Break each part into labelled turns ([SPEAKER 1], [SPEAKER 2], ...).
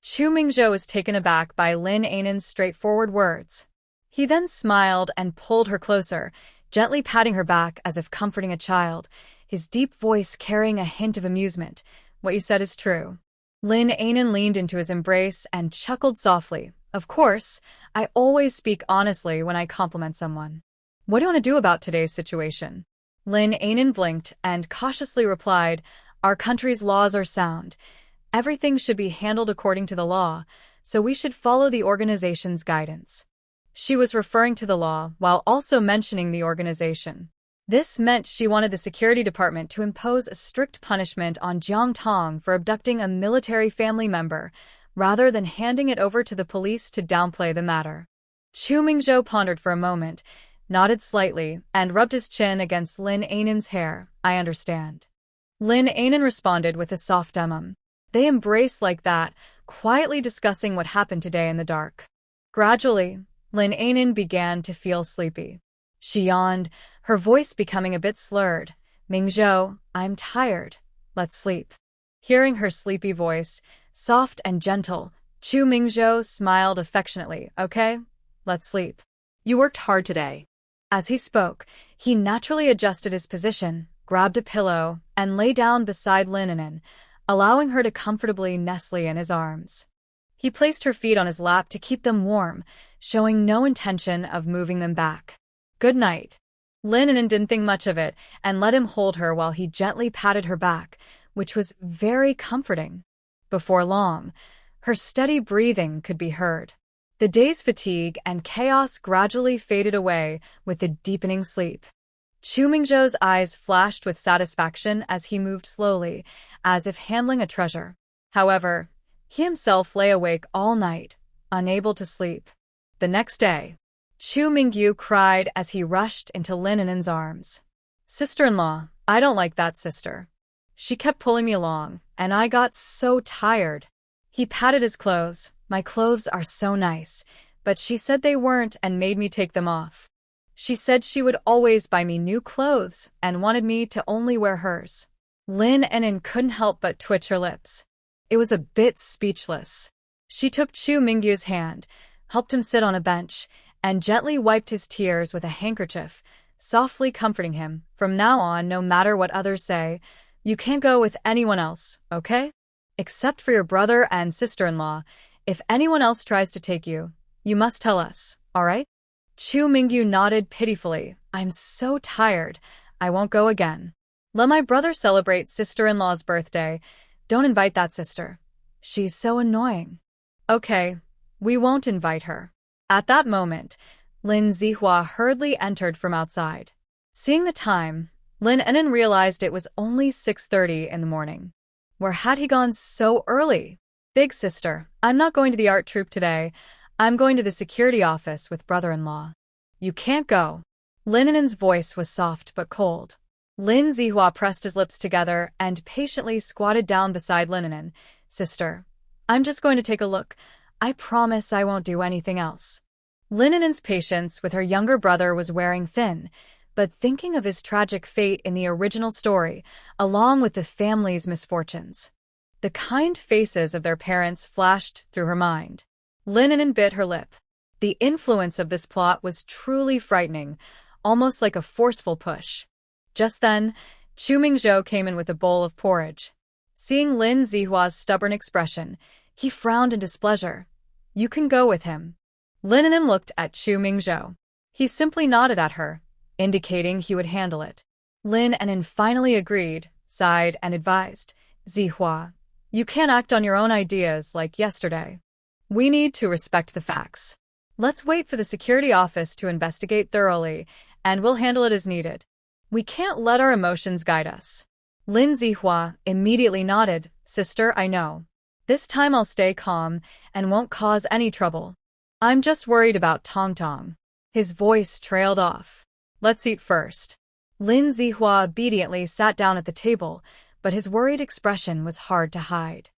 [SPEAKER 1] Chu Mingzhou was taken aback by Lin An'an's straightforward words. He then smiled and pulled her closer, gently patting her back as if comforting a child, his deep voice carrying a hint of amusement. What you said is true. Lin An'an leaned into his embrace and chuckled softly. Of course, I always speak honestly when I compliment someone. What do you want to do about today's situation? Lin An'an blinked and cautiously replied, our country's laws are sound. Everything should be handled according to the law, so we should follow the organization's guidance. She was referring to the law while also mentioning the organization. This meant she wanted the security department to impose a strict punishment on Jiang Tong for abducting a military family member, rather than handing it over to the police to downplay the matter. Chu Mingzhou pondered for a moment, nodded slightly, and rubbed his chin against Lin An'an's hair. I understand. Lin An'an responded with a soft They embraced like that, quietly discussing what happened today in the dark. Gradually, Lin An'an began to feel sleepy. She yawned, her voice becoming a bit slurred. Mingzhou, I'm tired. Let's sleep. Hearing her sleepy voice, soft and gentle, Chu Mingzhou smiled affectionately. Okay, let's sleep. You worked hard today. As he spoke, he naturally adjusted his position, grabbed a pillow, and lay down beside Lin An'an, allowing her to comfortably nestle in his arms. He placed her feet on his lap to keep them warm, showing no intention of moving them back. Good night. Lin An'an didn't think much of it and let him hold her while he gently patted her back, which was very comforting. Before long, her steady breathing could be heard. The day's fatigue and chaos gradually faded away with the deepening sleep. Chu Mingzhou's eyes flashed with satisfaction as he moved slowly, as if handling a treasure. However, he himself lay awake all night, unable to sleep. The next day, Chu Mingho cried as he rushed into Lin An'an's arms. Sister-in-law, I don't like that sister. She kept pulling me along, and I got so tired. He patted his clothes. My clothes are so nice, but she said they weren't and made me take them off. She said she would always buy me new clothes and wanted me to only wear hers. Lin An'an couldn't help but twitch her lips. It was a bit speechless. She took Chu Mingho's hand, helped him sit on a bench, and gently wiped his tears with a handkerchief, softly comforting him. From now on, no matter what others say, you can't go with anyone else, okay? Except for your brother and sister-in-law. If anyone else tries to take you, you must tell us, all right? Chu Mingho nodded pitifully. I'm so tired. I won't go again. Let my brother celebrate sister-in-law's birthday. Don't invite that sister. She's so annoying. Okay, we won't invite her. At that moment, Lin Zihua hurriedly entered from outside. Seeing the time, Lin An'an realized it was only 6:30 in the morning. Where had he gone so early? Big sister, I'm not going to the art troupe today. I'm going to the security office with brother-in-law. You can't go. Lin An'an's voice was soft but cold. Lin Zihua pressed his lips together and patiently squatted down beside Lin An'an. Sister, I'm just going to take a look. I promise I won't do anything else. Lin An'an's patience with her younger brother was wearing thin, but thinking of his tragic fate in the original story, along with the family's misfortunes, the kind faces of their parents flashed through her mind. Lin An'an bit her lip. The influence of this plot was truly frightening, almost like a forceful push. Just then, Chu Mingzhou came in with a bowl of porridge. Seeing Lin Zihua's stubborn expression, he frowned in displeasure. You can go with him. Lin An'an looked at Chu Mingzhou. He simply nodded at her, indicating he would handle it. Lin An'an finally agreed, sighed, and advised, Zihua, you can't act on your own ideas like yesterday. We need to respect the facts. Let's wait for the security office to investigate thoroughly, and we'll handle it as needed. We can't let our emotions guide us. Lin Zihua immediately nodded. Sister, I know. This time I'll stay calm and won't cause any trouble. I'm just worried about Tang Tong. His voice trailed off. Let's eat first. Lin Zihua obediently sat down at the table, but his worried expression was hard to hide.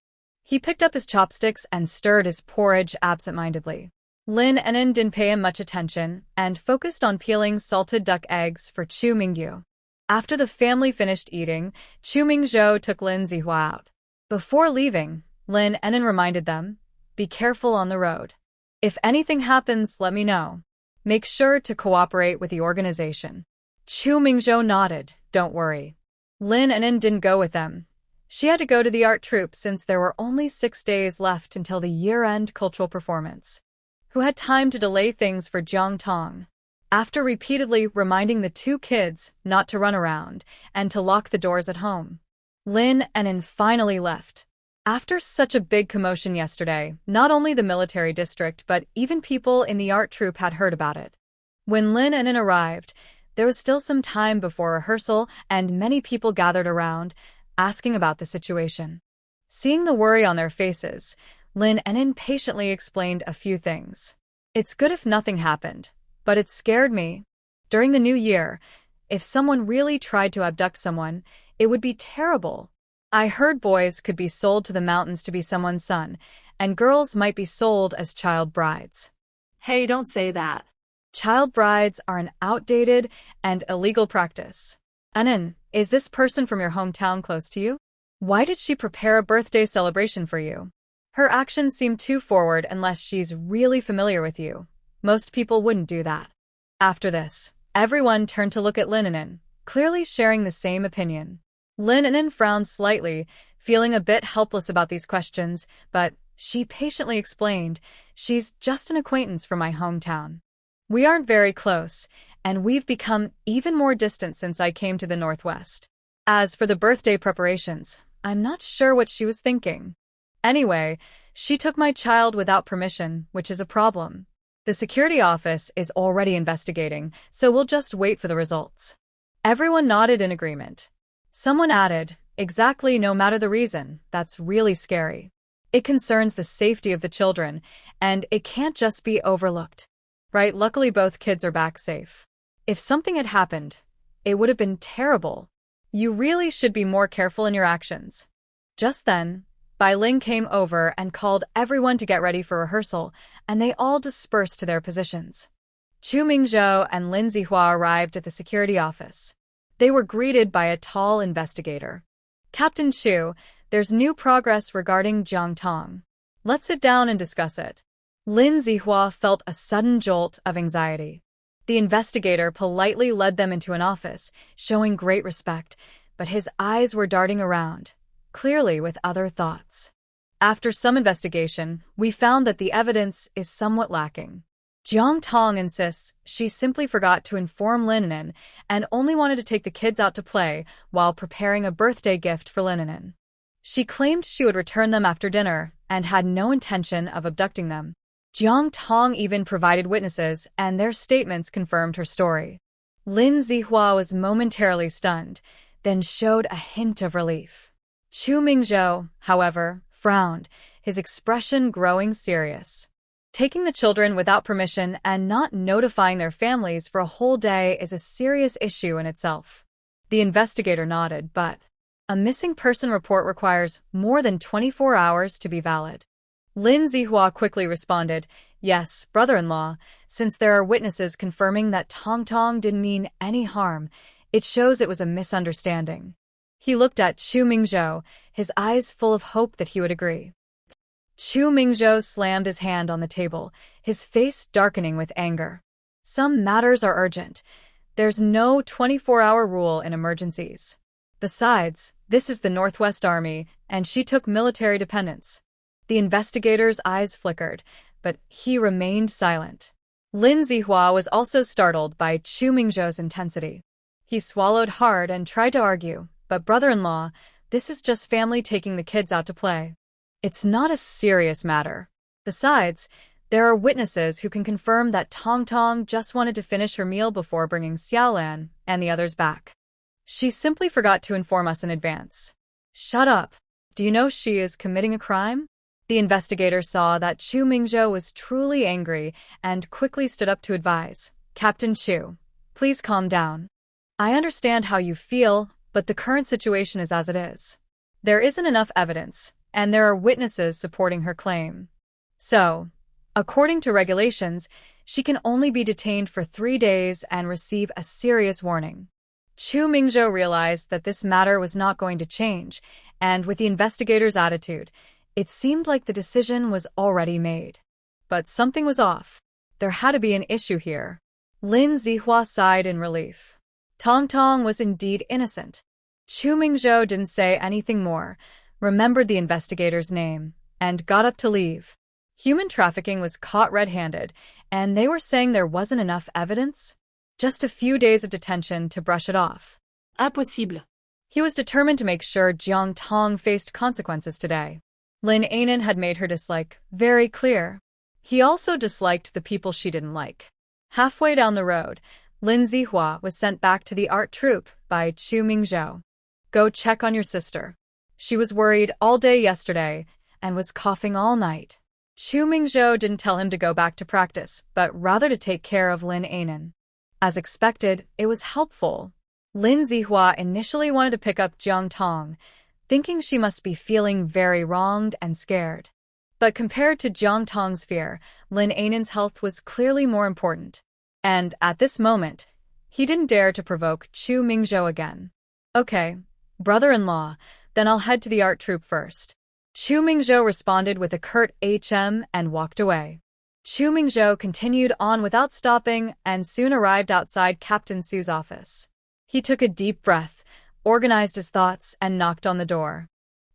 [SPEAKER 1] He picked up his chopsticks and stirred his porridge absent-mindedly. Lin An'an didn't pay him much attention and focused on peeling salted duck eggs for Chu Mingho. After the family finished eating, Chu Mingzhou took Lin Zihua out. Before leaving, Lin An'an reminded them, Be careful on the road. If anything happens, let me know. Make sure to cooperate with the organization. Chu Mingzhou nodded. Don't worry. Lin An'an didn't go with them. She had to go to the art troupe since there were only 6 days left until the year-end cultural performance. Who had time to delay things for Jiang Tong? After repeatedly reminding the 2 kids not to run around and to lock the doors at home, Lin An'an finally left. After such a big commotion yesterday, not only the military district but even people in the art troupe had heard about it. When Lin An'an arrived, there was still some time before rehearsal and many people gathered around, asking about the situation. Seeing the worry on their faces, Lin An'an patiently explained a few things. It's good if nothing happened, but it scared me. During the new year, if someone really tried to abduct someone, it would be terrible. I heard boys could be sold to the mountains to be someone's son, and girls might be sold as child brides.
[SPEAKER 2] Hey, don't say that.
[SPEAKER 1] Child brides are an outdated and illegal practice. An'an, is this person from your hometown close to you? Why did she prepare a birthday celebration for you? Her actions seem too forward unless she's really familiar with you. Most people wouldn't do that. After this, everyone turned to look at Lin An'an, clearly sharing the same opinion. Lin An'an frowned slightly, feeling a bit helpless about these questions, but she patiently explained, she's just an acquaintance from my hometown. We aren't very close, and we've become even more distant since I came to the Northwest. As for the birthday preparations, I'm not sure what she was thinking. Anyway, she took my child without permission, which is a problem. The security office is already investigating, so we'll just wait for the results. Everyone nodded in agreement. Someone added, exactly, no matter the reason, that's really scary. It concerns the safety of the children, and it can't just be overlooked. Right, luckily both kids are back safe. If something had happened, it would have been terrible. You really should be more careful in your actions. Just then, Violin came over and called everyone to get ready for rehearsal, and they all dispersed to their positions. Chu Mingzhou and Lin Zihua arrived at the security office. They were greeted by a tall investigator. Captain Chu, there's new progress regarding Jang Tong. Let's sit down and discuss it. Lin Zihua felt a sudden jolt of anxiety. The investigator politely led them into an office, showing great respect, but his eyes were darting around, clearly with other thoughts. After some investigation, we found that the evidence is somewhat lacking. Jiang Tong insists she simply forgot to inform Lin An'an and only wanted to take the kids out to play while preparing a birthday gift for Lin An'an. She claimed she would return them after dinner and had no intention of abducting them. Jiang Tong even provided witnesses, and their statements confirmed her story. Lin Zihua was momentarily stunned, then showed a hint of relief. Chu Mingzhou, however, frowned, his expression growing serious. Taking the children without permission and not notifying their families for a whole day is a serious issue in itself. The investigator nodded, but a missing person report requires more than 24 hours to be valid. Lin Zihua quickly responded, yes, brother-in-law, since there are witnesses confirming that Tang didn't mean any harm, it shows it was a misunderstanding. He looked at Chu Mingzhou, his eyes full of hope that he would agree. Chu Mingzhou slammed his hand on the table, his face darkening with anger. Some matters are urgent. There's no 24-hour rule in emergencies. Besides, this is the Northwest Army, and she took military dependence. The investigator's eyes flickered, but he remained silent. Lin Zihua was also startled by Chu Mingzhou's intensity. He swallowed hard and tried to argue, but brother-in-law, this is just family taking the kids out to play. It's not a serious matter. Besides, there are witnesses who can confirm that Tang just wanted to finish her meal before bringing Xiaolan and the others back. She simply forgot to inform us in advance. Shut up. Do you know she is committing a crime? The investigator saw that Chu Mingzhou was truly angry and quickly stood up to advise. Captain Chu, please calm down. I understand how you feel, but the current situation is as it is. There isn't enough evidence, and there are witnesses supporting her claim. So, according to regulations, she can only be detained for 3 days and receive a serious warning. Chu Mingzhou realized that this matter was not going to change, and with the investigator's attitude, It seemed like the decision was already made. But something was off. There had to be an issue here. Lin Zihua sighed in relief. Tang Tong was indeed innocent. Chu Mingzhou didn't say anything more, remembered the investigator's name, and got up to leave. Human trafficking was caught red-handed, and they were saying there wasn't enough evidence? Just a few days of detention to brush it off.
[SPEAKER 2] Impossible.
[SPEAKER 1] He was determined to make sure Jiang Tong faced consequences today. Lin An'an had made her dislike very clear. He also disliked the people she didn't like. Halfway down the road, Lin Zihua was sent back to the art troupe by Chu Mingzhou. Go check on your sister. She was worried all day yesterday and was coughing all night. Chu Mingzhou didn't tell him to go back to practice, but rather to take care of Lin An'an. As expected, it was helpful. Lin Zihua initially wanted to pick up Jang Tong, thinking she must be feeling very wronged and scared. But compared to Jang Tong's fear, Lin An'an's health was clearly more important. And at this moment, he didn't dare to provoke Chu Mingzhou again. Okay, brother-in-law, then I'll head to the art troupe first. Chu Mingzhou responded with a curt "hm" and walked away. Chu Mingzhou continued on without stopping and soon arrived outside Captain Su's office. He took a deep breath, organized his thoughts, and knocked on the door.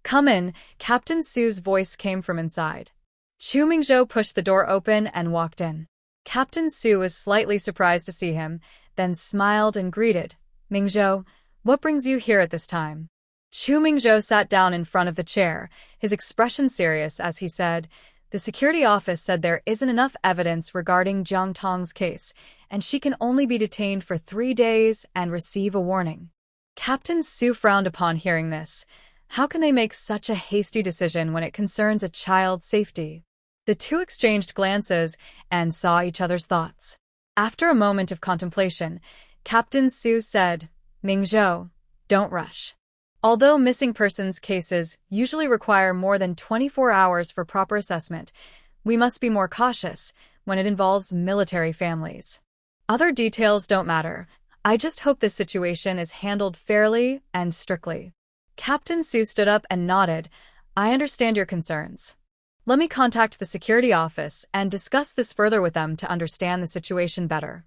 [SPEAKER 1] Come in, Captain Su's voice came from inside. Chu Mingzhou pushed the door open and walked in. Captain Su was slightly surprised to see him, then smiled and greeted. Mingzhou, what brings you here at this time? Chu Mingzhou sat down in front of the chair, his expression serious as he said, the security office said there isn't enough evidence regarding Jiang Tong's case, and she can only be detained for 3 days and receive a warning. Captain Su frowned upon hearing this. How can they make such a hasty decision when it concerns a child's safety? The two exchanged glances and saw each other's thoughts. After a moment of contemplation, Captain Su said, Mingzhou, don't rush. Although missing persons cases usually require more than 24 hours for proper assessment, we must be more cautious when it involves military families. Other details don't matter. I just hope this situation is handled fairly and strictly. Captain Su stood up and nodded. I understand your concerns. Let me contact the security office and discuss this further with them to understand the situation better.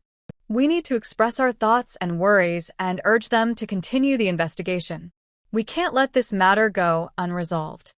[SPEAKER 1] We need to express our thoughts and worries and urge them to continue the investigation. We can't let this matter go unresolved.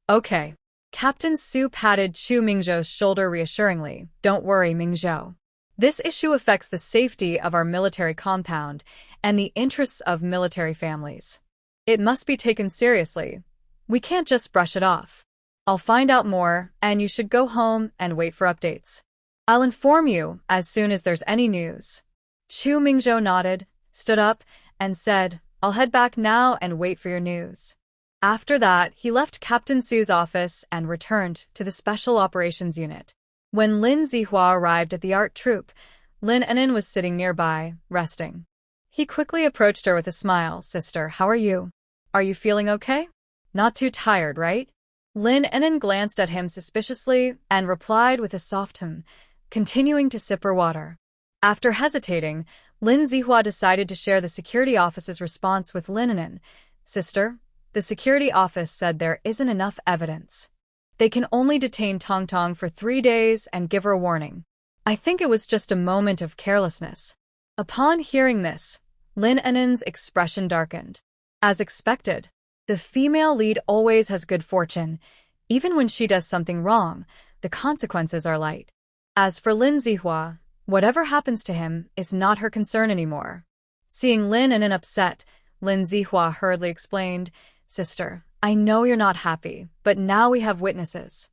[SPEAKER 1] Okay. Captain Su patted Chu Mingzhou's shoulder reassuringly. Don't worry, Mingzhou. This issue affects the safety of our military compound and the interests of military families. It must be taken seriously. We can't just brush it off. I'll find out more, and you should go home and wait for updates. I'll inform you as soon as there's any news. Chu Mingzhou nodded, stood up, and said, I'll head back now and wait for your news. After that, he left Captain Su's office and returned to the Special Operations Unit. When Lin Zihua arrived at the art troupe, Lin An'an was sitting nearby, resting. He quickly approached her with a smile. Sister, how are you? Are you feeling okay? Not too tired, right? Lin An'an glanced at him suspiciously and replied with a soft hum, continuing to sip her water. After hesitating, Lin Zihua decided to share the security office's response with Lin An'an. Sister, the security office said there isn't enough evidence. They can only detain Tang Tong for 3 days and give her a warning. I think it was just a moment of carelessness. Upon hearing this, Lin An'an's expression darkened. As expected, the female lead always has good fortune. Even when she does something wrong, the consequences are light. As for Lin Zihua, whatever happens to him is not her concern anymore. Seeing Lin An'an upset, Lin Zihua hurriedly explained, Sister, I know you're not happy, but now we have witnesses.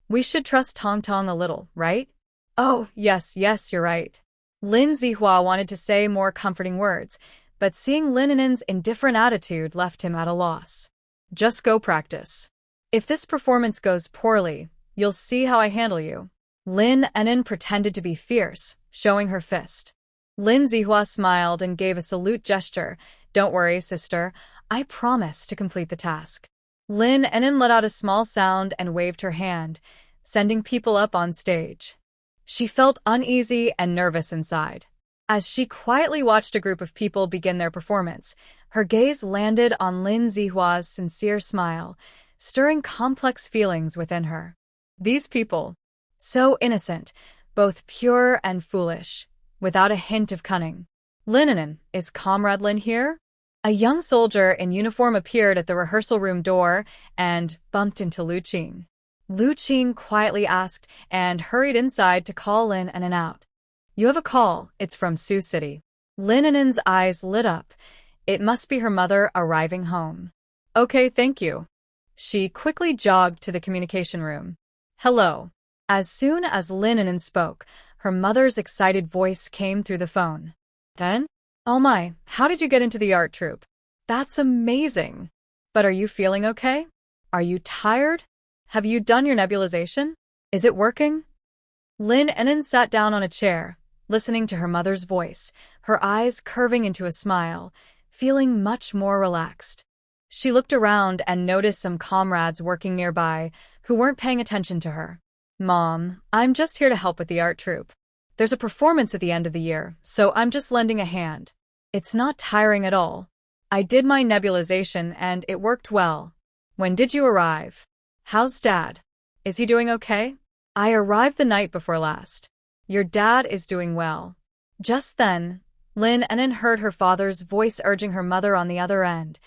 [SPEAKER 1] We should trust Tang Tong a little, right? Oh, yes, you're right. Lin Zihua wanted to say more comforting words, but seeing Lin An'an's indifferent attitude left him at a loss. Just go practice. If this performance goes poorly, you'll see how I handle you. Lin An'an pretended to be fierce, showing her fist. Lin Zihua smiled and gave a salute gesture. Don't worry, sister. I promise to complete the task. Lin An'an let out a small sound and waved her hand, sending people up on stage. She felt uneasy and nervous inside. As she quietly watched a group of people begin their performance, her gaze landed on Lin Zihua's sincere smile, stirring complex feelings within her. These people, so innocent, both pure and foolish, without a hint of cunning. Lin An'an, is Comrade Lin here? A young soldier in uniform appeared at the rehearsal room door and bumped into Lu Qing. Lu Qing quietly asked and hurried inside to call Lin An'an out. You have a call, it's from Sioux City. Lin An'an's eyes lit up. It must be her mother arriving home. Okay, thank you. She quickly jogged to the communication room. Hello. As soon as Lin An'an spoke, her mother's excited voice came through the phone. Then? Oh my, how did you get into the art troupe? That's amazing. But are you feeling okay? Are you tired? Have you done your nebulization? Is it working? Lin An'an sat down on a chair, listening to her mother's voice, her eyes curving into a smile, feeling much more relaxed. She looked around and noticed some comrades working nearby who weren't paying attention to her. Mom, I'm just here to help with the art troupe. There's a performance at the end of the year, so I'm just lending a hand. It's not tiring at all. I did my nebulization and it worked well. When did you arrive? How's Dad? Is he doing okay? I arrived the night before last. Your dad is doing well. Just then, Lin An'an heard her father's voice urging her mother on the other end.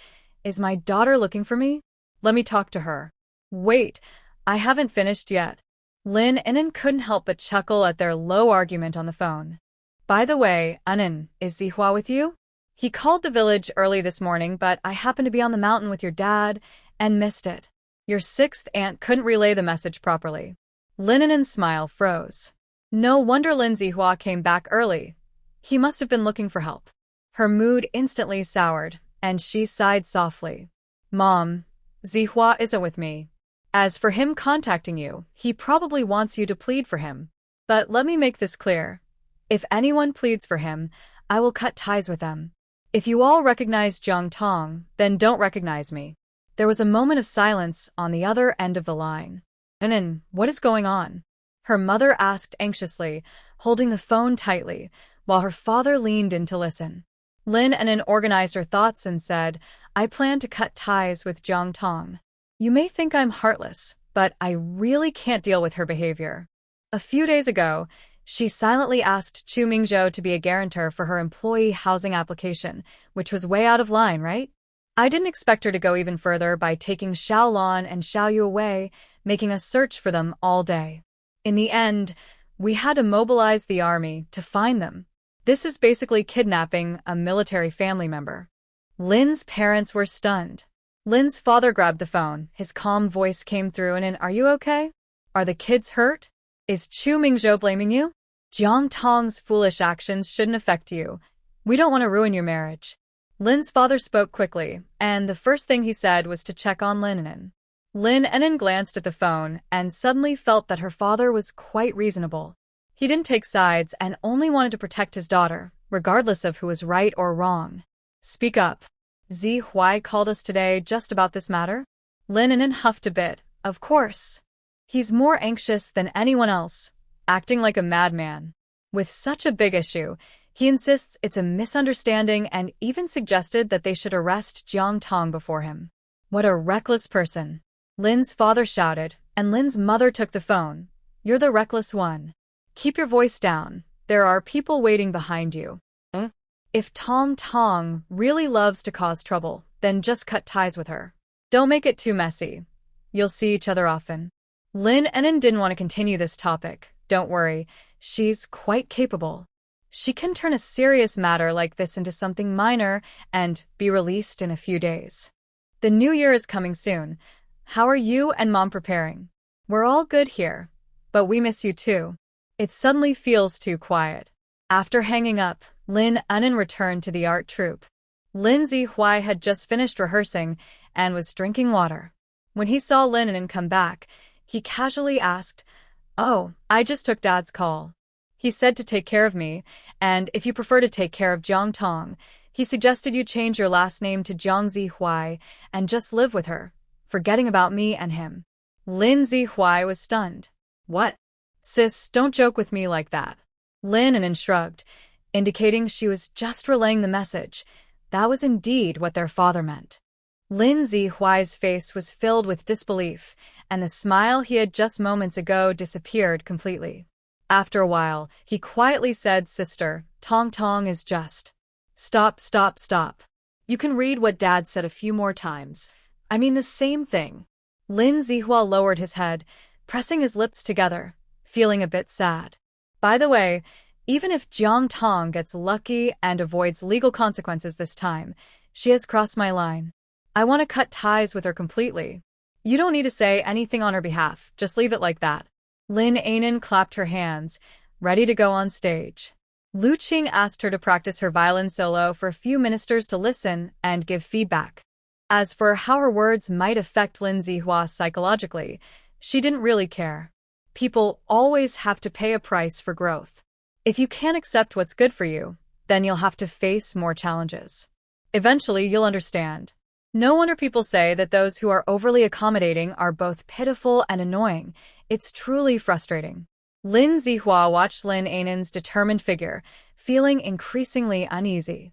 [SPEAKER 1] Is my daughter looking for me? Let me talk to her. Wait, I haven't finished yet. Lin An'an couldn't help but chuckle at their low argument on the phone. By the way, An'an, is Zihua with you? He called the village early this morning, but I happened to be on the mountain with your dad and missed it. Your sixth aunt couldn't relay the message properly. Lin An'an's smile froze. No wonder Lin Zihua came back early. He must have been looking for help. Her mood instantly soured, and she sighed softly. Mom, Zihua isn't with me. As for him contacting you, he probably wants you to plead for him. But let me make this clear. If anyone pleads for him, I will cut ties with them. If you all recognize Jiang Tong, then don't recognize me. There was a moment of silence on the other end of the line. An'an, what is going on? Her mother asked anxiously, holding the phone tightly, while her father leaned in to listen. Lin An'an organized her thoughts and said, I plan to cut ties with Jiang Tong. You may think I'm heartless, but I really can't deal with her behavior. A few days ago, she silently asked Chu Mingzhou to be a guarantor for her employee housing application, which was way out of line, right? I didn't expect her to go even further by taking Xiaolan and Xiaoyu away, making us search for them all day. In the end, we had to mobilize the army to find them. This is basically kidnapping a military family member. Lin's parents were stunned. Lin's father grabbed the phone. His calm voice came through and are you okay? Are the kids hurt? Is Chu Mingzhou blaming you? Jiang Tong's foolish actions shouldn't affect you. We don't want to ruin your marriage. Lin's father spoke quickly, and the first thing he said was to check on Lin An'an. Lin An'an glanced at the phone and suddenly felt that her father was quite reasonable. He didn't take sides and only wanted to protect his daughter, regardless of who was right or wrong. Speak up. Zihua called us today just about this matter? Lin An'an huffed a bit. Of course. He's more anxious than anyone else, acting like a madman. With such a big issue, he insists it's a misunderstanding and even suggested that they should arrest Jiang Tong before him. What a reckless person. Lin's father shouted, and Lin's mother took the phone. You're the reckless one. Keep your voice down. There are people waiting behind you. If Tong really loves to cause trouble, then just cut ties with her. Don't make it too messy. You'll see each other often. Lin An'an didn't want to continue this topic. Don't worry, she's quite capable. She can turn a serious matter like this into something minor and be released in a few days. The new year is coming soon. How are you and Mom preparing? We're all good here, but we miss you too. It suddenly feels too quiet. After hanging up, Lin An'an returned to the art troupe. Lin Zihua had just finished rehearsing and was drinking water. When he saw Lin An'an come back, he casually asked, Oh, I just took Dad's call. He said to take care of me, and if you prefer to take care of Jiang Tong, he suggested you change your last name to Jiang Zihua and just live with her, forgetting about me and him. Lin Zihua was stunned. What? Sis, don't joke with me like that. Lin An'an shrugged, indicating she was just relaying the message. That was indeed what their father meant. Lin Zihua's face was filled with disbelief, and the smile he had just moments ago disappeared completely. After a while, he quietly said, "Sister, Tong Tong is just." "Stop, stop, stop. You can read what Dad said a few more times. I mean the same thing." Lin Zihua lowered his head, pressing his lips together, feeling a bit sad. "By the way, even if Jiang Tong gets lucky and avoids legal consequences this time, she has crossed my line. I want to cut ties with her completely. You don't need to say anything on her behalf, just leave it like that." Lin An'an clapped her hands, ready to go on stage. Lu Qing asked her to practice her violin solo for a few ministers to listen and give feedback. As for how her words might affect Lin Zihua psychologically, she didn't really care. People always have to pay a price for growth. If you can't accept what's good for you, then you'll have to face more challenges. Eventually, you'll understand. No wonder people say that those who are overly accommodating are both pitiful and annoying. It's truly frustrating. Lin Zihua watched Lin An'an's determined figure, feeling increasingly uneasy.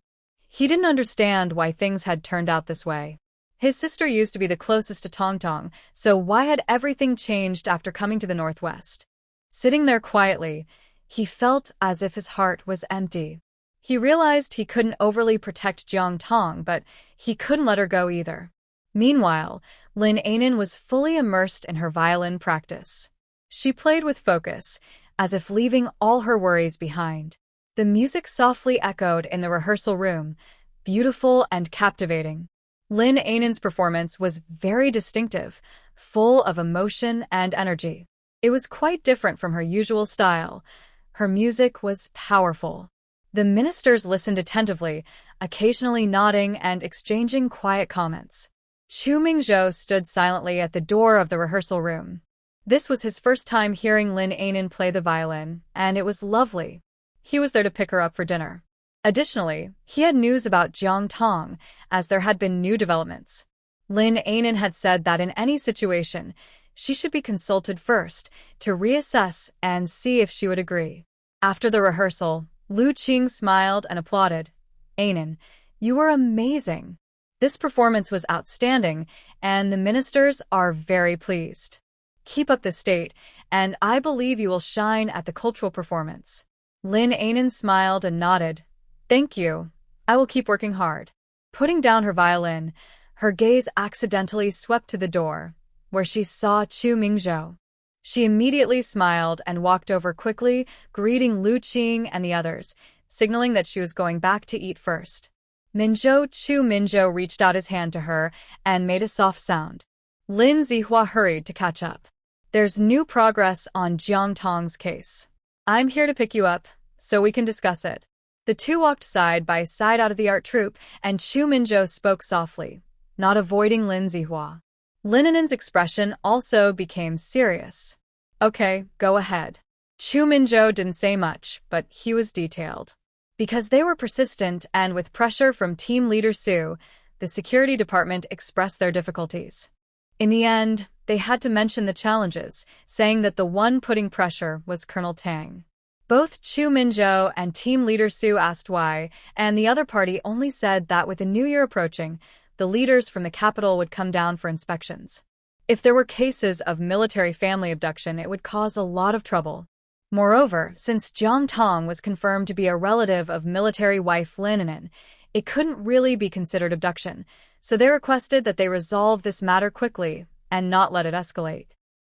[SPEAKER 1] He didn't understand why things had turned out this way. His sister used to be the closest to Tong Tong, so why had everything changed after coming to the northwest? Sitting there quietly, he felt as if his heart was empty. He realized he couldn't overly protect Jiang Tong, but he couldn't let her go either. Meanwhile, Lin An'an was fully immersed in her violin practice. She played with focus, as if leaving all her worries behind. The music softly echoed in the rehearsal room, beautiful and captivating. Lin An'an's performance was very distinctive, full of emotion and energy. It was quite different from her usual style. Her music was powerful. The ministers listened attentively, occasionally nodding and exchanging quiet comments. Chu Mingzhou stood silently at the door of the rehearsal room. This was his first time hearing Lin An'an play the violin, and it was lovely. He was there to pick her up for dinner. Additionally, he had news about Jang Tong, as there had been new developments. Lin An'an had said that in any situation, she should be consulted first to reassess and see if she would agree. After the rehearsal, Lu Qing smiled and applauded. "An'an, you were amazing. This performance was outstanding, and the ministers are very pleased. Keep up this state, and I believe you will shine at the cultural performance." Lin An'an smiled and nodded. "Thank you. I will keep working hard." Putting down her violin, her gaze accidentally swept to the door, where she saw Chu Mingzhou. She immediately smiled and walked over quickly, greeting Lu Qing and the others, signaling that she was going back to eat first. Chu Mingho reached out his hand to her and made a soft sound. Lin Zihua hurried to catch up. "There's new progress on Jiang Tong's case. I'm here to pick you up, so we can discuss it." The two walked side by side out of the art troupe, and Chu Mingho spoke softly, not avoiding Lin Zihua. Lin An'an's expression also became serious. "Okay, go ahead." Chu Mingho didn't say much, but he was detailed. Because they were persistent and with pressure from team leader Su, the security department expressed their difficulties. In the end, they had to mention the challenges, saying that the one putting pressure was Colonel Tang. Both Chu Mingzhou and team leader Su asked why, and the other party only said that with the new year approaching, the leaders from the capital would come down for inspections. If there were cases of military family abduction, it would cause a lot of trouble. Moreover, since Jang Tong was confirmed to be a relative of military wife Lin An'an, it couldn't really be considered abduction, so they requested that they resolve this matter quickly and not let it escalate.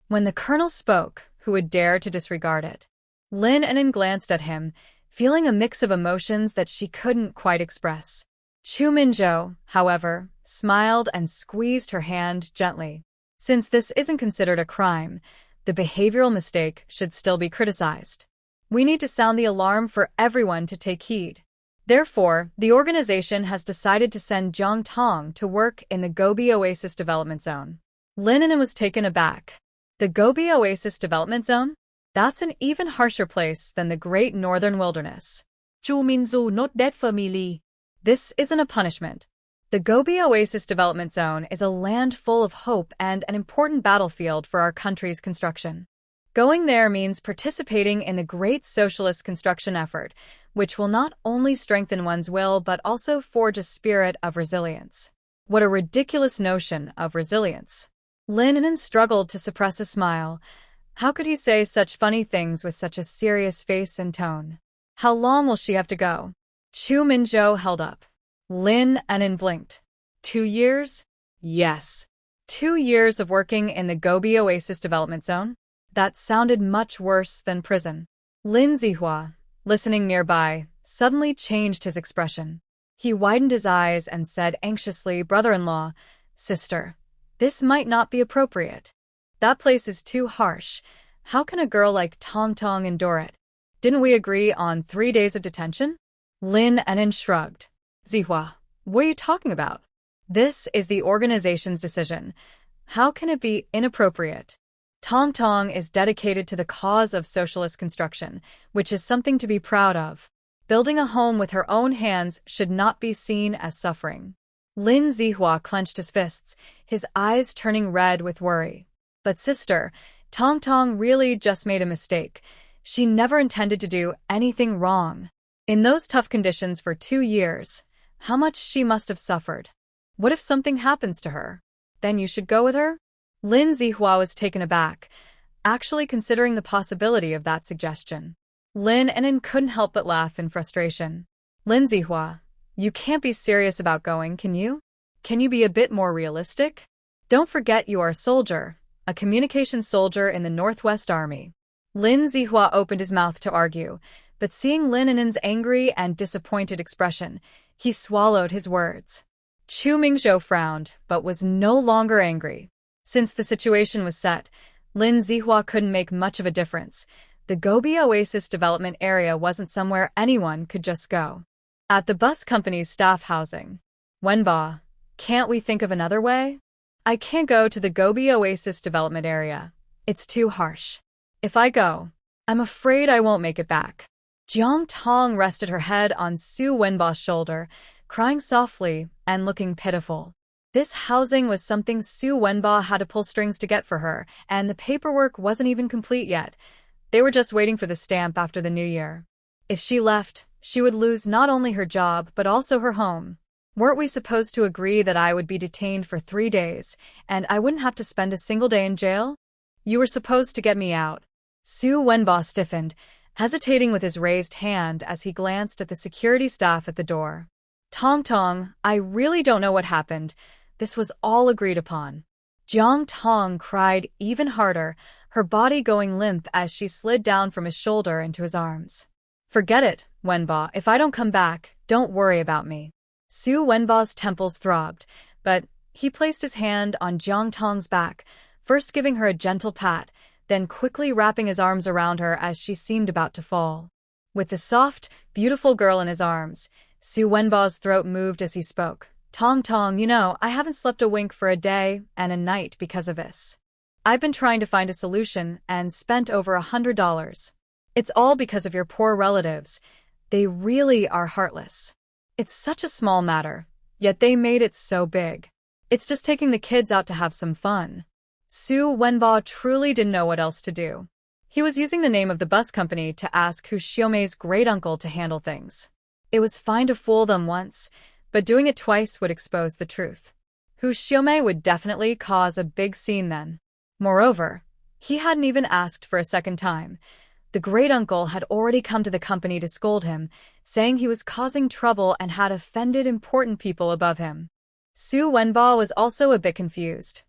[SPEAKER 1] When the colonel spoke, who would dare to disregard it? Lin An'an glanced at him, feeling a mix of emotions that she couldn't quite express. Chu Mingzhou, however, smiled and squeezed her hand gently. Since this isn't considered a crime, the behavioral mistake should still be criticized. We need to sound the alarm for everyone to take heed. Therefore, the organization has decided to send Jang Tong to work in the Gobi Oasis Development Zone. Lin An'an was taken aback. The Gobi Oasis Development Zone? That's an even harsher place than the Great Northern Wilderness.
[SPEAKER 2] Chu Mingzhou not that family.
[SPEAKER 1] This isn't a punishment. The Gobi Oasis Development Zone is a land full of hope and an important battlefield for our country's construction. Going there means participating in the great socialist construction effort, which will not only strengthen one's will but also forge a spirit of resilience. What a ridiculous notion of resilience. Lin An'an struggled to suppress a smile. How could he say such funny things with such a serious face and tone? How long will she have to go? Chu Mingzhou held up. Lin An'an blinked. 2 years? Yes. 2 years of working in the Gobi Oasis development zone? That sounded much worse than prison. Lin Zihua, listening nearby, suddenly changed his expression. He widened his eyes and said anxiously, "Brother-in-law, sister, this might not be appropriate. That place is too harsh. How can a girl like Tang Tong endure it? Didn't we agree on 3 days of detention?" Lin An'an shrugged. "Zihua, what are you talking about? This is the organization's decision. How can it be inappropriate? Tang Tong is dedicated to the cause of socialist construction, which is something to be proud of. Building a home with her own hands should not be seen as suffering." Lin Zihua clenched his fists, his eyes turning red with worry. "But sister, Tang Tong really just made a mistake. She never intended to do anything wrong. In those tough conditions for 2 years, how much she must have suffered. What if something happens to her? Then you should go with her?" Lin Zihua was taken aback, actually considering the possibility of that suggestion. Lin An'an couldn't help but laugh in frustration. "Lin Zihua, you can't be serious about going, can you? Can you be a bit more realistic? Don't forget you are a soldier, a communications soldier in the Northwest Army." Lin Zihua opened his mouth to argue, but seeing Lin An'an's angry and disappointed expression, he swallowed his words. Chu Mingzhou frowned, but was no longer angry. Since the situation was set, Lin Zihua couldn't make much of a difference. The Gobi Oasis development area wasn't somewhere anyone could just go. At the bus company's staff housing. "Wenbo, can't we think of another way? I can't go to the Gobi Oasis development area. It's too harsh. If I go, I'm afraid I won't make it back." Jang Tong rested her head on Xu Wenbo's shoulder, crying softly and looking pitiful. This housing was something Xu Wenbo had to pull strings to get for her, and the paperwork wasn't even complete yet. They were just waiting for the stamp after the new year. If she left, she would lose not only her job but also her home. Weren't we supposed to agree that I would be detained for 3 days, and I wouldn't have to spend a single day in jail? You were supposed to get me out. Xu Wenbo stiffened, hesitating with his raised hand as he glanced at the security staff at the door. Tang Tong, I really don't know what happened. This was all agreed upon. Jiang Tong cried even harder, her body going limp as she slid down from his shoulder into his arms. Forget it, Wenbo. If I don't come back, don't worry about me. Xu Wenbo's temples throbbed, but he placed his hand on Jiang Tong's back, first giving her a gentle pat, then quickly wrapping his arms around her as she seemed about to fall. With the soft, beautiful girl in his arms, Xu Wenbo's throat moved as he spoke. Tong Tong, you know, I haven't slept a wink for a day and a night because of this. I've been trying to find a solution and spent over $100. It's all because of your poor relatives. They really are heartless. It's such a small matter, yet they made it so big. It's just taking the kids out to have some fun. Xu Wenbo truly didn't know what else to do. He was using the name of the bus company to ask Hu Xiaomei's great-uncle to handle things. It was fine to fool them once, but doing it twice would expose the truth. Hu Xiaomei would definitely cause a big scene then. Moreover, he hadn't even asked for a second time. The great-uncle had already come to the company to scold him, saying he was causing trouble and had offended important people above him. Xu Wenbo was also a bit confused.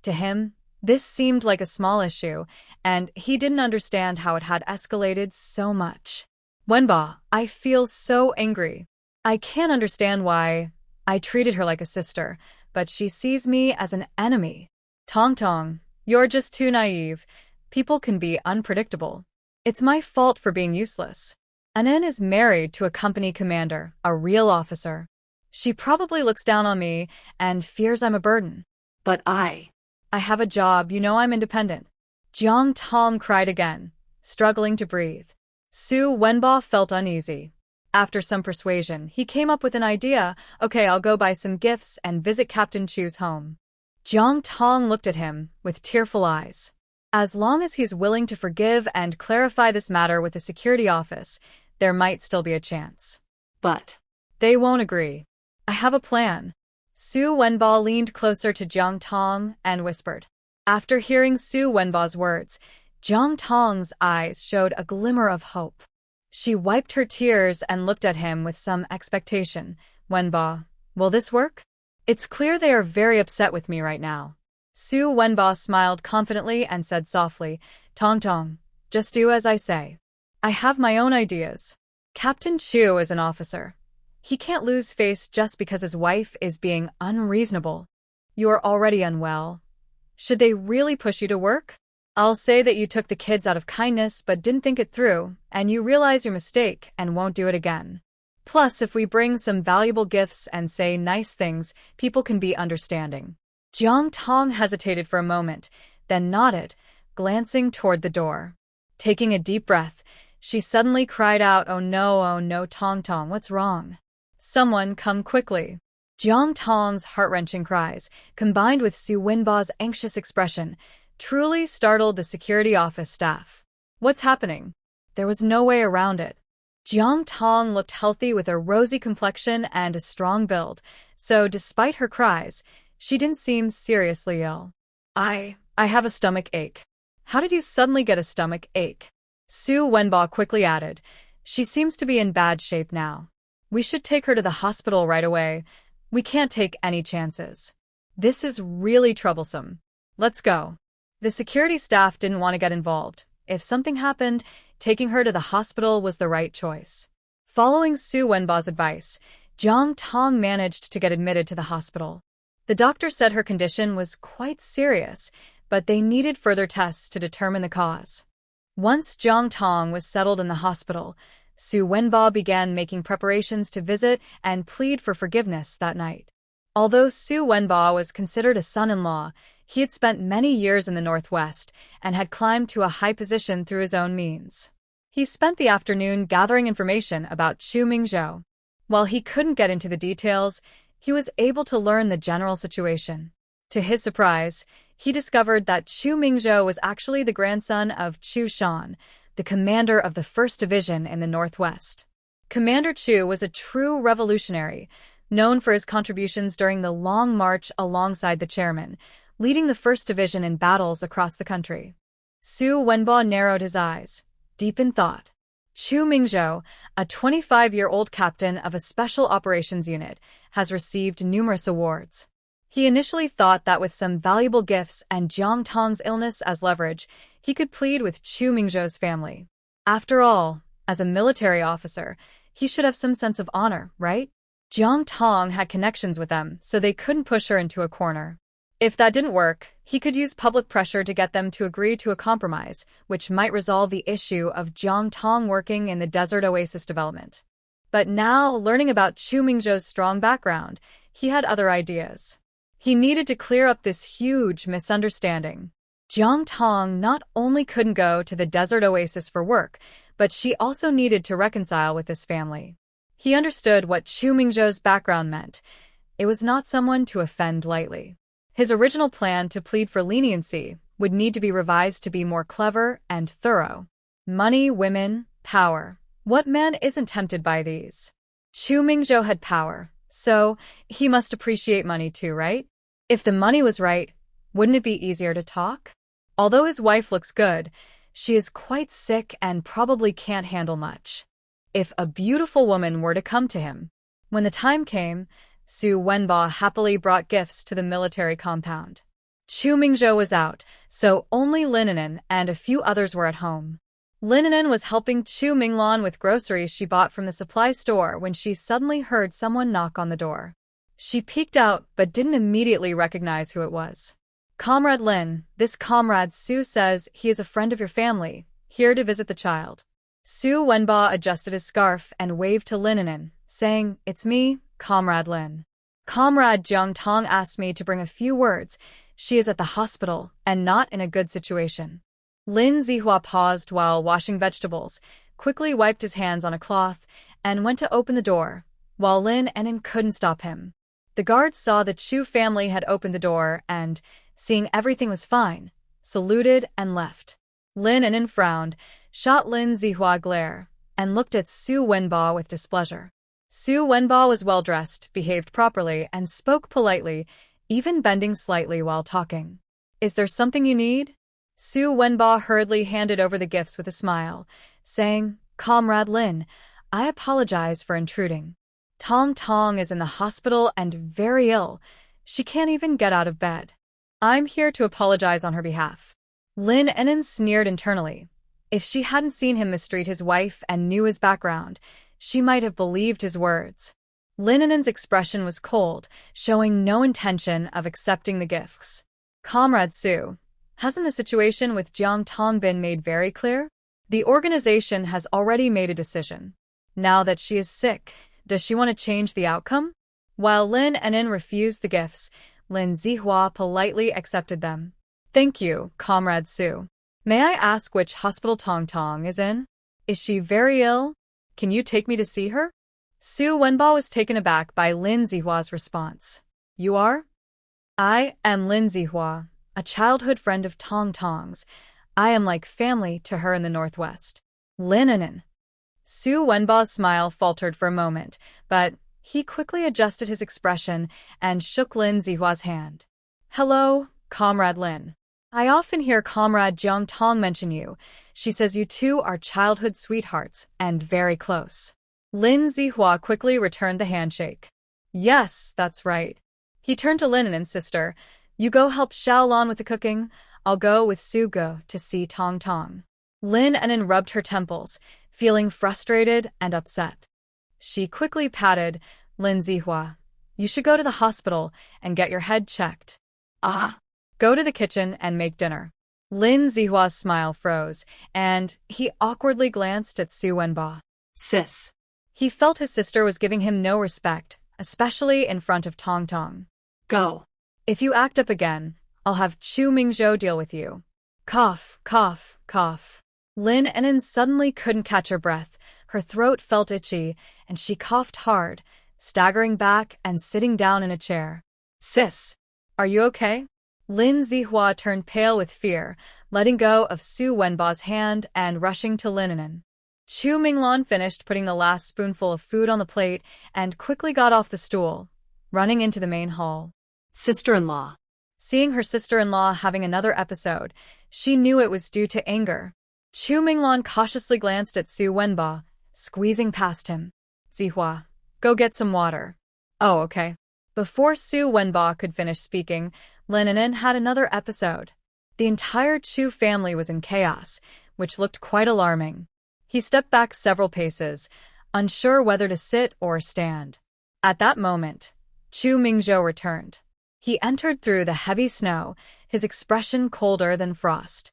[SPEAKER 1] To him, this seemed like a small issue, and he didn't understand how it had escalated so much. Wenbo, I feel so angry. I can't understand why. I treated her like a sister, but she sees me as an enemy. Tong Tong, you're just too naive. People can be unpredictable. It's my fault for being useless. An'an is married to a company commander, a real officer. She probably looks down on me and fears I'm a burden. But I have a job, you know I'm independent. Jiang Tong cried again, struggling to breathe. Xu Wenbo felt uneasy. After some persuasion, he came up with an idea. Okay, I'll go buy some gifts and visit Captain Chu's home. Jiang Tong looked at him with tearful eyes. As long as he's willing to forgive and clarify this matter with the security office, there might still be a chance. But they won't agree. I have a plan. Xu Wenbo leaned closer to Jiang Tong and whispered. After hearing Xu Wenbo's words, Jiang Tong's eyes showed a glimmer of hope. She wiped her tears and looked at him with some expectation. Wenbo, will this work? It's clear they are very upset with me right now. Xu Wenbo smiled confidently and said softly, Tong, just do as I say. I have my own ideas. Captain Chu is an officer. He can't lose face just because his wife is being unreasonable. You are already unwell. Should they really push you to work? I'll say that you took the kids out of kindness but didn't think it through, and you realize your mistake and won't do it again. Plus, if we bring some valuable gifts and say nice things, people can be understanding. Jiang Tong hesitated for a moment, then nodded, glancing toward the door. Taking a deep breath, she suddenly cried out, oh no, Tong, what's wrong? Someone come quickly. Jiang Tong's heart-wrenching cries, combined with Xu Wenbo's anxious expression, truly startled the security office staff. What's happening? There was no way around it. Jiang Tong looked healthy with a rosy complexion and a strong build, so despite her cries, she didn't seem seriously ill. I have a stomach ache. How did you suddenly get a stomach ache? Xu Wenbo quickly added. She seems to be in bad shape now. We should take her to the hospital right away. We can't take any chances. This is really troublesome. Let's go. The security staff didn't want to get involved. If something happened, taking her to the hospital was the right choice. Following Xu Wenbo's advice, Jiang Tong managed to get admitted to the hospital. The doctor said her condition was quite serious, but they needed further tests to determine the cause. Once Jiang Tong was settled in the hospital, Xu Wenbo began making preparations to visit and plead for forgiveness that night. Although Xu Wenbo was considered a son-in-law, he had spent many years in the Northwest and had climbed to a high position through his own means. He spent the afternoon gathering information about Chu Mingzhou. While he couldn't get into the details, he was able to learn the general situation. To his surprise, he discovered that Chu Mingzhou was actually the grandson of Chu Shan, the commander of the 1st Division in the Northwest. Commander Chu was a true revolutionary, known for his contributions during the Long March alongside the chairman, leading the 1st Division in battles across the country. Xu Wenbo narrowed his eyes, deep in thought. Chu Mingzhou, a 25-year-old captain of a special operations unit, has received numerous awards. He initially thought that with some valuable gifts and Jiang Tong's illness as leverage, he could plead with Chu Mingzhou's family. After all, as a military officer, he should have some sense of honor, right? Jiang Tong had connections with them, so they couldn't push her into a corner. If that didn't work, he could use public pressure to get them to agree to a compromise, which might resolve the issue of Jiang Tong working in the desert oasis development. But now, learning about Chu Mingzhou's strong background, he had other ideas. He needed to clear up this huge misunderstanding. Jiang Tong not only couldn't go to the desert oasis for work, but she also needed to reconcile with his family. He understood what Chu Mingzhou's background meant. It was not someone to offend lightly. His original plan to plead for leniency would need to be revised to be more clever and thorough. Money, women, power. What man isn't tempted by these? Chu Mingzhou had power, so he must appreciate money too, right? If the money was right, wouldn't it be easier to talk? Although his wife looks good, she is quite sick and probably can't handle much. If a beautiful woman were to come to him. When the time came, Xu Wenbo happily brought gifts to the military compound. Chu Mingzhou was out, so only Lin An'an and a few others were at home. Lin An'an was helping Chu Minglan with groceries she bought from the supply store when she suddenly heard someone knock on the door. She peeked out but didn't immediately recognize who it was. Comrade Lin, this Comrade Xu says he is a friend of your family, here to visit the child. Xu Wenbo adjusted his scarf and waved to Lin An'an, saying, It's me, Comrade Lin. Comrade Jiang Tong asked me to bring a few words. She is at the hospital and not in a good situation. Lin Zihua paused while washing vegetables, quickly wiped his hands on a cloth, and went to open the door, while Lin An'an couldn't stop him. The guards saw the Chu family had opened the door and, seeing everything was fine, saluted and left. Lin An'an frowned, shot Lin Zihua a glare, and looked at Xu Wenbo with displeasure. Xu Wenbo was well-dressed, behaved properly, and spoke politely, even bending slightly while talking. Is there something you need? Xu Wenbo hurriedly handed over the gifts with a smile, saying, Comrade Lin, I apologize for intruding. Tang Tong is in the hospital and very ill. She can't even get out of bed. I'm here to apologize on her behalf. Lin An'an sneered internally. If she hadn't seen him mistreat his wife and knew his background, she might have believed his words. Lin An'an's expression was cold, showing no intention of accepting the gifts. Comrade Su, hasn't the situation with Jiang Tong been made very clear? The organization has already made a decision. Now that she is sick, does she want to change the outcome? While Lin An'an refused the gifts, Lin Zihua politely accepted them. Thank you, Comrade Su. May I ask which hospital Tang Tong is in? Is she very ill? Can you take me to see her? Xu Wenbo was taken aback by Lin Zihua's response. You are? I am Lin Zihua, a childhood friend of Tang Tong's. I am like family to her in the Northwest. Lin An'an. Xu Wenbo's smile faltered for a moment, but he quickly adjusted his expression and shook Lin Zihua's hand. Hello, Comrade Lin. I often hear Comrade Jiang Tong mention you. She says you two are childhood sweethearts and very close. Lin Zihua quickly returned the handshake. Yes, that's right. He turned to Lin An'an's sister. You go help Xiaolan with the cooking. I'll go with Su Go to see Tang Tong. Lin An'an rubbed her temples, feeling frustrated and upset. She quickly patted Lin Zihua. You should go to the hospital and get your head checked. Go to the kitchen and make dinner. Lin Zihua's smile froze, and he awkwardly glanced at Xu Wenbo.
[SPEAKER 2] Sis.
[SPEAKER 1] He felt his sister was giving him no respect, especially in front of Tang Tong.
[SPEAKER 2] Go.
[SPEAKER 1] If you act up again, I'll have Chu Mingzhou deal with you. Cough, cough, cough. Lin An'an suddenly couldn't catch her breath. Her throat felt itchy, and she coughed hard, staggering back and sitting down in a chair.
[SPEAKER 2] Sis.
[SPEAKER 1] Are you okay? Lin Zihua turned pale with fear, letting go of Xu Wenbo's hand and rushing to Lin An'an. Chu Mingho finished putting the last spoonful of food on the plate and quickly got off the stool, running into the main hall.
[SPEAKER 2] Sister-in-law.
[SPEAKER 1] Seeing her sister-in-law having another episode, she knew it was due to anger. Chu Mingho cautiously glanced at Xu Wenbo, squeezing past him. Zihua, go get some water. Oh, okay. Before Xu Wenbo could finish speaking, Lin An'an had another episode. The entire Chu family was in chaos, which looked quite alarming. He stepped back several paces, unsure whether to sit or stand. At that moment, Chu Mingzhou returned. He entered through the heavy snow, his expression colder than frost.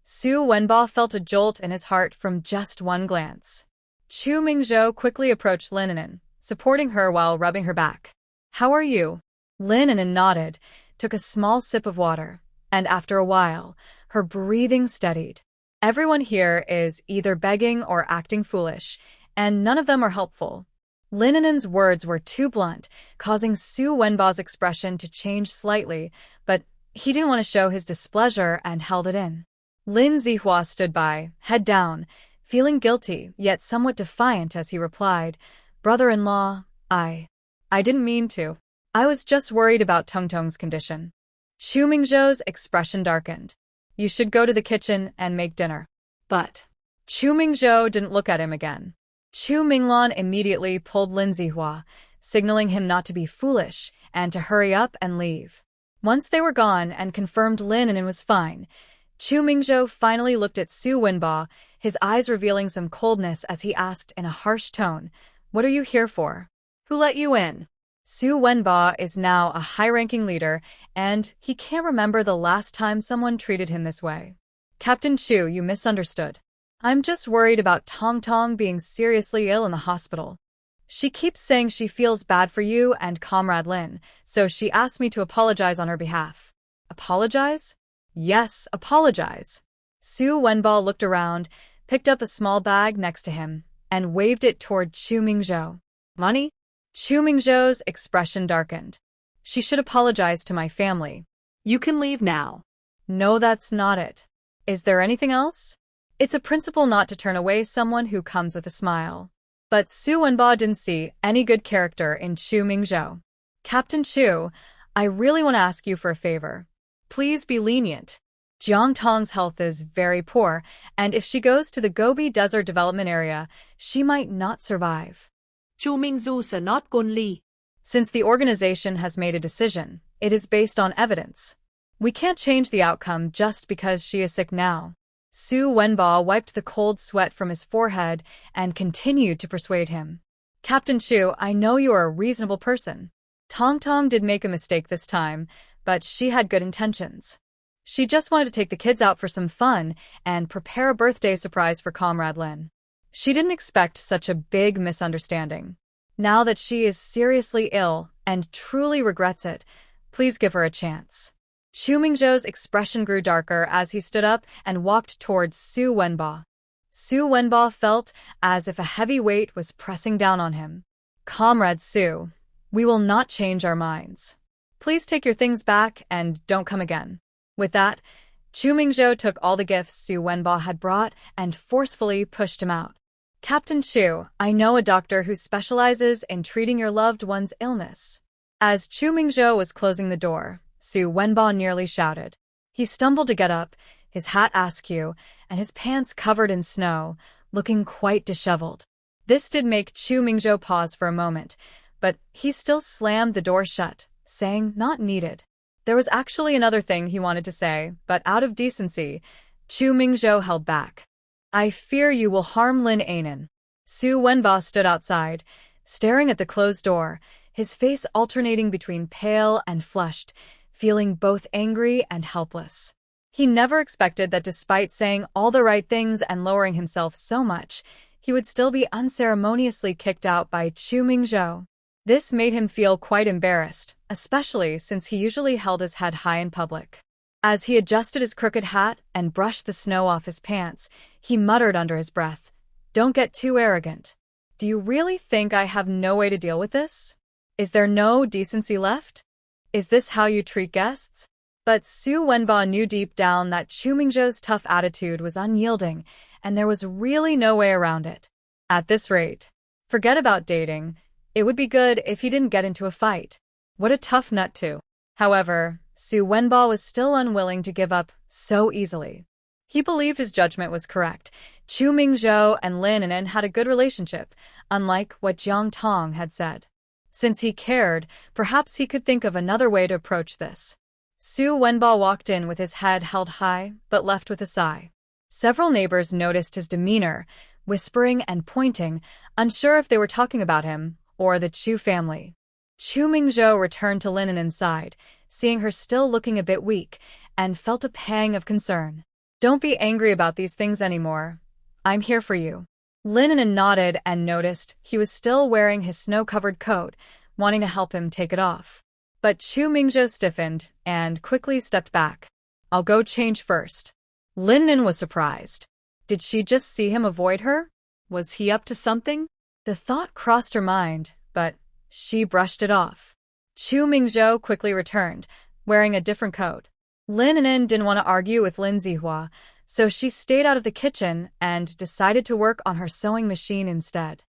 [SPEAKER 1] Xu Wenbo felt a jolt in his heart from just one glance. Chu Mingzhou quickly approached Lin An'an, supporting her while rubbing her back. How are you? Lin An'an nodded, took a small sip of water, and after a while, her breathing steadied. Everyone here is either begging or acting foolish, and none of them are helpful. Lin An'an's words were too blunt, causing Xu Wenbo's expression to change slightly, but he didn't want to show his displeasure and held it in. Lin Zihua stood by, head down, feeling guilty yet somewhat defiant as he replied, Brother-in-law, I didn't mean to. I was just worried about Tang Tong's condition. Chu Mingzhou's expression darkened. You should go to the kitchen and make dinner.
[SPEAKER 2] But
[SPEAKER 1] Chu Mingzhou didn't look at him again. Chu Minglan immediately pulled Lin Zihua, signaling him not to be foolish and to hurry up and leave. Once they were gone and confirmed Lin An'an was fine, Chu Mingzhou finally looked at Xu Wenbo, his eyes revealing some coldness as he asked in a harsh tone, What are you here for? Who let you in? Xu Wenbo is now a high-ranking leader, and he can't remember the last time someone treated him this way. Captain Chu, you misunderstood. I'm just worried about Tang Tong being seriously ill in the hospital. She keeps saying she feels bad for you and Comrade Lin, so she asked me to apologize on her behalf. Apologize? Yes, apologize. Xu Wenbo looked around, picked up a small bag next to him, and waved it toward Chu Mingzhou. Money? Chu Mingzhou's expression darkened. She should apologize to my family.
[SPEAKER 2] You can leave now.
[SPEAKER 1] No, that's not it. Is there anything else? It's a principle not to turn away someone who comes with a smile. But Xu Wenbo didn't see any good character in Chu Mingzhou. Captain Chu, I really want to ask you for a favor. Please be lenient. Jiang Tong's health is very poor, and if she goes to the Gobi Desert Development Area, she might not survive.
[SPEAKER 2] Chu Mingzhou sẽ not gôn ly.
[SPEAKER 1] Since the organization has made a decision, it is based on evidence. We can't change the outcome just because she is sick now. Xu Wenbo wiped the cold sweat from his forehead and continued to persuade him. Captain Chu, I know you are a reasonable person. Tang did make a mistake this time, but she had good intentions. She just wanted to take the kids out for some fun and prepare a birthday surprise for Comrade Lin. She didn't expect such a big misunderstanding. Now that she is seriously ill and truly regrets it, please give her a chance. Chu Mingzhou's expression grew darker as he stood up and walked towards Xu Wenbo. Xu Wenbo felt as if a heavy weight was pressing down on him. Comrade Xu, we will not change our minds. Please take your things back and don't come again. With that, Chu Mingzhou took all the gifts Xu Wenbo had brought and forcefully pushed him out. Captain Chu, I know a doctor who specializes in treating your loved one's illness. As Chu Mingzhou was closing the door, Xu Wenbo nearly shouted. He stumbled to get up, his hat askew, and his pants covered in snow, looking quite disheveled. This did make Chu Mingzhou pause for a moment, but he still slammed the door shut, saying not needed. There was actually another thing he wanted to say, but out of decency, Chu Mingzhou held back. I fear you will harm Lin An'an. Xu Wenbo stood outside, staring at the closed door, his face alternating between pale and flushed, feeling both angry and helpless. He never expected that despite saying all the right things and lowering himself so much, he would still be unceremoniously kicked out by Chu Mingzhou. This made him feel quite embarrassed, especially since he usually held his head high in public. As he adjusted his crooked hat and brushed the snow off his pants, he muttered under his breath, Don't get too arrogant. Do you really think I have no way to deal with this? Is there no decency left? Is this how you treat guests? But Xu Wenbo knew deep down that Chu Mingzhou's tough attitude was unyielding, and there was really no way around it. At this rate, forget about dating. It would be good if he didn't get into a fight. What a tough nut too. However, Xu Wenbo was still unwilling to give up so easily. He believed his judgment was correct. Chu Mingzhou and Lin An'an had a good relationship, unlike what Jang Tong had said. Since he cared, perhaps he could think of another way to approach this. Xu Wenbo walked in with his head held high, but left with a sigh. Several neighbors noticed his demeanor, whispering and pointing, unsure if they were talking about him or the Chu family. Chu Mingzhou returned to Lin An'an's side, seeing her still looking a bit weak, and felt a pang of concern. Don't be angry about these things anymore. I'm here for you. Lin An'an nodded and noticed he was still wearing his snow-covered coat, wanting to help him take it off. But Chu Mingzhou stiffened and quickly stepped back. I'll go change first. Lin An'an was surprised. Did she just see him avoid her? Was he up to something? The thought crossed her mind, but she brushed it off. Chu Mingzhou quickly returned, wearing a different coat. Lin An'an didn't want to argue with Lin Zihua, so she stayed out of the kitchen and decided to work on her sewing machine instead.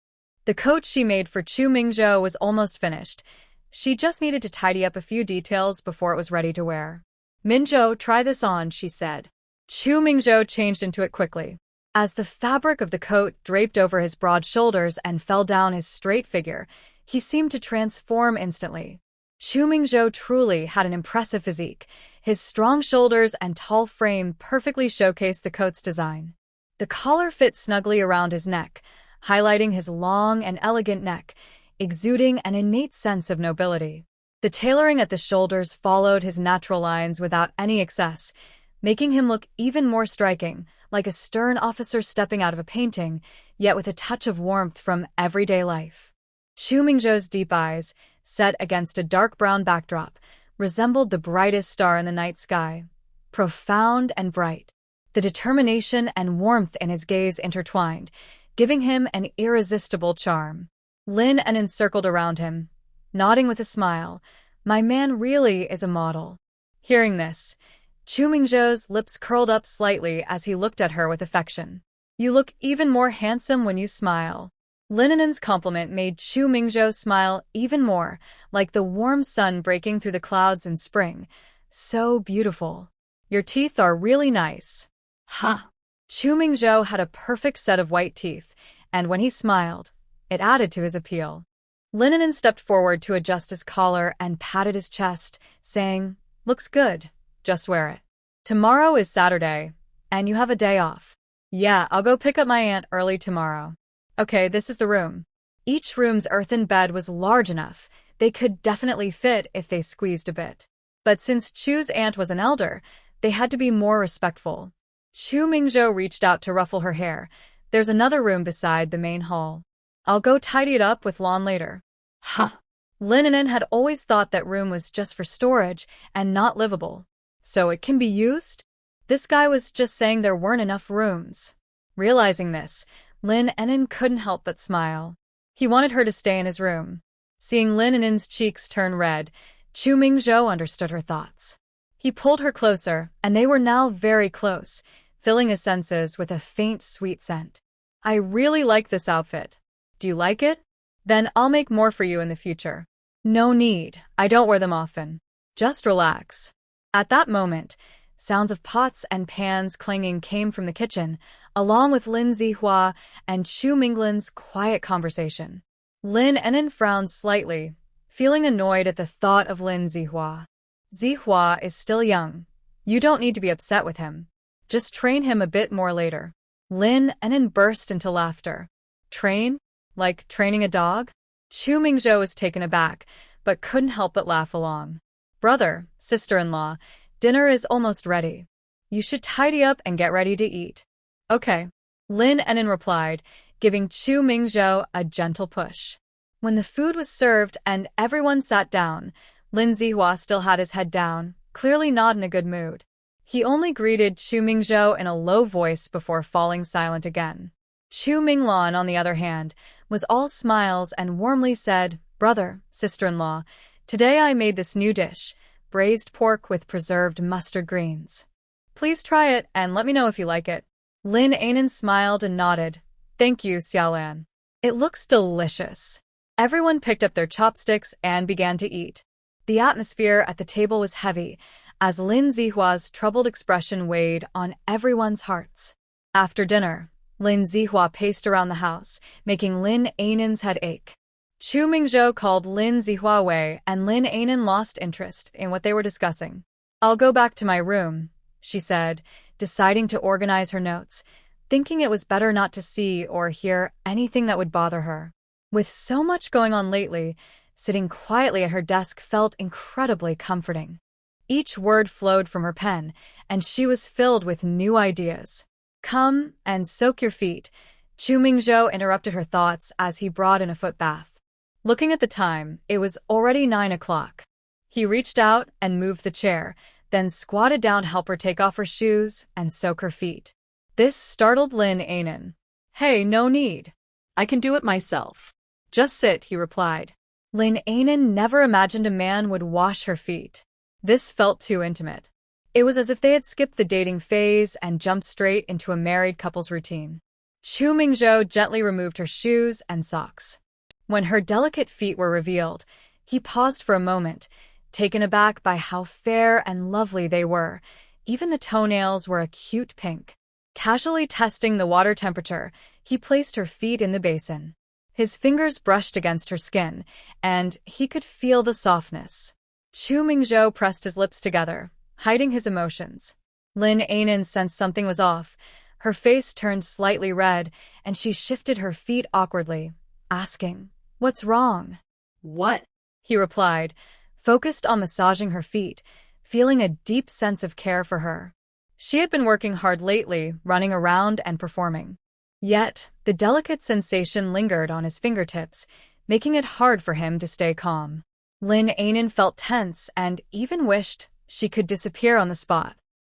[SPEAKER 1] The coat she made for Chu Mingzhou was almost finished. She just needed to tidy up a few details before it was ready to wear. Minzhou, try this on, she said. Chu Mingzhou changed into it quickly. As the fabric of the coat draped over his broad shoulders and fell down his straight figure, he seemed to transform instantly. Chu Mingzhou truly had an impressive physique. His strong shoulders and tall frame perfectly showcased the coat's design. The collar fit snugly around his neck, highlighting his long and elegant neck, exuding an innate sense of nobility. The tailoring at the shoulders followed his natural lines without any excess, making him look even more striking, like a stern officer stepping out of a painting, yet with a touch of warmth from everyday life. Chu Mingzhou's deep eyes, set against a dark brown backdrop, resembled the brightest star in the night sky, profound and bright. The determination and warmth in his gaze intertwined, giving him an irresistible charm. Lin An'an circled around him, nodding with a smile. My man really is a model. Hearing this, Chu Mingzhou's lips curled up slightly as he looked at her with affection. You look even more handsome when you smile. Lin An'an's compliment made Chu Mingzhou smile even more, like the warm sun breaking through the clouds in spring. So beautiful. Your teeth are really nice.
[SPEAKER 2] Huh.
[SPEAKER 1] Chu Mingzhou had a perfect set of white teeth, and when he smiled, it added to his appeal. Lin An'an stepped forward to adjust his collar and patted his chest, saying, "Looks good. Just wear it. Tomorrow is Saturday, and you have a day off." "Yeah, I'll go pick up my aunt early tomorrow." "Okay, this is the room." Each room's earthen bed was large enough. They could definitely fit if they squeezed a bit. But since Chu's aunt was an elder, they had to be more respectful. Chu Mingzhou reached out to ruffle her hair. "There's another room beside the main hall. I'll go tidy it up with lawn later."
[SPEAKER 2] Huh.
[SPEAKER 1] Lin An'an had always thought that room was just for storage and not livable. So it can be used? This guy was just saying there weren't enough rooms. Realizing this, Lin An'an couldn't help but smile. He wanted her to stay in his room. Seeing Lin An'an's cheeks turn red, Chu Mingzhou understood her thoughts. He pulled her closer, and they were now very close, filling his senses with a faint sweet scent. "I really like this outfit. Do you like it? Then I'll make more for you in the future." "No need. I don't wear them often. Just relax." At that moment, sounds of pots and pans clanging came from the kitchen, along with Lin Zihua and Chu Minglin's quiet conversation. Lin An'an frowned slightly, feeling annoyed at the thought of Lin Zihua. "Zihua is still young. You don't need to be upset with him. Just train him a bit more later." Lin An'an burst into laughter. "Train? Like training a dog?" Chu Mingzhou was taken aback, but couldn't help but laugh along. "Brother, sister-in-law, dinner is almost ready. You should tidy up and get ready to eat." "Okay," Lin An'an replied, giving Chu Mingzhou a gentle push. When the food was served and everyone sat down, Lin Zihua still had his head down, clearly not in a good mood. He only greeted Chu Mingzhou in a low voice before falling silent again. Chu Minglan, on the other hand, was all smiles and warmly said, "Brother, sister-in-law, today I made this new dish, braised pork with preserved mustard greens. Please try it and let me know if you like it." Lin An'an smiled and nodded. "Thank you, Xiaolan. It looks delicious." Everyone picked up their chopsticks and began to eat. The atmosphere at the table was heavy, as Lin Zihua's troubled expression weighed on everyone's hearts. After dinner, Lin Zihua paced around the house, making Lin An'an's head ache. Chu Mingzhou called Lin Zihua away, and Lin An'an lost interest in what they were discussing. "I'll go back to my room," she said, deciding to organize her notes, thinking it was better not to see or hear anything that would bother her. With so much going on lately, sitting quietly at her desk felt incredibly comforting. Each word flowed from her pen, and she was filled with new ideas. "Come and soak your feet," Chu Mingzhou interrupted her thoughts as he brought in a foot bath. Looking at the time, it was already 9 o'clock. He reached out and moved the chair, then squatted down to help her take off her shoes and soak her feet. This startled Lin An'an. "Hey, no need. I can do it myself. Just sit," he replied. Lin An'an never imagined a man would wash her feet. This felt too intimate. It was as if they had skipped the dating phase and jumped straight into a married couple's routine. Chu Mingzhou gently removed her shoes and socks. When her delicate feet were revealed, he paused for a moment, taken aback by how fair and lovely they were. Even the toenails were a cute pink. Casually testing the water temperature, he placed her feet in the basin. His fingers brushed against her skin, and he could feel the softness. Chu Mingzhou pressed his lips together, hiding his emotions. Lin An'an sensed something was off. Her face turned slightly red, and she shifted her feet awkwardly, asking, "What's wrong?"
[SPEAKER 2] "What?"
[SPEAKER 1] he replied, focused on massaging her feet, feeling a deep sense of care for her. She had been working hard lately, running around and performing. Yet, the delicate sensation lingered on his fingertips, making it hard for him to stay calm. Lin An'an felt tense and even wished she could disappear on the spot.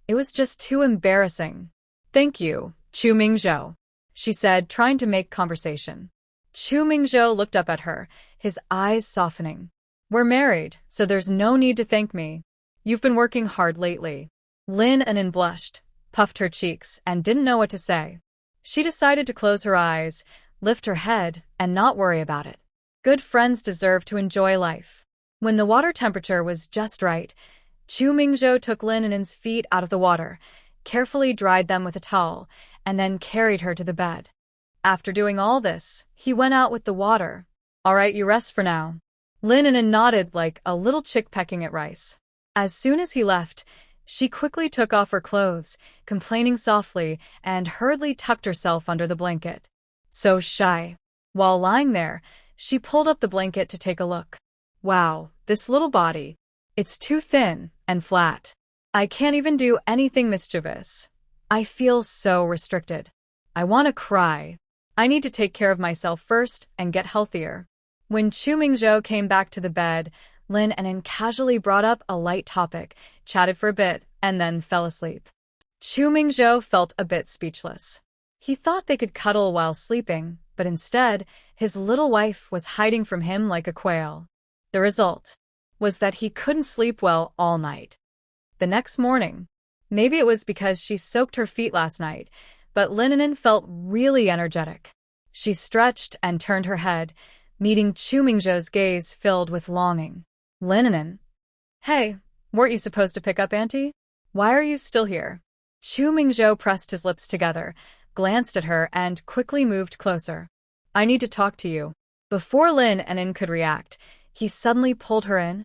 [SPEAKER 1] It was just too embarrassing. "Thank you, Chu Mingzhou," she said, trying to make conversation. Chu Mingzhou looked up at her, his eyes softening. "We're married, so there's no need to thank me. You've been working hard lately." Lin An'an blushed, puffed her cheeks, and didn't know what to say. She decided to close her eyes, lift her head, and not worry about it. Good friends deserve to enjoy life. When the water temperature was just right, Chu Mingzhou took Lin An'an's feet out of the water, carefully dried them with a towel, and then carried her to the bed. After doing all this, he went out with the water. "All right, you rest for now." Lin An'an nodded like a little chick pecking at rice. As soon as he left, she quickly took off her clothes, complaining softly, and hurriedly tucked herself under the blanket. So shy. While lying there, she pulled up the blanket to take a look. Wow, this little body. It's too thin and flat. I can't even do anything mischievous. I feel so restricted. I want to cry. I need to take care of myself first and get healthier. When Chu Mingzhou came back to the bed, Lin An'an casually brought up a light topic, chatted for a bit, and then fell asleep. Chu Mingzhou felt a bit speechless. He thought they could cuddle while sleeping, but instead, his little wife was hiding from him like a quail. The result was that he couldn't sleep well all night. The next morning, maybe it was because she soaked her feet last night, but Lin An'an felt really energetic. She stretched and turned her head, meeting Chu Mingzhou's gaze filled with longing. "Lin An'an? Hey, weren't you supposed to pick up Auntie? Why are you still here?" Chu Mingzhou pressed his lips together, glanced at her, and quickly moved closer. "I need to talk to you." Before Lin An'an could react, he suddenly pulled her in.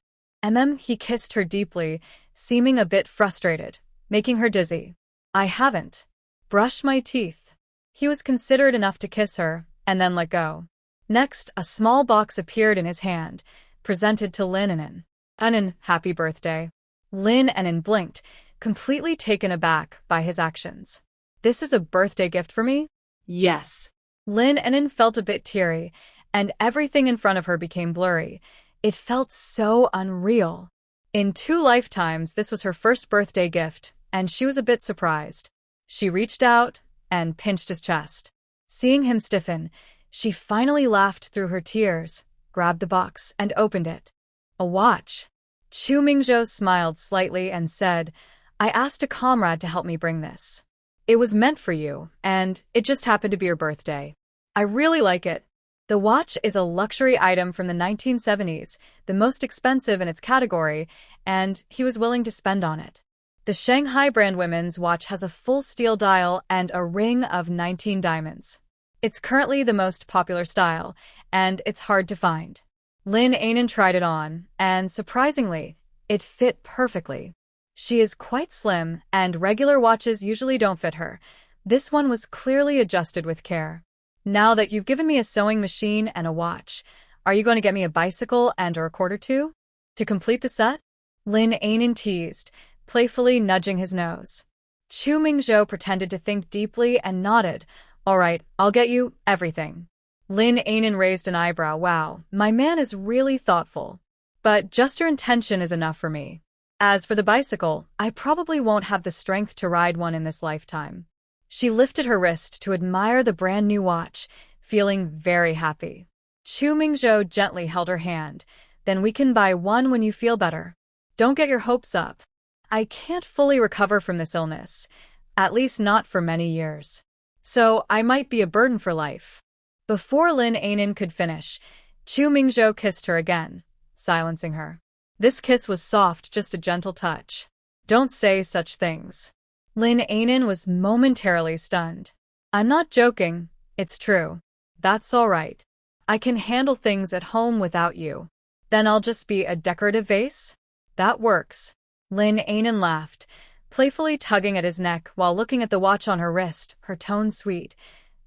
[SPEAKER 1] He kissed her deeply, seeming a bit frustrated, making her dizzy. "I haven't brushed my teeth." He was considerate enough to kiss her, and then let go. Next, a small box appeared in his hand, presented to Lin An'an. "An'an, happy birthday." Lin An'an blinked, completely taken aback by his actions. "This is a birthday gift for me?"
[SPEAKER 2] Yes.
[SPEAKER 1] Lin An'an felt a bit teary, and everything in front of her became blurry. It felt so unreal. In 2 lifetimes, this was her first birthday gift, and she was a bit surprised. She reached out and pinched his chest. Seeing him stiffen, she finally laughed through her tears, grabbed the box, and opened it. A watch. Chu Mingzhou smiled slightly and said, "I asked a comrade to help me bring this. It was meant for you, and it just happened to be your birthday. I really like it." The watch is a luxury item from the 1970s, the most expensive in its category, and he was willing to spend on it. The Shanghai brand women's watch has a full steel dial and a ring of 19 diamonds. It's currently the most popular style, and it's hard to find. Lin An'an tried it on, and surprisingly, it fit perfectly. She is quite slim, and regular watches usually don't fit her. This one was clearly adjusted with care. "Now that you've given me a sewing machine and a watch, are you going to get me a bicycle and a recorder too? To complete the set?" Lin An'an teased, playfully nudging his nose. Chu Mingzhou pretended to think deeply and nodded. "All right, I'll get you everything." Lin An'an raised an eyebrow. "Wow, my man is really thoughtful. But just your intention is enough for me. As for the bicycle, I probably won't have the strength to ride one in this lifetime." She lifted her wrist to admire the brand new watch, feeling very happy. Chu Mingzhou gently held her hand. "Then we can buy one when you feel better. Don't get your hopes up. I can't fully recover from this illness, at least not for many years. So I might be a burden for life." Before Lin An'an could finish, Chu Mingzhou kissed her again, silencing her. This kiss was soft, just a gentle touch. "Don't say such things." Lin An'an was momentarily stunned. "I'm not joking, it's true. That's all right. I can handle things at home without you. Then I'll just be a decorative vase? That works." Lin An'an laughed, playfully tugging at his neck while looking at the watch on her wrist, her tone sweet.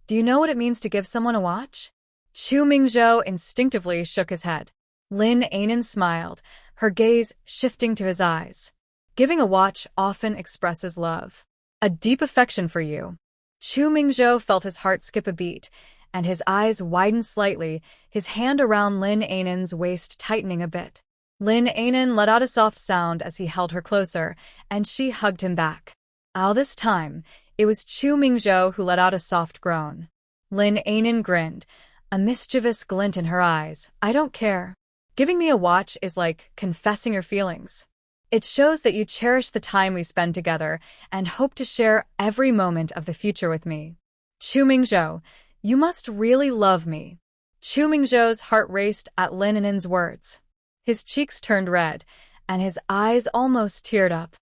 [SPEAKER 1] "Do you know what it means to give someone a watch?" Chu Mingzhou instinctively shook his head. Lin An'an smiled, her gaze shifting to his eyes. "Giving a watch often expresses love. A deep affection for you." Chu Mingzhou felt his heart skip a beat, and his eyes widened slightly, his hand around Lin An'an's waist tightening a bit. Lin An'an let out a soft sound as he held her closer, and she hugged him back. All this time, it was Chu Mingzhou who let out a soft groan. Lin An'an grinned, a mischievous glint in her eyes. "I don't care. Giving me a watch is like confessing your feelings. It shows that you cherish the time we spend together and hope to share every moment of the future with me." Chu Mingzhou, You must really love me. Chu Mingzhou's heart raced at Lin An'an's words. His cheeks turned red, and his eyes almost teared up.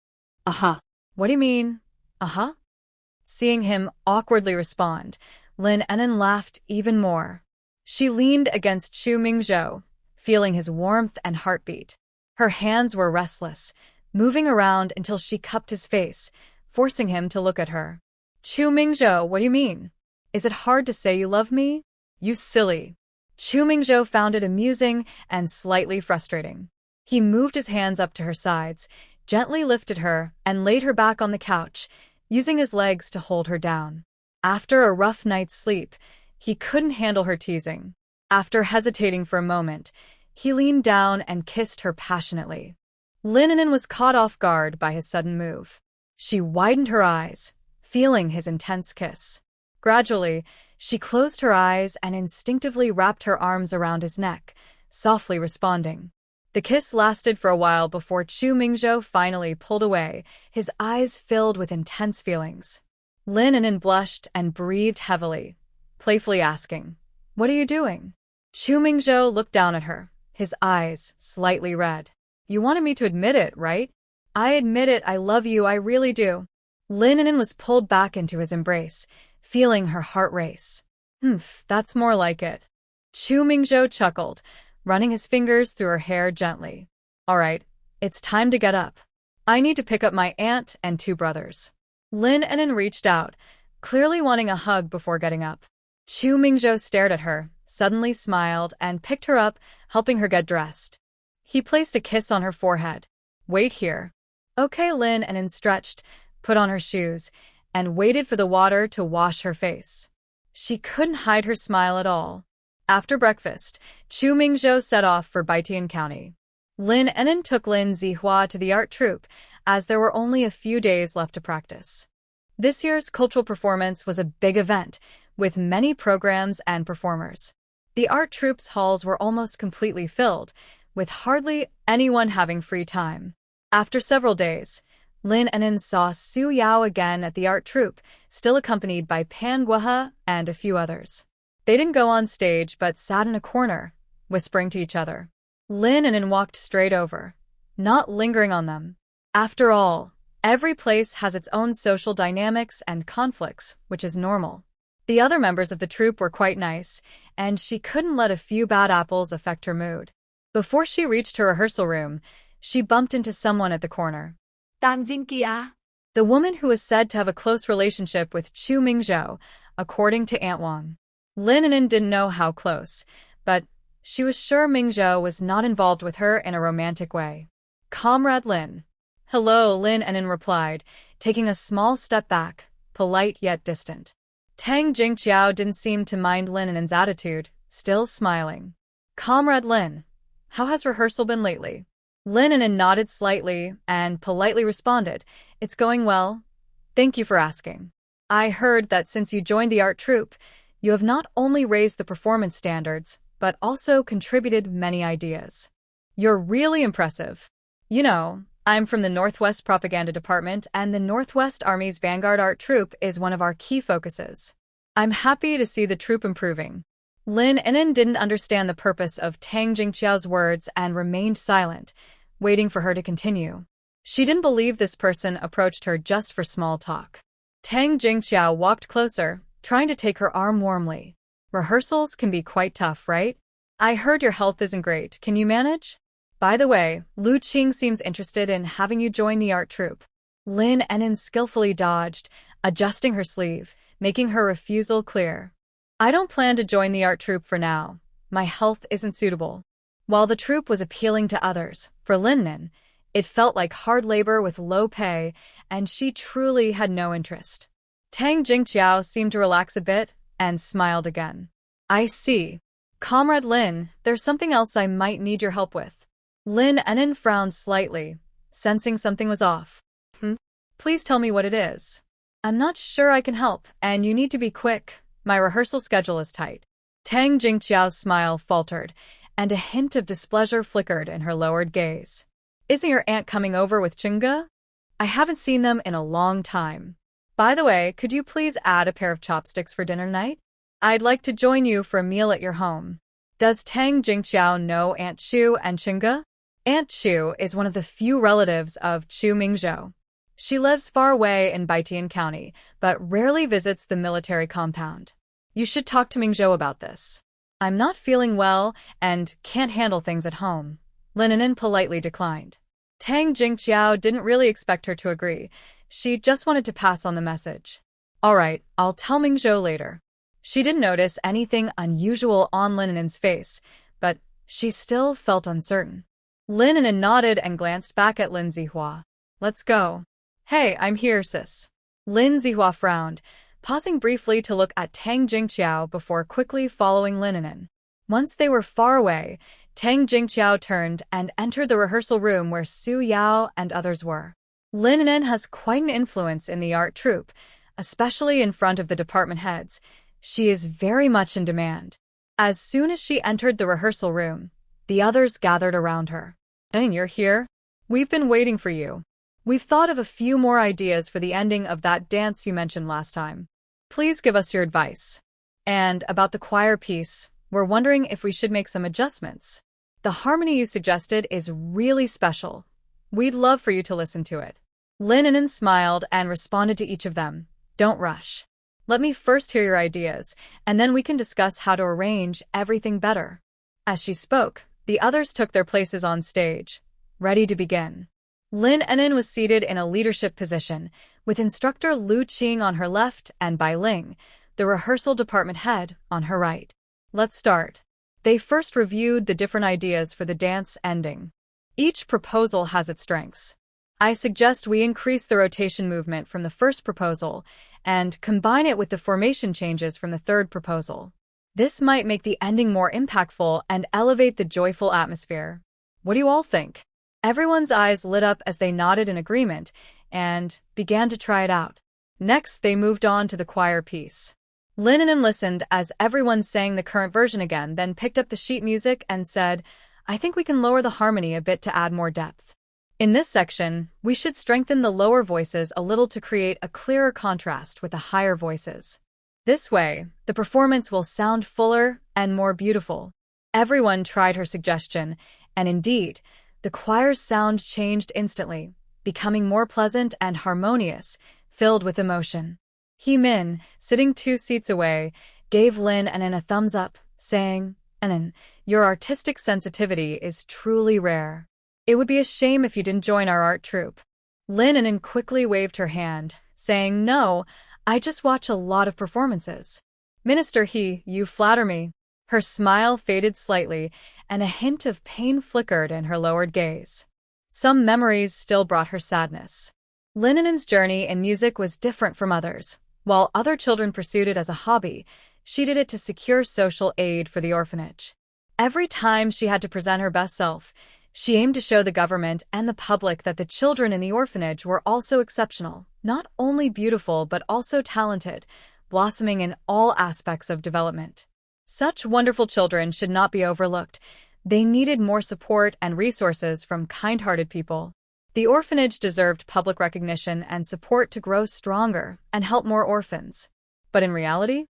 [SPEAKER 2] Uh-huh.
[SPEAKER 1] What do you mean? Uh-huh? Seeing him awkwardly respond, Lin An'an laughed even more. She leaned against Chu Mingzhou, feeling his warmth and heartbeat. Her hands were restless, moving around until she cupped his face, forcing him to look at her. Chu Mingzhou, what do you mean? Is it hard to say you love me? You silly. Chu Mingzhou found it amusing and slightly frustrating. He moved his hands up to her sides, gently lifted her, and laid her back on the couch, using his legs to hold her down. After a rough night's sleep, he couldn't handle her teasing. After hesitating for a moment, he leaned down and kissed her passionately. Lin An'an was caught off guard by his sudden move. She widened her eyes, feeling his intense kiss. Gradually, she closed her eyes and instinctively wrapped her arms around his neck, softly responding. The kiss lasted for a while before Chu Mingzhou finally pulled away, his eyes filled with intense feelings. Lin An'an blushed and breathed heavily, playfully asking, "What are you doing?" Chu Mingzhou looked down at her, his eyes slightly red. "You wanted me to admit it, right?" "I admit it, I love you, I really do." Lin An'an was pulled back into his embrace, feeling her heart race. That's more like it." Chu Mingzhou chuckled, running his fingers through her hair gently. "All right, it's time to get up. I need to pick up my aunt and 2 brothers." Lin An'an reached out, clearly wanting a hug before getting up. Chu Mingzhou stared at her, suddenly smiled, and picked her up, helping her get dressed. He placed a kiss on her forehead. "Wait here." "Okay." Lin An'an stretched, put on her shoes, and waited for the water to wash her face. She couldn't hide her smile at all. After breakfast, Chu Mingzhou set off for Baitian County. Lin An'an took Lin Zihua to the art troupe, as there were only a few days left to practice. This year's cultural performance was a big event, with many programs and performers. The art troupe's halls were almost completely filled, with hardly anyone having free time. After several days, Lin An'an saw Su Yao again at the art troupe, still accompanied by Pan Guohe and a few others. They didn't go on stage but sat in a corner, whispering to each other. Lin An'an walked straight over, not lingering on them. After all, every place has its own social dynamics and conflicts, which is normal. The other members of the troupe were quite nice, and she couldn't let a few bad apples affect her mood. Before she reached her rehearsal room, she bumped into someone at the corner.
[SPEAKER 2] Tang Jingqiao.
[SPEAKER 1] The woman who was said to have a close relationship with Chu Mingzhou, according to Aunt Wang. Lin An'an didn't know how close, but she was sure Mingzhou was not involved with her in a romantic way. "Comrade Lin." "Hello," Lin An'an replied, taking a small step back, polite yet distant. Tang Jingqiao didn't seem to mind Lin An'an's attitude, still smiling. "Comrade Lin, how has rehearsal been lately?" Lin An'an nodded slightly and politely responded, "It's going well. Thank you for asking. I heard that since you joined the art troupe, you have not only raised the performance standards, but also contributed many ideas. You're really impressive. You know, I'm from the Northwest Propaganda Department, and the Northwest Army's Vanguard Art Troupe is one of our key focuses. I'm happy to see the troupe improving." Lin An'an didn't understand the purpose of Tang Jingqiao's words and remained silent, waiting for her to continue. She didn't believe this person approached her just for small talk. Tang Jingqiao walked closer, trying to take her arm warmly. "Rehearsals can be quite tough, right? I heard your health isn't great. Can you manage? By the way, Lu Qing seems interested in having you join the art troupe." Lin An'an skillfully dodged, adjusting her sleeve, making her refusal clear. "I don't plan to join the art troupe for now. My health isn't suitable." While the troupe was appealing to others, for Lin An'an, it felt like hard labor with low pay, and she truly had no interest. Tang Jingqiao seemed to relax a bit and smiled again. "I see. Comrade Lin, there's something else I might need your help with." Lin An'an frowned slightly, sensing something was off. Please tell me what it is." "I'm not sure I can help, and you need to be quick. My rehearsal schedule is tight." Tang Jingqiao's smile faltered, and a hint of displeasure flickered in her lowered gaze. "Isn't your aunt coming over with Chinga? I haven't seen them in a long time. By the way, could you please add a pair of chopsticks for dinner tonight?" I'd like to join you for a meal at your home. Does Tang Jingqiao know Aunt Chu and Chinga? Aunt Chu is one of the few relatives of Chu Mingzhou. She lives far away in Baitian County, but rarely visits the military compound. You should talk to Mingzhou about this. I'm not feeling well and can't handle things at home. Lin An'an politely declined. Tang Jingqiao didn't really expect her to agree. She just wanted to pass on the message. All right, I'll tell Mingzhou later. She didn't notice anything unusual on Lin An'an's face, but she still felt uncertain. Lin An'an nodded and glanced back at Lin Zihua. Let's go. Hey, I'm here, sis. Lin Zihua frowned, pausing briefly to look at Tang Jingqiao before quickly following Lin An'an. Once they were far away, Tang Jingqiao turned and entered the rehearsal room where Su Yao and others were. Lin An'an has quite an influence in the art troupe, especially in front of the department heads. She is very much in demand. As soon as she entered the rehearsal room, the others gathered around her. Dang, you're here? We've been waiting for you. We've thought of a few more ideas for the ending of that dance you mentioned last time. Please give us your advice. And about the choir piece, we're wondering if we should make some adjustments. The harmony you suggested is really special. We'd love for you to listen to it. Lin An'an smiled and responded to each of them. Don't rush. Let me first hear your ideas, and then we can discuss how to arrange everything better. As she spoke, the others took their places on stage, ready to begin. Lin An'an was seated in a leadership position, with instructor Lu Qing on her left and Bai Ling, the rehearsal department head, on her right. Let's start. They first reviewed the different ideas for the dance ending. Each proposal has its strengths. I suggest we increase the rotation movement from the first proposal and combine it with the formation changes from the third proposal. This might make the ending more impactful and elevate the joyful atmosphere. What do you all think? Everyone's eyes lit up as they nodded in agreement and began to try it out. Next, they moved on to the choir piece. Lin An'an listened as everyone sang the current version again, then picked up the sheet music and said, I think we can lower the harmony a bit to add more depth. In this section, we should strengthen the lower voices a little to create a clearer contrast with the higher voices. This way, the performance will sound fuller and more beautiful. Everyone tried her suggestion, and indeed, the choir's sound changed instantly, becoming more pleasant and harmonious, filled with emotion. He Min, sitting 2 seats away, gave Lin An'an a thumbs up, saying, An'an, your artistic sensitivity is truly rare. It would be a shame if you didn't join our art troupe. Lin An'an quickly waved her hand, saying, No, I just watch a lot of performances. Minister He, you flatter me. Her smile faded slightly, and a hint of pain flickered in her lowered gaze. Some memories still brought her sadness. Lin An'an's journey in music was different from others. While other children pursued it as a hobby, she did it to secure social aid for the orphanage. Every time she had to present her best self, she aimed to show the government and the public that the children in the orphanage were also exceptional, not only beautiful but also talented, blossoming in all aspects of development. Such wonderful children should not be overlooked. They needed more support and resources from kind-hearted people. The orphanage deserved public recognition and support to grow stronger and help more orphans. But in reality,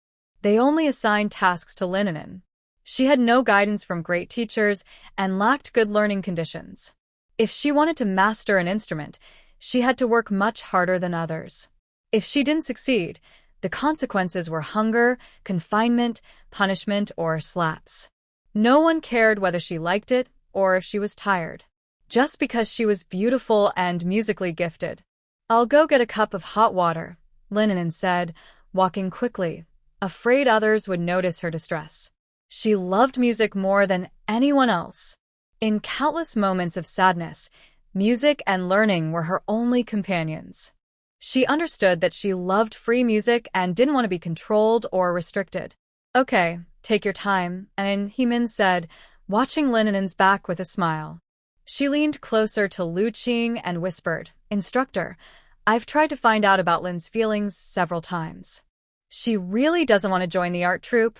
[SPEAKER 1] they only assigned tasks to Lin An'an. She had no guidance from great teachers and lacked good learning conditions. If she wanted to master an instrument, she had to work much harder than others. If she didn't succeed, the consequences were hunger, confinement, punishment, or slaps. No one cared whether she liked it or if she was tired. Just because she was beautiful and musically gifted. I'll go get a cup of hot water, Lin An'an said, walking quickly, afraid others would notice her distress. She loved music more than anyone else. In countless moments of sadness, music and learning were her only companions. She understood that she loved free music and didn't want to be controlled or restricted. Okay, take your time, and Hemin said, watching Lin An'an's back with a smile. She leaned closer to Lu Qing and whispered, Instructor, I've tried to find out about Lin's feelings several times. She really doesn't want to join the art troupe,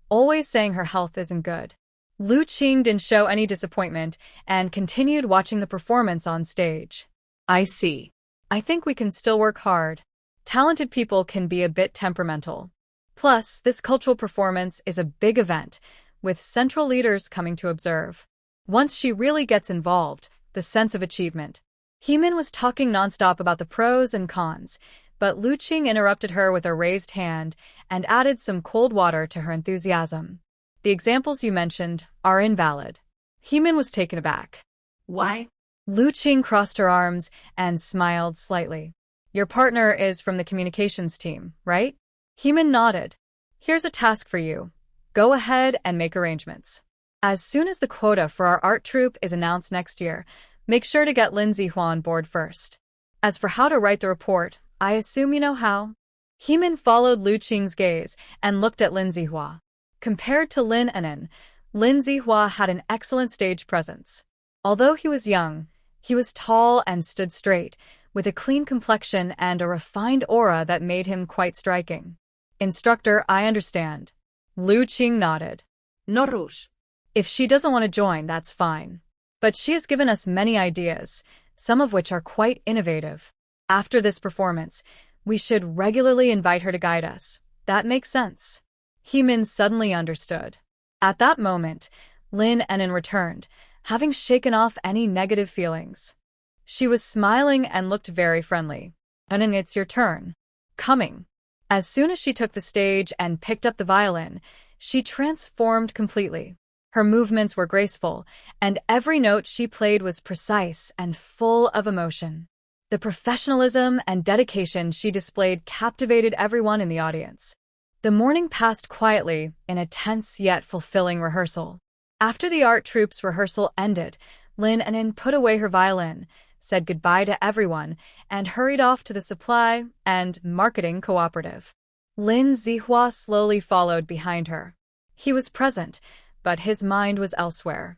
[SPEAKER 1] always saying her health isn't good. Lu Qing didn't show any disappointment and continued watching the performance on stage. I see. I think we can still work hard. Talented people can be a bit temperamental. Plus, this cultural performance is a big event, with central leaders coming to observe. Once she really gets involved, the sense of achievement. Hemin was talking nonstop about the pros and cons, but Lu Qing interrupted her with a raised hand and added some cold water to her enthusiasm. The examples you mentioned are invalid. Hemin was taken aback.
[SPEAKER 2] Why?
[SPEAKER 1] Lu Qing crossed her arms and smiled slightly. Your partner is from the communications team, right? Hemin nodded. Here's a task for you. Go ahead and make arrangements. As soon as the quota for our art troupe is announced next year, make sure to get Lin Zihua on board first. As for how to write the report, I assume you know how? Hemin followed Lu Qing's gaze and looked at Lin Zihua. Compared to Lin An'an, Lin Zihua had an excellent stage presence. Although he was young, he was tall and stood straight, with a clean complexion and a refined aura that made him quite striking. Instructor, I understand. Lu Qing nodded.
[SPEAKER 2] No rush.
[SPEAKER 1] If she doesn't want to join, that's fine. But she has given us many ideas, some of which are quite innovative. After this performance, we should regularly invite her to guide us. That makes sense. Hemin suddenly understood. At that moment, Lin An'an returned, having shaken off any negative feelings. She was smiling and looked very friendly. An'an, it's your turn. Coming. As soon as she took the stage and picked up the violin, she transformed completely. Her movements were graceful, and every note she played was precise and full of emotion. The professionalism and dedication she displayed captivated everyone in the audience. The morning passed quietly in a tense yet fulfilling rehearsal. After the art troupe's rehearsal ended, Lin An'an put away her violin, said goodbye to everyone, and hurried off to the supply and marketing cooperative. Lin Zihua slowly followed behind her. He was present, but his mind was elsewhere.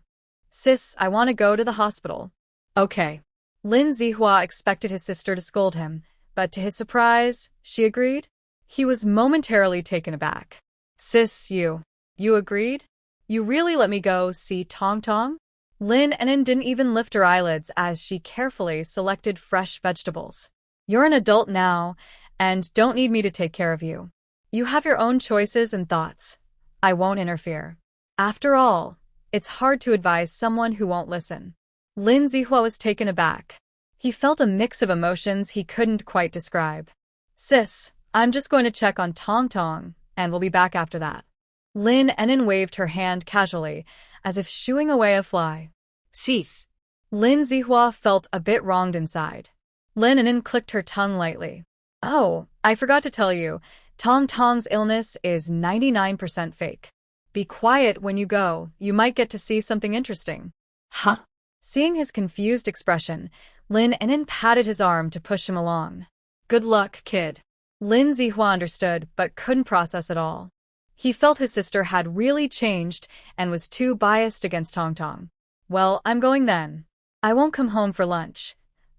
[SPEAKER 1] Sis, I want to go to the hospital. Okay. Lin Zihua expected his sister to scold him, but to his surprise, she agreed. He was momentarily taken aback. Sis, you agreed? You really let me go see Tang Tong? Lin An'an didn't even lift her eyelids as she carefully selected fresh vegetables. You're an adult now, and don't need me to take care of you. You have your own choices and thoughts. I won't interfere. After all, it's hard to advise someone who won't listen. Lin Zihua was taken aback. He felt a mix of emotions he couldn't quite describe. Sis, I'm just going to check on Tang Tong, and we'll be back after that. Lin An'an waved her hand casually, as if shooing away a fly.
[SPEAKER 2] Sis.
[SPEAKER 1] Lin Zihua felt a bit wronged inside. Lin An'an clicked her tongue lightly. Oh, I forgot to tell you, Tang Tong's illness is 99% fake. Be quiet when you go, you might get to see something interesting.
[SPEAKER 2] Huh?
[SPEAKER 1] Seeing his confused expression, Lin An'an patted his arm to push him along. Good luck, kid. Lin Zihua understood, but couldn't process it all. He felt his sister had really changed and was too biased against Tang Tong. Well, I'm going then. I won't come home for lunch.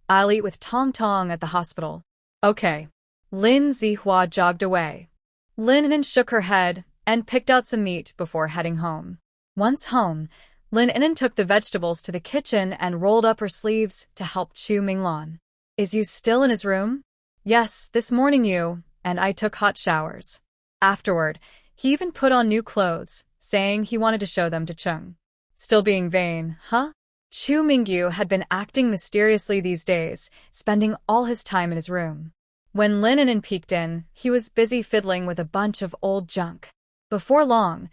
[SPEAKER 1] I'll eat with Tang Tong at the hospital. Okay. Lin Zihua jogged away. Lin An'an shook her head and picked out some meat before heading home. Once home, Lin An'an took the vegetables to the kitchen and rolled up her sleeves to help Chu Mingho. Is you still in his room? Yes, this morning you and I took hot showers. Afterward, he even put on new clothes, saying he wanted to show them to Chung. Still being vain, huh? Chu Mingho had been acting mysteriously these days, spending all his time in his room. When Lin An'an peeked in, he was busy fiddling with a bunch of old junk. Before long,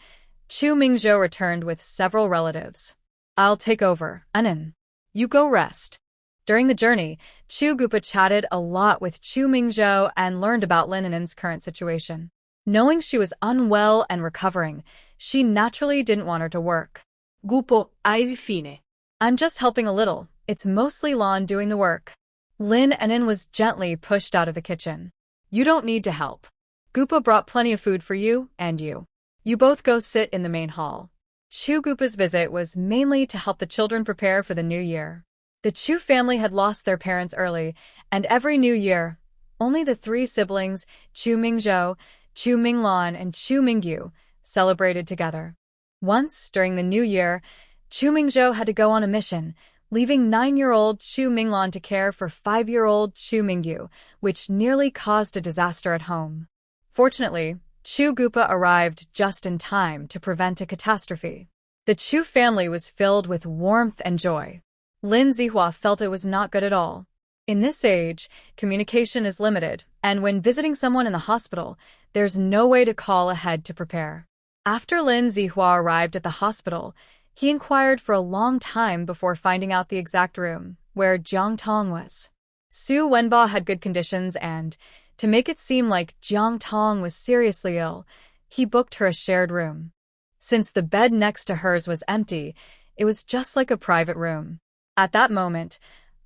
[SPEAKER 1] Chu Mingzhou returned with several relatives. I'll take over, An'an. You go rest. During the journey, Chu Gupa chatted a lot with Chu Mingzhou and learned about Lin An'an's current situation. Knowing she was unwell and recovering, she naturally didn't want her to work.
[SPEAKER 2] Gupo, ai fine.
[SPEAKER 1] I'm just helping a little. It's mostly Lon doing the work. Lin An'an was gently pushed out of the kitchen. You don't need to help. Gupa brought plenty of food for you and you. You both go sit in the main hall. Chu Gupa's visit was mainly to help the children prepare for the new year. The Chu family had lost their parents early, and every new year, only the three siblings, Chu Mingzhou, Chu Minglon, and Chu Mingyu, celebrated together. Once, during the new year, Chu Mingzhou had to go on a mission, leaving 9-year-old Chu Minglon to care for 5-year-old Chu Mingyu, which nearly caused a disaster at home. Fortunately, Chu Gupa arrived just in time to prevent a catastrophe. The Chu family was filled with warmth and joy. Lin Zihua felt it was not good at all. In this age, communication is limited, and when visiting someone in the hospital, there's no way to call ahead to prepare. After Lin Zihua arrived at the hospital, he inquired for a long time before finding out the exact room where Jiang Tong was. Xu Wenbo had good conditions and, to make it seem like Jiang Tong was seriously ill, he booked her a shared room. Since the bed next to hers was empty, it was just like a private room. At that moment,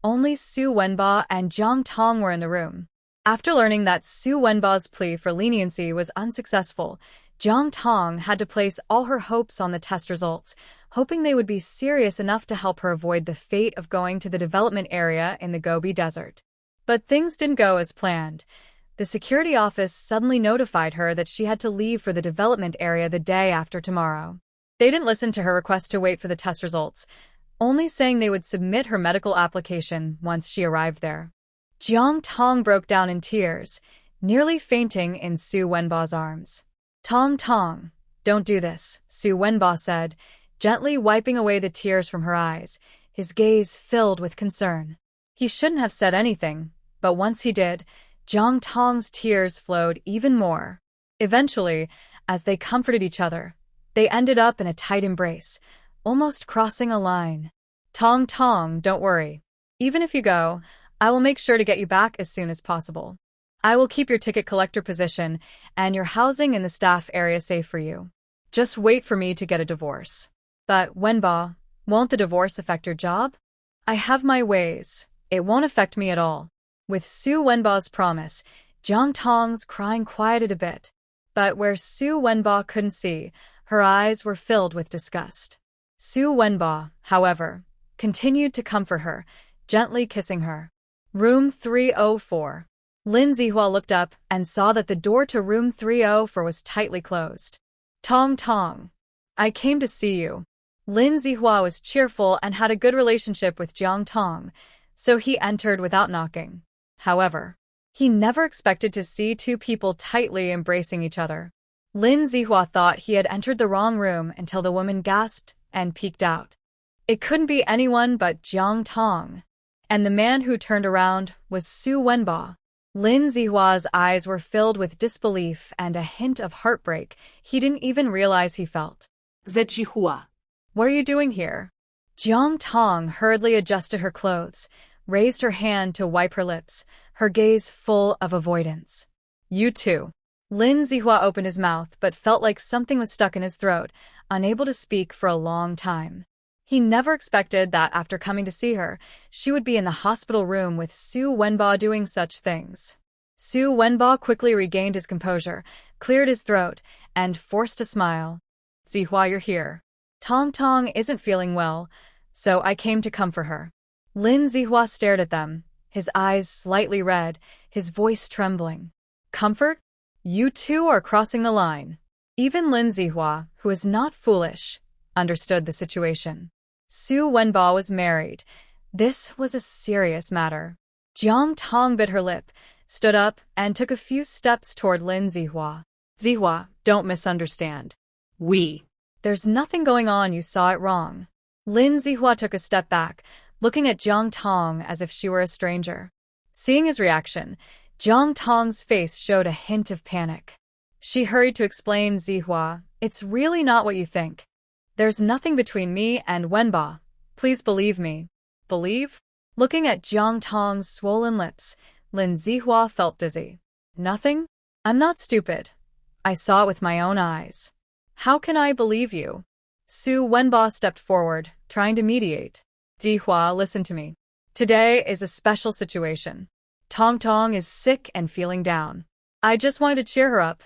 [SPEAKER 1] only Xu Wenbo and Jang Tong were in the room. After learning that Xu Wenbo's plea for leniency was unsuccessful, Jang Tong had to place all her hopes on the test results, hoping they would be serious enough to help her avoid the fate of going to the development area in the Gobi Desert. But things didn't go as planned. The security office suddenly notified her that she had to leave for the development area the day after tomorrow. They didn't listen to her request to wait for the test results, only saying they would submit her medical application once she arrived there. Jiang Tong broke down in tears, nearly fainting in Xu Wenbo's arms. Tong, don't do this, Xu Wenbo said, gently wiping away the tears from her eyes, his gaze filled with concern. He shouldn't have said anything, but once he did, Jiang Tong's tears flowed even more. Eventually, as they comforted each other, they ended up in a tight embrace, almost crossing a line. Tong, don't worry. Even if you go, I will make sure to get you back as soon as possible. I will keep your ticket collector position and your housing in the staff area safe for you. Just wait for me to get a divorce. But, Wenbo, won't the divorce affect your job? I have my ways. It won't affect me at all. With Xu Wenbo's promise, Jiang Tong's crying quieted a bit. But where Xu Wenbo couldn't see, her eyes were filled with disgust. Xu Wenbo, however, continued to comfort her, gently kissing her. Room 304. Lin Zihua looked up and saw that the door to room 304 was tightly closed. Tong, I came to see you. Lin Zihua was cheerful and had a good relationship with Jiang Tong, so he entered without knocking. However, he never expected to see two people tightly embracing each other. Lin Zihua thought he had entered the wrong room until the woman gasped and peeked out. It couldn't be anyone but Jiang Tong. And the man who turned around was Xu Wenbo. Lin Zihua's eyes were filled with disbelief and a hint of heartbreak he didn't even realize he felt.
[SPEAKER 2] Zihua.
[SPEAKER 1] What are you doing here? Jiang Tong hurriedly adjusted her clothes, raised her hand to wipe her lips, her gaze full of avoidance. You too. Lin Zihua opened his mouth but felt like something was stuck in his throat, unable to speak for a long time. He never expected that after coming to see her, she would be in the hospital room with Xu Wenbo doing such things. Xu Wenbo quickly regained his composure, cleared his throat, and forced a smile. Zihua, you're here. Tong isn't feeling well, so I came to comfort her. Lin Zihua stared at them, his eyes slightly red, his voice trembling. Comfort? You two are crossing the line. Even Lin Zihua, who is not foolish, understood the situation. Xu Wenbo was married. This was a serious matter. Jiang Tong bit her lip, stood up, and took a few steps toward Lin Zihua. Zihua, don't misunderstand. There's nothing going on, you saw it wrong. Lin Zihua took a step back, looking at Jiang Tong as if she were a stranger. Seeing his reaction, Jiang Tong's face showed a hint of panic. She hurried to explain, Zihua, it's really not what you think. There's nothing between me and Wenbo. Please believe me. Believe? Looking at Jiang Tong's swollen lips, Lin Zihua felt dizzy. Nothing? I'm not stupid. I saw it with my own eyes. How can I believe you? Xu Wenbo stepped forward, trying to mediate. Zihua, listen to me. Today is a special situation. Tong is sick and feeling down. I just wanted to cheer her up.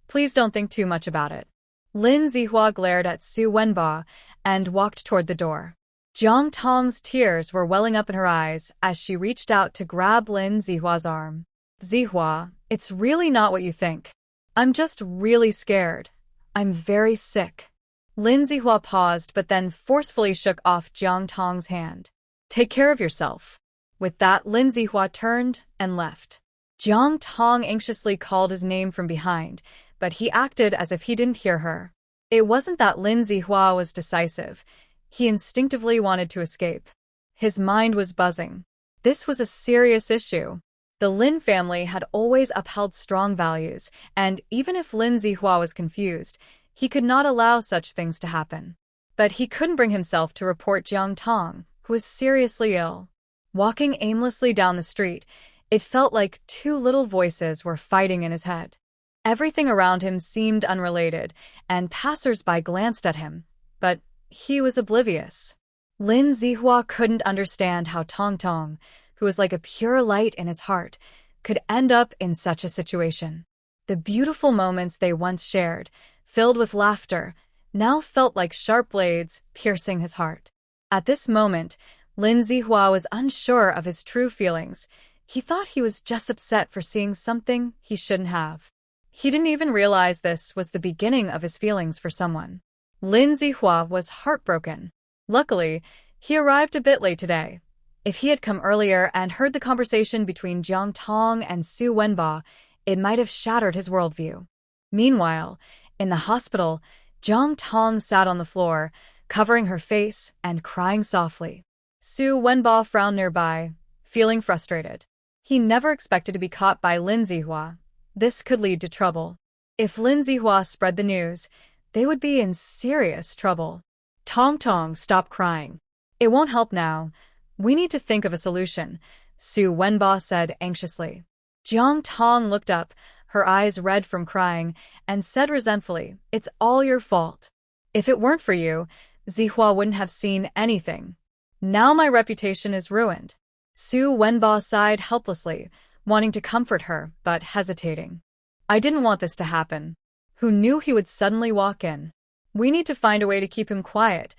[SPEAKER 1] Please don't think too much about it. Lin Zihua glared at Xu Wenbo and walked toward the door. Jiang Tong's tears were welling up in her eyes as she reached out to grab Lin Zihua's arm. Zihua, it's really not what you think. I'm just really scared. I'm very sick. Lin Zihua paused but then forcefully shook off Jiang Tong's hand. Take care of yourself. With that, Lin Zihua turned and left. Jiang Tong anxiously called his name from behind, but he acted as if he didn't hear her. It wasn't that Lin Zihua was decisive. He instinctively wanted to escape. His mind was buzzing. This was a serious issue. The Lin family had always upheld strong values, and even if Lin Zihua was confused, he could not allow such things to happen. But he couldn't bring himself to report Jiang Tong, who was seriously ill. Walking aimlessly down the street, it felt like two little voices were fighting in his head. Everything around him seemed unrelated, and passers-by glanced at him, but he was oblivious. Lin Zihua couldn't understand how Tang Tong, who was like a pure light in his heart, could end up in such a situation. The beautiful moments they once shared, filled with laughter, now felt like sharp blades piercing his heart. At this moment, Lin Zihua was unsure of his true feelings. He thought he was just upset for seeing something he shouldn't have. He didn't even realize this was the beginning of his feelings for someone. Lin Zihua was heartbroken. Luckily, he arrived a bit late today. If he had come earlier and heard the conversation between Jiang Tong and Xu Wenbo, it might have shattered his worldview. Meanwhile, in the hospital, Jiang Tong sat on the floor, covering her face and crying softly. Xu Wenbo frowned nearby, feeling frustrated. He never expected to be caught by Lin Zihua. This could lead to trouble. If Lin Zihua spread the news, they would be in serious trouble.
[SPEAKER 2] Tong Tong, stop crying.
[SPEAKER 1] It won't help now. We need to think of a solution, Xu Wenbo said anxiously. Jiang Tong looked up, her eyes red from crying, and said resentfully, "It's all your fault. If it weren't for you, Zihua wouldn't have seen anything. Now my reputation is ruined." Xu Wenbo sighed helplessly, wanting to comfort her, but hesitating. "I didn't want this to happen. Who knew he would suddenly walk in? We need to find a way to keep him quiet.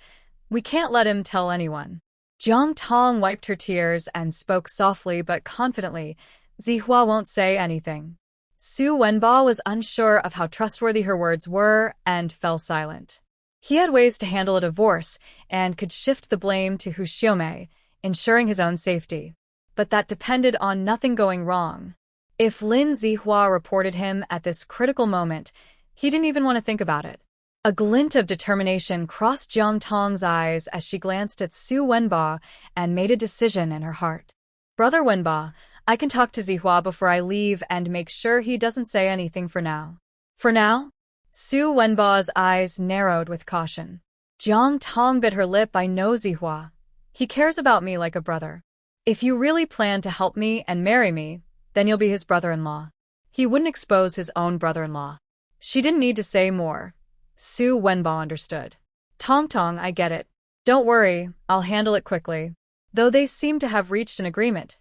[SPEAKER 1] We can't let him tell anyone." Jiang Tong wiped her tears and spoke softly but confidently, "Zihua won't say anything." Xu Wenbo was unsure of how trustworthy her words were and fell silent. He had ways to handle a divorce and could shift the blame to Hu Xiaomei, ensuring his own safety. But that depended on nothing going wrong. If Lin Zihua reported him at this critical moment, he didn't even want to think about it. A glint of determination crossed Jiang Tong's eyes as she glanced at Xu Wenbo and made a decision in her heart. "Brother Wenbo, I can talk to Zihua before I leave and make sure he doesn't say anything for now." "For now?" Xu Wenbo's eyes narrowed with caution. Jiang Tong bit her lip. "I know Zihua. He cares about me like a brother. If you really plan to help me and marry me, then you'll be his brother-in-law. He wouldn't expose his own brother-in-law." She didn't need to say more. Xu Wenbo understood. "Tong Tong, I get it. Don't worry, I'll handle it quickly." Though they seemed to have reached an agreement,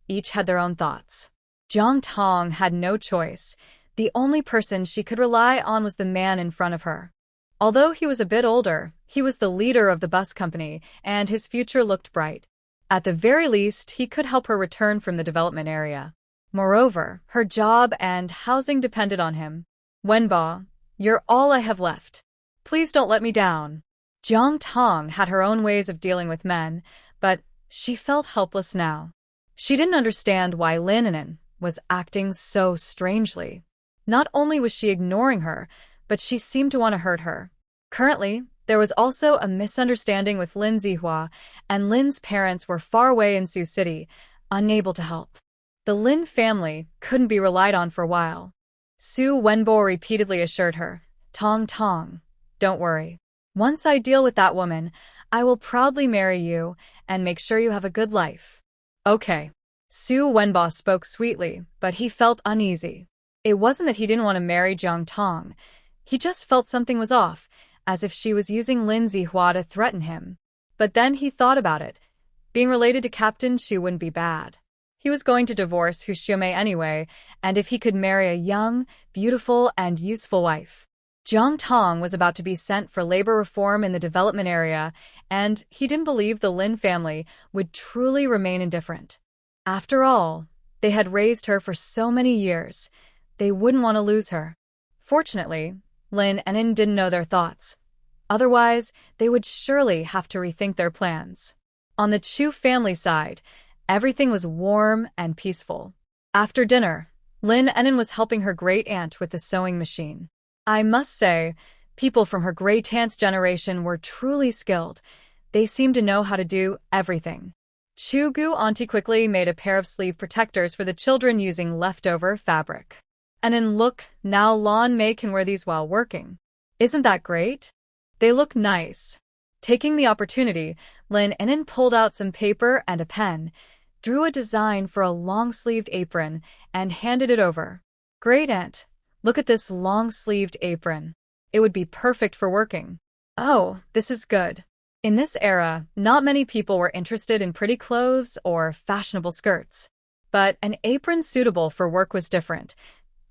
[SPEAKER 1] each had their own thoughts. Jiang Tong had no choice. The only person she could rely on was the man in front of her. Although he was a bit older, he was the leader of the bus company, and his future looked bright. At the very least, he could help her return from the development area. Moreover, her job and housing depended on him. "Wenbo, you're all I have left. Please don't let me down." Jiang Tong had her own ways of dealing with men, but she felt helpless now. She didn't understand why Lin An'an was acting so strangely. Not only was she ignoring her, but she seemed to want to hurt her. Currently, there was also a misunderstanding with Lin Zihua, and Lin's parents were far away in Sioux City, unable to help. The Lin family couldn't be relied on for a while. Xu Wenbo repeatedly assured her, "Tong Tong, don't worry. Once I deal with that woman, I will proudly marry you and make sure you have a good life." "Okay." Xu Wenbo spoke sweetly, but he felt uneasy. It wasn't that he didn't want to marry Jiang Tong. He just felt something was off, as if she was using Lin Zihua to threaten him. But then he thought about it. Being related to Captain Chu wouldn't be bad. He was going to divorce Hu Xiaomei anyway, and if he could marry a young, beautiful, and useful wife. Jiang Tong was about to be sent for labor reform in the development area, and he didn't believe the Lin family would truly remain indifferent. After all, they had raised her for so many years. They wouldn't want to lose her. Fortunately, Lin An'an didn't know their thoughts. Otherwise, they would surely have to rethink their plans. On the Chu family side, everything was warm and peaceful. After dinner, Lin An'an was helping her great-aunt with the sewing machine. I must say, people from her great-aunt's generation were truly skilled. They seemed to know how to do everything. Chu Gu auntie quickly made a pair of sleeve protectors for the children using leftover fabric. And look, now Lan Mei can wear these while working. Isn't that great? They look nice. Taking the opportunity, Lin An'an pulled out some paper and a pen, drew a design for a long-sleeved apron, and handed it over. Great aunt, look at this long-sleeved apron. It would be perfect for working. Oh, this is good. In this era, not many people were interested in pretty clothes or fashionable skirts. But an apron suitable for work was different.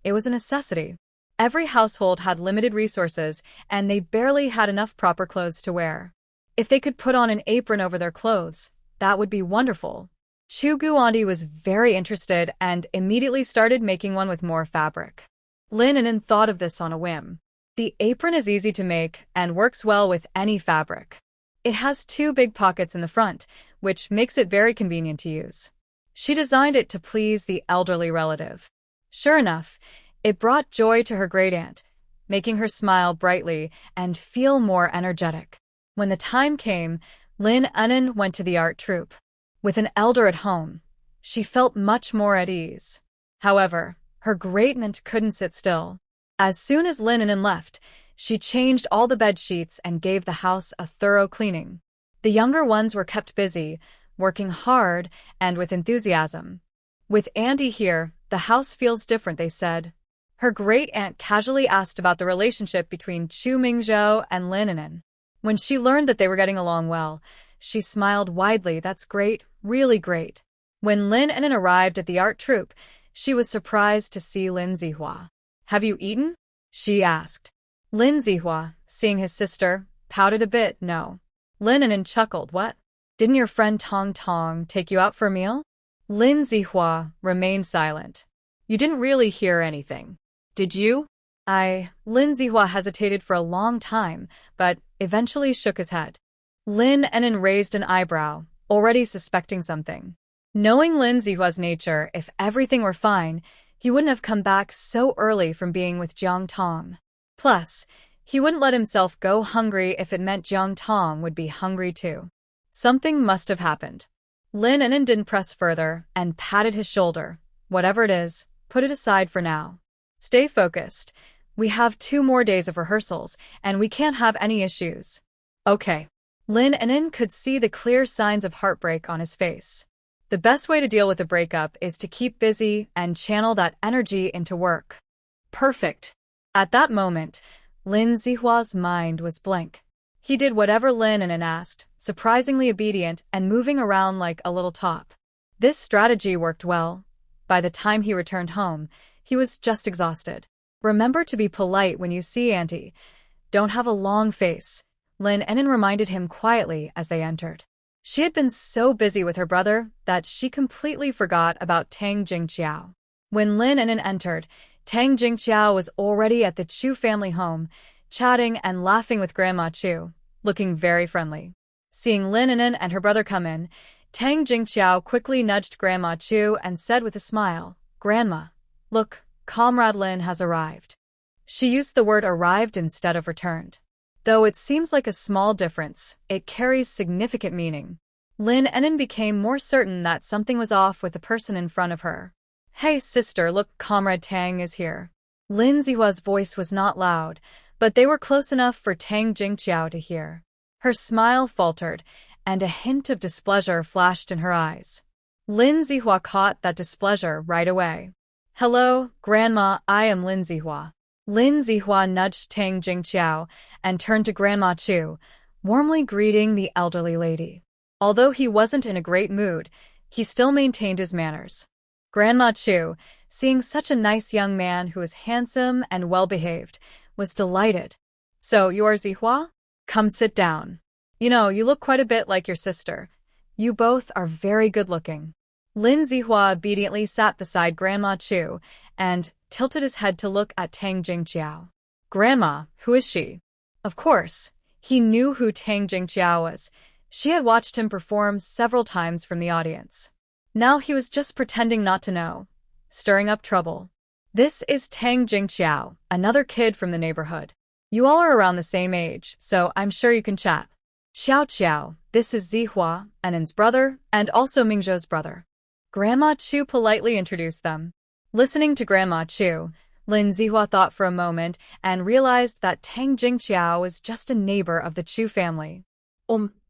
[SPEAKER 1] It was a necessity. Every household had limited resources, and they barely had enough proper clothes to wear. If they could put on an apron over their clothes, that would be wonderful. Chu Gu auntie was very interested and immediately started making one with more fabric. Lin An'an thought of this on a whim. The apron is easy to make and works well with any fabric. It has 2 big pockets in the front, which makes it very convenient to use. She designed it to please the elderly relative. Sure enough, it brought joy to her great-aunt, making her smile brightly and feel more energetic. When the time came, Lin An'an went to the art troupe. With an elder at home, she felt much more at ease. However, her great-aunt couldn't sit still. As soon as Lin An'an left, she changed all the bed sheets and gave the house a thorough cleaning. The younger ones were kept busy, working hard and with enthusiasm. With Andy here, the house feels different, they said. Her great-aunt casually asked about the relationship between Chu Mingzhou and Lin An'an. When she learned that they were getting along well, she smiled widely. That's great, really great. When Lin An'an arrived at the art troupe, she was surprised to see Lin Zihua. Have you eaten? She asked. Lin Zihua, seeing his sister, pouted a bit. No. Lin An'an chuckled. What? Didn't your friend Tang Tong take you out for a meal? Lin Zihua remained silent. You didn't really hear anything, did you? Lin Zihua hesitated for a long time, but eventually shook his head. Lin An'an raised an eyebrow, already suspecting something. Knowing Lin Zihua's nature, if everything were fine, he wouldn't have come back so early from being with Jiang Tong. Plus, he wouldn't let himself go hungry if it meant Jiang Tong would be hungry too. Something must have happened. Lin An'an didn't press further and patted his shoulder. Whatever it is, put it aside for now. Stay focused. We have 2 more days of rehearsals, and we can't have any issues. Okay. Lin An'an could see the clear signs of heartbreak on his face. The best way to deal with a breakup is to keep busy and channel that energy into work. Perfect. At that moment, Lin Zihua's mind was blank. He did whatever Lin An'an asked, surprisingly obedient and moving around like a little top. This strategy worked well. By the time he returned home, he was just exhausted. Remember to be polite when you see Auntie. Don't have a long face, Lin An'an reminded him quietly as they entered. She had been so busy with her brother that she completely forgot about Tang Jingqiao. When Lin An'an entered, Tang Jingqiao was already at the Chu family home, chatting and laughing with Grandma Chu, looking very friendly. Seeing Lin An'an and her brother come in, Tang Jingqiao quickly nudged Grandma Chu and said with a smile, "Grandma, look, Comrade Lin has arrived." She used the word arrived instead of returned. Though it seems like a small difference, it carries significant meaning. Lin An'an became more certain that something was off with the person in front of her. "Hey sister, look, Comrade Tang is here." Lin Zihua's voice was not loud, but they were close enough for Tang Jingqiao to hear. Her smile faltered, and a hint of displeasure flashed in her eyes. Lin Zihua caught that displeasure right away. "Hello, Grandma, I am Lin Zihua." Lin Zihua nudged Tang Jingqiao and turned to Grandma Chu, warmly greeting the elderly lady. Although he wasn't in a great mood, he still maintained his manners. Grandma Chu, seeing such a nice young man who was handsome and well-behaved, was delighted. "So, you are Zihua? Come sit down. You know, you look quite a bit like your sister. You both are very good-looking." Lin Zihua obediently sat beside Grandma Chu and tilted his head to look at Tang Jingqiao. "Grandma, who is she?" Of course, he knew who Tang Jingqiao was. She had watched him perform several times from the audience. Now he was just pretending not to know, stirring up trouble. This is Tang Jingqiao, another kid from the neighborhood. You all are around the same age, so I'm sure you can chat. Xiao, this is Zihua, Anan's brother, and also Mingzhou's brother. Grandma Chu politely introduced them. Listening to Grandma Chu, Lin Zihua thought for a moment and realized that Tang Jingqiao was just a neighbor of the Chu family.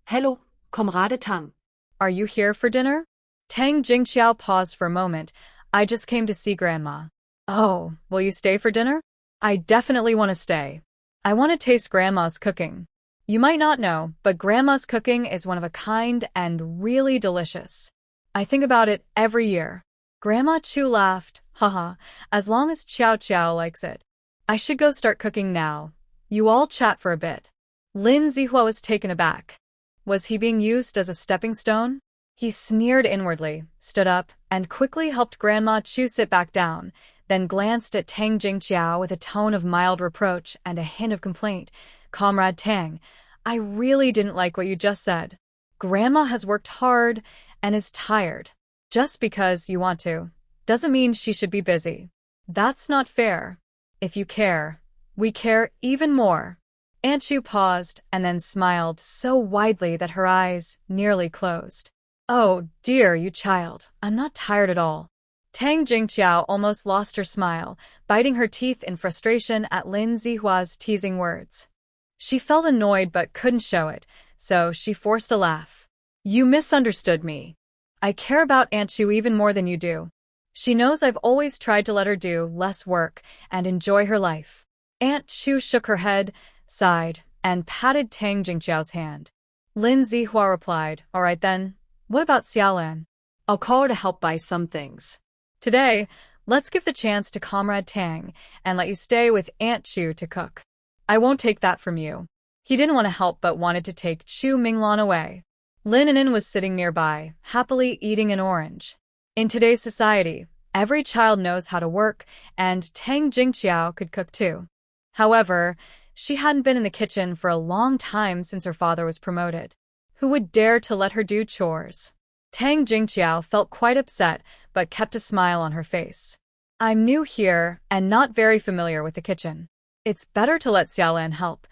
[SPEAKER 2] Hello, Comrade Tang.
[SPEAKER 1] Are you here for dinner? Tang Jingqiao paused for a moment. I just came to see Grandma. Oh, will you stay for dinner? I definitely want to stay. I want to taste Grandma's cooking. You might not know, but Grandma's cooking is one of a kind and really delicious. I think about it every year. Grandma Chu laughed, haha, as long as Xiao likes it. I should go start cooking now. You all chat for a bit. Lin Zihua was taken aback. Was he being used as a stepping stone? He sneered inwardly, stood up, and quickly helped Grandma Chu sit back down, then glanced at Tang Jingqiao with a tone of mild reproach and a hint of complaint. Comrade Tang, I really didn't like what you just said. Grandma has worked hard and is tired. Just because you want to doesn't mean she should be busy. That's not fair. If you care, we care even more. Aunt Chu paused and then smiled so widely that her eyes nearly closed. Oh, dear you child, I'm not tired at all. Tang Jingqiao almost lost her smile, biting her teeth in frustration at Lin Zihua's teasing words. She felt annoyed but couldn't show it, so she forced a laugh. You misunderstood me. I care about Aunt Chu even more than you do. She knows I've always tried to let her do less work and enjoy her life. Aunt Chu shook her head, sighed, and patted Tang Jingqiao's hand. Lin Zihua replied, All right then, what about Xiaolan?
[SPEAKER 2] I'll call her to help buy some things.
[SPEAKER 1] Today, let's give the chance to Comrade Tang and let you stay with Aunt Chu to cook. I won't take that from you. He didn't want to help but wanted to take Chu Minglan away. Lin An'an was sitting nearby, happily eating an orange. In today's society, every child knows how to work, and Tang Jingqiao could cook too. However, she hadn't been in the kitchen for a long time since her father was promoted. Who would dare to let her do chores? Tang Jingqiao felt quite upset, but kept a smile on her face. I'm new here and not very familiar with the kitchen. It's better to let Xiaolan help.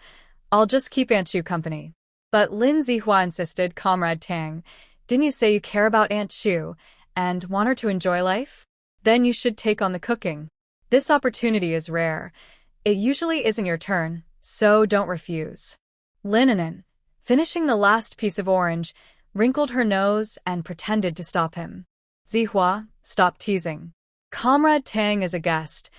[SPEAKER 1] I'll just keep Aunt Chu company. But Lin Zihua insisted, Comrade Tang, didn't you say you care about Aunt Chu and want her to enjoy life? Then you should take on the cooking. This opportunity is rare. It usually isn't your turn, so don't refuse. Lin An'an, finishing the last piece of orange, wrinkled her nose and pretended to stop him. Zihua, stop teasing. Comrade Tang is a guest.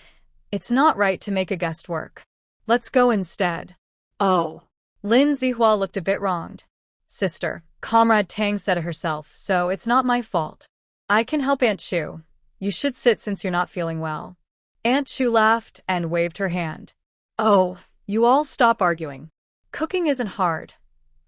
[SPEAKER 1] It's not right to make a guest work. Let's go instead.
[SPEAKER 2] Oh.
[SPEAKER 1] Lin Zihua looked a bit wronged. Sister, Comrade Tang said to herself, so it's not my fault. I can help Aunt Chu. You should sit since you're not feeling well. Aunt Chu laughed and waved her hand.
[SPEAKER 2] Oh, you all stop arguing.
[SPEAKER 1] Cooking isn't hard.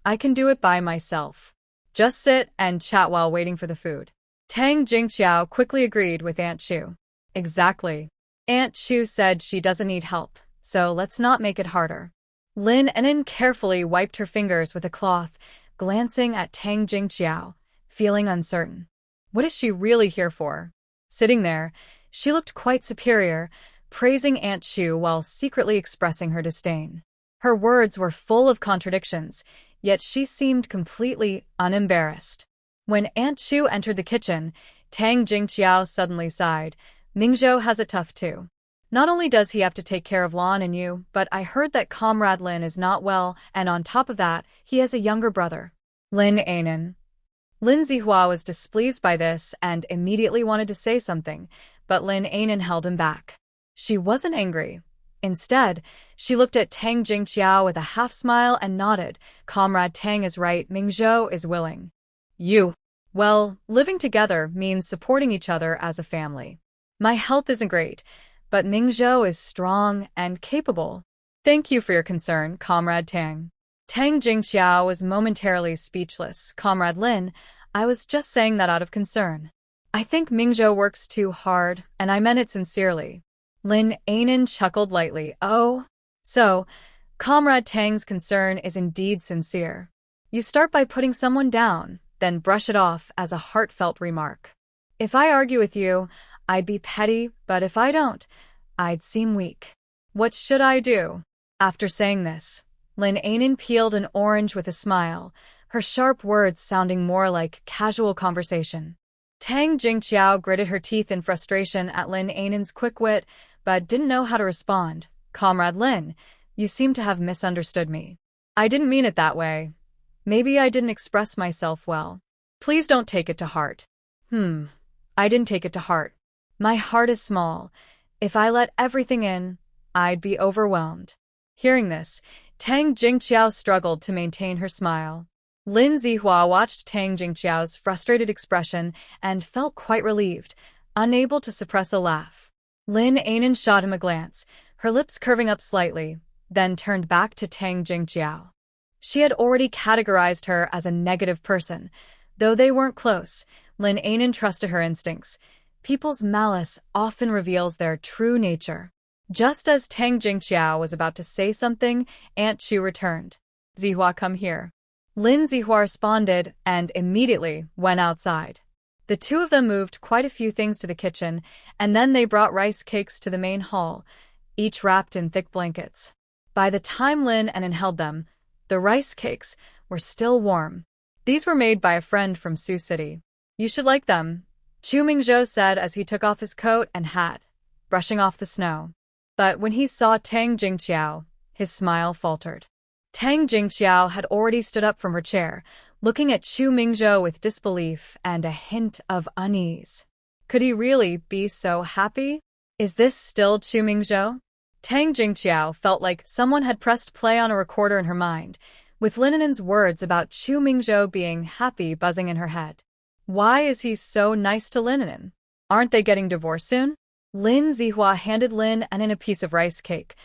[SPEAKER 1] I can do it by myself. Just sit and chat while waiting for the food. Tang Jingqiao quickly agreed with Aunt Chu. Exactly. Aunt Chu said she doesn't need help, so let's not make it harder. Lin An'an carefully wiped her fingers with a cloth, glancing at Tang Jingqiao, feeling uncertain. What is she really here for? Sitting there, she looked quite superior, praising Aunt Chu while secretly expressing her disdain. Her words were full of contradictions, yet she seemed completely unembarrassed. When Aunt Chu entered the kitchen, Tang Jingqiao suddenly sighed. Mingzhou has it tough too. Not only does he have to take care of Lon and you, but I heard that Comrade Lin is not well, and on top of that, he has a younger brother. Lin An'an. Lin Zihua was displeased by this and immediately wanted to say something, but Lin An'an held him back. She wasn't angry. Instead, she looked at Tang Jingqiao with a half-smile and nodded. Comrade Tang is right, Mingzhou is willing. Well, living together means supporting each other as a family. My health isn't great, but Mingzhou is strong and capable. Thank you for your concern, Comrade Tang. Tang Jingqiao was momentarily speechless. Comrade Lin, I was just saying that out of concern. I think Mingzhou works too hard, and I meant it sincerely. Lin An'an chuckled lightly. Oh, so, Comrade Tang's concern is indeed sincere. You start by putting someone down, then brush it off as a heartfelt remark. If I argue with you, I'd be petty, but if I don't, I'd seem weak. What should I do? After saying this, Lin An'an peeled an orange with a smile, her sharp words sounding more like casual conversation. Tang Jingqiao gritted her teeth in frustration at Lin An'an's quick wit, but didn't know how to respond. Comrade Lin, you seem to have misunderstood me. I didn't mean it that way. Maybe I didn't express myself well. Please don't take it to heart. I didn't take it to heart. My heart is small. If I let everything in, I'd be overwhelmed. Hearing this, Tang Jingqiao struggled to maintain her smile. Lin Zihua watched Tang Jingqiao's frustrated expression and felt quite relieved, unable to suppress a laugh. Lin An'an shot him a glance, her lips curving up slightly, then turned back to Tang Jingqiao. She had already categorized her as a negative person. Though they weren't close, Lin An'an trusted her instincts. People's malice often reveals their true nature. Just as Tang Jingqiao was about to say something, Aunt Chu returned. Zihua, come here. Lin Zihua responded and immediately went outside. The two of them moved quite a few things to the kitchen, and then they brought rice cakes to the main hall, each wrapped in thick blankets. By the time Lin An'an held them, the rice cakes were still warm. These were made by a friend from Sioux City. You should like them, Chu Mingzhou said as he took off his coat and hat, brushing off the snow. But when he saw Tang Jingqiao, his smile faltered. Tang Jingqiao had already stood up from her chair, looking at Chu Mingzhou with disbelief and a hint of unease. Could he really be so happy? Is this still Chu Mingzhou? Tang Jingqiao felt like someone had pressed play on a recorder in her mind, with Lin An'an's words about Chu Mingzhou being happy buzzing in her head. Why is he so nice to Lin An'an? Aren't they getting divorced soon? Lin Zihua handed Lin An'an a piece of rice cake,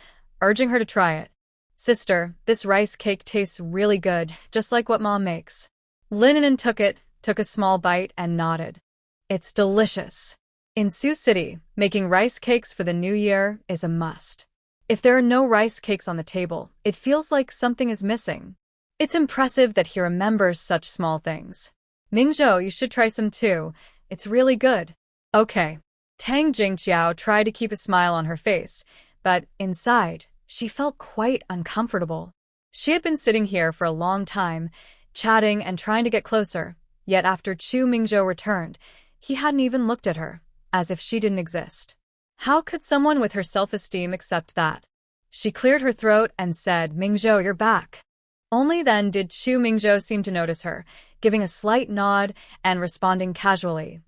[SPEAKER 1] urging her to try it. Sister, this rice cake tastes really good, just like what Mom makes. Lin An'an took a small bite and nodded. It's delicious. In Sioux City, making rice cakes for the new year is a must. If there are no rice cakes on the table, it feels like something is missing. It's impressive that he remembers such small things. Mingzhou, you should try some too. It's really good. Okay. Tang Jingqiao tried to keep a smile on her face, but inside, she felt quite uncomfortable. She had been sitting here for a long time, chatting and trying to get closer, yet after Chu Mingzhou returned, he hadn't even looked at her, as if she didn't exist. How could someone with her self-esteem accept that? She cleared her throat and said, Mingzhou, you're back. Only then did Chu Mingzhou seem to notice her, giving a slight nod and responding casually.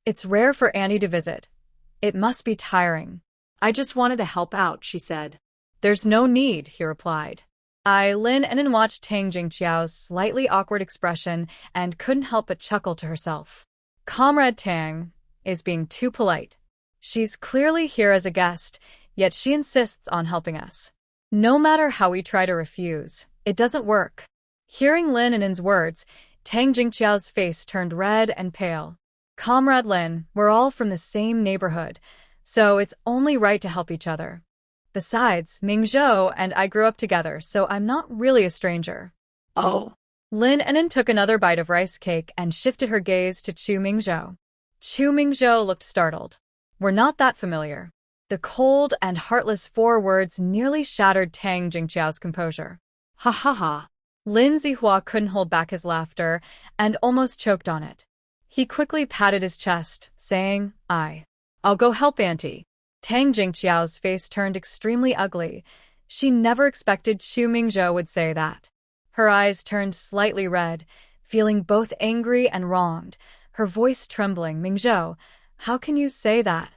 [SPEAKER 1] It's rare for Annie to visit. It must be tiring.
[SPEAKER 2] I just wanted to help out, she said.
[SPEAKER 1] There's no need, he replied. Lin An'an watched Tang Jingqiao's slightly awkward expression and couldn't help but chuckle to herself. Comrade Tang is being too polite. She's clearly here as a guest, yet she insists on helping us. No matter how we try to refuse, it doesn't work. Hearing Lin An'an's words, Tang Jingqiao's face turned red and pale. Comrade Lin, we're all from the same neighborhood, so it's only right to help each other. Besides, Mingzhou and I grew up together, so I'm not really a stranger.
[SPEAKER 2] Oh.
[SPEAKER 1] Lin An'an took another bite of rice cake and shifted her gaze to Chu Mingzhou. Chu Mingzhou looked startled. We're not that familiar. The cold and heartless 4 words nearly shattered Tang Jingqiao's composure.
[SPEAKER 2] Ha ha ha.
[SPEAKER 1] Lin Zihua couldn't hold back his laughter and almost choked on it. He quickly patted his chest, saying, I'll go help Auntie. Tang Jingqiao's face turned extremely ugly. She never expected Chu Mingzhou would say that. Her eyes turned slightly red, feeling both angry and wronged, her voice trembling. Mingzhou, how can you say that?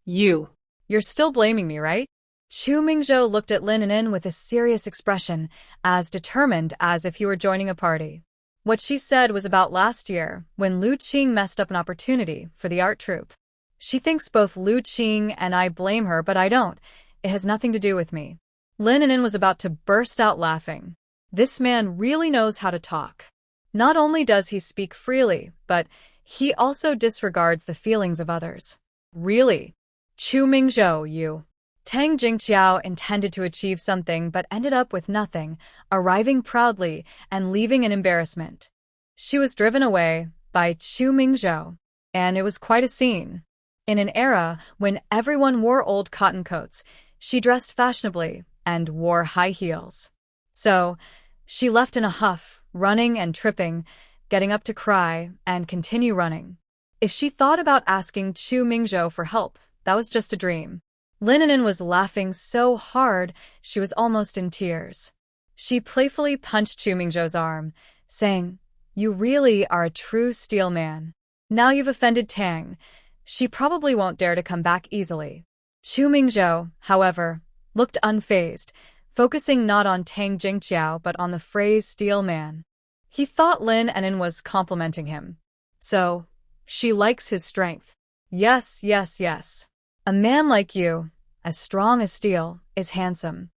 [SPEAKER 1] You're still blaming me, right? Chu Mingzhou looked at Lin An'an with a serious expression, as determined as if he were joining a party. What she said was about last year, when Lu Qing messed up an opportunity for the art troupe. She thinks both Lu Qing and I blame her, but I don't. It has nothing to do with me. Lin An'an was about to burst out laughing. This man really knows how to talk. Not only does he speak freely, but he also disregards the feelings of others. Really? Chu Mingzhou, you. Tang Jingqiao intended to achieve something but ended up with nothing, arriving proudly and leaving in embarrassment. She was driven away by Chu Mingzhou, and it was quite a scene. In an era when everyone wore old cotton coats, she dressed fashionably and wore high heels. So, she left in a huff, running and tripping, getting up to cry and continue running. If she thought about asking Chu Mingzhou for help, that was just a dream. Lin An'an was laughing so hard she was almost in tears. She playfully punched Chu Mingzhou's arm, saying, "You really are a true steel man. Now you've offended Tang. She probably won't dare to come back easily." Chu Mingzhou, however, looked unfazed, focusing not on Tang Jingqiao but on the phrase steel man. He thought Lin An'an was complimenting him. So, she likes his strength. Yes, yes, yes. A man like you, as strong as steel, is handsome.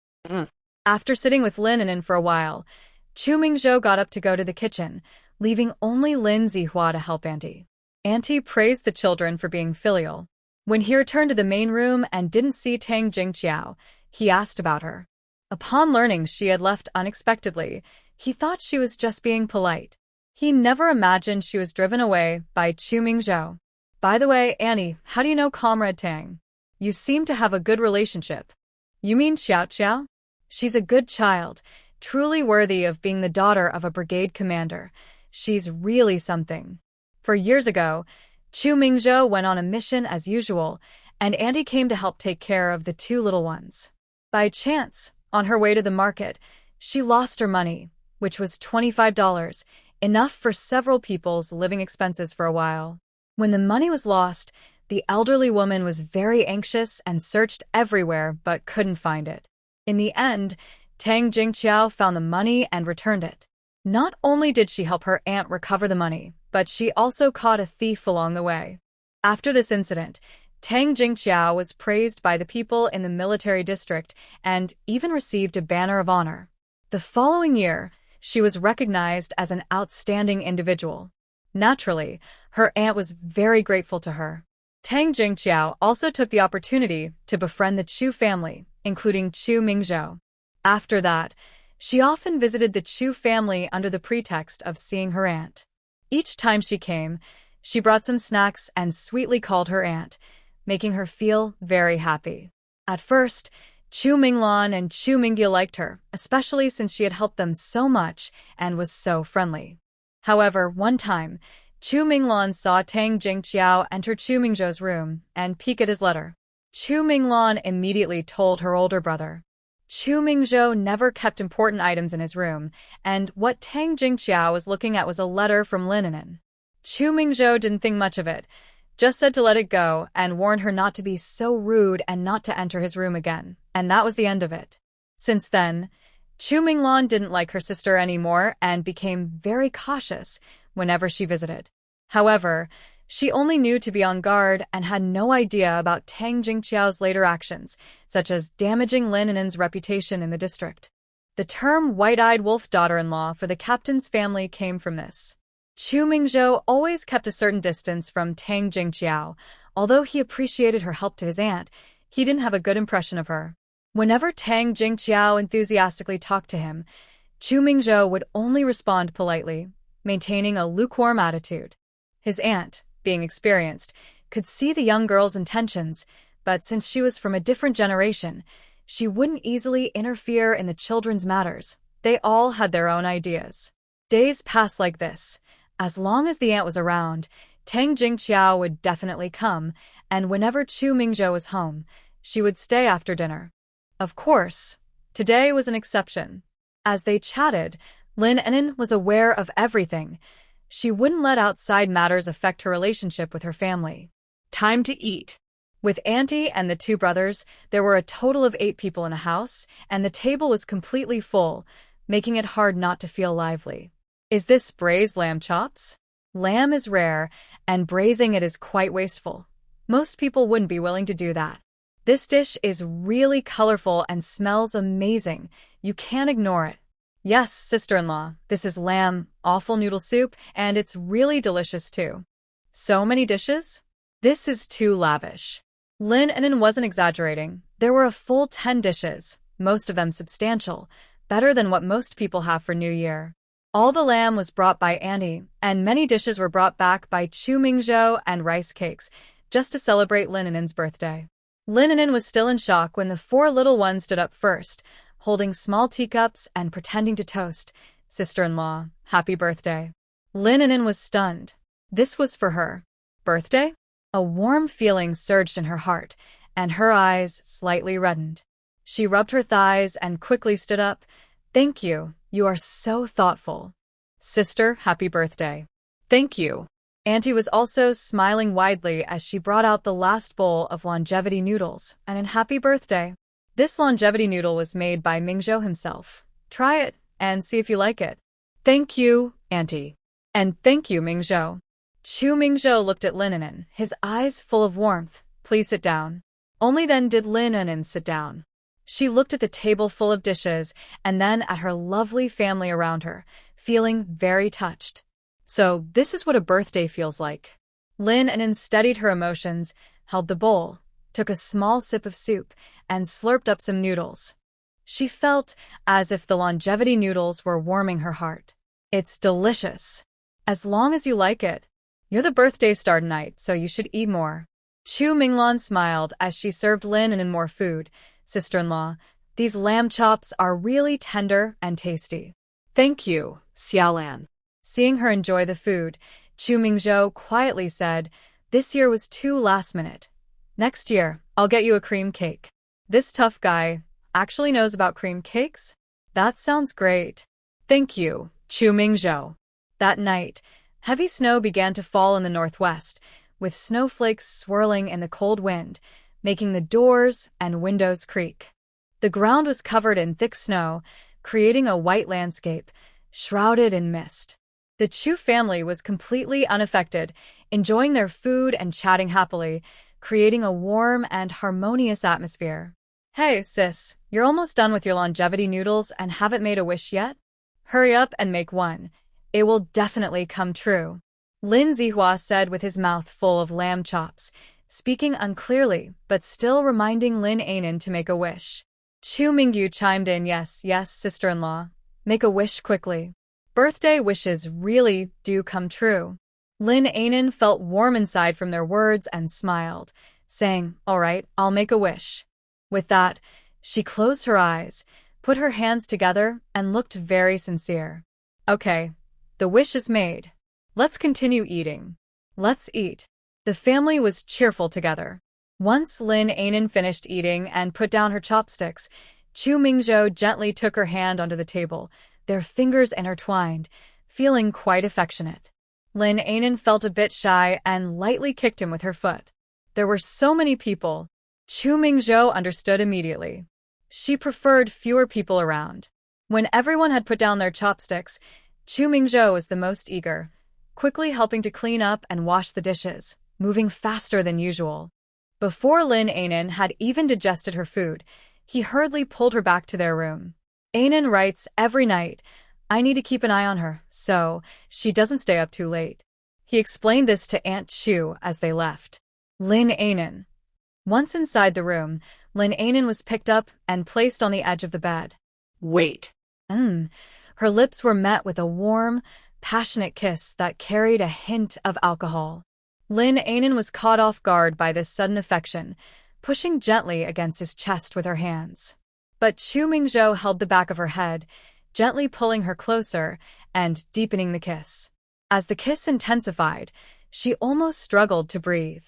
[SPEAKER 1] After sitting with Lin An'an for a while, Chu Mingzhou got up to go to the kitchen, leaving only Lin Zihua to help Auntie. Auntie praised the children for being filial. When he returned to the main room and didn't see Tang Jingqiao, he asked about her. Upon learning she had left unexpectedly, he thought she was just being polite. He never imagined she was driven away by Chu Mingzhou. "By the way, Annie, how do you know Comrade Tang? You seem to have a good relationship." "You mean Xiao Xiao? She's a good child, truly worthy of being the daughter of a brigade commander. She's really something." For years ago, Chu Mingzhou went on a mission as usual, and Auntie came to help take care of the two little ones. By chance, on her way to the market, she lost her money, which was $25, enough for several people's living expenses for a while. When the money was lost, the elderly woman was very anxious and searched everywhere but couldn't find it. In the end, Tang Jingqiao found the money and returned it. Not only did she help her aunt recover the money, but she also caught a thief along the way. After this incident, Tang Jingqiao was praised by the people in the military district and even received a banner of honor. The following year, she was recognized as an outstanding individual. Naturally, her aunt was very grateful to her. Tang Jingqiao also took the opportunity to befriend the Chu family, including Chu Mingzhou. After that, she often visited the Chu family under the pretext of seeing her aunt. Each time she came, she brought some snacks and sweetly called her aunt, making her feel very happy. At first, Chu Minglan and Chu Mingyo liked her, especially since she had helped them so much and was so friendly. However, one time, Chu Minglan saw Tang Jingqiao enter Chu Mingzhou's room and peek at his letter. Chu Minglan immediately told her older brother. Chu Mingzhou never kept important items in his room, and what Tang Jingqiao was looking at was a letter from Lin An'an. Chu Mingzhou didn't think much of it, just said to let it go and warned her not to be so rude and not to enter his room again, and that was the end of it. Since then, Chu Minglan didn't like her sister anymore and became very cautious whenever she visited. However, she only knew to be on guard and had no idea about Tang Jingqiao's later actions, such as damaging Lin An'an's reputation in the district. The term white-eyed wolf daughter-in-law for the captain's family came from this. Chu Mingzhou always kept a certain distance from Tang Jingqiao. Although he appreciated her help to his aunt, he didn't have a good impression of her. Whenever Tang Jingqiao enthusiastically talked to him, Chu Mingzhou would only respond politely, maintaining a lukewarm attitude. His aunt, being experienced, could see the young girl's intentions, but since she was from a different generation, she wouldn't easily interfere in the children's matters. They all had their own ideas. Days passed like this. As long as the aunt was around, Tang Jingqiao would definitely come, and whenever Chu Mingzhou was home, she would stay after dinner. Of course, today was an exception. As they chatted, Lin An'an was aware of everything. She wouldn't let outside matters affect her relationship with her family. Time to eat. With Auntie and the two brothers, there were a total of 8 people in a house, and the table was completely full, making it hard not to feel lively. Is this braised lamb chops? Lamb is rare, and braising it is quite wasteful. Most people wouldn't be willing to do that. This dish is really colorful and smells amazing. You can't ignore it. Yes, sister-in-law, this is lamb, awful noodle soup, and it's really delicious too. So many dishes? This is too lavish. Lin An'an wasn't exaggerating. There were a full 10 dishes, most of them substantial, better than what most people have for New Year. All the lamb was brought by Auntie, and many dishes were brought back by Chu Mingzhou and rice cakes, just to celebrate Lin An'an's birthday. Lin An'an was still in shock when the four little ones stood up first, holding small teacups and pretending to toast, "Sister-in-law, happy birthday." Lin An'an was stunned. This was for her. Birthday? A warm feeling surged in her heart, and her eyes slightly reddened. She rubbed her thighs and quickly stood up. "Thank you. You are so thoughtful." "Sister, happy birthday." "Thank you." Auntie was also smiling widely as she brought out the last bowl of longevity noodles and an happy birthday. This longevity noodle was made by Mingzhou himself. "Try it and see if you like it." "Thank you, Auntie." "And thank you, Mingzhou." Chu Mingho looked at Lin An'an, his eyes full of warmth. "Please sit down." Only then did Lin An'an sit down. She looked at the table full of dishes and then at her lovely family around her, feeling very touched. So this is what a birthday feels like. Lin An'an steadied her emotions, held the bowl, took a small sip of soup, and slurped up some noodles. She felt as if the longevity noodles were warming her heart. "It's delicious. As long as you like it. You're the birthday star tonight, so you should eat more." Chu Minglan smiled as she served Lin An'an more food. "Sister-in-law, these lamb chops are really tender and tasty."
[SPEAKER 2] "Thank you, Xiaolan."
[SPEAKER 1] Seeing her enjoy the food, Chu Mingzhou quietly said, "This year was too last minute. Next year, I'll get you a cream cake." This tough guy actually knows about cream cakes? That sounds great. "Thank you, Chu Mingzhou." That night, heavy snow began to fall in the northwest, with snowflakes swirling in the cold wind, making the doors and windows creak. The ground was covered in thick snow, creating a white landscape, shrouded in mist. The Chu family was completely unaffected, enjoying their food and chatting happily, creating a warm and harmonious atmosphere. "Hey, sis, you're almost done with your longevity noodles and haven't made a wish yet? Hurry up and make one. It will definitely come true." Lin Zihua said with his mouth full of lamb chops, speaking unclearly but still reminding Lin An'an to make a wish. Chu Mingho chimed in, "Yes, yes, sister-in-law. Make a wish quickly. Birthday wishes really do come true." Lin An'an felt warm inside from their words and smiled, saying, "All right, I'll make a wish." With that, she closed her eyes, put her hands together, and looked very sincere. "Okay, the wish is made. Let's continue eating. Let's eat." The family was cheerful together. Once Lin An'an finished eating and put down her chopsticks, Chu Mingzhou gently took her hand onto the table, their fingers intertwined, feeling quite affectionate. Lin An'an felt a bit shy and lightly kicked him with her foot. There were so many people. Chu Mingzhou understood immediately. She preferred fewer people around. When everyone had put down their chopsticks, Chu Mingzhou was the most eager, quickly helping to clean up and wash the dishes, moving faster than usual. Before Lin An'an had even digested her food, he hurriedly pulled her back to their room. "An'an writes every night. I need to keep an eye on her, so she doesn't stay up too late." He explained this to Aunt Chu as they left. Lin An'an. Once inside the room, Lin An'an was picked up and placed on the edge of the bed.
[SPEAKER 2] "Wait."
[SPEAKER 1] Her lips were met with a warm, passionate kiss that carried a hint of alcohol. Lin An'an was caught off guard by this sudden affection, pushing gently against his chest with her hands. But Chu Mingzhou held the back of her head, gently pulling her closer and deepening the kiss. As the kiss intensified, she almost struggled to breathe.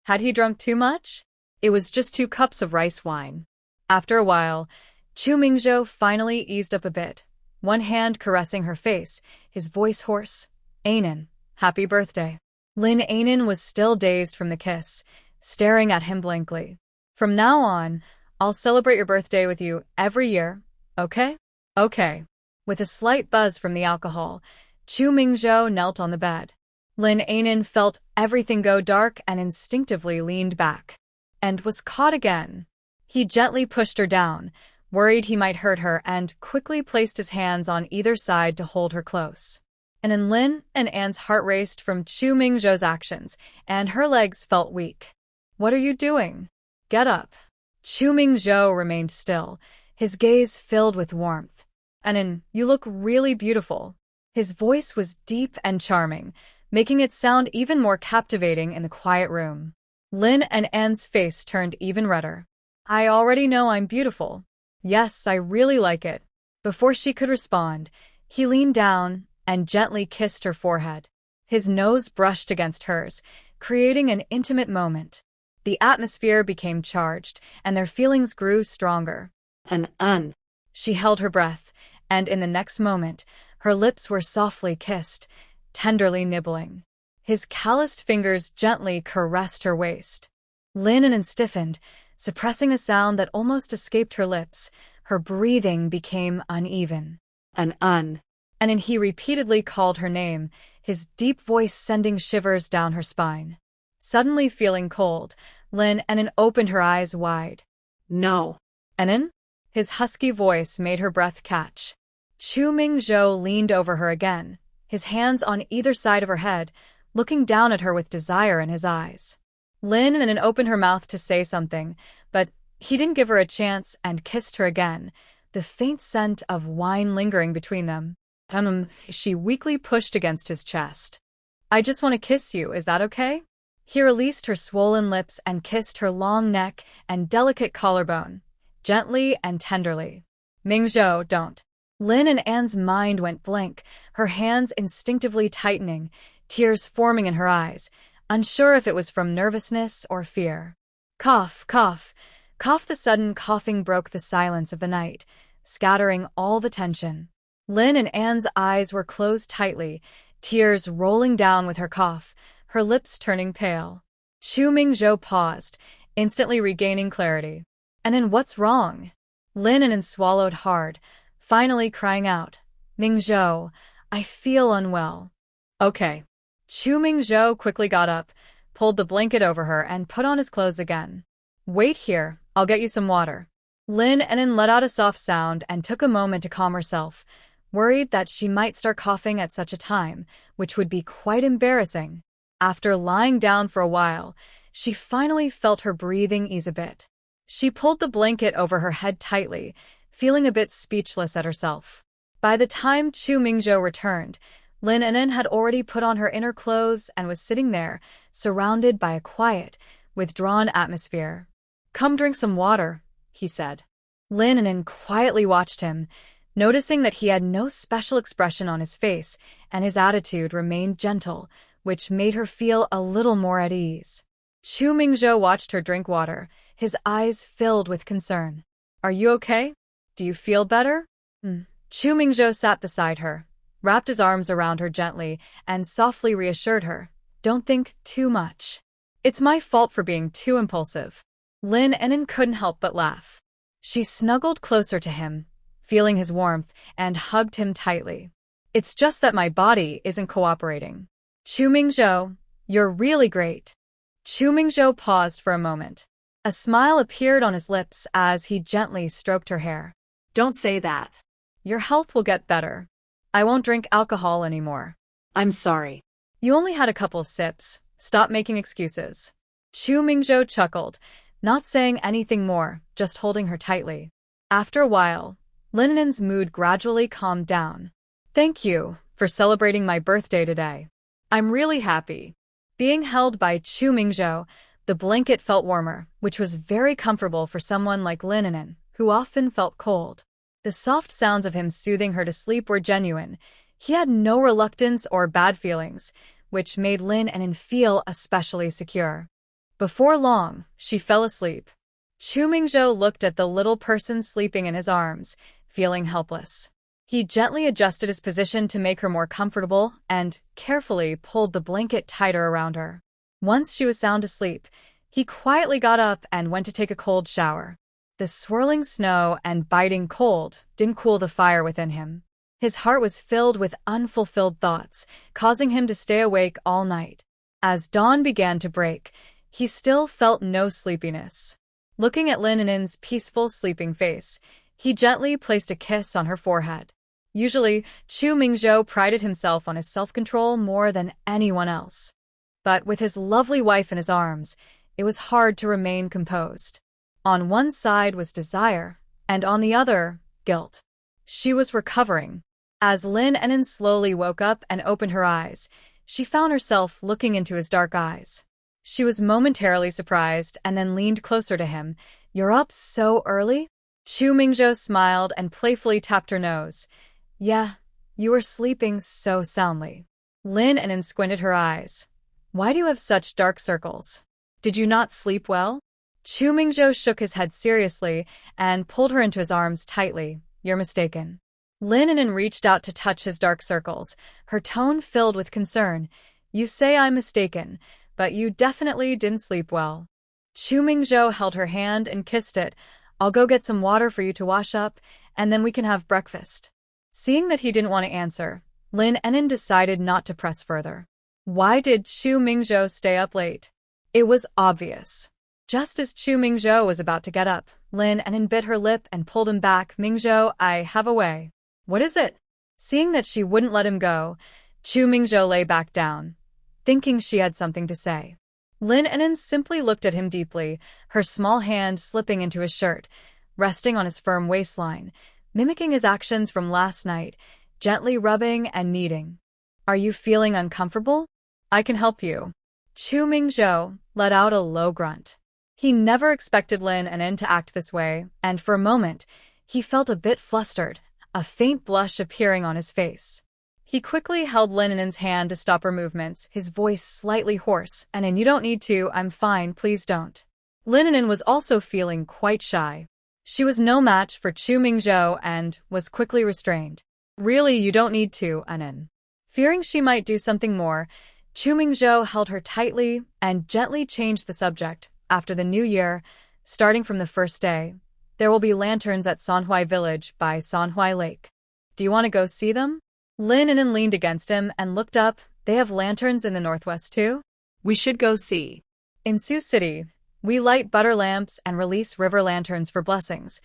[SPEAKER 1] Had he drunk too much? It was just 2 cups of rice wine. After a while, Chu Mingzhou finally eased up a bit, one hand caressing her face, his voice hoarse. "An'an, happy birthday." Lin An'an was still dazed from the kiss, staring at him blankly. "From now on, I'll celebrate your birthday with you every year, okay?" "Okay." With a slight buzz from the alcohol, Chu Mingzhou knelt on the bed. Lin An'an felt everything go dark and instinctively leaned back. And was caught again. He gently pushed her down, worried he might hurt her, and quickly placed his hands on either side to hold her close. And in Lin An'an's heart raced from Chu Mingzhou's actions, and her legs felt weak. "What are you doing? Get up." Chu Mingzhou remained still, his gaze filled with warmth. "An'an, you look really beautiful." His voice was deep and charming, making it sound even more captivating in the quiet room. Lin An'an's face turned even redder. I already know I'm beautiful. Yes, I really like it. Before she could respond, he leaned down and gently kissed her forehead. His nose brushed against hers, creating an intimate moment. The atmosphere became charged, and their feelings grew stronger.
[SPEAKER 2] An'an.
[SPEAKER 1] She held her breath, and in the next moment, her lips were softly kissed, tenderly nibbling. His calloused fingers gently caressed her waist. Lin An'an stiffened, suppressing a sound that almost escaped her lips. Her breathing became uneven.
[SPEAKER 2] An'an.
[SPEAKER 1] And he repeatedly called her name, his deep voice sending shivers down her spine. Suddenly feeling cold, Lin An'an opened her eyes wide.
[SPEAKER 2] No.
[SPEAKER 1] An'an? His husky voice made her breath catch. Chu Mingzhou leaned over her again, his hands on either side of her head, looking down at her with desire in his eyes. Lin An'an opened her mouth to say something, but he didn't give her a chance and kissed her again, the faint scent of wine lingering between them. She weakly pushed against his chest. I just want to kiss you, is that okay? He released her swollen lips and kissed her long neck and delicate collarbone, gently and tenderly. Mingzhou, don't. Lin An'an's mind went blank, her hands instinctively tightening, tears forming in her eyes, unsure if it was from nervousness or fear. Cough, cough, cough. The sudden coughing broke the silence of the night, scattering all the tension. Lin An'an's eyes were closed tightly, tears rolling down with her cough, her lips turning pale. Chu Mingzhou paused, instantly regaining clarity. An'an, what's wrong? Lin An'an swallowed hard, finally crying out, Mingzhou, I feel unwell. Okay. Chu Mingzhou quickly got up, pulled the blanket over her, and put on his clothes again. Wait here, I'll get you some water. Lin An'an let out a soft sound and took a moment to calm herself, worried that she might start coughing at such a time, which would be quite embarrassing. After lying down for a while, she finally felt her breathing ease a bit. She pulled the blanket over her head tightly, feeling a bit speechless at herself. By the time Chu Mingzhou returned, Lin An'an had already put on her inner clothes and was sitting there, surrounded by a quiet, withdrawn atmosphere. Come drink some water, he said. Lin An'an quietly watched him, noticing that he had no special expression on his face and his attitude remained gentle, which made her feel a little more at ease. Chu Mingzhou watched her drink water, his eyes filled with concern. Are you okay? Do you feel better? Chu Mingzhou sat beside her, wrapped his arms around her gently, and softly reassured her. Don't think too much. It's my fault for being too impulsive. Lin An'an couldn't help but laugh. She snuggled closer to him, feeling his warmth, and hugged him tightly. It's just that my body isn't cooperating. Chu Mingzhou, you're really great. Chu Mingzhou paused for a moment. A smile appeared on his lips as he gently stroked her hair.
[SPEAKER 2] Don't say that.
[SPEAKER 1] Your health will get better. I won't drink alcohol anymore.
[SPEAKER 2] I'm sorry.
[SPEAKER 1] You only had a couple of sips. Stop making excuses. Chu Mingzhou chuckled, not saying anything more, just holding her tightly. After a while, Lin An'an's mood gradually calmed down. Thank you for celebrating my birthday today. I'm really happy. Being held by Chu Mingzhou, the blanket felt warmer, which was very comfortable for someone like Lin An'an, who often felt cold. The soft sounds of him soothing her to sleep were genuine. He had no reluctance or bad feelings, which made Lin An'an feel especially secure. Before long, she fell asleep. Chu Mingzhou looked at the little person sleeping in his arms, feeling helpless. He gently adjusted his position to make her more comfortable and carefully pulled the blanket tighter around her. Once she was sound asleep, he quietly got up and went to take a cold shower. The swirling snow and biting cold didn't cool the fire within him. His heart was filled with unfulfilled thoughts, causing him to stay awake all night. As dawn began to break, he still felt no sleepiness. Looking at Lin An'an's peaceful sleeping face, he gently placed a kiss on her forehead. Usually, Chu Mingzhou prided himself on his self-control more than anyone else. But with his lovely wife in his arms, it was hard to remain composed. On one side was desire, and on the other, guilt. She was recovering. As Lin An'an slowly woke up and opened her eyes, she found herself looking into his dark eyes. She was momentarily surprised and then leaned closer to him. You're up so early? Chu Mingzhou smiled and playfully tapped her nose. Yeah, you were sleeping so soundly. Lin An'an squinted her eyes. Why do you have such dark circles? Did you not sleep well? Chu Mingzhou shook his head seriously and pulled her into his arms tightly. You're mistaken. Lin An'an reached out to touch his dark circles, her tone filled with concern. You say I'm mistaken, but you definitely didn't sleep well. Chu Mingzhou held her hand and kissed it. I'll go get some water for you to wash up, and then we can have breakfast. Seeing that he didn't want to answer, Lin An'an decided not to press further. Why did Chu Mingzhou stay up late? It was obvious. Just as Chu Mingzhou was about to get up, Lin An'an bit her lip and pulled him back. Mingzhou, I have a way. What is it? Seeing that she wouldn't let him go, Chu Mingzhou lay back down, thinking she had something to say. Lin An'an simply looked at him deeply, her small hand slipping into his shirt, resting on his firm waistline, mimicking his actions from last night, gently rubbing and kneading. Are you feeling uncomfortable? I can help you. Chu Mingzhou let out a low grunt. He never expected Lin An'an to act this way, and for a moment, he felt a bit flustered, a faint blush appearing on his face. He quickly held Lin An'an's hand to stop her movements, his voice slightly hoarse. You don't need to, I'm fine, please don't. Lin An'an was also feeling quite shy. She was no match for Chu Mingzhou and was quickly restrained. Really, you don't need to, An'an. Fearing she might do something more, Chu Mingzhou held her tightly and gently changed the subject. After the new year, starting from the first day, there will be lanterns at Sanhui Village by Sanhui Lake. Do you want to go see them? Lin An'an leaned against him and looked up. They have lanterns in the northwest too?
[SPEAKER 2] We should go see.
[SPEAKER 1] In Sioux City, we light butter lamps and release river lanterns for blessings.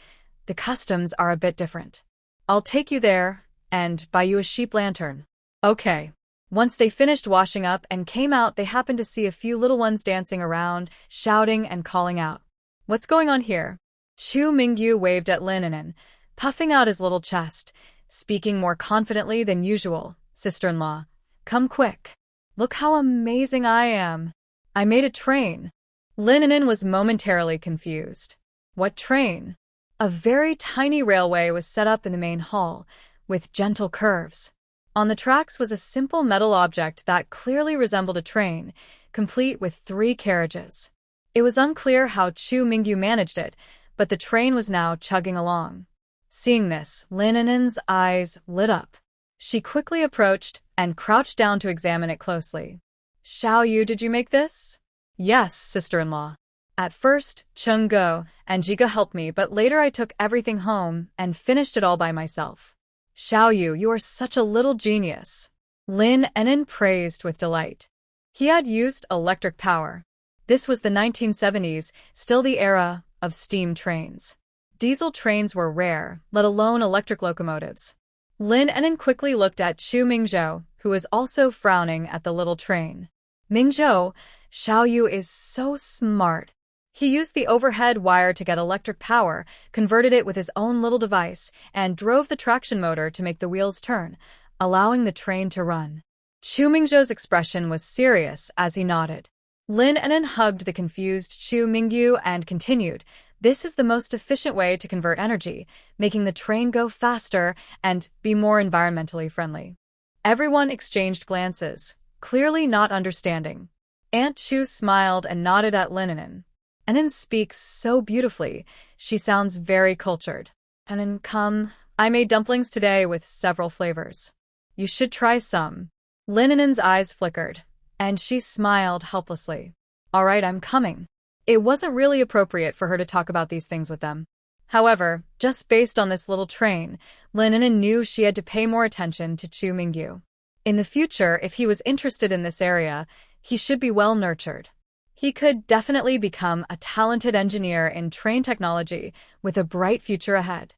[SPEAKER 1] The customs are a bit different. I'll take you there and buy you a sheep lantern. Okay. Once they finished washing up and came out, they happened to see a few little ones dancing around, shouting and calling out. What's going on here? Chu Mingho waved at Lin An'an, puffing out his little chest, speaking more confidently than usual. Sister-in-law, come quick. Look how amazing I am. I made a train. Lin An'an was momentarily confused. What train? A very tiny railway was set up in the main hall, with gentle curves. On the tracks was a simple metal object that clearly resembled a train, complete with 3 carriages. It was unclear how Chu Mingho managed it, but the train was now chugging along. Seeing this, Lin An'an's eyes lit up. She quickly approached and crouched down to examine it closely. Xiao Yu, did you make this? Yes, sister-in-law. At first, Cheng Go and Jiga helped me, but later I took everything home and finished it all by myself. Xiao Yu, you are such a little genius. Lin An'an praised with delight. He had used electric power. This was the 1970s, still the era of steam trains. Diesel trains were rare, let alone electric locomotives. Lin An'an quickly looked at Chu Mingzhou, who was also frowning at the little train. Mingzhou, Xiao Yu is so smart. He used the overhead wire to get electric power, converted it with his own little device, and drove the traction motor to make the wheels turn, allowing the train to run. Chu Mingzhou's expression was serious as he nodded. Lin An'an hugged the confused Chu Mingho and continued, this is the most efficient way to convert energy, making the train go faster and be more environmentally friendly. Everyone exchanged glances, clearly not understanding. Aunt Chu smiled and nodded at Lin An'an. An'an speaks so beautifully. She sounds very cultured. An'an, come. I made dumplings today with several flavors. You should try some. Lin An'an's eyes flickered, and she smiled helplessly. All right, I'm coming. It wasn't really appropriate for her to talk about these things with them. However, just based on this little train, Lin An'an knew she had to pay more attention to Chu Mingho. In the future, if he was interested in this area, he should be well nurtured. He could definitely become a talented engineer in train technology with a bright future ahead.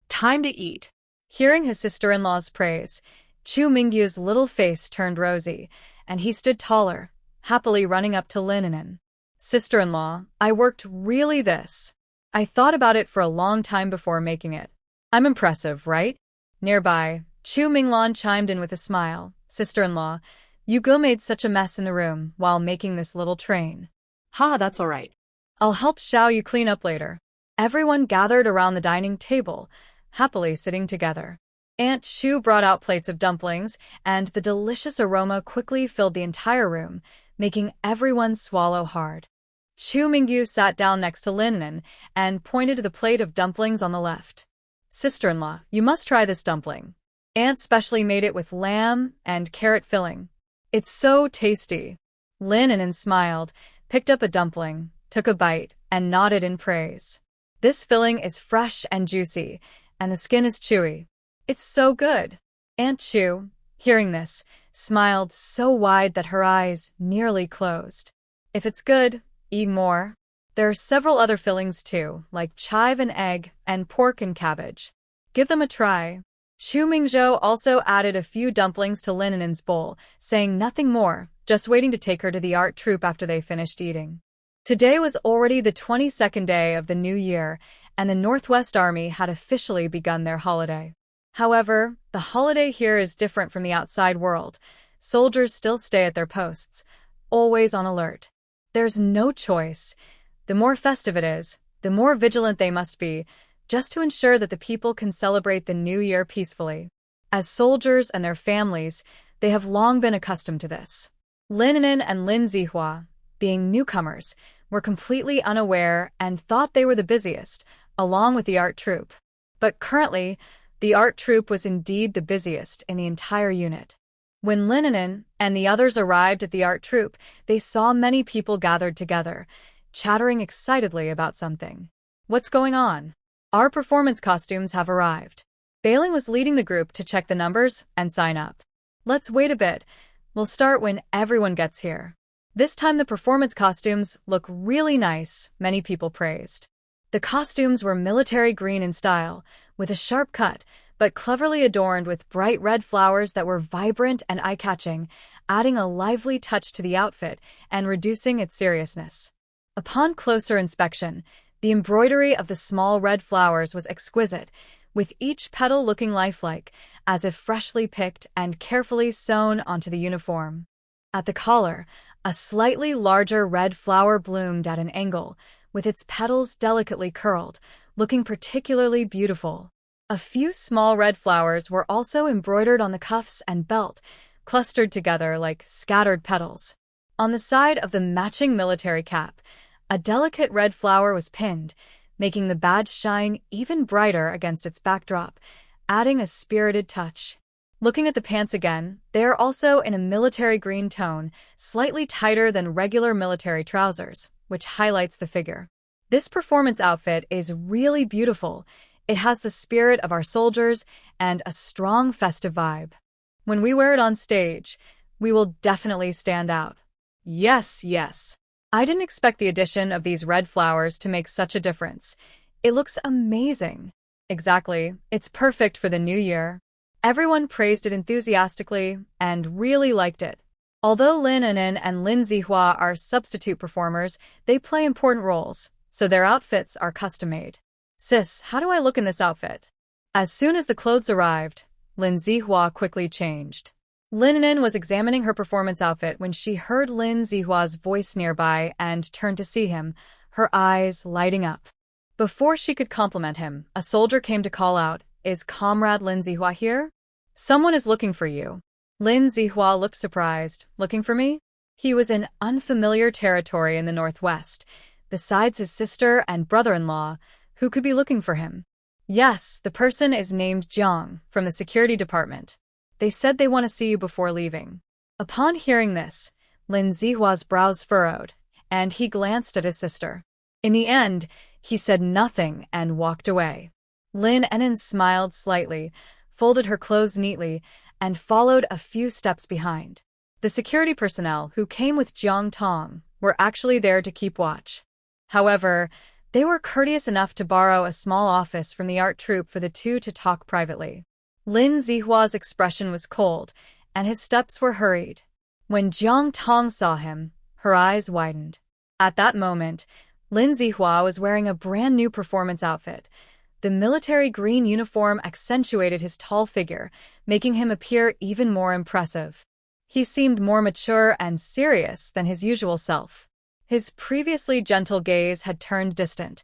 [SPEAKER 2] Time to eat.
[SPEAKER 1] Hearing his sister-in-law's praise, Chu Mingho's little face turned rosy, and he stood taller, happily running up to Lin An'an. Sister-in-law, I worked really this. I thought about it for a long time before making it. I'm impressive, right? Nearby, Chu Minglan chimed in with a smile. Sister-in-law, you go made such a mess in the room while making this little train.
[SPEAKER 2] Ha, that's all right.
[SPEAKER 1] I'll help Xiao you clean up later. Everyone gathered around the dining table, happily sitting together. Aunt Xu brought out plates of dumplings, and the delicious aroma quickly filled the entire room, making everyone swallow hard. Chu Mingho sat down next to Lin An'an and pointed to the plate of dumplings on the left. Sister-in-law, you must try this dumpling. Aunt specially made it with lamb and carrot filling. It's so tasty. Lin An'an smiled, picked up a dumpling, took a bite, and nodded in praise. This filling is fresh and juicy, and the skin is chewy. It's so good. Aunt Chu, hearing this, smiled so wide that her eyes nearly closed. If it's good, eat more. There are several other fillings too, like chive and egg and pork and cabbage. Give them a try. Chu Mingzhou also added a few dumplings to Lin An'an's bowl, saying nothing more, just waiting to take her to the art troupe after they finished eating. Today was already the 22nd day of the new year, and the Northwest Army had officially begun their holiday. However, the holiday here is different from the outside world. Soldiers still stay at their posts, always on alert. There's no choice. The more festive it is, the more vigilant they must be, just to ensure that the people can celebrate the new year peacefully. As soldiers and their families, they have long been accustomed to this. Lin An'an and Lin Zihua, being newcomers, were completely unaware and thought they were the busiest, along with the art troupe. But currently, the art troupe was indeed the busiest in the entire unit. When Lin An'an and the others arrived at the art troupe, they saw many people gathered together, chattering excitedly about something. What's going on? Our performance costumes have arrived. Violin was leading the group to check the numbers and sign up. Let's wait a bit. We'll start when everyone gets here. This time the performance costumes look really nice, many people praised. The costumes were military green in style, with a sharp cut, but cleverly adorned with bright red flowers that were vibrant and eye-catching, adding a lively touch to the outfit and reducing its seriousness. Upon closer inspection, the embroidery of the small red flowers was exquisite, with each petal looking lifelike, as if freshly picked and carefully sewn onto the uniform. At the collar, a slightly larger red flower bloomed at an angle, with its petals delicately curled, looking particularly beautiful. A few small red flowers were also embroidered on the cuffs and belt, clustered together like scattered petals. On the side of the matching military cap, a delicate red flower was pinned, making the badge shine even brighter against its backdrop, adding a spirited touch. Looking at the pants again, they are also in a military green tone, slightly tighter than regular military trousers, which highlights the figure. This performance outfit is really beautiful. It has the spirit of our soldiers and a strong festive vibe. When we wear it on stage, we will definitely stand out. Yes. I didn't expect the addition of these red flowers to make such a difference. It looks amazing. Exactly, it's perfect for the new year. Everyone praised it enthusiastically and really liked it. Although Lin An'an and Lin Zihua are substitute performers, they play important roles, so their outfits are custom-made. Sis, how do I look in this outfit? As soon as the clothes arrived, Lin Zihua quickly changed. Lin An'an was examining her performance outfit when she heard Lin Zihua's voice nearby and turned to see him, her eyes lighting up. Before she could compliment him, a soldier came to call out, "Is Comrade Lin Zihua here? Someone is looking for you." Lin Zihua looked surprised. Looking for me? He was in unfamiliar territory in the northwest. Besides his sister and brother-in-law, who could be looking for him? Yes, the person is named Jiang, from the security department. They said they want to see you before leaving. Upon hearing this, Lin Zihua's brows furrowed, and he glanced at his sister. In the end, he said nothing and walked away. Lin An'an smiled slightly, folded her clothes neatly, and followed a few steps behind. The security personnel who came with Jiang Tong were actually there to keep watch. However, they were courteous enough to borrow a small office from the art troupe for the two to talk privately. Lin Zihua's expression was cold, and his steps were hurried. When Jiang Tong saw him, her eyes widened. At that moment, Lin Zihua was wearing a brand new performance outfit. The military green uniform accentuated his tall figure, making him appear even more impressive. He seemed more mature and serious than his usual self. His previously gentle gaze had turned distant.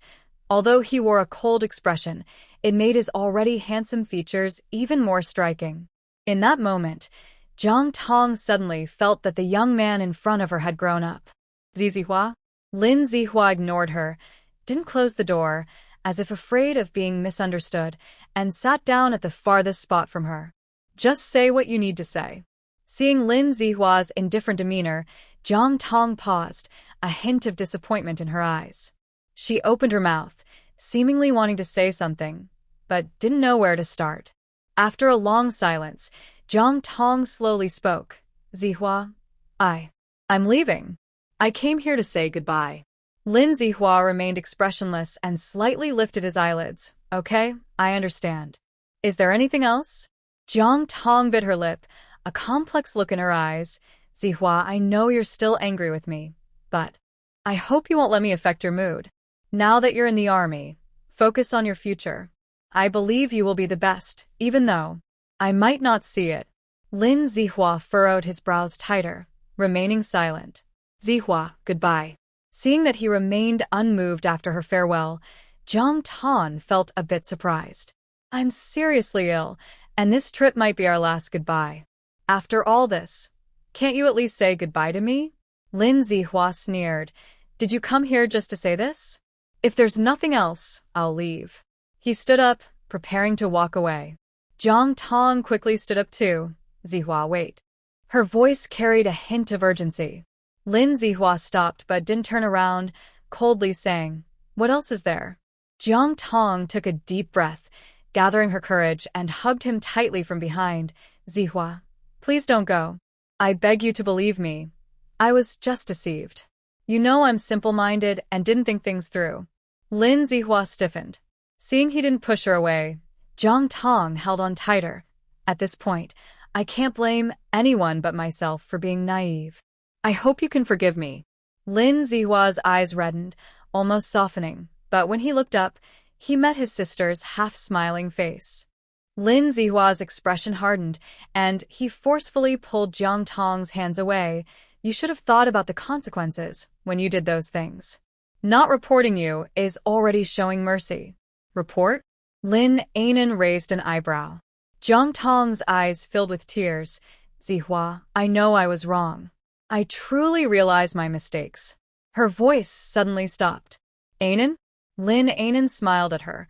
[SPEAKER 1] Although he wore a cold expression, it made his already handsome features even more striking. In that moment, Jiang Tong suddenly felt that the young man in front of her had grown up. Zihua? Lin Zihua ignored her, didn't close the door, as if afraid of being misunderstood, and sat down at the farthest spot from her. Just say what you need to say. Seeing Lin Zihua's indifferent demeanor, Jiang Tong paused, a hint of disappointment in her eyes. She opened her mouth, seemingly wanting to say something, but didn't know where to start. After a long silence, Jiang Tong slowly spoke. Zihua, I'm leaving. I came here to say goodbye. Lin Zihua remained expressionless and slightly lifted his eyelids. Okay, I understand. Is there anything else? Jiang Tong bit her lip, a complex look in her eyes. Zihua, I know you're still angry with me, but I hope you won't let me affect your mood. Now that you're in the army, focus on your future. I believe you will be the best, even though I might not see it. Lin Zihua furrowed his brows tighter, remaining silent. Zihua, goodbye. Seeing that he remained unmoved after her farewell, Jiang Tong felt a bit surprised. I'm seriously ill, and this trip might be our last goodbye. After all this, can't you at least say goodbye to me? Lin Zihua sneered. Did you come here just to say this? If there's nothing else, I'll leave. He stood up, preparing to walk away. Jiang Tong quickly stood up too. Zihua, wait. Her voice carried a hint of urgency. Lin Zihua stopped but didn't turn around, coldly saying, What else is there? Jiang Tong took a deep breath, gathering her courage, and hugged him tightly from behind. Zihua, please don't go. I beg you to believe me. I was just deceived. You know I'm simple-minded and didn't think things through. Lin Zihua stiffened. Seeing he didn't push her away, Jiang Tong held on tighter. At this point, I can't blame anyone but myself for being naive. I hope you can forgive me. Lin Zihua's eyes reddened, almost softening, but when he looked up, he met his sister's half-smiling face. Lin Zihua's expression hardened, and he forcefully pulled Jiang Tong's hands away. You should have thought about the consequences when you did those things. Not reporting you is already showing mercy. Report? Lin An'an raised an eyebrow. Jiang Tong's eyes filled with tears. Zihua, I know I was wrong. I truly realize my mistakes. Her voice suddenly stopped. An'an? Lin An'an smiled at her.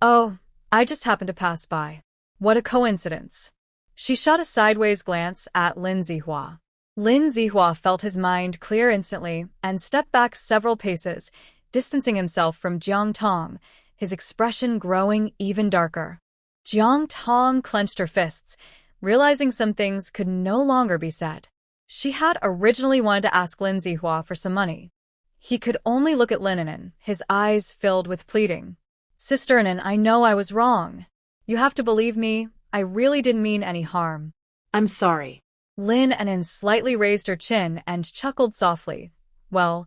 [SPEAKER 1] Oh, I just happened to pass by. What a coincidence. She shot a sideways glance at Lin Zihua. Lin Zihua felt his mind clear instantly and stepped back several paces, distancing himself from Jiang Tong, his expression growing even darker. Jiang Tong clenched her fists, realizing some things could no longer be said. She had originally wanted to ask Lin Zihua for some money. He could only look at Lin An'an, his eyes filled with pleading. Sister An'an, I know I was wrong. You have to believe me, I really didn't mean any harm.
[SPEAKER 2] I'm sorry.
[SPEAKER 1] Lin An'an slightly raised her chin and chuckled softly. Well,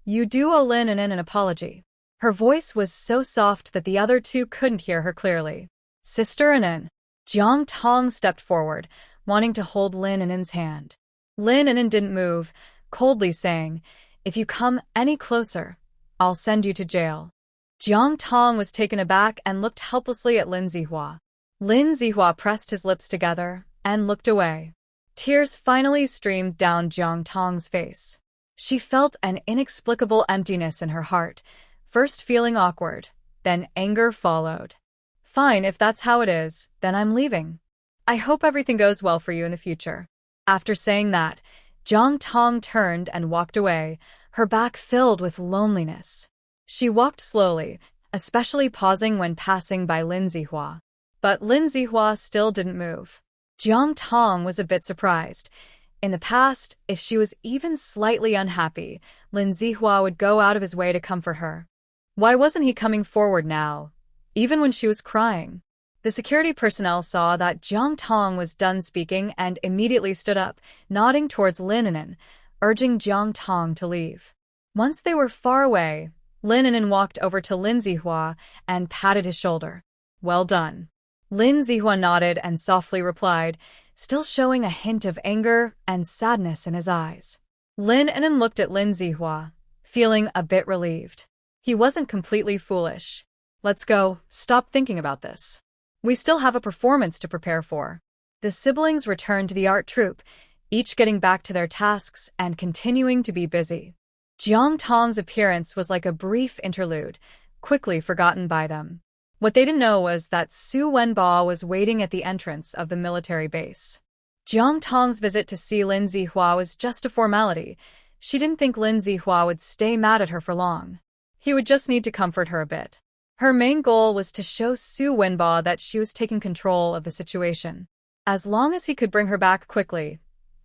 [SPEAKER 1] you do owe Lin An'an an apology. Her voice was so soft that the other two couldn't hear her clearly. Sister An'an. Jiang Tong stepped forward, wanting to hold Lin An'an's hand. Lin An'an didn't move, coldly saying, If you come any closer, I'll send you to jail. Jiang Tong was taken aback and looked helplessly at Lin Zihua. Lin Zihua pressed his lips together and looked away. Tears finally streamed down Jiang Tong's face. She felt an inexplicable emptiness in her heart, first feeling awkward, then anger followed. Fine, if that's how it is, then I'm leaving. I hope everything goes well for you in the future. After saying that, Jiang Tong turned and walked away, her back filled with loneliness. She walked slowly, especially pausing when passing by Lin Zihua. But Lin Zihua still didn't move. Jiang Tong was a bit surprised. In the past, if she was even slightly unhappy, Lin Zihua would go out of his way to comfort her. Why wasn't he coming forward now, even when she was crying? The security personnel saw that Jiang Tong was done speaking and immediately stood up, nodding towards Lin An'an, urging Jiang Tong to leave. Once they were far away, Lin An'an walked over to Lin Zihua and patted his shoulder. Well done. Lin Zihua nodded and softly replied, still showing a hint of anger and sadness in his eyes. Lin An'an looked at Lin Zihua. feeling a bit relieved. He wasn't completely foolish. Let's go, stop thinking about this. We still have a performance to prepare for. The siblings returned to the art troupe, each getting back to their tasks and continuing to be busy. Jiang Tong's appearance was like a brief interlude, quickly forgotten by them. What they didn't know was that Xu Wenbo was waiting at the entrance of the military base. Jiang Tong's visit to see Lin Zihua was just a formality. She didn't think Lin Zihua would stay mad at her for long. He would just need to comfort her a bit. Her main goal was to show Xu Wenbo that she was taking control of the situation. As long as he could bring her back quickly,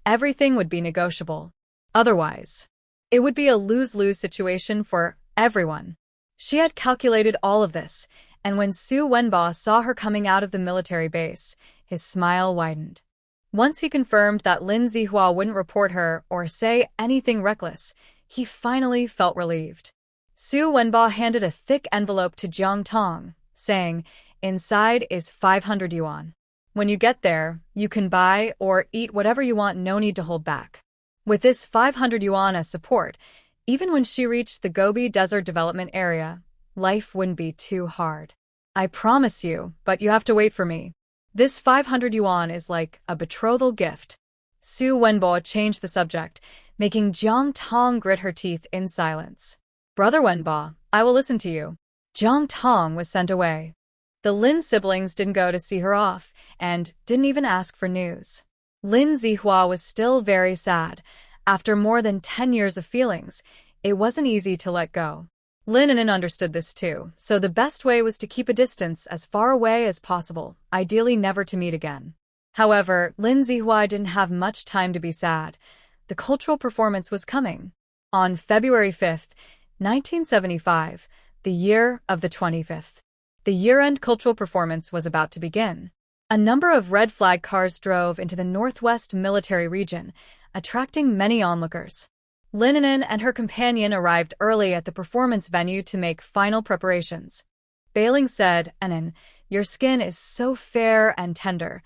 [SPEAKER 1] everything would be negotiable. Otherwise, it would be a lose-lose situation for everyone. She had calculated all of this, and when Xu Wenbo saw her coming out of the military base, his smile widened. Once he confirmed that Lin Zihua wouldn't report her or say anything reckless, he finally felt relieved. Xu Wenbo handed a thick envelope to Jang Tong, saying, "Inside is 500 yuan. When you get there, you can buy or eat whatever you want, no need to hold back." With this 500 yuan as support, even when she reached the Gobi Desert Development Area, life wouldn't be too hard. "I promise you, but you have to wait for me. This 500 yuan is like a betrothal gift." Xu Wenbo changed the subject, making Jiang Tong grit her teeth in silence. "Brother Wenbo, I will listen to you." Jiang Tong was sent away. The Lin siblings didn't go to see her off, and didn't even ask for news. Lin Zihua was still very sad. After more than 10 years of feelings, it wasn't easy to let go. Lin An'an understood this too, so the best way was to keep a distance as far away as possible, ideally never to meet again. However, Lin Zihua didn't have much time to be sad. The cultural performance was coming. On February 5th, 1975, the year of the 25th. The year-end cultural performance was about to begin. A number of red flag cars drove into the northwest military region, attracting many onlookers. Lin An'an and her companion arrived early at the performance venue to make final preparations. Bailing said, "An'an, your skin is so fair and tender.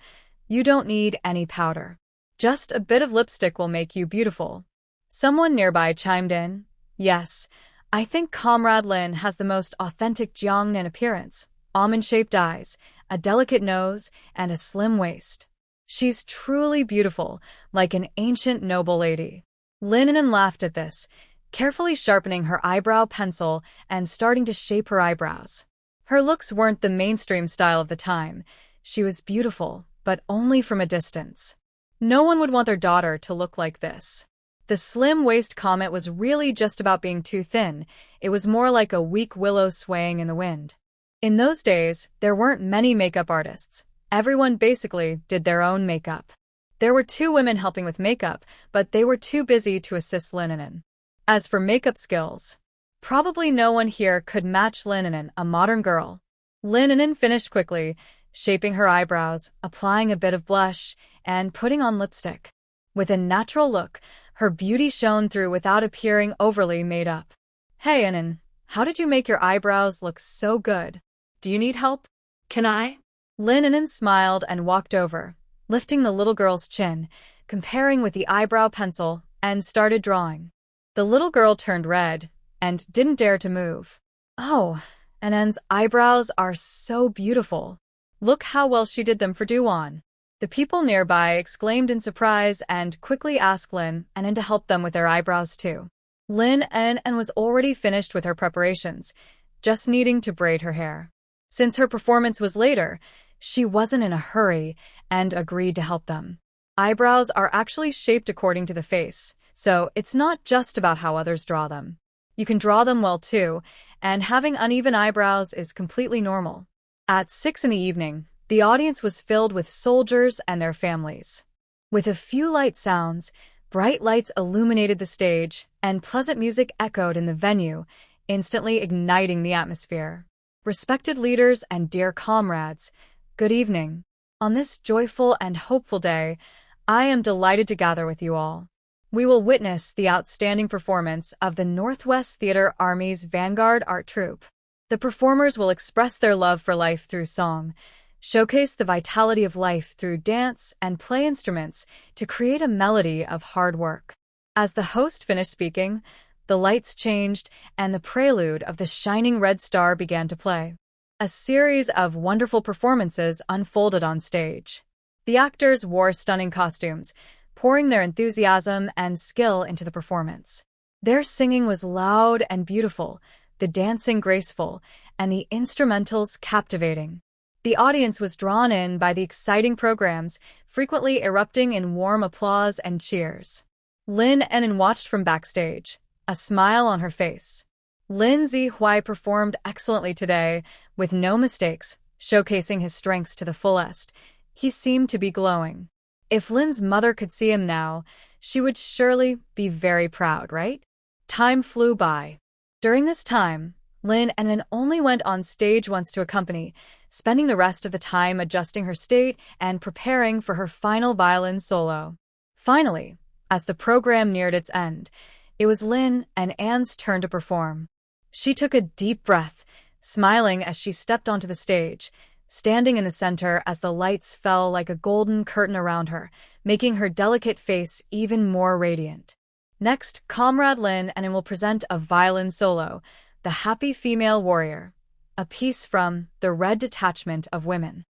[SPEAKER 1] You don't need any powder. Just a bit of lipstick will make you beautiful." Someone nearby chimed in, "Yes, I think Comrade Lin has the most authentic Jiangnan appearance. Almond-shaped eyes, a delicate nose, and a slim waist. She's truly beautiful, like an ancient noble lady." Lin An'an laughed at this, carefully sharpening her eyebrow pencil and starting to shape her eyebrows. Her looks weren't the mainstream style of the time. She was beautiful, but only from a distance. No one would want their daughter to look like this. The slim waist comment was really just about being too thin. It was more like a weak willow swaying in the wind. In those days, there weren't many makeup artists. Everyone basically did their own makeup. There were 2 women helping with makeup, but they were too busy to assist Lin An'an. As for makeup skills, probably no one here could match Lin An'an, a modern girl. Lin An'an finished quickly, shaping her eyebrows, applying a bit of blush, and putting on lipstick. With a natural look, her beauty shone through without appearing overly made up. "Hey, An'an, how did you make your eyebrows look so good? Do you need help?"
[SPEAKER 2] Can I?
[SPEAKER 1] Lin An'an smiled and walked over, lifting the little girl's chin, comparing with the eyebrow pencil, and started drawing. The little girl turned red and didn't dare to move. "Oh, An'an's eyebrows are so beautiful. Look how well she did them for Duan." The people nearby exclaimed in surprise and quickly asked Lin An'an to help them with their eyebrows too. Lin An'an was already finished with her preparations, just needing to braid her hair. Since her performance was later, she wasn't in a hurry and agreed to help them. Eyebrows are actually shaped according to the face, so it's not just about how others draw them. You can draw them well too, and having uneven eyebrows is completely normal. At 6 in the evening, the audience was filled with soldiers and their families. With a few light sounds, bright lights illuminated the stage, and pleasant music echoed in the venue, instantly igniting the atmosphere. Respected leaders and dear comrades, good evening. On this joyful and hopeful day, I am delighted to gather with you all. We will witness the outstanding performance of the Northwest Theater Army's Vanguard Art Troupe. The performers will express their love for life through song, showcase the vitality of life through dance, and play instruments to create a melody of hard work. As the host finished speaking, the lights changed, and the prelude of the shining red star began to play. A series of wonderful performances unfolded on stage. The actors wore stunning costumes, pouring their enthusiasm and skill into the performance. Their singing was loud and beautiful, the dancing graceful, and the instrumentals captivating. The audience was drawn in by the exciting programs, frequently erupting in warm applause and cheers. Lin An'an watched from backstage, a smile on her face. Lin Zihua performed excellently today, with no mistakes, showcasing his strengths to the fullest. He seemed to be glowing. If Lin's mother could see him now, she would surely be very proud, right? Time flew by. During this time, Lin An'an only went on stage once to accompany, spending the rest of the time adjusting her state and preparing for her final violin solo. Finally, as the program neared its end, it was Lin An'an's turn to perform. She took a deep breath, smiling as she stepped onto the stage, standing in the center as the lights fell like a golden curtain around her, making her delicate face even more radiant. Next, Comrade Lin An'an will present a violin solo, The Happy Female Warrior, a piece from The Red Detachment of Women.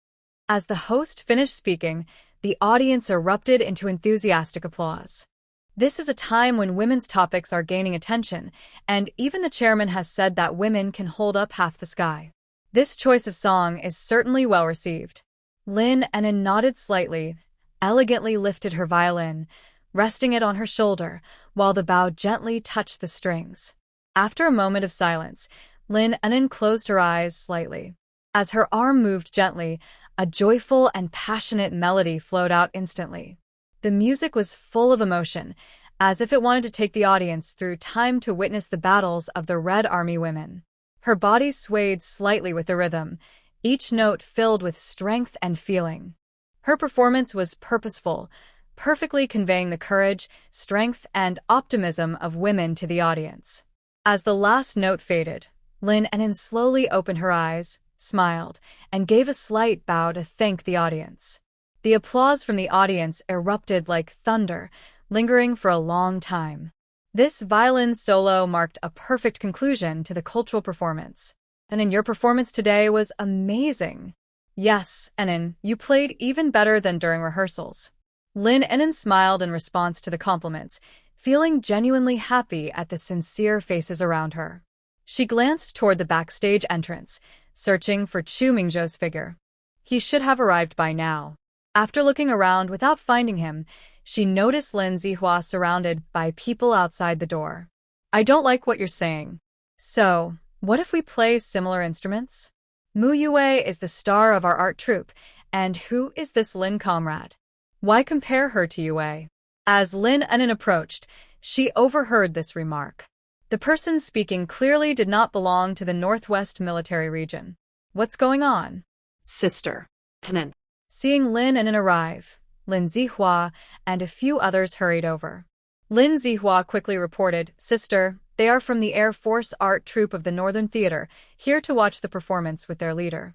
[SPEAKER 1] As the host finished speaking, the audience erupted into enthusiastic applause. This is a time when women's topics are gaining attention, and even the chairman has said that women can hold up half the sky. This choice of song is certainly well received. Lin An'an nodded slightly, elegantly lifted her violin, resting it on her shoulder, while the bow gently touched the strings. After a moment of silence, Lin An'an closed her eyes slightly. As her arm moved gently, a joyful and passionate melody flowed out instantly. The music was full of emotion, as if it wanted to take the audience through time to witness the battles of the Red Army women. Her body swayed slightly with the rhythm, each note filled with strength and feeling. Her performance was purposeful, perfectly conveying the courage, strength, and optimism of women to the audience. As the last note faded, Lin An'an slowly opened her eyes, smiled, and gave a slight bow to thank the audience. The applause from the audience erupted like thunder, lingering for a long time. This violin solo marked a perfect conclusion to the cultural performance. An'an, your performance today was amazing. Yes, An'an, you played even better than during rehearsals. Lin An'an smiled in response to the compliments, feeling genuinely happy at the sincere faces around her. She glanced toward the backstage entrance, searching for Chu Mingzhou's figure. He should have arrived by now. After looking around without finding him, she noticed Lin Zihua surrounded by people outside the door. I don't like what you're saying. So, what if we play similar instruments? Mu Yue is the star of our art troupe, and who is this Lin comrade? Why compare her to Yue? As Lin An'an approached, she overheard this remark. The person speaking clearly did not belong to the Northwest Military Region. What's going on?
[SPEAKER 2] Sister. An'an.
[SPEAKER 1] Seeing Lin An'an arrive, Lin Zihua and a few others hurried over. Lin Zihua quickly reported, Sister, they are from the Air Force Art Troupe of the Northern Theater, here to watch the performance with their leader.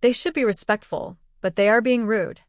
[SPEAKER 1] They should be respectful, but they are being rude.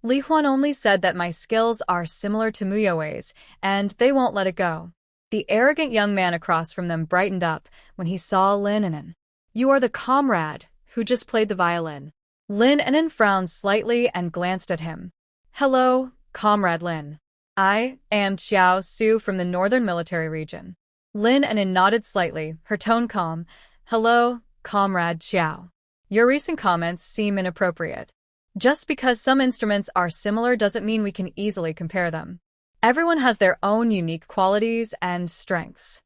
[SPEAKER 1] Li Huan only said that my skills are similar to Mu Yue's, and they won't let it go. The arrogant young man across from them brightened up when he saw Lin An'an. You are the comrade who just played the violin. Lin An'an frowned slightly and glanced at him. Hello, Comrade Lin. I am Xiao Su from the Northern Military Region. Lin An'an nodded slightly, her tone calm. Hello, Comrade Xiao. Your recent comments seem inappropriate. Just because some instruments are similar doesn't mean we can easily compare them. Everyone has their own unique qualities and strengths.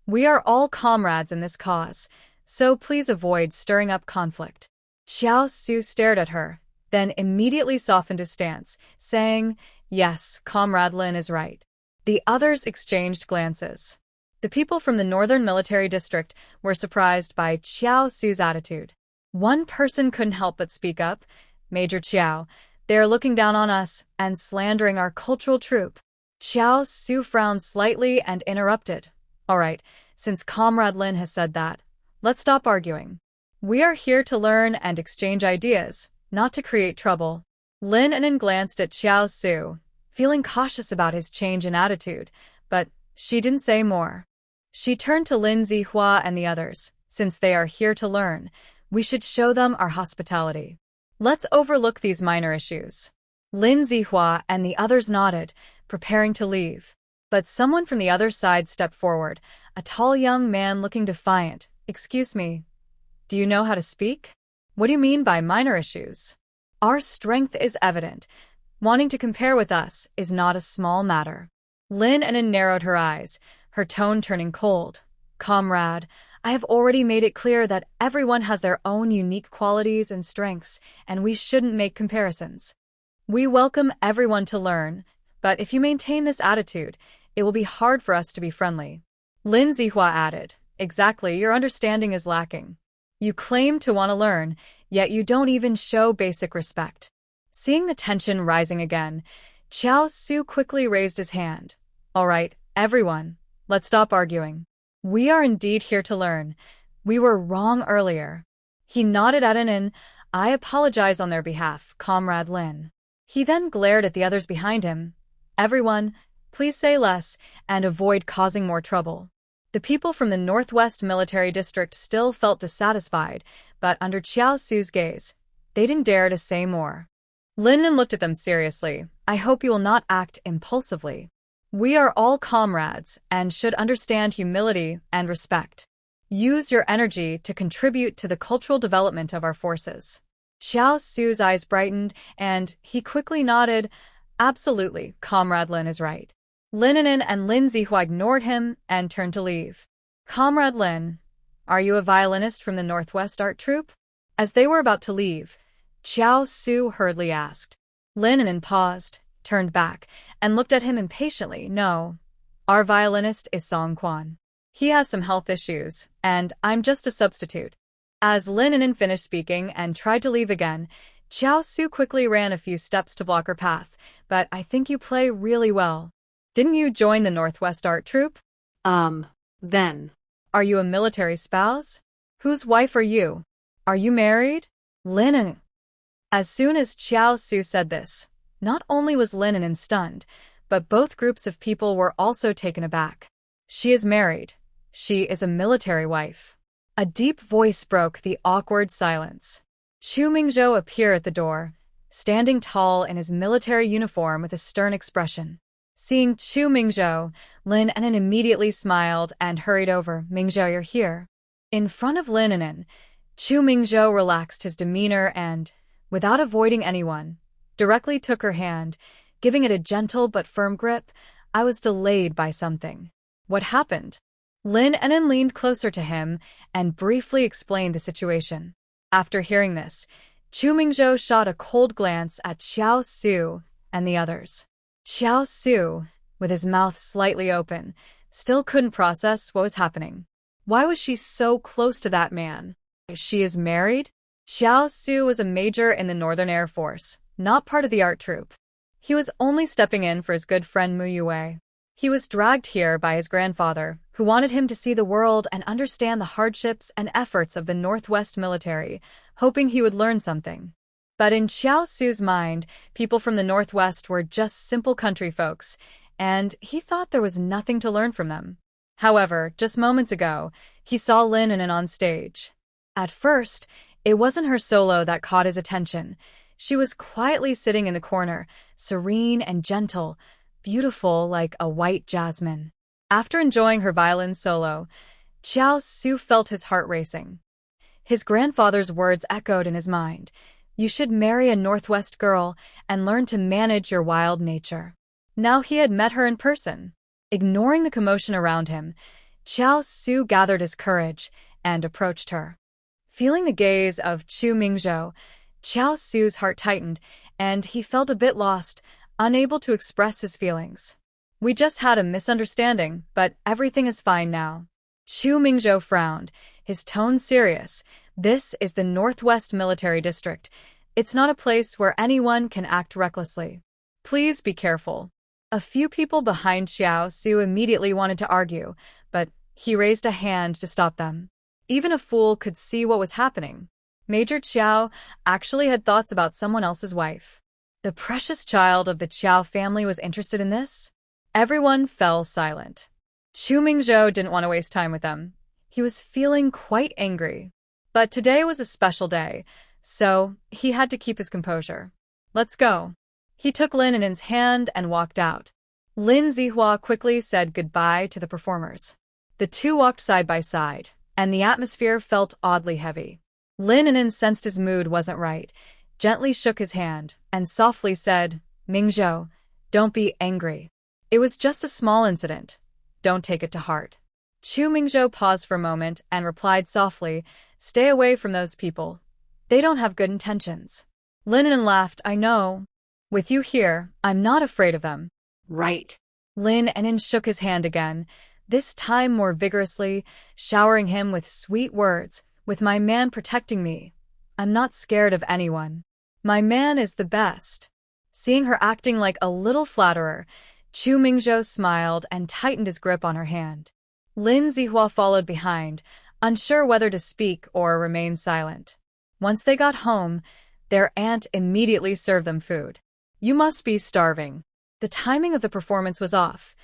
[SPEAKER 1] We are all comrades in this cause, so please avoid stirring up conflict. Xiao Su stared at her, then immediately softened his stance, saying, Yes, Comrade Lin is right. The others exchanged glances. The people from the Northern Military District were surprised by Xiao Su's attitude. One person couldn't help but speak up. Major Qiao, they are looking down on us and slandering our cultural troupe. Xiao Su frowned slightly and interrupted. All right, since Comrade Lin has said that, let's stop arguing. We are here to learn and exchange ideas, not to create trouble. Lin An'an glanced at Xiao Su, feeling cautious about his change in attitude, but she didn't say more. She turned to Lin Zihua and the others. Since they are here to learn, we should show them our hospitality. Let's overlook these minor issues. Lin Zihua and the others nodded, preparing to leave. But someone from the other side stepped forward, a tall young man looking defiant. Excuse me, do you know how to speak? What do you mean by minor issues? Our strength is evident. Wanting to compare with us is not a small matter. Lin An'an narrowed her eyes, her tone turning cold. Comrade, I have already made it clear that everyone has their own unique qualities and strengths, and we shouldn't make comparisons. We welcome everyone to learn, but if you maintain this attitude, it will be hard for us to be friendly. Lin Zihua added, exactly, your understanding is lacking. You claim to want to learn, yet you don't even show basic respect. Seeing the tension rising again, Xiao Su quickly raised his hand. All right, everyone, let's stop arguing. We are indeed here to learn. We were wrong earlier. He nodded at An'an. I apologize on their behalf, Comrade Lin. He then glared at the others behind him. Everyone, please say less and avoid causing more trouble. The people from the Northwest Military District still felt dissatisfied, but under Xiao Su's gaze, they didn't dare to say more. Lin An'an looked at them seriously. I hope you will not act impulsively. We are all comrades and should understand humility and respect. Use your energy to contribute to the cultural development of our forces. Xiao Su's eyes brightened, and he quickly nodded. Absolutely, Comrade Lin is right. Lin An'an and Lin Zihua ignored him and turned to leave. Comrade Lin, are you a violinist from the Northwest Art Troupe? As they were about to leave, Xiao Su hurriedly asked. Lin An'an paused, turned back, and looked at him impatiently. No, our violinist is Song Quan. He has some health issues, and I'm just a substitute. As Lin An'an finished speaking and tried to leave again, Xiao Su quickly ran a few steps to block her path. But I think you play really well. Didn't you join the Northwest Art Troupe?
[SPEAKER 2] Then.
[SPEAKER 1] Are you a military spouse? Whose wife are you? Are you married? Lin An'an. As soon as Xiao Su said this, not only was Lin An'an stunned, but both groups of people were also taken aback. She is married. She is a military wife. A deep voice broke the awkward silence. Chu Mingzhou appeared at the door, standing tall in his military uniform with a stern expression. Seeing Chu Mingzhou, Lin An'an immediately smiled and hurried over. Mingzhou, you're here. In front of Lin An'an, Chu Mingzhou relaxed his demeanor and, without avoiding anyone, directly took her hand, giving it a gentle but firm grip. I was delayed by something. What happened? Lin An'an leaned closer to him and briefly explained the situation. After hearing this, Chu Mingzhou shot a cold glance at Xiao Su and the others. Xiao Su, with his mouth slightly open, still couldn't process what was happening. Why was she so close to that man? She is married? Xiao Su was a major in the Northern Air Force, not part of the art troupe. He was only stepping in for his good friend Mu Yue. He was dragged here by his grandfather, who wanted him to see the world and understand the hardships and efforts of the Northwest military, hoping he would learn something. But in Xiao Su's mind, people from the Northwest were just simple country folks, and he thought there was nothing to learn from them. However, just moments ago, he saw Lin An'an on stage. At first, it wasn't her solo that caught his attention. She was quietly sitting in the corner, serene and gentle, beautiful like a white jasmine. After enjoying her violin solo, Xiao Su felt his heart racing. His grandfather's words echoed in his mind. You should marry a Northwest girl and learn to manage your wild nature. Now he had met her in person. Ignoring the commotion around him, Xiao Su gathered his courage and approached her. Feeling the gaze of Chu Mingzhou, Xiao Su's heart tightened, and he felt a bit lost, unable to express his feelings. We just had a misunderstanding, but everything is fine now. Chu Mingzhou frowned, his tone serious. This is the Northwest Military District. It's not a place where anyone can act recklessly. Please be careful. A few people behind Xiao Su immediately wanted to argue, but he raised a hand to stop them. Even a fool could see what was happening. Major Qiao actually had thoughts about someone else's wife. The precious child of the Qiao family was interested in this? Everyone fell silent. Chu Mingzhou didn't want to waste time with them. He was feeling quite angry. But today was a special day, so he had to keep his composure. Let's go. He took Lin An'an's hand and walked out. Lin Zihua quickly said goodbye to the performers. The two walked side by side, and the atmosphere felt oddly heavy. Lin An'an sensed his mood wasn't right, gently shook his hand, and softly said, Mingzhou, don't be angry. It was just a small incident. Don't take it to heart. Chu Mingzhou paused for a moment and replied softly, stay away from those people. They don't have good intentions. Lin An'an laughed, I know. With you here, I'm not afraid of them.
[SPEAKER 2] Right.
[SPEAKER 1] Lin An'an shook his hand again, this time more vigorously, showering him with sweet words, with my man protecting me. I'm not scared of anyone. My man is the best. Seeing her acting like a little flatterer, Chu Mingzhou smiled and tightened his grip on her hand. Lin Zihua followed behind, unsure whether to speak or remain silent. Once they got home, their aunt immediately served them food. You must be starving. The timing of the performance was off.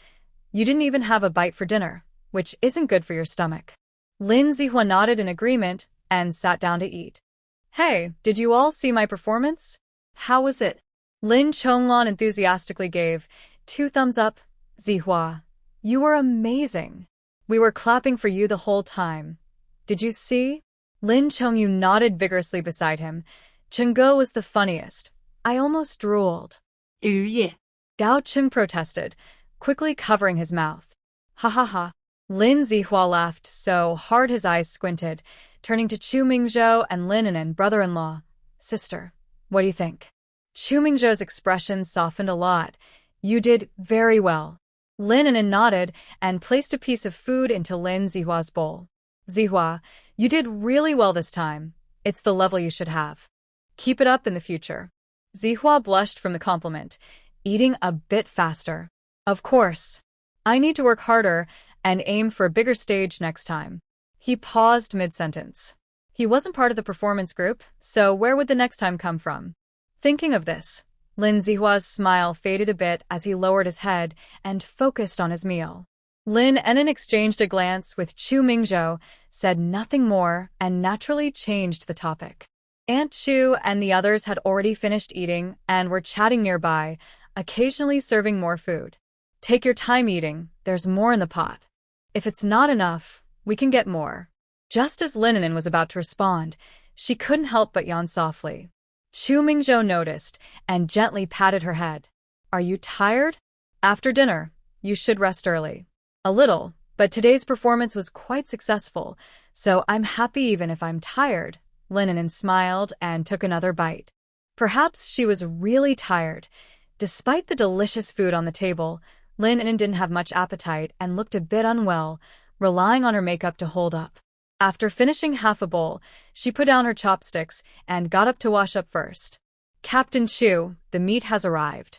[SPEAKER 1] You didn't even have a bite for dinner, which isn't good for your stomach. Lin Zihua nodded in agreement and sat down to eat. Hey, did you all see my performance? How was it? Lin Chonglon enthusiastically gave 2 thumbs up. Zihua, you were amazing. We were clapping for you the whole time. Did you see? Lin Chongyu nodded vigorously beside him. Chenggo was the funniest. I almost drooled.
[SPEAKER 2] Yeah.
[SPEAKER 1] Gao Cheng protested, quickly covering his mouth. Ha ha ha. Lin Zihua laughed so hard his eyes squinted, turning to Chu Mingzhou and Lin An'an, brother-in-law. Sister, what do you think? Chu Mingzhou's expression softened a lot. You did very well. Lin An'an nodded and placed a piece of food into Lin Zihua's bowl. Zihua, you did really well this time. It's the level you should have. Keep it up in the future. Zihua blushed from the compliment, eating a bit faster. Of course. I need to work harder and aim for a bigger stage next time. He paused mid-sentence. He wasn't part of the performance group, so where would the next time come from? Thinking of this, Lin Zihua's smile faded a bit as he lowered his head and focused on his meal. Lin An'an exchanged a glance with Chu Mingzhou, said nothing more, and naturally changed the topic. Aunt Chu and the others had already finished eating and were chatting nearby, occasionally serving more food. Take your time eating, there's more in the pot. If it's not enough, we can get more. Just as Lin An'an was about to respond, she couldn't help but yawn softly. Chu Mingzhou noticed and gently patted her head. Are you tired? After dinner, you should rest early. A little, but today's performance was quite successful, so I'm happy even if I'm tired. Lin An'an smiled and took another bite. Perhaps she was really tired. Despite the delicious food on the table, Lin An'an didn't have much appetite and looked a bit unwell, relying on her makeup to hold up. After finishing half a bowl, she put down her chopsticks and got up to wash up first. Captain Chu, the meat has arrived.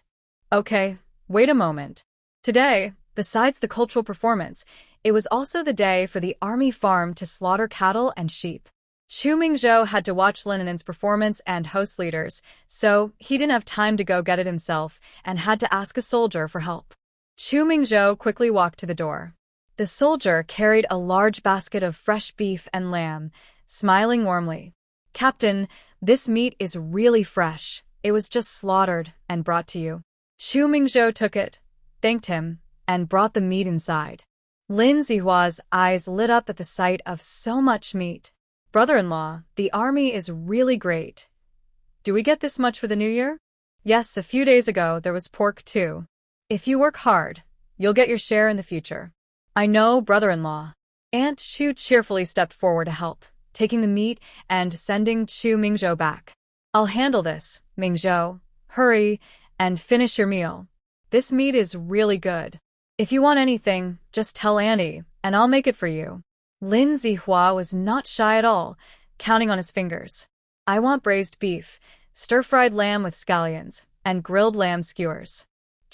[SPEAKER 1] Okay, wait a moment. Today, besides the cultural performance, it was also the day for the army farm to slaughter cattle and sheep. Chu Mingzhou had to watch Lin An'an's performance and host leaders, so he didn't have time to go get it himself and had to ask a soldier for help. Chu Mingzhou quickly walked to the door. The soldier carried a large basket of fresh beef and lamb, smiling warmly. Captain, this meat is really fresh. It was just slaughtered and brought to you. Chu Mingzhou took it, thanked him, and brought the meat inside. Lin Zihua's eyes lit up at the sight of so much meat. Brother-in-law, the army is really great. Do we get this much for the new year? Yes, a few days ago there was pork too. If you work hard, you'll get your share in the future. I know, brother-in-law. Aunt Chu cheerfully stepped forward to help, taking the meat and sending Chu Mingzhou back. I'll handle this, Mingzhou. Hurry and finish your meal. This meat is really good. If you want anything, just tell Auntie, and I'll make it for you. Lin Zihua was not shy at all, counting on his fingers. I want braised beef, stir-fried lamb with scallions, and grilled lamb skewers.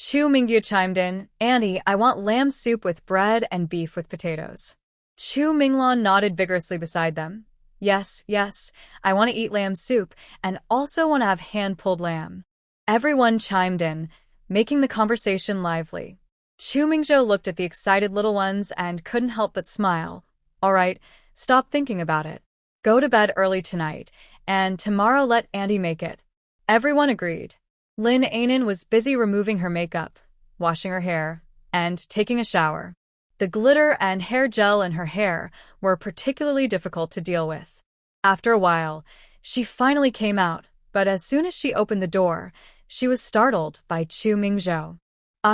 [SPEAKER 1] Chu Mingho chimed in, Auntie, I want lamb soup with bread and beef with potatoes. Chu Minglon nodded vigorously beside them. Yes, yes, I want to eat lamb soup and also want to have hand-pulled lamb. Everyone chimed in, making the conversation lively. Chu Mingzhou looked at the excited little ones and couldn't help but smile. All right, stop thinking about it. Go to bed early tonight, and tomorrow let Andy make it. Everyone agreed. Lin An'an was busy removing her makeup, washing her hair, and taking a shower. The glitter and hair gel in her hair were particularly difficult to deal with. After a while, she finally came out, but as soon as she opened the door, she was startled by Chu Mingzhou.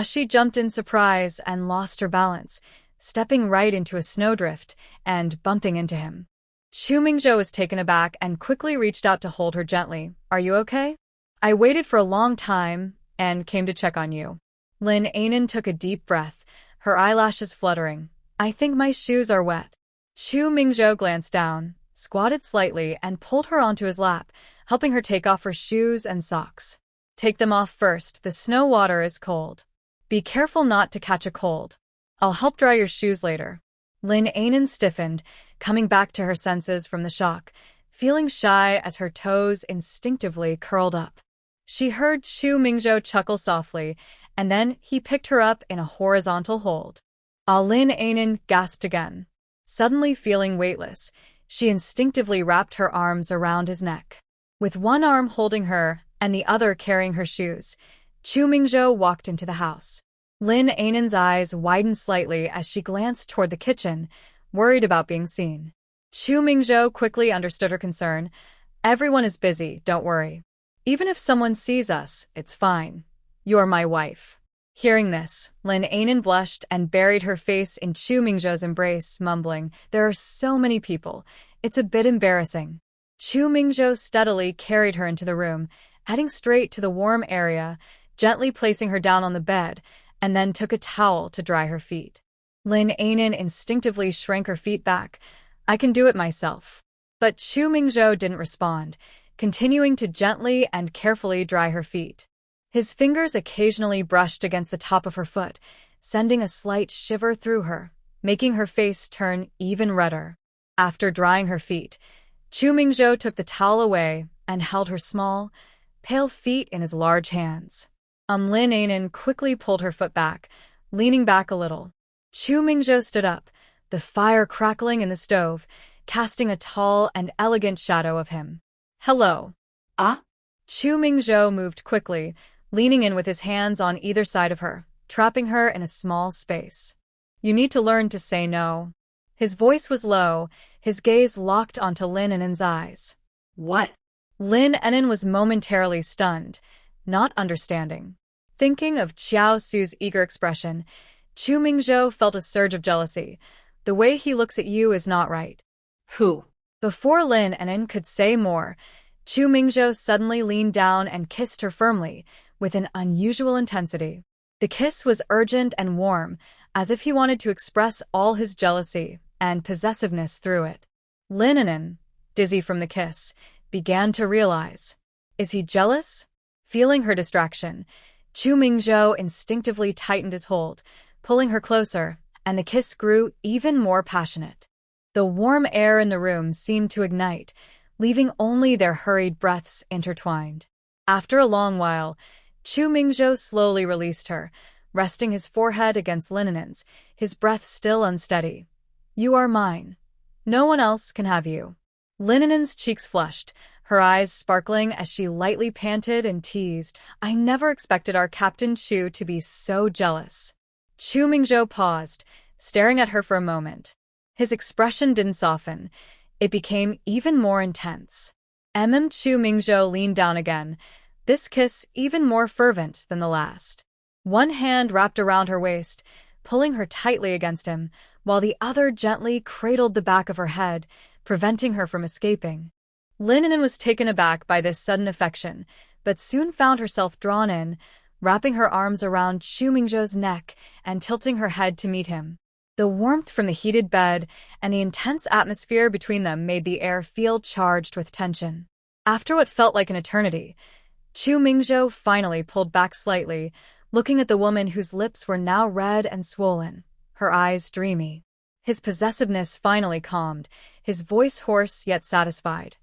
[SPEAKER 1] She jumped in surprise and lost her balance, stepping right into a snowdrift and bumping into him. Chu Mingzhou was taken aback and quickly reached out to hold her gently. Are you okay? I waited for a long time and came to check on you. Lin An'an took a deep breath, her eyelashes fluttering. I think my shoes are wet. Chu Mingzhou glanced down, squatted slightly, and pulled her onto his lap, helping her take off her shoes and socks. Take them off first, the snow water is cold. Be careful not to catch a cold. I'll help dry your shoes later. Lin An'an stiffened, coming back to her senses from the shock, feeling shy as her toes instinctively curled up. She heard Chu Mingzhou chuckle softly, and then he picked her up in a horizontal hold. Lin An'an gasped again. Suddenly feeling weightless, she instinctively wrapped her arms around his neck. With one arm holding her and the other carrying her shoes, Chu Mingzhou walked into the house. Lin An'an's eyes widened slightly as she glanced toward the kitchen, worried about being seen. Chu Mingzhou quickly understood her concern. Everyone is busy, don't worry. Even if someone sees us, it's fine. You're my wife. Hearing this, Lin An'an blushed and buried her face in Chu Mingzhou's embrace, mumbling, there are so many people. It's a bit embarrassing. Chu Mingzhou steadily carried her into the room, heading straight to the warm area, gently placing her down on the bed, and then took a towel to dry her feet. Lin An'an instinctively shrank her feet back. I can do it myself. But Chu Mingzhou didn't respond, continuing to gently and carefully dry her feet. His fingers occasionally brushed against the top of her foot, sending a slight shiver through her, making her face turn even redder. After drying her feet, Chu Mingzhou took the towel away and held her small, pale feet in his large hands. Lin An'an quickly pulled her foot back, leaning back a little. Chu Mingzhou stood up, the fire crackling in the stove, casting a tall and elegant shadow of him. Hello. Chu Mingzhou moved quickly, leaning in with his hands on either side of her, trapping her in a small space. You need to learn to say no. His voice was low, his gaze locked onto Lin An'an's eyes.
[SPEAKER 2] What?
[SPEAKER 1] Lin An'an was momentarily stunned, not understanding. Thinking of Xiao Su's eager expression, Chu Mingzhou felt a surge of jealousy. The way he looks at you is not right.
[SPEAKER 2] Who?
[SPEAKER 1] Before Lin An'an could say more, Chu Mingzhou suddenly leaned down and kissed her firmly, with an unusual intensity. The kiss was urgent and warm, as if he wanted to express all his jealousy and possessiveness through it. Lin An'an, dizzy from the kiss, began to realize. Is he jealous? Feeling her distraction, Chu Mingzhou instinctively tightened his hold, pulling her closer, and the kiss grew even more passionate. The warm air in the room seemed to ignite, leaving only their hurried breaths intertwined. After a long while, Chu Mingzhou slowly released her, resting his forehead against Lin An'an's, his breath still unsteady. You are mine. No one else can have you. Lin An'an's cheeks flushed, her eyes sparkling as she lightly panted and teased. I never expected our Captain Chu to be so jealous. Chu Mingzhou paused, staring at her for a moment. His expression didn't soften. It became even more intense. Chu Mingzhou leaned down again, this kiss even more fervent than the last. One hand wrapped around her waist, pulling her tightly against him, while the other gently cradled the back of her head, preventing her from escaping. Lin An'an was taken aback by this sudden affection, but soon found herself drawn in, wrapping her arms around Chu Mingzhou's neck and tilting her head to meet him. The warmth from the heated bed and the intense atmosphere between them made the air feel charged with tension. After what felt like an eternity, Chu Mingzhou finally pulled back slightly, looking at the woman whose lips were now red and swollen, her eyes dreamy. His possessiveness finally calmed, his voice hoarse yet satisfied.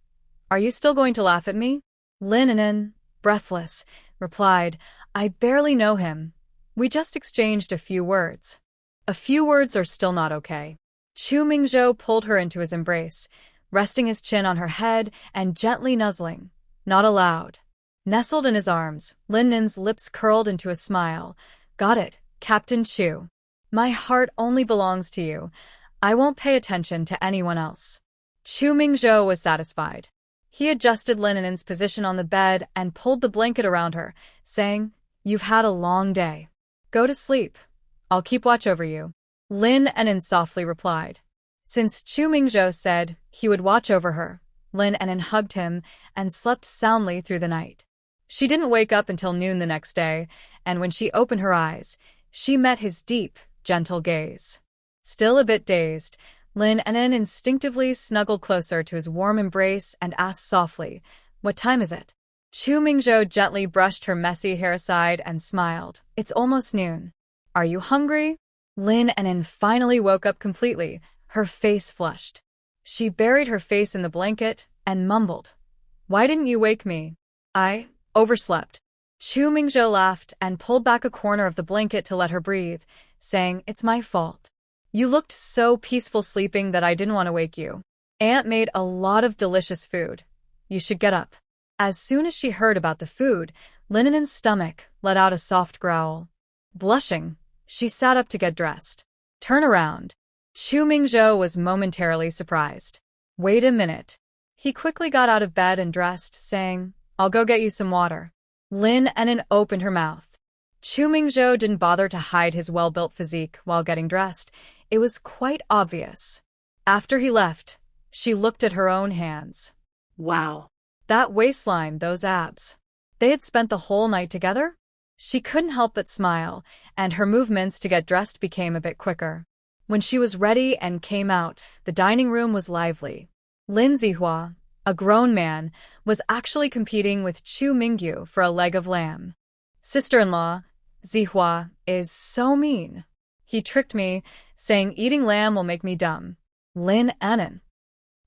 [SPEAKER 1] Are you still going to laugh at me? Lin An'an, breathless, replied, I barely know him. We just exchanged a few words. A few words are still not okay. Chu Mingzhou pulled her into his embrace, resting his chin on her head and gently nuzzling. Not aloud. Nestled in his arms, Lin An'an's lips curled into a smile. Got it, Captain Chu. My heart only belongs to you. I won't pay attention to anyone else. Chu Mingzhou was satisfied. He adjusted Lin An'an's position on the bed and pulled the blanket around her, saying, You've had a long day. Go to sleep. I'll keep watch over you. Lin An'an softly replied. Since Chu Mingzhou said he would watch over her, Lin An'an hugged him and slept soundly through the night. She didn't wake up until noon the next day, and when she opened her eyes, she met his deep, gentle gaze. Still a bit dazed, Lin An'an instinctively snuggled closer to his warm embrace and asked softly, What time is it? Chu Mingzhou gently brushed her messy hair aside and smiled. It's almost noon. Are you hungry? Lin An'an finally woke up completely, her face flushed. She buried her face in the blanket and mumbled, Why didn't you wake me? I overslept. Chu Mingzhou laughed and pulled back a corner of the blanket to let her breathe, saying, It's my fault. You looked so peaceful sleeping that I didn't want to wake you. Aunt made a lot of delicious food. You should get up. As soon as she heard about the food, Lin An'an's stomach let out a soft growl. Blushing, she sat up to get dressed. Turn around. Chu Mingzhou was momentarily surprised. Wait a minute. He quickly got out of bed and dressed, saying, I'll go get you some water. Lin An'an opened her mouth. Chu Mingzhou didn't bother to hide his well-built physique while getting dressed. It was quite obvious. After he left, she looked at her own hands.
[SPEAKER 2] Wow.
[SPEAKER 1] That waistline, those abs. They had spent the whole night together? She couldn't help but smile, and her movements to get dressed became a bit quicker. When she was ready and came out, the dining room was lively. Lin Zihua, a grown man, was actually competing with Chu Mingho for a leg of lamb. Sister-in-law, Zihua, is so mean. He tricked me, saying eating lamb will make me dumb. Lin An'an.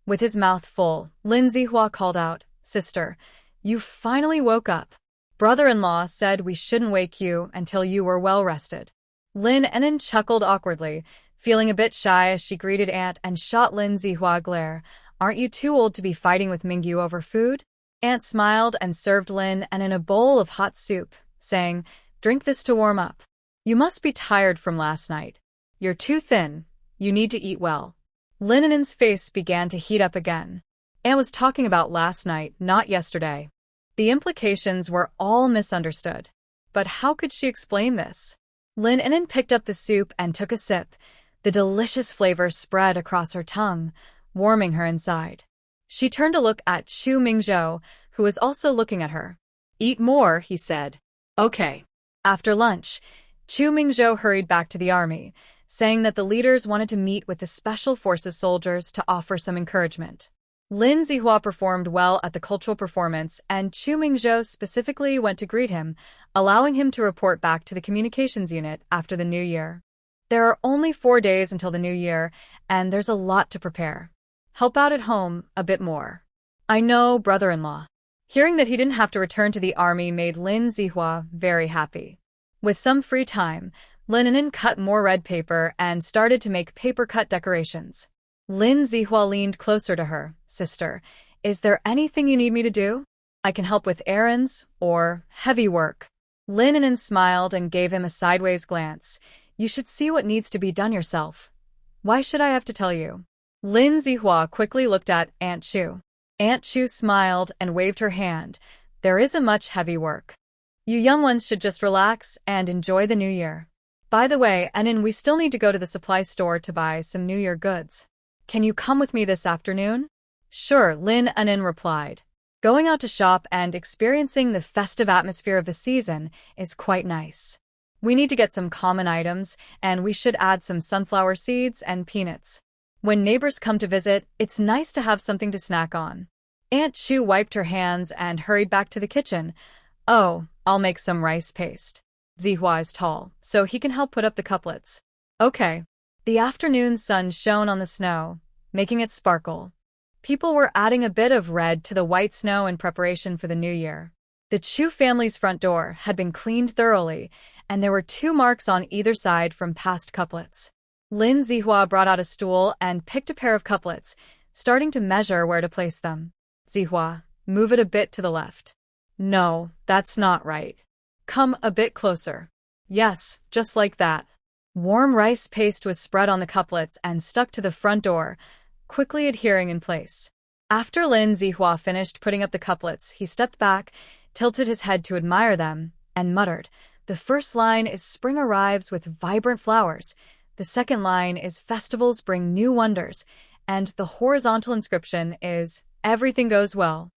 [SPEAKER 1] With his mouth full, Lin Zihua called out, Sister, you finally woke up. Brother-in-law said we shouldn't wake you until you were well-rested. Lin An'an chuckled awkwardly, feeling a bit shy as she greeted Aunt and shot Lin Zihua a glare. Aren't you too old to be fighting with Mingyu over food? Aunt smiled and served Lin An'an a bowl of hot soup, saying, Drink this to warm up. You must be tired from last night. You're too thin. You need to eat well. Lin An'an's face began to heat up again. Aunt was talking about last night, not yesterday. The implications were all misunderstood. But how could she explain this? Lin An'an picked up the soup and took a sip. The delicious flavor spread across her tongue, warming her inside. She turned to look at Chu Mingzhou, who was also looking at her. Eat more, he said. Okay. After lunch, Chu Mingzhou hurried back to the army, saying that the leaders wanted to meet with the Special Forces soldiers to offer some encouragement. Lin Zihua performed well at the cultural performance, and Chu Mingzhou specifically went to greet him, allowing him to report back to the communications unit after the new year. There are only 4 days until the new year, and there's a lot to prepare. Help out at home a bit more. I know, brother-in-law. Hearing that he didn't have to return to the army made Lin Zihua very happy. With some free time, Lin An'an cut more red paper and started to make paper-cut decorations. Lin Zihua leaned closer to her. Sister, is there anything you need me to do? I can help with errands or heavy work. Lin An'an smiled and gave him a sideways glance. You should see what needs to be done yourself. Why should I have to tell you? Lin Zihua quickly looked at Aunt Chu. Aunt Chu smiled and waved her hand. There isn't much heavy work. You young ones should just relax and enjoy the new year. By the way, An'an, we still need to go to the supply store to buy some New Year goods. Can you come with me this afternoon? Sure, Lin An'an replied. Going out to shop and experiencing the festive atmosphere of the season is quite nice. We need to get some common items, and we should add some sunflower seeds and peanuts. When neighbors come to visit, it's nice to have something to snack on. Aunt Chu wiped her hands and hurried back to the kitchen. Oh, I'll make some rice paste. Zihua is tall, so he can help put up the couplets. Okay. The afternoon sun shone on the snow, making it sparkle. People were adding a bit of red to the white snow in preparation for the new year. The Chu family's front door had been cleaned thoroughly, and there were 2 marks on either side from past couplets. Lin Zihua brought out a stool and picked a pair of couplets, starting to measure where to place them. Zihua, move it a bit to the left. No, that's not right. Come a bit closer. Yes, just like that. Warm rice paste was spread on the couplets and stuck to the front door, quickly adhering in place. After Lin Zihua finished putting up the couplets, he stepped back, tilted his head to admire them, and muttered, "The first line is spring arrives with vibrant flowers. The second line is festivals bring new wonders. And the horizontal inscription is everything goes well."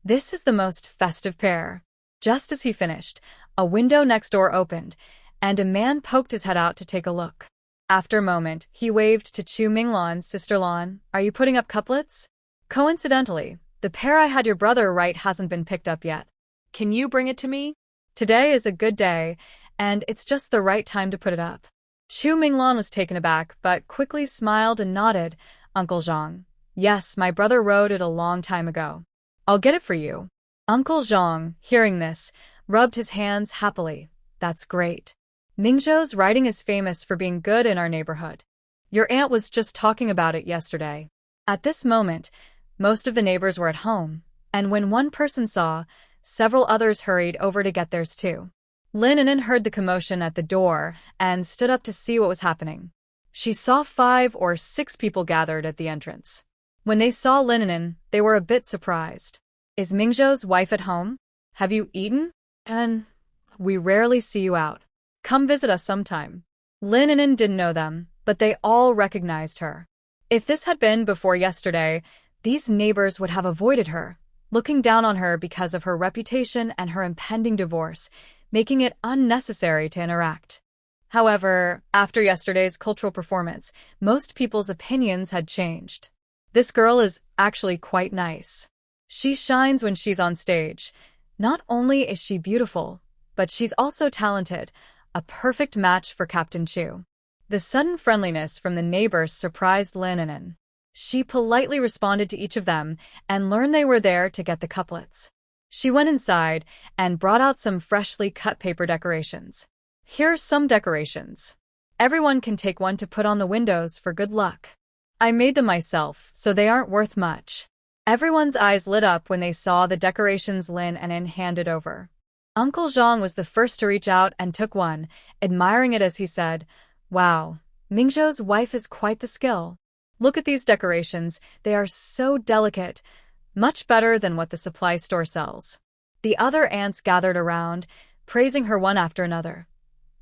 [SPEAKER 1] This is the most festive pair. Just as he finished, a window next door opened, and a man poked his head out to take a look. After a moment, he waved to Chu Minglan's sister Lan. "Are you putting up couplets?" "Coincidentally, the pair I had your brother write hasn't been picked up yet.
[SPEAKER 2] Can you bring it to me?"
[SPEAKER 1] "Today is a good day, and it's just the right time to put it up." Chu Minglan was taken aback, but quickly smiled and nodded. "Uncle Zhang. Yes, my brother wrote it a long time ago. I'll get it for you." Uncle Zhang, hearing this, rubbed his hands happily. "That's great. Mingzhou's writing is famous for being good in our neighborhood. Your aunt was just talking about it yesterday." At this moment, most of the neighbors were at home, and when one person saw, several others hurried over to get theirs too. Lin An'an heard the commotion at the door and stood up to see what was happening. She saw 5 or 6 people gathered at the entrance. When they saw Lin An'an, they were a bit surprised. "Is Mingzhou's wife at home? Have you eaten? And we rarely see you out. Come visit us sometime." Lin An'an didn't know them, but they all recognized her. If this had been before yesterday, these neighbors would have avoided her, looking down on her because of her reputation and her impending divorce, making it unnecessary to interact. However, after yesterday's cultural performance, most people's opinions had changed. This girl is actually quite nice. She shines when she's on stage. Not only is she beautiful, but she's also talented, a perfect match for Captain Chu. The sudden friendliness from the neighbors surprised Lin An'an. She politely responded to each of them and learned they were there to get the couplets. She went inside and brought out some freshly cut paper decorations. "Here's some decorations. Everyone can take one to put on the windows for good luck. I made them myself, so they aren't worth much." Everyone's eyes lit up when they saw the decorations Lin An'an handed over. Uncle Zhang was the first to reach out and took one, admiring it as he said, "Wow, Mingzhou's wife is quite the skill. Look at these decorations, they are so delicate, much better than what the supply store sells." The other aunts gathered around, praising her one after another.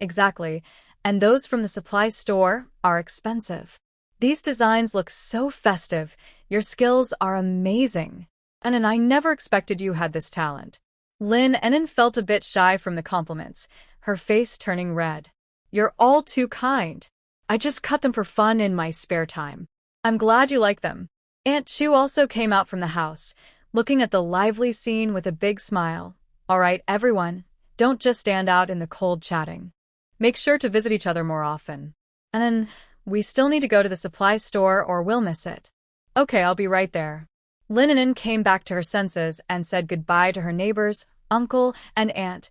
[SPEAKER 1] "Exactly, and those from the supply store are expensive. These designs look so festive, your skills are amazing. And I never expected you had this talent." Lin An'an felt a bit shy from the compliments, her face turning red. "You're all too kind. I just cut them for fun in my spare time. I'm glad you like them." Aunt Chu also came out from the house, looking at the lively scene with a big smile. "All right, everyone, don't just stand out in the cold chatting. Make sure to visit each other more often. And then, we still need to go to the supply store or we'll miss it." "Okay, I'll be right there." Lin An'an came back to her senses and said goodbye to her neighbors, uncle, and aunt.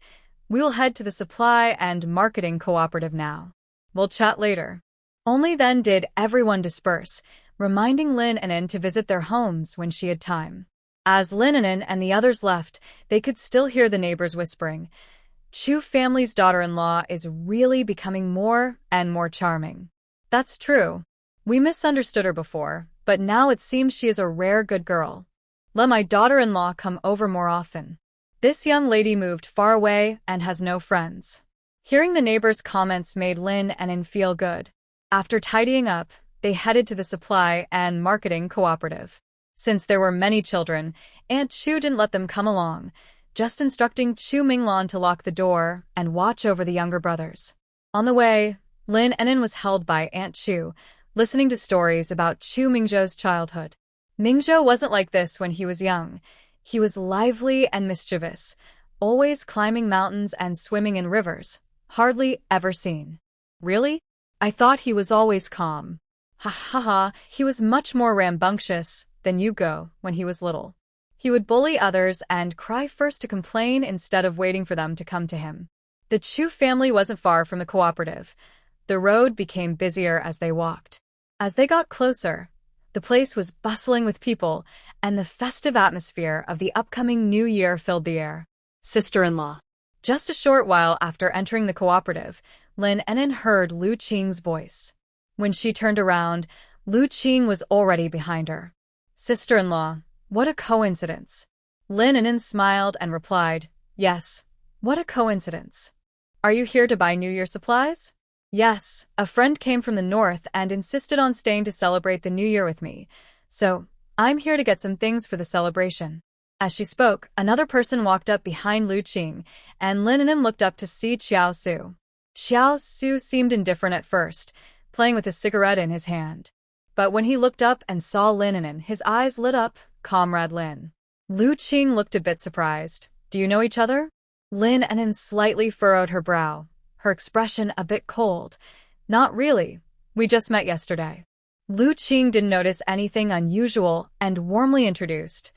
[SPEAKER 1] "We will head to the supply and marketing cooperative now. We'll chat later." Only then did everyone disperse, reminding Lin An'an to visit their homes when she had time. As Lin An'an and the others left, they could still hear the neighbors whispering, "Chu family's daughter-in-law is really becoming more and more charming." That's true. We misunderstood her before, but now it seems she is a rare good girl. Let my daughter-in-law come over more often. This young lady moved far away and has no friends. Hearing the neighbors' comments made Lin An'an feel good. After tidying up, they headed to the supply and marketing cooperative. Since there were many children, Aunt Chu didn't let them come along, just instructing Chu Minglan to lock the door and watch over the younger brothers. On the way, Lin An'an was held by Aunt Chu, listening to stories about Chu Mingzhou's childhood. Mingzhou wasn't like this when he was young. He was lively and mischievous, always climbing mountains and swimming in rivers, hardly ever seen. "Really? I thought he was always calm." "Ha ha ha, he was much more rambunctious than Yugo when he was little. He would bully others and cry first to complain instead of waiting for them to come to him. The The Chu family wasn't far from the cooperative. The road became busier as they walked. As they got closer, the place was bustling with people, and the festive atmosphere of the upcoming New Year filled the air.
[SPEAKER 2] Sister-in-law.
[SPEAKER 1] Just a short while after entering the cooperative, Lin An'an heard Lu Qing's voice. When she turned around, Lu Qing was already behind her. Sister-in-law, what a coincidence. Lin An'an smiled and replied, yes, what a coincidence. Are you here to buy New Year supplies? Yes, a friend came from the north and insisted on staying to celebrate the New Year with me, so I'm here to get some things for the celebration. As she spoke, another person walked up behind Lu Qing, and Lin An'an looked up to see Xiao Su. Xiao Su seemed indifferent at first, playing with a cigarette in his hand. But when he looked up and saw Lin An'an, his eyes lit up. Comrade Lin. Lu Qing looked a bit surprised. Do you know each other? Lin An'an slightly furrowed her brow, her expression a bit cold. Not really. We just met yesterday. Lu Qing didn't notice anything unusual and warmly introduced.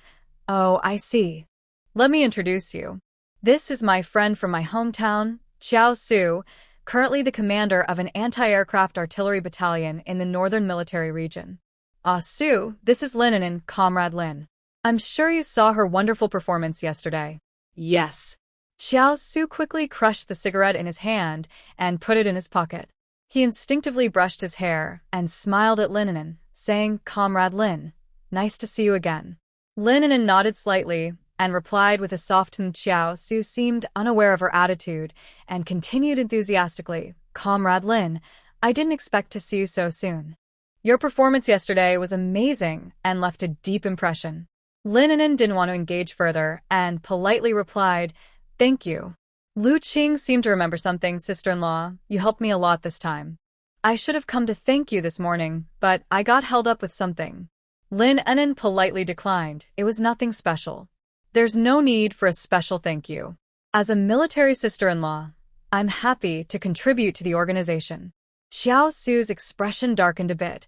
[SPEAKER 1] Oh, I see. Let me introduce you. This is my friend from my hometown, Xiao Su, currently the commander of an anti-aircraft artillery battalion in the northern military region. Ah, Su, this is Lin An'an, Comrade Lin. I'm sure you saw her wonderful performance yesterday.
[SPEAKER 2] Yes.
[SPEAKER 1] Xiao Su quickly crushed the cigarette in his hand and put it in his pocket. He instinctively brushed his hair and smiled at Lin An'an, saying, Comrade Lin, nice to see you again. Lin An'an nodded slightly and replied with a soft tone. Xiao Su seemed unaware of her attitude and continued enthusiastically, Comrade Lin, I didn't expect to see you so soon. Your performance yesterday was amazing and left a deep impression. Lin An'an didn't want to engage further and politely replied, Thank you. Lu Qing seemed to remember something. Sister-in-law, you helped me a lot this time. I should have come to thank you this morning, but I got held up with something. Lin An'an politely declined. It was nothing special. There's no need for a special thank you. As a military sister-in-law, I'm happy to contribute to the organization. Xiao Su's expression darkened a bit.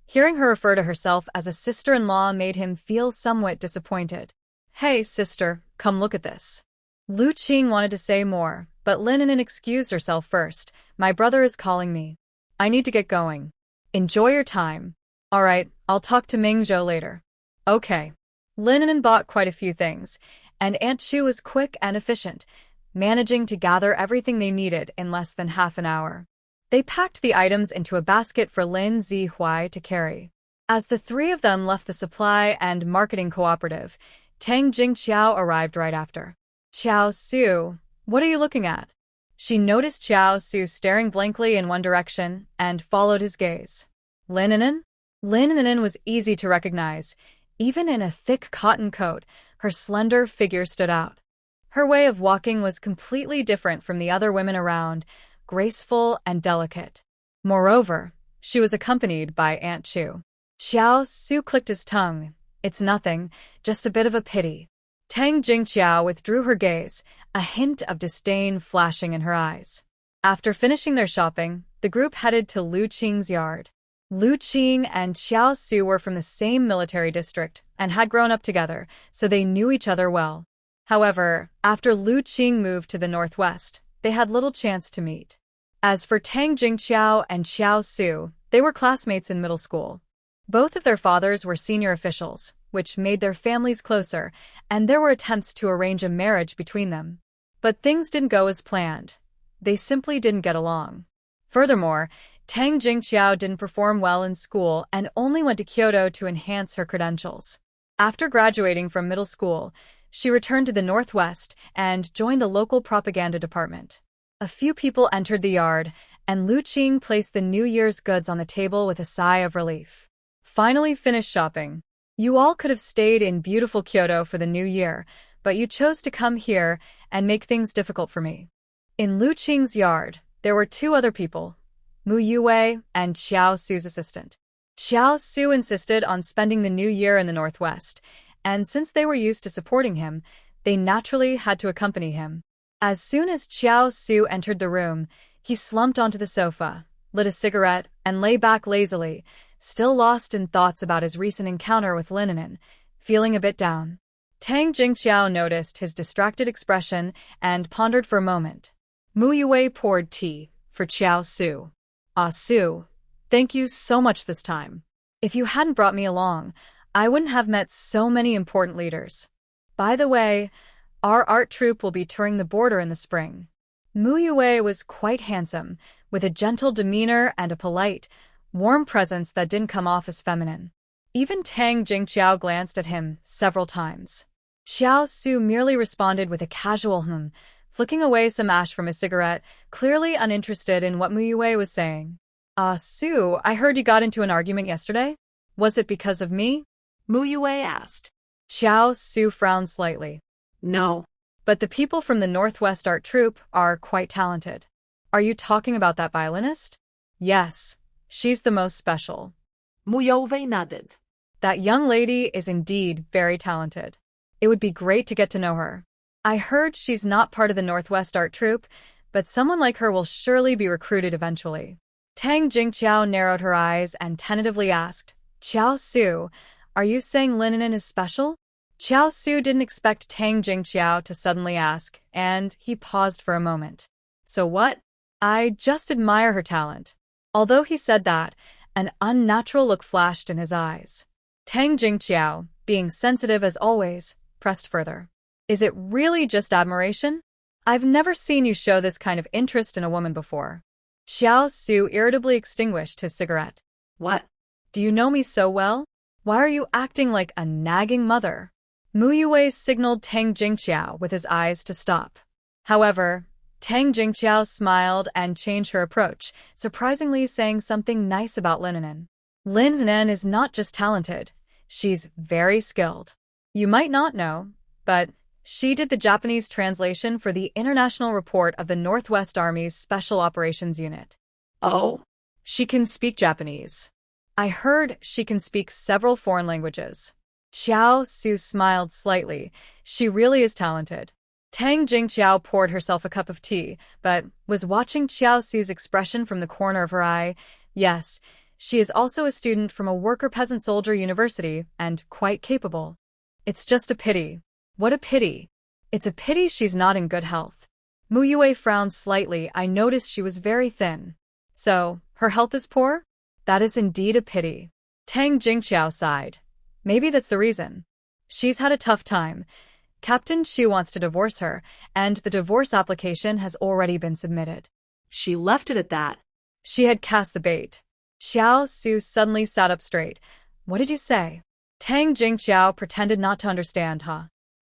[SPEAKER 1] Hearing her refer to herself as a sister-in-law made him feel somewhat disappointed. Hey, sister, come look at this. Lu Qing wanted to say more, but Lin An'an excused herself first. My brother is calling me. I need to get going. Enjoy your time. All right, I'll talk to Mingzhou later. Okay. Lin An'an bought quite a few things, and Aunt Chu was quick and efficient, managing to gather everything they needed in less than half an hour. They packed the items into a basket for Lin Zihua to carry. As the three of them left the supply and marketing cooperative, Tang Jingqiao arrived right after. Xiao Su, what are you looking at? She noticed Xiao Su staring blankly in one direction and followed his gaze. Lin An'an? Lin An'an was easy to recognize. Even in a thick cotton coat, her slender figure stood out. Her way of walking was completely different from the other women around, graceful and delicate. Moreover, she was accompanied by Aunt Chu. Xiao Su clicked his tongue. It's nothing, just a bit of a pity. Tang Jingqiao withdrew her gaze, a hint of disdain flashing in her eyes. After finishing their shopping, the group headed to Lu Qing's yard. Lu Qing and Xiao Su were from the same military district and had grown up together, so they knew each other well. However, after Lu Qing moved to the northwest, they had little chance to meet. As for Tang Jingqiao and Xiao Su, they were classmates in middle school. Both of their fathers were senior officials, which made their families closer, and there were attempts to arrange a marriage between them. But things didn't go as planned. They simply didn't get along. Furthermore, Tang Jingqiao didn't perform well in school and only went to Kyoto to enhance her credentials. After graduating from middle school, she returned to the northwest and joined the local propaganda department. A few people entered the yard, and Lu Qing placed the New Year's goods on the table with a sigh of relief. Finally finished shopping. You all could have stayed in beautiful Kyoto for the New Year, but you chose to come here and make things difficult for me. In Lu Qing's yard, there were two other people, Mu Yue and Xiao Su's assistant. Xiao Su insisted on spending the New Year in the Northwest, and since they were used to supporting him, they naturally had to accompany him. As soon as Xiao Su entered the room, he slumped onto the sofa, lit a cigarette, and lay back lazily, still lost in thoughts about his recent encounter with Lin An'an, feeling a bit down. Tang Jingqiao noticed his distracted expression and pondered for a moment.
[SPEAKER 2] Mu Yue poured tea for Xiao Su. Ah, Su, thank you so much this time.
[SPEAKER 1] If you hadn't brought me along, I wouldn't have met so many important leaders. By the way, our art troupe will be touring the border in the spring. Mu Yue was quite handsome, with a gentle demeanor and a polite, warm presence that didn't come off as feminine. Even Tang Jingqiao glanced at him several times. Xiao Su merely responded with a casual flicking away some ash from his cigarette, clearly uninterested in what Mu Yue was saying. Su, I heard you got into an argument yesterday. Was it because of me?
[SPEAKER 2] Mu Yue asked.
[SPEAKER 1] Xiao Su frowned slightly.
[SPEAKER 2] No.
[SPEAKER 1] But the people from the Northwest Art Troupe are quite talented. Are you talking about that violinist? Yes, she's the most special.
[SPEAKER 2] Mu Yue nodded.
[SPEAKER 1] That young lady is indeed very talented. It would be great to get to know her. I heard she's not part of the Northwest Art Troupe, but someone like her will surely be recruited eventually. Tang Jingqiao narrowed her eyes and tentatively asked, Xiao Su, are you saying Lin An'an is special? Xiao Su didn't expect Tang Jingqiao to suddenly ask, and he paused for a moment. So what? I just admire her talent. Although he said that, an unnatural look flashed in his eyes. Tang Jingqiao, being sensitive as always, pressed further. Is it really just admiration? I've never seen you show this kind of interest in a woman before. Xiao Su irritably extinguished his cigarette.
[SPEAKER 2] What?
[SPEAKER 1] Do you know me so well? Why are you acting like a nagging mother? Mu Yue signaled Tang Jingqiao with his eyes to stop. However, Tang Jingqiao smiled and changed her approach, surprisingly saying something nice about Lin An'an. Lin An'an is not just talented, she's very skilled. You might not know, but she did the Japanese translation for the International Report of the Northwest Army's Special Operations Unit.
[SPEAKER 2] Oh?
[SPEAKER 1] She can speak Japanese. I heard she can speak several foreign languages. Xiao Su smiled slightly. She really is talented. Tang Jingqiao poured herself a cup of tea, but was watching Xiao Su's expression from the corner of her eye. Yes, she is also a student from a worker-peasant-soldier university and quite capable. It's just a pity. What a pity. It's a pity she's not in good health. Mu Yue frowned slightly. I noticed she was very thin. So, her health is poor? That is indeed a pity. Tang Jingqiao sighed. Maybe that's the reason. She's had a tough time. Captain Xu wants to divorce her, and the divorce application has already been submitted.
[SPEAKER 2] She left it at that.
[SPEAKER 1] She had cast the bait. Xiao Su suddenly sat up straight. What did you say? Tang Jingqiao pretended not to understand,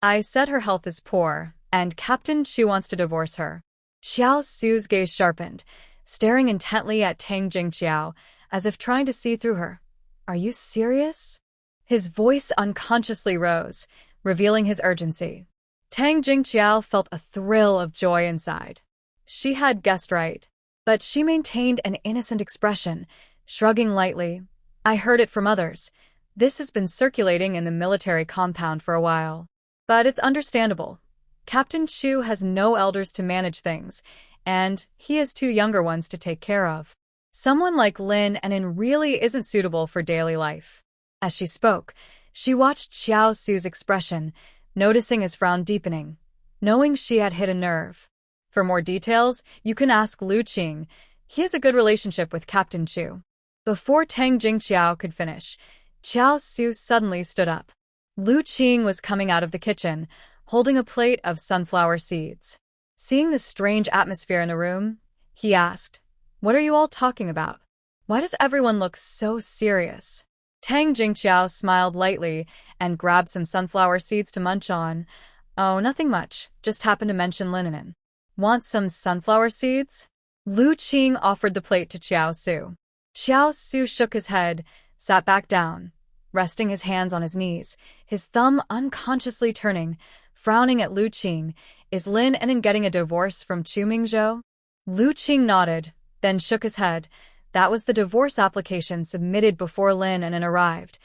[SPEAKER 1] I said her health is poor, and Captain Xu wants to divorce her. Xiao Su's gaze sharpened, staring intently at Tang Jingqiao, as if trying to see through her. Are you serious? His voice unconsciously rose, revealing his urgency. Tang Jingqiao felt a thrill of joy inside. She had guessed right, but she maintained an innocent expression, shrugging lightly. I heard it from others. This has been circulating in the military compound for a while. But it's understandable. Captain Xu has no elders to manage things, and he has two younger ones to take care of. Someone like Lin An'an really isn't suitable for daily life. As she spoke, she watched Xiao Su's expression, noticing his frown deepening, knowing she had hit a nerve. For more details, you can ask Lu Qing. He has a good relationship with Captain Xu. Before Tang Jingqiao could finish, Xiao Su suddenly stood up. Lu Qing was coming out of the kitchen, holding a plate of sunflower seeds. Seeing the strange atmosphere in the room, he asked, What are you all talking about? Why does everyone look so serious? Tang Jingqiao smiled lightly and grabbed some sunflower seeds to munch on. Oh, nothing much, just happened to mention Lin An'an. Want some sunflower seeds? Lu Qing offered the plate to Xiao Su. Xiao Su shook his head, sat back down, resting his hands on his knees, his thumb unconsciously turning, frowning at Lu Qing. Is Lin An'an getting a divorce from Chu Mingzhou? Lu Qing nodded, then shook his head. That was the divorce application submitted before Lin An'an arrived.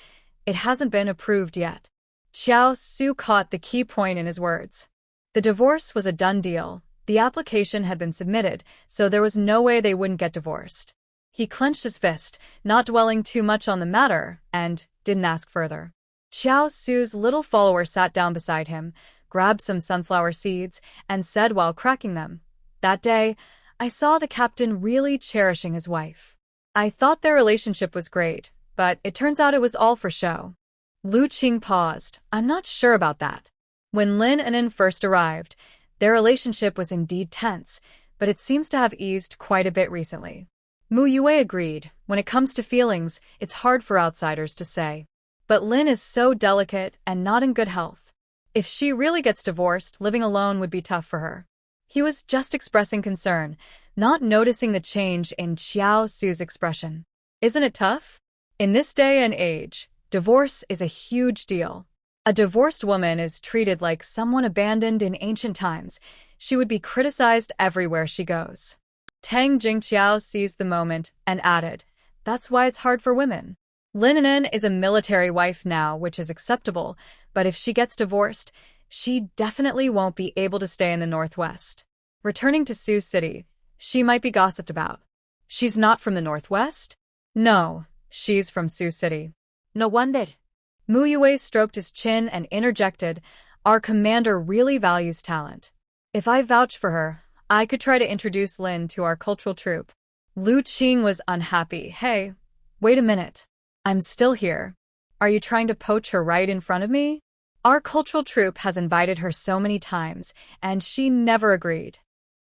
[SPEAKER 1] It hasn't been approved yet. Xiao Su caught the key point in his words. The divorce was a done deal. The application had been submitted, so there was no way they wouldn't get divorced. He clenched his fist, not dwelling too much on the matter, and didn't ask further. Xiao Su's little follower sat down beside him, grabbed some sunflower seeds, and said while cracking them, That day, I saw the captain really cherishing his wife. I thought their relationship was great, but it turns out it was all for show. Lu Qing paused. I'm not sure about that. When Lin An'an first arrived, their relationship was indeed tense, but it seems to have eased quite a bit recently. Mu Yue agreed. When it comes to feelings, it's hard for outsiders to say. But Lin is so delicate and not in good health. If she really gets divorced, living alone would be tough for her. He was just expressing concern, not noticing the change in Xiao Su's expression. Isn't it tough? In this day and age, divorce is a huge deal. A divorced woman is treated like someone abandoned in ancient times. She would be criticized everywhere she goes. Tang Jingqiao seized the moment and added, that's why it's hard for women. Lin An'an is a military wife now, which is acceptable, but if she gets divorced, she definitely won't be able to stay in the Northwest. Returning to Sioux City, she might be gossiped about. She's not from the Northwest? No, she's from Sioux City. No wonder. Mu Yue stroked his chin and interjected, our commander really values talent. If I vouch for her, I could try to introduce Lin to our cultural troupe. Lu Qing was unhappy. Hey, wait a minute. I'm still here. Are you trying to poach her right in front of me? Our cultural troupe has invited her so many times, and she never agreed.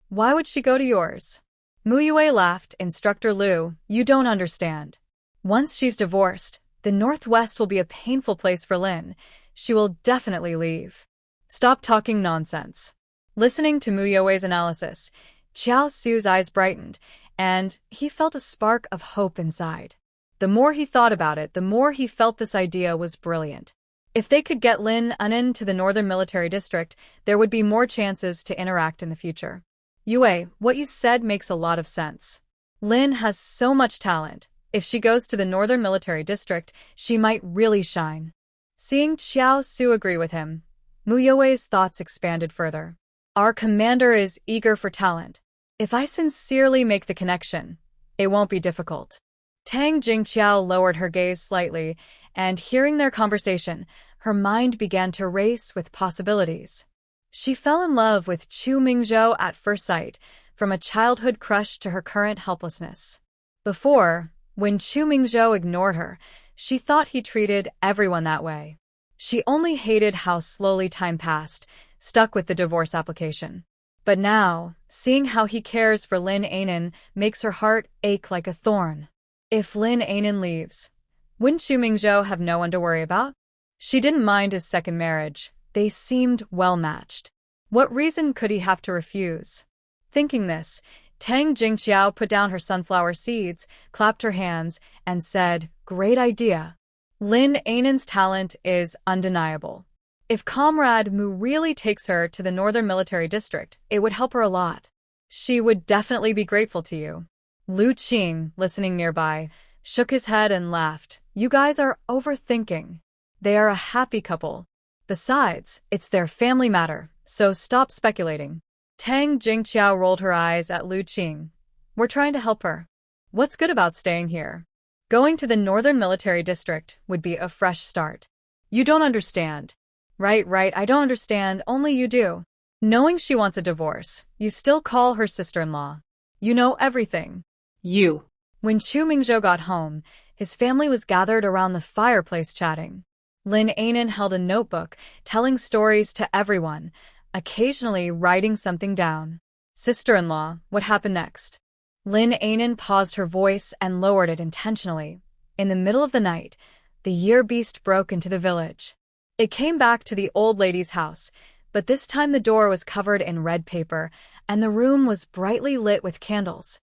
[SPEAKER 1] Why would she go to yours? Mu Yue laughed. Instructor Lu, you don't understand. Once she's divorced, the Northwest will be a painful place for Lin. She will definitely leave. Stop talking nonsense. Listening to Mu Yue's analysis, Xiao Su's eyes brightened, and he felt a spark of hope inside. The more he thought about it, the more he felt this idea was brilliant. If they could get Lin An'an to the Northern Military District, there would be more chances to interact in the future. Yue, what you said makes a lot of sense. Lin has so much talent. If she goes to the Northern Military District, she might really shine. Seeing Xiao Su agree with him, Mu Yue's thoughts expanded further. Our commander is eager for talent. If I sincerely make the connection, it won't be difficult. Tang Jingqiao lowered her gaze slightly, and hearing their conversation, her mind began to race with possibilities. She fell in love with Chu Mingzhou at first sight, from a childhood crush to her current helplessness. Before, when Chu Mingzhou ignored her, she thought he treated everyone that way. She only hated how slowly time passed, stuck with the divorce application. But now, seeing how he cares for Lin An'an makes her heart ache like a thorn. If Lin An'an leaves, wouldn't Chu Mingzhou have no one to worry about? She didn't mind his second marriage. They seemed well-matched. What reason could he have to refuse? Thinking this, Tang Jingqiao put down her sunflower seeds, clapped her hands, and said, great idea. Lin An'an's talent is undeniable. If Comrade Mu really takes her to the Northern Military District, it would help her a lot. She would definitely be grateful to you. Lu Qing, listening nearby, shook his head and laughed. You guys are overthinking. They are a happy couple. Besides, it's their family matter, so stop speculating. Tang Jingqiao rolled her eyes at Lu Qing. We're trying to help her. What's good about staying here? Going to the Northern Military District would be a fresh start. You don't understand. Right, I don't understand, only you do. Knowing she wants a divorce, you still call her sister-in-law. You know everything. You. When Chu Mingzhou got home, his family was gathered around the fireplace chatting. Lin An'an held a notebook, telling stories to everyone, occasionally writing something down. Sister-in-law, what happened next? Lin An'an paused her voice and lowered it intentionally. In the middle of the night, the year beast broke into the village. It came back to the old lady's house, but this time the door was covered in red paper, and the room was brightly lit with candles.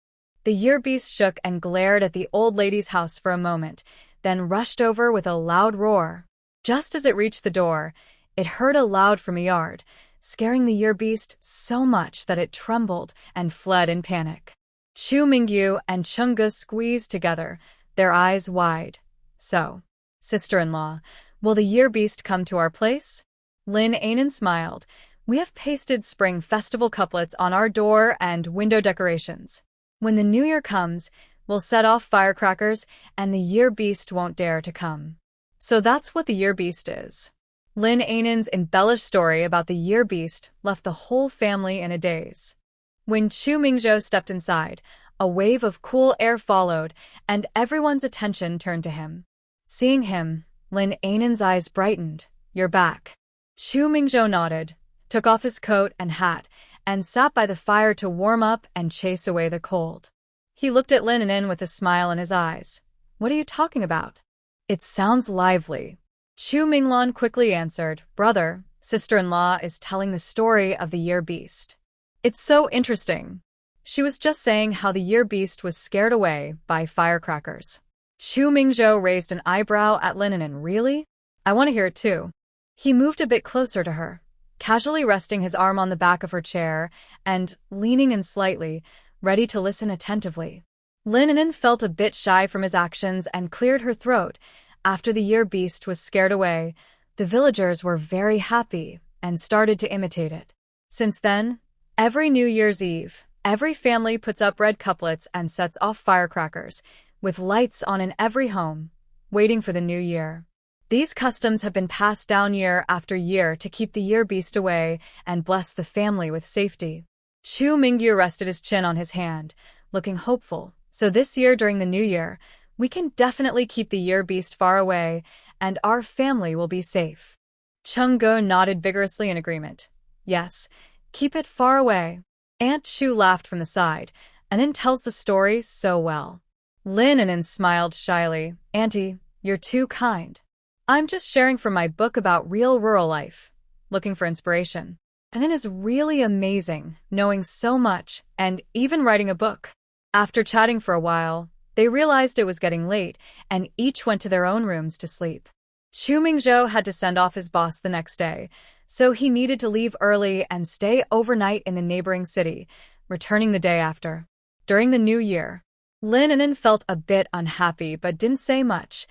[SPEAKER 1] The year beast shook and glared at the old lady's house for a moment, then rushed over with a loud roar. Just as it reached the door, it heard a loud from a yard, scaring the year beast so much that it trembled and fled in panic. Chu Mingho and Chunga squeezed together, their eyes wide. So, sister-in-law, will the year beast come to our place? Lin An'an smiled. We have pasted spring festival couplets on our door and window decorations. When the new year comes, we'll set off firecrackers and the year beast won't dare to come. So that's what the year beast is. Lin An'an's embellished story about the year beast left the whole family in a daze. When Chu Mingzhou stepped inside, a wave of cool air followed, and everyone's attention turned to him. Seeing him, Lin An'an's eyes brightened. "You're back." Chu Mingzhou nodded, took off his coat and hat, and sat by the fire to warm up and chase away the cold. He looked at Lin An'an with a smile in his eyes. "What are you talking about?" "It sounds lively." Chu Minglan quickly answered, "Brother, sister-in-law is telling the story of the year beast. It's so interesting." She was just saying how the year beast was scared away by firecrackers. Chu Mingzhou raised an eyebrow at Lin An'an. "Really? I want to hear it too." He moved a bit closer to her, casually resting his arm on the back of her chair and leaning in slightly, ready to listen attentively. Lin An'an felt a bit shy from his actions and cleared her throat. After the year beast was scared away, the villagers were very happy and started to imitate it. Since then, every New Year's Eve, every family puts up red couplets and sets off firecrackers, with lights on in every home, waiting for the new year. These customs have been passed down year after year to keep the year beast away and bless the family with safety. Chu Mingho rested his chin on his hand, looking hopeful. "So this year during the new year, we can definitely keep the year beast far away, and our family will be safe." Cheng Go nodded vigorously in agreement. "Yes, keep it far away." Aunt Chu laughed from the side. "An'an tells the story so well." Lin An'an smiled shyly. "Auntie, you're too kind. I'm just sharing from my book about real rural life, looking for inspiration. An'an is really amazing, knowing so much, and even writing a book." After chatting for a while, they realized it was getting late, and each went to their own rooms to sleep. Chu Mingzhou had to send off his boss the next day, so he needed to leave early and stay overnight in the neighboring city, returning the day after. During the new year, Lin An'an felt a bit unhappy but didn't say much,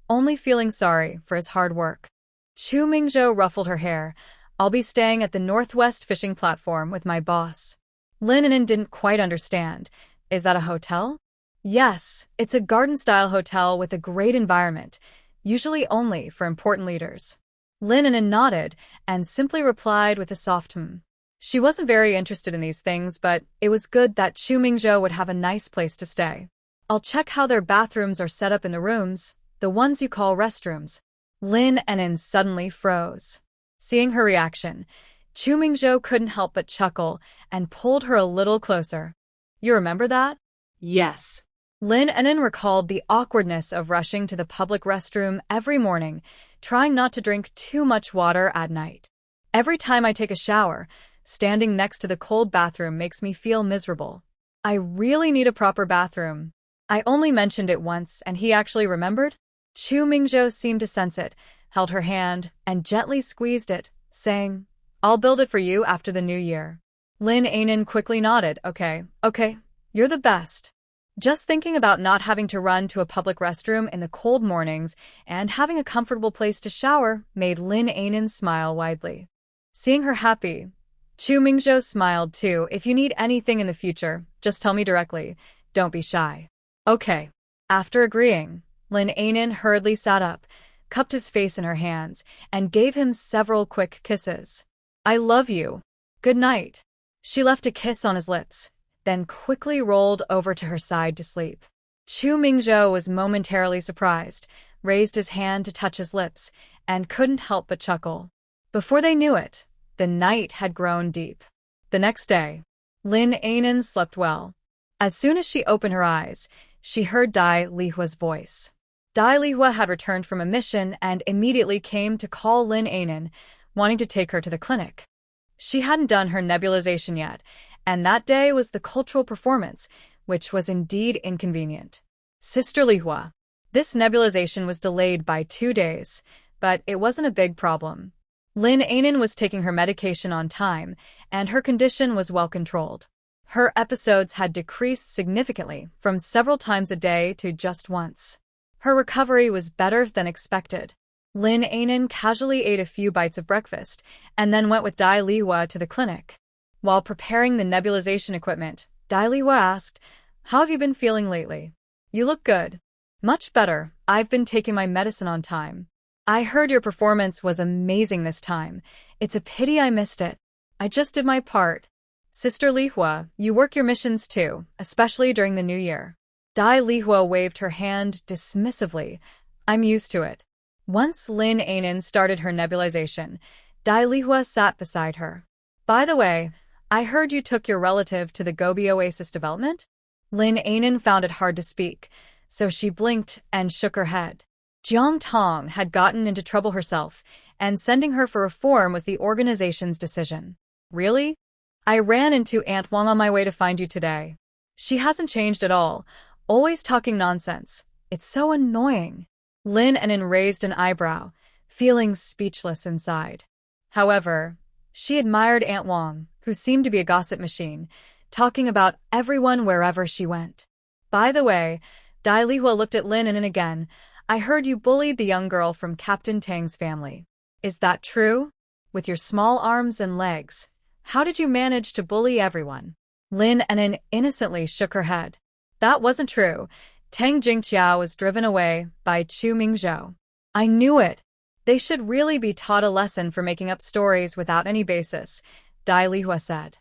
[SPEAKER 1] only feeling sorry for his hard work. Chu Mingzhou ruffled her hair. "I'll be staying at the Northwest Fishing Platform with my boss." Lin An'an didn't quite understand. "Is that a hotel?" "Yes, it's a garden-style hotel with a great environment, usually only for important leaders." Lin An'an nodded and simply replied with a soft "hmm." She wasn't very interested in these things, but it was good that Chu Mingzhou would have a nice place to stay. "I'll check how their bathrooms are set up in the rooms, the ones you call restrooms." Lin An'an suddenly froze. Seeing her reaction, Chu Mingzhou couldn't help but chuckle and pulled her a little closer. "You remember that?"
[SPEAKER 2] Yes.
[SPEAKER 1] Lin An'an recalled the awkwardness of rushing to the public restroom every morning, trying not to drink too much water at night. "Every time I take a shower, standing next to the cold bathroom makes me feel miserable. I really need a proper bathroom." I only mentioned it once, and he actually remembered? Chu Mingzhou seemed to sense it, held her hand, and gently squeezed it, saying, "I'll build it for you after the new year." Lin An'an quickly nodded. Okay, you're the best." Just thinking about not having to run to a public restroom in the cold mornings and having a comfortable place to shower made Lin An'an smile widely. Seeing her happy, Chu Mingzhou smiled too. "If you need anything in the future, just tell me directly. Don't be shy." "Okay." After agreeing, Lin An'an hurriedly sat up, cupped his face in her hands, and gave him several quick kisses. "I love you. Good night." She left a kiss on his lips, then quickly rolled over to her side to sleep. Chu Mingzhou was momentarily surprised, raised his hand to touch his lips, and couldn't help but chuckle. Before they knew it, the night had grown deep. The next day, Lin An'an slept well. As soon as she opened her eyes, she heard Dai Lihua's voice. Dai Lihua had returned from a mission and immediately came to call Lin An'an, wanting to take her to the clinic. She hadn't done her nebulization yet, and that day was the cultural performance, which was indeed inconvenient. "Sister Lihua." This nebulization was delayed by 2 days, but it wasn't a big problem. Lin An'an was taking her medication on time, and her condition was well controlled. Her episodes had decreased significantly from several times a day to just once. Her recovery was better than expected. Lin An'an casually ate a few bites of breakfast and then went with Dai Lihua to the clinic. While preparing the nebulization equipment, Dai Lihua asked, "How have you been feeling lately?" "You look good." "Much better. I've been taking my medicine on time." "I heard your performance was amazing this time. It's a pity I missed it." "I just did my part." Sister Lihua, you work your missions too, especially during the New Year. Dai Lihua waved her hand dismissively. I'm used to it. Once Lin An'an started her nebulization, Dai Lihua sat beside her. By the way, I heard you took your relative to the Gobi Oasis development? Lin An'an found it hard to speak, so she blinked and shook her head. Jiang Tong had gotten into trouble herself, and sending her for reform was the organization's decision. Really? I ran into Aunt Wang on my way to find you today. She hasn't changed at all, always talking nonsense. It's so annoying. Lin An'an raised an eyebrow, feeling speechless inside. However, she admired Aunt Wang, who seemed to be a gossip machine, talking about everyone wherever she went. By the way, Dai Lihua looked at Lin An'an again. I heard you bullied the young girl from Captain Tang's family. Is that true? With your small arms and legs, how did you manage to bully everyone? Lin An'an innocently shook her head. That wasn't true. Tang Jingqiao was driven away by Chu Mingzhou. I knew it. They should really be taught a lesson for making up stories without any basis, Dai Lihua said.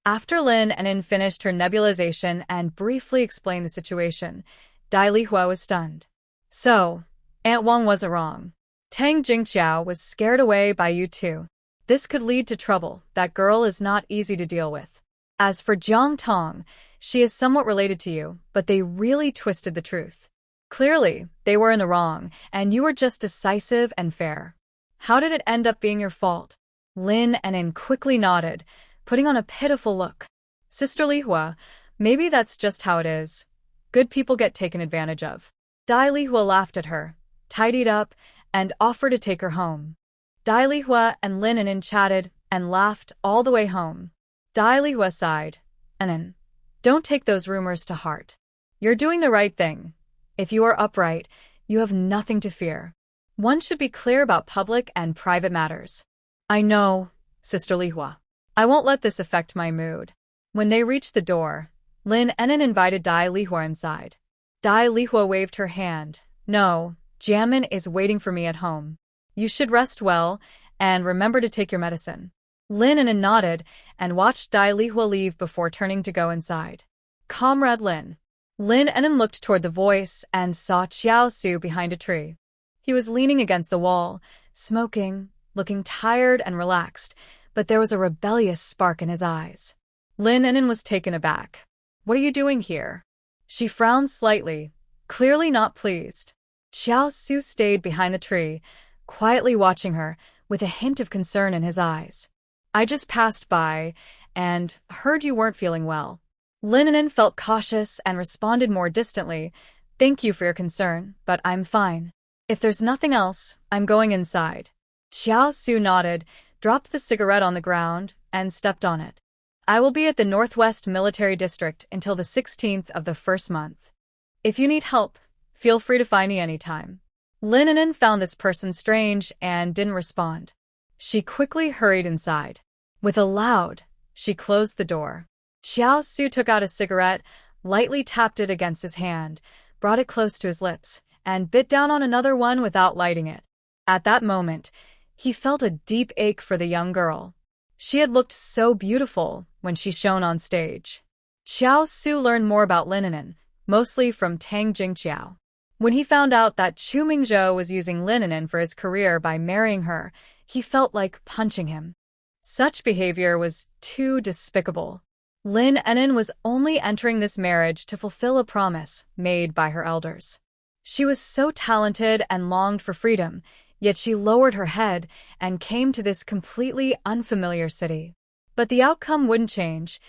[SPEAKER 1] After Lin An'an finished her nebulization and briefly explained the situation, Dai Lihua was stunned. So, Aunt Wang wasn't wrong. Tang Jingqiao was scared away by you too. This could lead to trouble. That girl is not easy to deal with. As for Jang Tong, she is somewhat related to you, but they really twisted the truth. Clearly, they were in the wrong, and you were just decisive and fair. How did it end up being your fault? Lin An'an quickly nodded, putting on a pitiful look. Sister Lihua, maybe that's just how it is. Good people get taken advantage of. Dai Lihua laughed at her, tidied up, and offered to take her home. Dai Lihua and Lin An'an chatted and laughed all the way home. Dai Lihua sighed. An'an, don't take those rumors to heart. You're doing the right thing. If you are upright, you have nothing to fear. One should be clear about public and private matters. I know, Sister Lihua. I won't let this affect my mood. When they reached the door, Lin An'an invited Dai Lihua inside. Dai Lihua waved her hand. No, Jiamin is waiting for me at home. You should rest well, and remember to take your medicine. Lin An'an nodded and watched Dai Lihua leave before turning to go inside. Comrade Lin. Lin An'an looked toward the voice and saw Xiao Su behind a tree. He was leaning against the wall, smoking, looking tired and relaxed, but there was a rebellious spark in his eyes. Lin An'an was taken aback. What are you doing here? She frowned slightly, clearly not pleased. Xiao Su stayed behind the tree, quietly watching her, with a hint of concern in his eyes. I just passed by, and heard you weren't feeling well. Lin An'an felt cautious and responded more distantly. Thank you for your concern, but I'm fine. If there's nothing else, I'm going inside. Xiao Su nodded, dropped the cigarette on the ground, and stepped on it. I will be at the Northwest Military District until the 16th of the first month. If you need help, feel free to find me anytime. Lin An'an found this person strange and didn't respond. She quickly hurried inside. With a loud, she closed the door. Xiao Su took out a cigarette, lightly tapped it against his hand, brought it close to his lips, and bit down on another one without lighting it. At that moment, he felt a deep ache for the young girl. She had looked so beautiful when she shone on stage. Xiao Su learned more about Lin An'an, mostly from Tang Jingqiao. When he found out that Chu Mingzhou was using Lin An'an for his career by marrying her, he felt like punching him. Such behavior was too despicable. Lin An'an was only entering this marriage to fulfill a promise made by her elders. She was so talented and longed for freedom, yet she lowered her head and came to this completely unfamiliar city. But the outcome wouldn't change.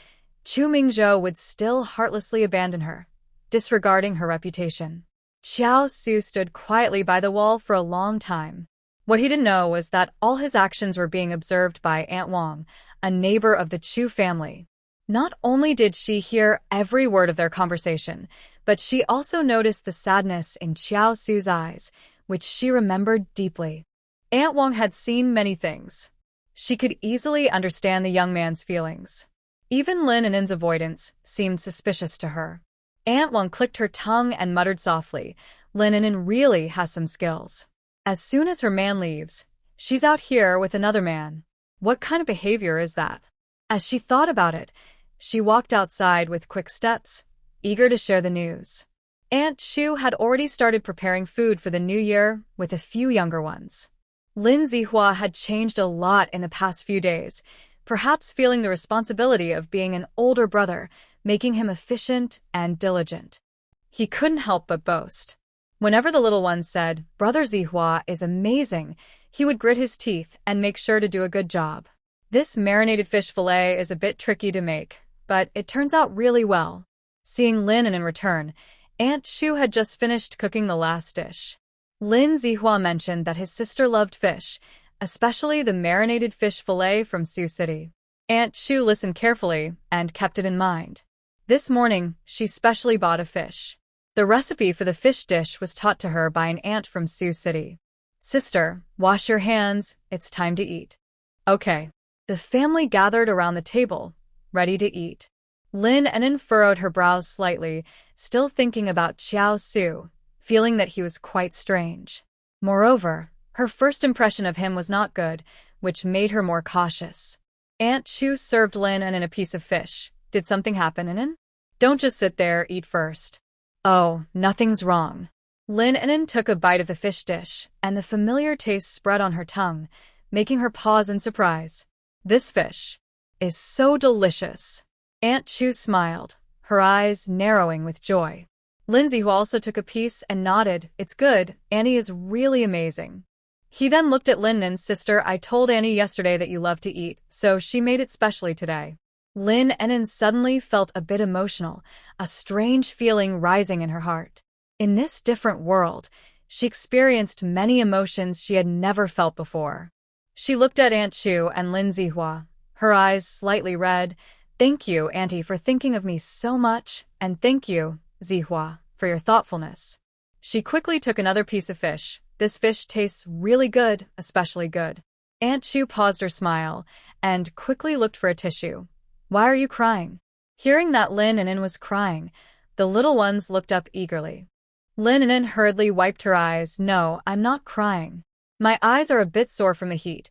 [SPEAKER 1] Chu Mingzhou would still heartlessly abandon her, disregarding her reputation. Xiao Su stood quietly by the wall for a long time. What he didn't know was that all his actions were being observed by Aunt Wang, a neighbor of the Chu family. Not only did she hear every word of their conversation, but she also noticed the sadness in Xiao Su's eyes, which she remembered deeply. Aunt Wang had seen many things. She could easily understand the young man's feelings. Even Lin An'an's avoidance seemed suspicious to her. Aunt Wang clicked her tongue and muttered softly, Lin An'an really has some skills. As soon as her man leaves, she's out here with another man. What kind of behavior is that? As she thought about it, she walked outside with quick steps, eager to share the news. Aunt Xu had already started preparing food for the new year with a few younger ones. Lin Zihua had changed a lot in the past few days, perhaps feeling the responsibility of being an older brother, making him efficient and diligent. He couldn't help but boast. Whenever the little ones said, "Brother Zihua is amazing," he would grit his teeth and make sure to do a good job. This marinated fish fillet is a bit tricky to make, but it turns out really well. Seeing Lin An'an in return, Aunt Xu had just finished cooking the last dish. Lin Zihua mentioned that his sister loved fish, especially the marinated fish fillet from Sioux City. Aunt Xu listened carefully and kept it in mind. This morning, she specially bought a fish. The recipe for the fish dish was taught to her by an aunt from Sioux City. "Sister, wash your hands, it's time to eat." "Okay." The family gathered around the table, ready to eat. Lin An'an furrowed her brows slightly, still thinking about Xiao Su, feeling that he was quite strange. Moreover, her first impression of him was not good, which made her more cautious. Aunt Xu served Lin An'an a piece of fish. "Did something happen, An'an? Don't just sit there, eat first." "Oh, nothing's wrong." Lin An'an took a bite of the fish dish, and the familiar taste spread on her tongue, making her pause in surprise. "This fish is so delicious." Aunt Xu smiled, her eyes narrowing with joy. Lin Zihua also took a piece and nodded. "It's good, Annie is really amazing." He then looked at Lin An'an's sister. "I told Annie yesterday that you love to eat, so she made it specially today." Lin An'an suddenly felt a bit emotional, a strange feeling rising in her heart. In this different world, she experienced many emotions she had never felt before. She looked at Aunt Xu and Lin Zihua, her eyes slightly red. "Thank you, Auntie, for thinking of me so much, and thank you, Zihua, for your thoughtfulness." She quickly took another piece of fish. "This fish tastes really good, especially good." Aunt Xu paused her smile and quickly looked for a tissue. "Why are you crying?" Hearing that Lin An'an was crying, the little ones looked up eagerly. Lin An'an hurriedly wiped her eyes. "No, I'm not crying. My eyes are a bit sore from the heat.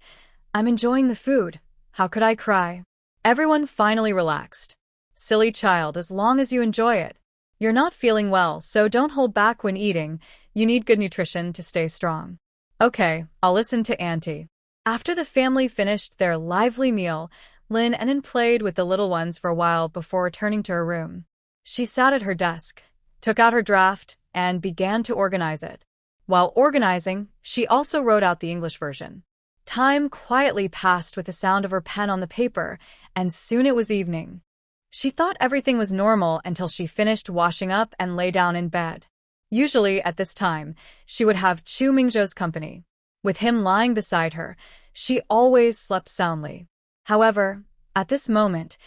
[SPEAKER 1] I'm enjoying the food. How could I cry?" Everyone finally relaxed. "Silly child, as long as you enjoy it. You're not feeling well, so don't hold back when eating. You need good nutrition to stay strong." "Okay, I'll listen to Auntie." After the family finished their lively meal, Lin An'an played with the little ones for a while before returning to her room. She sat at her desk, took out her draft, and began to organize it. While organizing, she also wrote out the English version. Time quietly passed with the sound of her pen on the paper, and soon it was evening. She thought everything was normal until she finished washing up and lay down in bed. Usually, at this time, she would have Chu Mingzhou's company. With him lying beside her, she always slept soundly. However, at this moment,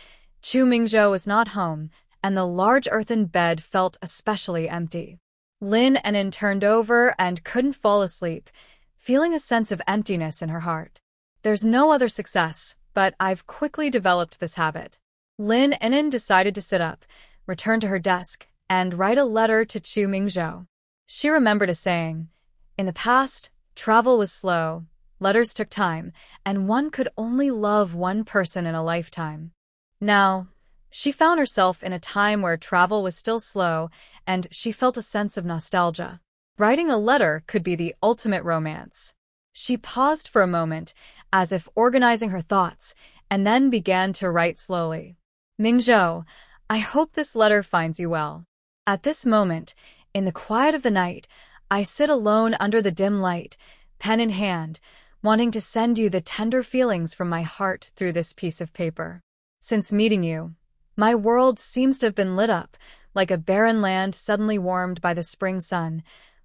[SPEAKER 1] Chu Mingzhou was not home, and the large earthen bed felt especially empty. Lin An'an turned over and couldn't fall asleep, feeling a sense of emptiness in her heart. "There's no other success, but I've quickly developed this habit." Lin An'an decided to sit up, return to her desk, and write a letter to Chu Mingzhou. She remembered a saying. In the past, travel was slow, letters took time, and one could only love one person in a lifetime. Now, she found herself in a time where travel was still slow, and she felt a sense of nostalgia. Writing a letter could be the ultimate romance. She paused for a moment, as if organizing her thoughts, and then began to write slowly. "Mingzhou, I hope this letter finds you well. At this moment, in the quiet of the night, I sit alone under the dim light, pen in hand, wanting to send you the tender feelings from my heart through this piece of paper. Since meeting you, my world seems to have been lit up, like a barren land suddenly warmed by the spring sun,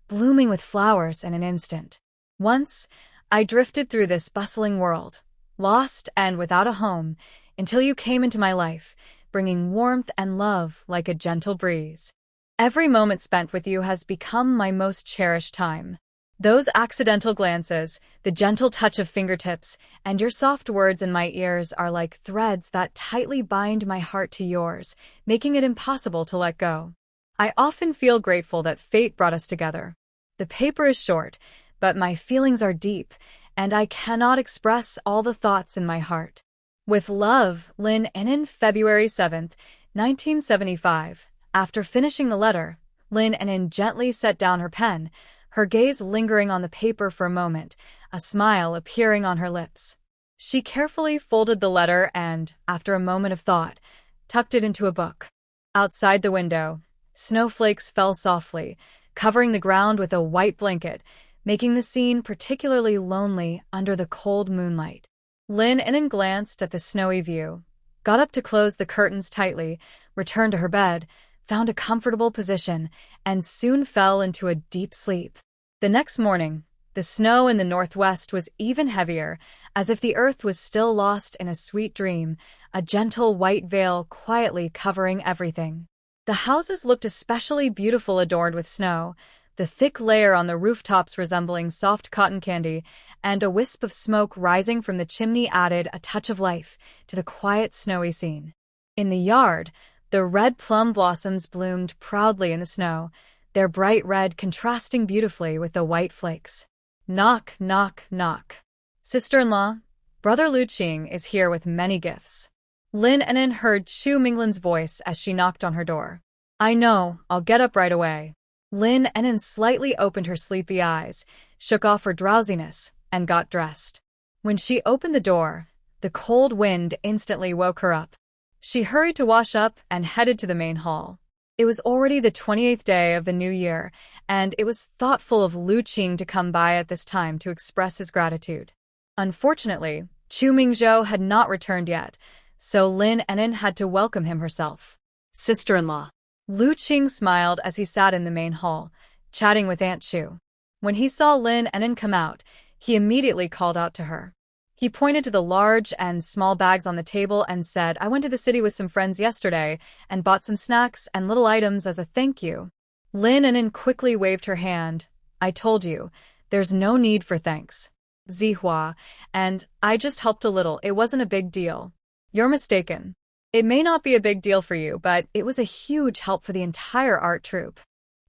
[SPEAKER 1] blooming with flowers in an instant. Once, I drifted through this bustling world, lost and without a home, until you came into my life, bringing warmth and love like a gentle breeze. Every moment spent with you has become my most cherished time. Those accidental glances, the gentle touch of fingertips, and your soft words in my ears are like threads that tightly bind my heart to yours, making it impossible to let go. I often feel grateful that fate brought us together. The paper is short, but my feelings are deep, and I cannot express all the thoughts in my heart. With love, Lin An'an, February 7th, 1975. After finishing the letter, Lin An'an gently set down her pen, her gaze lingering on the paper for a moment, a smile appearing on her lips. She carefully folded the letter and, after a moment of thought, tucked it into a book. Outside the window, snowflakes fell softly, covering the ground with a white blanket, making the scene particularly lonely under the cold moonlight. Lin An'an glanced at the snowy view, got up to close the curtains tightly, returned to her bed, found a comfortable position, and soon fell into a deep sleep. The next morning, the snow in the northwest was even heavier, as if the earth was still lost in a sweet dream, a gentle white veil quietly covering everything. The houses looked especially beautiful adorned with snow, the thick layer on the rooftops resembling soft cotton candy, and a wisp of smoke rising from the chimney added a touch of life to the quiet snowy scene. In the yard, the red plum blossoms bloomed proudly in the snow, their bright red contrasting beautifully with the white flakes. Knock, knock, knock. Sister-in-law, Brother Lu Qing is here with many gifts. Lin An'an heard Chu Minglin's voice as she knocked on her door. I know, I'll get up right away. Lin An'an slightly opened her sleepy eyes, shook off her drowsiness, and got dressed. When she opened the door, the cold wind instantly woke her up. She hurried to wash up and headed to the main hall. It was already the 28th day of the new year, and it was thoughtful of Lu Qing to come by at this time to express his gratitude. Unfortunately, Chu Mingzhou had not returned yet, so Lin An'an had to welcome him herself.
[SPEAKER 2] Sister-in-law.
[SPEAKER 1] Lu Qing smiled as he sat in the main hall, chatting with Aunt Chu. When he saw Lin An'an come out, he immediately called out to her. He pointed to the large and small bags on the table and said, I went to the city with some friends yesterday and bought some snacks and little items as a thank you. Lin An'an quickly waved her hand. I told you, there's no need for thanks. Zihua, and I just helped a little, it wasn't a big deal. You're mistaken. It may not be a big deal for you, but it was a huge help for the entire art troupe.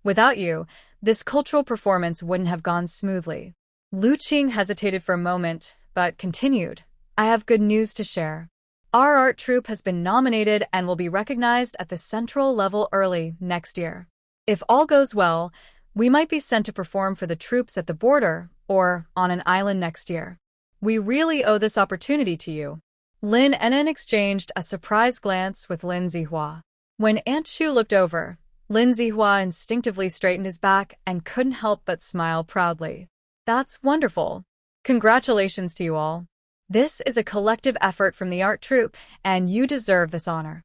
[SPEAKER 1] Without you, this cultural performance wouldn't have gone smoothly. Lu Qing hesitated for a moment, but continued. I have good news to share. Our art troupe has been nominated and will be recognized at the central level early next year. If all goes well, we might be sent to perform for the troops at the border or on an island next year. We really owe this opportunity to you. Lin An'an exchanged a surprised glance with Lin Zihua. When Aunt Chu looked over, Lin Zihua instinctively straightened his back and couldn't help but smile proudly. That's wonderful. Congratulations to you all. This is a collective effort from the art troupe, and you deserve this honor.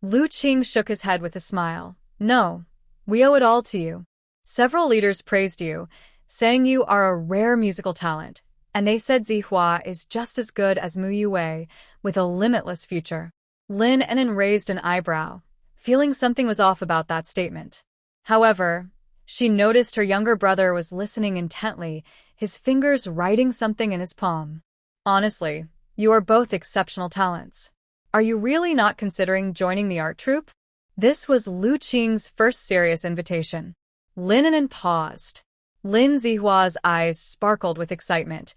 [SPEAKER 1] Lu Qing shook his head with a smile. No, we owe it all to you. Several leaders praised you, saying you are a rare musical talent, and they said Zihua is just as good as Mu Yue, with a limitless future. Lin An'an raised an eyebrow, feeling something was off about that statement. However, she noticed her younger brother was listening intently, his fingers writing something in his palm. Honestly, you are both exceptional talents. Are you really not considering joining the art troupe? This was Lu Qing's first serious invitation. Lin An'an paused. Lin Zihua's eyes sparkled with excitement,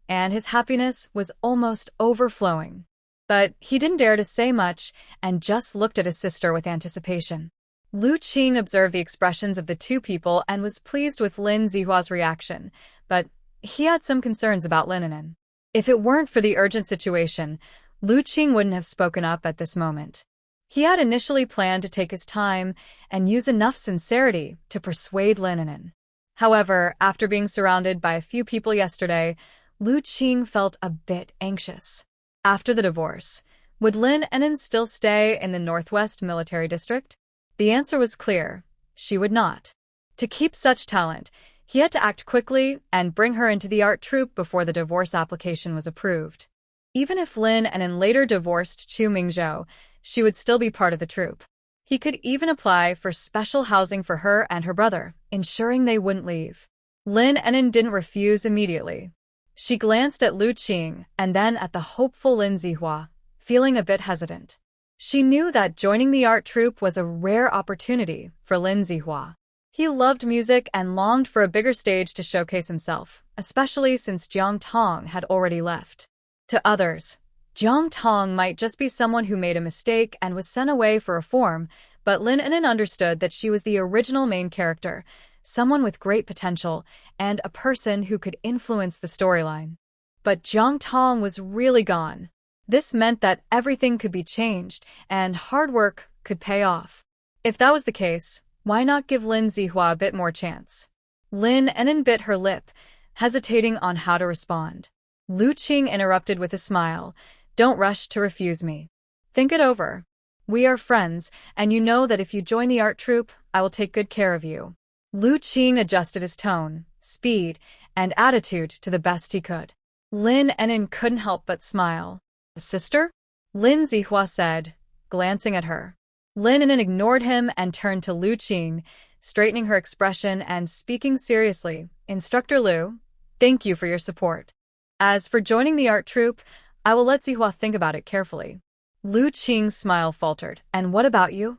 [SPEAKER 1] and his happiness was almost overflowing. But he didn't dare to say much and just looked at his sister with anticipation. Lu Qing observed the expressions of the two people and was pleased with Lin Zihua's reaction, but he had some concerns about Lin An'an. If it weren't for the urgent situation, Lu Qing wouldn't have spoken up at this moment. He had initially planned to take his time and use enough sincerity to persuade Lin An'an. However, after being surrounded by a few people yesterday, Lu Qing felt a bit anxious. After the divorce, would Lin An'an still stay in the Northwest Military District? The answer was clear. She would not. To keep such talent, he had to act quickly and bring her into the art troupe before the divorce application was approved. Even if Lin An'an later divorced Chu Mingzhou, she would still be part of the troupe. He could even apply for special housing for her and her brother, ensuring they wouldn't leave. Lin An'an didn't refuse immediately. She glanced at Lu Qing and then at the hopeful Lin Zihua, feeling a bit hesitant. She knew that joining the art troupe was a rare opportunity for Lin Zihua. He loved music and longed for a bigger stage to showcase himself, especially since Jiang Tong had already left. To others, Jiang Tong might just be someone who made a mistake and was sent away for reform, but Lin An'an understood that she was the original main character, someone with great potential, and a person who could influence the storyline. But Jang Tong was really gone. This meant that everything could be changed, and hard work could pay off. If that was the case, why not give Lin Zihua a bit more chance? Lin An'an bit her lip, hesitating on how to respond. Lu Qing interrupted with a smile. Don't rush to refuse me. Think it over. We are friends, and you know that if you join the art troupe, I will take good care of you. Lu Qing adjusted his tone, speed, and attitude to the best he could. Lin An'an couldn't help but smile. Sister? Lin Zihua said, glancing at her. Lin An'an ignored him and turned to Lu Qing, straightening her expression and speaking seriously. Instructor Lu, thank you for your support. As for joining the art troupe, I will let Zihua think about it carefully. Lu Qing's smile faltered. And what about you?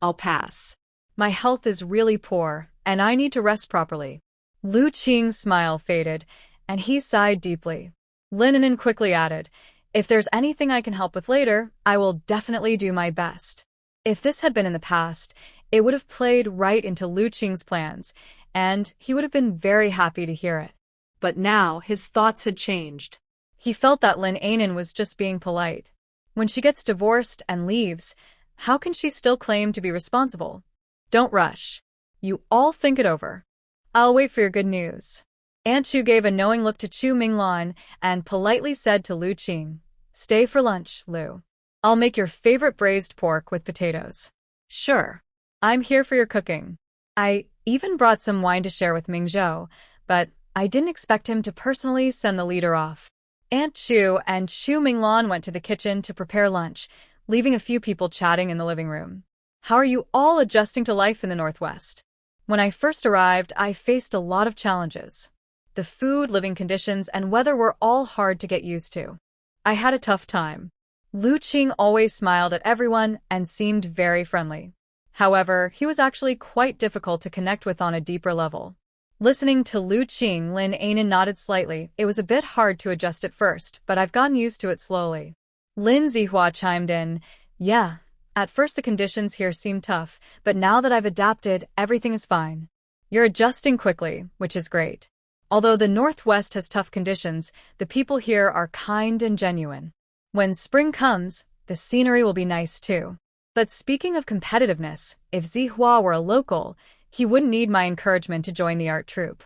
[SPEAKER 2] I'll pass.
[SPEAKER 1] My health is really poor, and I need to rest properly. Lu Qing's smile faded, and he sighed deeply. Lin An'an quickly added, if there's anything I can help with later, I will definitely do my best. If this had been in the past, it would have played right into Lu Qing's plans, and he would have been very happy to hear it.
[SPEAKER 2] But now his thoughts had changed.
[SPEAKER 1] He felt that Lin An'an was just being polite. When she gets divorced and leaves, how can she still claim to be responsible? Don't rush. You all think it over. I'll wait for your good news. Aunt Chu gave a knowing look to Chu Mingho and politely said to Lu Qing, stay for lunch, Lu. I'll make your favorite braised pork with potatoes.
[SPEAKER 2] Sure.
[SPEAKER 1] I'm here for your cooking. I even brought some wine to share with Mingzhou, but I didn't expect him to personally send the leader off. Aunt Chu and Chu Mingho went to the kitchen to prepare lunch, leaving a few people chatting in the living room. How are you all adjusting to life in the Northwest? When I first arrived, I faced a lot of challenges. The food, living conditions, and weather were all hard to get used to. I had a tough time. Lu Qing always smiled at everyone and seemed very friendly. However, he was actually quite difficult to connect with on a deeper level. Listening to Lu Qing, Lin An'an nodded slightly. It was a bit hard to adjust at first, but I've gotten used to it slowly. Lin Zihua chimed in, yeah, at first the conditions here seemed tough, but now that I've adapted, everything is fine. You're adjusting quickly, which is great. Although the Northwest has tough conditions, the people here are kind and genuine. When spring comes, the scenery will be nice too. But speaking of competitiveness, if Zihua were a local, he wouldn't need my encouragement to join the art troupe.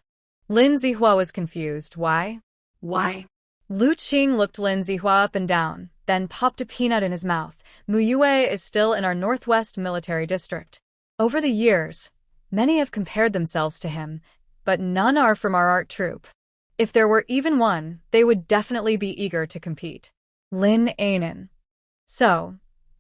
[SPEAKER 1] Lin Zihua was confused. Why?
[SPEAKER 2] Why?
[SPEAKER 1] Lu Qing looked Lin Zihua up and down, then popped a peanut in his mouth. Muyue is still in our Northwest military district. Over the years, many have compared themselves to him, but none are from our art troupe. If there were even one, they would definitely be eager to compete. Lin An'an. So,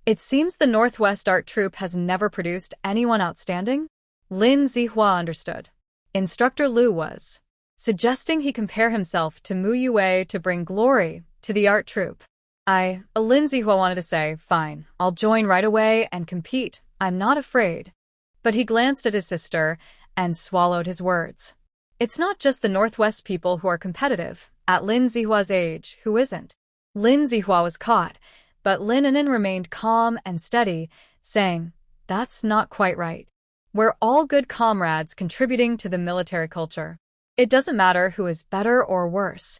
[SPEAKER 1] it seems the Northwest art troupe has never produced anyone outstanding? Lin Zihua understood. Instructor Lu was suggesting he compare himself to Mu Yue to bring glory to the art troupe. Lin Zihua wanted to say, fine, I'll join right away and compete. I'm not afraid. But he glanced at his sister and swallowed his words. It's not just the Northwest people who are competitive. At Lin Zihua's age, who isn't? Lin Zihua was caught, but Lin An'an remained calm and steady, saying, that's not quite right. We're all good comrades contributing to the military culture. It doesn't matter who is better or worse.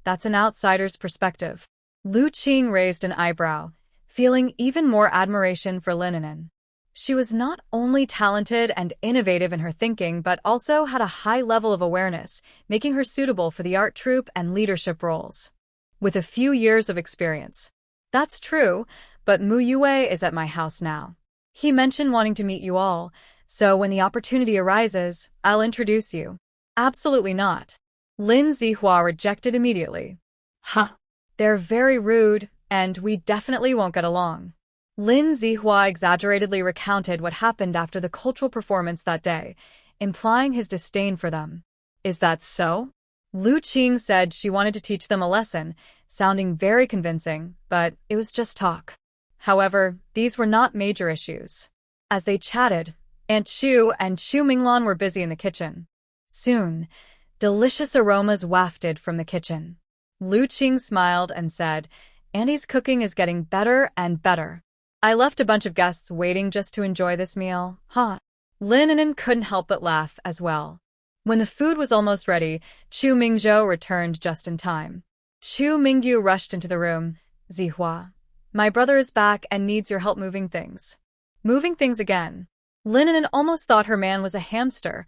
[SPEAKER 1] That's an outsider's perspective. Lu Qing raised an eyebrow, feeling even more admiration for Lin An'an. She was not only talented and innovative in her thinking, but also had a high level of awareness, making her suitable for the art troupe and leadership roles. With a few years of experience. That's true, but Mu Yue is at my house now. He mentioned wanting to meet you all, so when the opportunity arises, I'll introduce you. Absolutely not. Lin Zihua rejected immediately.
[SPEAKER 2] Huh.
[SPEAKER 1] They're very rude, and we definitely won't get along. Lin Zihua exaggeratedly recounted what happened after the cultural performance that day, implying his disdain for them. Is that so? Lu Qing said she wanted to teach them a lesson, sounding very convincing, but it was just talk. However, these were not major issues. As they chatted, Aunt Chu and Chu Mingho were busy in the kitchen. Soon, delicious aromas wafted from the kitchen. Lu Qing smiled and said, Andy's cooking is getting better and better. I left a bunch of guests waiting just to enjoy this meal, huh? Lin An'an couldn't help but laugh as well. When the food was almost ready, Chu Mingzhou returned just in time. Chu Mingho rushed into the room. Zihua, my brother is back and needs your help moving things. Moving things again. Lin An'an almost thought her man was a hamster,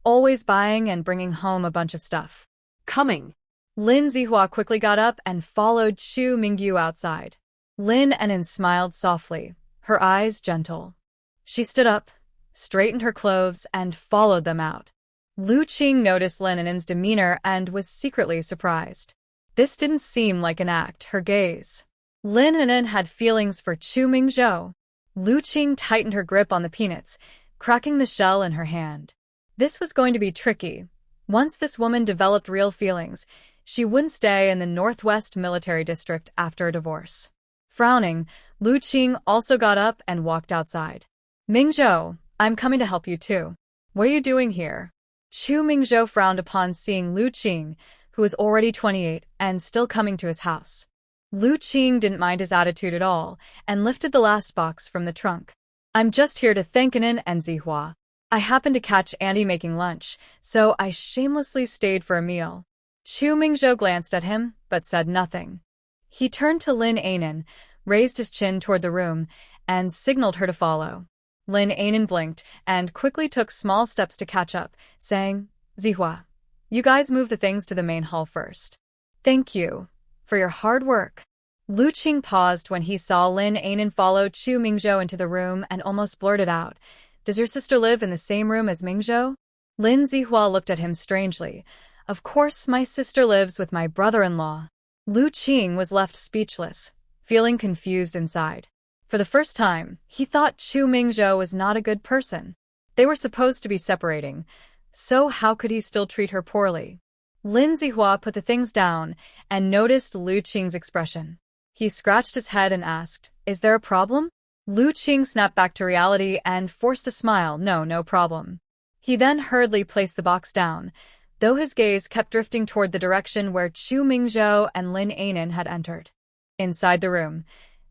[SPEAKER 1] always buying and bringing home a bunch of stuff.
[SPEAKER 2] Coming.
[SPEAKER 1] Lin Zihua quickly got up and followed Chu Mingho outside. Lin An'an smiled softly, her eyes gentle. She stood up, straightened her clothes, and followed them out. Lu Qing noticed Lin An'an's demeanor and was secretly surprised. This didn't seem like an act, her gaze. Lin An'an had feelings for Chu Mingzhou. Lu Qing tightened her grip on the peanuts, cracking the shell in her hand. This was going to be tricky. Once this woman developed real feelings, she wouldn't stay in the Northwest Military District after a divorce. Frowning, Lu Qing also got up and walked outside. Mingzhou, I'm coming to help you too. What are you doing here? Chu Mingzhou frowned upon seeing Lu Qing, who was already 28 and still coming to his house. Lu Qing didn't mind his attitude at all and lifted the last box from the trunk. I'm just here to thank An'an and Zihua. I happened to catch Andy making lunch, so I shamelessly stayed for a meal. Chu Mingzhou glanced at him, but said nothing. He turned to Lin An'an, raised his chin toward the room, and signaled her to follow. Lin An'an blinked and quickly took small steps to catch up, saying, Zihua, you guys move the things to the main hall first. Thank you for your hard work. Lu Qing paused when he saw Lin An'an follow Chu Mingzhou into the room and almost blurted out, Does your sister live in the same room as Mingzhou? Lin Zihua looked at him strangely. Of course my sister lives with my brother-in-law. Lu Qing was left speechless, feeling confused inside. For the first time, he thought Chu Mingzhou was not a good person. They were supposed to be separating, so how could he still treat her poorly? Lin Zihua put the things down and noticed Lu Qing's expression. He scratched his head and asked, Is there a problem? Lu Qing snapped back to reality and forced a smile. No problem. He then hurriedly placed the box down, though his gaze kept drifting toward the direction where Chu Mingzhou and Lin An'an had entered. Inside the room,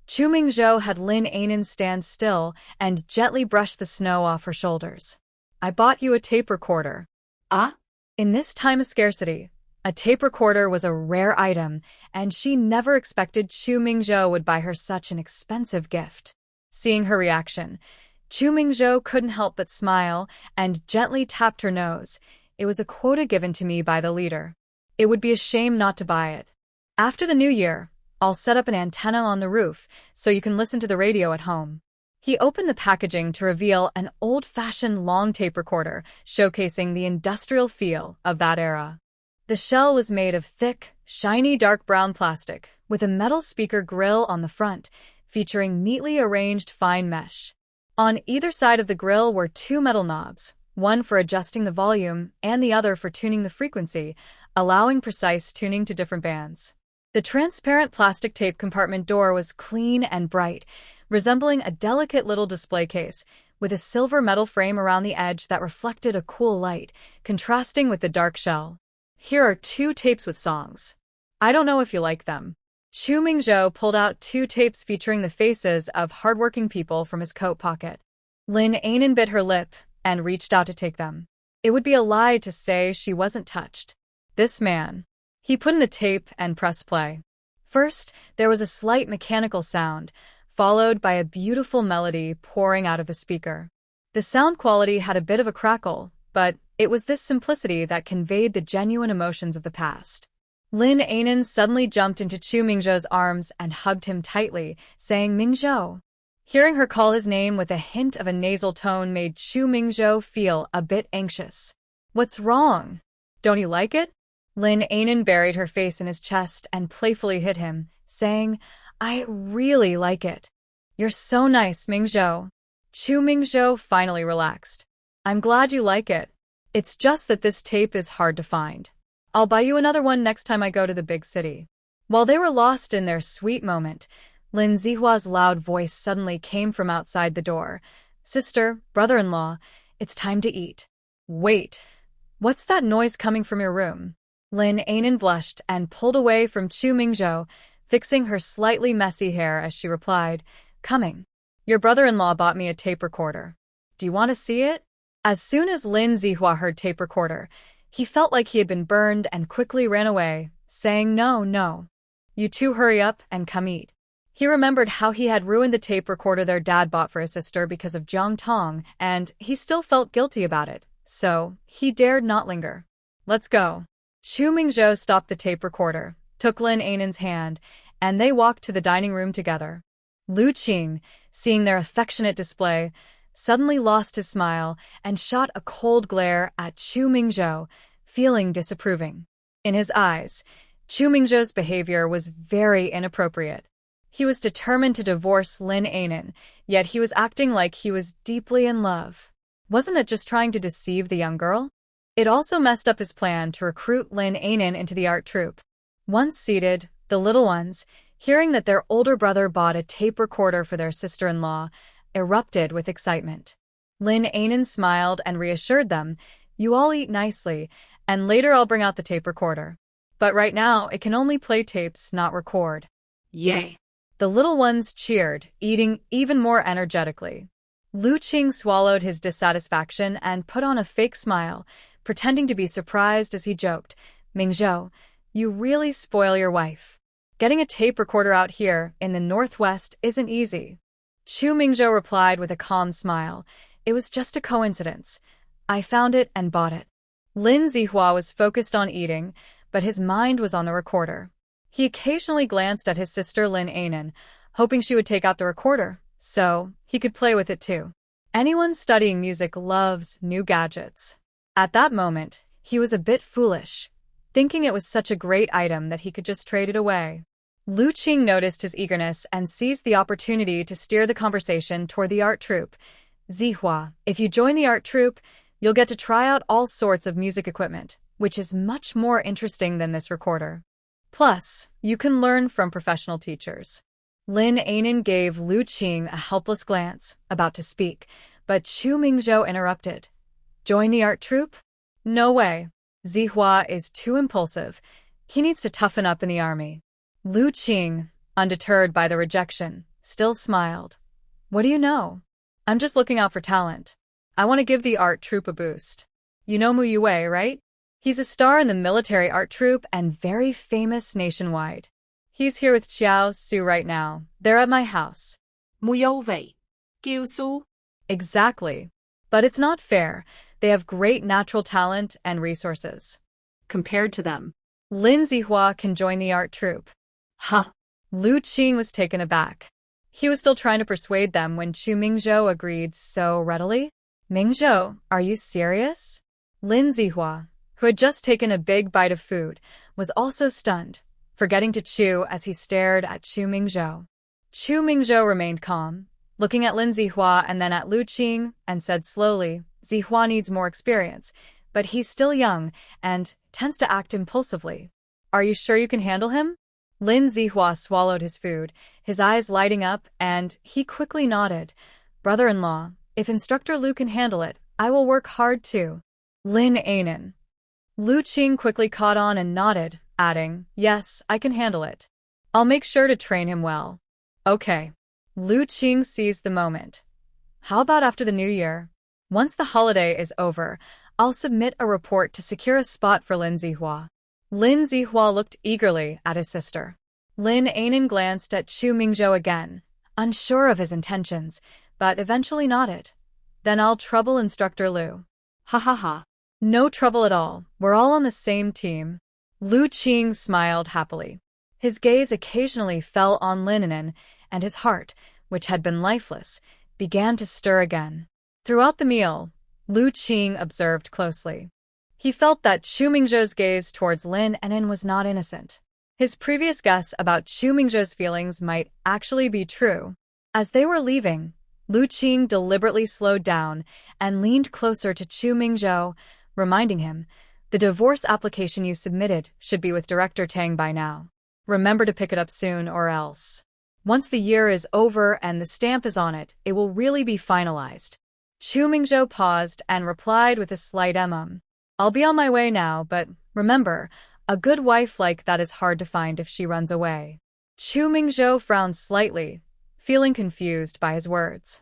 [SPEAKER 1] Chu Mingzhou had Lin An'an stand still and gently brush the snow off her shoulders. I bought you a tape recorder.
[SPEAKER 2] Ah?
[SPEAKER 1] In this time of scarcity, a tape recorder was a rare item, and she never expected Chu Mingzhou would buy her such an expensive gift. Seeing her reaction, Chu Mingzhou couldn't help but smile and gently tapped her nose. It was a quota given to me by the leader. It would be a shame not to buy it. After the new year, I'll set up an antenna on the roof so you can listen to the radio at home. He opened the packaging to reveal an old-fashioned long tape recorder, showcasing the industrial feel of that era. The shell was made of thick, shiny dark brown plastic, with a metal speaker grill on the front, featuring neatly arranged fine mesh. On either side of the grill were two metal knobs, one for adjusting the volume and the other for tuning the frequency, allowing precise tuning to different bands. The transparent plastic tape compartment door was clean and bright, resembling a delicate little display case, with a silver metal frame around the edge that reflected a cool light, contrasting with the dark shell. Here are 2 tapes with songs. I don't know if you like them. Chu Mingzhou pulled out 2 tapes featuring the faces of hardworking people from his coat pocket. Lin An'an bit her lip and reached out to take them. It would be a lie to say she wasn't touched. This man. He put in the tape and pressed play. First, there was a slight mechanical sound, followed by a beautiful melody pouring out of the speaker. The sound quality had a bit of a crackle, but it was this simplicity that conveyed the genuine emotions of the past. Lin An'an suddenly jumped into Chu Mingzhou's arms and hugged him tightly, saying, Mingzhou. Hearing her call his name with a hint of a nasal tone made Chu Mingzhou feel a bit anxious. What's wrong? Don't you like it? Lin An'an buried her face in his chest and playfully hit him, saying, I really like it. You're so nice, Mingzhou. Chu Mingzhou finally relaxed. I'm glad you like it. It's just that this tape is hard to find. I'll buy you another one next time I go to the big city. While they were lost in their sweet moment, Lin Zihua's loud voice suddenly came from outside the door. Sister, brother-in-law, it's time to eat. Wait, what's that noise coming from your room? Lin An'an blushed and pulled away from Chu Mingzhou, fixing her slightly messy hair as she replied, "Coming. Your brother-in-law bought me a tape recorder. Do you want to see it?" As soon as Lin Zihua heard tape recorder, he felt like he had been burned and quickly ran away, saying, "No, no. You two hurry up and come eat." He remembered how he had ruined the tape recorder their dad bought for his sister because of Jiang Tong, and he still felt guilty about it, so he dared not linger. "Let's go." Chu Mingzhou stopped the tape recorder, took Lin An'an's hand, and they walked to the dining room together. Lu Qing, seeing their affectionate display, suddenly lost his smile and shot a cold glare at Chu Mingzhou, feeling disapproving. In his eyes, Chu Mingzhou's behavior was very inappropriate. He was determined to divorce Lin An'an, yet he was acting like he was deeply in love. Wasn't it just trying to deceive the young girl? It also messed up his plan to recruit Lin An'an into the art troupe. Once seated, the little ones, hearing that their older brother bought a tape recorder for their sister-in-law, erupted with excitement. Lin An'an smiled and reassured them, "You all eat nicely, and later I'll bring out the tape recorder. But right now, it can only play tapes, not record."
[SPEAKER 2] Yay!
[SPEAKER 1] The little ones cheered, eating even more energetically. Lu Qing swallowed his dissatisfaction and put on a fake smile, pretending to be surprised as he joked, "Mingzhou, you really spoil your wife. Getting a tape recorder out here in the Northwest isn't easy." Chu Mingzhou replied with a calm smile, "It was just a coincidence. I found it and bought it." Lin Zihua was focused on eating, but his mind was on the recorder. He occasionally glanced at his sister Lin An'an, hoping she would take out the recorder, so he could play with it too. Anyone studying music loves new gadgets. At that moment, he was a bit foolish, thinking it was such a great item that he could just trade it away. Lu Qing noticed his eagerness and seized the opportunity to steer the conversation toward the art troupe. "Zihua, if you join the art troupe, you'll get to try out all sorts of music equipment, which is much more interesting than this recorder. Plus, you can learn from professional teachers." Lin An'an gave Lu Qing a helpless glance, about to speak, but Chu Mingzhou interrupted. "Join the art troupe? No way. Zihua is too impulsive. He needs to toughen up in the army." Lu Qing, undeterred by the rejection, still smiled. "What do you know? I'm just looking out for talent. I want to give the art troupe a boost. You know Mu Yue, right? He's a star in the military art troupe and very famous nationwide. He's here with Xiao Su right now. They're at my house."
[SPEAKER 2] Mu Yue, Xiao Su.
[SPEAKER 1] Exactly. But it's not fair. They have great natural talent and resources.
[SPEAKER 2] Compared to them,
[SPEAKER 1] Lin Zihua can join the art troupe.
[SPEAKER 2] Huh.
[SPEAKER 1] Lu Qing was taken aback. He was still trying to persuade them when Chu Mingzhou agreed so readily. "Mingzhou, are you serious?" Lin Zihua, who had just taken a big bite of food, was also stunned, forgetting to chew as he stared at Chu Mingzhou. Chu Mingzhou remained calm, looking at Lin Zihua and then at Lu Qing, and said slowly, "Zihua needs more experience, but he's still young and tends to act impulsively. Are you sure you can handle him?" Lin Zihua swallowed his food, his eyes lighting up, and he quickly nodded. "Brother-in-law, if Instructor Lu can handle it, I will work hard too." Lin An'an. Lu Qing quickly caught on and nodded, adding, "Yes, I can handle it. I'll make sure to train him well." "Okay." Lu Qing seized the moment. "How about after the New Year? Once the holiday is over, I'll submit a report to secure a spot for Lin Zihua." Lin Zihua looked eagerly at his sister. Lin An'an glanced at Chu Mingzhou again, unsure of his intentions, but eventually nodded. "Then I'll trouble Instructor Lu."
[SPEAKER 2] Ha ha ha.
[SPEAKER 1] "No trouble at all. We're all on the same team." Lu Qing smiled happily. His gaze occasionally fell on Lin An'an, and his heart, which had been lifeless, began to stir again. Throughout the meal, Lu Qing observed closely. He felt that Chu Mingzhou's gaze towards Lin An'an was not innocent. His previous guess about Chu Mingzhou's feelings might actually be true. As they were leaving, Lu Qing deliberately slowed down and leaned closer to Chu Mingzhou, reminding him, "The divorce application you submitted should be with Director Tang by now. Remember to pick it up soon or else. Once the year is over and the stamp is on it, it will really be finalized." Chu Mingzhou paused and replied with a slight "I'll be on my way now, but remember, a good wife like that is hard to find if she runs away." Chu Mingzhou frowned slightly, feeling confused by his words.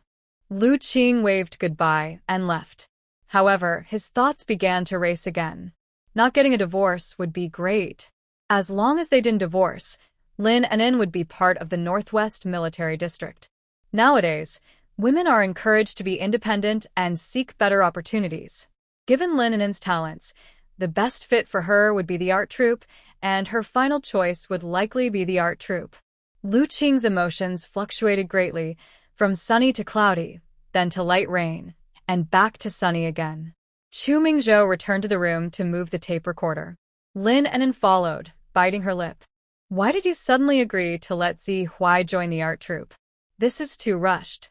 [SPEAKER 1] Lu Qing waved goodbye and left. However, his thoughts began to race again. Not getting a divorce would be great. As long as they didn't divorce, Lin An'an would be part of the Northwest Military District. Nowadays, women are encouraged to be independent and seek better opportunities. Given Lin An'an's talents, the best fit for her would be the art troupe, and her final choice would likely be the art troupe. Lu Qing's emotions fluctuated greatly, from sunny to cloudy, then to light rain, and back to sunny again. Chu Mingzhou returned to the room to move the tape recorder. Lin An'an followed, biting her lip. Why did you suddenly agree to let Zihua join the art troupe? This is too rushed.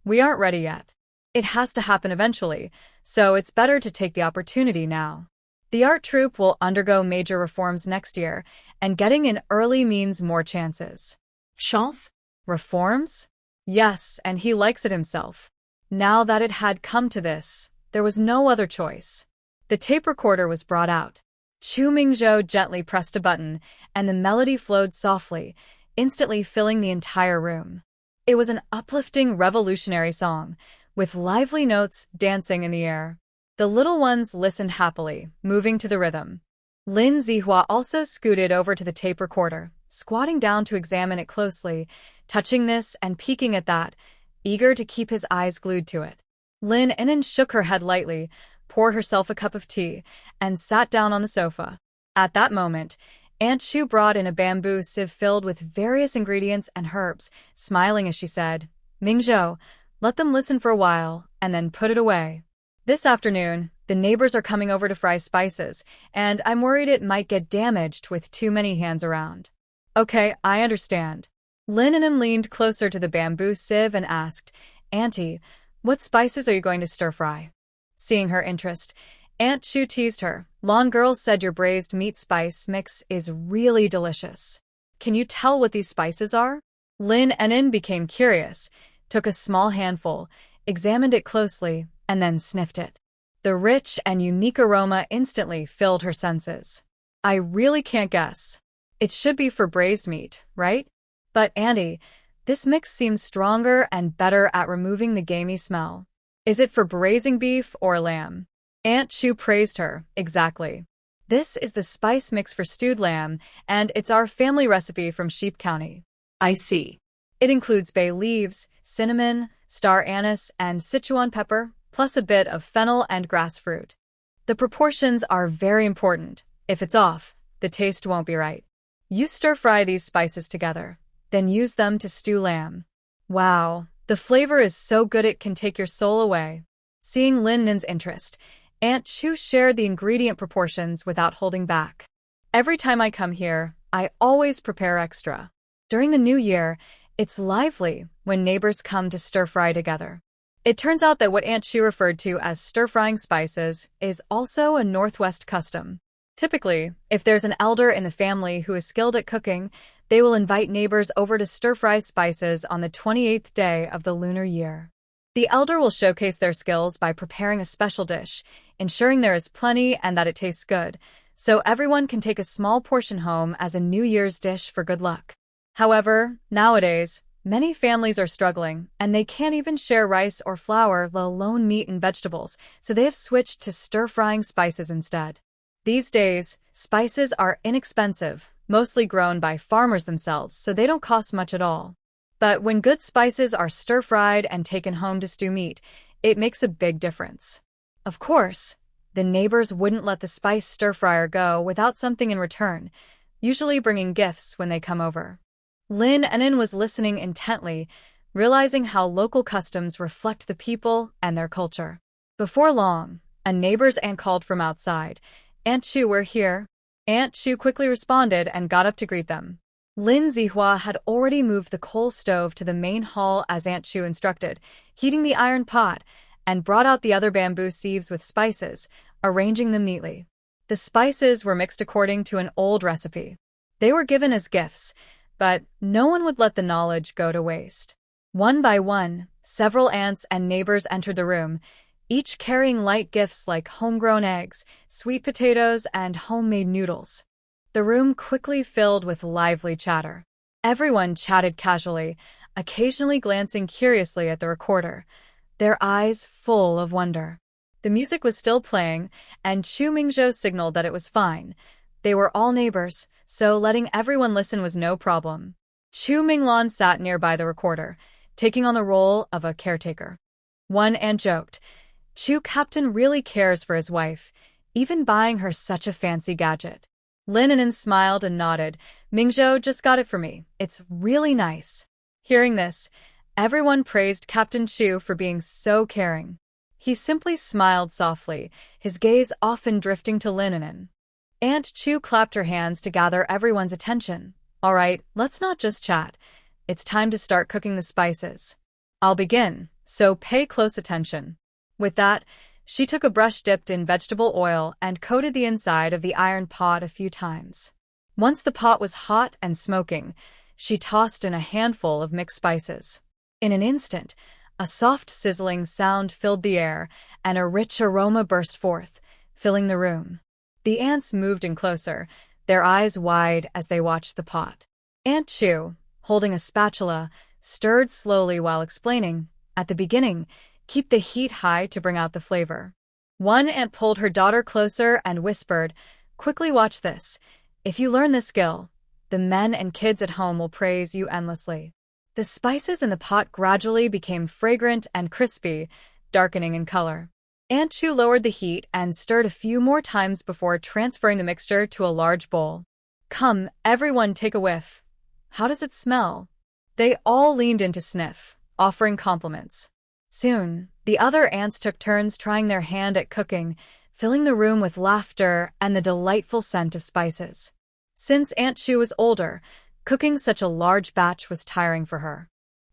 [SPEAKER 1] We aren't ready yet. It has to happen eventually, so it's better to take the opportunity now. The art troupe will undergo major reforms next year, and getting in early means more chances.
[SPEAKER 2] Chance?
[SPEAKER 1] Reforms? Yes, and he likes it himself. Now that it had come to this, there was no other choice. The tape recorder was brought out. Chu Mingzhou gently pressed a button, and the melody flowed softly, instantly filling the entire room. It was an uplifting, revolutionary song, with lively notes dancing in the air. The little ones listened happily, moving to the rhythm. Lin Zihua also scooted over to the tape recorder, squatting down to examine it closely, touching this and peeking at that, eager to keep his eyes glued to it. Lin An'an shook her head lightly, poured herself a cup of tea, and sat down on the sofa. At that moment, Aunt Chu brought in a bamboo sieve filled with various ingredients and herbs, smiling as she said, "Mingzhou, let them listen for a while, and then put it away. This afternoon, the neighbors are coming over to fry spices, and I'm worried it might get damaged with too many hands around." Okay, I understand. Lin An'an leaned closer to the bamboo sieve and asked, "Auntie, what spices are you going to stir-fry?" Seeing her interest, Aunt Chu teased her. "Long girl said your braised meat spice mix is really delicious. Can you tell what these spices are?" Lin An'an became curious, took a small handful, examined it closely, and then sniffed it. The rich and unique aroma instantly filled her senses. "I really can't guess. It should be for braised meat, right? But, Auntie, this mix seems stronger and better at removing the gamey smell. Is it for braising beef or lamb?" Aunt Chu praised her. "Exactly. This is the spice mix for stewed lamb, and it's our family recipe from Sheep County."
[SPEAKER 2] I see.
[SPEAKER 1] It includes bay leaves, cinnamon, star anise, and Sichuan pepper, plus a bit of fennel and grass fruit. The proportions are very important. If it's off, the taste won't be right. You stir-fry these spices together, then use them to stew lamb. Wow, the flavor is so good it can take your soul away. Seeing Lin An'an's interest, Aunt Chu shared the ingredient proportions without holding back. "Every time I come here, I always prepare extra. During the new year, it's lively when neighbors come to stir-fry together." It turns out that what Aunt Chu referred to as stir-frying spices is also a Northwest custom. Typically, if there's an elder in the family who is skilled at cooking, they will invite neighbors over to stir-fry spices on the 28th day of the lunar year. The elder will showcase their skills by preparing a special dish, ensuring there is plenty and that it tastes good, so everyone can take a small portion home as a New Year's dish for good luck. However, nowadays, many families are struggling, and they can't even share rice or flour, let alone meat and vegetables, so they have switched to stir-frying spices instead. These days, spices are inexpensive, mostly grown by farmers themselves, so they don't cost much at all. But when good spices are stir-fried and taken home to stew meat, it makes a big difference. Of course, the neighbors wouldn't let the spice stir-fryer go without something in return, usually bringing gifts when they come over. Lin An'an was listening intently, realizing how local customs reflect the people and their culture. Before long, a neighbor's aunt called from outside. "Aunt Chu, we're here." Aunt Chu quickly responded and got up to greet them. Lin Zihua had already moved the coal stove to the main hall as Aunt Chu instructed, heating the iron pot, and brought out the other bamboo sieves with spices, arranging them neatly. The spices were mixed according to an old recipe. They were given as gifts, but no one would let the knowledge go to waste. One by one, several aunts and neighbors entered the room, each carrying light gifts like homegrown eggs, sweet potatoes, and homemade noodles. The room quickly filled with lively chatter. Everyone chatted casually, occasionally glancing curiously at the recorder, their eyes full of wonder. The music was still playing, and Chu Mingzhou signaled that it was fine. They were all neighbors, so letting everyone listen was no problem. Chu Minglan sat nearby the recorder, taking on the role of a caretaker. One aunt joked, "Chu Captain really cares for his wife, even buying her such a fancy gadget." Lin An'an smiled and nodded. "Mingzhou just got it for me. It's really nice." Hearing this, everyone praised Captain Chu for being so caring. He simply smiled softly, his gaze often drifting to Lin An'an. Aunt Chu clapped her hands to gather everyone's attention. "All right, let's not just chat. It's time to start cooking the spices. I'll begin, so pay close attention." With that, she took a brush dipped in vegetable oil and coated the inside of the iron pot a few times. Once the pot was hot and smoking, she tossed in a handful of mixed spices. In an instant, a soft sizzling sound filled the air, and a rich aroma burst forth, filling the room. The ants moved in closer, their eyes wide as they watched the pot. Aunt Chu, holding a spatula, stirred slowly while explaining, "At the beginning, keep the heat high to bring out the flavor." One aunt pulled her daughter closer and whispered, "Quickly watch this. If you learn this skill, the men and kids at home will praise you endlessly." The spices in the pot gradually became fragrant and crispy, darkening in color. Aunt Chu lowered the heat and stirred a few more times before transferring the mixture to a large bowl. "Come, everyone, take a whiff. How does it smell?" They all leaned in to sniff, offering compliments. Soon, the other aunts took turns trying their hand at cooking, filling the room with laughter and the delightful scent of spices. Since Aunt Chu was older, cooking such a large batch was tiring for her.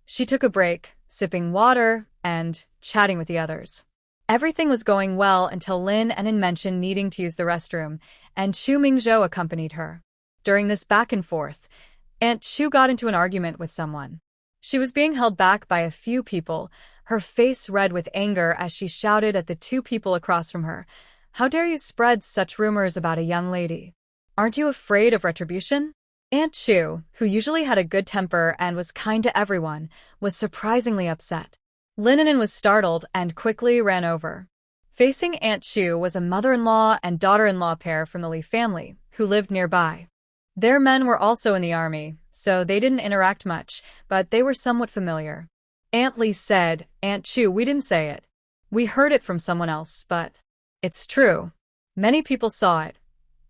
[SPEAKER 1] She took a break, sipping water and chatting with the others. Everything was going well until Lin An'an mentioned needing to use the restroom, and Chu Mingzhou accompanied her. During this back and forth, Aunt Chu got into an argument with someone. She was being held back by a few people, her face red with anger as she shouted at the two people across from her, "How dare you spread such rumors about a young lady? Aren't you afraid of retribution?" Aunt Chu, who usually had a good temper and was kind to everyone, was surprisingly upset. Lin An'an was startled and quickly ran over. Facing Aunt Chu was a mother-in-law and daughter-in-law pair from the Li family, who lived nearby. Their men were also in the army, so they didn't interact much, but they were somewhat familiar. Aunt Li said, "Aunt Chu, we didn't say it. We heard it from someone else, but it's true. Many people saw it.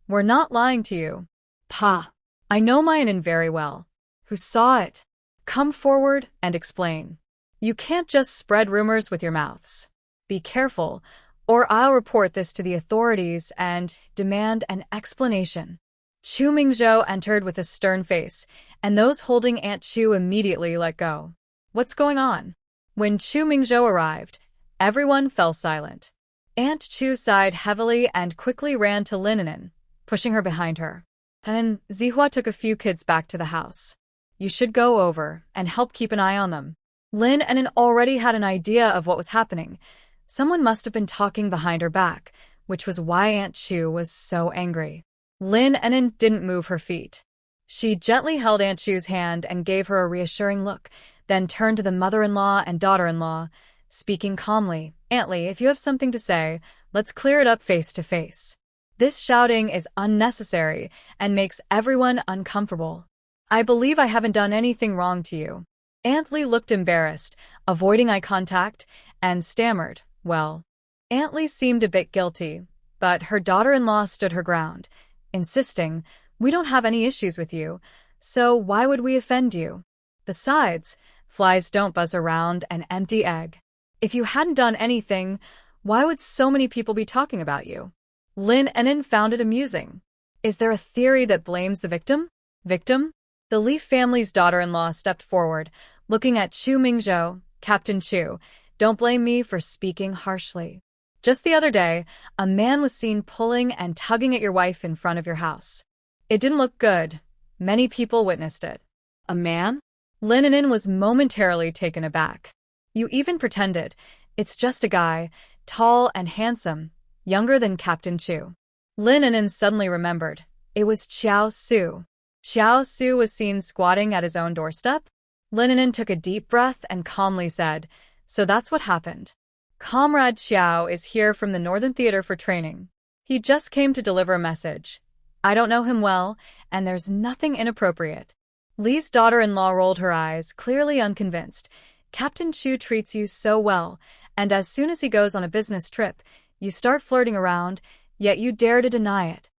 [SPEAKER 1] We're not lying to you."
[SPEAKER 2] Pa.
[SPEAKER 1] "I know Manhwa very well. Who saw it? Come forward and explain. You can't just spread rumors with your mouths. Be careful, or I'll report this to the authorities and demand an explanation." Chu Mingzhou entered with a stern face, and those holding Aunt Chu immediately let go. "What's going on?" When Chu Mingzhou arrived, everyone fell silent. Aunt Chu sighed heavily and quickly ran to Lin An'an, pushing her behind her. Lin Zihua took a few kids back to the house. "You should go over and help keep an eye on them." Lin An'an already had an idea of what was happening. Someone must have been talking behind her back, which was why Aunt Chu was so angry. Lin An'an didn't move her feet. She gently held Aunt Chu's hand and gave her a reassuring look, then turned to the mother-in-law and daughter-in-law, speaking calmly, "Aunt Li, if you have something to say, let's clear it up face to face. This shouting is unnecessary and makes everyone uncomfortable. I believe I haven't done anything wrong to you." Aunt Li looked embarrassed, avoiding eye contact, and stammered, "Well." Aunt Li seemed a bit guilty, but her daughter-in-law stood her ground, insisting, "We don't have any issues with you, so why would we offend you? Besides, flies don't buzz around an empty egg. If you hadn't done anything, why would so many people be talking about you?" Lin An'an found it amusing. "Is there a theory that blames the victim?" "Victim?" The Li family's daughter-in-law stepped forward, looking at Chu Mingzhou. "Captain Chu, don't blame me for speaking harshly. Just the other day, a man was seen pulling and tugging at your wife in front of your house. It didn't look good. Many people witnessed it."
[SPEAKER 2] "A man?"
[SPEAKER 1] Lin An'an was momentarily taken aback. "You even pretended. It's just a guy, tall and handsome, younger than Captain Chu." Lin An'an suddenly remembered. It was Xiao Su. Xiao Su was seen squatting at his own doorstep. Lin An'an took a deep breath and calmly said, "So that's what happened. Comrade Xiao is here from the Northern Theater for training. He just came to deliver a message. I don't know him well, and there's nothing inappropriate." Li's daughter-in-law rolled her eyes, clearly unconvinced. "Captain Chu treats you so well, and as soon as he goes on a business trip, you start flirting around, yet you dare to deny it."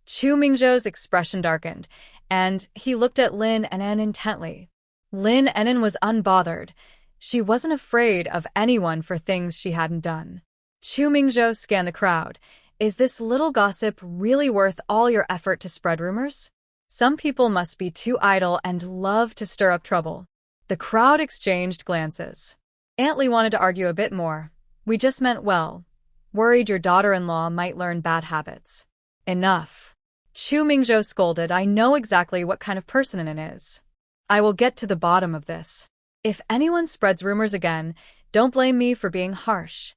[SPEAKER 1] Chu Mingzhou's expression darkened, and he looked at Lin An'an intently. Lin An'an was unbothered. She wasn't afraid of anyone for things she hadn't done. Chu Mingzhou scanned the crowd. "Is this little gossip really worth all your effort to spread rumors? Some people must be too idle and love to stir up trouble." The crowd exchanged glances. Aunt Li wanted to argue a bit more. "We just meant well. Worried your daughter-in-law might learn bad habits." "Enough." Chu Mingzhou scolded. "I know exactly what kind of person An'an is. I will get to the bottom of this. If anyone spreads rumors again, don't blame me for being harsh."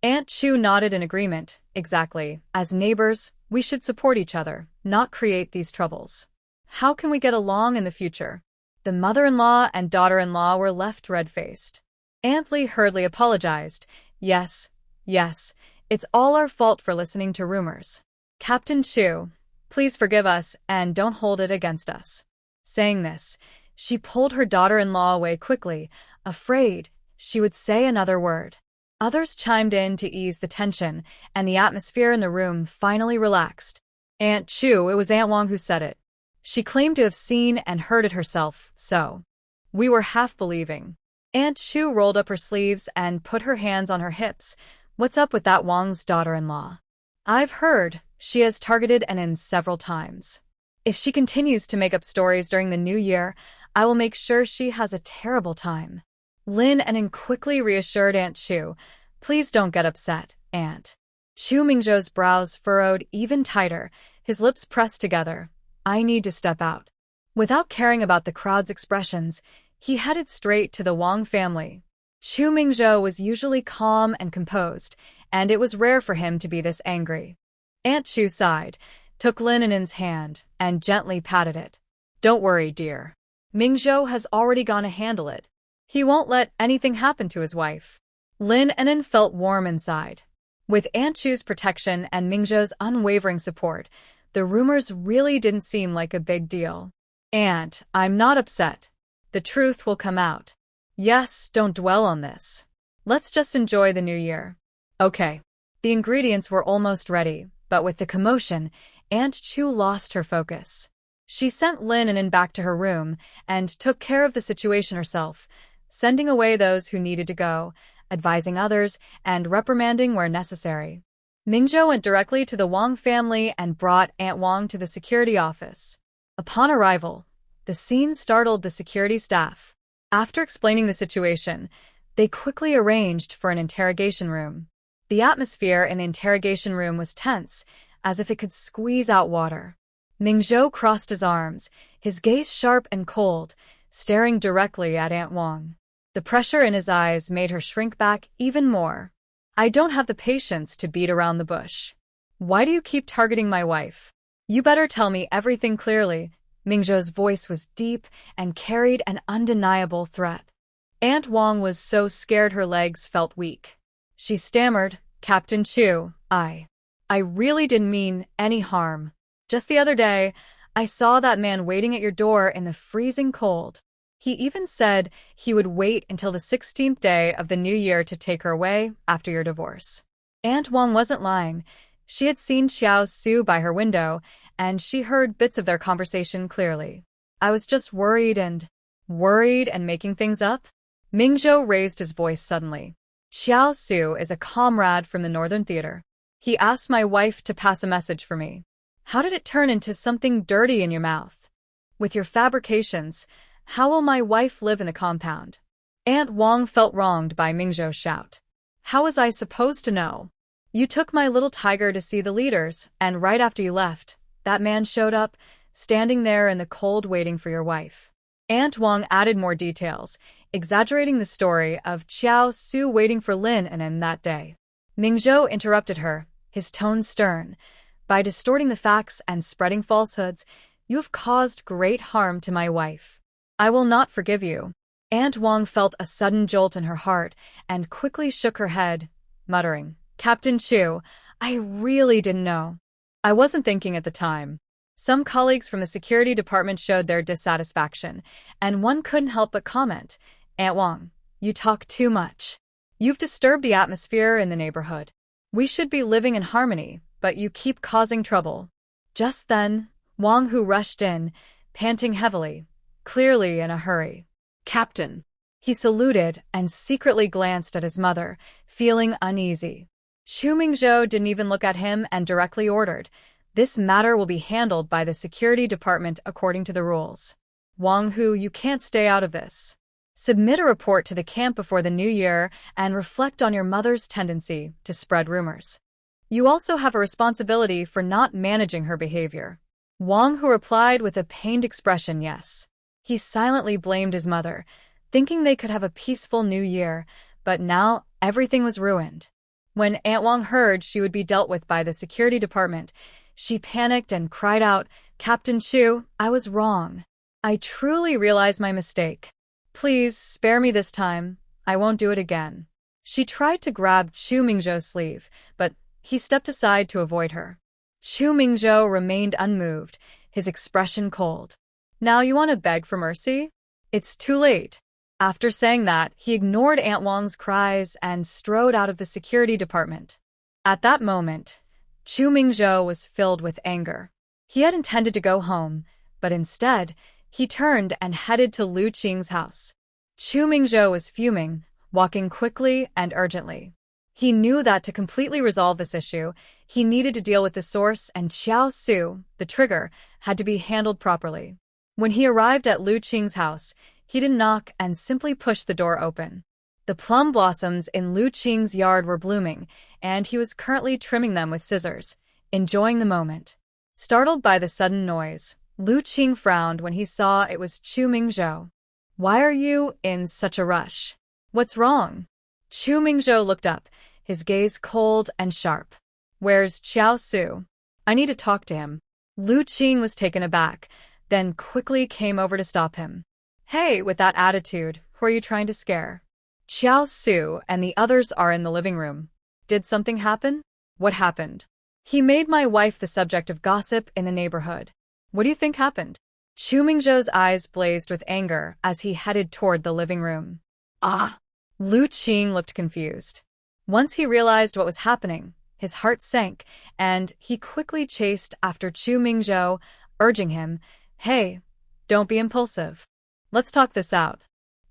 [SPEAKER 1] Aunt Chu nodded in agreement. "Exactly. As neighbors, we should support each other, not create these troubles. How can we get along in the future?" The mother-in-law and daughter-in-law were left red-faced. Aunt Li hurriedly apologized. Yes, it's all our fault for listening to rumors. Captain Chu, please forgive us and don't hold it against us." Saying this, she pulled her daughter-in-law away quickly, afraid she would say another word. Others chimed in to ease the tension, and the atmosphere in the room finally relaxed. "Aunt Chu, it was Aunt Wang who said it. She claimed to have seen and heard it herself, so we were half believing." Aunt Chu rolled up her sleeves and put her hands on her hips. "What's up with that Wang's daughter-in-law? I've heard she has targeted An'an several times. If she continues to make up stories during the new year, I will make sure she has a terrible time." Lin An'an quickly reassured Aunt Chu. "Please don't get upset, Aunt." Chu Mingzhou's brows furrowed even tighter, his lips pressed together. "I need to step out." Without caring about the crowd's expressions, he headed straight to the Wang family. Chu Mingzhou was usually calm and composed, and it was rare for him to be this angry. Aunt Chu sighed, took Lin An'an's hand, and gently patted it. "Don't worry, dear. Mingzhou has already gone to handle it. He won't let anything happen to his wife." Lin An'an felt warm inside. With Aunt Chu's protection and Mingzhou's unwavering support, the rumors really didn't seem like a big deal. "Aunt, I'm not upset. The truth will come out. Yes, don't dwell on this. Let's just enjoy the new year." Okay. The ingredients were almost ready, but with the commotion, Aunt Chu lost her focus. She sent Lin An'an back to her room and took care of the situation herself, sending away those who needed to go, advising others, and reprimanding where necessary. Mingzhou went directly to the Wang family and brought Aunt Wang to the security office. Upon arrival, the scene startled the security staff. After explaining the situation, they quickly arranged for an interrogation room. The atmosphere in the interrogation room was tense, as if it could squeeze out water. Mingzhou crossed his arms, his gaze sharp and cold, staring directly at Aunt Wang. The pressure in his eyes made her shrink back even more. "I don't have the patience to beat around the bush. Why do you keep targeting my wife? You better tell me everything clearly." Mingzhou's voice was deep and carried an undeniable threat. Aunt Wang was so scared her legs felt weak. She stammered, "Captain Chu, I really didn't mean any harm. Just the other day, I saw that man waiting at your door in the freezing cold. He even said he would wait until the 16th day of the new year to take her away after your divorce." Aunt Wang wasn't lying. She had seen Xiao Su by her window, and she heard bits of their conversation clearly. "I was just worried and making things up?" Mingzhou raised his voice suddenly. "Xiao Su is a comrade from the Northern Theater. He asked my wife to pass a message for me. How did it turn into something dirty in your mouth? With your fabrications, how will my wife live in the compound?" Aunt Wang felt wronged by Mingzhou's shout. "How was I supposed to know? You took my little tiger to see the leaders, and right after you left, that man showed up, standing there in the cold waiting for your wife." Aunt Wang added more details, exaggerating the story of Xiao Su waiting for Lin An'an that day. Mingzhou interrupted her, his tone stern. By distorting the facts and spreading falsehoods, You have caused great harm to my wife. I will not forgive you. Aunt Wang felt a sudden jolt in her heart and quickly shook her head, muttering, Captain Chu, I really didn't know. I wasn't thinking at the time. Some colleagues from the security department showed their dissatisfaction, and one couldn't help but comment, Aunt Wang, you talk too much. You've disturbed the atmosphere in the neighborhood. We should be living in harmony, but you keep causing trouble. Just then, Wang Hu rushed in, panting heavily, clearly in a hurry.
[SPEAKER 2] Captain.
[SPEAKER 1] He saluted and secretly glanced at his mother, feeling uneasy. Chu Mingzhou didn't even look at him and directly ordered, this matter will be handled by the security department according to the rules. Wang Hu, you can't stay out of this. Submit a report to the camp before the new year and reflect on your mother's tendency to spread rumors. You also have a responsibility for not managing her behavior. Wang Hu replied with a pained expression, yes. He silently blamed his mother, thinking they could have a peaceful new year, but now everything was ruined. When Aunt Wang heard she would be dealt with by the security department, she panicked and cried out, Captain Chu, I was wrong. I truly realized my mistake. Please spare me this time. I won't do it again. She tried to grab Chu Mingzhou's sleeve, but he stepped aside to avoid her. Chu Mingzhou remained unmoved, his expression cold. Now you want to beg for mercy? It's too late. After saying that, he ignored Aunt Wang's cries and strode out of the security department. At that moment, Chu Mingzhou was filled with anger. He had intended to go home, but instead, he turned and headed to Lu Qing's house. Chu Mingzhou was fuming, walking quickly and urgently. He knew that to completely resolve this issue, he needed to deal with the source, and Xiao Su, the trigger, had to be handled properly. When he arrived at Lu Qing's house, he didn't knock and simply pushed the door open. The plum blossoms in Lu Qing's yard were blooming, and he was currently trimming them with scissors, enjoying the moment. Startled by the sudden noise, Lu Qing frowned when he saw it was Chu Mingzhou. Why are you in such a rush? What's wrong? Chu Mingzhou looked up, his gaze cold and sharp. Where's Xiao Su? I need to talk to him. Lu Qing was taken aback, then quickly came over to stop him. Hey, with that attitude, who are you trying to scare? Xiao Su and the others are in the living room. Did something happen? What happened? He made my wife the subject of gossip in the neighborhood. What do you think happened? Chu Mingzhou's eyes blazed with anger as he headed toward the living room. Ah! Lu Qing looked confused. Once he realized what was happening, his heart sank, and he quickly chased after Chu Mingzhou, urging him, Hey, don't be impulsive. Let's talk this out.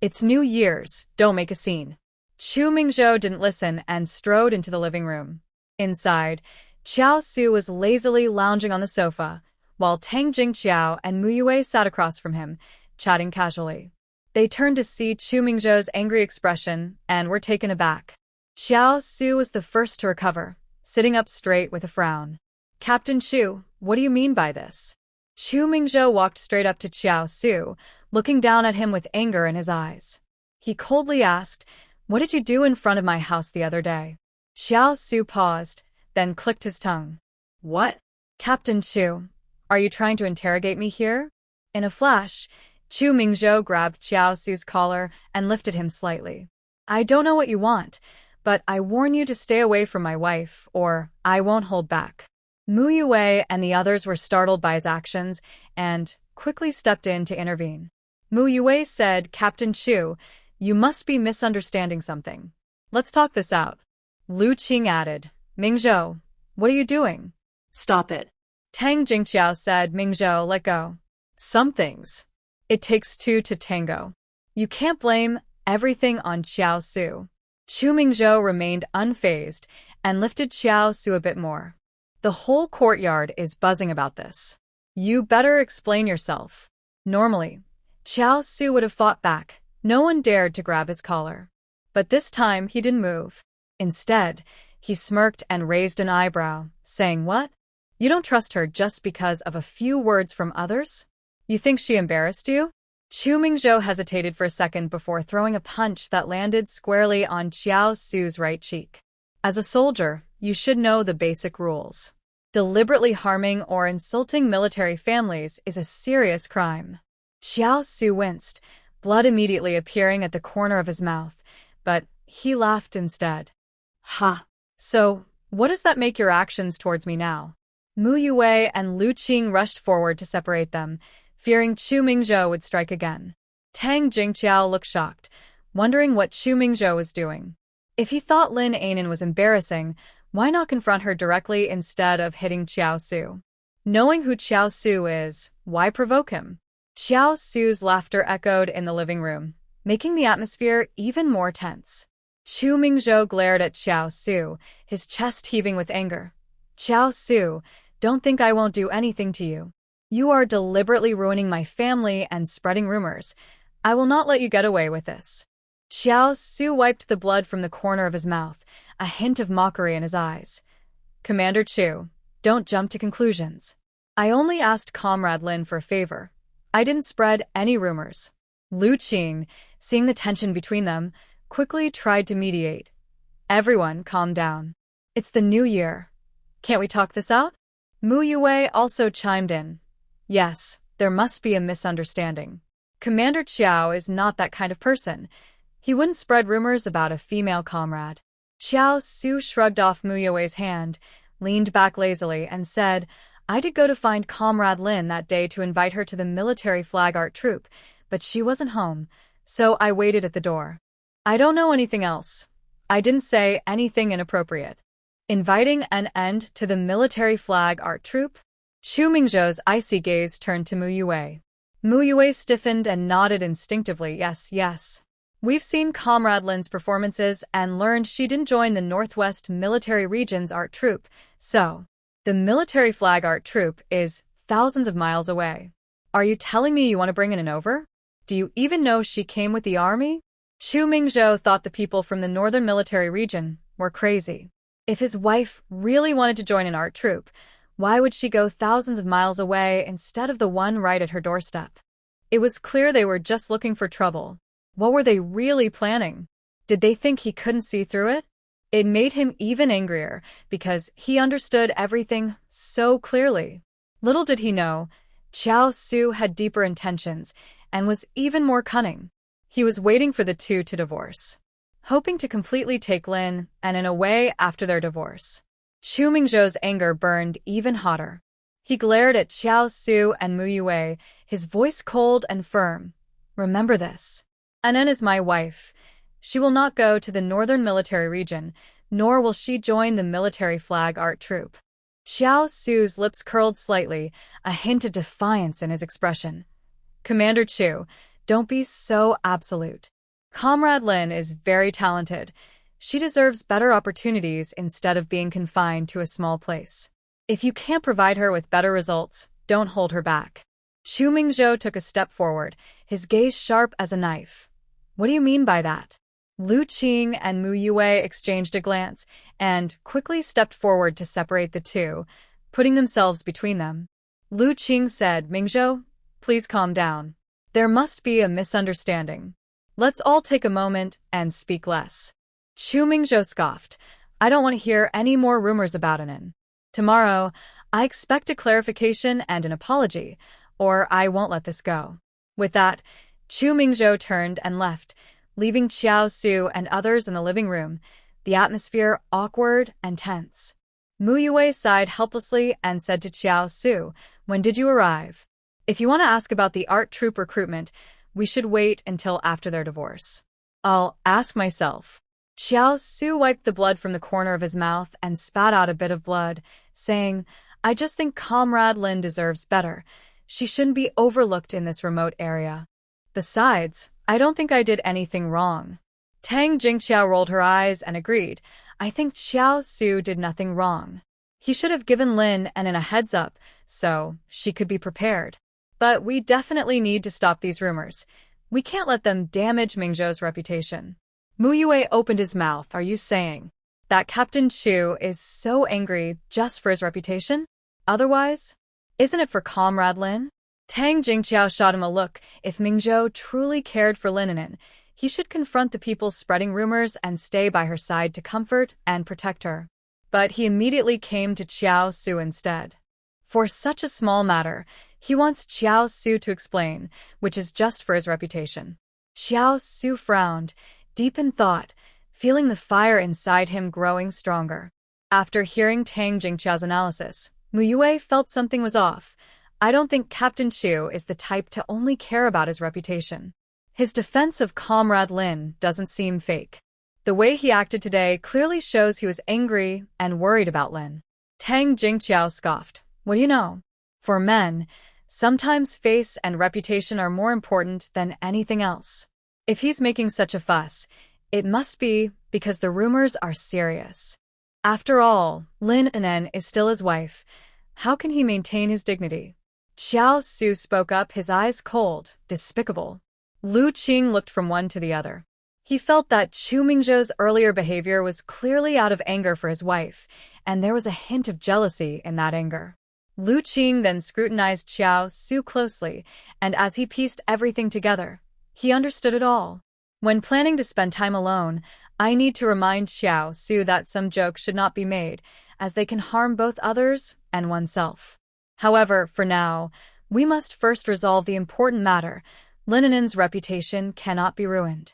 [SPEAKER 1] It's New Year's, don't make a scene. Chu Mingzhou didn't listen and strode into the living room. Inside, Xiao Su was lazily lounging on the sofa, while Tang Jingqiao and Mu Yue sat across from him, chatting casually. They turned to see Chu Mingzhou's angry expression and were taken aback. Xiao Su was the first to recover, sitting up straight with a frown. Captain Chu, what do you mean by this? Chu Mingzhou walked straight up to Xiao Su, looking down at him with anger in his eyes. He coldly asked, What did you do in front of my house the other day? Xiao Su paused, then clicked his tongue. What? Captain Chu, are you trying to interrogate me here? In a flash, Chu Mingzhou grabbed Xiao Su's collar and lifted him slightly. I don't know what you want, but I warn you to stay away from my wife, or I won't hold back. Mu Yue and the others were startled by his actions and quickly stepped in to intervene. Mu Yue said, Captain Chu, you must be misunderstanding something. Let's talk this out. Lu Qing added, Mingzhou, what are you doing?
[SPEAKER 2] Stop it.
[SPEAKER 1] Tang Jingqiao said, Mingzhou, let go. Some things. It takes two to tango. You can't blame everything on Xiao Su. Chu Mingzhou remained unfazed and lifted Xiao Su a bit more. The whole courtyard is buzzing about this. You better explain yourself. Normally, Xiao Su would have fought back. No one dared to grab his collar. But this time he didn't move. Instead, he smirked and raised an eyebrow, saying, What? You don't trust her just because of a few words from others? You think she embarrassed you? Chu Mingzhou hesitated for a second before throwing a punch that landed squarely on Xiao Su's right cheek. As a soldier, you should know the basic rules. Deliberately harming or insulting military families is a serious crime. Xiao Su winced, blood immediately appearing at the corner of his mouth, but he laughed instead.
[SPEAKER 2] Ha!
[SPEAKER 1] So, what does that make your actions towards me now? Mu Yue and Lu Qing rushed forward to separate them, fearing Chu Mingzhou would strike again. Tang Jingqiao looked shocked, wondering what Chu Mingzhou was doing. If he thought Lin An'an was embarrassing, why not confront her directly instead of hitting Xiao Su? Knowing who Xiao Su is, why provoke him? Xiao Su's laughter echoed in the living room, making the atmosphere even more tense. Chu Mingzhou glared at Xiao Su, his chest heaving with anger. Xiao Su, don't think I won't do anything to you. You are deliberately ruining my family and spreading rumors. I will not let you get away with this. Xiao Su wiped the blood from the corner of his mouth, a hint of mockery in his eyes. Commander Chu, don't jump to conclusions. I only asked Comrade Lin for a favor. I didn't spread any rumors. Lu Qing, seeing the tension between them, quickly tried to mediate. Everyone calm down. It's the new year. Can't we talk this out? Mu Yue also chimed in. Yes, there must be a misunderstanding. Commander Qiao is not that kind of person. He wouldn't spread rumors about a female comrade. Xiao Su shrugged off Mu Yue's hand, leaned back lazily, and said, I did go to find Comrade Lin that day to invite her to the military flag art troupe, but she wasn't home, so I waited at the door. I don't know anything else. I didn't say anything inappropriate. Inviting an end to the military flag art troupe? Chu Mingzhou's icy gaze turned to Mu Yue. Mu Yue stiffened and nodded instinctively, yes, yes. We've seen Comrade Lin's performances and learned she didn't join the Northwest Military Region's art troupe, so the military flag art troupe is thousands of miles away. Are you telling me you want to bring in an over? Do you even know she came with the army? Chu Mingzhou thought the people from the Northern Military Region were crazy. If his wife really wanted to join an art troupe, why would she go thousands of miles away instead of the one right at her doorstep? It was clear they were just looking for trouble. What were they really planning? Did they think he couldn't see through it? It made him even angrier because he understood everything so clearly. Little did he know, Xiao Su had deeper intentions and was even more cunning. He was waiting for the two to divorce, hoping to completely take Lin An'an away after their divorce. Chu Mingzhou's anger burned even hotter. He glared at Xiao Su and Mu Yue, his voice cold and firm. Remember this. An'an is my wife. She will not go to the Northern Military Region, nor will she join the military flag art troupe. Xiao Su's lips curled slightly, a hint of defiance in his expression. Commander Chu, don't be so absolute. Comrade Lin is very talented. She deserves better opportunities instead of being confined to a small place. If you can't provide her with better results, don't hold her back. Chu Mingzhou took a step forward, his gaze sharp as a knife. What do you mean by that? Lu Qing and Mu Yue exchanged a glance and quickly stepped forward to separate the two, putting themselves between them. Lu Qing said, Mingzhou, please calm down. There must be a misunderstanding. Let's all take a moment and speak less. Chu Mingzhou scoffed. I don't want to hear any more rumors about An'an. Tomorrow, I expect a clarification and an apology, or I won't let this go. With that, Chu Mingzhou turned and left, leaving Xiao Su and others in the living room, the atmosphere awkward and tense. Mu Yue sighed helplessly and said to Xiao Su, when did you arrive? If you want to ask about the art troupe recruitment, we should wait until after their divorce. I'll ask myself. Xiao Su wiped the blood from the corner of his mouth and spat out a bit of blood, saying, I just think Comrade Lin deserves better. She shouldn't be overlooked in this remote area. Besides, I don't think I did anything wrong. Tang Jingqiao rolled her eyes and agreed. I think Xiao Su did nothing wrong. He should have given Lin An'an a heads up, so she could be prepared. But we definitely need to stop these rumors. We can't let them damage Mingzhou's reputation. Mu Yue opened his mouth. Are you saying that Captain Chu is so angry just for his reputation? Otherwise, isn't it for Comrade Lin? Tang Jingqiao shot him a look. If Mingzhou truly cared for Lin An'an, he should confront the people spreading rumors and stay by her side to comfort and protect her. but he immediately came to Xiao Su instead. For such a small matter, he wants Xiao Su to explain, which is just for his reputation. Xiao Su frowned, deep in thought, feeling the fire inside him growing stronger. After hearing Tang Jingqiao's analysis, Mu Yue felt something was off. I don't think Captain Chu is the type to only care about his reputation. His defense of Comrade Lin doesn't seem fake. The way he acted today clearly shows he was angry and worried about Lin. Tang Jingqiao scoffed. What do you know? For men, sometimes face and reputation are more important than anything else. If he's making such a fuss, it must be because the rumors are serious. After all, Lin An'an is still his wife. How can he maintain his dignity? Xiao Su spoke up, his eyes cold, despicable. Lu Qing looked from one to the other. He felt that Chu Mingzhou's earlier behavior was clearly out of anger for his wife, and there was a hint of jealousy in that anger. Lu Qing then scrutinized Xiao Su closely, and as he pieced everything together, he understood it all. When planning to spend time alone, I need to remind Xiao Su that some jokes should not be made, as they can harm both others and oneself. However, for now, we must first resolve the important matter. Lin An'an's reputation cannot be ruined.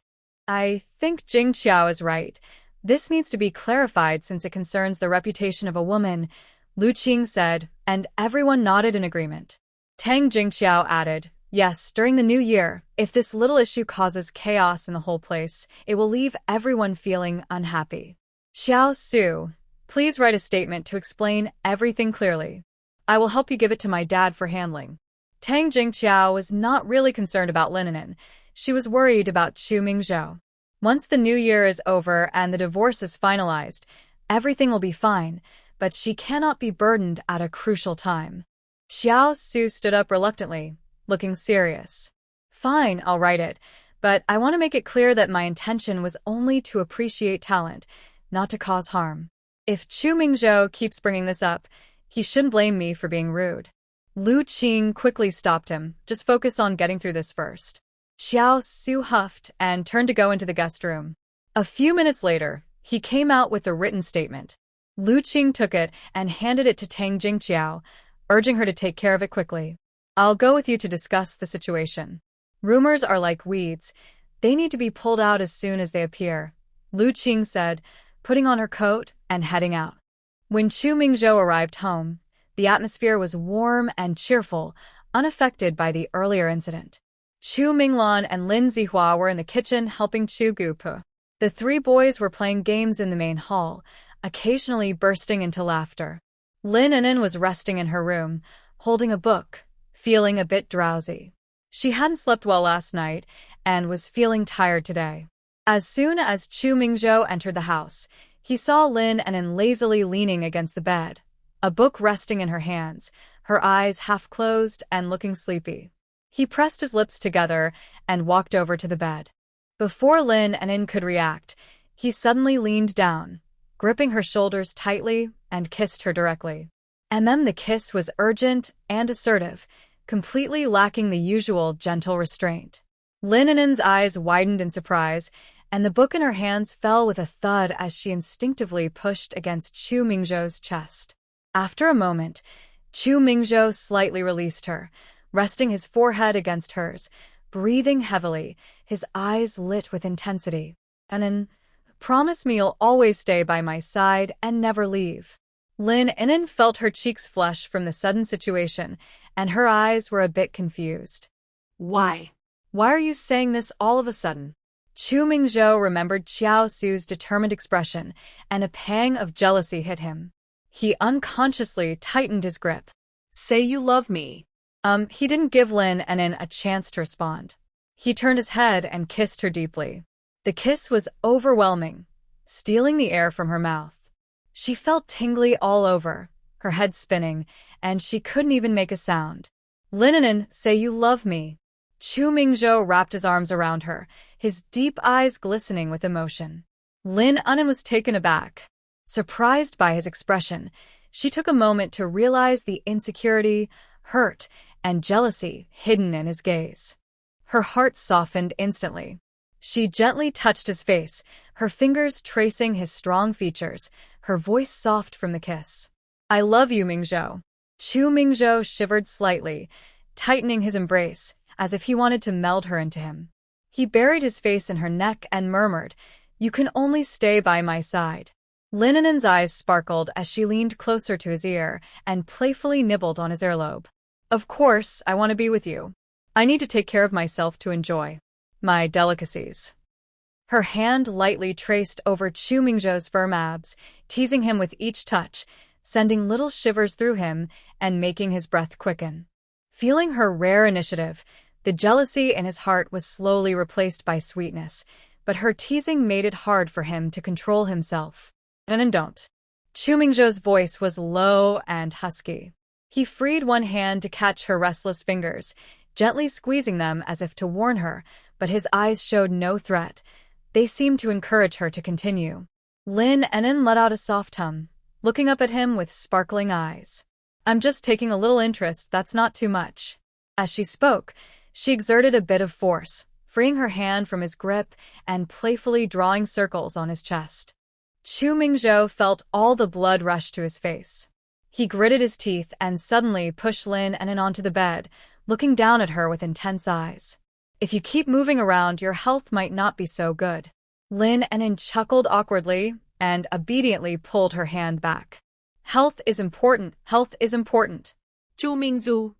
[SPEAKER 1] I think Jingqiao is right. This needs to be clarified since it concerns the reputation of a woman, Lu Qing said, and everyone nodded in agreement. Tang Jingqiao added, yes, during the new year, if this little issue causes chaos in the whole place, it will leave everyone feeling unhappy. Xiao Su, please write a statement to explain everything clearly. I will help you give it to my dad for handling. Tang Jingqiao was not really concerned about Lin An'an. She was worried about Chu Mingzhou. Once the new year is over and the divorce is finalized, everything will be fine, but she cannot be burdened at a crucial time. Xiao Su stood up reluctantly, looking serious. Fine, I'll write it, but I want to make it clear that my intention was only to appreciate talent, not to cause harm. If Chu Mingzhou keeps bringing this up, he shouldn't blame me for being rude. Lu Qing quickly stopped him. Just focus on getting through this first. Xiao Su huffed and turned to go into the guest room. A few minutes later, he came out with a written statement. Lu Qing took it and handed it to Tang Jingqiao, urging her to take care of it quickly. I'll go with you to discuss the situation. Rumors are like weeds. They need to be pulled out as soon as they appear, Lu Qing said, putting on her coat and heading out. When Chu Mingzhou arrived home, the atmosphere was warm and cheerful, unaffected by the earlier incident. Chu Minglan and Lin Zihua were in the kitchen helping Chu Gupu. The three boys were playing games in the main hall, occasionally bursting into laughter. Lin An'an was resting in her room, holding a book, feeling a bit drowsy. She hadn't slept well last night and was feeling tired today. As soon as Chu Mingzhou entered the house, he saw Lin An'an lazily leaning against the bed, a book resting in her hands, her eyes half closed and looking sleepy. He pressed his lips together and walked over to the bed. Before Lin An'an could react, he suddenly leaned down, gripping her shoulders tightly, and kissed her directly. The kiss was urgent and assertive, completely lacking the usual gentle restraint. Lin An'an's eyes widened in surprise, and the book in her hands fell with a thud as she instinctively pushed against Chu Mingzhou's chest. After a moment, Chu Mingzhou slightly released her, resting his forehead against hers, breathing heavily, his eyes lit with intensity. An'an, promise me you'll always stay by my side and never leave. Lin An'an felt her cheeks flush from the sudden situation, and her eyes were a bit confused.
[SPEAKER 2] Why?
[SPEAKER 1] Why are you saying this all of a sudden? Chu Mingzhou remembered Xiao Su's determined expression, and a pang of jealousy hit him. He unconsciously tightened his grip.
[SPEAKER 2] Say you love me.
[SPEAKER 1] He didn't give Lin An'an a chance to respond. He turned his head and kissed her deeply. The kiss was overwhelming, stealing the air from her mouth. She felt tingly all over, her head spinning, and she couldn't even make a sound. Lin An'an, say you love me. Chu Mingzhou wrapped his arms around her, his deep eyes glistening with emotion. Lin An'an was taken aback. Surprised by his expression, she took a moment to realize the insecurity, hurt, and jealousy hidden in his gaze. Her heart softened instantly. She gently touched his face, her fingers tracing his strong features, her voice soft from the kiss. I love you, Mingzhou. Chu Mingzhou shivered slightly, tightening his embrace, as if he wanted to meld her into him. He buried his face in her neck and murmured, You can only stay by my side. Lin An'an's eyes sparkled as she leaned closer to his ear and playfully nibbled on his earlobe. Of course, I want to be with you. I need to take care of myself to enjoy my delicacies. Her hand lightly traced over Chu Mingzhou's firm abs, teasing him with each touch, sending little shivers through him and making his breath quicken. Feeling her rare initiative, the jealousy in his heart was slowly replaced by sweetness, but her teasing made it hard for him to control himself. And don't. Chu Mingzhou's voice was low and husky. He freed one hand to catch her restless fingers, gently squeezing them as if to warn her, but his eyes showed no threat. They seemed to encourage her to continue. Lin An'an let out a soft hum, looking up at him with sparkling eyes. I'm just taking a little interest, that's not too much. As she spoke, she exerted a bit of force, freeing her hand from his grip and playfully drawing circles on his chest. Chu Mingzhou felt all the blood rush to his face. He gritted his teeth and suddenly pushed Lin An'an onto the bed, looking down at her with intense eyes. If you keep moving around, your health might not be so good. Lin An'an chuckled awkwardly and obediently pulled her hand back. Health is important, health is important.
[SPEAKER 2] Chu Mingzhou.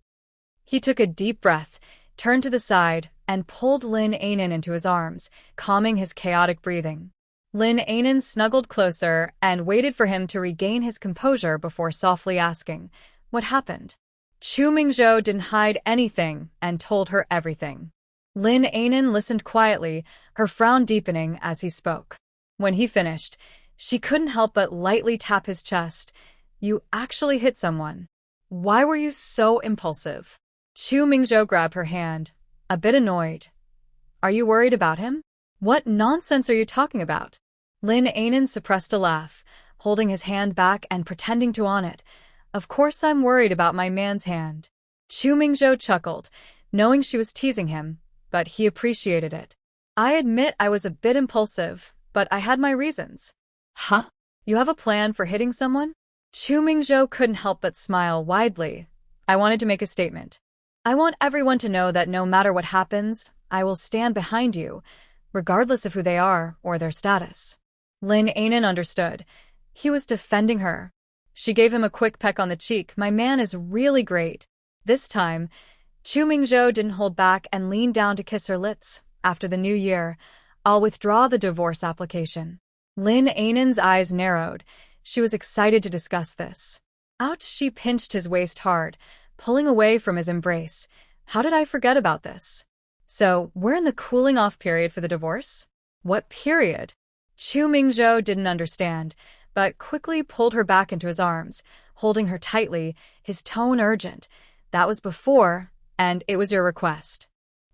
[SPEAKER 1] He took a deep breath, turned to the side, and pulled Lin An'an into his arms, calming his chaotic breathing. Lin An'an snuggled closer and waited for him to regain his composure before softly asking, What happened? Chu Mingzhou didn't hide anything and told her everything. Lin An'an listened quietly, her frown deepening as he spoke. When he finished, she couldn't help but lightly tap his chest. You actually hit someone. Why were you so impulsive? Chu Mingzhou grabbed her hand, a bit annoyed. Are you worried about him? What nonsense are you talking about? Lin An'an suppressed a laugh, holding his hand back and pretending to on it. Of course I'm worried about my man's hand. Chu Mingzhou chuckled, knowing she was teasing him, but he appreciated it. I admit I was a bit impulsive, but I had my reasons.
[SPEAKER 2] Huh?
[SPEAKER 1] You have a plan for hitting someone? Chu Mingzhou couldn't help but smile widely. I wanted to make a statement. I want everyone to know that no matter what happens, I will stand behind you, regardless of who they are or their status. Lin An'an understood. He was defending her. She gave him a quick peck on the cheek. My man is really great. This time, Chu Mingzhou didn't hold back and leaned down to kiss her lips. After the new year, I'll withdraw the divorce application. Lin An'an's eyes narrowed. She was excited to discuss this. Ouch, she pinched his waist hard, pulling away from his embrace. How did I forget about this? So, we're in the cooling-off period for the divorce? What period? Chu Mingzhou didn't understand, but quickly pulled her back into his arms, holding her tightly, his tone urgent. That was before, and it was your request.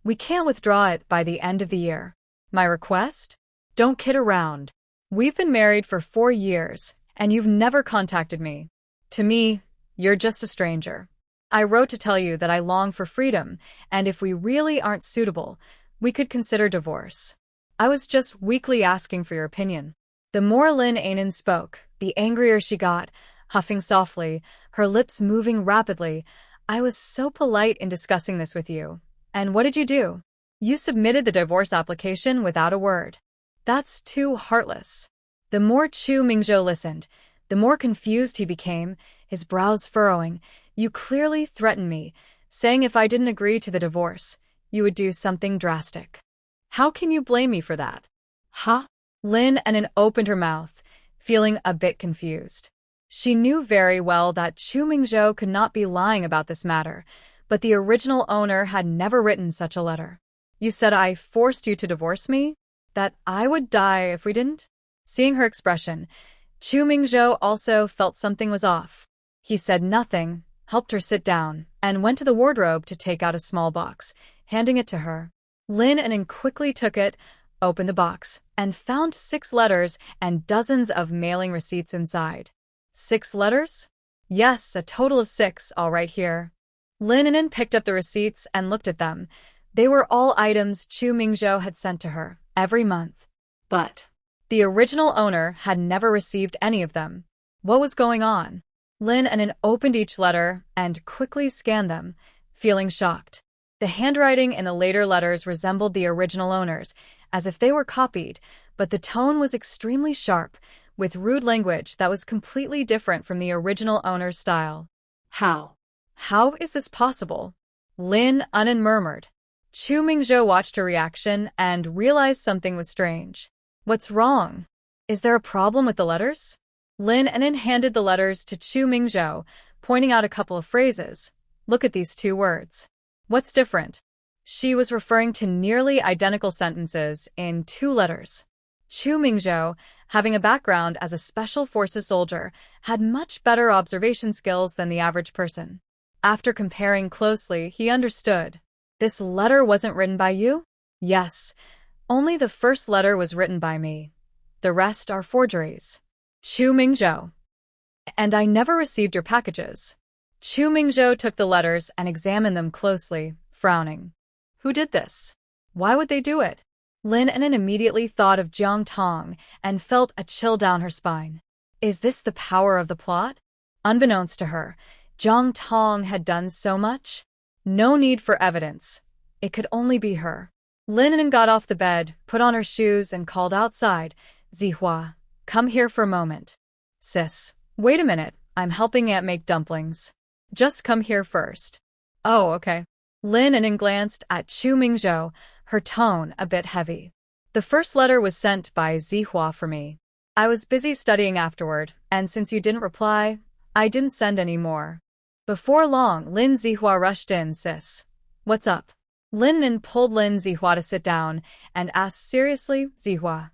[SPEAKER 1] We can't withdraw it by the end of the year. My request? Don't kid around. We've been married for 4 years, and you've never contacted me. To me, you're just a stranger. I wrote to tell you that I long for freedom, and if we really aren't suitable, we could consider divorce. I was just weakly asking for your opinion. The more Lin An'an spoke, the angrier she got, huffing softly, her lips moving rapidly. I was so polite in discussing this with you. And what did you do? You submitted the divorce application without a word. That's too heartless. The more Chu Mingzhou listened, the more confused he became, his brows furrowing. You clearly threatened me, saying if I didn't agree to the divorce, you would do something drastic. How can you blame me for that?
[SPEAKER 2] Huh?
[SPEAKER 1] Lin An'an opened her mouth, feeling a bit confused. She knew very well that Chu Mingzhou could not be lying about this matter, but the original owner had never written such a letter. You said I forced you to divorce me? That I would die if we didn't? Seeing her expression, Chu Mingzhou also felt something was off. He said nothing, helped her sit down, and went to the wardrobe to take out a small box, handing it to her. Lin An'an quickly took it, opened the box, and found 6 letters and dozens of mailing receipts inside. 6 letters? Yes, a total of 6, all right here. Lin An'an picked up the receipts and looked at them. They were all items Chu Mingzhou had sent to her, every month.
[SPEAKER 2] But
[SPEAKER 1] The original owner had never received any of them. What was going on? Lin An'an opened each letter and quickly scanned them, feeling shocked. The handwriting in the later letters resembled the original owner's, as if they were copied, but the tone was extremely sharp, with rude language that was completely different from the original owner's style.
[SPEAKER 2] how?
[SPEAKER 1] How is this possible? Lin An'an murmured. Chu Mingzhou watched her reaction and realized something was strange. What's wrong? Is there a problem with the letters? Lin An'an handed the letters to Chu Mingzhou, pointing out a couple of phrases. Look at these two words. What's different? She was referring to nearly identical sentences in two letters. Chu Mingzhou, having a background as a special forces soldier, had much better observation skills than the average person. After comparing closely, he understood. This letter wasn't written by you? Yes. Only the first letter was written by me. The rest are forgeries. Chu Mingzhou. And I never received your packages. Chu Mingzhou took the letters and examined them closely, frowning. Who did this? Why would they do it? Lin An'an immediately thought of Jiang Tong and felt a chill down her spine. Is this the power of the plot? Unbeknownst to her, Jiang Tong had done so much. No need for evidence. It could only be her. Lin An'an got off the bed, put on her shoes, and called outside. Zihua, come here for a moment. Sis, wait a minute, I'm helping Aunt make dumplings. Just come here first. Oh, okay. Lin An'an glanced at Chu Mingzhou, her tone a bit heavy. The first letter was sent by Zihua for me. I was busy studying afterward, and since you didn't reply, I didn't send any more. Before long, Lin Zihua rushed in. Sis, what's up? Lin An'an pulled Lin Zihua to sit down and asked seriously, Zihua,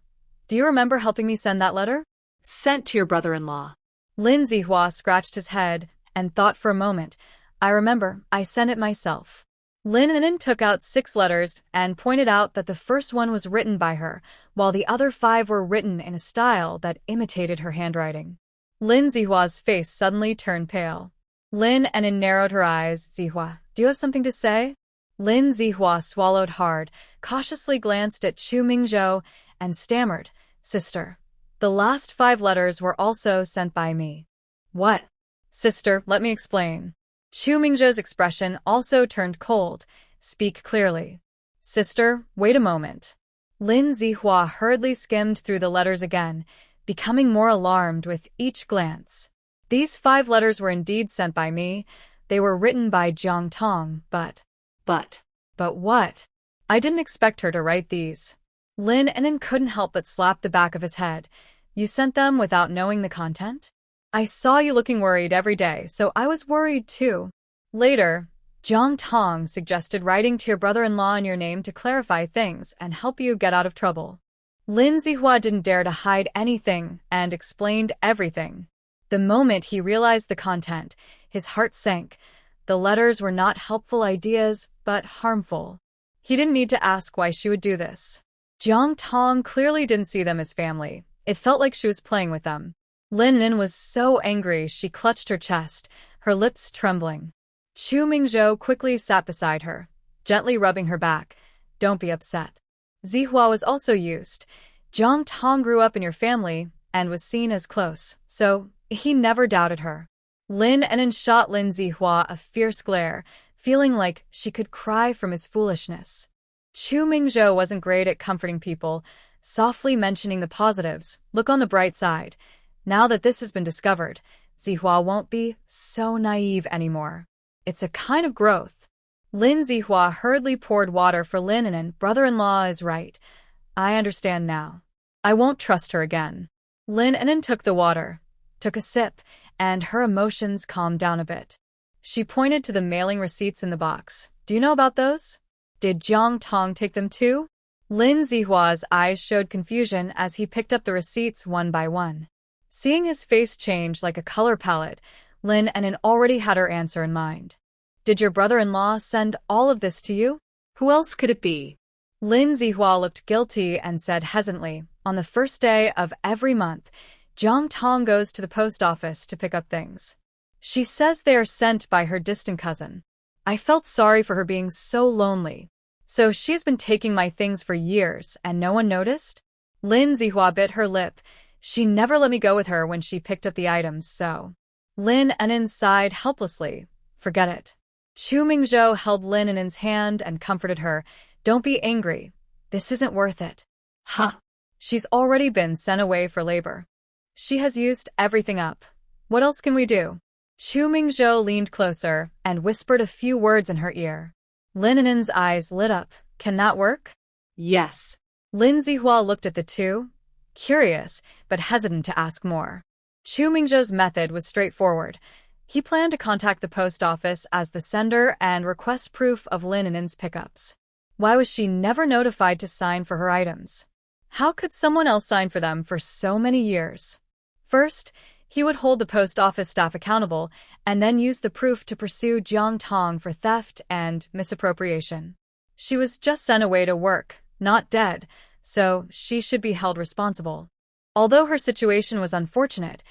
[SPEAKER 1] do you remember helping me send that letter?
[SPEAKER 2] Sent to your brother-in-law.
[SPEAKER 1] Lin Zihua scratched his head and thought for a moment. I remember, I sent it myself. Lin An'an took out 6 letters and pointed out that the first one was written by her, while the other 5 were written in a style that imitated her handwriting. Lin Zihua's face suddenly turned pale. Lin An'an narrowed her eyes. Zihua, do you have something to say? Lin Zihua swallowed hard, cautiously glanced at Chu Mingzhou, and stammered, Sister, the last 5 letters were also sent by me. What? Sister, let me explain. Chu Mingzhou's expression also turned cold. Speak clearly. Sister, wait a moment. Lin Zihua hurriedly skimmed through the letters again, becoming more alarmed with each glance. These 5 letters were indeed sent by me. They were written by Jang Tong, but what? I didn't expect her to write these. Lin An'an couldn't help but slap the back of his head. You sent them without knowing the content? I saw you looking worried every day, so I was worried too. Later, Jang Tong suggested writing to your brother-in-law in your name to clarify things and help you get out of trouble. Lin Zihua didn't dare to hide anything and explained everything. The moment he realized the content, his heart sank. The letters were not helpful ideas, but harmful. He didn't need to ask why she would do this. Jiang Tong clearly didn't see them as family. It felt like she was playing with them. Lin An'an was so angry she clutched her chest, her lips trembling. Chu Mingzhou quickly sat beside her, gently rubbing her back. Don't be upset. Zihua was also used. Jiang Tong grew up in your family and was seen as close, so he never doubted her. Lin An'an shot Lin Zihua a fierce glare, feeling like she could cry from his foolishness. Chu Mingzhou wasn't great at comforting people, softly mentioning the positives. Look on the bright side. Now that this has been discovered, Zihua won't be so naive anymore. It's a kind of growth. Lin Zihua hurriedly poured water for Lin An'an. Brother-in-law is right. I understand now. I won't trust her again. Lin An'an took the water, took a sip, and her emotions calmed down a bit. She pointed to the mailing receipts in the box. Do you know about those? Did Jiang Tong take them too? Lin Zihua's eyes showed confusion as he picked up the receipts one by one. Seeing his face change like a color palette, Lin An'an already had her answer in mind. Did your brother-in-law send all of this to you?
[SPEAKER 2] Who else could it be?
[SPEAKER 1] Lin Zihua looked guilty and said hesitantly, on the first day of every month, Jang Tong goes to the post office to pick up things. She says they are sent by her distant cousin. I felt sorry for her being so lonely. So she's been taking my things for years, and no one noticed? Lin Zihua bit her lip. She never let me go with her when she picked up the items, so. Lin An'an sighed helplessly. Forget it. Chu Mingzhou held Lin An'an's hand and comforted her. Don't be angry. This isn't worth it.
[SPEAKER 2] Huh.
[SPEAKER 1] She's already been sent away for labor. She has used everything up. What else can we do? Chu Mingzhou leaned closer and whispered a few words in her ear. Lin An'an's eyes lit up. Can that work?
[SPEAKER 2] Yes.
[SPEAKER 1] Lin Zihua looked at the two, curious but hesitant to ask more. Chu Mingzhou's method was straightforward. He planned to contact the post office as the sender and request proof of Lin An'an's pickups. Why was she never notified to sign for her items? How could someone else sign for them for so many years? First, he would hold the post office staff accountable and then use the proof to pursue Jiang Tong for theft and misappropriation. She was just sent away to work, not dead, so she should be held responsible. Although her situation was unfortunate,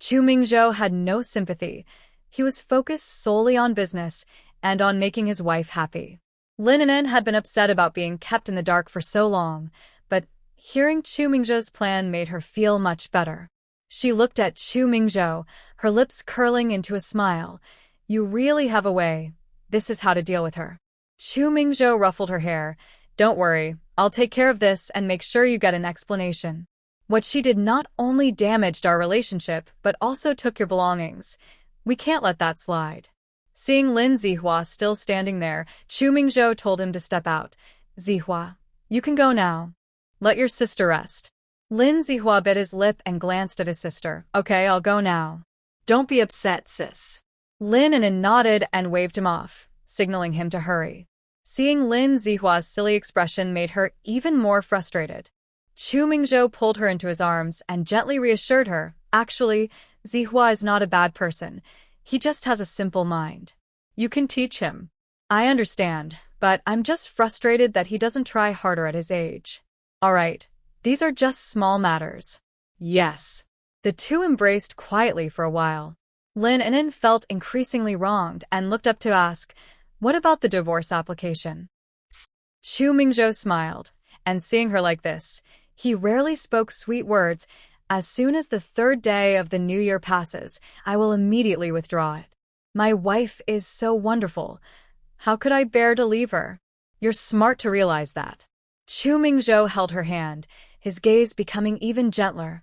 [SPEAKER 1] Chu Mingzhou had no sympathy. He was focused solely on business and on making his wife happy. Lin An'an had been upset about being kept in the dark for so long, but hearing Chu Mingzhou's plan made her feel much better. She looked at Chu Mingzhou, her lips curling into a smile. You really have a way. This is how to deal with her. Chu Mingzhou ruffled her hair. Don't worry, I'll take care of this and make sure you get an explanation. What she did not only damaged our relationship, but also took your belongings. We can't let that slide. Seeing Lin Zihua still standing there, Chu Mingzhou told him to step out. Zihua, you can go now. Let your sister rest. Lin Zihua bit his lip and glanced at his sister. Okay, I'll go now.
[SPEAKER 2] Don't be upset, sis.
[SPEAKER 1] Lin An'an nodded and waved him off, signaling him to hurry. Seeing Lin Zihua's silly expression made her even more frustrated. Chu Mingzhou pulled her into his arms and gently reassured her. Actually, Zihua is not a bad person. He just has a simple mind. You can teach him. I understand, but I'm just frustrated that he doesn't try harder at his age. All right, these are just small matters.
[SPEAKER 2] Yes.
[SPEAKER 1] The two embraced quietly for a while. Lin An'an felt increasingly wronged and looked up to ask, what about the divorce application? Chu Mingzhou smiled, and seeing her like this, he rarely spoke sweet words. As soon as the third day of the new year passes, I will immediately withdraw it. My wife is so wonderful. How could I bear to leave her? You're smart to realize that. Chu Mingzhou held her hand, his gaze becoming even gentler.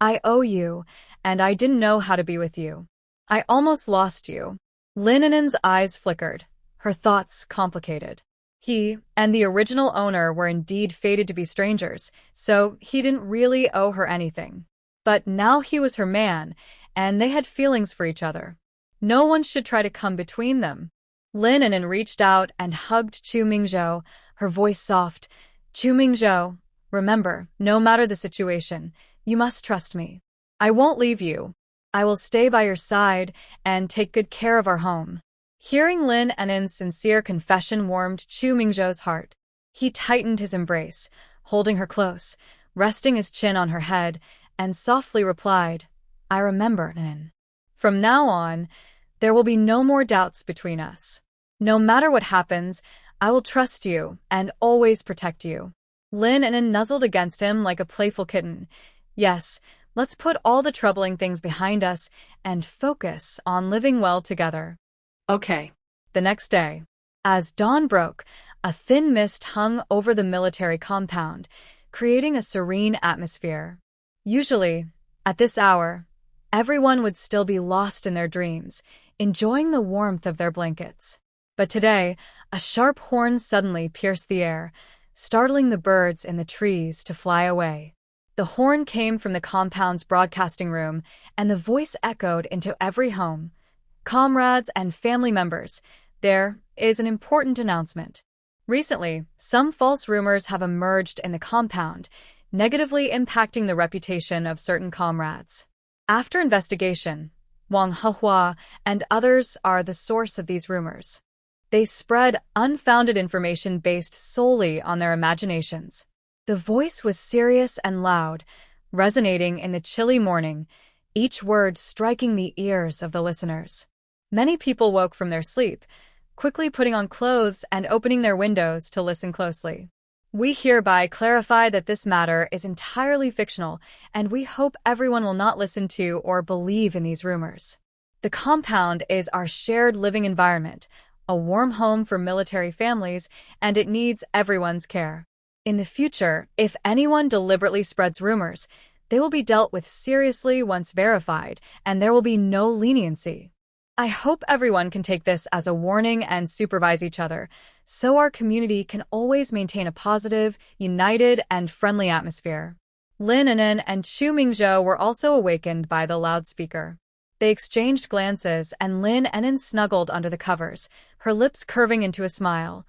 [SPEAKER 1] I owe you, and I didn't know how to be with you. I almost lost you. Lin An'an's eyes flickered, her thoughts complicated. He and the original owner were indeed fated to be strangers, so he didn't really owe her anything. But now he was her man, and they had feelings for each other. No one should try to come between them. Lin An'an reached out and hugged Chu Mingzhou, her voice soft. Chu Mingzhou, remember, no matter the situation, you must trust me. I won't leave you. I will stay by your side and take good care of our home. Hearing Lin An'an's sincere confession warmed Chu Mingzhou's heart. He tightened his embrace, holding her close, resting his chin on her head, and softly replied, I remember, An'an. From now on, there will be no more doubts between us. No matter what happens, I will trust you and always protect you. Lin An'an nuzzled against him like a playful kitten. Yes, let's put all the troubling things behind us and focus on living well together.
[SPEAKER 2] Okay.
[SPEAKER 1] The next day, as dawn broke, a thin mist hung over the military compound, creating a serene atmosphere. Usually, at this hour, everyone would still be lost in their dreams, enjoying the warmth of their blankets. But today, a sharp horn suddenly pierced the air, startling the birds in the trees to fly away. The horn came from the compound's broadcasting room, and the voice echoed into every home. Comrades and family members, there is an important announcement. Recently, some false rumors have emerged in the compound, negatively impacting the reputation of certain comrades. After investigation, Wang Hehua and others are the source of these rumors. They spread unfounded information based solely on their imaginations. The voice was serious and loud, resonating in the chilly morning, each word striking the ears of the listeners. Many people woke from their sleep, quickly putting on clothes and opening their windows to listen closely. We hereby clarify that this matter is entirely fictional, and we hope everyone will not listen to or believe in these rumors. The compound is our shared living environment, a warm home for military families, and it needs everyone's care. In the future, if anyone deliberately spreads rumors, they will be dealt with seriously once verified, and there will be no leniency. I hope everyone can take this as a warning and supervise each other, so our community can always maintain a positive, united, and friendly atmosphere. Lin An'an and Chu Mingzhou were also awakened by the loudspeaker. They exchanged glances, and Lin An'an snuggled under the covers, her lips curving into a smile.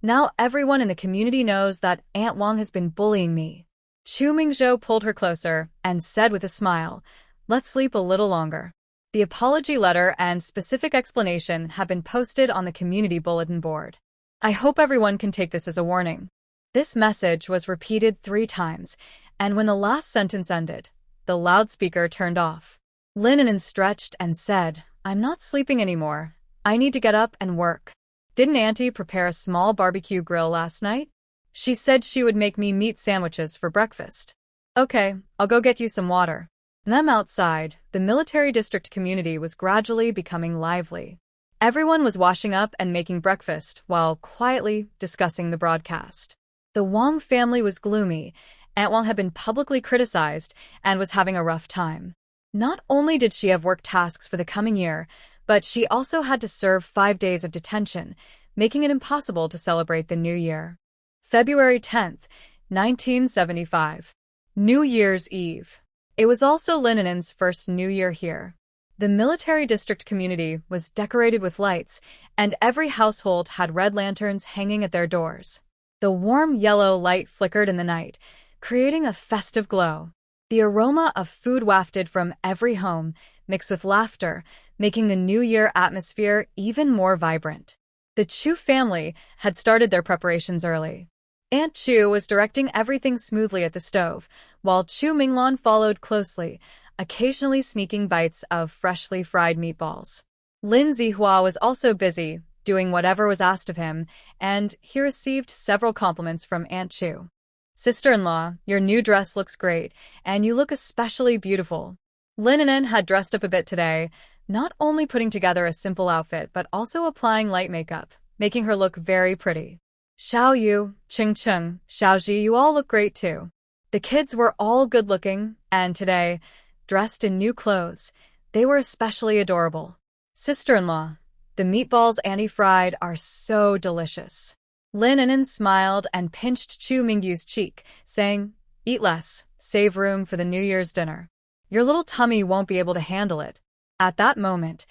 [SPEAKER 1] Now everyone in the community knows that Aunt Wang has been bullying me. Chu Mingzhou pulled her closer and said with a smile, "Let's sleep a little longer." The apology letter and specific explanation have been posted on the community bulletin board. I hope everyone can take this as a warning. This message was repeated 3 times, and when the last sentence ended, the loudspeaker turned off. Lin An'an stretched and said, "I'm not sleeping anymore. I need to get up and work. Didn't Auntie prepare a small barbecue grill last night? She said she would make me meat sandwiches for breakfast. Okay, I'll go get you some water." Them outside, the military district community was gradually becoming lively. Everyone was washing up and making breakfast while quietly discussing the broadcast. The Wang family was gloomy. Aunt Wang had been publicly criticized and was having a rough time. Not only did she have work tasks for the coming year, but she also had to serve 5 days of detention, making it impossible to celebrate the new year. February 10th, 1975. New Year's Eve. It was also Lin An'an's first New Year here. The military district community was decorated with lights, and every household had red lanterns hanging at their doors. The warm yellow light flickered in the night, creating a festive glow. The aroma of food wafted from every home, mixed with laughter, making the New Year atmosphere even more vibrant. The Chu family had started their preparations early. Aunt Chu was directing everything smoothly at the stove, while Chu Minglan followed closely, occasionally sneaking bites of freshly fried meatballs. Lin Zihua was also busy, doing whatever was asked of him, and he received several compliments from Aunt Chu. "Sister-in-law, your new dress looks great, and you look especially beautiful." Lin An'an had dressed up a bit today, not only putting together a simple outfit but also applying light makeup, making her look very pretty. "Xiao Yu, Ching Cheng, Xiao Ji, you all look great too." The kids were all good-looking, and today, dressed in new clothes, they were especially adorable. "Sister-in-law, the meatballs Auntie fried are so delicious." Lin An'an smiled and pinched Chu Mingho's cheek, saying, "Eat less, save room for the New Year's dinner. Your little tummy won't be able to handle it." At that moment,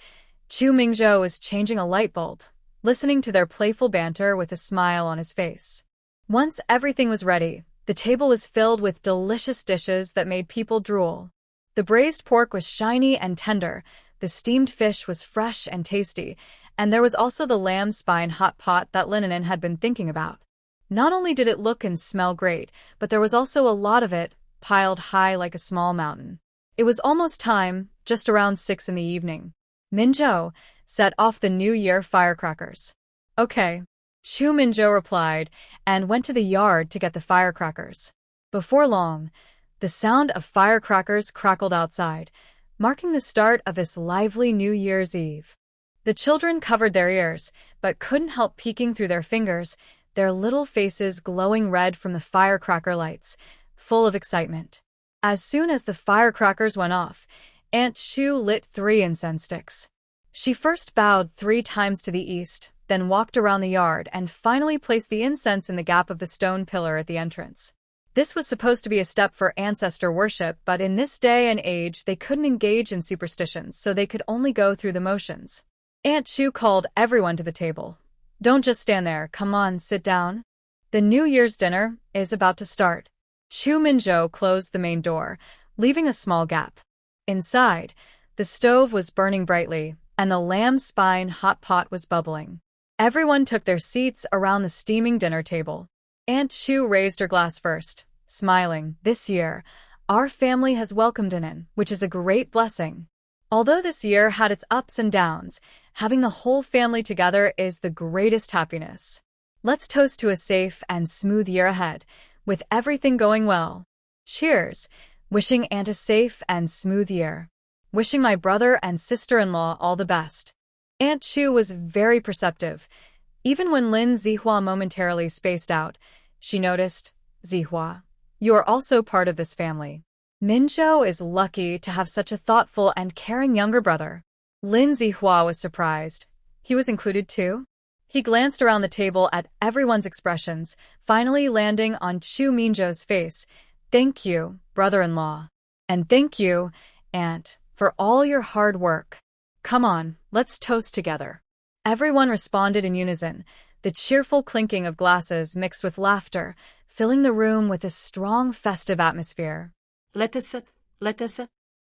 [SPEAKER 1] Chu Mingzhou was changing a light bulb, listening to their playful banter with a smile on his face. Once everything was ready, the table was filled with delicious dishes that made people drool. The braised pork was shiny and tender, the steamed fish was fresh and tasty, and there was also the lamb spine hot pot that Lin An'an had been thinking about. Not only did it look and smell great, but there was also a lot of it, piled high like a small mountain. It was almost time, just around 6 in the evening. Minzhou set off the New Year firecrackers. "Okay," Chu Mingho replied, and went to the yard to get the firecrackers. Before long, the sound of firecrackers crackled outside, marking the start of this lively New Year's Eve. The children covered their ears, but couldn't help peeking through their fingers, their little faces glowing red from the firecracker lights, full of excitement. As soon as the firecrackers went off, Aunt Chu lit 3 incense sticks. She first bowed 3 times to the east, then walked around the yard and finally placed the incense in the gap of the stone pillar at the entrance. This was supposed to be a step for ancestor worship, but in this day and age they couldn't engage in superstitions, so they could only go through the motions. Aunt Chu called everyone to the table. "Don't just stand there, come on, sit down. The New Year's dinner is about to start." Chu Mingzhou closed the main door, leaving a small gap. Inside, the stove was burning brightly, and the lamb spine hot pot was bubbling. Everyone took their seats around the steaming dinner table. Aunt Chu raised her glass first, smiling. "This year, our family has welcomed An'an, which is a great blessing. Although this year had its ups and downs, having the whole family together is the greatest happiness. Let's toast to a safe and smooth year ahead, with everything going well. Cheers! Wishing Aunt a safe and smooth year. Wishing my brother and sister-in-law all the best. Aunt Chu was very perceptive. Even when Lin Zihua momentarily spaced out, she noticed, Zihua, you are also part of this family. Mingzhou is lucky to have such a thoughtful and caring younger brother. Lin Zihua was surprised. He was included too? He glanced around the table at everyone's expressions, finally landing on Chu Mingzhou's face. Thank you, brother-in-law. And thank you, Aunt, for all your hard work. Come on, let's toast together. Everyone responded in unison, the cheerful clinking of glasses mixed with laughter, filling the room with a strong festive atmosphere.
[SPEAKER 2] Let us.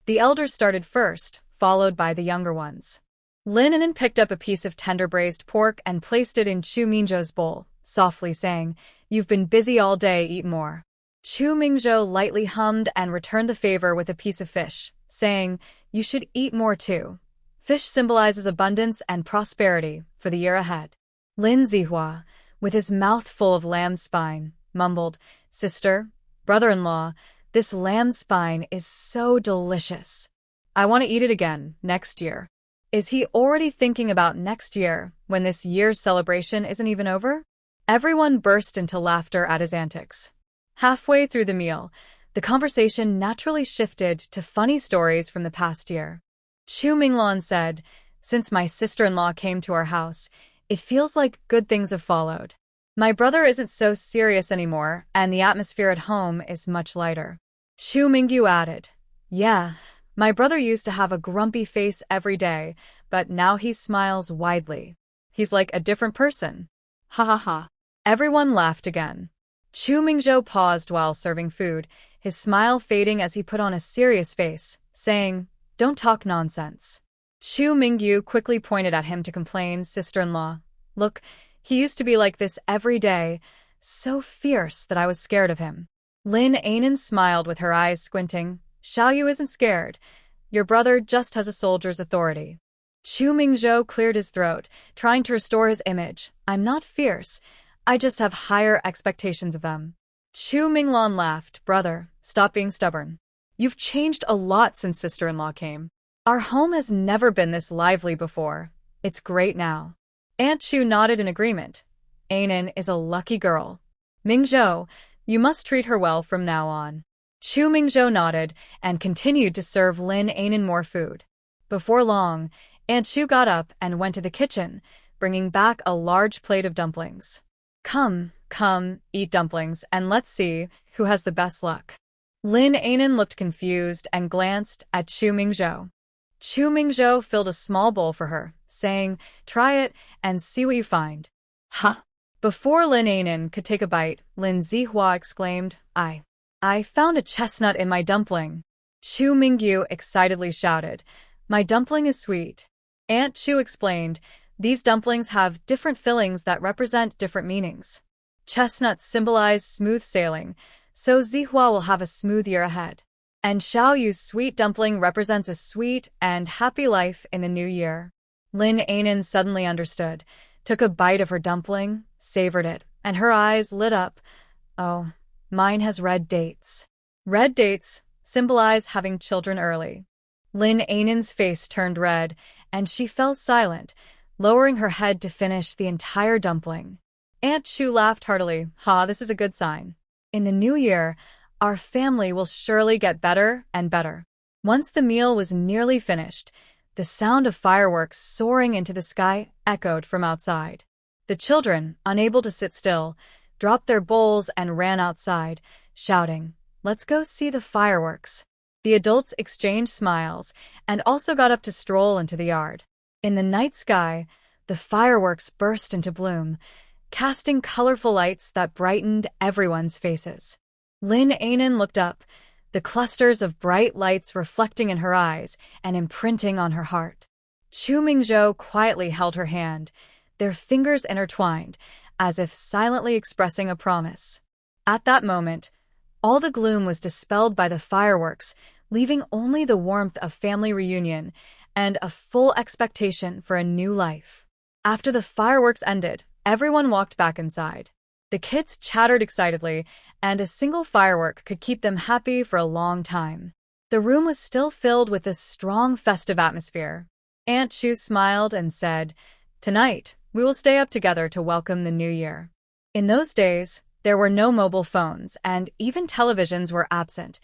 [SPEAKER 1] The elders started first, followed by the younger ones. Lin An'an picked up a piece of tender braised pork and placed it in Chu Mingzhou's bowl, softly saying, You've been busy all day, eat more. Chu Mingzhou lightly hummed and returned the favor with a piece of fish, saying, You should eat more too. Fish symbolizes abundance and prosperity for the year ahead. Lin Zihua, with his mouth full of lamb spine, mumbled, Sister, brother-in-law, this lamb spine is so delicious. I want to eat it again next year. Is he already thinking about next year, when this year's celebration isn't even over? Everyone burst into laughter at his antics. Halfway through the meal, the conversation naturally shifted to funny stories from the past year. Chu Minglan said, Since my sister-in-law came to our house, it feels like good things have followed. My brother isn't so serious anymore, and the atmosphere at home is much lighter. Chu Mingho added, Yeah, my brother used to have a grumpy face every day, but now he smiles widely. He's like a different person.
[SPEAKER 2] Ha ha ha.
[SPEAKER 1] Everyone laughed again. Chu Mingzhou paused while serving food, his smile fading as he put on a serious face, saying, Don't talk nonsense. Chu Mingho quickly pointed at him to complain, Sister-in-law. Look, he used to be like this every day, so fierce that I was scared of him. Lin An'an smiled with her eyes squinting. Xiaoyu isn't scared. Your brother just has a soldier's authority. Chu Mingzhou cleared his throat, trying to restore his image. I'm not fierce. I just have higher expectations of them. Chu Minglan laughed. Brother, stop being stubborn. You've changed a lot since sister-in-law came. Our home has never been this lively before. It's great now. Aunt Chu nodded in agreement. An'an is a lucky girl. Mingzhou, you must treat her well from now on. Chu Mingzhou nodded and continued to serve Lin An'an more food. Before long, Aunt Chu got up and went to the kitchen, bringing back a large plate of dumplings. Come, eat dumplings, and let's see who has the best luck. Lin An'an looked confused and glanced at Chu Mingzhou. Chu Mingzhou filled a small bowl for her, saying, Try it and see what you find.
[SPEAKER 2] Huh?
[SPEAKER 1] Before Lin An'an could take a bite, Lin Zihua exclaimed, I found a chestnut in my dumpling. Chu Mingho excitedly shouted, My dumpling is sweet. Aunt Chu explained, These dumplings have different fillings that represent different meanings. Chestnuts symbolize smooth sailing, so Zihua will have a smooth year ahead. And Xiaoyu's sweet dumpling represents a sweet and happy life in the new year. Lin An'an suddenly understood, took a bite of her dumpling, savored it, and her eyes lit up. Oh, mine has red dates. Red dates symbolize having children early. Lin An'an's face turned red, and she fell silent, lowering her head to finish the entire dumpling. Aunt Chu laughed heartily. This is a good sign. In the new year, our family will surely get better and better. Once the meal was nearly finished, the sound of fireworks soaring into the sky echoed from outside. The children, unable to sit still, dropped their bowls and ran outside, shouting, Let's go see the fireworks. The adults exchanged smiles and also got up to stroll into the yard. In the night sky, the fireworks burst into bloom, casting colorful lights that brightened everyone's faces. Lin An'an looked up, the clusters of bright lights reflecting in her eyes and imprinting on her heart. Chu Mingzhou quietly held her hand, their fingers intertwined, as if silently expressing a promise. At that moment, all the gloom was dispelled by the fireworks, leaving only the warmth of family reunion and a full expectation for a new life. After the fireworks ended, everyone walked back inside. The kids chattered excitedly, and a single firework could keep them happy for a long time. The room was still filled with a strong festive atmosphere. Aunt Chu smiled and said, "Tonight, we will stay up together to welcome the new year." In those days, there were no mobile phones, and even televisions were absent.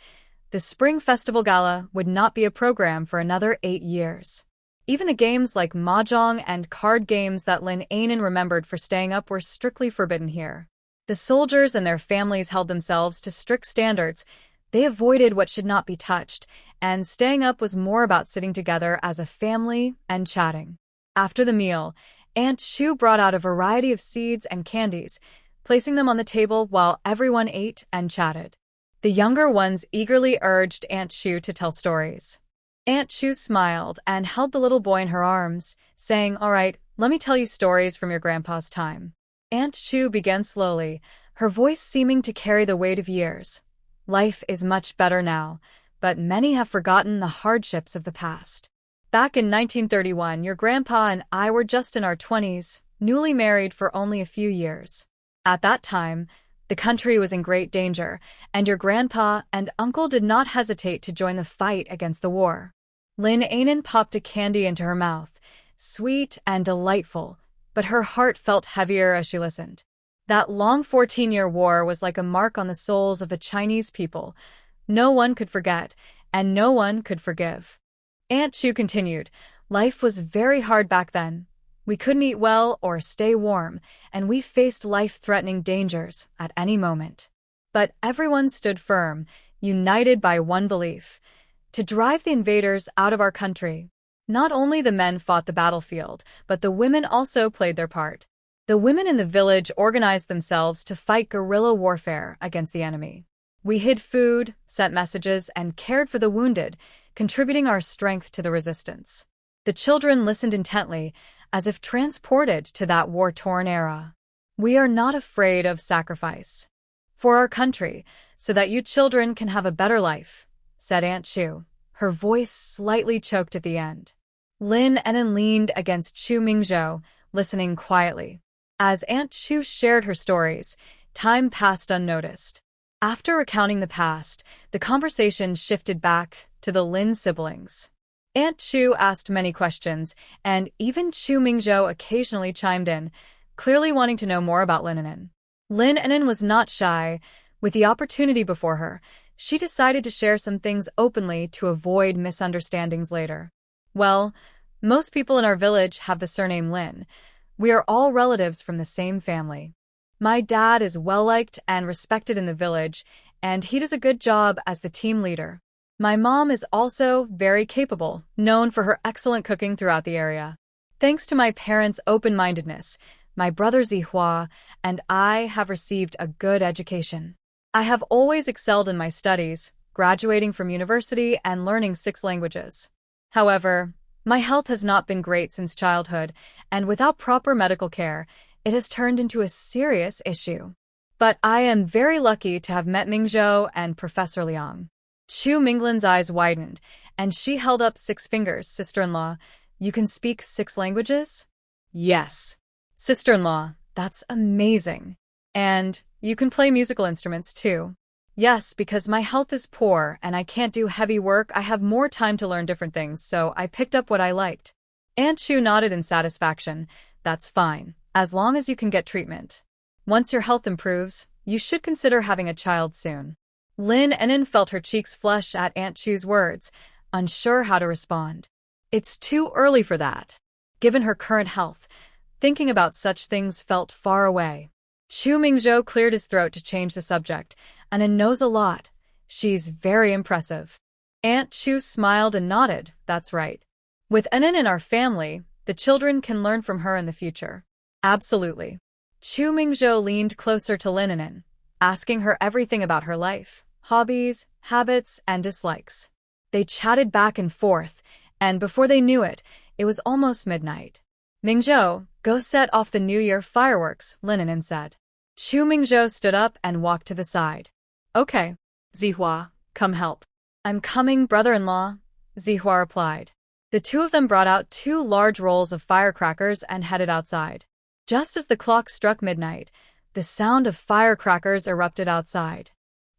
[SPEAKER 1] The Spring Festival Gala would not be a program for another 8 years. Even the games like mahjong and card games that Lin An'an remembered for staying up were strictly forbidden here. The soldiers and their families held themselves to strict standards. They avoided what should not be touched, and staying up was more about sitting together as a family and chatting. After the meal, Aunt Chu brought out a variety of seeds and candies, placing them on the table while everyone ate and chatted. The younger ones eagerly urged Aunt Chu to tell stories. Aunt Chu smiled and held the little boy in her arms, saying, "All right, let me tell you stories from your grandpa's time." Aunt Chu began slowly, her voice seeming to carry the weight of years. "Life is much better now, but many have forgotten the hardships of the past. Back in 1931, your grandpa and I were just in our 20s, newly married for only a few years. At that time, the country was in great danger, and your grandpa and uncle did not hesitate to join the fight against the war." Lin An'an popped a candy into her mouth, sweet and delightful, but her heart felt heavier as she listened. That long 14-year war was like a mark on the souls of the Chinese people. No one could forget, and no one could forgive. Aunt Chu continued, "Life was very hard back then. We couldn't eat well or stay warm, and we faced life-threatening dangers at any moment. But everyone stood firm, united by one belief: to drive the invaders out of our country. Not only the men fought the battlefield, but the women also played their part. The women in the village organized themselves to fight guerrilla warfare against the enemy. We hid food, sent messages, and cared for the wounded, contributing our strength to the resistance." The children listened intently, as if transported to that war-torn era. "We are not afraid of sacrifice for our country, so that you children can have a better life," said Aunt Chu. Her voice slightly choked at the end. Lin An'an leaned against Chu Mingzhou, listening quietly. As Aunt Chu shared her stories, time passed unnoticed. After recounting the past, the conversation shifted back to the Lin siblings. Aunt Chu asked many questions, and even Chu Mingzhou occasionally chimed in, clearly wanting to know more about Lin An'an. Lin An'an was not shy. With the opportunity before her, she decided to share some things openly to avoid misunderstandings later. "Well, most people in our village have the surname Lin. We are all relatives from the same family. My dad is well-liked and respected in the village, and he does a good job as the team leader. My mom is also very capable, known for her excellent cooking throughout the area. Thanks to my parents' open-mindedness, my brother Zihua and I have received a good education. I have always excelled in my studies, graduating from university and learning 6 languages. However, my health has not been great since childhood, and without proper medical care, it has turned into a serious issue. But I am very lucky to have met Mingzhou and Professor Liang." Chu Minglin's eyes widened, and she held up 6 fingers. "Sister-in-law, you can speak 6 languages?" "Yes." "Sister-in-law, that's amazing. And you can play musical instruments too?" "Yes, because my health is poor and I can't do heavy work. I have more time to learn different things, so I picked up what I liked." Aunt Chu nodded in satisfaction. "That's fine, as long as you can get treatment. Once your health improves, you should consider having a child soon." Lin An'an felt her cheeks flush at Aunt Chu's words, unsure how to respond. It's too early for that. Given her current health, thinking about such things felt far away. Chu Mingzhou cleared his throat to change the subject. "An'an knows a lot. She's very impressive." Aunt Chu smiled and nodded. "That's right. With An'an in our family, the children can learn from her in the future." "Absolutely." Chu Mingzhou leaned closer to Lin An'an, asking her everything about her life, hobbies, habits, and dislikes. They chatted back and forth, and before they knew it, it was almost midnight. "Mingzhou, go set off the New Year fireworks," Lin An'an said. Chu Mingzhou stood up and walked to the side. "Okay. Zihua, come help."
[SPEAKER 2] I'm coming, brother-in-law, Zihua replied. The two of them brought out 2 large rolls of firecrackers and headed outside. Just as the clock struck midnight, the sound of firecrackers erupted outside.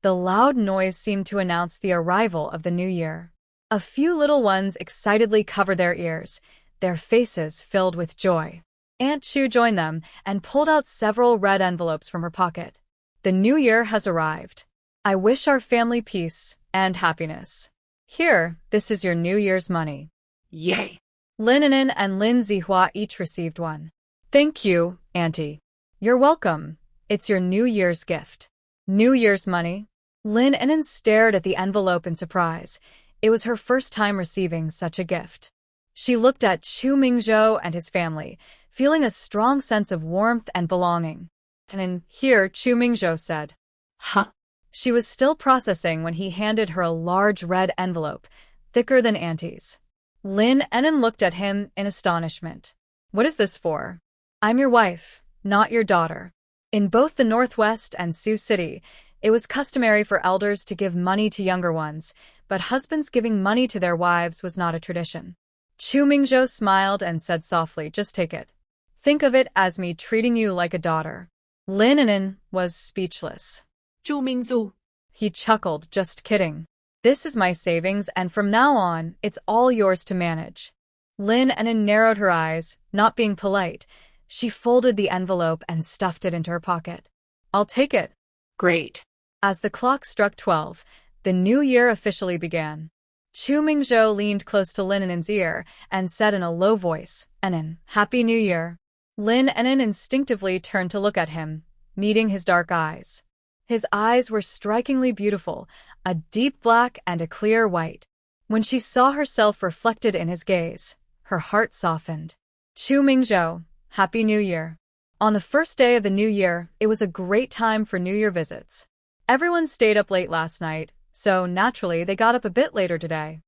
[SPEAKER 2] The loud noise seemed to announce the arrival of the new year. A few little ones excitedly covered their ears, their faces filled with joy. Aunt Chu joined them and pulled out several red envelopes from her pocket. The new year has arrived. I wish our family peace and happiness. Here, this is your New Year's money.
[SPEAKER 3] Yay!
[SPEAKER 2] Lin An'an and Lin Zihua each received one. Thank you, Auntie. You're welcome. It's your New Year's gift. New Year's money? Lin An'an stared at the envelope in surprise. It was her first time receiving such a gift. She looked at Chu Mingzhou and his family, feeling a strong sense of warmth and belonging. And here, Chu Mingzhou said,
[SPEAKER 3] Huh?
[SPEAKER 2] She was still processing when he handed her a large red envelope, thicker than Auntie's. Lin An'an looked at him in astonishment. What is this for? I'm your wife, not your daughter. In both the Northwest and Sioux City, it was customary for elders to give money to younger ones, but husbands giving money to their wives was not a tradition. Chu Mingzhou smiled and said softly, just take it. Think of it as me treating you like a daughter. Lin An'an was speechless.
[SPEAKER 3] Chu Mingzhou.
[SPEAKER 2] He chuckled, just kidding. This is my savings, and from now on, it's all yours to manage. Lin An'an narrowed her eyes, not being polite. She folded the envelope and stuffed it into her pocket. I'll take it.
[SPEAKER 3] Great.
[SPEAKER 2] As the clock struck 12, the new year officially began. Chu Mingzhou leaned close to Lin An'an's ear and said in a low voice, An'an, Happy New Year. Lin An'an instinctively turned to look at him, meeting his dark eyes. His eyes were strikingly beautiful, a deep black and a clear white. When she saw herself reflected in his gaze, her heart softened. Chu Mingzhou, Happy New Year. On the first day of the new year, it was a great time for New Year visits. Everyone stayed up late last night, so naturally they got up a bit later today.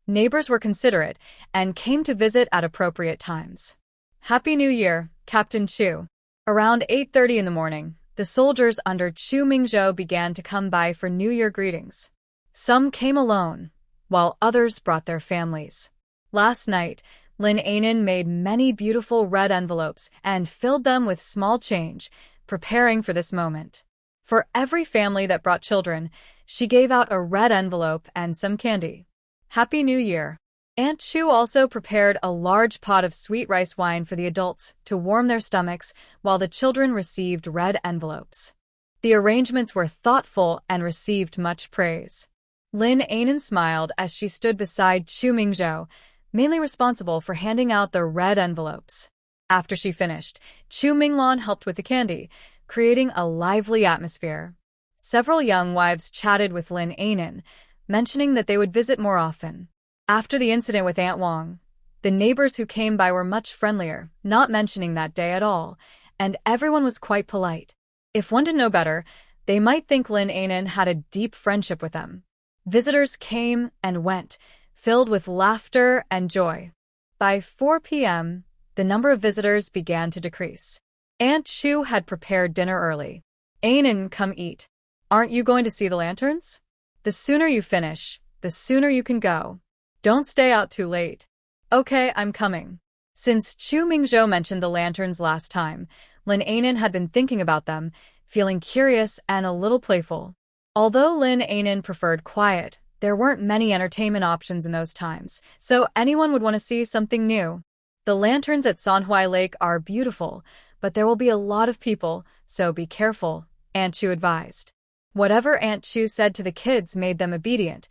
[SPEAKER 2] Neighbors were considerate and came to visit at appropriate times. Happy New Year, Captain Chu. Around 8:30 in the morning, the soldiers under Chu Mingzhou began to come by for New Year greetings. Some came alone, while others brought their families. Last night, Lin An'an made many beautiful red envelopes and filled them with small change, preparing for this moment. For every family that brought children, she gave out a red envelope and some candy. Happy New Year. Aunt Chu also prepared a large pot of sweet rice wine for the adults to warm their stomachs while the children received red envelopes. The arrangements were thoughtful and received much praise. Lin An'an smiled as she stood beside Chu Mingzhou, mainly responsible for handing out the red envelopes. After she finished, Chu Minglan helped with the candy, creating a lively atmosphere. Several young wives chatted with Lin An'an, mentioning that they would visit more often. After the incident with Aunt Wang, the neighbors who came by were much friendlier, not mentioning that day at all, and everyone was quite polite. If one didn't know better, they might think Lin An'an had a deep friendship with them. Visitors came and went, filled with laughter and joy. By 4 p.m., the number of visitors began to decrease. Aunt Chu had prepared dinner early. An'an, come eat. Aren't you going to see the lanterns? The sooner you finish, the sooner you can go. Don't stay out too late. Okay, I'm coming. Since Chu Mingzhou mentioned the lanterns last time, Lin An'an had been thinking about them, feeling curious and a little playful. Although Lin An'an preferred quiet, there weren't many entertainment options in those times, so anyone would want to see something new. The lanterns at Sanhui Lake are beautiful, but there will be a lot of people, so be careful, Aunt Chu advised. Whatever Aunt Chu said to the kids made them obedient.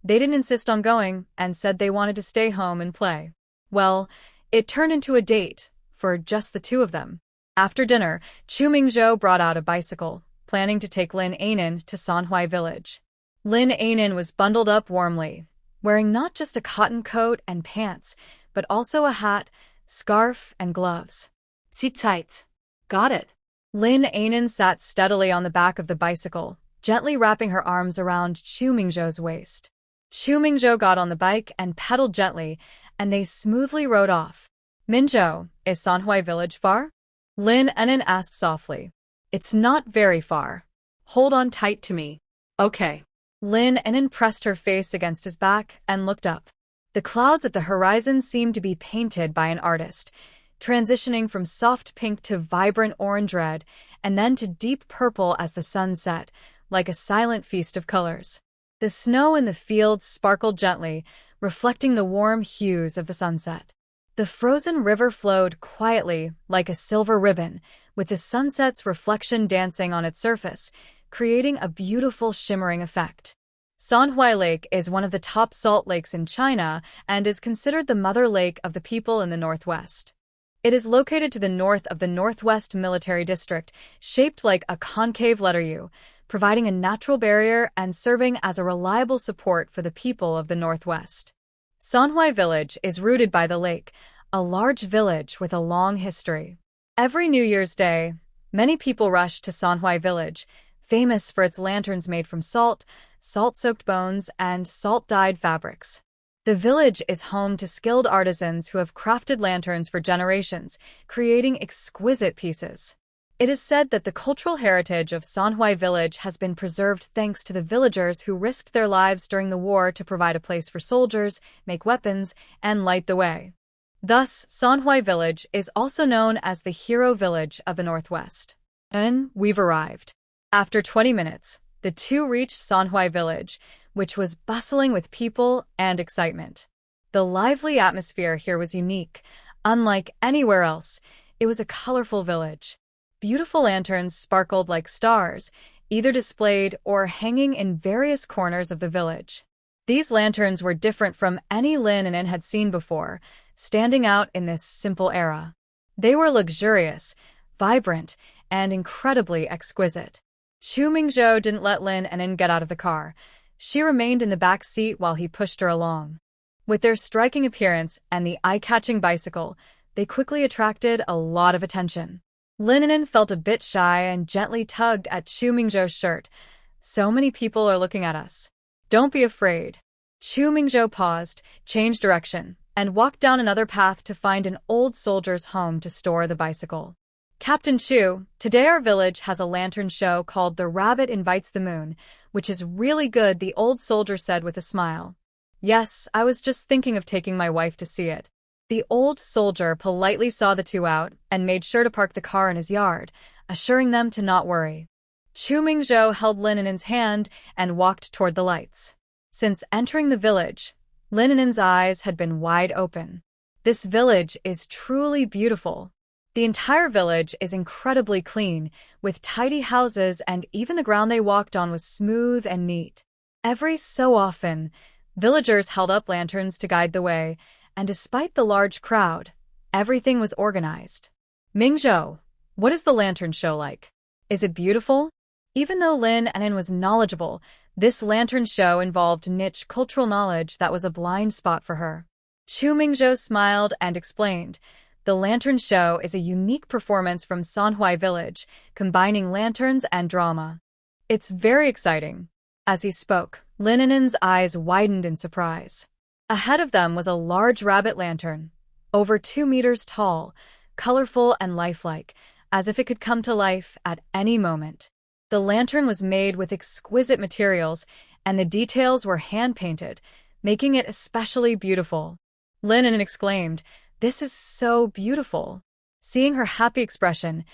[SPEAKER 2] They didn't insist on going and said they wanted to stay home and play. Well, it turned into a date for just the two of them. After dinner, Chu Mingzhou brought out a bicycle, planning to take Lin An'an to Sanhui village. Lin An'an was bundled up warmly, wearing not just a cotton coat and pants, but also a hat, scarf, and gloves.
[SPEAKER 3] Sit tight. Got it.
[SPEAKER 2] Lin An'an sat steadily on the back of the bicycle, gently wrapping her arms around Chu Mingzhou's waist. Chu Mingzhou got on the bike and pedaled gently, and they smoothly rode off. Mingzhou, is Sanhui village far? Lin An'an asked softly. It's not very far. Hold on tight to me. Okay. Lin An'an pressed her face against his back and looked up. The clouds at the horizon seemed to be painted by an artist, transitioning from soft pink to vibrant orange-red, and then to deep purple as the sun set, like a silent feast of colors. The snow in the fields sparkled gently, reflecting the warm hues of the sunset. The frozen river flowed quietly, like a silver ribbon, with the sunset's reflection dancing on its surface, creating a beautiful shimmering effect. Sanhui Lake is one of the top salt lakes in China and is considered the mother lake of the people in the northwest. It is located to the north of the Northwest Military District, shaped like a concave letter U, providing a natural barrier and serving as a reliable support for the people of the Northwest. Sanhui Village is rooted by the lake, a large village with a long history. Every New Year's Day, many people rush to Sanhui Village, famous for its lanterns made from salt, salt-soaked bones, and salt-dyed fabrics. The village is home to skilled artisans who have crafted lanterns for generations, creating exquisite pieces. It is said that the cultural heritage of Sanhui Village has been preserved thanks to the villagers who risked their lives during the war to provide a place for soldiers, make weapons, and light the way. Thus, Sanhui Village is also known as the Hero Village of the Northwest. And we've arrived. After 20 minutes, the two reached Sanhui Village, which was bustling with people and excitement. The lively atmosphere here was unique. Unlike anywhere else, it was a colorful village. Beautiful lanterns sparkled like stars, either displayed or hanging in various corners of the village. These lanterns were different from any Lin An'an had seen before, standing out in this simple era. They were luxurious, vibrant, and incredibly exquisite. Chu Mingzhou didn't let Lin An'an get out of the car. She remained in the back seat while he pushed her along. With their striking appearance and the eye-catching bicycle, they quickly attracted a lot of attention. Lin An'an felt a bit shy and gently tugged at Chu Mingzhou's shirt. So many people are looking at us. Don't be afraid. Chu Mingzhou paused, changed direction, and walked down another path to find an old soldier's home to store the bicycle. Captain Chu, today our village has a lantern show called The Rabbit Invites the Moon, which is really good, the old soldier said with a smile. Yes, I was just thinking of taking my wife to see it. The old soldier politely saw the two out and made sure to park the car in his yard, assuring them to not worry. Chu Mingzhou held Lin An'an's hand and walked toward the lights. Since entering the village, Lin An'an's eyes had been wide open. This village is truly beautiful. The entire village is incredibly clean, with tidy houses, and even the ground they walked on was smooth and neat. Every so often, villagers held up lanterns to guide the way, and despite the large crowd, everything was organized. Mingzhou, what is the lantern show like? Is it beautiful? Even though Lin An'an was knowledgeable, this lantern show involved niche cultural knowledge that was a blind spot for her. Chu Mingzhou smiled and explained, the lantern show is a unique performance from Sanhui Village, combining lanterns and drama. It's very exciting. As he spoke, Lin An'an's eyes widened in surprise. Ahead of them was a large rabbit lantern, over 2 meters tall, colorful and lifelike, as if it could come to life at any moment. The lantern was made with exquisite materials, and the details were hand-painted, making it especially beautiful. Lin An'an exclaimed, "This is so beautiful." Seeing her happy expression,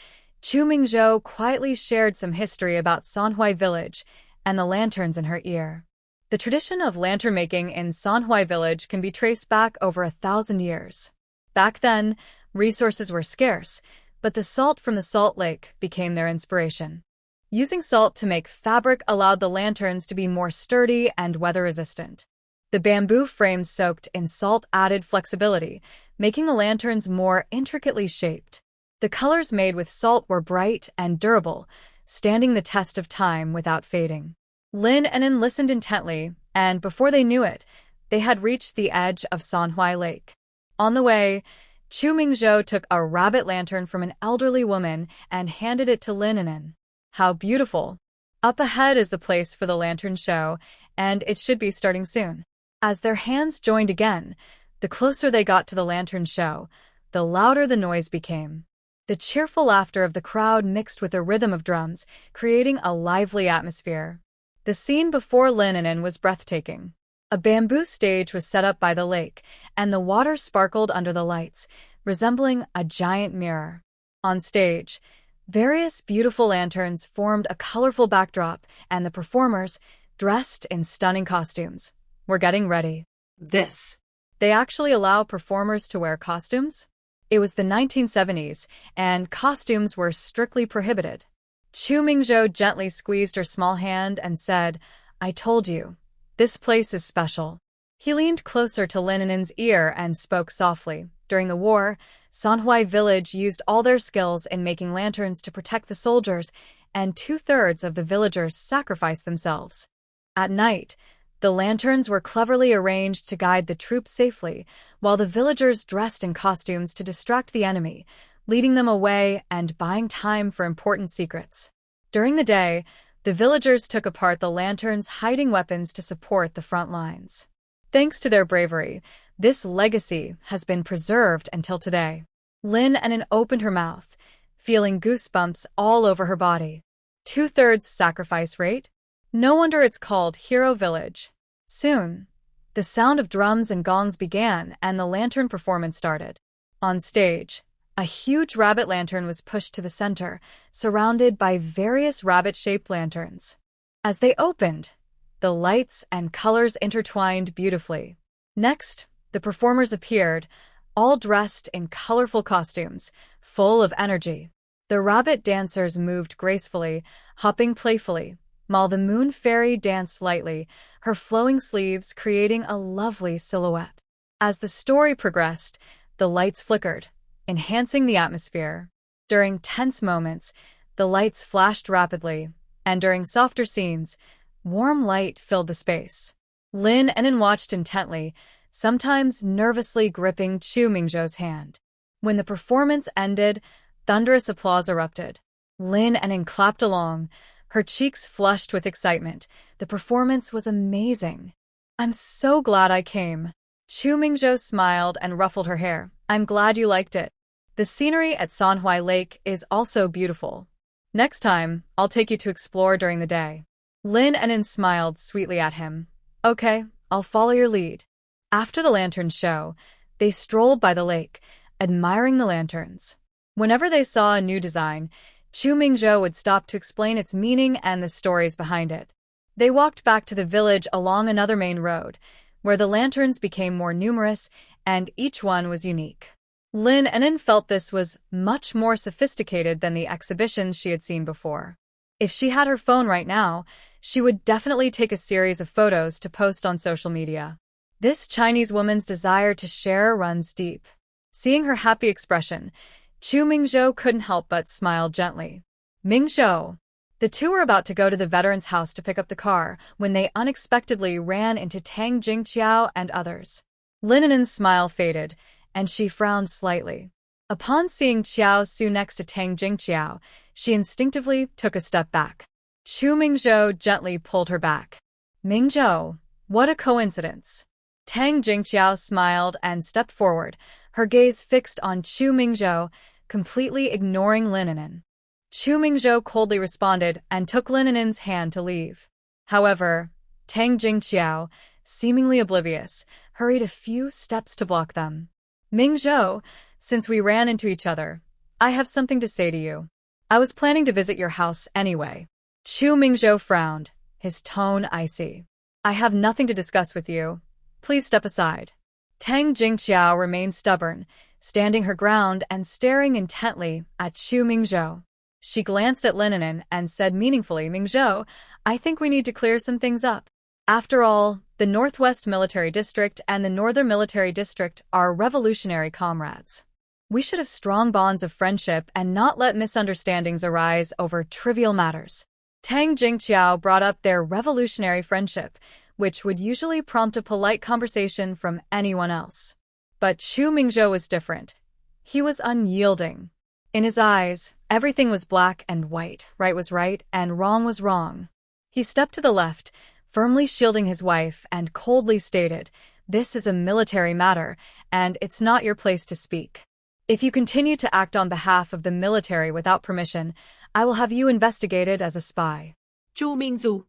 [SPEAKER 2] Chu Mingzhou quietly shared some history about Sanhui Village and the lanterns in her ear. The tradition of lantern making in Sanhui Village can be traced back over 1,000 years. Back then, resources were scarce, but the salt from the salt lake became their inspiration. Using salt to make fabric allowed the lanterns to be more sturdy and weather-resistant. The bamboo frames soaked in salt added flexibility, making the lanterns more intricately shaped. The colors made with salt were bright and durable, standing the test of time without fading. Lin An'an listened intently, and before they knew it, they had reached the edge of Sanhui Lake. On the way, Chu Mingzhou took a rabbit lantern from an elderly woman and handed it to Lin An'an. How beautiful! Up ahead is the place for the lantern show, and it should be starting soon. As their hands joined again, the closer they got to the lantern show, the louder the noise became. The cheerful laughter of the crowd mixed with the rhythm of drums, creating a lively atmosphere. The scene before Lin An'an was breathtaking. A bamboo stage was set up by the lake, and the water sparkled under the lights, resembling a giant mirror. On stage, various beautiful lanterns formed a colorful backdrop, and the performers, dressed in stunning costumes, were getting ready.
[SPEAKER 3] They
[SPEAKER 2] actually allow performers to wear costumes? It was the 1970s, and costumes were strictly prohibited. Chu Mingzhou gently squeezed her small hand and said, "I told you, this place is special." He leaned closer to Lin An'an's ear and spoke softly. During the war, Manhwa village used all their skills in making lanterns to protect the soldiers, and 2/3 of the villagers sacrificed themselves. At night, the lanterns were cleverly arranged to guide the troops safely, while the villagers dressed in costumes to distract the enemy, leading them away and buying time for important secrets. During the day, the villagers took apart the lanterns, hiding weapons to support the front lines. Thanks to their bravery, this legacy has been preserved until today. Lin An'an opened her mouth, feeling goosebumps all over her body. 2/3 sacrifice rate? No wonder it's called Hero Village. Soon, the sound of drums and gongs began and the lantern performance started. On stage, a huge rabbit lantern was pushed to the center, surrounded by various rabbit-shaped lanterns. As they opened, the lights and colors intertwined beautifully. Next, the performers appeared, all dressed in colorful costumes, full of energy. The rabbit dancers moved gracefully, hopping playfully, while the moon fairy danced lightly, her flowing sleeves creating a lovely silhouette. As the story progressed, the lights flickered, enhancing the atmosphere. During tense moments, the lights flashed rapidly, and during softer scenes, warm light filled the space. Lin An'an watched intently, sometimes nervously gripping Chu Mingzhou's hand. When the performance ended, thunderous applause erupted. Lin An'an clapped along, her cheeks flushed with excitement. The performance was amazing. "I'm so glad I came." Chu Mingzhou smiled and ruffled her hair. "I'm glad you liked it. The scenery at Manhwa Lake is also beautiful. Next time, I'll take you to explore during the day." Lin An'an smiled sweetly at him. "Okay, I'll follow your lead." After the lantern show, they strolled by the lake, admiring the lanterns. Whenever they saw a new design, Chu Mingzhou would stop to explain its meaning and the stories behind it. They walked back to the village along another main road, where the lanterns became more numerous and each one was unique. Lin An'an felt this was much more sophisticated than the exhibitions she had seen before. If she had her phone right now, she would definitely take a series of photos to post on social media. This Chinese woman's desire to share runs deep. Seeing her happy expression, Chu Mingzhou couldn't help but smile gently. "Mingzhou." The two were about to go to the veteran's house to pick up the car when they unexpectedly ran into Tang Jingqiao and others. Lin An'an's smile faded, and she frowned slightly. Upon seeing Xiao Su next to Tang Jingqiao, she instinctively took a step back. Chu Mingzhou gently pulled her back. "Mingzhou, what a coincidence." Tang Jingqiao smiled and stepped forward, her gaze fixed on Chu Mingzhou, completely ignoring Lin An'an. Chu Mingzhou coldly responded and took Lin An'an's hand to leave. However, Tang Jingqiao, seemingly oblivious, hurried a few steps to block them. "Mingzhou, since we ran into each other, I have something to say to you. I was planning to visit your house anyway." Chu Mingzhou frowned, his tone icy. "I have nothing to discuss with you. Please step aside." Tang Jingqiao remained stubborn, standing her ground and staring intently at Chu Mingzhou. She glanced at Lin An'an and said meaningfully, "Mingzhou, I think we need to clear some things up. After all, the Northwest Military District and the Northern Military District are revolutionary comrades. We should have strong bonds of friendship and not let misunderstandings arise over trivial matters." Tang Jingqiao brought up their revolutionary friendship, which would usually prompt a polite conversation from anyone else. But Chu Mingzhou was different. He was unyielding. In his eyes, everything was black and white, right was right, and wrong was wrong. He stepped to the left, firmly shielding his wife, and coldly stated, "This is a military matter, and it's not your place to speak. If you continue to act on behalf of the military without permission, I will have you investigated as a spy."
[SPEAKER 3] Chu Mingzhou.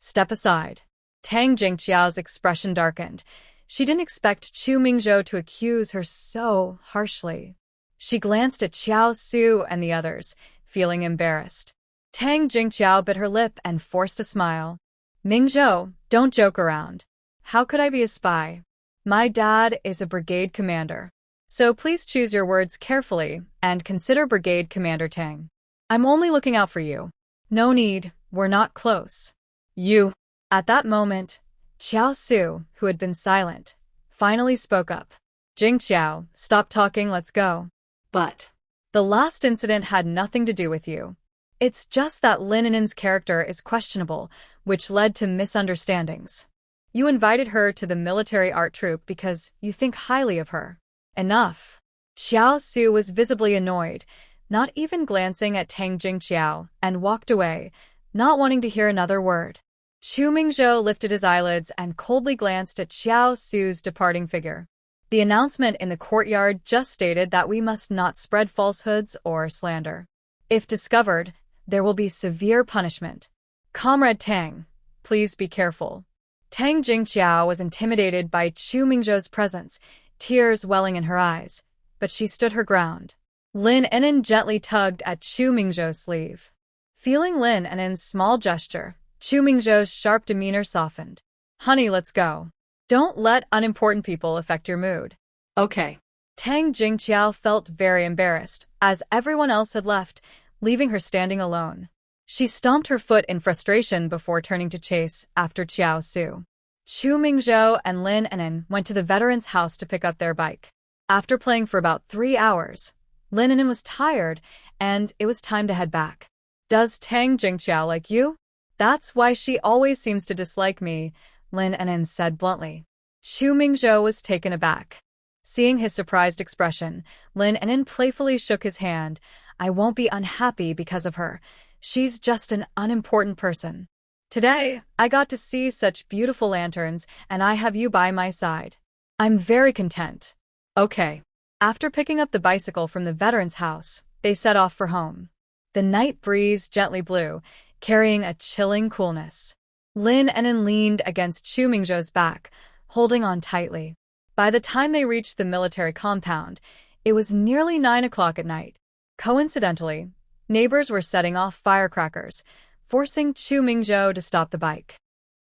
[SPEAKER 2] Step aside. Tang Jingqiao's expression darkened. She didn't expect Chu Mingzhou to accuse her so harshly. She glanced at Xiao Su and the others, feeling embarrassed. Tang Jingqiao bit her lip and forced a smile. Mingzhou, don't joke around. How could I be a spy? My dad is a brigade commander. So please choose your words carefully and consider Brigade Commander Tang. I'm only looking out for you. No need, we're not close. You. At that moment, Xiao Su, who had been silent, finally spoke up. Jingqiao, stop talking, let's go.
[SPEAKER 3] But
[SPEAKER 2] The last incident had nothing to do with you. It's just that Lin An'an's character is questionable, which led to misunderstandings. You invited her to the military art troupe because you think highly of her. Enough. Xiao Su was visibly annoyed, not even glancing at Tang Jingqiao, and walked away, not wanting to hear another word. Chu Mingzhou lifted his eyelids and coldly glanced at Xiao Su's departing figure. The announcement in the courtyard just stated that we must not spread falsehoods or slander. If discovered, there will be severe punishment. Comrade Tang, please be careful. Tang Jingqiao was intimidated by Chu Mingzhou's presence, tears welling in her eyes, but she stood her ground. Lin An'an gently tugged at Chu Mingzhou's sleeve. Feeling Lin An'an's small gesture, Chu Mingzhou's sharp demeanor softened. Honey, let's go. Don't let unimportant people affect your mood.
[SPEAKER 3] okay.
[SPEAKER 2] Tang Jingqiao felt very embarrassed, as everyone else had left, leaving her standing alone. She stomped her foot in frustration before turning to chase after Xiao Su. Chu Mingzhou and Lin An'an went to the veteran's house to pick up their bike. After playing for about 3 hours, Lin An'an was tired, and it was time to head back. Does Tang Jingqiao like you? That's why she always seems to dislike me, Lin An'an said bluntly. Chu Mingzhou was taken aback. Seeing his surprised expression, Lin An'an playfully shook his hand. I won't be unhappy because of her. She's just an unimportant person. Today, I got to see such beautiful lanterns, and I have you by my side. I'm very content. Okay. After picking up the bicycle from the veteran's house, they set off for home. The night breeze gently blew, carrying a chilling coolness. Lin An'an leaned against Chu Mingzhou's back, holding on tightly. By the time they reached the military compound, it was nearly 9 o'clock at night. Coincidentally, neighbors were setting off firecrackers, forcing Chu Mingzhou to stop the bike.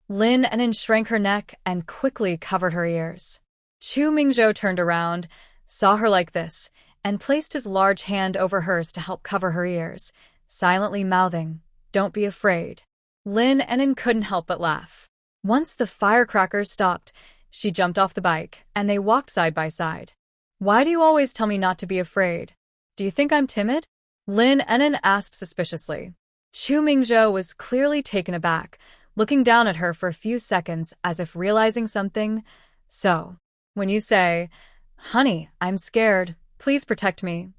[SPEAKER 2] Lin An'an shrank her neck and quickly covered her ears. Chu Mingzhou turned around, saw her like this, and placed his large hand over hers to help cover her ears, silently mouthing, "Don't be afraid." Lin An'an couldn't help but laugh. Once the firecrackers stopped, she jumped off the bike, and they walked side by side. Why do you always tell me not to be afraid? Do you think I'm timid? Lin An'an asked suspiciously. Chu Mingzhou was clearly taken aback, looking down at her for a few seconds as if realizing something. So, when you say, "Honey, I'm scared, please protect me,"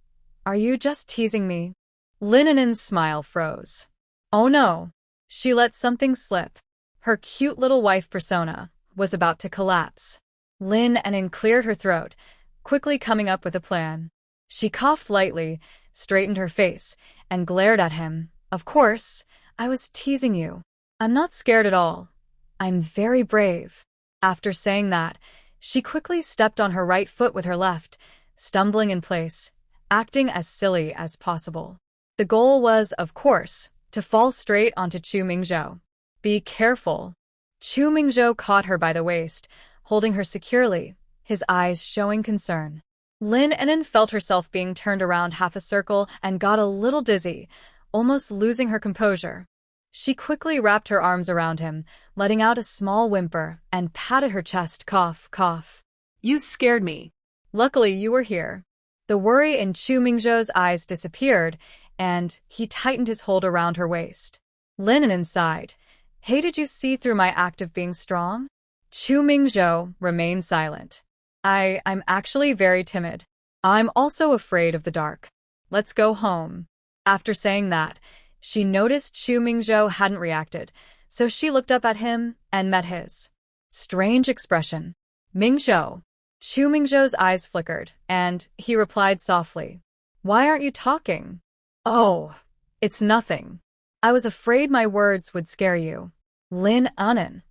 [SPEAKER 2] are you just teasing me? Lin An'an's smile froze. Oh no. She let something slip. Her cute little wife persona was about to collapse. Lin An'an cleared her throat, quickly coming up with a plan. She coughed lightly, straightened her face, and glared at him. Of course, I was teasing you. I'm not scared at all. I'm very brave. After saying that, she quickly stepped on her right foot with her left, stumbling in place, acting as silly as possible. The goal was, of course, to fall straight onto Chu Mingzhou. Be careful. Chu Mingzhou caught her by the waist, holding her securely, his eyes showing concern. Lin An'an felt herself being turned around half a circle and got a little dizzy, almost losing her composure. She quickly wrapped her arms around him, letting out a small whimper, and patted her chest, cough, cough.
[SPEAKER 3] You scared me.
[SPEAKER 2] Luckily, you were here. The worry in Chu Mingzhou's eyes disappeared, and he tightened his hold around her waist. Lin An'an sighed. Hey, did you see through my act of being strong? Chu Mingzhou remained silent. I'm actually very timid. I'm also afraid of the dark. Let's go home. After saying that, she noticed Chu Mingzhou hadn't reacted, so she looked up at him and met his strange expression. Mingzhou. Chu Mingzhou's eyes flickered, and he replied softly. Why aren't you talking? Oh, it's nothing. I was afraid my words would scare you. Lin An'an.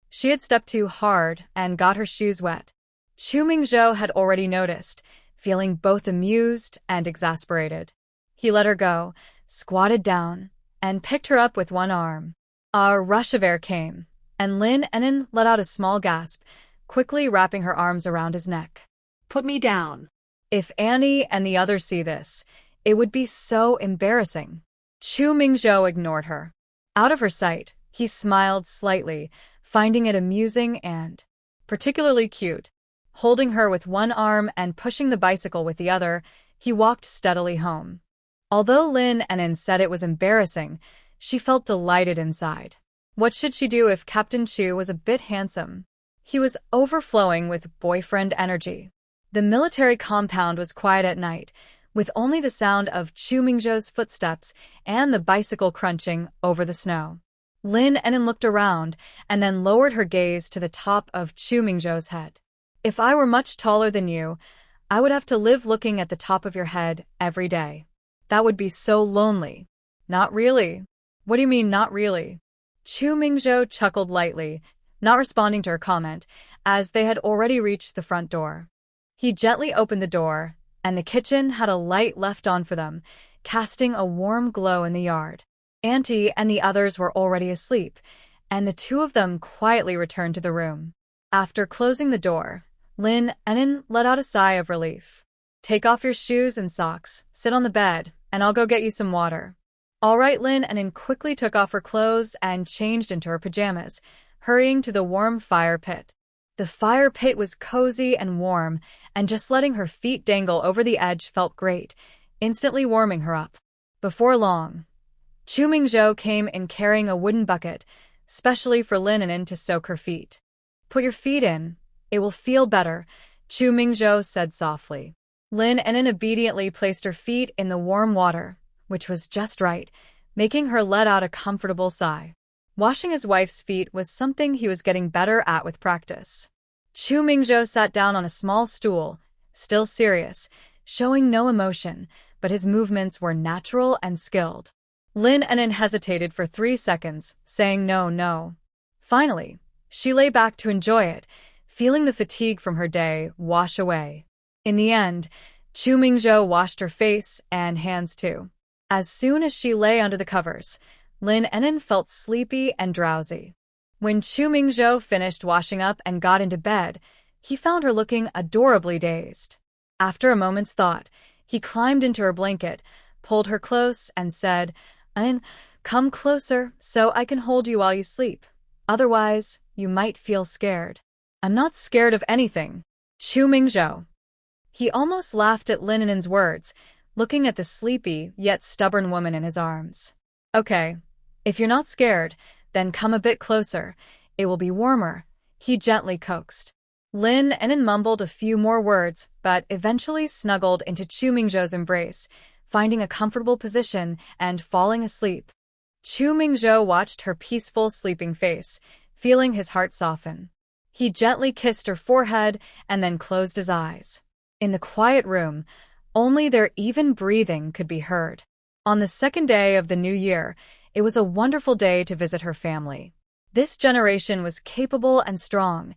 [SPEAKER 2] She had stepped too hard and got her shoes wet. Chu Mingzhou had already noticed, feeling both amused and exasperated. He let her go, squatted down, and picked her up with one arm. A rush of air came, and Lin An'an let out a small gasp, quickly wrapping her arms around his neck.
[SPEAKER 3] Put me down.
[SPEAKER 2] If Annie and the others see this, it would be so embarrassing. Chu Mingzhou ignored her. Out of her sight, he smiled slightly, finding it amusing and particularly cute. Holding her with one arm and pushing the bicycle with the other, he walked steadily home. Although Lin An'an said it was embarrassing, she felt delighted inside. What should she do if Captain Chu was a bit handsome? He was overflowing with boyfriend energy. The military compound was quiet at night, with only the sound of Chu Mingzhou's footsteps and the bicycle crunching over the snow. Lin An'an looked around and then lowered her gaze to the top of Chu Mingzhou's head. If I were much taller than you, I would have to live looking at the top of your head every day. That would be so lonely. Not really. What do you mean, not really? Chu Mingzhou chuckled lightly, not responding to her comment, as they had already reached the front door. He gently opened the door, and the kitchen had a light left on for them, casting a warm glow in the yard. Auntie and the others were already asleep, and the two of them quietly returned to the room. After closing the door, Lin An'an let out a sigh of relief. Take off your shoes and socks, sit on the bed, and I'll go get you some water. All right, Lin An'an quickly took off her clothes and changed into her pajamas, hurrying to the warm fire pit. The fire pit was cozy and warm, and just letting her feet dangle over the edge felt great, instantly warming her up. Before long, Chu Mingzhou came in carrying a wooden bucket, specially for Lin An'an to soak her feet. Put your feet in. It will feel better, Chu Mingzhou said softly. Lin An'an obediently placed her feet in the warm water, which was just right, making her let out a comfortable sigh. Washing his wife's feet was something he was getting better at with practice. Chu Mingzhou sat down on a small stool, still serious, showing no emotion, but his movements were natural and skilled. Lin An'an hesitated for 3 seconds, saying no. Finally, she lay back to enjoy it, feeling the fatigue from her day wash away. In the end, Chu Mingzhou washed her face and hands too. As soon as she lay under the covers, Lin An'an felt sleepy and drowsy. When Chu Mingzhou finished washing up and got into bed, he found her looking adorably dazed. After a moment's thought, he climbed into her blanket, pulled her close, and said, "An'an, come closer so I can hold you while you sleep. Otherwise, you might feel scared." "I'm not scared of anything, Chu Mingzhou." He almost laughed at Lin An'an's words, looking at the sleepy yet stubborn woman in his arms. "Okay, if you're not scared, then come a bit closer. It will be warmer," he gently coaxed. Lin An'an mumbled a few more words, but eventually snuggled into Chu Mingzhou's embrace, finding a comfortable position and falling asleep. Chu Mingzhou watched her peaceful sleeping face, feeling his heart soften. He gently kissed her forehead and then closed his eyes. In the quiet room, only their even breathing could be heard. On the second day of the new year, it was a wonderful day to visit her family. This generation was capable and strong.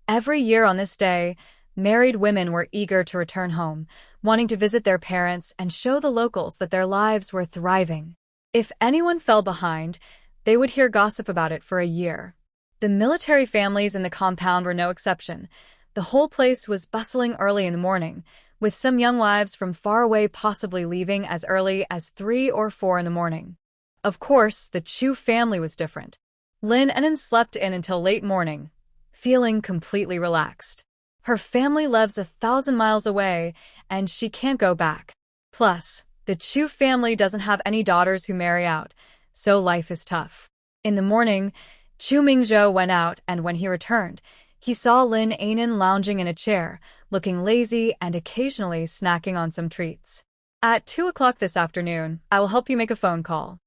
[SPEAKER 2] Every year on this day, married women were eager to return home, wanting to visit their parents and show the locals that their lives were thriving. If anyone fell behind, they would hear gossip about it for a year. The military families in the compound were no exception. The whole place was bustling early in the morning, with some young wives from far away possibly leaving as early as 3 or 4 in the morning. Of course, the Chu family was different. Lin An'an slept in until late morning, feeling completely relaxed. Her family lives 1,000 miles away, and she can't go back. Plus, the Chu family doesn't have any daughters who marry out, so life is tough. In the morning, Chu Mingzhou went out, and when he returned, he saw Lin An'an lounging in a chair, looking lazy and occasionally snacking on some treats. "At 2 o'clock this afternoon, I will help you make a phone call."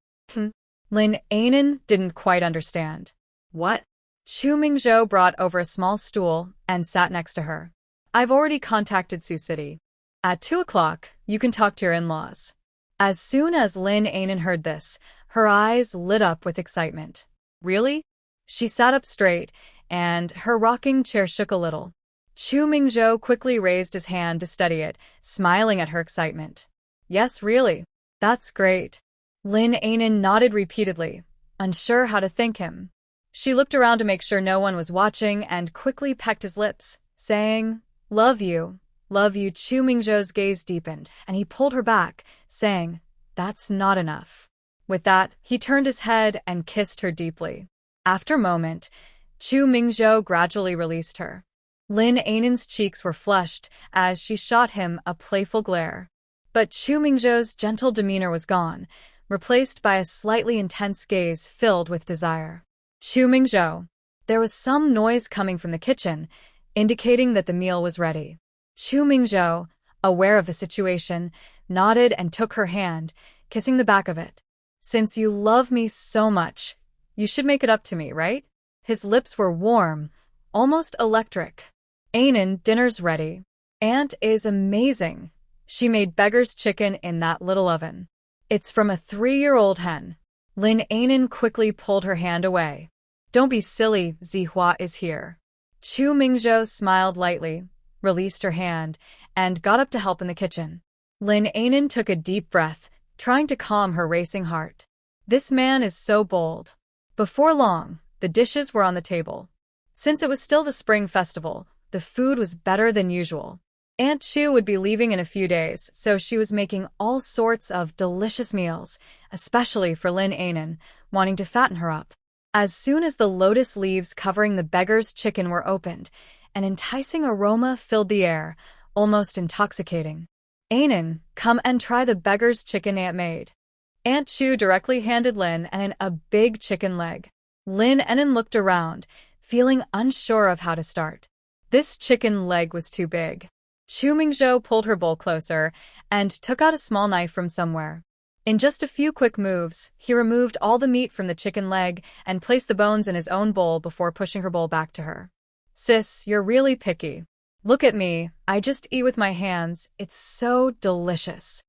[SPEAKER 2] Lin An'an didn't quite understand.
[SPEAKER 3] "What?"
[SPEAKER 2] Chu Mingzhou brought over a small stool and sat next to her. "I've already contacted Sioux City. At 2 o'clock, you can talk to your in-laws." As soon as Lin An'an heard this, her eyes lit up with excitement. "Really?
[SPEAKER 1] She sat up straight, and her rocking chair shook a little. Chu Mingzhou quickly raised his hand to steady it, smiling at her excitement. Yes, really. That's great. Lin An'an nodded repeatedly, unsure how to thank him. She looked around to make sure no one was watching and quickly pecked his lips, saying, Love you. Love you. Chu Mingzhou's gaze deepened, and he pulled her back, saying, That's not enough. With that, he turned his head and kissed her deeply. After a moment, Chu Mingzhou gradually released her. Lin An'an's cheeks were flushed as she shot him a playful glare. But Chu Mingzhou's gentle demeanor was gone, replaced by a slightly intense gaze filled with desire. Chu Mingzhou. There was some noise coming from the kitchen, indicating that the meal was ready. Chu Mingzhou, aware of the situation, nodded and took her hand, kissing the back of it. Since you love me so much, you should make it up to me, right? His lips were warm, almost electric. An'an, dinner's ready. Aunt is amazing. She made beggar's chicken in that little oven. It's from a 3-year-old hen. Lin An'an quickly pulled her hand away. Don't be silly, Zihua is here. Chu Mingzhou smiled lightly, released her hand, and got up to help in the kitchen. Lin An'an took a deep breath, trying to calm her racing heart. This man is so bold. Before long, the dishes were on the table. Since it was still the spring festival, the food was better than usual. Aunt Chu would be leaving in a few days, so she was making all sorts of delicious meals, especially for Lin An'an, wanting to fatten her up. As soon as the lotus leaves covering the beggar's chicken were opened, an enticing aroma filled the air, almost intoxicating. An'an, come and try the beggar's chicken Aunt made. Aunt Chu directly handed Lin An'an a big chicken leg. Lin An'an looked around, feeling unsure of how to start. This chicken leg was too big. Chu Mingzhou pulled her bowl closer and took out a small knife from somewhere. In just a few quick moves, he removed all the meat from the chicken leg and placed the bones in his own bowl before pushing her bowl back to her. Sis, you're really picky. Look at me, I just eat with my hands, it's so delicious.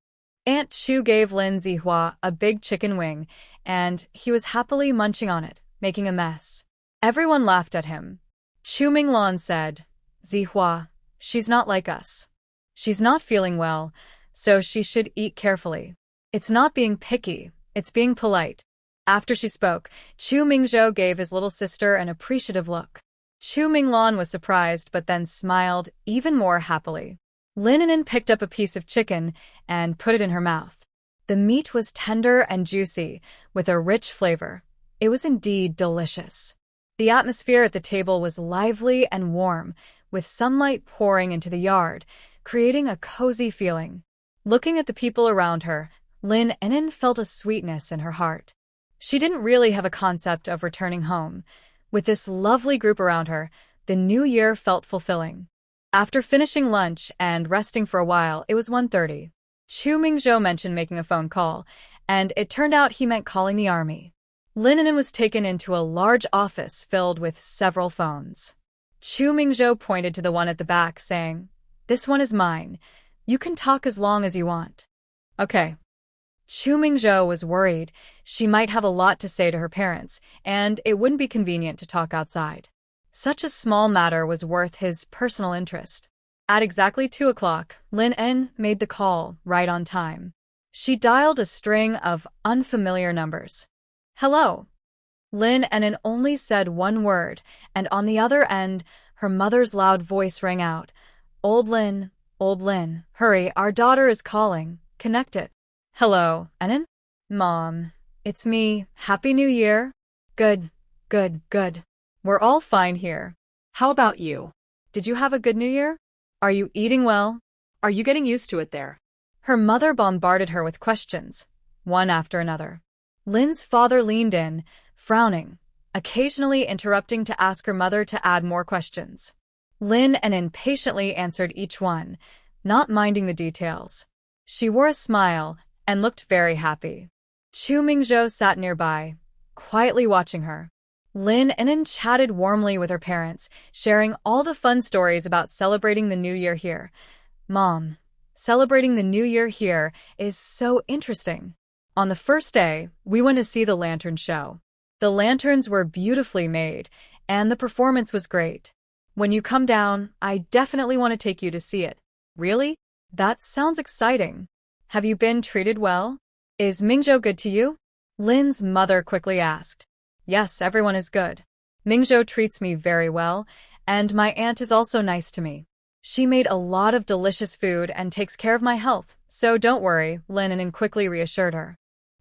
[SPEAKER 1] Aunt Chu gave Lin Zihua a big chicken wing, and he was happily munching on it, making a mess. Everyone laughed at him. Chu Minglan said, Zihua, she's not like us. She's not feeling well, so she should eat carefully. It's not being picky, it's being polite. After she spoke, Chu Mingzhou gave his little sister an appreciative look. Chu Minglan was surprised but then smiled even more happily. Lin An'an picked up a piece of chicken and put it in her mouth. The meat was tender and juicy, with a rich flavor. It was indeed delicious. The atmosphere at the table was lively and warm, with sunlight pouring into the yard, creating a cozy feeling. Looking at the people around her, Lin An'an felt a sweetness in her heart. She didn't really have a concept of returning home. With this lovely group around her, the new year felt fulfilling. After finishing lunch and resting for a while, it was 1:30. Chu Mingzhou mentioned making a phone call, and it turned out he meant calling the army. Lin An'an was taken into a large office filled with several phones. Chu Mingzhou pointed to the one at the back, saying, This one is mine. You can talk as long as you want. Okay. Chu Mingzhou was worried she might have a lot to say to her parents, and it wouldn't be convenient to talk outside. Such a small matter was worth his personal interest. At exactly 2 o'clock, Lin An'an made the call right on time. She dialed a string of unfamiliar numbers. Hello. Lin An'an only said one word, and on the other end, her mother's loud voice rang out. Old Lin, hurry, our daughter is calling. Connect it. Hello, An'an? Mom, it's me. Happy New Year? Good. We're all fine here.
[SPEAKER 3] How about you?
[SPEAKER 1] Did you have a good New Year? Are you eating well?
[SPEAKER 3] Are you getting used to it there?
[SPEAKER 1] Her mother bombarded her with questions, one after another. Lin's father leaned in, frowning, occasionally interrupting to ask her mother to add more questions. Lin An'an patiently answered each one, not minding the details. She wore a smile and looked very happy. Chu Mingzhou sat nearby, quietly watching her. Lin An'an chatted warmly with her parents, sharing all the fun stories about celebrating the New Year here. Mom, celebrating the New Year here is so interesting. On the first day, we went to see the lantern show.
[SPEAKER 2] The lanterns were beautifully made, and the performance was great. When you come down, I definitely want to take you to see it. Really? That sounds exciting. Have you been treated well? Is Mingzhou good to you? Lin's mother quickly asked. Yes, everyone is good. Mingzhou treats me very well, and my aunt is also nice to me. She made a lot of delicious food and takes care of my health, so don't worry, Lin An'an quickly reassured her.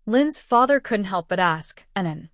[SPEAKER 2] Lin's father couldn't help but ask, An'an,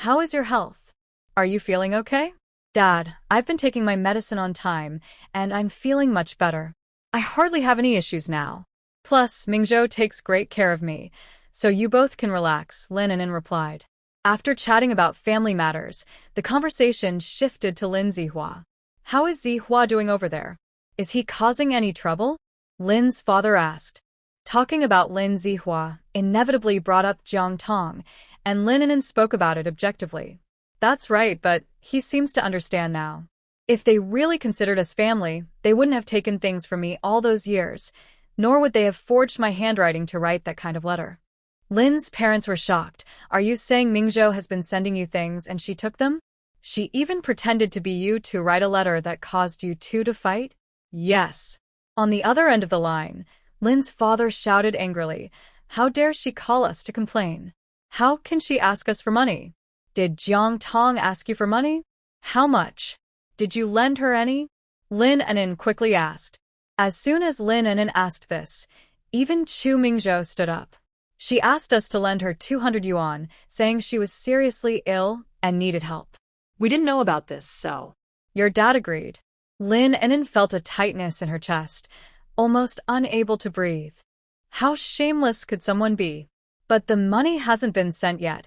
[SPEAKER 2] how is your health? Are you feeling okay? Dad, I've been taking my medicine on time, and I'm feeling much better. I hardly have any issues now. Plus, Mingzhou takes great care of me, so you both can relax, Lin An'an replied. After chatting about family matters, the conversation shifted to Lin Zihua. How is Zihua doing over there? Is he causing any trouble? Lin's father asked. Talking about Lin Zihua inevitably brought up Jiang Tong, and Lin An'an spoke about it objectively. That's right, but he seems to understand now. If they really considered us family, they wouldn't have taken things from me all those years, nor would they have forged my handwriting to write that kind of letter. Lin's parents were shocked. Are you saying Mingzhou has been sending you things and she took them? She even pretended to be you to write a letter that caused you two to fight? Yes. On the other end of the line, Lin's father shouted angrily, how dare she call us to complain? How can she ask us for money? Did Jiang Tong ask you for money? How much? Did you lend her any? Lin An'an quickly asked. As soon as Lin An'an asked this, even Chu Mingzhou stood up. She asked us to lend her 200 yuan, saying she was seriously ill and needed help.
[SPEAKER 3] We didn't know about this, so.
[SPEAKER 2] Your dad agreed. Lin An'an felt a tightness in her chest, almost unable to breathe. How shameless could someone be? But the money hasn't been sent yet.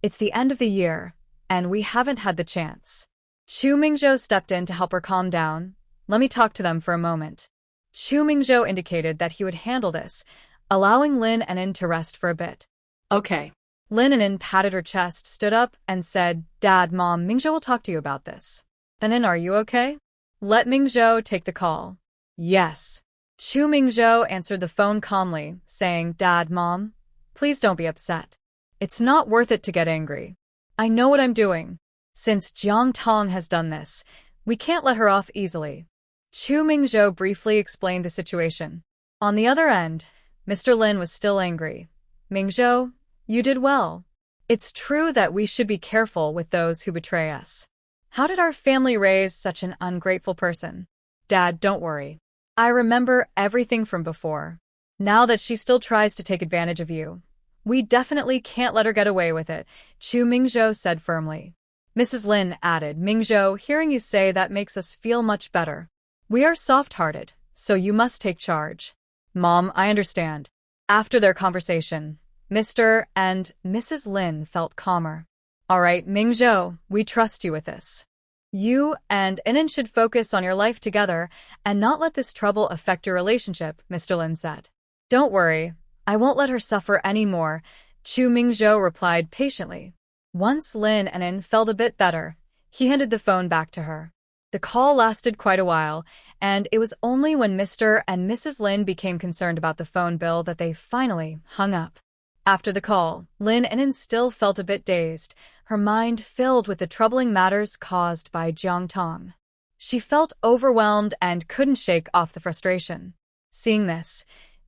[SPEAKER 2] It's the end of the year, and we haven't had the chance. Chu Mingzhou stepped in to help her calm down. Let me talk to them for a moment. Chu Mingzhou indicated that he would handle this, allowing Lin An'an to rest for a bit.
[SPEAKER 3] Okay.
[SPEAKER 2] Lin An'an patted her chest, stood up, and said, Dad, Mom, Mingzhou will talk to you about this. An'an, are you okay? Let Mingzhou take the call. Yes. Chu Mingzhou answered the phone calmly, saying, Dad, Mom, please don't be upset. It's not worth it to get angry. I know what I'm doing. Since Jiang Tong has done this, we can't let her off easily. Chu Mingzhou briefly explained the situation. On the other end, Mr. Lin was still angry. Mingzhou, you did well. It's true that we should be careful with those who betray us. How did our family raise such an ungrateful person? Dad, don't worry. I remember everything from before. Now that she still tries to take advantage of you, we definitely can't let her get away with it, Chu Mingzhou said firmly. Mrs. Lin added, Mingzhou, hearing you say that makes us feel much better. We are soft-hearted, so you must take charge. Mom, I understand. After their conversation, Mr. and Mrs. Lin felt calmer. All right, Mingzhou, we trust you with this. You and An'an should focus on your life together and not let this trouble affect your relationship, Mr. Lin said. Don't worry, I won't let her suffer any more, Chu Mingzhou replied patiently. Once Lin An'an felt a bit better, he handed the phone back to her. The call lasted quite a while, and it was only when Mr. and Mrs. Lin became concerned about the phone bill that they finally hung up. After the call, Lin An'an still felt a bit dazed, her mind filled with the troubling matters caused by Jiang Tong. She felt overwhelmed and couldn't shake off the frustration. Seeing this,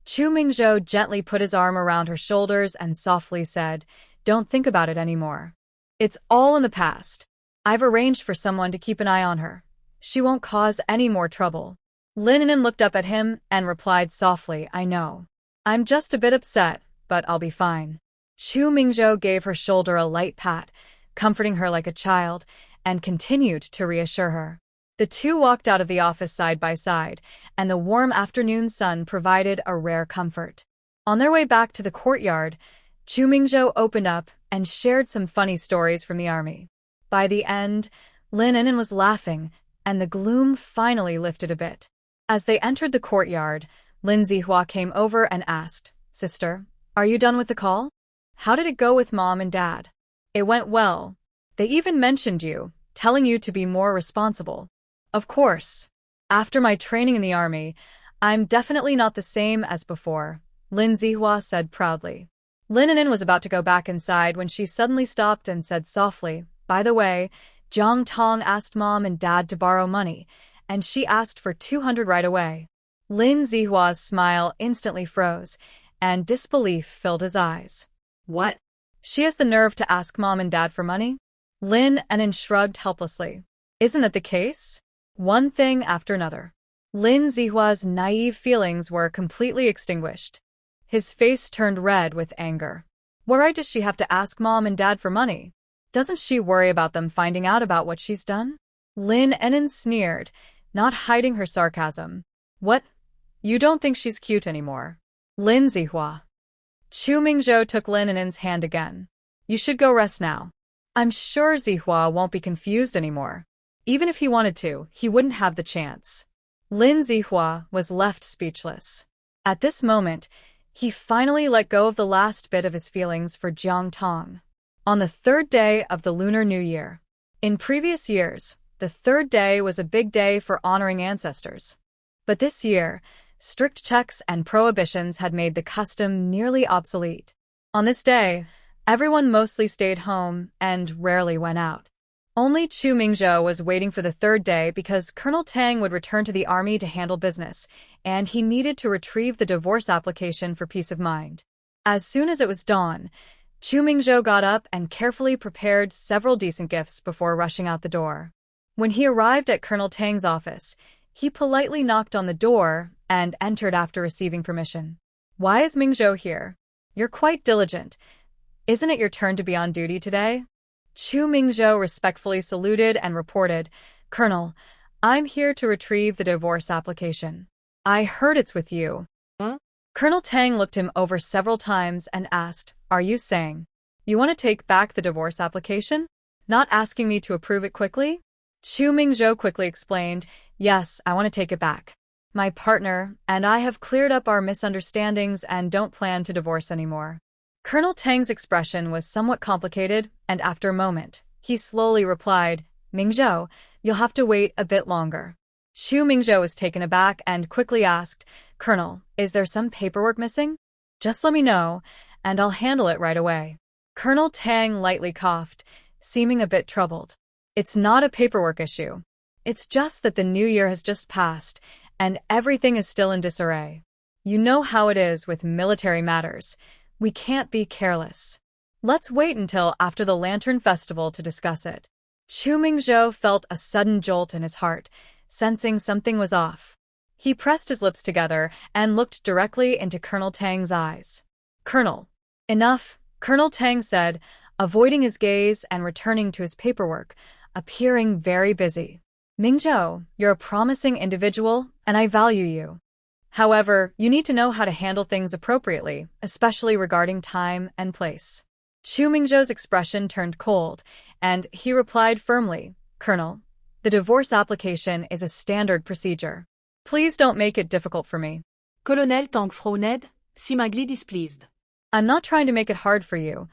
[SPEAKER 2] Chu Mingzhou gently put his arm around her shoulders and softly said, Don't think about it anymore. It's all in the past. I've arranged for someone to keep an eye on her. She won't cause any more trouble. Lin An'an looked up at him and replied softly, I know. I'm just a bit upset, but I'll be fine. Chu Mingzhou gave her shoulder a light pat, comforting her like a child, and continued to reassure her. The two walked out of the office side by side, and the warm afternoon sun provided a rare comfort. On their way back to the courtyard, Chu Mingzhou opened up and shared some funny stories from the army. By the end, Lin An'an was laughing, and the gloom finally lifted a bit. As they entered the courtyard, Lin Zihua came over and asked, Sister, are you done with the call? How did it go with Mom and Dad? It went well. They even mentioned you, telling you to be more responsible. Of course. After my training in the army, I'm definitely not the same as before, Lin Zihua said proudly. Lin An'an was about to go back inside when she suddenly stopped and said softly, "By the way, Jiang Tong asked Mom and Dad to borrow money, and she asked for 200 right away." Lin Zihua's smile instantly froze, and disbelief filled his eyes.
[SPEAKER 3] What?
[SPEAKER 2] She has the nerve to ask Mom and Dad for money? Lin An'an shrugged helplessly. Isn't that the case? One thing after another. Lin Zihua's naive feelings were completely extinguished. His face turned red with anger. What right does she have to ask Mom and Dad for money? Doesn't she worry about them finding out about what she's done? Lin An'an sneered, not hiding her sarcasm. What? You don't think she's cute anymore? Lin Zihua. Chu Mingzhou took Lin An'an's hand again. You should go rest now. I'm sure Zihua won't be confused anymore. Even if he wanted to, he wouldn't have the chance. Lin Zihua was left speechless. At this moment, he finally let go of the last bit of his feelings for Jiang Tong. On the third day of the Lunar New Year. In previous years, the third day was a big day for honoring ancestors. But this year, strict checks and prohibitions had made the custom nearly obsolete. On this day, everyone mostly stayed home and rarely went out. Only Chu Mingzhou was waiting for the third day because Colonel Tang would return to the army to handle business, and he needed to retrieve the divorce application for peace of mind. As soon as it was dawn, Chu Mingzhou got up and carefully prepared several decent gifts before rushing out the door. When he arrived at Colonel Tang's office, he politely knocked on the door and entered after receiving permission. Why is Mingzhou here? You're quite diligent. Isn't it your turn to be on duty today? Chu Mingzhou respectfully saluted and reported, Colonel, I'm here to retrieve the divorce application. I heard it's with you.
[SPEAKER 3] Huh?
[SPEAKER 2] Colonel Tang looked him over several times and asked, Are you saying you want to take back the divorce application? Not asking me to approve it quickly? Chu Mingzhou quickly explained, Yes, I want to take it back. My partner and I have cleared up our misunderstandings and don't plan to divorce anymore. Colonel Tang's expression was somewhat complicated, and after a moment, he slowly replied, Mingzhou, you'll have to wait a bit longer. Chu Mingzhou was taken aback and quickly asked, Colonel, is there some paperwork missing? Just let me know, and I'll handle it right away. Colonel Tang lightly coughed, seeming a bit troubled. It's not a paperwork issue. It's just that the new year has just passed, and everything is still in disarray. You know how it is with military matters. We can't be careless. Let's wait until after the Lantern Festival to discuss it. Chu Mingzhou felt a sudden jolt in his heart, sensing something was off. He pressed his lips together and looked directly into Colonel Tang's eyes. Colonel. Enough, Colonel Tang said, avoiding his gaze and returning to his paperwork, appearing very busy. Mingzhou, you're a promising individual, and I value you. However, you need to know how to handle things appropriately, especially regarding time and place. Chu Mingzhou's expression turned cold, and he replied firmly, Colonel, the divorce application is a standard procedure. Please don't make it difficult for me.
[SPEAKER 3] Colonel Tang frowned, seemingly displeased.
[SPEAKER 2] I'm not trying to make it hard for you.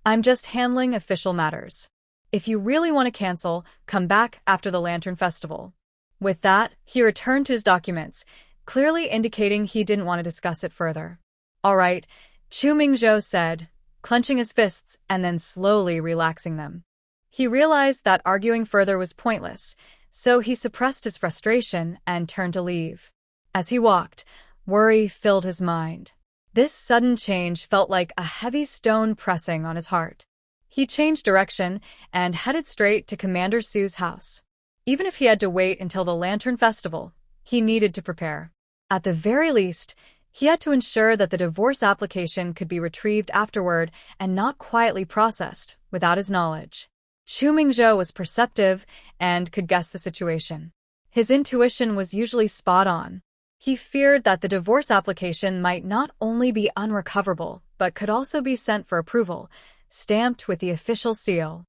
[SPEAKER 2] I'm just handling official matters. If you really want to cancel, come back after the Lantern Festival. With that, he returned to his documents, clearly indicating he didn't want to discuss it further. All right, Chu Mingzhou said, clenching his fists and then slowly relaxing them. He realized that arguing further was pointless, so he suppressed his frustration and turned to leave. As he walked, worry filled his mind. This sudden change felt like a heavy stone pressing on his heart. He changed direction and headed straight to Commander Su's house. Even if he had to wait until the Lantern Festival, he needed to prepare. At the very least, he had to ensure that the divorce application could be retrieved afterward and not quietly processed without his knowledge. Chu Mingzhou was perceptive and could guess the situation. His intuition was usually spot on. He feared that the divorce application might not only be unrecoverable, but could also be sent for approval, stamped with the official seal.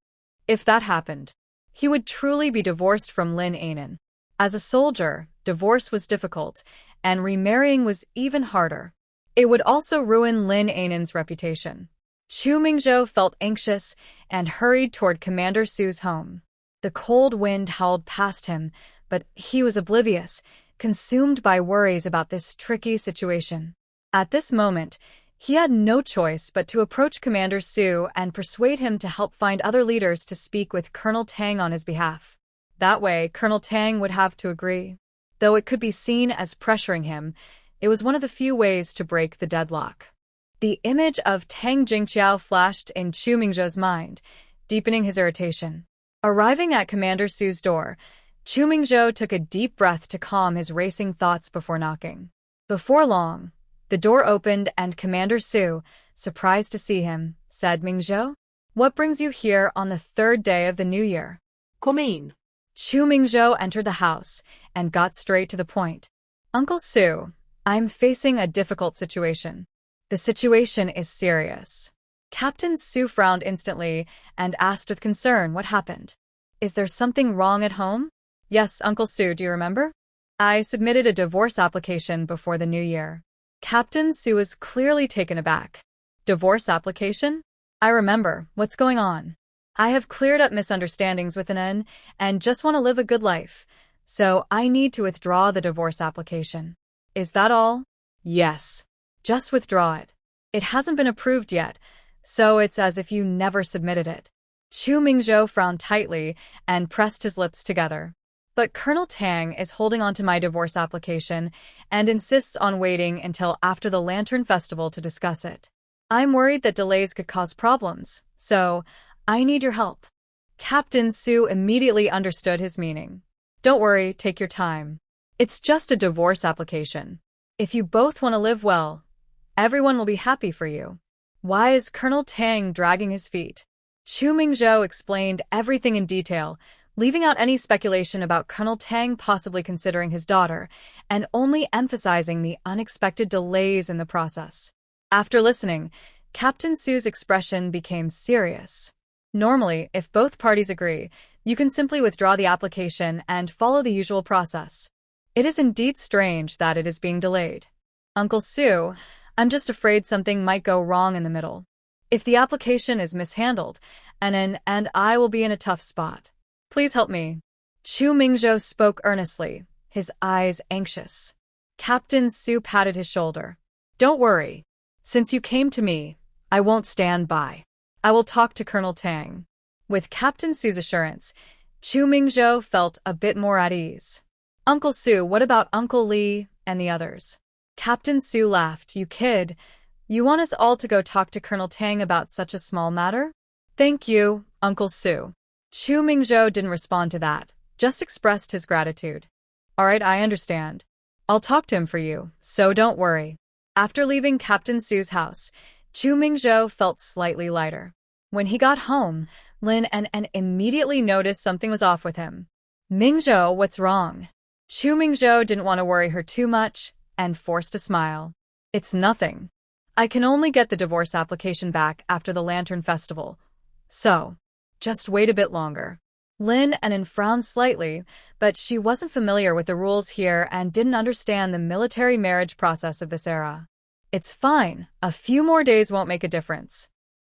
[SPEAKER 2] If that happened, he would truly be divorced from Lin An'an. As a soldier, divorce was difficult, and remarrying was even harder. It would also ruin Lin An'an's reputation. Chu Mingzhou felt anxious and hurried toward Commander Su's home. The cold wind howled past him, but he was oblivious, consumed by worries about this tricky situation. At this moment,
[SPEAKER 1] He had no choice but to approach Commander Su and persuade him to help find other leaders to speak with Colonel Tang on his behalf. That way, Colonel Tang would have to agree. Though it could be seen as pressuring him, it was one of the few ways to break the deadlock. The image of Tang Jingqiao flashed in Chu Mingzhou's mind, deepening his irritation. Arriving at Commander Su's door, Chu Mingzhou took a deep breath to calm his racing thoughts before knocking. Before long, the door opened and Commander Su, surprised to see him, said, "Mingzhou, what brings you here on the third day of the new year?"
[SPEAKER 3] Come in.
[SPEAKER 1] Chu Mingzhou entered the house and got straight to the point. "Uncle Su, I'm facing a difficult situation. The situation is serious." Captain Su frowned instantly and asked with concern what happened. "Is there something wrong at home?" "Yes, Uncle Su, do you remember? I submitted a divorce application before the new year." Captain Su was clearly taken aback. "Divorce application? I remember. What's going on?" "I have cleared up misunderstandings with An'an and just want to live a good life, so I need to withdraw the divorce application." "Is that all?" "Yes. Just withdraw it. It hasn't been approved yet, so it's as if you never submitted it." Chu Mingzhou frowned tightly and pressed his lips together. "But Colonel Tang is holding on to my divorce application and insists on waiting until after the Lantern Festival to discuss it. I'm worried that delays could cause problems, so I need your help." Captain Su immediately understood his meaning. "Don't worry, take your time. It's just a divorce application. If you both want to live well, everyone will be happy for you." "Why is Colonel Tang dragging his feet?" Chu Mingzhou explained everything in detail, leaving out any speculation about Colonel Tang possibly considering his daughter, and only emphasizing the unexpected delays in the process. After listening, Captain Su's expression became serious. "Normally, if both parties agree, you can simply withdraw the application and follow the usual process. It is indeed strange that it is being delayed. Uncle Su, I'm just afraid something might go wrong in the middle. If the application is mishandled, An'an and I will be in a tough spot. Please help me." Chu Mingzhou spoke earnestly, his eyes anxious. Captain Su patted his shoulder. "Don't worry. Since you came to me, I won't stand by. I will talk to Colonel Tang." With Captain Su's assurance, Chu Mingzhou felt a bit more at ease. "Uncle Su, what about Uncle Li and the others?" Captain Su laughed. "You kid. You want us all to go talk to Colonel Tang about such a small matter?" "Thank you, Uncle Su." Chu Mingzhou didn't respond to that, just expressed his gratitude. "All right, I understand. I'll talk to him for you, so don't worry." After leaving Captain Su's house, Chu Mingzhou felt slightly lighter. When he got home, Lin An'an immediately noticed something was off with him. "Mingzhou, what's wrong?" Chu Mingzhou didn't want to worry her too much and forced a smile. "It's nothing. I can only get the divorce application back after the Lantern Festival, so just wait a bit longer." Lin An'an frowned slightly, but she wasn't familiar with the rules here and didn't understand the military marriage process of this era. "It's fine. A few more days won't make a difference."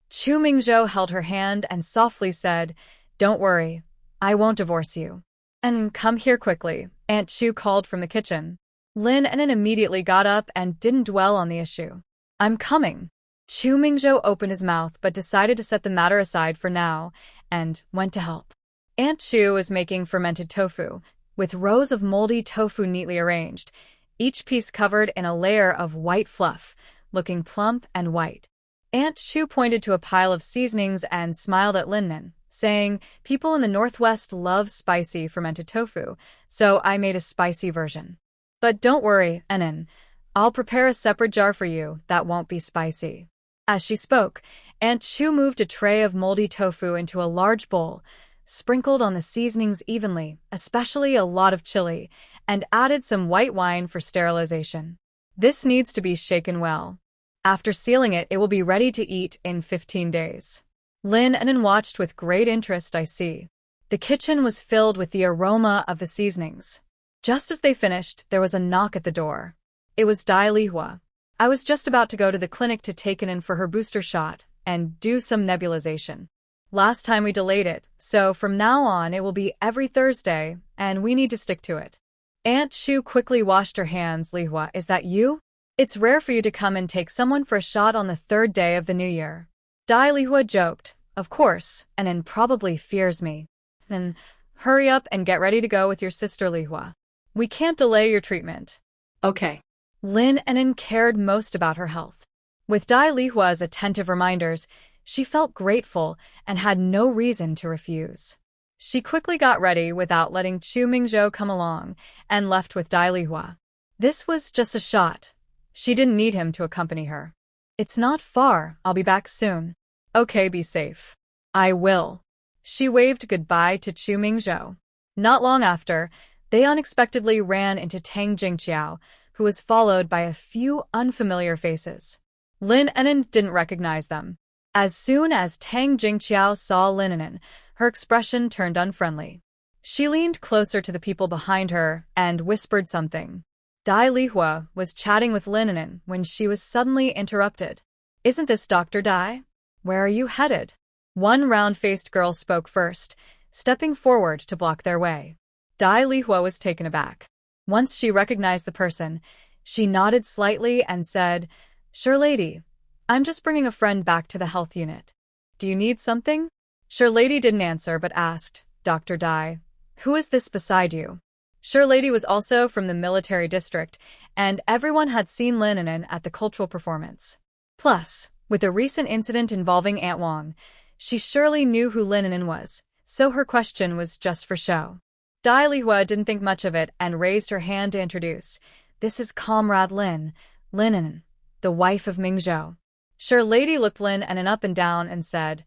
[SPEAKER 1] Chu Mingzhou held her hand and softly said, "Don't worry. I won't divorce you." "And come here quickly," Aunt Chu called from the kitchen. Lin An'an immediately got up and didn't dwell on the issue. "I'm coming." Chu Mingzhou opened his mouth but decided to set the matter aside for now and went to help. Aunt Chu was making fermented tofu, with rows of moldy tofu neatly arranged, each piece covered in a layer of white fluff, looking plump and white. Aunt Chu pointed to a pile of seasonings and smiled at Lin An'an, saying, "People in the Northwest love spicy fermented tofu, so I made a spicy version. But don't worry, An'an, I'll prepare a separate jar for you that won't be spicy." As she spoke, Aunt Chu moved a tray of moldy tofu into a large bowl, sprinkled on the seasonings evenly, especially a lot of chili, and added some white wine for sterilization. "This needs to be shaken well. After sealing it, it will be ready to eat in 15 days. Lin An'an watched with great interest. "I see." The kitchen was filled with the aroma of the seasonings. Just as they finished, there was a knock at the door. It was Dai Lihua. "I was just about to go to the clinic to take in for her booster shot and do some nebulization. Last time we delayed it, so from now on it will be every Thursday, and we need to stick to it." Aunt Chu quickly washed her hands. "Lihua, is that you?"
[SPEAKER 2] It's rare for you to come and take someone for a shot on the third day of the new year. Dai Lihua joked, of course, and then probably fears me. And hurry up and get ready to go with your sister Lihua. We can't delay your treatment.
[SPEAKER 3] Okay.
[SPEAKER 2] Lin An'an cared most about her health. With Dai Lihua's attentive reminders, she felt grateful and had no reason to refuse. She quickly got ready without letting Chu Mingzhou come along and left with Dai Lihua. This was just a shot. She didn't need him to accompany her. It's not far, I'll be back soon. Okay, be safe. I will. She waved goodbye to Chu Mingzhou. Not long after, they unexpectedly ran into Tang Jingqiao, who was followed by a few unfamiliar faces. Lin An'an didn't recognize them. As soon as Tang Jingqiao saw Lin An'an, her expression turned unfriendly. She leaned closer to the people behind her and whispered something. Dai Lihua was chatting with Lin An'an when she was suddenly interrupted. Isn't this Dr. Dai? Where are you headed? One round-faced girl spoke first, stepping forward to block their way. Dai Lihua was taken aback. Once she recognized the person, she nodded slightly and said, Sure, lady. I'm just bringing a friend back to the health unit. Do you need something? Sure lady didn't answer but asked, Dr. Dai, who is this beside you? Sure lady was also from the military district, and everyone had seen Lin An'an at the cultural performance. Plus, with a recent incident involving Aunt Wang, she surely knew who Lin An'an was, so her question was just for show. Dai Lihua didn't think much of it and raised her hand to introduce. This is Comrade Lin An'an, the wife of Mingzhou. Sure lady looked Lin An'an up and down and said,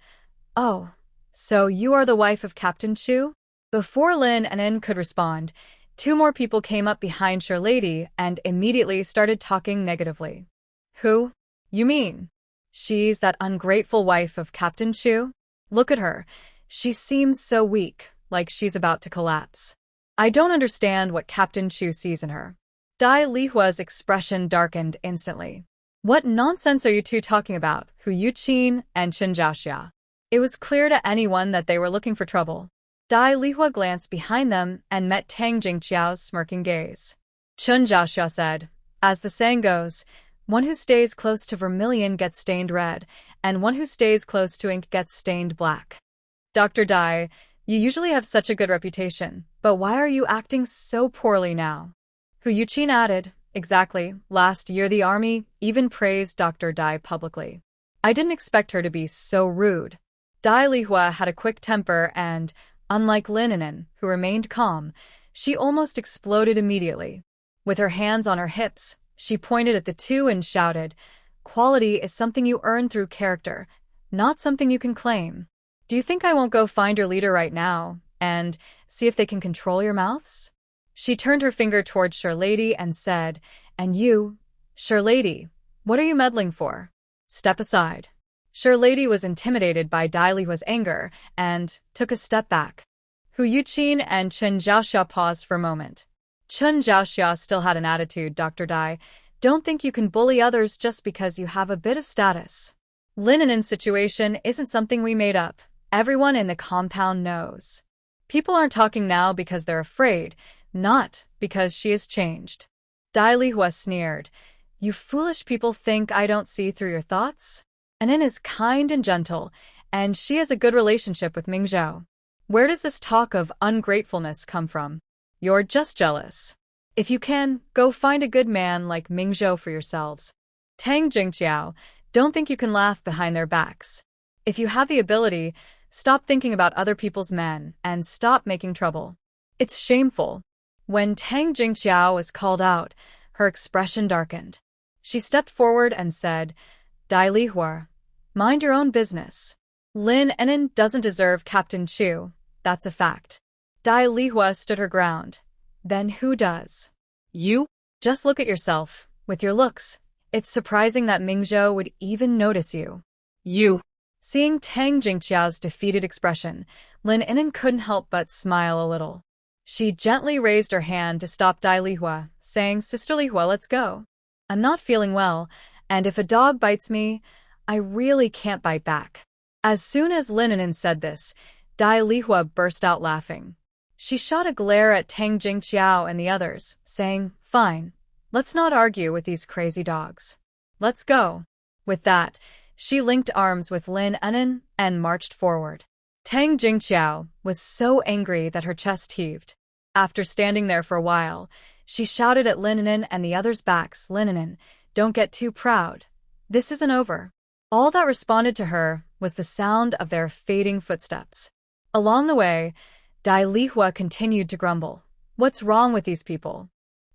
[SPEAKER 2] Oh, so you are the wife of Captain Chu? Before Lin An'an could respond, two more people came up behind Sure lady and immediately started talking negatively. Who? You mean? She's that ungrateful wife of Captain Chu? Look at her. She seems so weak, like she's about to collapse. I don't understand what Captain Chu sees in her. Dai Lihua's expression darkened instantly. What nonsense are you two talking about, Hu Yuqin and Chen Zhaoxia? It was clear to anyone that they were looking for trouble. Dai Lihua glanced behind them and met Tang Jingqiao's smirking gaze. Chen Zhaoxia said, As the saying goes, one who stays close to vermilion gets stained red, and one who stays close to ink gets stained black. Dr. Dai, you usually have such a good reputation, but why are you acting so poorly now? Hu Yuqin added, Exactly, last year the army even praised Dr. Dai publicly. I didn't expect her to be so rude. Dai Lihua had a quick temper and, unlike Lin An'an, who remained calm, she almost exploded immediately. With her hands on her hips, she pointed at the two and shouted, Quality is something you earn through character, not something you can claim. Do you think I won't go find your leader right now and see if they can control your mouths? She turned her finger towards Sure Lady and said, And you, Sure Lady, what are you meddling for? Step aside. Sure Lady was intimidated by Dai Lihua's anger and took a step back. Hu Yuqin and Chen Zhaoxia paused for a moment. Chen Zhaoxia still had an attitude, Dr. Dai. Don't think you can bully others just because you have a bit of status. Lin An'an's situation isn't something we made up. Everyone in the compound knows. People aren't talking now because they're afraid, not because she has changed. Dai Lihua sneered. You foolish people think I don't see through your thoughts? An'an is kind and gentle, and she has a good relationship with Mingzhou. Where does this talk of ungratefulness come from? You're just jealous. If you can, go find a good man like Mingzhou for yourselves. Tang Jingqiao, don't think you can laugh behind their backs. If you have the ability, stop thinking about other people's men and stop making trouble. It's shameful. When Tang Jingqiao was called out, her expression darkened. She stepped forward and said, Dai Lihua, mind your own business. Lin An'an doesn't deserve Captain Chu, that's a fact. Dai Lihua stood her ground. Then who does? You? Just look at yourself. With your looks, it's surprising that Mingzhou would even notice you. You. Seeing Tang Jingqiao's defeated expression, Lin An'an couldn't help but smile a little. She gently raised her hand to stop Dai Lihua, saying, Sister Lihua, let's go. I'm not feeling well, and if a dog bites me, I really can't bite back. As soon as Lin An'an said this, Dai Lihua burst out laughing. She shot a glare at Tang Jingqiao and the others, saying, Fine, Let's not argue with these crazy dogs. Let's go. With that, she linked arms with Lin An'an and marched forward. Tang Jingqiao was so angry that her chest heaved. After standing there for a while, she shouted at Lin An'an and the others' backs, "Lin An'an, don't get too proud. This isn't over." All that responded to her was the sound of their fading footsteps. Along the way, Dai Lihua continued to grumble. What's wrong with these people?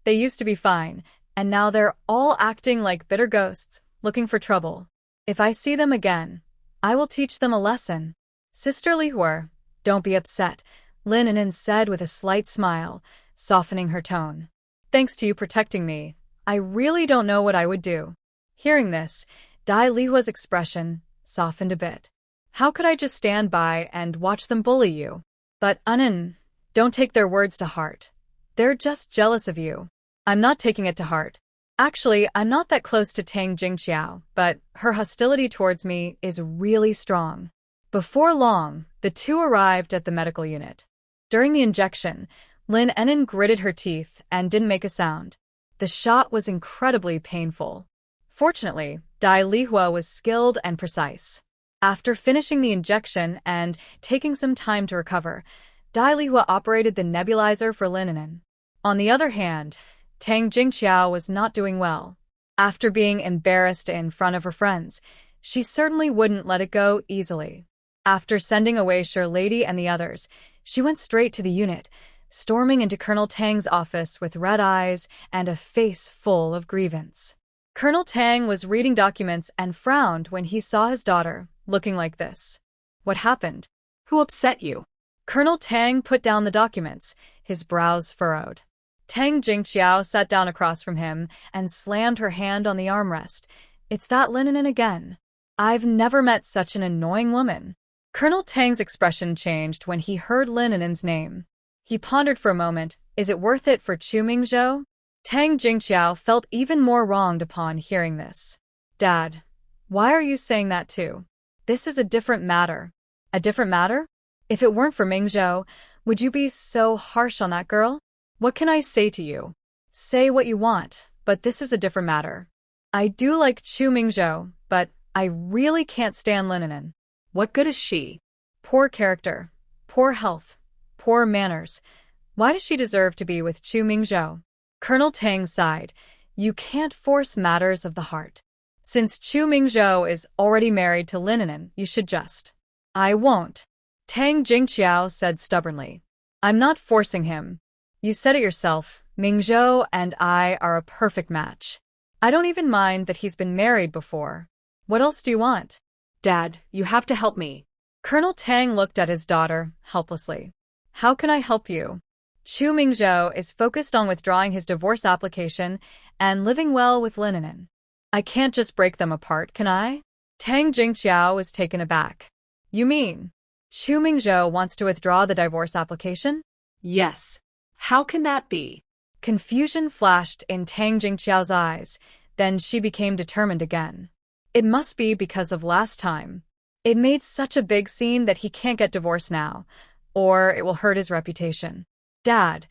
[SPEAKER 2] They used to be fine, and now they're all acting like bitter ghosts, looking for trouble. If I see them again, I will teach them a lesson. Sister Lihua, don't be upset, Lin An'an said with a slight smile, softening her tone. Thanks to you protecting me, I really don't know what I would do. Hearing this, Dai Lihua's expression softened a bit. How could I just stand by and watch them bully you? But An'an, don't take their words to heart. They're just jealous of you. I'm not taking it to heart. Actually, I'm not that close to Tang Jingqiao, but her hostility towards me is really strong. Before long, the two arrived at the medical unit. During the injection, Lin An'an gritted her teeth and didn't make a sound. The shot was incredibly painful. Fortunately, Dai Lihua was skilled and precise. After finishing the injection and taking some time to recover, Dai Lihua operated the nebulizer for Lin An'an. On the other hand, Tang Jingqiao was not doing well. After being embarrassed in front of her friends, she certainly wouldn't let it go easily. After sending away Lady and the others, she went straight to the unit, storming into Colonel Tang's office with red eyes and a face full of grievance. Colonel Tang was reading documents and frowned when he saw his daughter, looking like this. What happened?
[SPEAKER 3] Who upset you?
[SPEAKER 2] Colonel Tang put down the documents, his brows furrowed. Tang Jingqiao sat down across from him and slammed her hand on the armrest. It's that Lin An'an again. I've never met such an annoying woman. Colonel Tang's expression changed when he heard Lin An'an's name. He pondered for a moment. Is it worth it for Chu Mingzhou? Tang Jingqiao felt even more wronged upon hearing this. Dad, why are you saying that too? This is a different matter. A different matter? If it weren't for Mingzhou, would you be so harsh on that girl? What can I say to you? Say what you want, but this is a different matter. I do like Chu Mingzhou, but I really can't stand Lin An'an.
[SPEAKER 3] What good is she?
[SPEAKER 2] Poor character, poor health, poor manners. Why does she deserve to be with Chu Mingzhou? Colonel Tang sighed. You can't force matters of the heart. Since Chu Mingzhou is already married to Lin An'an, you should just. I won't. Tang Jingqiao said stubbornly. I'm not forcing him. You said it yourself, Mingzhou and I are a perfect match. I don't even mind that he's been married before. What else do you want?
[SPEAKER 3] Dad, you have to help me.
[SPEAKER 2] Colonel Tang looked at his daughter, helplessly. How can I help you? Chu Mingzhou is focused on withdrawing his divorce application and living well with Lin An'an. I can't just break them apart, can I? Tang Jingqiao was taken aback. You mean, Chu Mingzhou wants to withdraw the divorce application?
[SPEAKER 3] Yes. How can that be?
[SPEAKER 2] Confusion flashed in Tang Jingqiao's eyes, then she became determined again. It must be because of last time. It made such a big scene that he can't get divorced now, or it will hurt his reputation. Dad,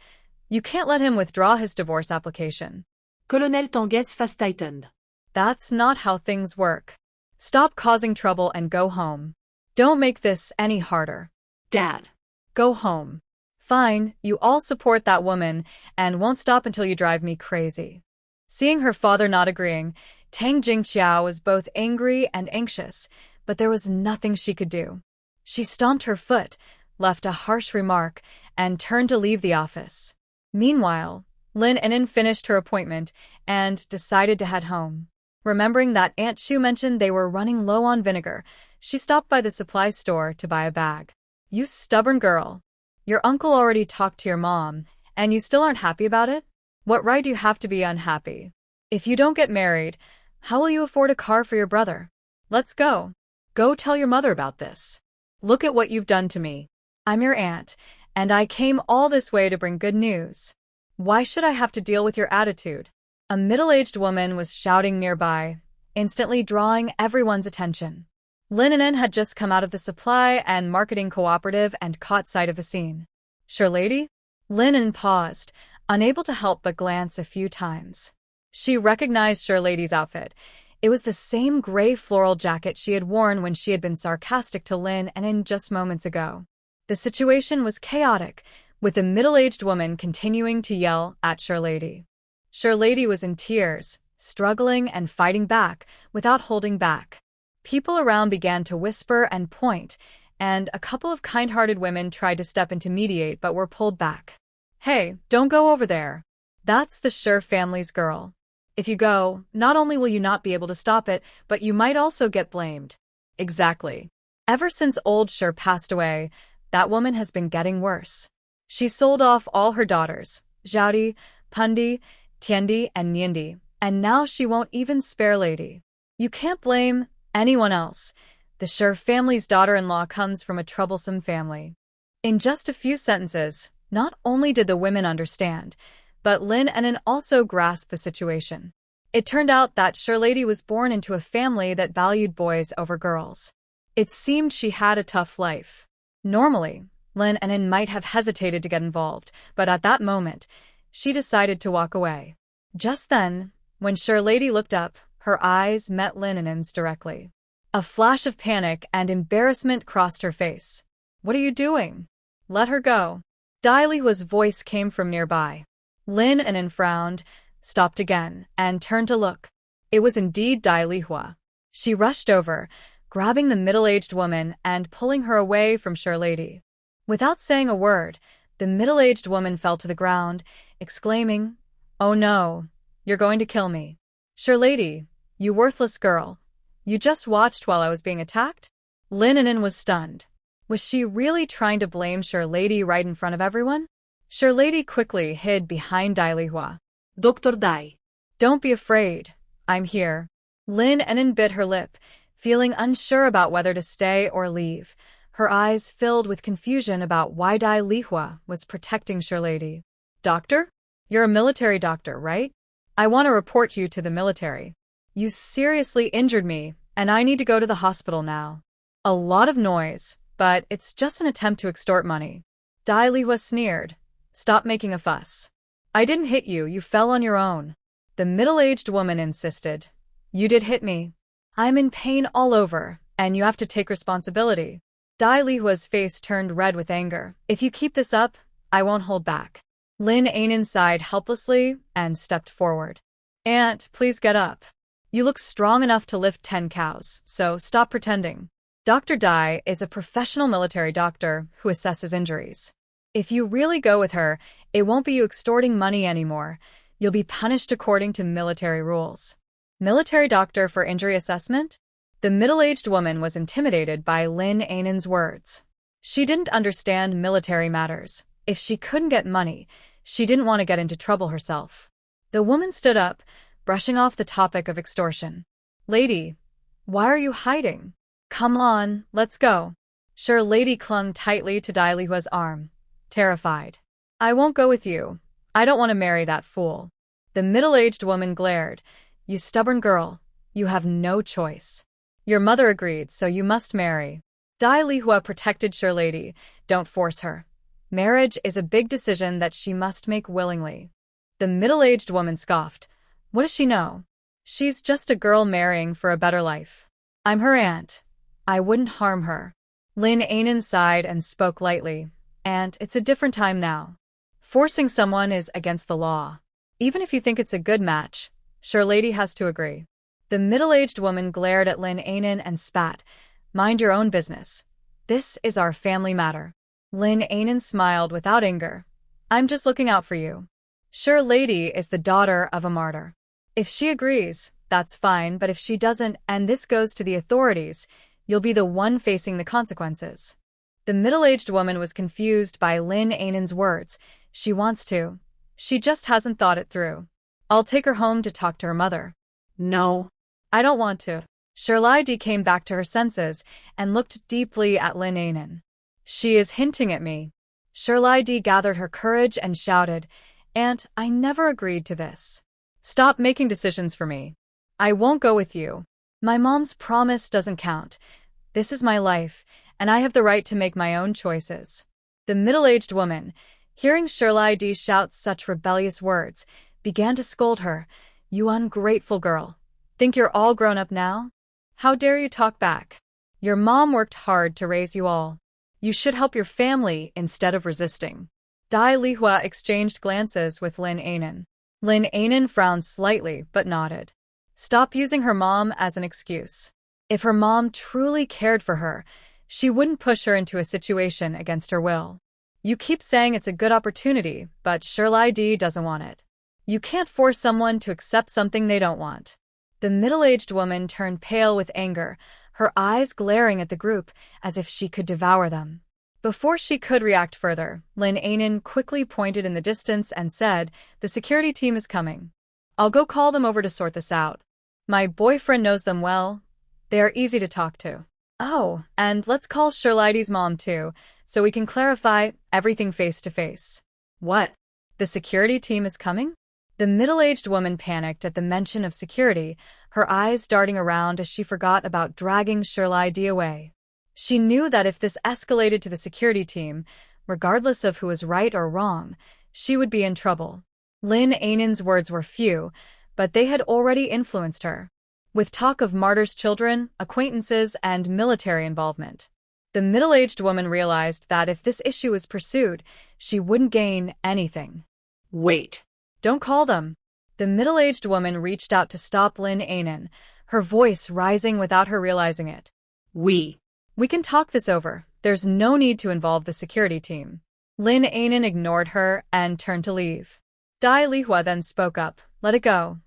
[SPEAKER 2] you can't let him withdraw his divorce application.
[SPEAKER 3] Colonel Tang's face tightened.
[SPEAKER 2] That's not how things work. Stop causing trouble and go home. Don't make this any harder.
[SPEAKER 3] Dad.
[SPEAKER 2] Go home. Fine, you all support that woman and won't stop until you drive me crazy. Seeing her father not agreeing, Tang Jingqiao was both angry and anxious, but there was nothing she could do. She stomped her foot, left a harsh remark, and turned to leave the office. Meanwhile, Lin An'an finished her appointment and decided to head home. Remembering that Aunt Chu mentioned they were running low on vinegar, she stopped by the supply store to buy a bag. You stubborn girl. Your uncle already talked to your mom, and you still aren't happy about it? What right do you have to be unhappy? If you don't get married, how will you afford a car for your brother? Let's go. Go tell your mother about this. Look at what you've done to me. I'm your aunt, and I came all this way to bring good news. Why should I have to deal with your attitude? A middle-aged woman was shouting nearby, instantly drawing everyone's attention. Lin An'an had just come out of the supply and marketing cooperative and caught sight of the scene. Sure, lady? Lin An'an paused, unable to help but glance a few times. She recognized Lady's outfit. It was the same gray floral jacket she had worn when she had been sarcastic to Lin An'an just moments ago. The situation was chaotic, with the middle-aged woman continuing to yell at Lady. Lady was in tears, struggling and fighting back without holding back. People around began to whisper and point, and a couple of kind-hearted women tried to step in to mediate but were pulled back. Hey, don't go over there. That's the Shi family's girl. If you go, not only will you not be able to stop it, but you might also get blamed. Exactly. Ever since old Shi passed away, that woman has been getting worse. She sold off all her daughters, Zhaodi, Pundi, Tiandi, and Niandi, and now she won't even spare Lady. You can't blame anyone else. The Shi family's daughter-in-law comes from a troublesome family. In just a few sentences, not only did the women understand, but Lin An'an also grasped the situation. It turned out that Lady was born into a family that valued boys over girls. It seemed she had a tough life. Normally, Lin An'an might have hesitated to get involved, but at that moment, she decided to walk away. Just then, when Lady looked up, her eyes met Lin An'an's directly. A flash of panic and embarrassment crossed her face. What are you doing? Let her go. Dai Lihua's voice came from nearby. Lin An'an frowned, stopped again, and turned to look. It was indeed Dai Lihua. She rushed over, grabbing the middle-aged woman and pulling her away from Lady. Without saying a word, the middle-aged woman fell to the ground, exclaiming, "Oh no, you're going to kill me. Lady, you worthless girl. You just watched while I was being attacked?" Lin An'an was stunned. Was she really trying to blame Lady right in front of everyone? Lady quickly hid behind Dai Lihua.
[SPEAKER 3] Dr. Dai.
[SPEAKER 2] Don't be afraid. I'm here. Lin An'an bit her lip, feeling unsure about whether to stay or leave. Her eyes filled with confusion about why Dai Lihua was protecting Lady. Doctor? You're a military doctor, right? I want to report you to the military. You seriously injured me, and I need to go to the hospital now. A lot of noise, but it's just an attempt to extort money. Dai Lihua sneered. Stop making a fuss. I didn't hit you, you fell on your own. The middle-aged woman insisted. You did hit me. I'm in pain all over, and you have to take responsibility. Dai Lihua's face turned red with anger. If you keep this up, I won't hold back. Lin An'an sighed helplessly and stepped forward. Aunt, please get up. You look strong enough to lift 10 cows, so stop pretending. Dr. Dai is a professional military doctor who assesses injuries. If you really go with her, it won't be you extorting money anymore. You'll be punished according to military rules. Military doctor for injury assessment? The middle-aged woman was intimidated by Lin An'an's words. She didn't understand military matters. If she couldn't get money, she didn't want to get into trouble herself. The woman stood up, brushing off the topic of extortion. Lady, why are you hiding? Come on, let's go. Lady clung tightly to Dai Lihua's arm, terrified. I won't go with you. I don't want to marry that fool. The middle-aged woman glared. You stubborn girl. You have no choice. Your mother agreed, so you must marry. Dai Lihua protected Lady. Don't force her. Marriage is a big decision that she must make willingly. The middle-aged woman scoffed. What does she know? She's just a girl marrying for a better life. I'm her aunt. I wouldn't harm her. Lin An'an sighed and spoke lightly. And it's a different time now. Forcing someone is against the law. Even if you think it's a good match, Lady has to agree. The middle-aged woman glared at Lin An'an and spat. Mind your own business. This is our family matter. Lin An'an smiled without anger. I'm just looking out for you. Lady is the daughter of a martyr. If she agrees, that's fine, but if she doesn't, and this goes to the authorities, you'll be the one facing the consequences. The middle-aged woman was confused by Lin An'an's words. She wants to. She just hasn't thought it through. I'll take her home to talk to her mother. No. I don't want to. Lady came back to her senses and looked deeply at Lin An'an. She is hinting at me. Lady gathered her courage and shouted, Aunt, I never agreed to this. Stop making decisions for me. I won't go with you. My mom's promise doesn't count. This is my life, and I have the right to make my own choices. The middle-aged woman, hearing Lady shout such rebellious words, began to scold her.
[SPEAKER 1] You ungrateful girl. Think you're all grown up now? How dare you talk back? Your mom worked hard to raise you all. You should help your family instead of resisting. Dai Lihua exchanged glances with Lin An'an. Lin An'an frowned slightly but nodded. Stop using her mom as an excuse. If her mom truly cared for her, she wouldn't push her into a situation against her will. You keep saying it's a good opportunity, but Shirlai D doesn't want it. You can't force someone to accept something they don't want. The middle-aged woman turned pale with anger, her eyes glaring at the group as if she could devour them. Before she could react further, Lin An'an quickly pointed in the distance and said, "The security team is coming. I'll go call them over to sort this out. My boyfriend knows them well. They are easy to talk to. Oh, and let's call Shirlai's mom too, so we can clarify everything face to face." What? The security team is coming? The middle-aged woman panicked at the mention of security, her eyes darting around as she forgot about dragging Shirlai D away. She knew that if this escalated to the security team, regardless of who was right or wrong, she would be in trouble. Lin An'an's words were few, but they had already influenced her. With talk of martyrs' children, acquaintances, and military involvement, the middle-aged woman realized that if this issue was pursued, she wouldn't gain anything.
[SPEAKER 3] Wait.
[SPEAKER 1] Don't call them. The middle-aged woman reached out to stop Lin An'an, her voice rising without her realizing it.
[SPEAKER 3] We
[SPEAKER 1] can talk this over. There's no need to involve the security team. Lin An'an ignored her and turned to leave. Dai Lihua then spoke up. Let it go.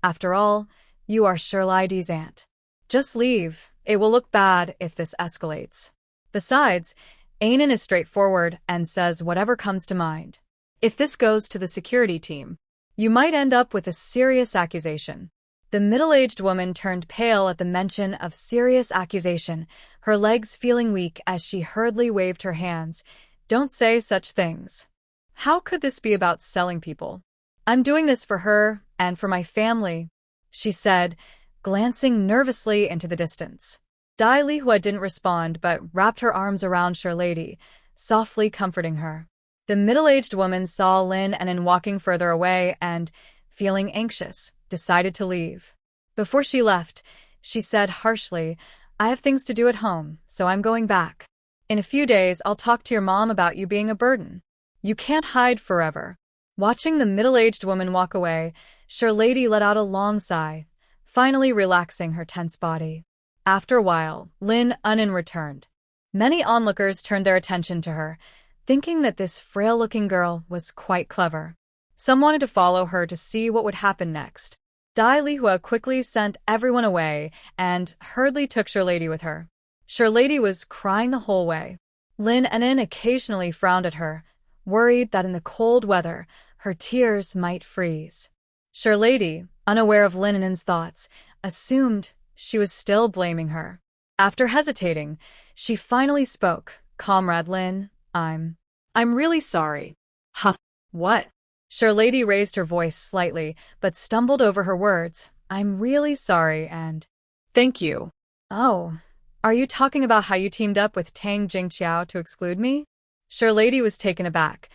[SPEAKER 1] After all, you are Shirlai D's aunt. Just leave. It will look bad if this escalates. Besides, An'an is straightforward and says whatever comes to mind. If this goes to the security team, you might end up with a serious accusation. The middle-aged woman turned pale at the mention of serious accusation, her legs feeling weak as she hurriedly waved her hands. Don't say such things. How could this be about selling people? I'm doing this for her and for my family, she said, glancing nervously into the distance. Dai Lihua didn't respond but wrapped her arms around Shirlai, softly comforting her. The middle-aged woman saw Lin An'an walking further away and, feeling anxious, decided to leave. Before she left, she said harshly, I have things to do at home, so I'm going back. In a few days, I'll talk to your mom about you being a burden. You can't hide forever. Watching the middle-aged woman walk away, Shirlai let out a long sigh, finally relaxing her tense body. After a while, Lin An'an returned. Many onlookers turned their attention to her, thinking that this frail-looking girl was quite clever. Some wanted to follow her to see what would happen next. Dai Lihua quickly sent everyone away and hurriedly took Shirlai with her. Shirlai was crying the whole way. Lin An'an occasionally frowned at her, worried that in the cold weather, her tears might freeze. Shirlai, unaware of Lin An'an's thoughts, assumed she was still blaming her. After hesitating, she finally spoke. Comrade Lin, I'm really sorry.
[SPEAKER 3] Huh.
[SPEAKER 1] What? Shirlai raised her voice slightly, but stumbled over her words. I'm really sorry and...
[SPEAKER 3] Thank you.
[SPEAKER 1] Oh, are you talking about how you teamed up with Tang Jingqiao to exclude me? Shirlai was taken aback.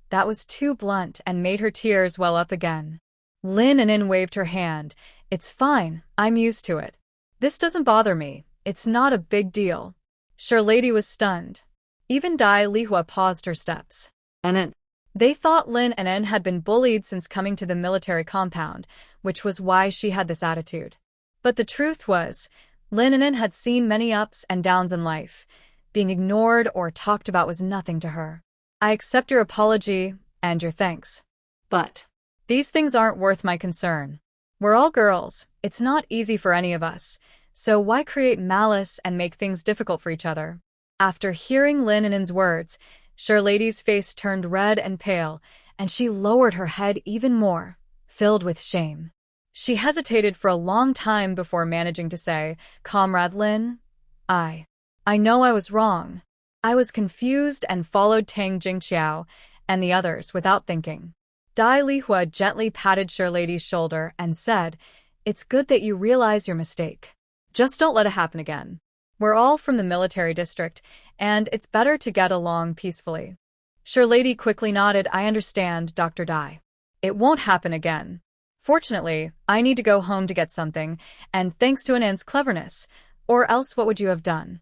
[SPEAKER 1] That was too blunt and made her tears well up again. Lin An'an waved her hand. It's fine, I'm used to it. This doesn't bother me. It's not a big deal. Shirlai was stunned. Even Dai Lihua paused her steps.
[SPEAKER 3] An'an.
[SPEAKER 1] They thought Lin An'an had been bullied since coming to the military compound, which was why she had this attitude. But the truth was, Lin An'an had seen many ups and downs in life. Being ignored or talked about was nothing to her. I accept your apology and your thanks.
[SPEAKER 3] But
[SPEAKER 1] these things aren't worth my concern. We're all girls. It's not easy for any of us. So why create malice and make things difficult for each other? After hearing Lin An'an's words, Shirlai's face turned red and pale, and she lowered her head even more, filled with shame. She hesitated for a long time before managing to say, Comrade Lin, I know I was wrong. I was confused and followed Tang Jingqiao and the others without thinking. Dai Lihua gently patted Shirlai's shoulder and said, It's good that you realize your mistake. Just don't let it happen again. We're all from the military district, and it's better to get along peacefully. Shirlai quickly nodded. I understand, Dr. Dai. It won't happen again.
[SPEAKER 2] Fortunately, I need to go home to get something, and thanks to An'an's cleverness. Or else what would you have done?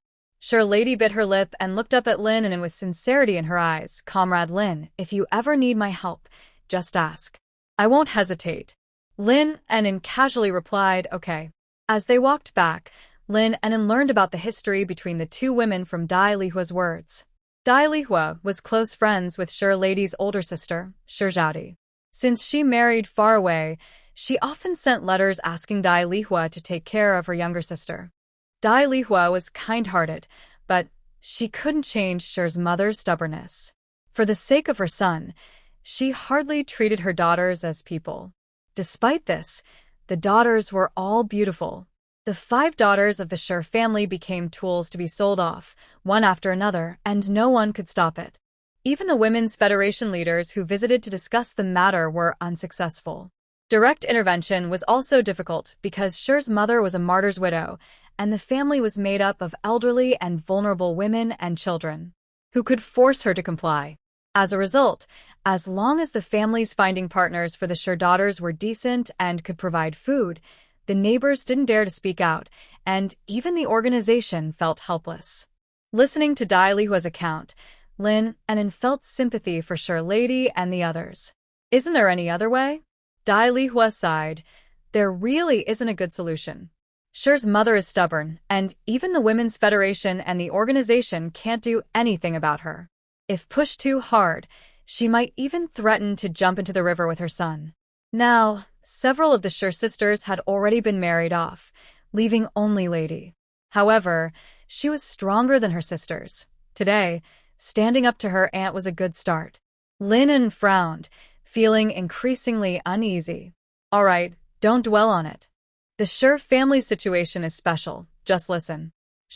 [SPEAKER 2] Lady bit her lip and looked up at Lin An'an with sincerity in her eyes. Comrade Lin, if you ever need my help, just ask. I won't hesitate. Lin An'an casually replied, okay. As they walked back, Lin An'an learned about the history between the two women from Dai Lihua's words. Dai Lihua was close friends with Lady's older sister, Zhaodi. Since she married far away, she often sent letters asking Dai Lihua to take care of her younger sister. Dai Lihua was kind-hearted, but she couldn't change Shi's mother's stubbornness. For the sake of her son, she hardly treated her daughters as people. Despite this, the daughters were all beautiful. The 5 daughters of the Shi family became tools to be sold off, one after another, and no one could stop it. Even the Women's Federation leaders who visited to discuss the matter were unsuccessful. Direct intervention was also difficult because Shi's mother was a martyr's widow, and the family was made up of elderly and vulnerable women and children who could force her to comply. As a result, as long as the family's finding partners for the Shi daughters were decent and could provide food, the neighbors didn't dare to speak out, and even the organization felt helpless. Listening to Dai Lihua's account, Lin An'an felt sympathy for Lady and the others. Isn't there any other way? Dai Lihua sighed. There really isn't a good solution. Shi's mother is stubborn, and even the Women's Federation and the organization can't do anything about her. If pushed too hard, she might even threaten to jump into the river with her son. Now, several of the Shi sisters had already been married off, leaving only Lady. However, she was stronger than her sisters. Today, standing up to her aunt was a good start. Lin An'an frowned, feeling increasingly uneasy. All right, don't dwell on it. The Shi family situation is special, just listen.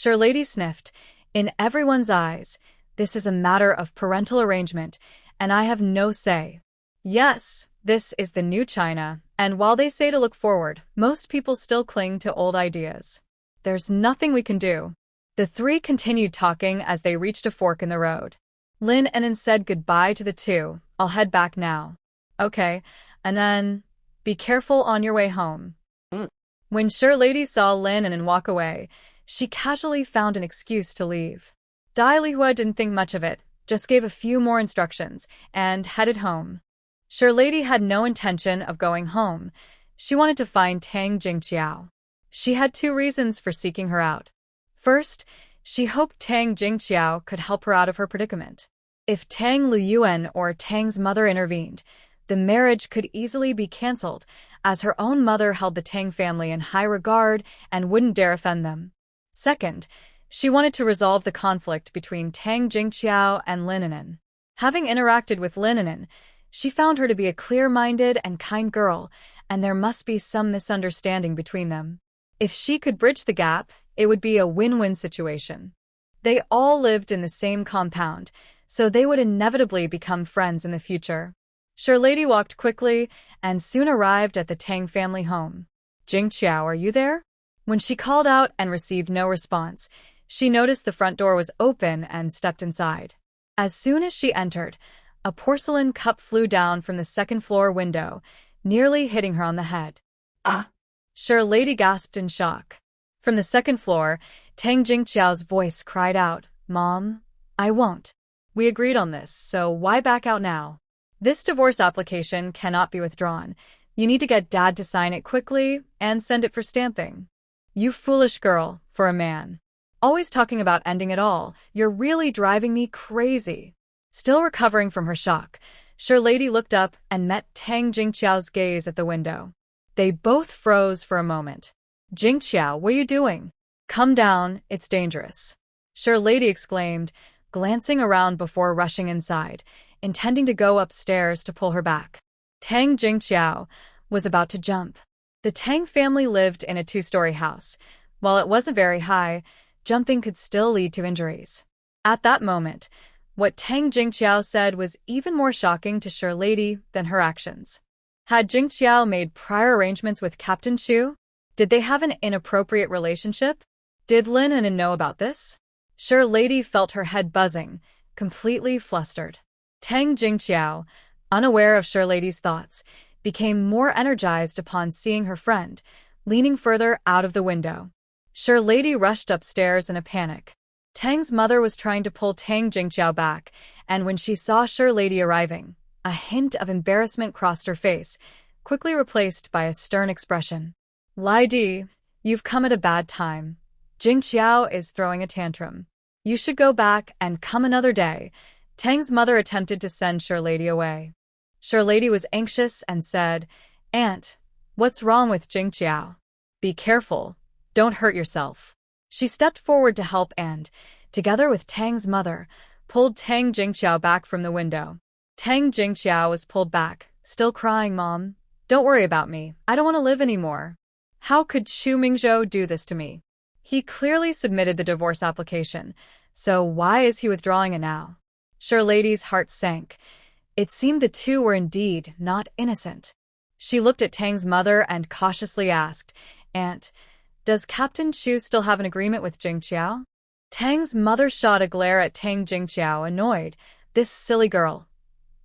[SPEAKER 2] Lady sniffed. In everyone's eyes, this is a matter of parental arrangement, and I have no say. Yes, this is the new China, and while they say to look forward, most people still cling to old ideas. There's nothing we can do. The 3 continued talking as they reached a fork in the road. Lin An'an said goodbye to the 2. I'll head back now. Okay, An'an, be careful on your way home. When Lady saw Lin An'an walk away, she casually found an excuse to leave. Dai Lihua didn't think much of it, just gave a few more instructions, and headed home. Lady had no intention of going home. She wanted to find Tang Jingqiao. She had 2 reasons for seeking her out. First, she hoped Tang Jingqiao could help her out of her predicament. If Tang Liyuan or Tang's mother intervened, the marriage could easily be cancelled, as her own mother held the Tang family in high regard and wouldn't dare offend them. Second, she wanted to resolve the conflict between Tang Jingqiao and Lin An'an. Having interacted with Lin An'an, she found her to be a clear-minded and kind girl, and there must be some misunderstanding between them. If she could bridge the gap, it would be a win-win situation. They all lived in the same compound, so they would inevitably become friends in the future. Lady walked quickly and soon arrived at the Tang family home. Jingqiao, are you there? When she called out and received no response, she noticed the front door was open and stepped inside. As soon as she entered, a porcelain cup flew down from the second-floor window, nearly hitting her on the head.
[SPEAKER 3] Ah!
[SPEAKER 2] Lady gasped in shock. From the second floor, Tang Jingqiao's voice cried out, Mom, I won't. We agreed on this, so why back out now? This divorce application cannot be withdrawn. You need to get Dad to sign it quickly and send it for stamping. You foolish girl, for a man. Always talking about ending it all, you're really driving me crazy. Still recovering from her shock, Lady looked up and met Tang Jingqiao's gaze at the window. They both froze for a moment. Jingqiao, what are you doing? Come down, it's dangerous. Lady exclaimed, glancing around before rushing inside, intending to go upstairs to pull her back. Tang Jingqiao was about to jump. The Tang family lived in a 2-story house. While it wasn't very high, jumping could still lead to injuries. At that moment, what Tang Jingqiao said was even more shocking to Lady than her actions. Had Jingqiao made prior arrangements with Captain Chu? Did they have an inappropriate relationship? Did Lin An'an know about this? Lady felt her head buzzing, completely flustered. Tang Jingqiao, unaware of Lady's thoughts,
[SPEAKER 1] became more energized upon seeing her friend, leaning further out of the window. Sure Lady rushed upstairs in a panic. Tang's mother was trying to pull Tang Jingqiao back, and when she saw Sure Lady arriving, a hint of embarrassment crossed her face, quickly replaced by a stern expression. Lady, you've come at a bad time. Jingqiao is throwing a tantrum. You should go back and come another day. Tang's mother attempted to send Sure Lady away. Sure Lady was anxious and said, Aunt, what's wrong with Jingqiao? Be careful. Don't hurt yourself. She stepped forward to help and, together with Tang's mother, pulled Tang Jingqiao back from the window. Tang Jingqiao was pulled back, still crying, Mom. Don't worry about me. I don't want to live anymore. How could Chu Mingzhou do this to me? He clearly submitted the divorce application, so why is he withdrawing it now? Sure Lady's heart sank. It seemed the two were indeed not innocent. She looked at Tang's mother and cautiously asked, Aunt, does Captain Chu still have an agreement with Jingqiao? Tang's mother shot a glare at Tang Jingqiao, annoyed. This silly girl.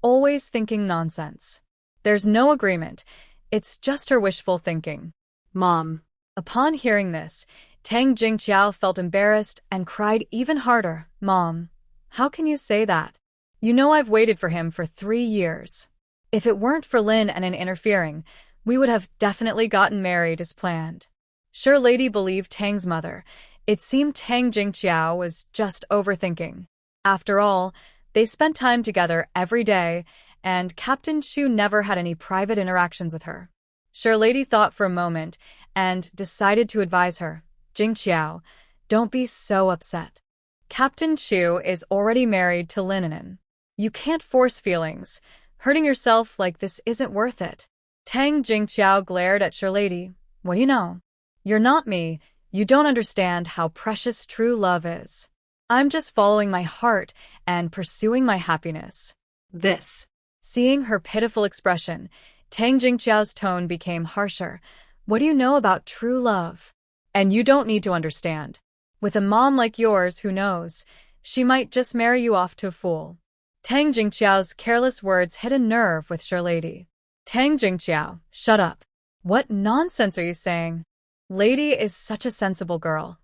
[SPEAKER 1] Always thinking nonsense. There's no agreement. It's just her wishful thinking.
[SPEAKER 3] Mom.
[SPEAKER 1] Upon hearing this, Tang Jingqiao felt embarrassed and cried even harder. Mom, how can you say that? You know I've waited for him for 3 years. If it weren't for Lin An'an interfering, we would have definitely gotten married as planned. Sure Lady believed Tang's mother. It seemed Tang Jingqiao was just overthinking. After all, they spent time together every day, and Captain Chu never had any private interactions with her. Sure Lady thought for a moment and decided to advise her. Jingqiao, don't be so upset. Captain Chu is already married to Lin An'an. You can't force feelings. Hurting yourself like this isn't worth it. Tang Jingqiao glared at Sure Lady. What do you know? You're not me. You don't understand how precious true love is. I'm just following my heart and pursuing my happiness.
[SPEAKER 3] This.
[SPEAKER 1] Seeing her pitiful expression, Tang Jingqiao's tone became harsher. What do you know about true love? And you don't need to understand. With a mom like yours who knows, she might just marry you off to a fool. Tang Jingqiao's careless words hit a nerve with Sure Lady. Tang Jingqiao, shut up. What nonsense are you saying? Lady is such a sensible girl.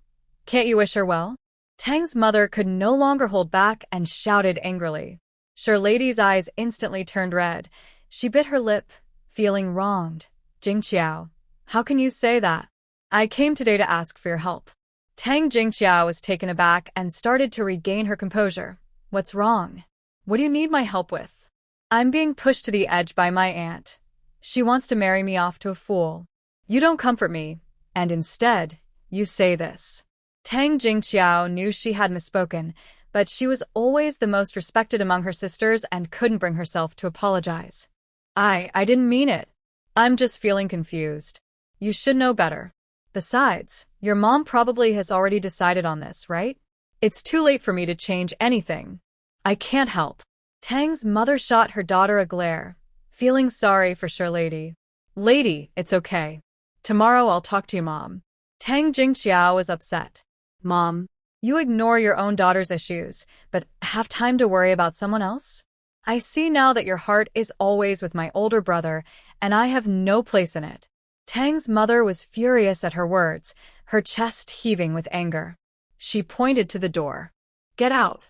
[SPEAKER 1] Can't you wish her well? Tang's mother could no longer hold back and shouted angrily. Sure Lady's eyes instantly turned red. She bit her lip, feeling wronged. Jingqiao, how can you say that? I came today to ask for your help. Tang Jingqiao was taken aback and started to regain her composure. What's wrong? What do you need my help with? I'm being pushed to the edge by my aunt. She wants to marry me off to a fool. You don't comfort me, and instead, you say this. Tang Jingqiao knew she had misspoken, but she was always the most respected among her sisters and couldn't bring herself to apologize. I didn't mean it. I'm just feeling confused. You should know better. Besides, your mom probably has already decided on this, right? It's too late for me to change anything. I can't help. Tang's mother shot her daughter a glare, feeling sorry for Sure Lady. Lady, it's okay. Tomorrow I'll talk to you, Mom. Tang Jingqiao was upset. Mom, you ignore your own daughter's issues, but have time to worry about someone else? I see now that your heart is always with my older brother, and I have no place in it. Tang's mother was furious at her words, her chest heaving with anger. She pointed to the door. Get out.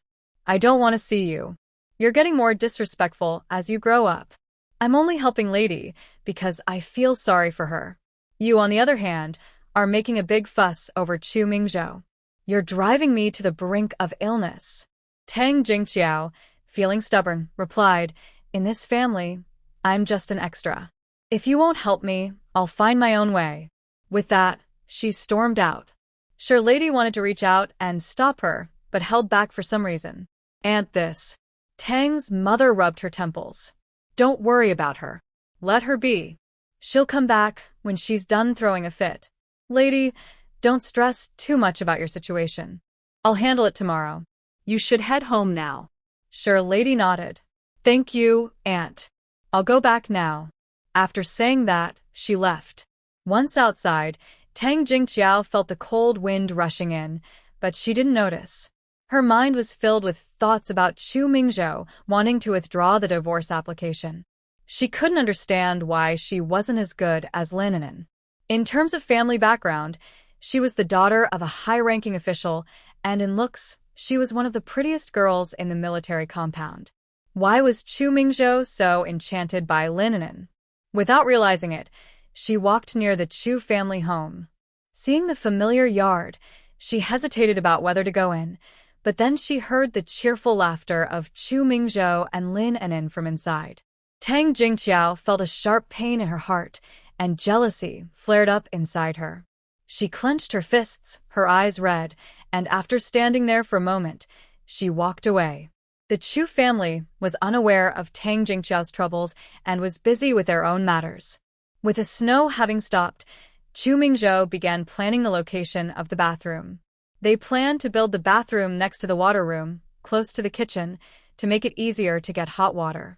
[SPEAKER 1] I don't want to see you. You're getting more disrespectful as you grow up. I'm only helping Lady because I feel sorry for her. You, on the other hand, are making a big fuss over Chu Mingzhou. You're driving me to the brink of illness. Tang Jingqiao, feeling stubborn, replied, In this family, I'm just an extra. If you won't help me, I'll find my own way. With that, she stormed out. Sure Lady wanted to reach out and stop her, but held back for some reason. Aunt this. Tang's mother rubbed her temples. Don't worry about her. Let her be. She'll come back when she's done throwing a fit. Lady, don't stress too much about your situation. I'll handle it tomorrow.
[SPEAKER 3] You should head home now.
[SPEAKER 1] Sure Lady nodded. Thank you, Aunt. I'll go back now. After saying that, she left. Once outside, Tang Jingqiao felt the cold wind rushing in, but she didn't notice. Her mind was filled with thoughts about Chu Mingzhou wanting to withdraw the divorce application. She couldn't understand why she wasn't as good as Lin An'an. In terms of family background, she was the daughter of a high-ranking official, and in looks, she was one of the prettiest girls in the military compound. Why was Chu Mingzhou so enchanted by Lin An'an? Without realizing it, she walked near the Chu family home. Seeing the familiar yard, she hesitated about whether to go in, but then she heard the cheerful laughter of Chu Mingzhou and Lin An'an from inside. Tang Jingqiao felt a sharp pain in her heart, and jealousy flared up inside her. She clenched her fists, her eyes red, and after standing there for a moment, she walked away. The Chu family was unaware of Tang Jingqiao's troubles and was busy with their own matters. With the snow having stopped, Chu Mingzhou began planning the location of the bathroom. They planned to build the bathroom next to the water room, close to the kitchen, to make it easier to get hot water.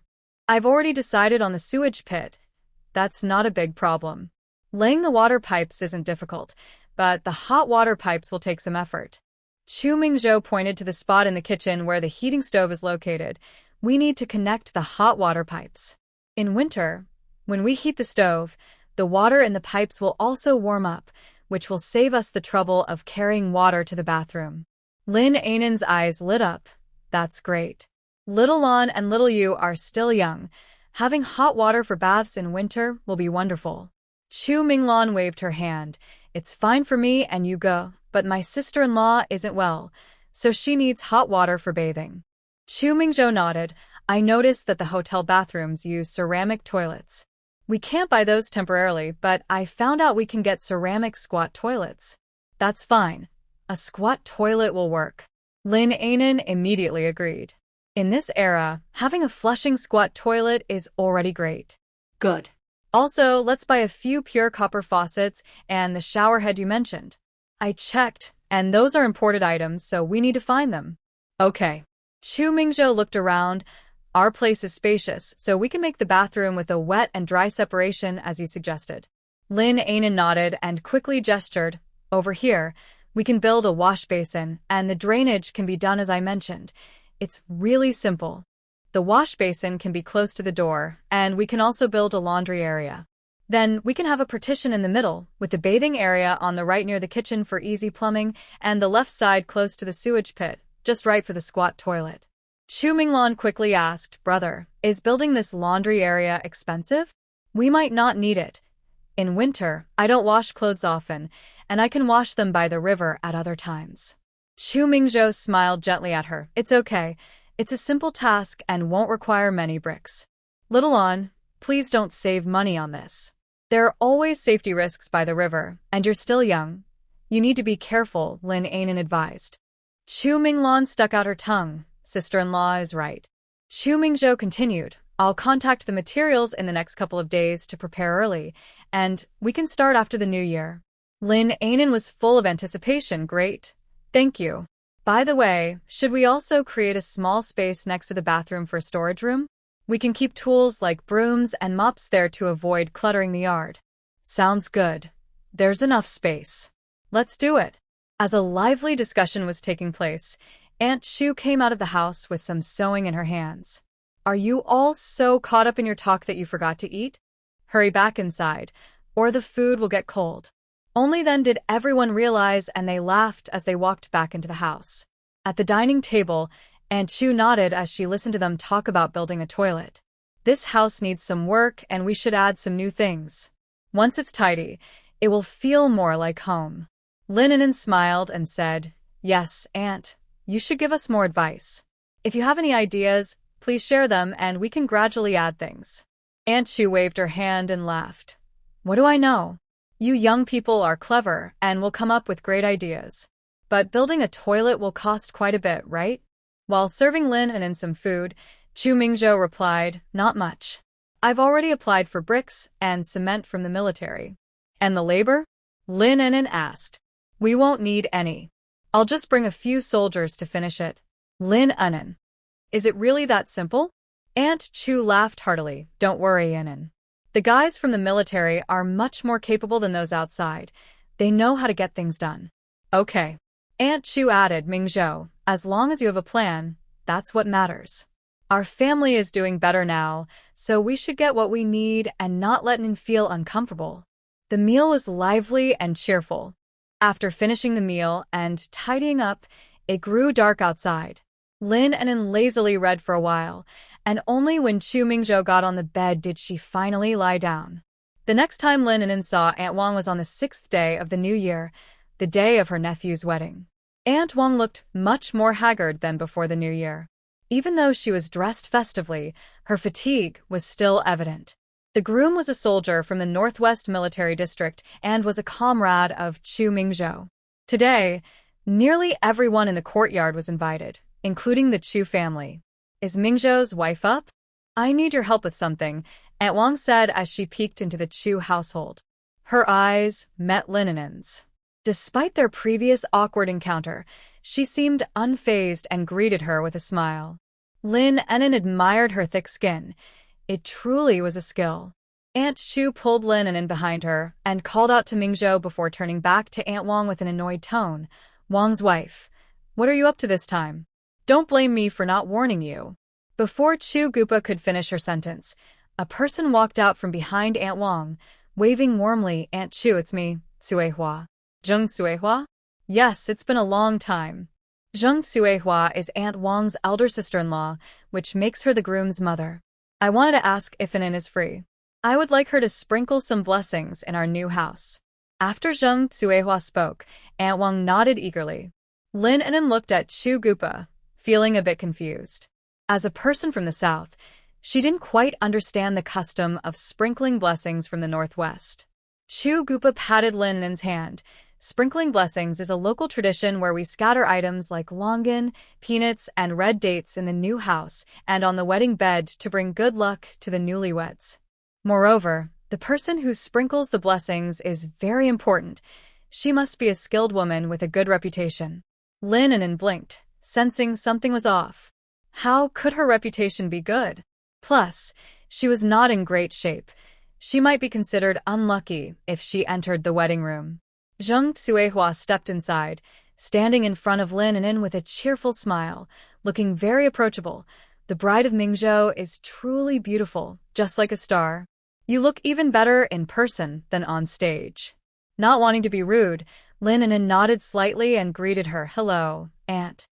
[SPEAKER 1] I've already decided on the sewage pit. That's not a big problem. Laying the water pipes isn't difficult, but the hot water pipes will take some effort. Chu Mingzhou pointed to the spot in the kitchen where the heating stove is located. We need to connect the hot water pipes. In winter, when we heat the stove, the water in the pipes will also warm up, which will save us the trouble of carrying water to the bathroom. Lin An'an's eyes lit up. That's great. Little Lon and little Yu are still young. Having hot water for baths in winter will be wonderful. Chu Minglon waved her hand. It's fine for me and you go, but my sister-in-law isn't well, so she needs hot water for bathing. Chu Mingzhou nodded. I noticed that the hotel bathrooms use ceramic toilets. We can't buy those temporarily, but I found out we can get ceramic squat toilets. That's fine. A squat toilet will work. Lin An'an immediately agreed. In this era, having a flushing squat toilet is already great.
[SPEAKER 3] Good.
[SPEAKER 1] Also, let's buy a few pure copper faucets and the shower head you mentioned. I checked, and those are imported items, so we need to find them. Okay. Chu Mingzhou looked around. Our place is spacious, so we can make the bathroom with a wet and dry separation as you suggested. Lin An'an nodded and quickly gestured. Over here, we can build a wash basin, and the drainage can be done as I mentioned. It's really simple. The wash basin can be close to the door, and we can also build a laundry area. Then we can have a partition in the middle, with the bathing area on the right near the kitchen for easy plumbing, and the left side close to the sewage pit, just right for the squat toilet. Chu Minglon quickly asked, Brother, is building this laundry area expensive? We might not need it. In winter, I don't wash clothes often, and I can wash them by the river at other times. Chu Mingzhou smiled gently at her. It's okay. It's a simple task and won't require many bricks. Little On, please don't save money on this. There are always safety risks by the river, and you're still young. You need to be careful, Lin An'an advised. Chu Minglon stuck out her tongue. Sister-in-law is right. Chu Mingzhou continued. I'll contact the materials in the next couple of days to prepare early, and we can start after the new year. Lin An'an was full of anticipation. Great. Thank you. By the way, should we also create a small space next to the bathroom for a storage room? We can keep tools like brooms and mops there to avoid cluttering the yard. Sounds good. There's enough space. Let's do it. As a lively discussion was taking place, Aunt Chu came out of the house with some sewing in her hands. Are you all so caught up in your talk that you forgot to eat? Hurry back inside, or the food will get cold. Only then did everyone realize, and they laughed as they walked back into the house. At the dining table, Aunt Chu nodded as she listened to them talk about building a toilet. This house needs some work, and we should add some new things. Once it's tidy, it will feel more like home. Lin An'an smiled and said, Yes, Aunt, you should give us more advice. If you have any ideas, please share them, and we can gradually add things. Aunt Chu waved her hand and laughed. What do I know? You young people are clever and will come up with great ideas. But building a toilet will cost quite a bit, right? While serving Lin An'an some food, Chu Mingzhou replied, Not much. I've already applied for bricks and cement from the military. And the labor? Lin An'an asked. We won't need any. I'll just bring a few soldiers to finish it. Lin An'an. Is it really that simple? Aunt Chu laughed heartily. Don't worry, An'an. The guys from the military are much more capable than those outside. They know how to get things done. Okay. Aunt Chu added, Mingzhou, as long as you have a plan, that's what matters.
[SPEAKER 2] Our family is doing better now, so we should get what we need and not let Nin feel uncomfortable. The meal was lively and cheerful. After finishing the meal and tidying up, it grew dark outside. Lin An'an lazily read for a while, and only when Chu Mingzhou got on the bed did she finally lie down. The next time Lin An'an saw Aunt Wang was on the 6th day of the new year, the day of her nephew's wedding. Aunt Wang looked much more haggard than before the new year. Even though she was dressed festively, her fatigue was still evident. The groom was a soldier from the Northwest Military District and was a comrade of Chu Mingzhou. Today, nearly everyone in the courtyard was invited, including the Chu family. Is Mingzhou's wife up? I need your help with something, Aunt Wang said as she peeked into the Chu household. Her eyes met Lin An'an's. Despite their previous awkward encounter, she seemed unfazed and greeted her with a smile. Lin An'an admired her thick skin. It truly was a skill. Aunt Chu pulled Lin An'an behind her and called out to Mingzhou before turning back to Aunt Wang with an annoyed tone. Wang's wife, what are you up to this time? Don't blame me for not warning you. Before Chu Gupa could finish her sentence, a person walked out from behind Aunt Wang, waving warmly. Aunt Chu, it's me, Suehua. Zheng Suehua? Yes, it's been a long time. Zheng Suehua is Aunt Wang's elder sister-in-law, which makes her the groom's mother. I wanted to ask if An'an is free. I would like her to sprinkle some blessings in our new house. After Zheng Suehua spoke, Aunt Wang nodded eagerly. Lin An'an looked at Chu Gupa, feeling a bit confused. As a person from the south, she didn't quite understand the custom of sprinkling blessings from the northwest. Chu Gupa patted Lin An'an's hand. Sprinkling blessings is a local tradition where we scatter items like longan, peanuts, and red dates in the new house and on the wedding bed to bring good luck to the newlyweds. Moreover, the person who sprinkles the blessings is very important. She must be a skilled woman with a good reputation. Lin An'an blinked, sensing something was off. How could her reputation be good? Plus, she was not in great shape. She might be considered unlucky if she entered the wedding room. Zheng Suehua stepped inside, standing in front of Lin An'an with a cheerful smile, looking very approachable. The bride of Mingzhou is truly beautiful, just like a star. You look even better in person than on stage. Not wanting to be rude, Lin An'an nodded slightly and greeted her. Hello, Aunt.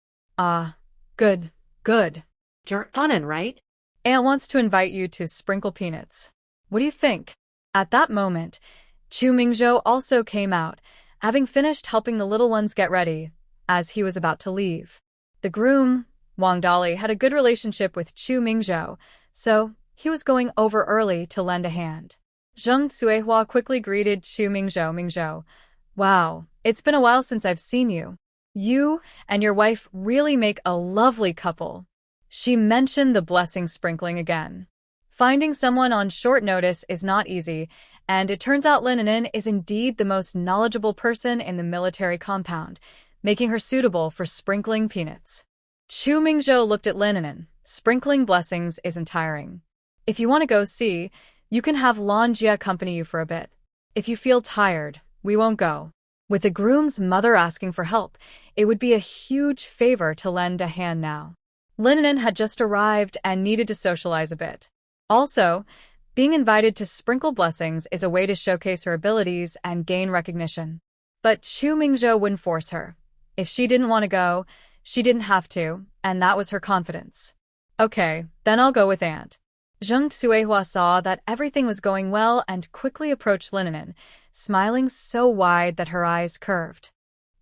[SPEAKER 2] Good.
[SPEAKER 3] You're An'an, right?
[SPEAKER 2] Aunt wants to invite you to sprinkle peanuts. What do you think? At that moment, Chu Mingzhou also came out, having finished helping the little ones get ready, as he was about to leave. The groom, Wang Dali, had a good relationship with Chu Mingzhou, so he was going over early to lend a hand. Zheng Suehua quickly greeted Chu Mingzhou. Mingzhou, wow, it's been a while since I've seen you. You and your wife really make a lovely couple. She mentioned the blessing sprinkling again. Finding someone on short notice is not easy, and it turns out Lin An'an is indeed the most knowledgeable person in the military compound, making her suitable for sprinkling peanuts. Chu Mingzhou looked at Lin An'an. Sprinkling blessings isn't tiring. If you want to go see, you can have Lin Zihua accompany you for a bit. If you feel tired, we won't go. With the groom's mother asking for help, it would be a huge favor to lend a hand now. Lin An'an had just arrived and needed to socialize a bit. Also, being invited to sprinkle blessings is a way to showcase her abilities and gain recognition. But Chu Mingzhou wouldn't force her. If she didn't want to go, she didn't have to, and that was her confidence. Okay, then I'll go with Aunt. Zheng Suehua saw that everything was going well and quickly approached Lin An'an, smiling so wide that her eyes curved.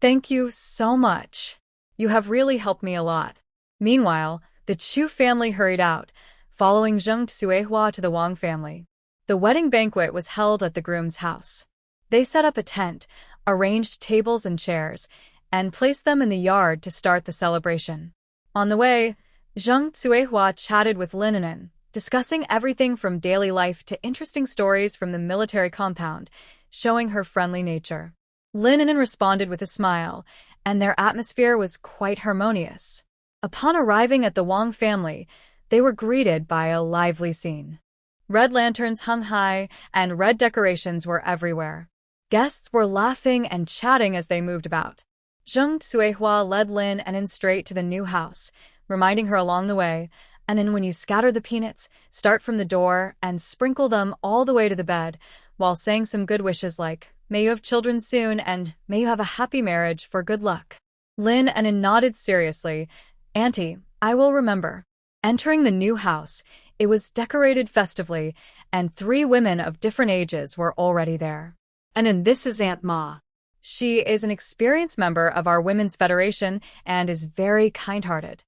[SPEAKER 2] Thank you so much. You have really helped me a lot. Meanwhile, the Chu family hurried out, following Zheng Suehua to the Wang family. The wedding banquet was held at the groom's house. They set up a tent, arranged tables and chairs, and placed them in the yard to start the celebration. On the way, Zheng Suehua chatted with Lin An'an, discussing everything from daily life to interesting stories from the military compound, showing her friendly nature. Lin An'an responded with a smile, and their atmosphere was quite harmonious. Upon arriving at the Wang family, they were greeted by a lively scene. Red lanterns hung high, and red decorations were everywhere. Guests were laughing and chatting as they moved about. Zheng Suehua led Lin An'an straight to the new house, reminding her along the way,
[SPEAKER 1] And then when you scatter the peanuts, start from the door and sprinkle them all the way to the bed, while saying some good wishes like, may you have children soon and may you have a happy marriage for good luck. Lin An'an nodded seriously. Auntie, I will remember. Entering the new house, it was decorated festively, and 3 women of different ages were already there.
[SPEAKER 3] And this is Aunt Ma.
[SPEAKER 1] She is an experienced member of our Women's Federation and is very kind-hearted.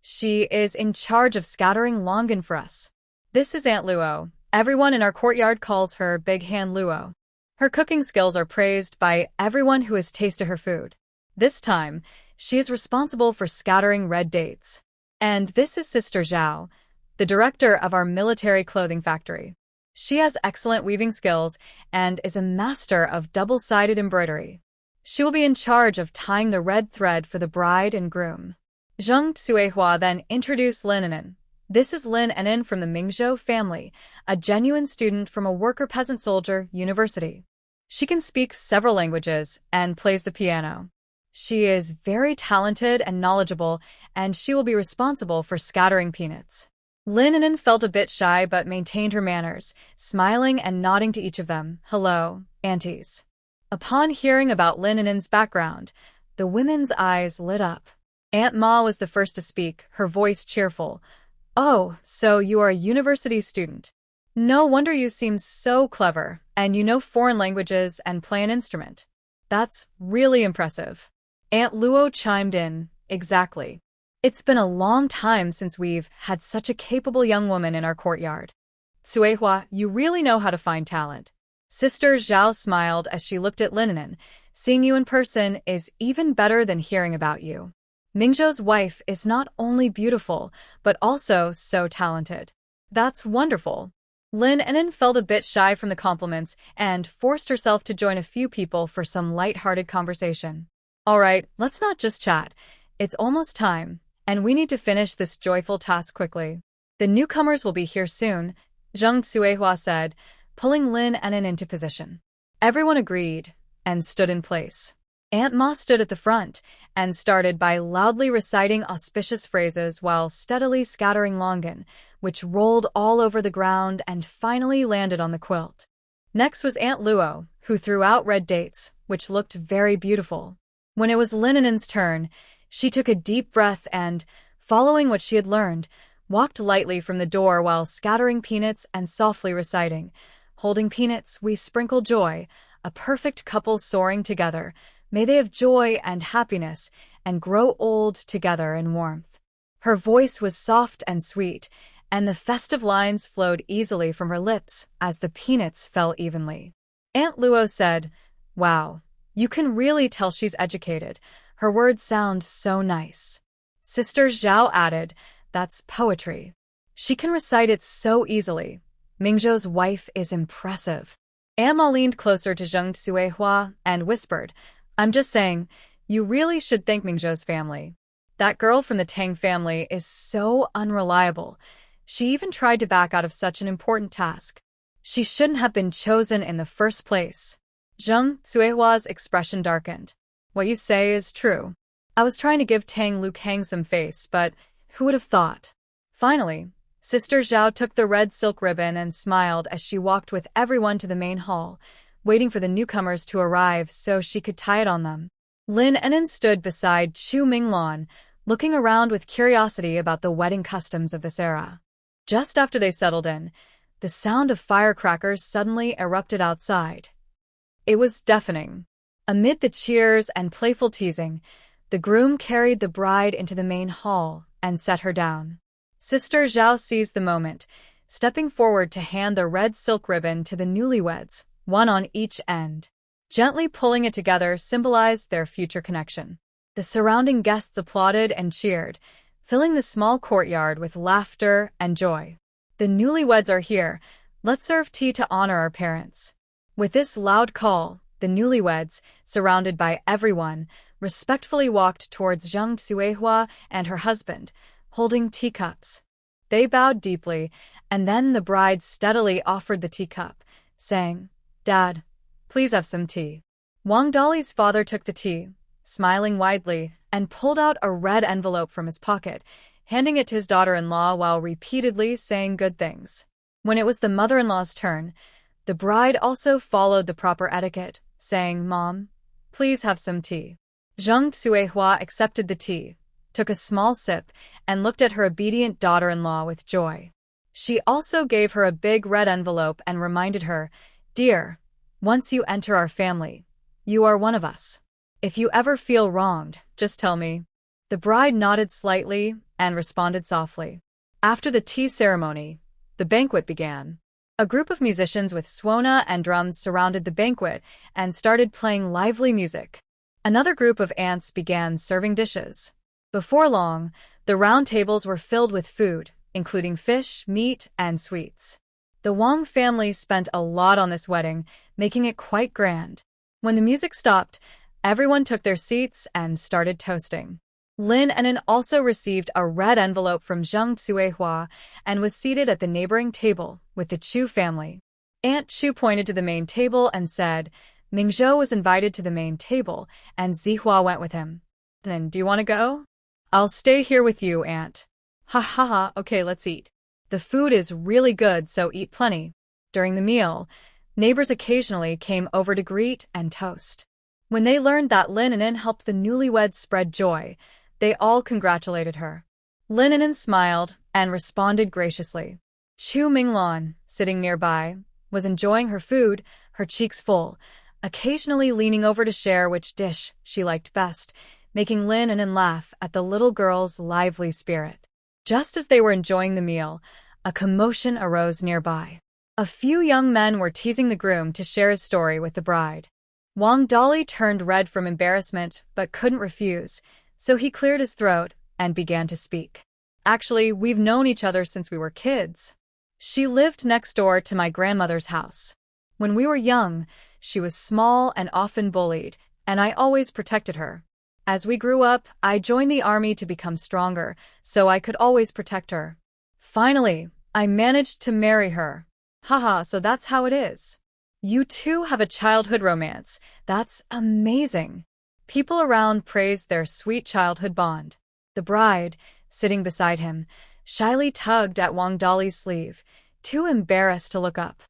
[SPEAKER 1] She is in charge of scattering longan for us. This is Aunt Luo. Everyone in our courtyard calls her Big Hand Luo. Her cooking skills are praised by everyone who has tasted her food. This time, she is responsible for scattering red dates. And this is Sister Zhao, the director of our military clothing factory. She has excellent weaving skills and is a master of double-sided embroidery. She will be in charge of tying the red thread for the bride and groom. Jiang Tong then introduced Lin An'an. This is Lin An'an from the Mingzhou family, a genuine student from a worker-peasant-soldier university. She can speak several languages and plays the piano. She is very talented and knowledgeable, and she will be responsible for scattering peanuts. Lin An'an felt a bit shy but maintained her manners, smiling and nodding to each of them. Hello, aunties. Upon hearing about Lin An'an's background, the women's eyes lit up. Aunt Ma was the first to speak, her voice cheerful. Oh, so you are a university student. No wonder you seem so clever, and you know foreign languages and play an instrument. That's really impressive. Aunt Luo chimed in. Exactly. It's been a long time since we've had such a capable young woman in our courtyard. Zihua, you really know how to find talent. Sister Zhao smiled as she looked at Lin An'an. Seeing you in person is even better than hearing about you. Mingzhou's wife is not only beautiful, but also so talented. That's wonderful. Lin An'an felt a bit shy from the compliments and forced herself to join a few people for some light-hearted conversation. All right, let's not just chat. It's almost time, and we need to finish this joyful task quickly. The newcomers will be here soon, Jiang Tong said, pulling Lin An'an into position. Everyone agreed and stood in place. Aunt Ma stood at the front and started by loudly reciting auspicious phrases while steadily scattering longan, which rolled all over the ground and finally landed on the quilt. Next was Aunt Luo, who threw out red dates, which looked very beautiful. When it was Lin An'an's turn, she took a deep breath and, following what she had learned, walked lightly from the door while scattering peanuts and softly reciting, holding peanuts, we sprinkle joy, a perfect couple soaring together. May they have joy and happiness and grow old together in warmth. Her voice was soft and sweet, and the festive lines flowed easily from her lips as the peanuts fell evenly. Aunt Luo said, Wow, you can really tell she's educated. Her words sound so nice. Sister Zhao added, That's poetry. She can recite it so easily. Mingzhou's wife is impressive. Aunt Ma leaned closer to Jiang Tong and whispered, I'm just saying, you really should thank Mingzhou's family. That girl from the Tang family is so unreliable. She even tried to back out of such an important task. She shouldn't have been chosen in the first place. Jiang Tong's expression darkened. What you say is true. I was trying to give Tang Lukang some face, but who would have thought? Finally, Sister Zhao took the red silk ribbon and smiled as she walked with everyone to the main hall, waiting for the newcomers to arrive so she could tie it on them. Lin An'an stood beside Chu Mingho, looking around with curiosity about the wedding customs of this era. Just after they settled in, the sound of firecrackers suddenly erupted outside. It was deafening. Amid the cheers and playful teasing, the groom carried the bride into the main hall and set her down. Sister Zhao seized the moment, stepping forward to hand the red silk ribbon to the newlyweds, one on each end. Gently pulling it together symbolized their future connection. The surrounding guests applauded and cheered, filling the small courtyard with laughter and joy. The newlyweds are here. Let's serve tea to honor our parents. With this loud call, the newlyweds, surrounded by everyone, respectfully walked towards Jiang Tong and her husband, holding teacups. They bowed deeply, and then the bride steadily offered the teacup, saying, Dad, please have some tea. Wang Dali's father took the tea, smiling widely, and pulled out a red envelope from his pocket,
[SPEAKER 2] handing it to his daughter-in-law while repeatedly saying good things. When it was the mother-in-law's turn, the bride also followed the proper etiquette, saying, "Mom, please have some tea." Jiang Tong accepted the tea, took a small sip, and looked at her obedient daughter-in-law with joy. She also gave her a big red envelope and reminded her, "Dear, once you enter our family, you are one of us. If you ever feel wronged, just tell me." The bride nodded slightly and responded softly. After the tea ceremony, the banquet began. A group of musicians with suona and drums surrounded the banquet and started playing lively music. Another group of aunts began serving dishes. Before long, the round tables were filled with food, including fish, meat, and sweets. The Wang family spent a lot on this wedding, making it quite grand. When the music stopped, everyone took their seats and started toasting. Lin An'an also received a red envelope from Jiang Tong and was seated at the neighboring table with the Chu family. Aunt Chu pointed to the main table and said, "Mingzhou was invited to the main table, and Zihua went with him. And do you want to go?" "I'll stay here with you, Aunt." "Ha ha ha, okay, let's eat. The food is really good, so eat plenty." During the meal, neighbors occasionally came over to greet and toast. When they learned that Lin An'an helped the newlyweds spread joy, they all congratulated her. Lin An'an smiled and responded graciously. Chu Mingho, sitting nearby, was enjoying her food, her cheeks full, occasionally leaning over to share which dish she liked best, making Lin An'an laugh at the little girl's lively spirit. Just as they were enjoying the meal, a commotion arose nearby. A few young men were teasing the groom to share his story with the bride. Wang Dali turned red from embarrassment but couldn't refuse, so he cleared his throat and began to speak. "Actually, we've known each other since we were kids. She lived next door to my grandmother's house. When we were young, she was small and often bullied, and I always protected her. As we grew up, I joined the army to become stronger, so I could always protect her. Finally, I managed to marry her. Haha, so that's how it is. You two have a childhood romance. That's amazing." People around praised their sweet childhood bond. The bride, sitting beside him, shyly tugged at Wang Dali's sleeve, too embarrassed to look up.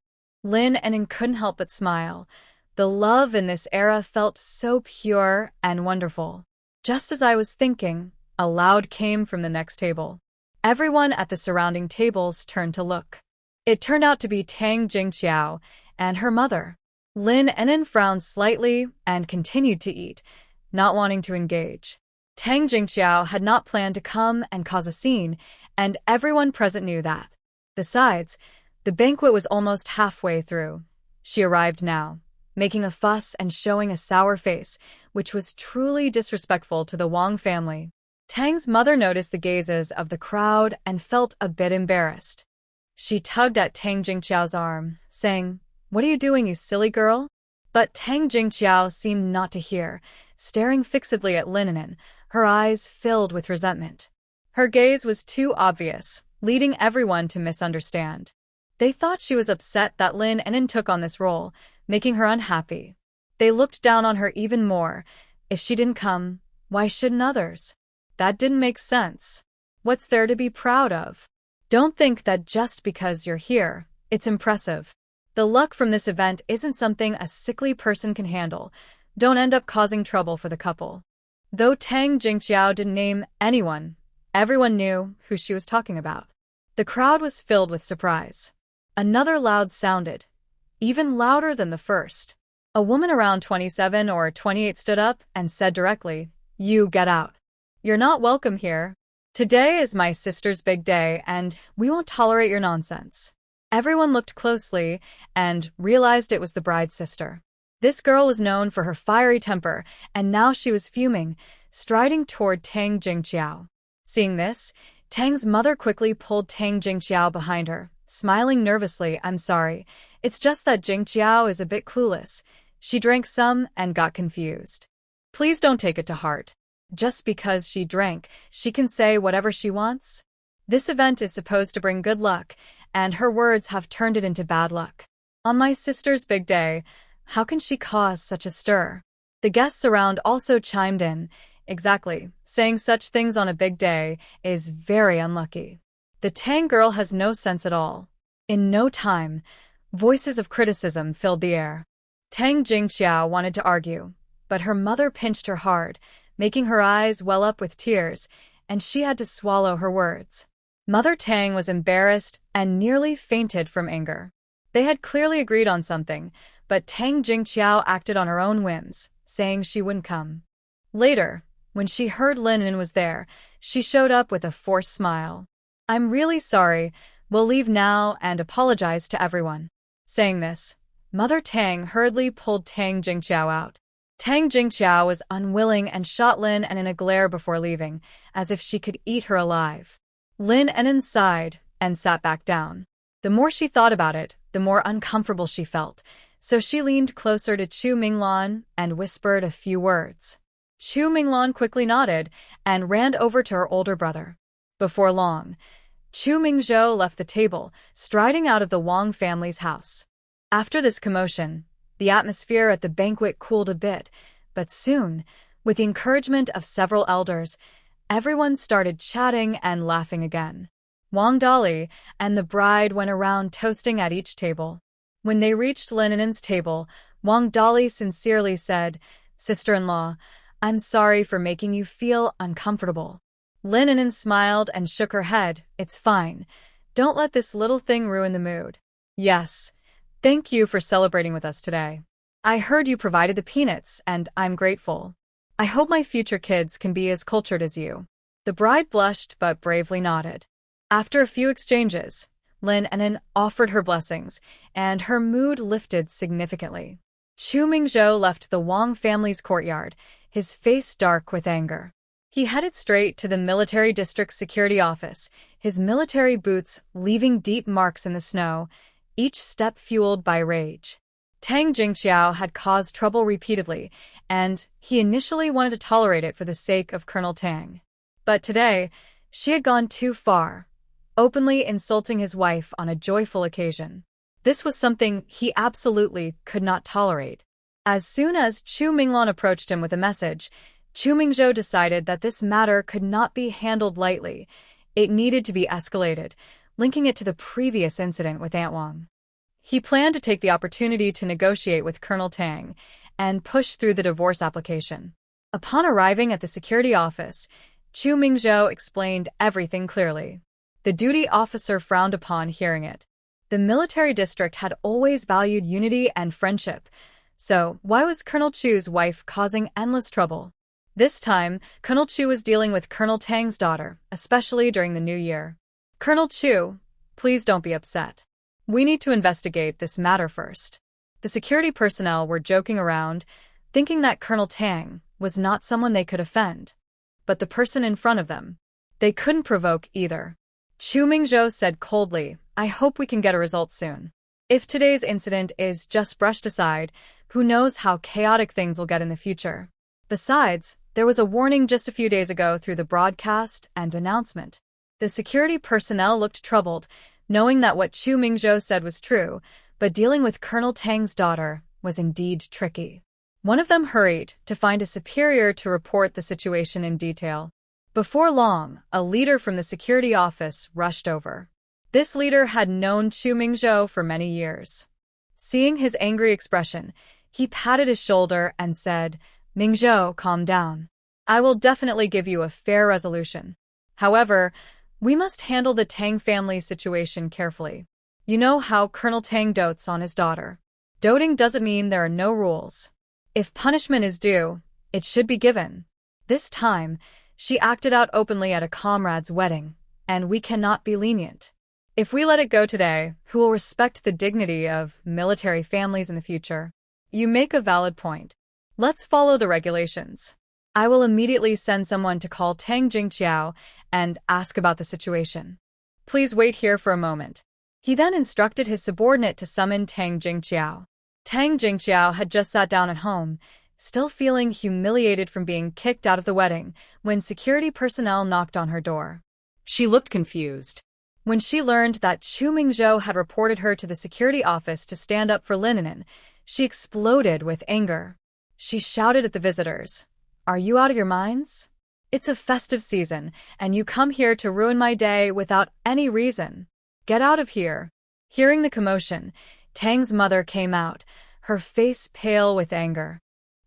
[SPEAKER 2] Lin An'an couldn't help but smile. The love in this era felt so pure and wonderful. Just as I was thinking, a loud came from the next table. Everyone at the surrounding tables turned to look. It turned out to be Tang Jingqiao and her mother. Lin An'an frowned slightly and continued to eat, not wanting to engage. Tang Jingqiao had not planned to come and cause a scene, and everyone present knew that. Besides, the banquet was almost halfway through. She arrived now, making a fuss and showing a sour face, which was truly disrespectful to the Wang family. Tang's mother noticed the gazes of the crowd and felt a bit embarrassed. She tugged at Tang Jingqiao's arm, saying, "What are you doing, you silly girl?" But Tang Jingqiao seemed not to hear, staring fixedly at Lin An'an, her eyes filled with resentment. Her gaze was too obvious, leading everyone to misunderstand. They thought she was upset that Lin An'an took on this role, making her unhappy. They looked down on her even more. If she didn't come, why shouldn't others? That didn't make sense. What's there to be proud of? Don't think that just because you're here, it's impressive. The luck from this event isn't something a sickly person can handle. Don't end up causing trouble for the couple. Though Tang Jingqiao didn't name anyone, everyone knew who she was talking about. The crowd was filled with surprise. Another loud sounded, even louder than the first. A woman around 27 or 28 stood up and said directly, "You get out. You're not welcome here. Today is my sister's big day, and we won't tolerate your nonsense." Everyone looked closely and realized it was the bride's sister. This girl was known for her fiery temper, and now she was fuming, striding toward Tang Jingqiao. Seeing this, Tang's mother quickly pulled Tang Jingqiao behind her, smiling nervously. "I'm sorry. It's just that Jingqiao is a bit clueless. She drank some and got confused. Please don't take it to heart. Just because she drank, she can say whatever she wants. This event is supposed to bring good luck, and her words have turned it into bad luck. On my sister's big day, how can she cause such a stir?" The guests around also chimed in, Exactly. Saying such things on a big day is very unlucky. The Tang girl has no sense at all. In no time, voices of criticism filled the air. Tang Jingqiao wanted to argue, but her mother pinched her hard, making her eyes well up with tears, and she had to swallow her words. Mother Tang was embarrassed and nearly fainted from anger. They had clearly agreed on something, but Tang Jingqiao acted on her own whims, saying she wouldn't come. Later, when she heard Lin An'an was there, she showed up with a forced smile. "I'm really sorry. We'll leave now and apologize to everyone." Saying this, Mother Tang hurriedly pulled Tang Jingqiao out. Tang Jingqiao was unwilling and shot Lin An'an a glare before leaving, as if she could eat her alive. Lin An'an sighed and sat back down. The more she thought about it, the more uncomfortable she felt, so she leaned closer to Chu Mingho and whispered a few words. Chu Mingho quickly nodded and ran over to her older brother. Before long, Chu Mingzhou left the table, striding out of the Wang family's house. After this commotion, the atmosphere at the banquet cooled a bit, but soon, with the encouragement of several elders, everyone started chatting and laughing again. Wang Dali and the bride went around toasting at each table. When they reached Lin An'an's table, Wang Dali sincerely said, "Sister-in-law, I'm sorry for making you feel uncomfortable." Lin An'an smiled and shook her head. "It's fine. Don't let this little thing ruin the mood." "Yes. Thank you for celebrating with us today. I heard you provided the peanuts, and I'm grateful. I hope my future kids can be as cultured as you." The bride blushed but bravely nodded. After a few exchanges, Lin An'an offered her blessings, and her mood lifted significantly. Chu Mingzhou left the Wang family's courtyard, his face dark with anger. He headed straight to the military district security office, his military boots leaving deep marks in the snow, each step fueled by rage. Tang Jingqiao had caused trouble repeatedly, and he initially wanted to tolerate it for the sake of Colonel Tang. But today, she had gone too far, openly insulting his wife on a joyful occasion. This was something he absolutely could not tolerate. As soon as Chu Minglan approached him with a message, Chu Mingzhou decided that this matter could not be handled lightly. It needed to be escalated, linking it to the previous incident with Aunt Wang. He planned to take the opportunity to negotiate with Colonel Tang and push through the divorce application. Upon arriving at the security office, Chu Mingzhou explained everything clearly. The duty officer frowned upon hearing it. The military district had always valued unity and friendship, so why was Colonel Chu's wife causing endless trouble? This time, Colonel Chu was dealing with Colonel Tang's daughter, especially during the new year. "Colonel Chu, please don't be upset. We need to investigate this matter first." The security personnel were joking around, thinking that Colonel Tang was not someone they could offend. But the person in front of them, they couldn't provoke either. Chu Mingzhou said coldly, "I hope we can get a result soon. If today's incident is just brushed aside, who knows how chaotic things will get in the future." Besides, there was a warning just a few days ago through the broadcast and announcement. The security personnel looked troubled, knowing that what Chu Mingzhou said was true, but dealing with Colonel Tang's daughter was indeed tricky. One of them hurried to find a superior to report the situation in detail. Before long, a leader from the security office rushed over. This leader had known Chu Mingzhou for many years. Seeing his angry expression, he patted his shoulder and said, "Mingzhou, calm down. I will definitely give you a fair resolution. However, we must handle the Tang family's situation carefully. You know how Colonel Tang dotes on his daughter. Doting doesn't mean there are no rules. If punishment is due, it should be given. This time, she acted out openly at a comrade's wedding, and we cannot be lenient. If we let it go today, who will respect the dignity of military families in the future?" "You make a valid point. Let's follow the regulations. I will immediately send someone to call Tang Jingqiao and ask about the situation. Please wait here for a moment." He then instructed his subordinate to summon Tang Jingqiao. Tang Jingqiao had just sat down at home, still feeling humiliated from being kicked out of the wedding, when security personnel knocked on her door.
[SPEAKER 3] She looked confused.
[SPEAKER 2] When she learned that Chu Mingzhou had reported her to the security office to stand up for Lin An'an, she exploded with anger. She shouted at the visitors,
[SPEAKER 1] are you out of your minds? It's a festive season, and you come here to ruin my day without any reason. Get out of here. Hearing the commotion, Tang's mother came out, her face pale with anger.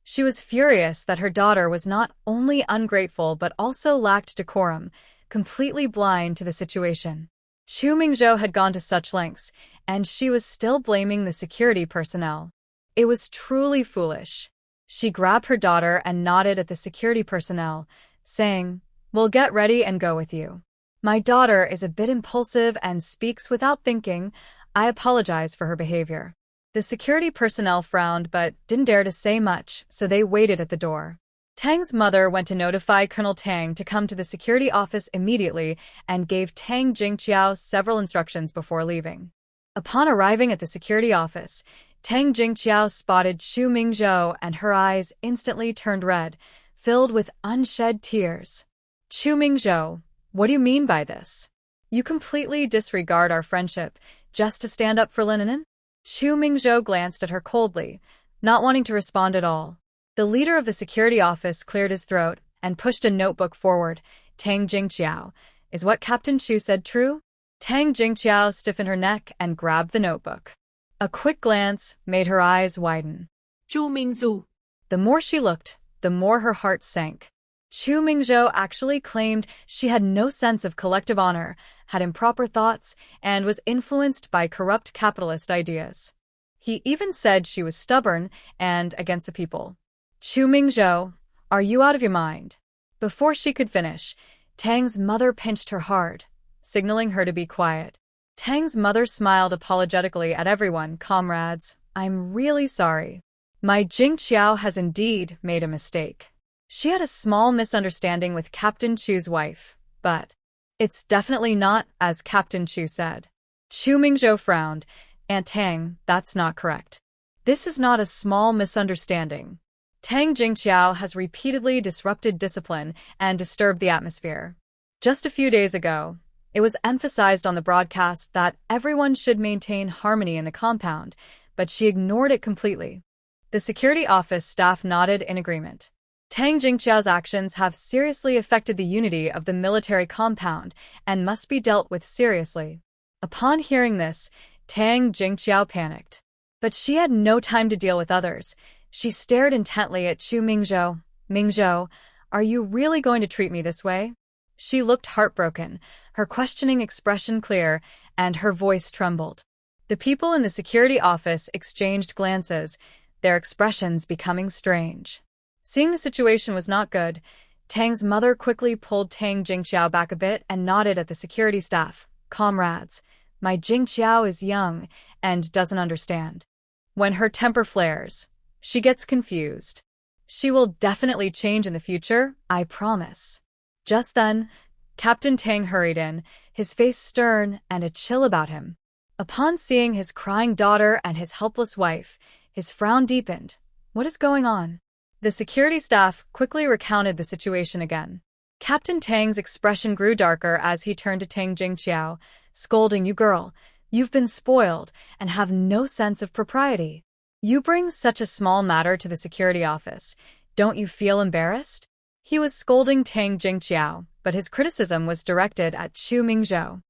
[SPEAKER 1] She was furious that her daughter was not only ungrateful but also lacked decorum, completely blind to the situation. Chu Mingzhou had gone to such lengths, and she was still blaming the security personnel. It was truly foolish. She grabbed her daughter and nodded at the security personnel, saying, "We'll get ready and go with you. My daughter is a bit impulsive and speaks without thinking. I apologize for her behavior." The security personnel frowned but didn't dare to say much, so they waited at the door. Tang's mother went to notify Colonel Tang to come to the security office immediately and gave Tang Jingqiao several instructions before leaving. Upon arriving at the security office, Tang Jingqiao spotted Chu Mingzhou and her eyes instantly turned red, filled with unshed tears. "Chu Mingzhou, what do you mean by this? You completely disregard our friendship just to stand up for Lin An'an?" Chu Mingzhou glanced at her coldly, not wanting to respond at all. The leader of the security office cleared his throat and pushed a notebook forward. "Tang Jingqiao, is what Captain Chu said true?" Tang Jingqiao stiffened her neck and grabbed the notebook. A quick glance made her eyes widen.
[SPEAKER 3] Chu Mingzhou.
[SPEAKER 1] The more she looked, the more her heart sank. Chu Mingzhou actually claimed she had no sense of collective honor, had improper thoughts, and was influenced by corrupt capitalist ideas. He even said she was stubborn and against the people. "Chu Mingzhou, are you out of your mind?" Before she could finish, Tang's mother pinched her hard, signaling her to be quiet. Tang's mother smiled apologetically at everyone. "Comrades, I'm really sorry. My Jingqiao has indeed made a mistake. She had a small misunderstanding with Captain Chu's wife, but it's definitely not as Captain Chu said." Chu Mingzhou frowned. "Aunt Tang, that's not correct. This is not a small misunderstanding. Tang Jingqiao has repeatedly disrupted discipline and disturbed the atmosphere. Just a few days ago, it was emphasized on the broadcast that everyone should maintain harmony in the compound, but she ignored it completely." The security office staff nodded in agreement. Tang Jingqiao's actions have seriously affected the unity of the military compound and must be dealt with seriously. Upon hearing this, Tang Jingqiao panicked. But she had no time to deal with others. She stared intently at Chu Mingzhou. "Mingzhou, are you really going to treat me this way?" She looked heartbroken, her questioning expression clear, and her voice trembled. The people in the security office exchanged glances, their expressions becoming strange. Seeing the situation was not good, Tang's mother quickly pulled Tang Jingqiao back a bit and nodded at the security staff. "Comrades, my Jingqiao is young and doesn't understand. When her temper flares, she gets confused. She will definitely change in the future, I promise." Just then, Captain Tang hurried in, his face stern and a chill about him. Upon seeing his crying daughter and his helpless wife, his frown deepened. "What is going on?" The security staff quickly recounted the situation again. Captain Tang's expression grew darker as he turned to Tang Jingqiao, scolding, "You girl, you've been spoiled and have no sense of propriety. You bring such a small matter to the security office. Don't you feel embarrassed?" He was scolding Tang Jingqiao, but his criticism was directed at Chu Mingzhou.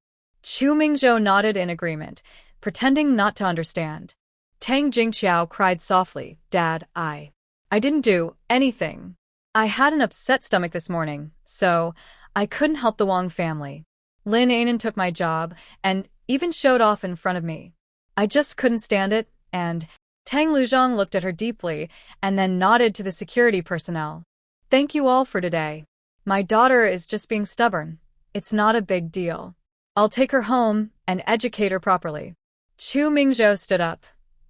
[SPEAKER 1] Chu Mingzhou nodded in agreement, pretending not to understand. Tang Jingqiao cried softly, "Dad, I didn't do anything. I had an upset stomach this morning, so I couldn't help the Wang family. Lin An'an took my job and even showed off in front of me. I just couldn't stand it," and Tang Luzhong looked at her deeply and then nodded to the security personnel. "Thank you all for today. My daughter is just being stubborn. It's not a big deal. I'll take her home and educate her properly." Chu Mingzhou stood up,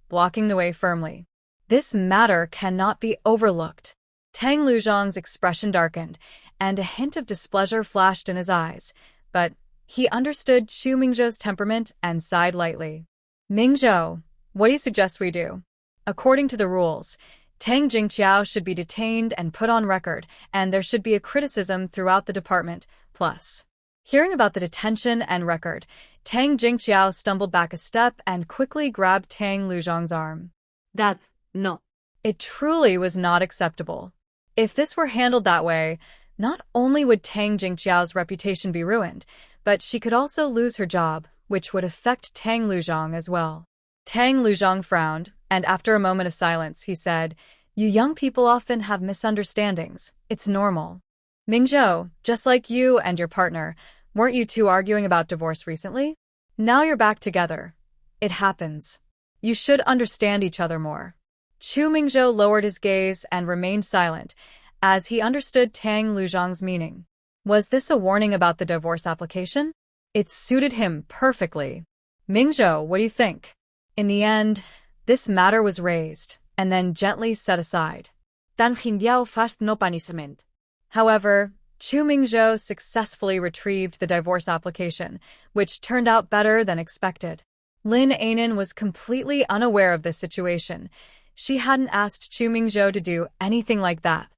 [SPEAKER 1] blocking the way firmly. This matter cannot be overlooked. Tang Luzhong's expression darkened, and a hint of displeasure flashed in his eyes, but he understood Chu Mingzhou's temperament and sighed lightly. "Mingzhou, what do you suggest we do?" According to the rules, Tang Jingqiao should be detained and put on record, and there should be a criticism throughout the department. Plus, hearing about the detention and record, Tang Jingqiao stumbled back a step and quickly grabbed Tang Luzhong's arm.
[SPEAKER 3] "Dad, no."
[SPEAKER 1] It truly was not acceptable.
[SPEAKER 2] If this were handled that way, not only would Tang Jingqiao's reputation be ruined, but she could also lose her job, which would affect Tang Luzhong as well. Tang Luzhong frowned, and after a moment of silence, he said, "You young people often have misunderstandings. It's normal. Mingzhou, just like you and your partner, weren't you two arguing about divorce recently? Now you're back together. It happens. You should understand each other more." Chu Mingzhou lowered his gaze and remained silent, as he understood Tang Luzhong's meaning. Was this a warning about the divorce application? It suited him perfectly. "Mingzhou, what do you think?" In the end, this matter was raised, and then gently set aside.
[SPEAKER 3] Tang Jingqiao fast no punishment.
[SPEAKER 2] However, Chu Mingzhou successfully retrieved the divorce application, which turned out better than expected. Lin An'an was completely unaware of this situation. She hadn't asked Chu Mingzhou to do anything like that.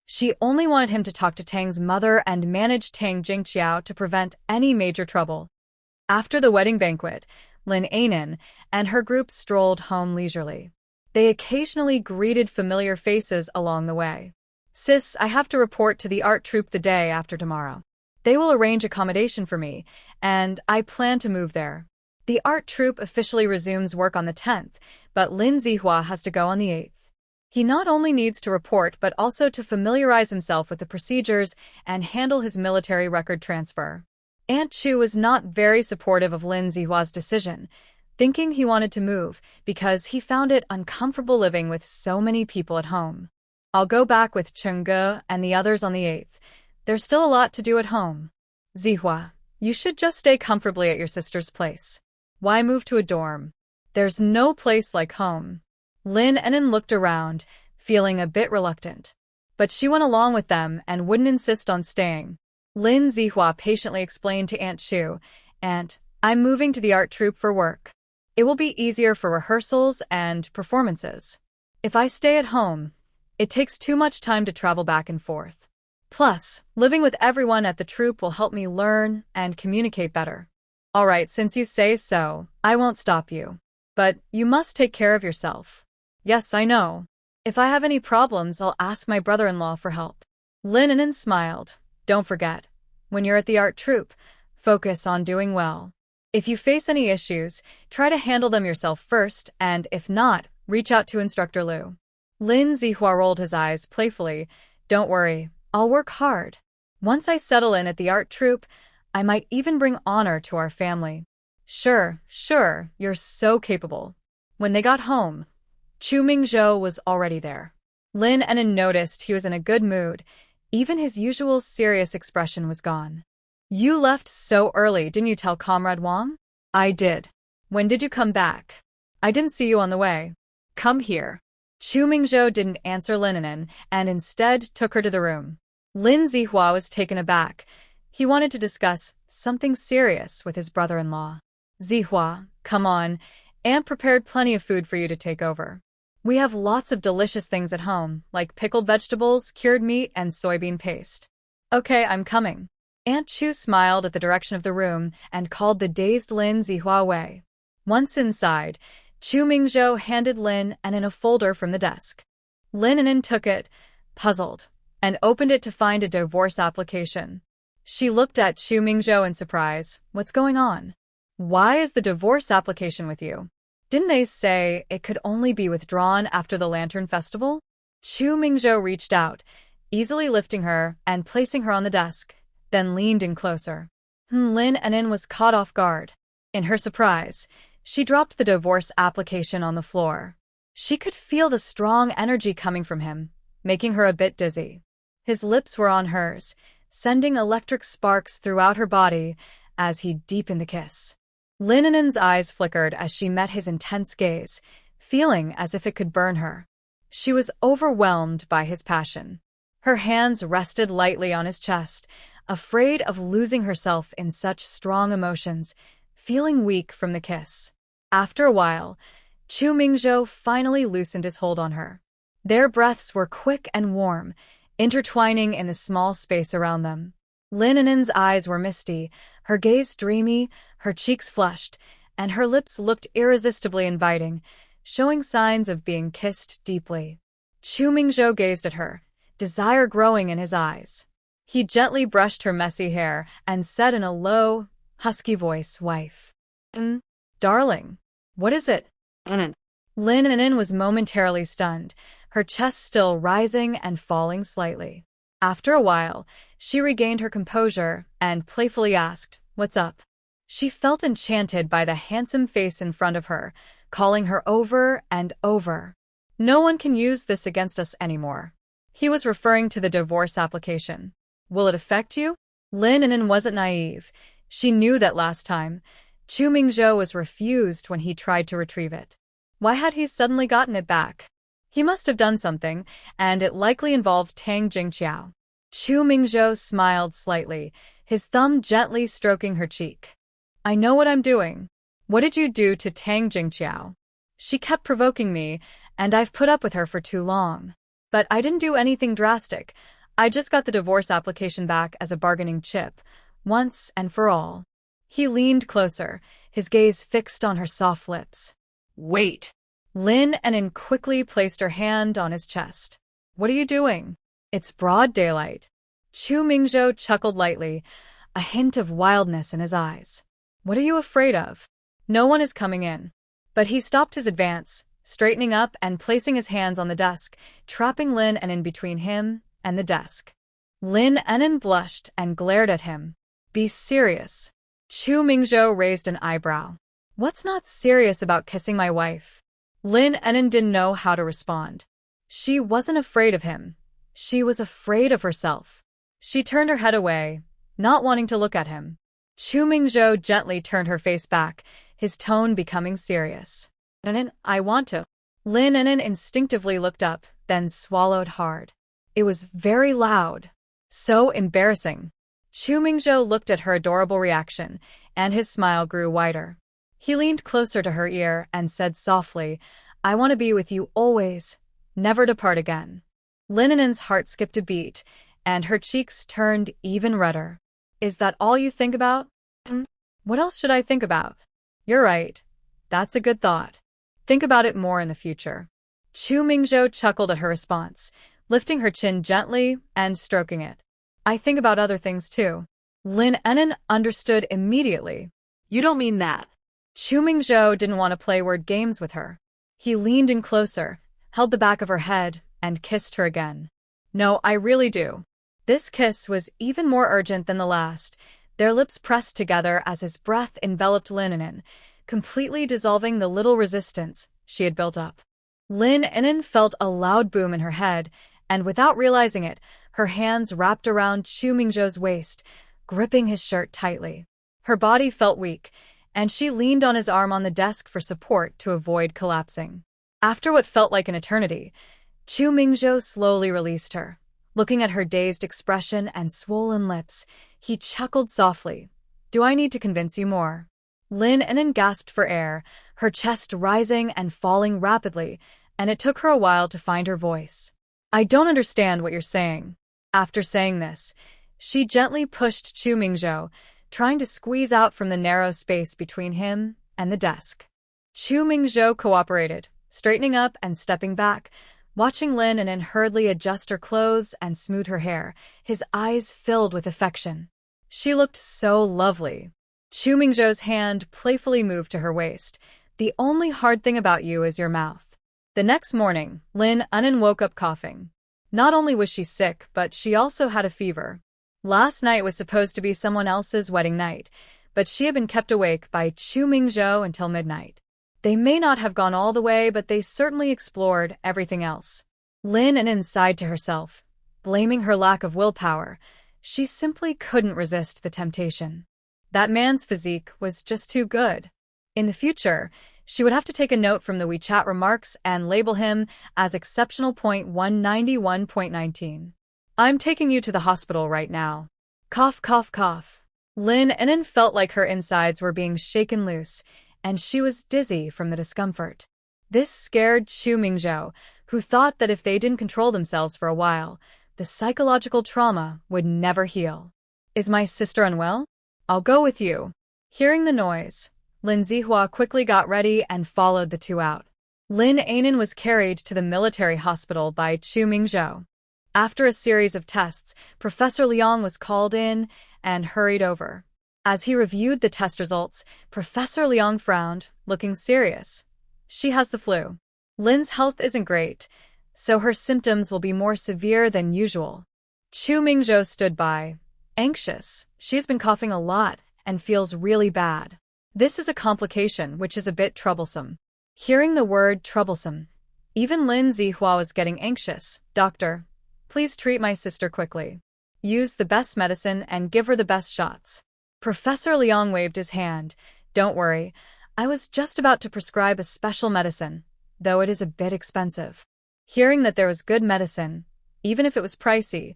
[SPEAKER 2] She only wanted him to talk to Tang's mother and manage Tang Jingqiao to prevent any major trouble. After the wedding banquet, Lin An'an and her group strolled home leisurely. They occasionally greeted familiar faces along the way. "Sis, I have to report to the art troupe the day after tomorrow. They will arrange accommodation for me, and I plan to move there." The art troupe officially resumes work on the 10th, but Lin Zihua has to go on the 8th. He not only needs to report but also to familiarize himself with the procedures and handle his military record transfer. Aunt Chu was not very supportive of Lin Zihua's decision, thinking he wanted to move because he found it uncomfortable living with so many people at home. "I'll go back with Chengge and the others on the 8th. There's still a lot to do at home. Zihua, you should just stay comfortably at your sister's place. Why move to a dorm? There's no place like home." Lin An'an looked around, feeling a bit reluctant. But she went along with them and wouldn't insist on staying. Lin Zihua patiently explained to Aunt Chu, "Aunt, I'm moving to the art troupe for work. It will be easier for rehearsals and performances. If I stay at home, it takes too much time to travel back and forth. Plus, living with everyone at the troupe will help me learn and communicate better." "All right, since you say so, I won't stop you. But you must take care of yourself." "Yes, I know. If I have any problems, I'll ask my brother-in-law for help." Lin An'an smiled. "Don't forget, when you're at the art troupe, focus on doing well. If you face any issues, try to handle them yourself first, and if not, reach out to Instructor Liu." Lin Zihua rolled his eyes playfully. "Don't worry, I'll work hard. Once I settle in at the art troupe, I might even bring honor to our family." Sure, you're so capable." When they got home, Chu Mingzhou was already there. Lin An'an noticed he was in a good mood. Even his usual serious expression was gone. "You left so early, didn't you tell Comrade Wang?" "I did." "When did you come back? I didn't see you on the way."
[SPEAKER 3] Come here.
[SPEAKER 2] Chu Mingzhou didn't answer Lin An'an and instead took her to the room. Lin Zihua was taken aback. He wanted to discuss something serious with his brother-in-law. "Zihua, come on. Aunt prepared plenty of food for you to take over. We have lots of delicious things at home, like pickled vegetables, cured meat, and soybean paste." "Okay, I'm coming." Aunt Chu smiled at the direction of the room and called the dazed Lin Zihua away. Once inside, Chu Mingzhou handed Lin An'an a folder from the desk. Lin An'an took it, puzzled, and opened it to find a divorce application. She looked at Chu Mingzhou in surprise. "What's going on? Why is the divorce application with you? Didn't they say it could only be withdrawn after the Lantern Festival?" Chu Mingzhou reached out, easily lifting her and placing her on the desk, then leaned in closer. Lin An'an was caught off guard. In her surprise, she dropped the divorce application on the floor. She could feel the strong energy coming from him, making her a bit dizzy. His lips were on hers, sending electric sparks throughout her body as he deepened the kiss. Lin An'an's eyes flickered as she met his intense gaze, feeling as if it could burn her. She was overwhelmed by his passion. Her hands rested lightly on his chest, afraid of losing herself in such strong emotions, feeling weak from the kiss. After a while, Chu Mingzhou finally loosened his hold on her. Their breaths were quick and warm, intertwining in the small space around them. Lin An'an's eyes were misty, her gaze dreamy, her cheeks flushed, and her lips looked irresistibly inviting, showing signs of being kissed deeply. Chu Mingzhou gazed at her,
[SPEAKER 1] desire growing in his eyes. He gently brushed her messy hair and said in a low, husky voice, "Wife." Darling. What is it?
[SPEAKER 3] An'an.
[SPEAKER 1] Lin An'an was momentarily stunned, her chest still rising and falling slightly. After a while, she regained her composure and playfully asked, "What's up?" She felt enchanted by the handsome face in front of her, calling her over and over. "No one can use this against us anymore." He was referring to the divorce application. "Will it affect you?" Lin An'an wasn't naive. She knew that last time, Chu Mingzhou was refused when he tried to retrieve it. Why had he suddenly gotten it back? He must have done something, and it likely involved Tang Jingqiao. Chu Mingzhou smiled slightly, his thumb gently stroking her cheek. "I know what I'm doing. What did you do to Tang Jingqiao? She kept provoking me, and I've put up with her for too long. But I didn't do anything drastic. I just got the divorce application back as a bargaining chip, once and for all." He leaned closer, his gaze fixed on her soft lips.
[SPEAKER 3] Wait.
[SPEAKER 1] Lin An'an quickly placed her hand on his chest. "What are you doing? It's broad daylight." Chu Mingzhou chuckled lightly, a hint of wildness in his eyes. "What are you afraid of? No one is coming in." But he stopped his advance, straightening up and placing his hands on the desk, trapping Lin An'an between him and the desk. Lin An'an blushed and glared at him. "Be serious." Chu Mingzhou raised an eyebrow. "What's not serious about kissing my wife?" Lin An'an didn't know how to respond. She wasn't afraid of him. She was afraid of herself. She turned her head away, not wanting to look at him. Chu Mingzhou gently turned her face back, his tone becoming serious. "An'an, I want to." Lin An'an instinctively looked up, then swallowed hard. It was very loud. So embarrassing. Chu Mingzhou looked at her adorable reaction, and his smile grew wider. He leaned closer to her ear and said softly, "I want to be with you always, never to part again." Lin An'an's heart skipped a beat, and her cheeks turned even redder. "Is that all you think about?" "What else should I think about?" "You're right. That's a good thought. Think about it more in the future." Chu Mingzhou chuckled at her response, lifting her chin gently and stroking it. "I think about other things too." Lin An'an understood immediately.
[SPEAKER 3] You don't mean that.
[SPEAKER 1] Chu Mingzhou didn't want to play word games with her. He leaned in closer, held the back of her head, and kissed her again. "No, I really do." This kiss was even more urgent than the last, their lips pressed together as his breath enveloped Lin An'an, completely dissolving the little resistance she had built up. Lin An'an felt a loud boom in her head, and without realizing it, her hands wrapped around Chu Mingzhou's waist, gripping his shirt tightly. Her body felt weak, and she leaned on his arm on the desk for support to avoid collapsing. After what felt like an eternity, Chu Mingzhou slowly released her. Looking at her dazed expression and swollen lips, he chuckled softly. "Do I need to convince you more?" Lin An'an gasped for air, her chest rising and falling rapidly, and it took her a while to find her voice. "I don't understand what you're saying." After saying this, she gently pushed Chu Mingzhou, trying to squeeze out from the narrow space between him and the desk. Chu Mingzhou cooperated, straightening up and stepping back, watching Lin An'an hurriedly adjust her clothes and smooth her hair, his eyes filled with affection. She looked so lovely. Chu Mingzhou's hand playfully moved to her waist. "The only hard thing about you is your mouth." The next morning, Lin An'an woke up coughing. Not only was she sick, but she also had a fever. Last night was supposed to be someone else's wedding night, but she had been kept awake by Chu Mingzhou until midnight. They may not have gone all the way, but they certainly explored everything else. Lin An'an sighed to herself, blaming her lack of willpower. She simply couldn't resist the temptation. That man's physique was just too good. In the future, she would have to take a note from the WeChat remarks and label him as exceptional point 191.19. "I'm taking you to the hospital right now." Cough, cough, cough. Lin An'an felt like her insides were being shaken loose, and she was dizzy from the discomfort. This scared Chu Mingzhou, who thought that if they didn't control themselves for a while, the psychological trauma would never heal. "Is my sister unwell? I'll go with you." Hearing the noise, Lin Zihua quickly got ready and followed the two out. Lin An'an was carried to the military hospital by Chu Mingzhou. After a series of tests, Professor Liang was called in and hurried over. As he reviewed the test results, Professor Liang frowned, looking serious. She has the flu. Lin's health isn't great, so her symptoms will be more severe than usual. Chu Mingzhou stood by, anxious. She's been coughing a lot and feels really bad. This is a complication which is a bit troublesome. Hearing the word troublesome, even Lin Zihua was getting anxious. Doctor, please treat my sister quickly. Use the best medicine and give her the best shots. Professor Liang waved his hand. Don't worry, I was just about to prescribe a special medicine, though it is a bit expensive. Hearing that there was good medicine, even if it was pricey,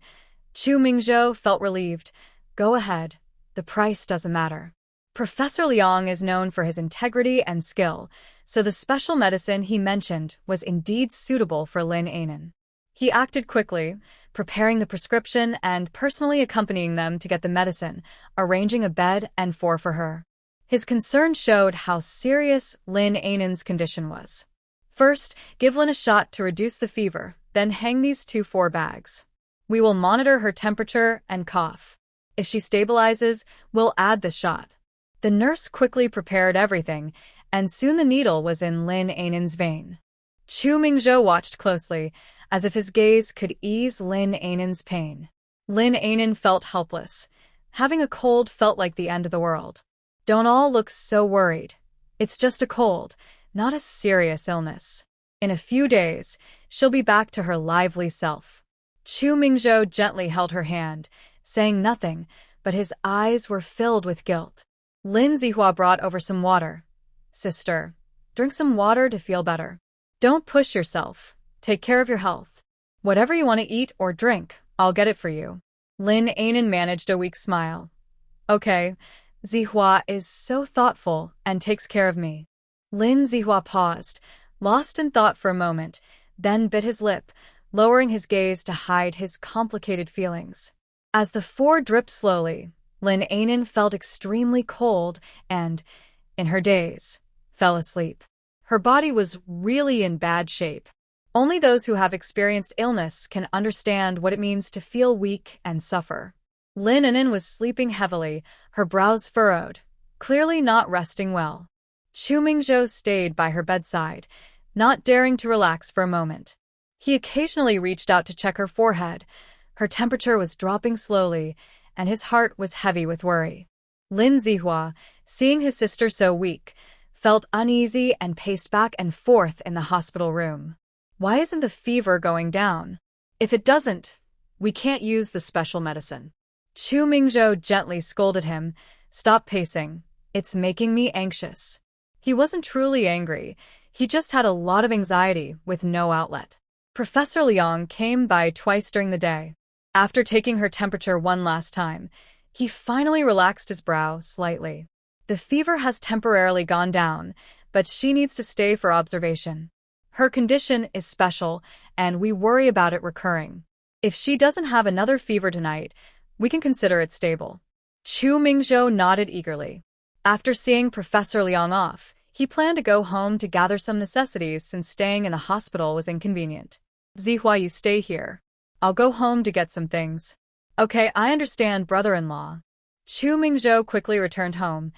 [SPEAKER 1] Chu Mingzhou felt relieved. Go ahead, the price doesn't matter. Professor Liang is known for his integrity and skill, so the special medicine he mentioned was indeed suitable for Lin An'an. He acted quickly, preparing the prescription and personally accompanying them to get the medicine, arranging a bed and four for her. His concern showed how serious Lin An'an's condition was. First, give Lin a shot to reduce the fever, then hang these 2 4 bags. We will monitor her temperature and cough. If she stabilizes, we'll add the shot. The nurse quickly prepared everything, and soon the needle was in Lin An'an's vein. Chu Mingzhou watched closely, as if his gaze could ease Lin An'an's pain. Lin An'an felt helpless. Having a cold felt like the end of the world. Don't all look so worried. It's just a cold, not a serious illness. In a few days, she'll be back to her lively self. Chu Mingzhou gently held her hand, saying nothing, but his eyes were filled with guilt. Lin Zihua brought over some water. Sister, drink some water to feel better. Don't push yourself. Take care of your health. Whatever you want to eat or drink, I'll get it for you. Lin An'an managed a weak smile. Okay, Zihua is so thoughtful and takes care of me. Lin Zihua paused, lost in thought for a moment, then bit his lip, lowering his gaze to hide his complicated feelings. As the 4 dripped slowly, Lin An'an felt extremely cold and, in her daze, fell asleep. Her body was really in bad shape. Only those who have experienced illness can understand what it means to feel weak and suffer. Lin An'an was sleeping heavily, her brows furrowed, clearly not resting well. Chu Mingzhou stayed by her bedside, not daring to relax for a moment. He occasionally reached out to check her forehead. Her temperature was dropping slowly, and his heart was heavy with worry. Lin Zihua, seeing his sister so weak, felt uneasy and paced back and forth in the hospital room. Why isn't the fever going down? If it doesn't, we can't use the special medicine. Chu Mingzhou gently scolded him. Stop pacing. It's making me anxious. He wasn't truly angry. He just had a lot of anxiety with no outlet. Professor Liang came by twice during the day. After taking her temperature one last time, he finally relaxed his brow slightly. The fever has temporarily gone down, but she needs to stay for observation. Her condition is special, and we worry about it recurring. If she doesn't have another fever tonight, we can consider it stable. Chu Mingzhou nodded eagerly. After seeing Professor Liang off, he planned to go home to gather some necessities since staying in the hospital was inconvenient. Zihua, you stay here. I'll go home to get some things. Okay, I understand, brother-in-law. Chu Mingzhou quickly returned home,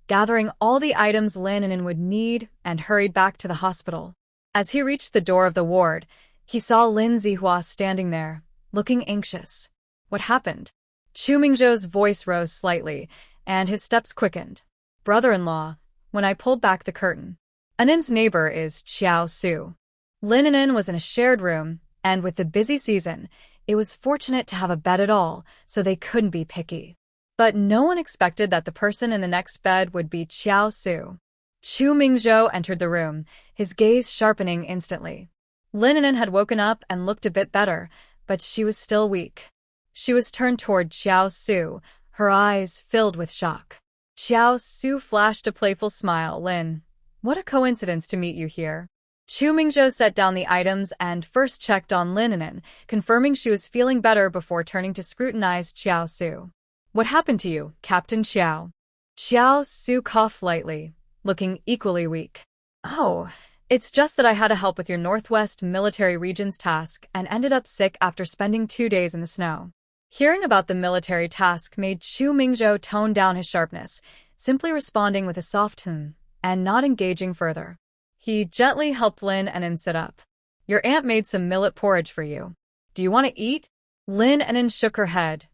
[SPEAKER 1] gathering all the items Lin An'an would need, and hurried back to the hospital. As he reached the door of the ward, he saw Lin Zihua standing there, looking anxious. What happened? Chu Mingzhou's voice rose slightly, and his steps quickened. Brother-in-law, when I pulled back the curtain. An'an's neighbor is Xiao Su. Lin An'an was in a shared room, and with the busy season, it was fortunate to have a bed at all, so they couldn't be picky. But no one expected that the person in the next bed would be Xiao Su. Chu Mingzhou entered the room, his gaze sharpening instantly. Lin An'an had woken up and looked a bit better, but she was still weak. She was turned toward Xiao Su, her eyes filled with shock. Xiao Su flashed a playful smile. Lin, what a coincidence to meet you here. Chu Mingzhou set down the items and first checked on Lin An'an, confirming she was feeling better before turning to scrutinize Xiao Su. What happened to you, Captain Xiao? Xiao Su coughed lightly, looking equally weak. Oh,
[SPEAKER 2] It's just that I had to help with your Northwest Military Region's task and ended up sick after spending 2 days in the snow. Hearing about the military task made Chu Mingzhou tone down his sharpness, simply responding with a soft and not engaging further. He gently helped Lin An'an sit up. Your aunt made some millet porridge for you. Do you want to eat? Lin An'an shook her head,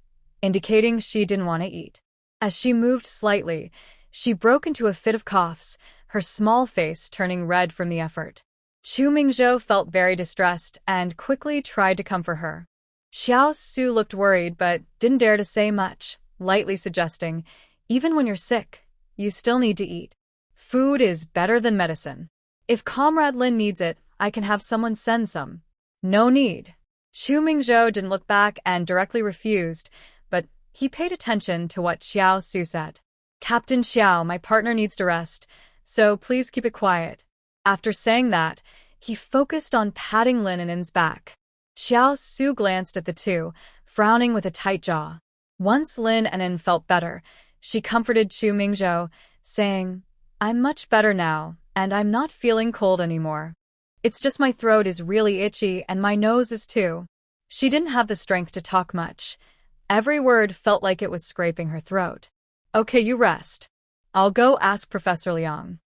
[SPEAKER 2] indicating she didn't want to eat. As she moved slightly, she broke into a fit of coughs, her small face turning red from the effort. Chu Mingzhou felt very distressed and quickly tried to comfort her. Xiao Su looked worried but didn't dare to say much, lightly suggesting, even when you're sick, you still need to eat. Food is better than medicine. If Comrade Lin needs it, I can have someone send some. No need. Chu Mingzhou didn't look back and directly refused, but he paid attention to what Xiao Su said. Captain Xiao, my partner needs to rest, so please keep it quiet. After saying that, he focused on patting Lin An'an's back. Xiao Su glanced at the two, frowning with a tight jaw. Once Lin An'an felt better, she comforted Chu Mingzhou, saying, I'm much better now, and I'm not feeling cold anymore. It's just my throat is really itchy and my nose is too. She didn't have the strength to talk much. Every word felt like it was scraping her throat. Okay, you rest. I'll go ask Professor Liang.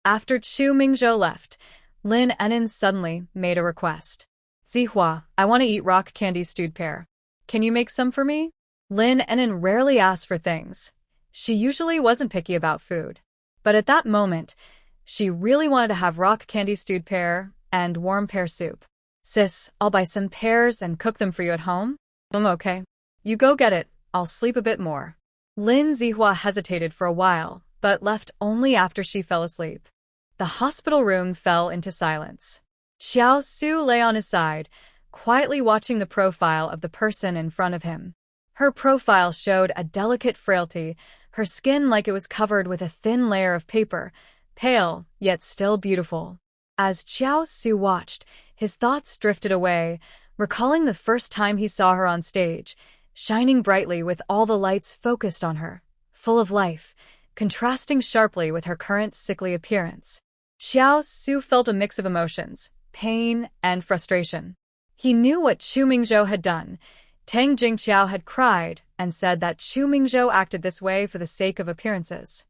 [SPEAKER 2] After Chu Mingzhou left, Lin An'an suddenly made a request. Zihua, I want to eat rock candy stewed pear. Can you make some for me? Lin An'an rarely asked for things. She usually wasn't picky about food. But at that moment, she really wanted to have rock candy stewed pear and warm pear soup. Sis, I'll buy some pears and cook them for you at home. Okay. You go get it. I'll sleep a bit more. Lin Zihua hesitated for a while, but left only after she fell asleep. The hospital room fell into silence. Xiao Su lay on his side, quietly watching the profile of the person in front of him. Her profile showed a delicate frailty, her skin like it was covered with a thin layer of paper, pale, yet still beautiful. As Xiao Su watched, his thoughts drifted away, recalling the first time he saw her on stage, shining brightly with all the lights focused on her, full of life, contrasting sharply with her current sickly appearance. Xiao Su felt a mix of emotions, pain and frustration. He knew what Chu Mingzhou had done. Tang Jingqiao had cried and said that Chu Mingzhou acted this way for the sake of appearances.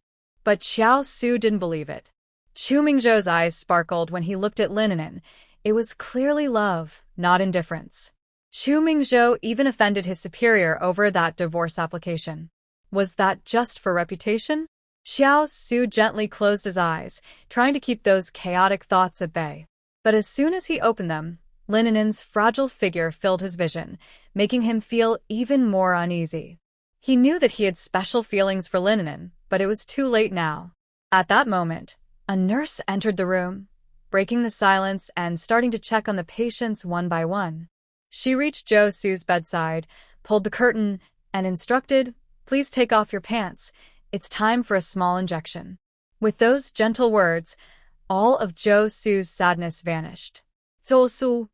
[SPEAKER 2] But Xiao Su didn't believe it. Chu Mingzhou's eyes sparkled when he looked at Lin An'an. It was clearly love, not indifference. Chu Mingzhou even offended his superior over that divorce application. Was that just for reputation? Xiao Su gently closed his eyes, trying to keep those chaotic thoughts at bay. But as soon as he opened them, Lin An'an's fragile figure filled his vision, making him feel even more uneasy. He knew that he had special feelings for Lin An'an, but it was too late now. At that moment, a nurse entered the room, breaking the silence and starting to check on the patients one by one. She reached Zhou Su's bedside, pulled the curtain, and instructed, "Please take off your pants. It's time for a small injection." With those gentle words, all of Zhou Su's sadness vanished. Zhou Su.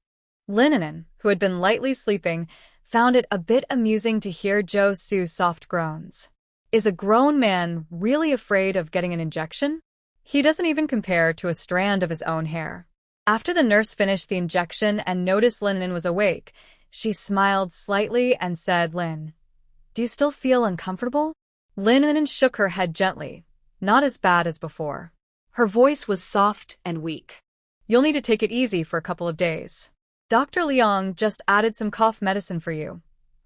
[SPEAKER 2] Lin An'an, who had been lightly sleeping, found it a bit amusing to hear Zhou Su's soft groans. Is a grown man really afraid of getting an injection? He doesn't even compare to a strand of his own hair. After the nurse finished the injection and noticed Lin An'an was awake, she smiled slightly and said, "Lin, do you still feel uncomfortable?" Lin An'an shook her head gently. Not as bad as before.
[SPEAKER 3] Her voice was soft and weak.
[SPEAKER 2] You'll need to take it easy for a couple of days. Dr. Liang just added some cough medicine for you.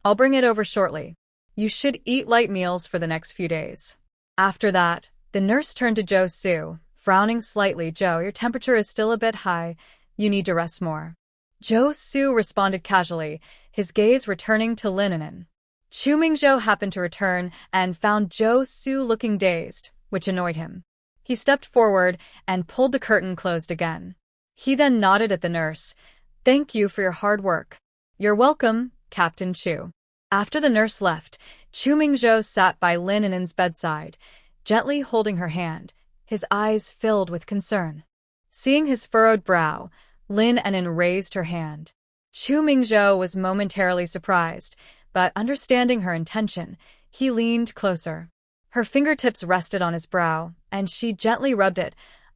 [SPEAKER 2] I'll bring it over shortly. You should eat light meals for the next few days. After that, the nurse turned to Zhou Su, frowning slightly. Zhou, your temperature is still a bit high. You need to rest more. Zhou Su responded casually, his gaze returning to Lin An'an. Chu Mingzhou happened to return and found Zhou Su looking dazed, which annoyed him. He stepped forward and pulled the curtain closed again. He then nodded at the nurse. "Thank you for your hard work." "You're welcome, Captain Chu." After the nurse left, Chu Mingzhou sat by Lin An'an's bedside, gently holding her hand, his eyes filled with concern. Seeing his furrowed brow, Lin An'an raised her hand. Chu Mingzhou was momentarily surprised, but understanding her intention, he leaned closer. Her fingertips rested on his brow, and she gently rubbed it,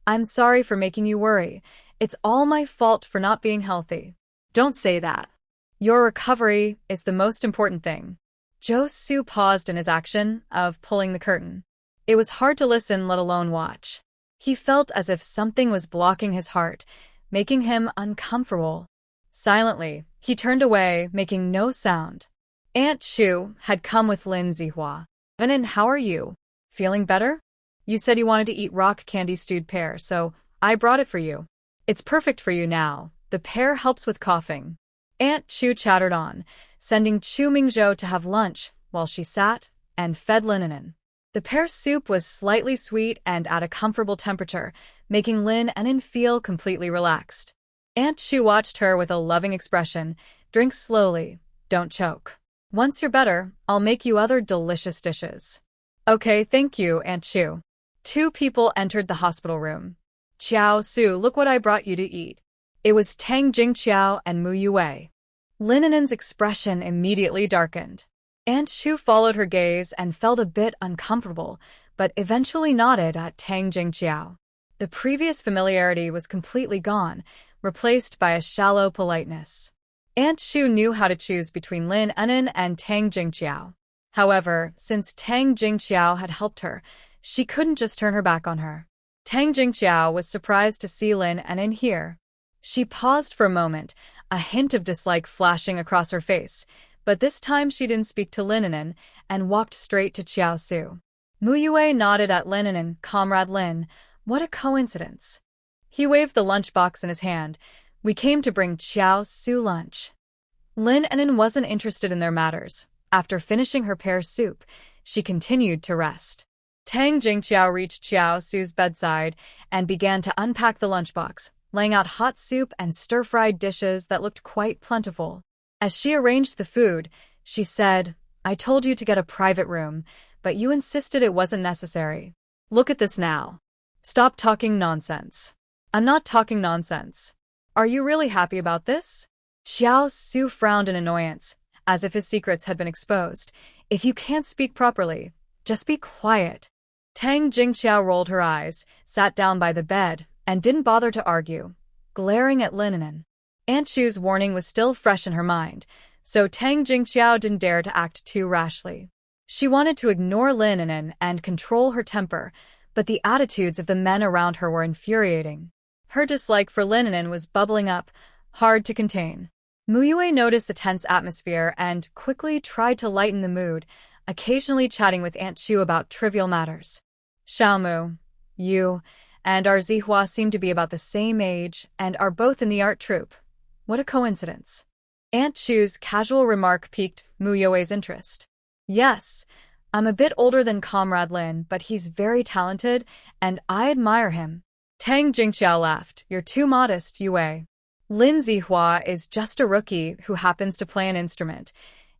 [SPEAKER 2] I'm sorry for making you worry. It's all my fault for not being healthy.
[SPEAKER 3] Don't say that.
[SPEAKER 2] Your recovery is the most important thing. Su paused in his action of pulling the curtain. It was hard to listen, let alone watch. He felt as if something was blocking his heart, making him uncomfortable. Silently, he turned away, making no sound. Aunt Chu had come with Lin Zihua. "An'an, how are you? Feeling better? You said you wanted to eat rock candy stewed pear, so I brought it for you. It's perfect for you now. The pear helps with coughing." Aunt Chu chattered on, sending Chu Mingzhou to have lunch while she sat and fed Lin An'an. The pear soup was slightly sweet and at a comfortable temperature, making Lin An'an feel completely relaxed. Aunt Chu watched her with a loving expression. "Drink slowly. Don't choke. Once you're better, I'll make you other delicious dishes." "Okay, thank you, Aunt Chu." Two people entered the hospital room. "Xiao Su, look what I brought you to eat." It was Tang Jingqiao and Mu Yue. Lin An'an's expression immediately darkened. Aunt Chu followed her gaze and felt a bit uncomfortable, but eventually nodded at Tang Jingqiao. The previous familiarity was completely gone, replaced by a shallow politeness. Aunt Chu knew how to choose between Lin An'an and Tang Jingqiao. However, since Tang Jingqiao had helped her, she couldn't just turn her back on her. Tang Jingqiao was surprised to see Lin An'an here. She paused for a moment, a hint of dislike flashing across her face, but this time she didn't speak to Lin An'an and walked straight to Xiao Su. Mu Yue nodded at Lin An'an. "Comrade Lin, what a coincidence." He waved the lunchbox in his hand. "We came to bring Xiao Su lunch." Lin An'an wasn't interested in their matters. After finishing her pear soup, she continued to rest. Tang Jingqiao reached Xiao Su's bedside and began to unpack the lunchbox, laying out hot soup and stir-fried dishes that looked quite plentiful. As she arranged the food, she said, "I told you to get a private room, but you insisted it wasn't necessary. Look at this now. Stop talking nonsense." "I'm not talking nonsense. Are you really happy about this?" Xiao Su frowned in annoyance, as if his secrets had been exposed. "If you can't speak properly, just be quiet." Tang Jingqiao rolled her eyes, sat down by the bed, and didn't bother to argue, glaring at Lin An'an. Aunt Chu's warning was still fresh in her mind, so Tang Jingqiao didn't dare to act too rashly. She wanted to ignore Lin An'an and control her temper, but the attitudes of the men around her were infuriating. Her dislike for Lin An'an was bubbling up, hard to contain. Mu Yue noticed the tense atmosphere and quickly tried to lighten the mood, occasionally chatting with Aunt Chu about trivial matters. "Xiaomu, you and our Zihua seem to be about the same age and are both in the art troupe. What a coincidence." Aunt Chu's casual remark piqued Mu Yue's interest. "Yes, I'm a bit older than Comrade Lin, but he's very talented, and I admire him." Tang Jingqiao laughed. "You're too modest, Yue. Lin Zihua is just a rookie who happens to play an instrument.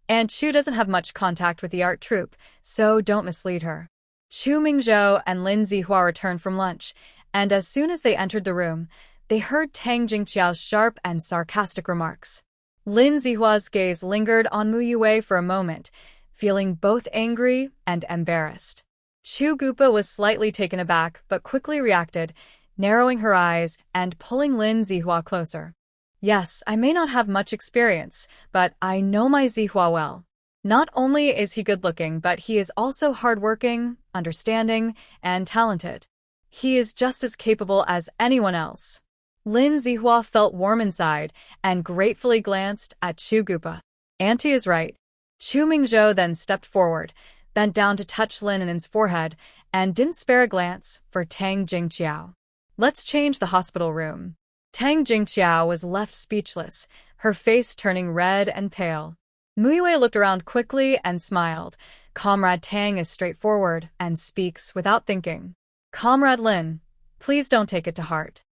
[SPEAKER 2] Aunt Chu doesn't have much contact with the art troupe, so don't mislead her." Chu Mingzhou and Lin Zihua returned from lunch, and as soon as they entered the room, they heard Tang Jingqiao's sharp and sarcastic remarks. Lin Zihua's gaze lingered on Mu Yue for a moment, feeling both angry and embarrassed. Chu Gupa was slightly taken aback but quickly reacted, narrowing her eyes and pulling Lin Zihua closer. "Yes, I may not have much experience, but I know my Zihua well. Not only is he good-looking, but he is also hardworking, understanding, and talented. He is just as capable as anyone else." Lin Zihua felt warm inside and gratefully glanced at Chu Gupa. "Auntie is right." Chu Mingzhou then stepped forward, bent down to touch Lin An'an's forehead, and didn't spare a glance for Tang Jingqiao. "Let's change the hospital room." Tang Jingqiao was left speechless, her face turning red and pale. Mu Yue looked around quickly and smiled. Comrade Tang is straightforward and speaks without thinking. "Comrade Lin, please don't take it to heart."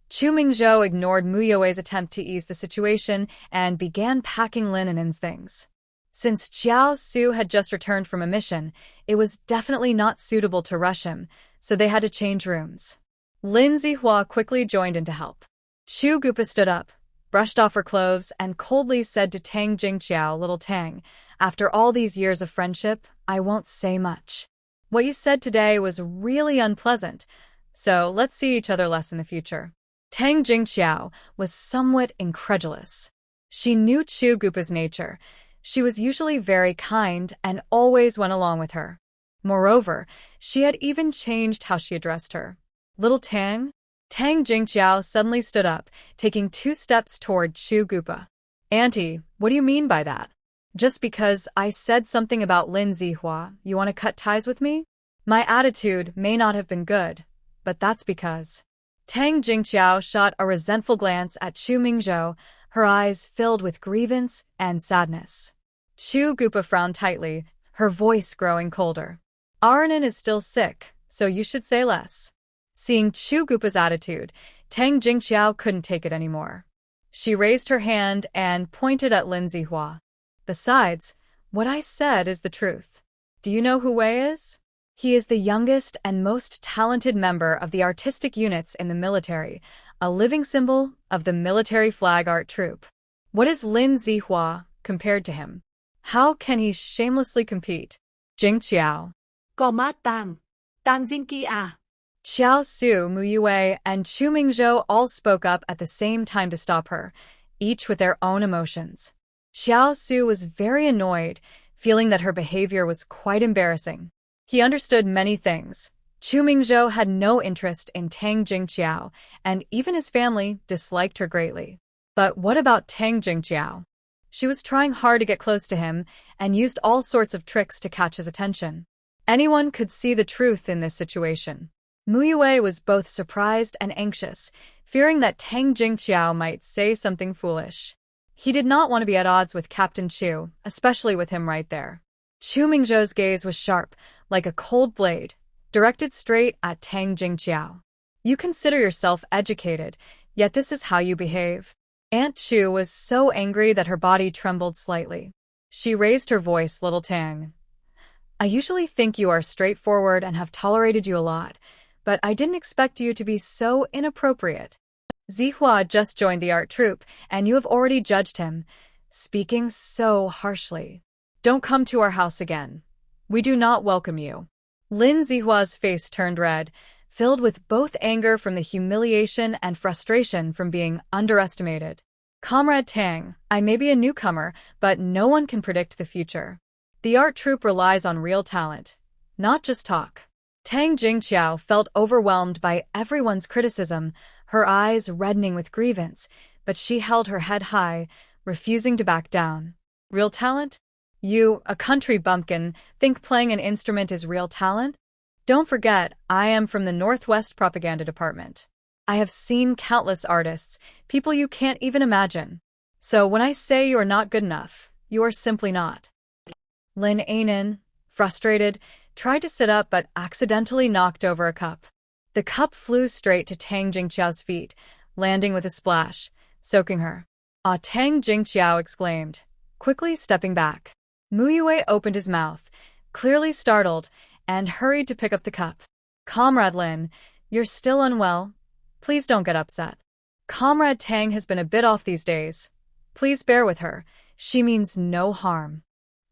[SPEAKER 2] Chu Mingzhou ignored Mu Yue's attempt to ease the situation and began packing Lin An'an's things. Since Xiao Su had just returned from a mission, it was definitely not suitable to rush him, so they had to change rooms. Lin Zihua quickly joined in to help. Chu Gupa stood up, brushed off her clothes, and coldly said to Tang Jingqiao, "Little Tang, after all these years of friendship, I won't say much. What you said today was really unpleasant, so let's see each other less in the future. Tang Jingqiao was somewhat incredulous. She knew Chu Gupa's nature. She was usually very kind and always went along with her. Moreover, she had even changed how she addressed her. Little Tang? Tang Jingqiao suddenly stood up, taking 2 steps toward Chu Gupa. Auntie, what do you mean by that? Just because I said something about Lin Zihua, you want to cut ties with me? My attitude may not have been good, but that's because... Tang Jingqiao shot a resentful glance at Chu Mingzhou, her eyes filled with grievance and sadness. Chu Gupa frowned tightly, her voice growing colder. An'an is still sick, so you should say less. Seeing Chu Gupa's attitude, Tang Jingqiao couldn't take it anymore. She raised her hand and pointed at Lin Zihua. Besides, what I said is the truth. Do you know who Wei is? He is the youngest and most talented member of the artistic units in the military, a living symbol of the military flag art troupe. What is Lin Zihua compared to him? How can he shamelessly compete? Jingqiao.
[SPEAKER 3] Có mắt Tang. Tang Jingqiao.
[SPEAKER 2] Xiao Su, Mu Yue, and Chu Mingzhou all spoke up at the same time to stop her, each with their own emotions. Xiao Su was very annoyed, feeling that her behavior was quite embarrassing. He understood many things. Chu Mingzhou had no interest in Tang Jingqiao, and even his family disliked her greatly. But what about Tang Jingqiao? She was trying hard to get close to him and used all sorts of tricks to catch his attention. Anyone could see the truth in this situation. Mu Yue was both surprised and anxious, fearing that Tang Jingqiao might say something foolish. He did not want to be at odds with Captain Chu, especially with him right there. Chu Mingzhou's gaze was sharp, like a cold blade, directed straight at Tang Jingqiao. You consider yourself educated, yet this is how you behave. Aunt Chu was so angry that her body trembled slightly. She raised her voice, Little Tang. I usually think you are straightforward and have tolerated you a lot, but I didn't expect you to be so inappropriate. Zihua just joined the art troupe, and you have already judged him, speaking so harshly. Don't come to our house again. We do not welcome you. Lin Zihua's face turned red, filled with both anger from the humiliation and frustration from being underestimated. Comrade Tang, I may be a newcomer, but no one can predict the future. The art troupe relies on real talent, not just talk. Tang Jingqiao felt overwhelmed by everyone's criticism, her eyes reddening with grievance, but she held her head high, refusing to back down. Real talent? You, a country bumpkin, think playing an instrument is real talent? Don't forget, I am from the Northwest Propaganda Department. I have seen countless artists, people you can't even imagine. So when I say you are not good enough, you are simply not. Lin An'an, frustrated, tried to sit up but accidentally knocked over a cup. The cup flew straight to Tang Jingqiao's feet, landing with a splash, soaking her. Ah! Tang Jingqiao exclaimed, quickly stepping back. Mu Yue opened his mouth, clearly startled, and hurried to pick up the cup. Comrade Lin, you're still unwell. Please don't get upset. Comrade Tang has been a bit off these days. Please bear with her. She means no harm.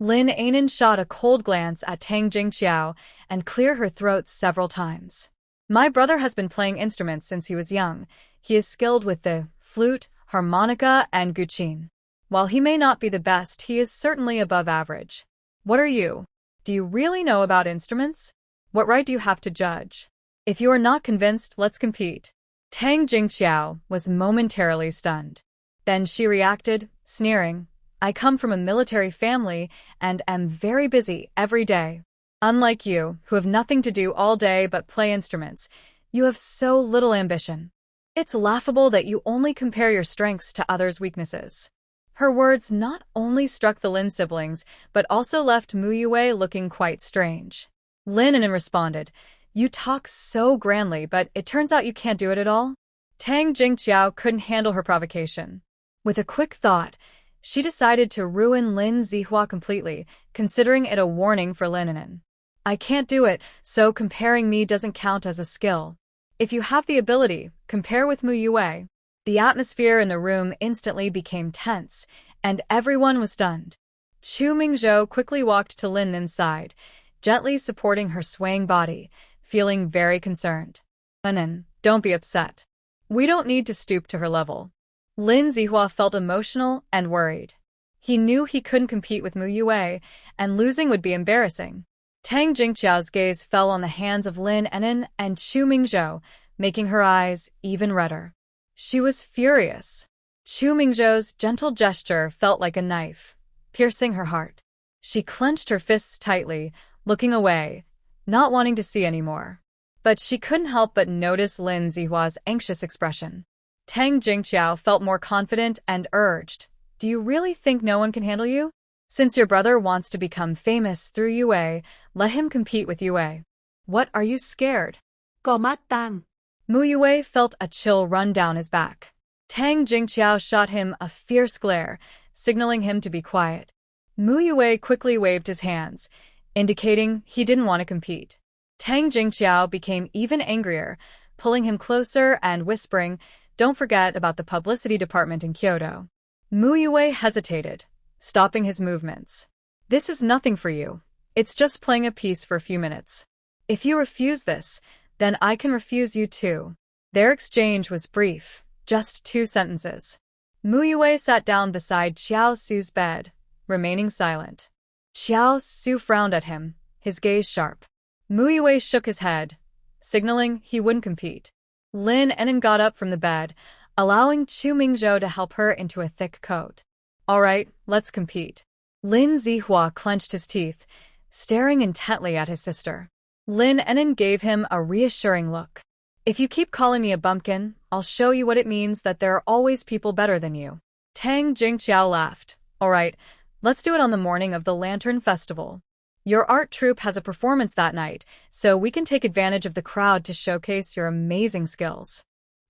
[SPEAKER 2] Lin An'an shot a cold glance at Tang Jingqiao and cleared her throat several times. My brother has been playing instruments since he was young. He is skilled with the flute, harmonica, and guqin. While he may not be the best, he is certainly above average. What are you? Do you really know about instruments? What right do you have to judge? If you are not convinced, let's compete. Tang Jingqiao was momentarily stunned. Then she reacted, sneering. I come from a military family and am very busy every day. Unlike you, who have nothing to do all day but play instruments, you have so little ambition. It's laughable that you only compare your strengths to others' weaknesses. Her words not only struck the Lin siblings, but also left Mu Yue looking quite strange. Lin An'an responded, You talk so grandly, but it turns out you can't do it at all? Tang Jingqiao couldn't handle her provocation. With a quick thought, she decided to ruin Lin Zihua completely, considering it a warning for Lin An'an. I can't do it, so comparing me doesn't count as a skill. If you have the ability, compare with Mu Yue. The atmosphere in the room instantly became tense, and everyone was stunned. Chu Mingzhou quickly walked to Lin An'an's side, gently supporting her swaying body, feeling very concerned. An'an, don't be upset. We don't need to stoop to her level. Lin Zihua felt emotional and worried. He knew he couldn't compete with Mu Yue, and losing would be embarrassing. Tang Jingqiao's gaze fell on the hands of Lin An'an and Chu Mingzhou, making her eyes even redder. She was furious. Chu Mingzhou's gentle gesture felt like a knife, piercing her heart. She clenched her fists tightly, looking away, not wanting to see anymore. But she couldn't help but notice Lin Zihua's anxious expression. Tang Jingqiao felt more confident and urged, "Do you really think no one can handle you? Since your brother wants to become famous through Yue, let him compete with Yue. What are you scared?"
[SPEAKER 3] Có mắt Tang.
[SPEAKER 2] Mu Yue felt a chill run down his back. Tang Jingqiao shot him a fierce glare, signaling him to be quiet. Mu Yue quickly waved his hands, indicating he didn't want to compete. Tang Jingqiao became even angrier, pulling him closer and whispering, "Don't forget about the publicity department in Kyoto." Mu Yue hesitated, stopping his movements. "This is nothing for you. It's just playing a piece for a few minutes. If you refuse this, then I can refuse you too." Their exchange was brief, just 2 sentences. Mu Yue sat down beside Xiao Su's bed, remaining silent. Xiao Su frowned at him, his gaze sharp. Mu Yue shook his head, signaling he wouldn't compete. Lin An'an got up from the bed, allowing Chu Mingzhou to help her into a thick coat. "All right, let's compete." Lin Zihua clenched his teeth, staring intently at his sister. Lin An'an gave him a reassuring look. "If you keep calling me a bumpkin, I'll show you what it means that there are always people better than you." Tang Jingqiao laughed. "All right, let's do it on the morning of the Lantern Festival. Your art troupe has a performance that night, so we can take advantage of the crowd to showcase your amazing skills."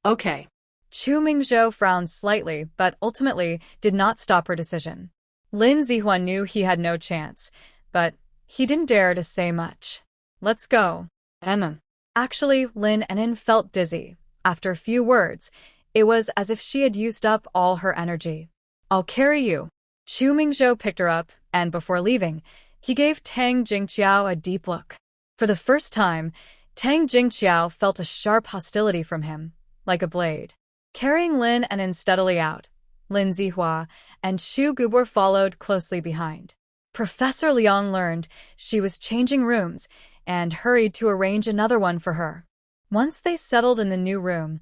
[SPEAKER 3] Okay.
[SPEAKER 2] Chu Mingzhou frowned slightly, but ultimately did not stop her decision. Lin Zihua knew he had no chance, but he didn't dare to say much. "Let's go." Emma. Actually, Lin An'an felt dizzy. After a few words, it was as if she had used up all her energy. "I'll carry you." Chu Mingzhou picked her up, and before leaving, he gave Tang Jingqiao a deep look. For the first time, Tang Jingqiao felt a sharp hostility from him, like a blade. Carrying Lin An'an steadily out, Lin Zihua and Xu Gubor followed closely behind. Professor Liang learned she was changing rooms and hurried to arrange another one for her. Once they settled in the new room,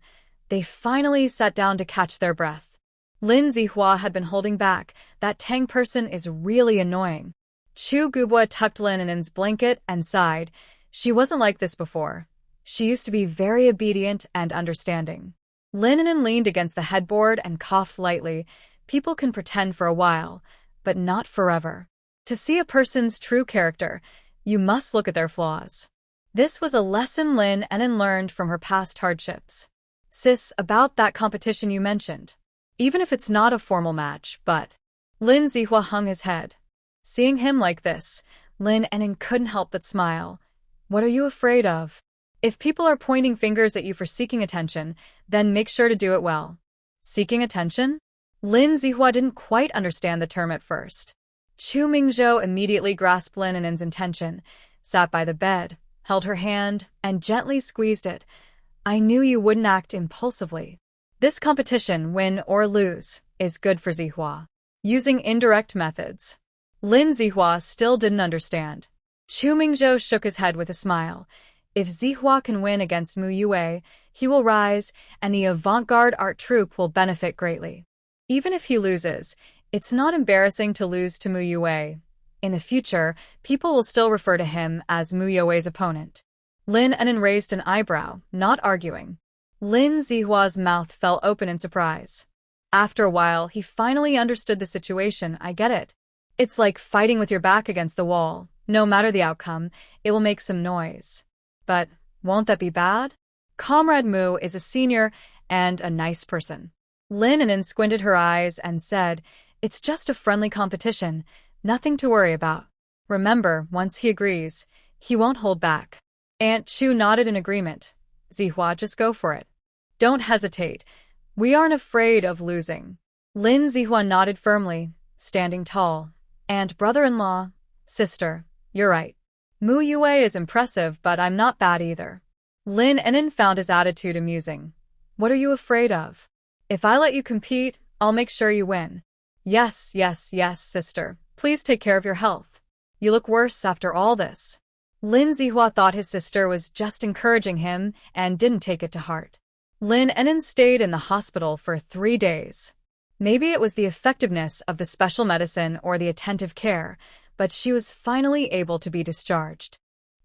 [SPEAKER 2] they finally sat down to catch their breath. Lin Zihua had been holding back. That Tang person is really annoying. Chu Gubor tucked Lin An'an's blanket and sighed. She wasn't like this before. She used to be very obedient and understanding. Lin An'an leaned against the headboard and coughed lightly. People can pretend for a while, but not forever. To see a person's true character, you must look at their flaws. This was a lesson Lin An'an learned from her past hardships. "Sis, about that competition you mentioned. Even if it's not a formal match, but..." Lin Zihua hung his head. Seeing him like this, Lin An'an couldn't help but smile. "What are you afraid of? If people are pointing fingers at you for seeking attention, then make sure to do it well." Seeking attention? Lin Zihua didn't quite understand the term at first. Chu Mingzhou immediately grasped Lin An'an's intention, sat by the bed, held her hand, and gently squeezed it. "I knew you wouldn't act impulsively. This competition, win or lose, is good for Zihua." Using indirect methods. Lin Zihua still didn't understand. Chu Mingzhou shook his head with a smile. If Zihua can win against Mu Yue, he will rise, and the avant-garde art troupe will benefit greatly. Even if he loses, it's not embarrassing to lose to Mu Yue. In the future, people will still refer to him as Mu Yue's opponent. Lin An'an raised an eyebrow, not arguing. Lin Zihua's mouth fell open in surprise. After a while, he finally understood the situation. "I get it. It's like fighting with your back against the wall. No matter the outcome, it will make some noise. But won't that be bad? Comrade Mu is a senior and a nice person." Lin An'an squinted her eyes and said, "It's just a friendly competition, nothing to worry about." Remember, once he agrees, he won't hold back. Aunt Chu nodded in agreement. "Zihua, just go for it. Don't hesitate. We aren't afraid of losing." Lin Zihua nodded firmly, standing tall. "And brother-in-law, sister, you're right. Mu Yue is impressive, but I'm not bad either. Lin An'an found his attitude amusing. What are you afraid of? If I let you compete, I'll make sure you win. Yes, yes, yes, sister. Please take care of your health. You look worse after all this. Lin Zihua thought his sister was just encouraging him and didn't take it to heart. Lin An'an stayed in the hospital for 3 days. Maybe it was the effectiveness of the special medicine or the attentive care, but she was finally able to be discharged.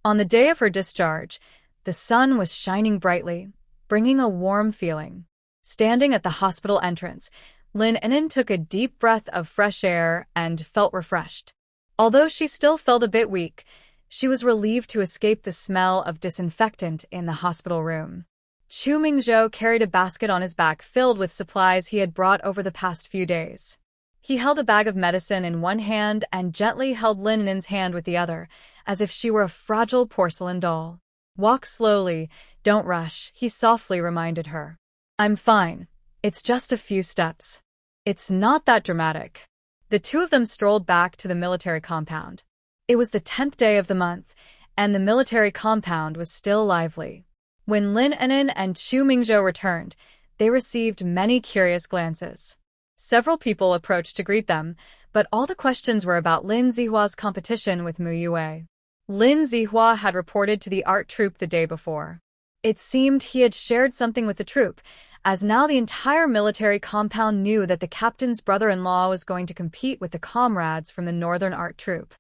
[SPEAKER 2] On the day of her discharge, the sun was shining brightly, bringing a warm feeling. Standing at the hospital entrance, Lin An'an took a deep breath of fresh air and felt refreshed. Although she still felt a bit weak, she was relieved to escape the smell of disinfectant in the hospital room. Chu Mingzhou carried a basket on his back filled with supplies he had brought over the past few days. He held a bag of medicine in one hand and gently held Lin An'an's hand with the other, as if she were a fragile porcelain doll. Walk slowly, don't rush, he softly reminded her. I'm fine. It's just a few steps. It's not that dramatic. The two of them strolled back to the military compound. It was the 10th day of the month, and the military compound was still lively. When Lin An'an and Chu Mingzhou returned, they received many curious glances. Several people approached to greet them, but all the questions were about Lin Zihua's competition with Mu Yue. Lin Zihua had reported to the art troupe the day before. It seemed he had shared something with the troupe, as now the entire military compound knew that the captain's brother-in-law was going to compete with the comrades from the Northern Art Troupe.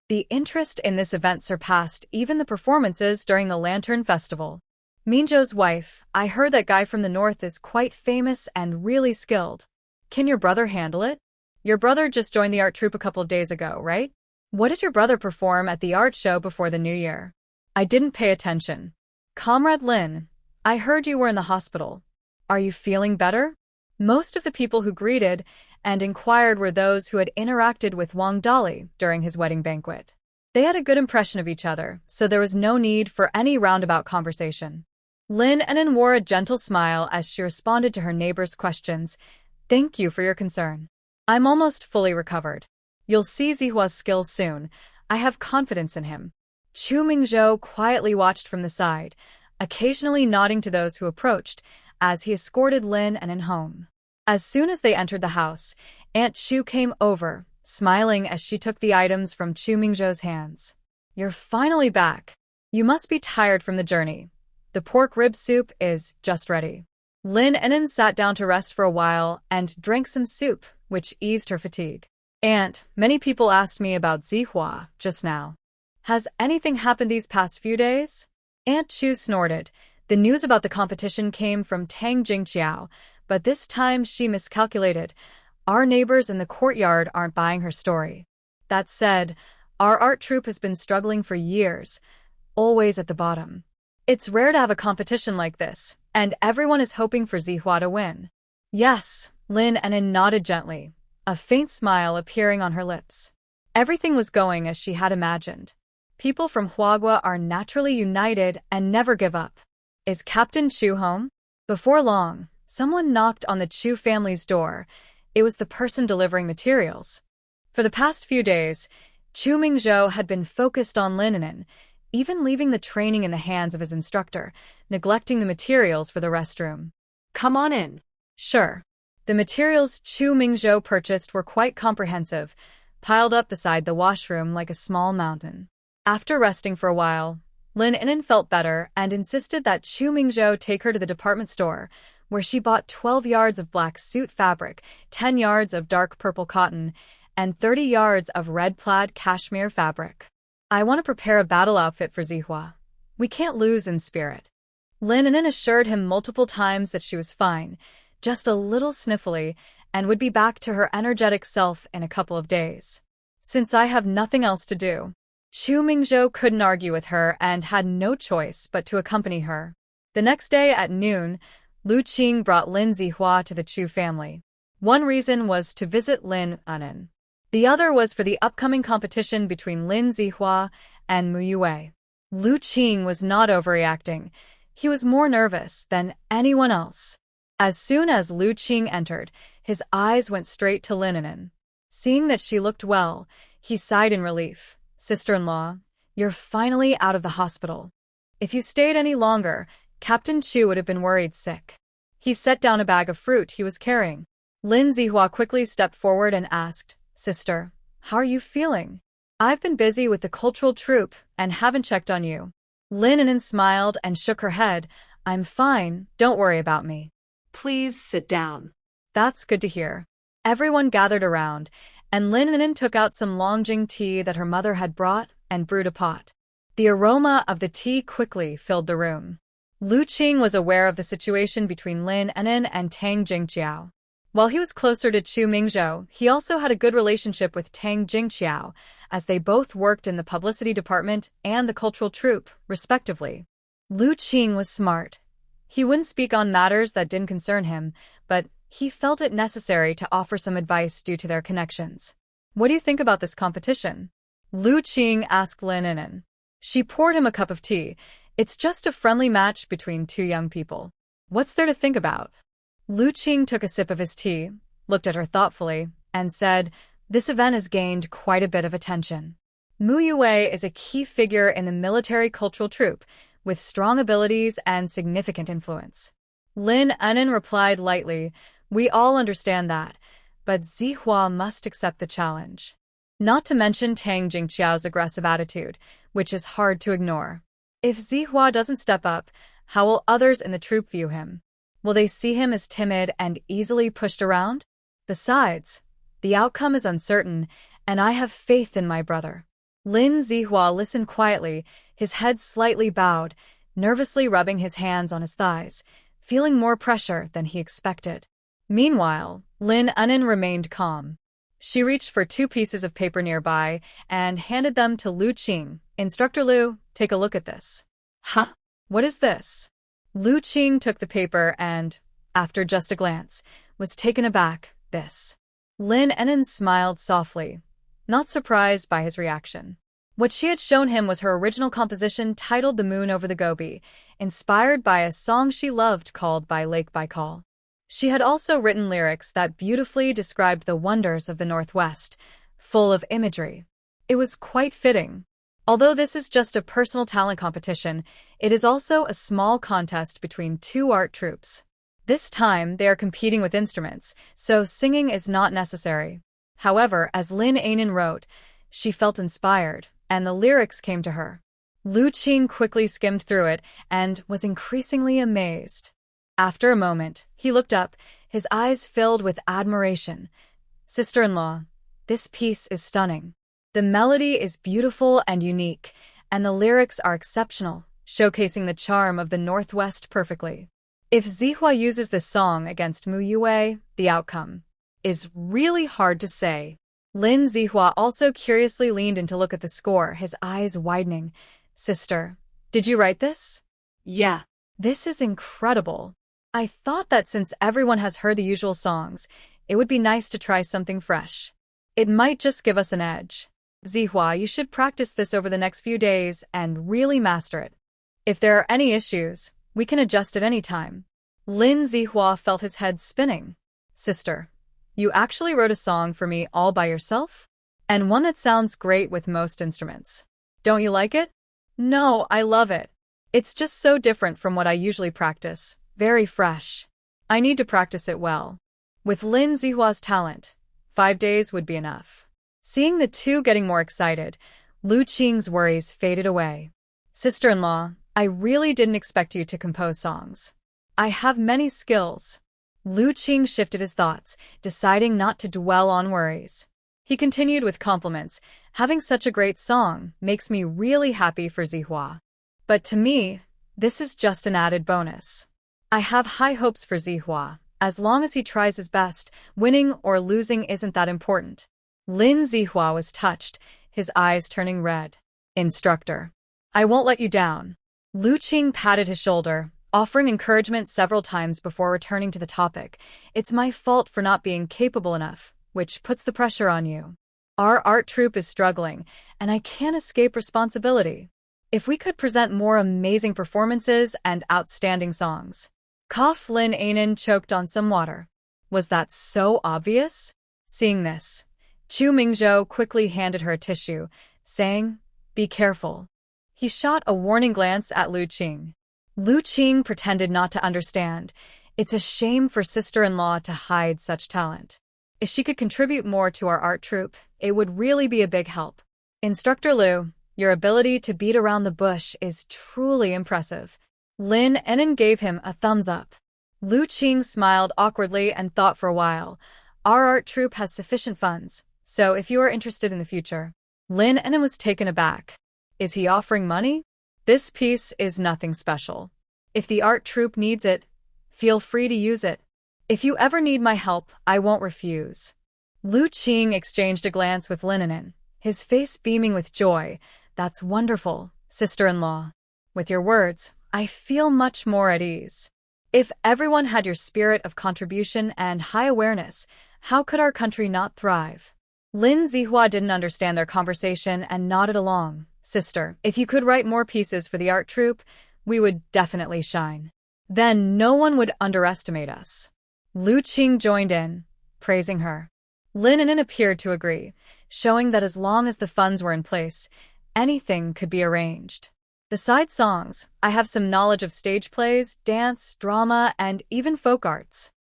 [SPEAKER 2] The interest in this event surpassed even the performances during the Lantern Festival. Mingzhou's wife, I heard that guy from the north is quite famous and really skilled. Can your brother handle it? Your brother just joined the art troupe a couple of days ago, right? What did your brother perform at the art show before the new year? I didn't pay attention. Comrade Lin, I heard you were in the hospital. Are you feeling better? Most of the people who greeted and inquired were those who had interacted with Wang Dali during his wedding banquet. They had a good impression of each other, so there was no need for any roundabout conversation. Lin An'an wore a gentle smile as she responded to her neighbor's questions. Thank you for your concern. I'm almost fully recovered. You'll see Zihua's skills soon. I have confidence in him. Chu Mingzhou quietly watched from the side, occasionally nodding to those who approached, as he escorted Lin An'an home. As soon as they entered the house, Aunt Chu came over, smiling as she took the items from Chu Mingzhou's hands. You're finally back. You must be tired from the journey. The pork rib soup is just ready. Lin An'an sat down to rest for a while and drank some soup, which eased her fatigue. Aunt, many people asked me about Zihua just now. Has anything happened these past few days? Aunt Chu snorted. The news about the competition came from Tang Jingqiao, but this time she miscalculated. Our neighbors in the courtyard aren't buying her story. That said, our art troupe has been struggling for years, always at the bottom. It's rare to have a competition like this, and everyone is hoping for Zihua to win. Yes, Lin An'an nodded gently, a faint smile appearing on her lips. Everything was going as she had imagined. People from Huagua are naturally united and never give up. Is Captain Chu home? Before long, someone knocked on the Chu family's door. It was the person delivering materials. For the past few days, Chu Mingzhou had been focused on Lin An'an, even leaving the training in the hands of his instructor, neglecting the materials for the restroom.
[SPEAKER 3] Come on in.
[SPEAKER 2] Sure. The materials Chu Mingzhou purchased were quite comprehensive, piled up beside the washroom like a small mountain. After resting for a while, Lin An'an felt better and insisted that Chu Mingzhou take her to the department store, where she bought 12 yards of black suit fabric, 10 yards of dark purple cotton, and 30 yards of red plaid cashmere fabric. I want to prepare a battle outfit for Zihua. We can't lose in spirit. Lin An'an assured him multiple times that she was fine, just a little sniffly, and would be back to her energetic self in a couple of days. Since I have nothing else to do, Chu Mingzhou couldn't argue with her and had no choice but to accompany her. The next day at noon, Lu Qing brought Lin Zihua to the Chu family. One reason was to visit Lin An'an. The other was for the upcoming competition between Lin Zihua and Mu Yue. Lu Qing was not overreacting. He was more nervous than anyone else. As soon as Lu Qing entered, his eyes went straight to Lin An'an. Seeing that she looked well, he sighed in relief. Sister-in-law, you're finally out of the hospital. If you stayed any longer, Captain Chu would have been worried sick. He set down a bag of fruit he was carrying. Lin Zihua quickly stepped forward and asked, "Sister, how are you feeling? I've been busy with the cultural troupe and haven't checked on you." Lin An'an smiled and shook her head. "I'm fine, don't worry about me."
[SPEAKER 3] Please sit down.
[SPEAKER 2] That's good to hear. Everyone gathered around, and Lin An'an took out some Longjing tea that her mother had brought and brewed a pot. The aroma of the tea quickly filled the room. Lu Qing was aware of the situation between Lin An'an and Tang Jingqiao. While he was closer to Chu Mingzhou, he also had a good relationship with Tang Jingqiao, as they both worked in the publicity department and the cultural troupe, respectively. Lu Qing was smart. He wouldn't speak on matters that didn't concern him, but he felt it necessary to offer some advice due to their connections. "What do you think about this competition?" Lu Qing asked Lin An'an. She poured him a cup of tea. "It's just a friendly match between two young people. What's there to think about?" Lu Qing took a sip of his tea, looked at her thoughtfully, and said, "This event has gained quite a bit of attention. Mu Yue is a key figure in the military cultural troupe, with strong abilities and significant influence." Lin An'an replied lightly, "We all understand that, but Zihua must accept the challenge." Not to mention Tang Jingqiao's aggressive attitude, which is hard to ignore. If Zihua doesn't step up, how will others in the troupe view him? Will they see him as timid and easily pushed around? Besides, the outcome is uncertain, and I have faith in my brother. Lin Zihua listened quietly, his head slightly bowed, nervously rubbing his hands on his thighs, feeling more pressure than he expected. Meanwhile, Lin An'an remained calm. She reached for 2 pieces of paper nearby and handed them to Lu Qing. "Instructor Lu, take a look at this."
[SPEAKER 3] Huh?
[SPEAKER 2] "What is this?" Lu Qing took the paper and, after just a glance, was taken aback. "This." Lin An'an smiled softly, not surprised by his reaction. What she had shown him was her original composition titled The Moon Over the Gobi, inspired by a song she loved called By Lake Baikal. She had also written lyrics that beautifully described the wonders of the Northwest, full of imagery. It was quite fitting. Although this is just a personal talent competition, it is also a small contest between 2 art troupes. This time, they are competing with instruments, so singing is not necessary. However, as Lin An'an wrote, she felt inspired, and the lyrics came to her. Lu Qing quickly skimmed through it and was increasingly amazed. After a moment, he looked up, his eyes filled with admiration. "Sister-in-law, this piece is stunning. The melody is beautiful and unique, and the lyrics are exceptional, showcasing the charm of the Northwest perfectly. If Zihua uses this song against Mu Yue, the outcome is really hard to say." Lin Zihua also curiously leaned in to look at the score, his eyes widening. "Sister, did you write this?"
[SPEAKER 3] Yeah.
[SPEAKER 2] "This is incredible. I thought that since everyone has heard the usual songs, it would be nice to try something fresh. It might just give us an edge. Zihua, you should practice this over the next few days and really master it. If there are any issues, we can adjust at any time." Lin Zihua felt his head spinning. "Sister, you actually wrote a song for me all by yourself? And one that sounds great with most instruments. Don't you like it?" "No, I love it. It's just so different from what I usually practice, very fresh. I need to practice it well." With Lin Zihua's talent, 5 days would be enough. Seeing the two getting more excited, Lu Qing's worries faded away. "Sister-in-law, I really didn't expect you to compose songs. I have many skills." Lu Qing shifted his thoughts, deciding not to dwell on worries. He continued with compliments. "Having such a great song makes me really happy for Zihua. But to me, this is just an added bonus. I have high hopes for Zihua. As long as he tries his best, winning or losing isn't that important." Lin Zihua was touched, his eyes turning red. "Instructor, I won't let you down." Lu Qing patted his shoulder, offering encouragement several times before returning to the topic. "It's my fault for not being capable enough, which puts the pressure on you. Our art troupe is struggling, and I can't escape responsibility. If we could present more amazing performances and outstanding songs." Cough. Lin An'an choked on some water. Was that so obvious? Seeing this, Chu Mingzhou quickly handed her a tissue, saying, "Be careful."
[SPEAKER 1] He shot a warning glance at Lu Qing. Lu Qing pretended not to understand. It's a shame for sister-in-law to hide such talent. If she could contribute more to our art troupe, it would really be a big help. Instructor Lu, your ability to beat around the bush is truly impressive. Lin An'an gave him a thumbs up. Lu Qing smiled awkwardly and thought for a while. Our art troupe has sufficient funds, so if you are interested in the future. Lin An'an was taken aback. Is he offering money? This piece is nothing special. If the art troupe needs it, feel free to use it. If you ever need my help, I won't refuse. Lu Qing exchanged a glance with Lin An'an, his face beaming with joy. That's wonderful, sister-in-law. With your words, I feel much more at ease. If everyone had your spirit of contribution and high awareness, how could our country not thrive? Lin Zihua didn't understand their conversation and nodded along. Sister, if you could write more pieces for the art troupe, we would definitely shine. Then no one would underestimate us. Lu Qing joined in, praising her. Lin An'an appeared to agree, showing that as long as the funds were in place, anything could be arranged. Besides songs, I have some knowledge of stage plays, dance, drama, and even folk arts.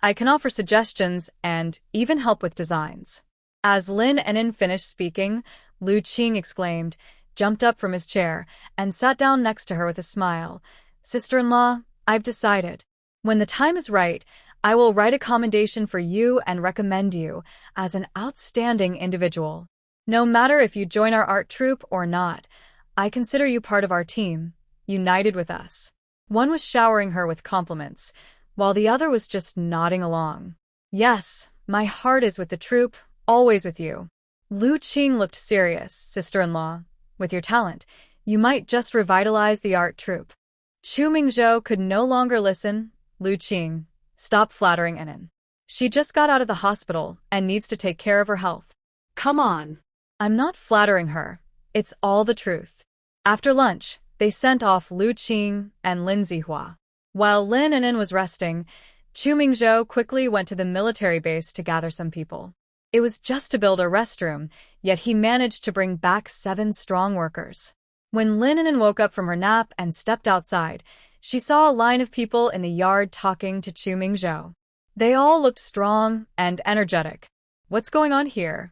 [SPEAKER 1] I can offer suggestions and even help with designs. As Lin An'an finished speaking, Lu Qing exclaimed, jumped up from his chair, and sat down next to her with a smile. Sister-in-law, I've decided. When the time is right, I will write a commendation for you and recommend you as an outstanding individual. No matter if you join our art troupe or not, I consider you part of our team, united with us. One was showering her with compliments, while the other was just nodding along. Yes, my heart is with the troupe, always with you. Lu Qing looked serious, sister-in-law. With your talent, you might just revitalize the art troupe. Chu Mingzhou could no longer listen. Lu Qing, stop flattering An'an. She just got out of the hospital and needs to take care of her health.
[SPEAKER 3] Come on.
[SPEAKER 1] I'm not flattering her. It's all the truth. After lunch, they sent off Lu Qing and Lin Zihua. While Lin An'an was resting, Chu Mingzhou quickly went to the military base to gather some people. It was just to build a restroom, yet he managed to bring back 7 strong workers. When Lin An'an woke up from her nap and stepped outside, she saw a line of people in the yard talking to Chu Mingzhou. They all looked strong and energetic. What's going on here?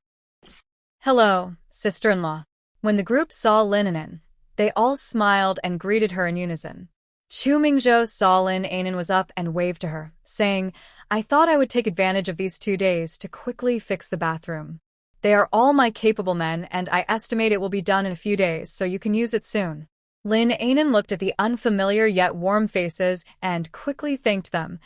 [SPEAKER 1] Hello, sister-in-law. When the group saw Lin An'an, they all smiled and greeted her in unison. Chu Mingzhou saw Lin An'an was up and waved to her, saying, I thought I would take advantage of these 2 days to quickly fix the bathroom. They are all my capable men, and I estimate it will be done in a few days, so you can use it soon. Lin An'an looked at the unfamiliar yet warm faces and quickly thanked them.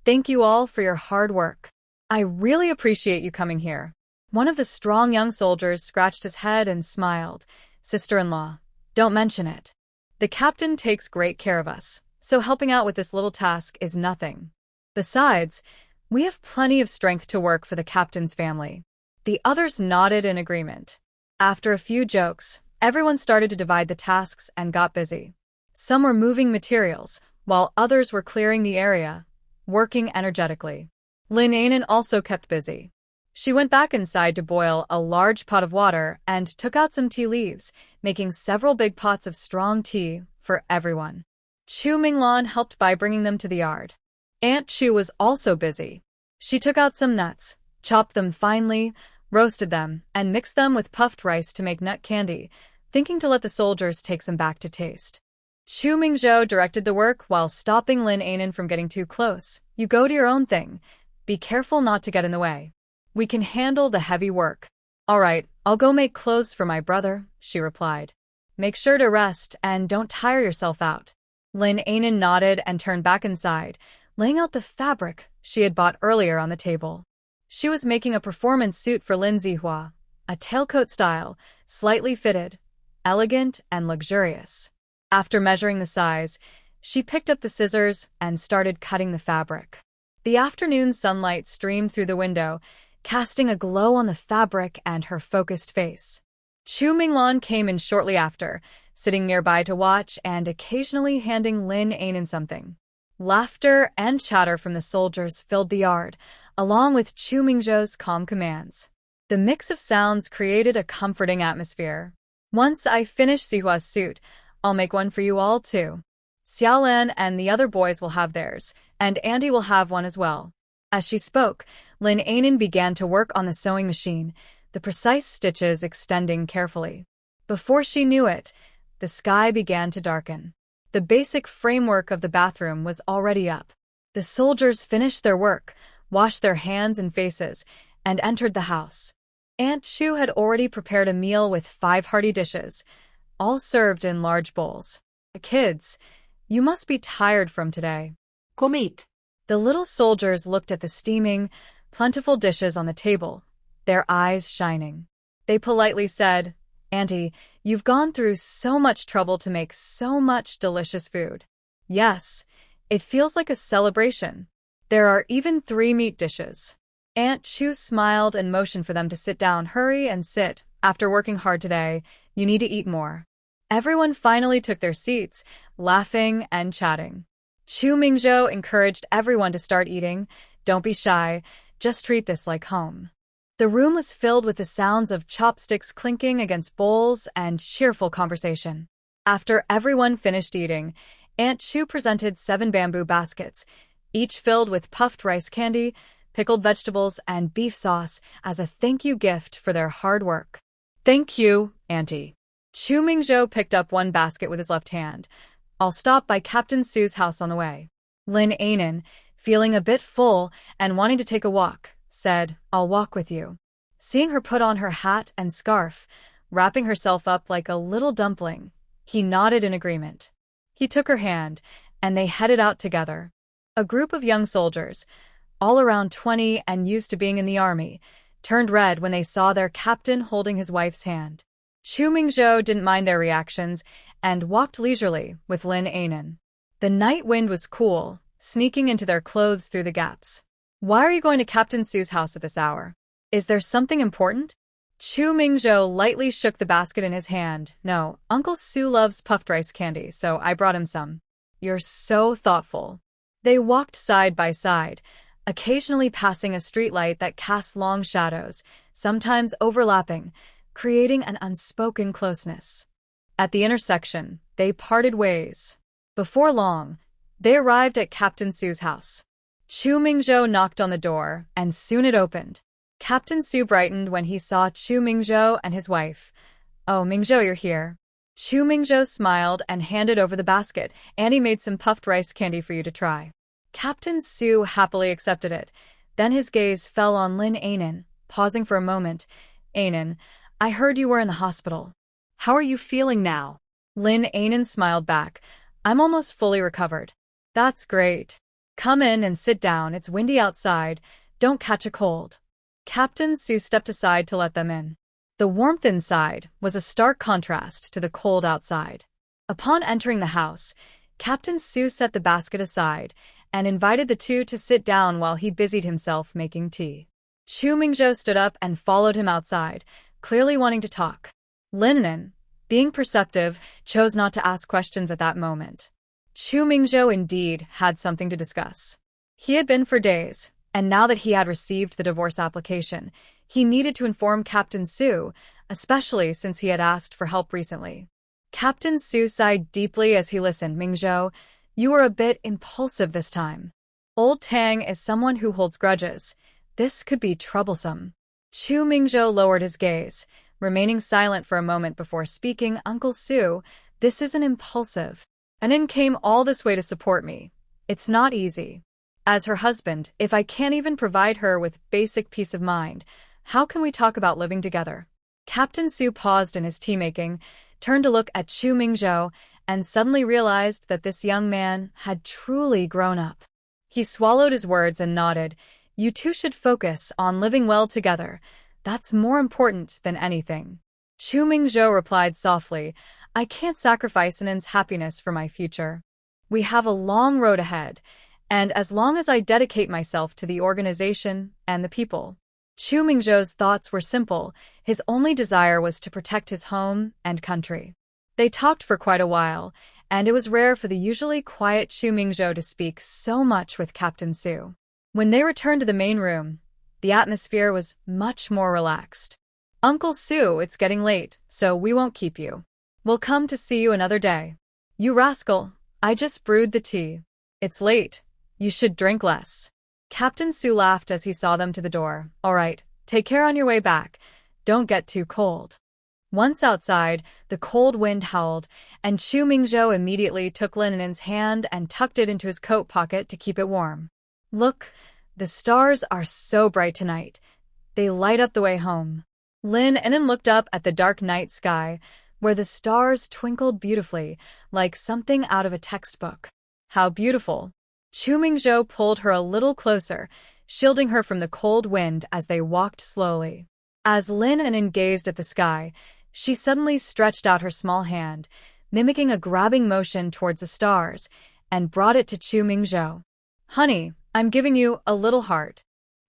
[SPEAKER 1] Thank you all for your hard work. I really appreciate you coming here. One of the strong young soldiers scratched his head and smiled. Sister-in-law, don't mention it. The captain takes great care of us, so helping out with this little task is nothing. Besides, we have plenty of strength to work for the captain's family. The others nodded in agreement. After a few jokes, everyone started to divide the tasks and got busy. Some were moving materials, while others were clearing the area, working energetically. Lin An'an also kept busy. She went back inside to boil a large pot of water and took out some tea leaves, making several big pots of strong tea for everyone. Chu Minglan helped by bringing them to the yard. Aunt Chu was also busy. She took out some nuts, chopped them finely, roasted them, and mixed them with puffed rice to make nut candy, thinking to let the soldiers take some back to taste. Chu Mingzhou directed the work while stopping Lin An'an from getting too close. You go to your own thing. Be careful not to get in the way. We can handle the heavy work. All right, I'll go make clothes for my brother, she replied. Make sure to rest and don't tire yourself out. Lin An'an nodded and turned back inside, laying out the fabric she had bought earlier on the table. She was making a performance suit for Lin Zihua, a tailcoat style, slightly fitted, elegant and luxurious. After measuring the size, she picked up the scissors and started cutting the fabric. The afternoon sunlight streamed through the window, casting a glow on the fabric and her focused face. Chu Minglan came in shortly after, sitting nearby to watch and occasionally handing Lin An'an something. Laughter and chatter from the soldiers filled the yard, along with Chu Mingzhou's calm commands. The mix of sounds created a comforting atmosphere. Once I finished Zihua's suit,
[SPEAKER 2] I'll make one for you all too. Xiaolan and the other boys will have theirs, and Andy will have one as well. As she spoke, Lin An'an began to work on the sewing machine, the precise stitches extending carefully. Before she knew it, the sky began to darken. The basic framework of the bathroom was already up. The soldiers finished their work, washed their hands and faces, and entered the house. Aunt Chu had already prepared a meal with 5 hearty dishes, all served in large bowls. Kids, you must be tired from today.
[SPEAKER 3] Come eat.
[SPEAKER 2] The little soldiers looked at the steaming, plentiful dishes on the table, their eyes shining. They politely said, Auntie, you've gone through so much trouble to make so much delicious food. Yes, it feels like a celebration. There are even 3 meat dishes. Aunt Chu smiled and motioned for them to sit down. Hurry and sit. After working hard today, you need to eat more. Everyone finally took their seats, laughing and chatting. Chu Mingzhou encouraged everyone to start eating. Don't be shy, just treat this like home. The room was filled with the sounds of chopsticks clinking against bowls and cheerful conversation. After everyone finished eating, Aunt Chu presented 7 bamboo baskets, each filled with puffed rice candy, pickled vegetables, and beef sauce as a thank you gift for their hard work. Thank you, Auntie. Chu Mingzhou picked up one basket with his left hand. I'll stop by Captain Su's house on the way. Lin An'an, feeling a bit full and wanting to take a walk, said, I'll walk with you. Seeing her put on her hat and scarf, wrapping herself up like a little dumpling, he nodded in agreement. He took her hand, and they headed out together. A group of young soldiers, all around 20 and used to being in the army, turned red when they saw their captain holding his wife's hand. Chu Mingzhou didn't mind their reactions and walked leisurely with Lin An'an. The night wind was cool, sneaking into their clothes through the gaps. Why are you going to Captain Su's house at this hour? Is there something important? Chu Mingzhou lightly shook the basket in his hand. No, Uncle Su loves puffed rice candy, so I brought him some. You're so thoughtful. They walked side by side, occasionally passing a streetlight that cast long shadows, sometimes overlapping, creating an unspoken closeness. At the intersection, they parted ways. Before long, they arrived at Captain Su's house. Chu Mingzhou knocked on the door, and soon it opened. Captain Su brightened when he saw Chu Mingzhou and his wife. Oh, Mingzhou, you're here. Chu Mingzhou smiled and handed over the basket. Annie made some puffed rice candy for you to try. Captain Su happily accepted it. Then his gaze fell on Lin An'an, pausing for a moment. An'an, I heard you were in the hospital.
[SPEAKER 3] How are you feeling now?
[SPEAKER 2] Lin An'an smiled back. I'm almost fully recovered. That's great. Come in and sit down. It's windy outside. Don't catch a cold. Captain Su stepped aside to let them in. The warmth inside was a stark contrast to the cold outside. Upon entering the house, Captain Su set the basket aside and invited the two to sit down while he busied himself making tea. Chu Mingzhou stood up and followed him outside, clearly wanting to talk. Lin An'an, being perceptive, chose not to ask questions at that moment. Chu Mingzhou indeed had something to discuss. He had been for days, and now that he had received the divorce application, he needed to inform Captain Su, especially since he had asked for help recently. Captain Su sighed deeply as he listened. Mingzhou, you were a bit impulsive this time. Old Tang is someone who holds grudges. This could be troublesome. Chu Mingzhou lowered his gaze, remaining silent for a moment before speaking. Uncle Su, this isn't impulsive. An'an came all this way to support me. It's not easy. As her husband, if I can't even provide her with basic peace of mind, how can we talk about living together? Captain Su paused in his tea-making, turned to look at Chu Mingzhou, and suddenly realized that this young man had truly grown up. He swallowed his words and nodded. You two should focus on living well together. That's more important than anything. Chu Mingzhou replied softly, I can't sacrifice An'an's happiness for my future. We have a long road ahead, and as long as I dedicate myself to the organization and the people. Chu Mingzhou's thoughts were simple. His only desire was to protect his home and country. They talked for quite a while, and it was rare for the usually quiet Chu Mingzhou to speak so much with Captain Su. When they returned to the main room, the atmosphere was much more relaxed. Uncle Su, it's getting late, so we won't keep you. We'll come to see you another day. You rascal, I just brewed the tea. It's late. You should drink less. Captain Su laughed as he saw them to the door. All right, take care on your way back. Don't get too cold. Once outside, the cold wind howled, and Chu Mingzhou immediately took Lin An'an's hand and tucked it into his coat pocket to keep it warm. Look, the stars are so bright tonight. They light up the way home. Lin An'an looked up at the dark night sky, where the stars twinkled beautifully, like something out of a textbook. How beautiful. Chu Mingzhou pulled her a little closer, shielding her from the cold wind as they walked slowly. As Lin An'an gazed at the sky, she suddenly stretched out her small hand, mimicking a grabbing motion towards the stars, and brought it to Chu Mingzhou. Honey, I'm giving you a little heart.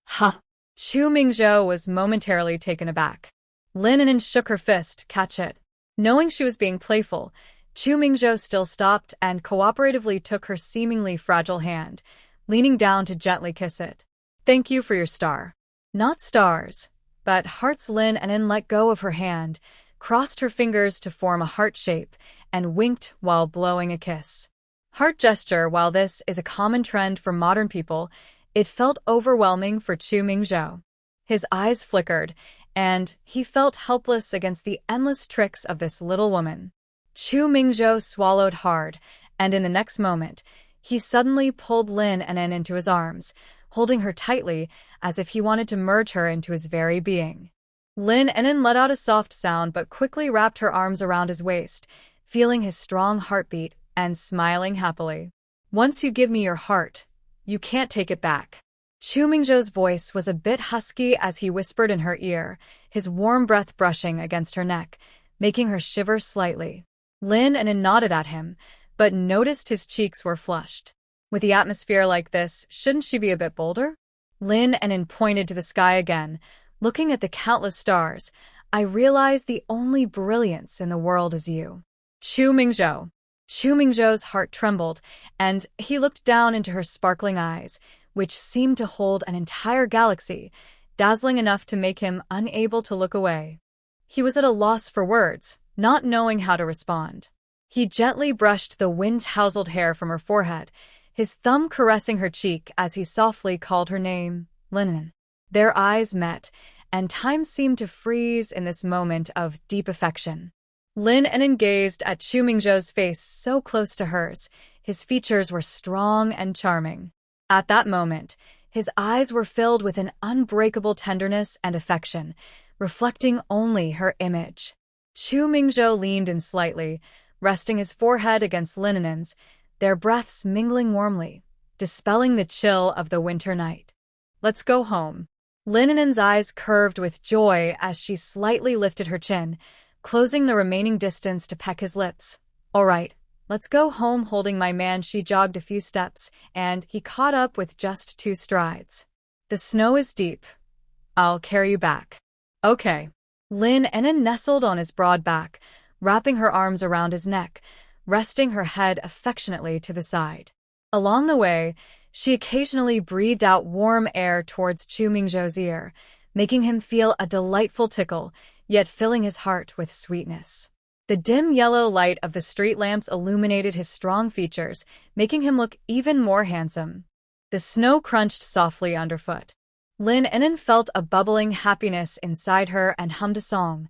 [SPEAKER 3] Huh.
[SPEAKER 2] Chu Mingzhou was momentarily taken aback. Lin An'an shook her fist, catch it. Knowing she was being playful, Chu Mingzhou still stopped and cooperatively took her seemingly fragile hand, leaning down to gently kiss it. Thank you for your star. Not stars, but hearts. Lin An'an let go of her hand, crossed her fingers to form a heart shape, and winked while blowing a kiss. Heart gesture. While this is a common trend for modern people, it felt overwhelming for Chu Mingzhou. His eyes flickered, and he felt helpless against the endless tricks of this little woman. Chu Mingzhou swallowed hard, and in the next moment, he suddenly pulled Lin An'an into his arms, holding her tightly as if he wanted to merge her into his very being. Lin An'an let out a soft sound but quickly wrapped her arms around his waist, feeling his strong heartbeat and smiling happily. Once you give me your heart, you can't take it back. Chu Mingzhou's voice was a bit husky as he whispered in her ear, his warm breath brushing against her neck, making her shiver slightly. Lin An'an nodded at him, but noticed his cheeks were flushed. With the atmosphere like this, shouldn't she be a bit bolder? Lin An'an pointed to the sky again. Looking at the countless stars, I realize the only brilliance in the world is you. Chu Mingzhou. Chu Mingzhou's heart trembled, and he looked down into her sparkling eyes, which seemed to hold an entire galaxy, dazzling enough to make him unable to look away. He was at a loss for words, not knowing how to respond. He gently brushed the wind-tousled hair from her forehead, his thumb caressing her cheek as he softly called her name, Lin An'an. Their eyes met, and time seemed to freeze in this moment of deep affection. Lin An'an gazed at Chu Mingzhou's face so close to hers. His features were strong and charming. At that moment, his eyes were filled with an unbreakable tenderness and affection, reflecting only her image. Chu Mingzhou leaned in slightly, resting his forehead against Lin An'an's, their breaths mingling warmly, dispelling the chill of the winter night. Let's go home. Lin An'an's eyes curved with joy as she slightly lifted her chin, closing the remaining distance to peck his lips. All right, let's go home. Holding my man, she jogged a few steps, and he caught up with just 2 strides. The snow is deep. I'll carry you back. Okay. Lin An'an nestled on his broad back, wrapping her arms around his neck, resting her head affectionately to the side. Along the way, she occasionally breathed out warm air towards Chu Mingzhou's ear, making him feel a delightful tickle, yet filling his heart with sweetness. The dim yellow light of the street lamps illuminated his strong features, making him look even more handsome. The snow crunched softly underfoot. Lin An'an felt a bubbling happiness inside her and hummed a song,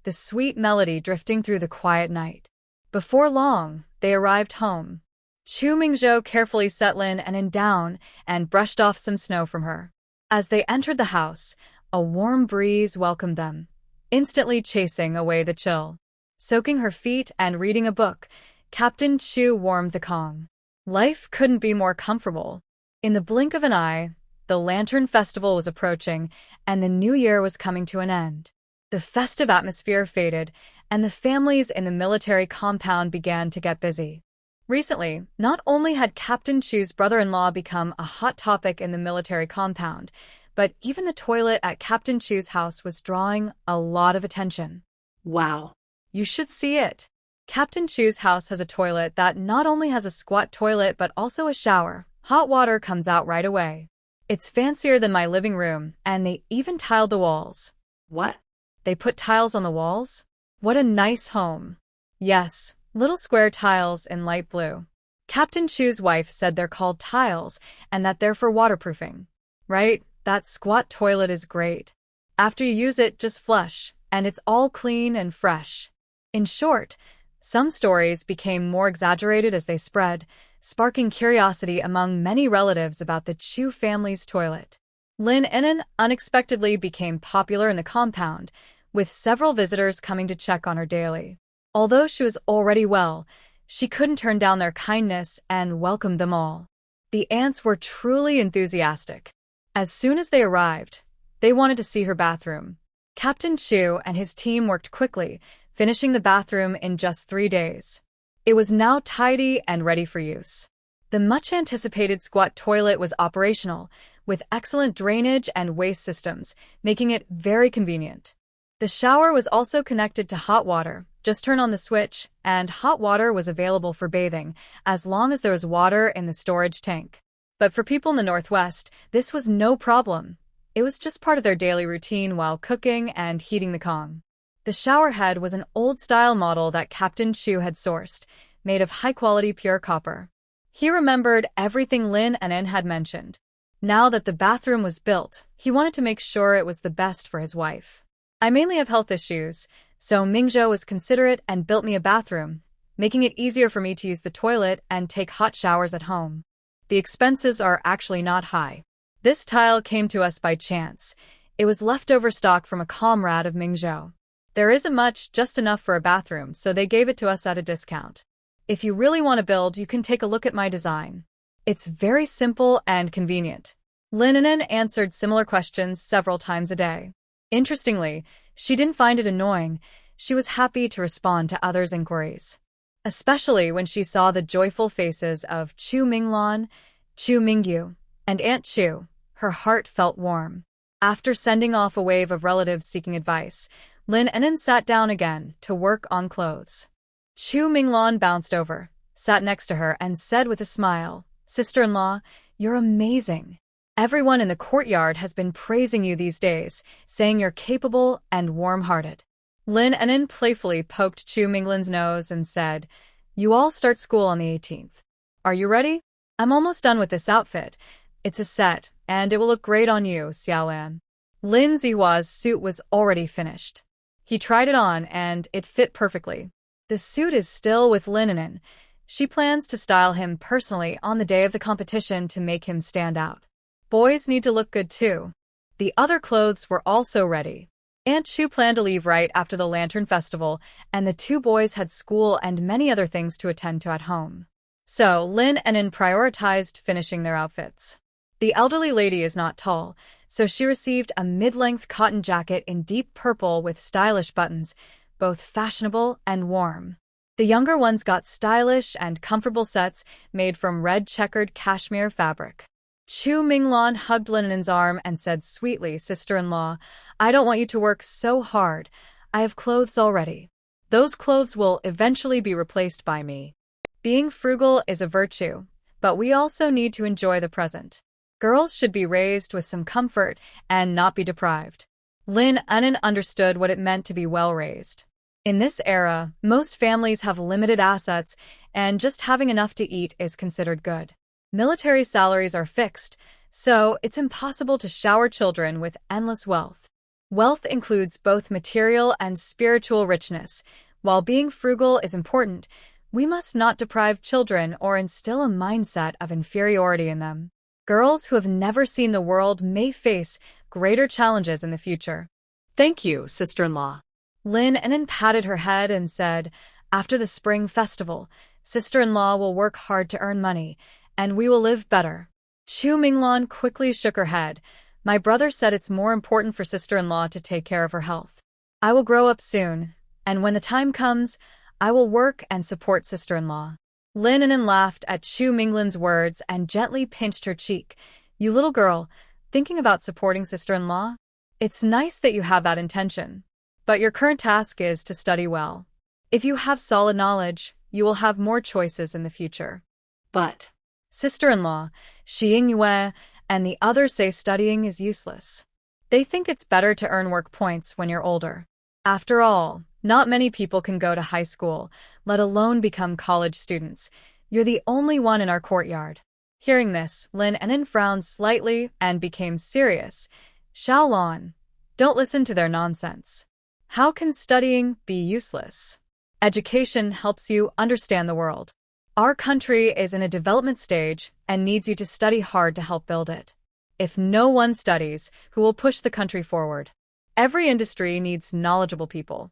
[SPEAKER 2] the sweet melody drifting through the quiet night. Before long, they arrived home. Chu Mingzhou carefully set Lin An'an down and brushed off some snow from her. As they entered the house, a warm breeze welcomed them, instantly chasing away the chill. Soaking her feet and reading a book, Captain Chu warmed the Kong. Life couldn't be more comfortable. In the blink of an eye, the Lantern Festival was approaching, and the new year was coming to an end. The festive atmosphere faded, and the families in the military compound began to get busy. Recently, not only had Captain Chu's brother-in-law become a hot topic in the military compound, but even the toilet at Captain Chu's house was drawing a lot of attention.
[SPEAKER 3] Wow.
[SPEAKER 2] You should see it. Captain Chu's house has a toilet that not only has a squat toilet but also a shower. Hot water comes out right away. It's fancier than my living room, and they even tiled the walls.
[SPEAKER 3] What?
[SPEAKER 2] They put tiles on the walls? What a nice home. Yes, little square tiles in light blue. Captain Chu's wife said they're called tiles and that they're for waterproofing. Right? That squat toilet is great. After you use it, just flush, and it's all clean and fresh. In short, some stories became more exaggerated as they spread, sparking curiosity among many relatives about the Chu family's toilet. Lin An'an unexpectedly became popular in the compound, with several visitors coming to check on her daily. Although she was already well, she couldn't turn down their kindness and welcomed them all. The aunts were truly enthusiastic. As soon as they arrived, they wanted to see her bathroom. Captain Chu and his team worked quickly, finishing the bathroom in just 3 days. It was now tidy and ready for use. The much-anticipated squat toilet was operational, with excellent drainage and waste systems, making it very convenient. The shower was also connected to hot water. Just turn on the switch, and hot water was available for bathing, as long as there was water in the storage tank. But for people in the Northwest, this was no problem. It was just part of their daily routine while cooking and heating the Kong. The shower head was an old-style model that Captain Chu had sourced, made of high-quality pure copper. He remembered everything Lin An'an had mentioned. Now that the bathroom was built, he wanted to make sure it was the best for his wife. I mainly have health issues, so Mingzhou was considerate and built me a bathroom, making it easier for me to use the toilet and take hot showers at home. The expenses are actually not high. This tile came to us by chance. It was leftover stock from a comrade of Mingzhou. There isn't much, just enough for a bathroom, so they gave it to us at a discount. If you really want to build, you can take a look at my design. It's very simple and convenient. Lin An'an answered similar questions several times a day. Interestingly, she didn't find it annoying. She was happy to respond to others' inquiries, especially when she saw the joyful faces of Chu Minglan, Chu Mingho, and Aunt Chu. Her heart felt warm. After sending off a wave of relatives seeking advice, Lin An'an sat down again to work on clothes. Chu Minglan bounced over, sat next to her, and said with a smile, "Sister-in-law, you're amazing. Everyone in the courtyard has been praising you these days, saying you're capable and warm-hearted." Lin An'an playfully poked Chu Minglan's nose and said, "You all start school on the 18th. Are you ready? I'm almost done with this outfit. It's a set, and it will look great on you, Xiaolan." Lin Zihua's suit was already finished. He tried it on, and it fit perfectly. The suit is still with Lin An'an. She plans to style him personally on the day of the competition to make him stand out. Boys need to look good too. The other clothes were also ready. Aunt Chu planned to leave right after the Lantern Festival, and the two boys had school and many other things to attend to at home. So Lin An'an prioritized finishing their outfits. The elderly lady is not tall, so she received a mid-length cotton jacket in deep purple with stylish buttons, both fashionable and warm. The younger ones got stylish and comfortable sets made from red checkered cashmere fabric. Chu Minglan hugged Lin An'an's arm and said sweetly, "Sister-in-law, I don't want you to work so hard. I have clothes already. Those clothes will eventually be replaced by me." Being frugal is a virtue, but we also need to enjoy the present. Girls should be raised with some comfort and not be deprived. Lin An'an understood what it meant to be well-raised. In this era, most families have limited assets, and just having enough to eat is considered good. Military salaries are fixed, so it's impossible to shower children with endless wealth. Wealth includes both material and spiritual richness. While being frugal is important, we must not deprive children or instill a mindset of inferiority in them. Girls who have never seen the world may face greater challenges in the future.
[SPEAKER 3] Thank you, sister-in-law.
[SPEAKER 2] Lin An'an patted her head and said, "After the spring festival, sister-in-law will work hard to earn money, and we will live better." Chu Minglan quickly shook her head. "My brother said it's more important for sister-in-law to take care of her health. I will grow up soon, and when the time comes, I will work and support sister-in-law." Lin An'an laughed at Chu Minglan's words and gently pinched her cheek. "You little girl, thinking about supporting sister-in-law? It's nice that you have that intention. But your current task is to study well. If you have solid knowledge, you will have more choices in the future."
[SPEAKER 3] But
[SPEAKER 2] Sister-in-law, Xiyingyue, and the others say studying is useless. They think it's better to earn work points when you're older. After all, Not many people can go to high school, let alone become college students. You're the only one in our courtyard." Hearing this, Lin An'an frowned slightly and became serious. "Xiaolon, don't listen to their nonsense. How can studying be useless? Education helps you understand the world. Our country is in a development stage and needs you to study hard to help build it. If no one studies, who will push the country forward? Every industry needs knowledgeable people.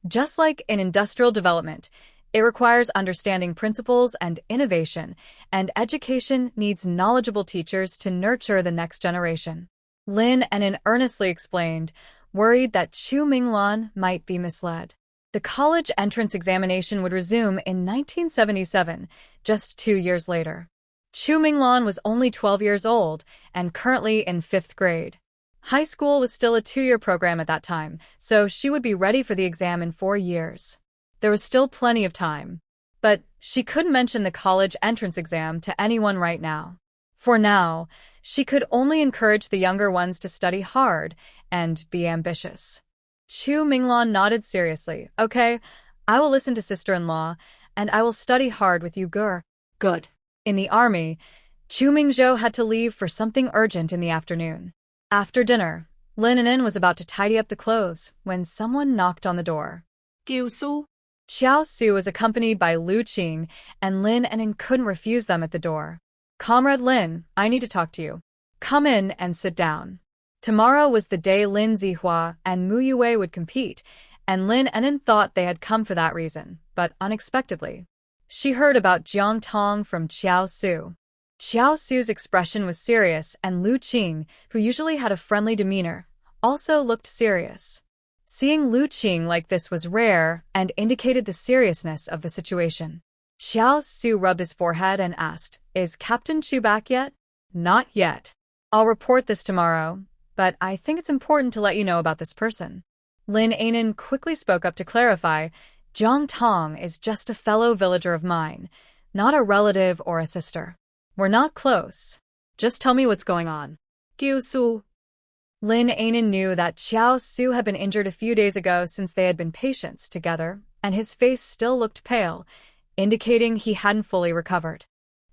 [SPEAKER 2] Just like in industrial development, it requires understanding principles and innovation, and education needs knowledgeable teachers to nurture the next generation." Lin An'an earnestly explained, worried that Chu Mingho might be misled. The college entrance examination would resume in 1977, just 2 years later. Chu Mingho was only 12 years old and currently in 5th grade. High school was still a 2-year program at that time, so she would be ready for the exam in 4 years. There was still plenty of time. But she couldn't mention the college entrance exam to anyone right now. For now, she could only encourage the younger ones to study hard and be ambitious. Chu Mingho nodded seriously. "Okay, I will listen to sister-in-law, and I will study hard with you, Gur."
[SPEAKER 3] Good.
[SPEAKER 2] In the army, Chu Mingzhou had to leave for something urgent in the afternoon. After dinner, Lin An'an was about to tidy up the clothes when someone knocked on the door.
[SPEAKER 3] Xiao Su.
[SPEAKER 2] Xiao Su was accompanied by Lu Qing, and Lin An'an couldn't refuse them at the door. "Comrade Lin, I need to talk to you. Come in and sit down." Tomorrow was the day Lin Zihua and Mu Yue would compete, and Lin An'an thought they had come for that reason, but unexpectedly. She heard about Jiang Tong from Xiao Su. Xiao Su's expression was serious, and Lu Qing, who usually had a friendly demeanor, also looked serious. Seeing Lu Qing like this was rare and indicated the seriousness of the situation. Xiao Su rubbed his forehead and asked, "Is Captain Chu back yet?" "Not yet. I'll report this tomorrow, but I think it's important to let you know about this person." Lin An'an quickly spoke up to clarify, "Jang Tong is just a fellow villager of mine, not a relative or a sister. We're not close. Just tell me what's going on."
[SPEAKER 3] Xiao Su.
[SPEAKER 2] Lin An'an knew that Xiao Su had been injured a few days ago since they had been patients together, and his face still looked pale, indicating he hadn't fully recovered.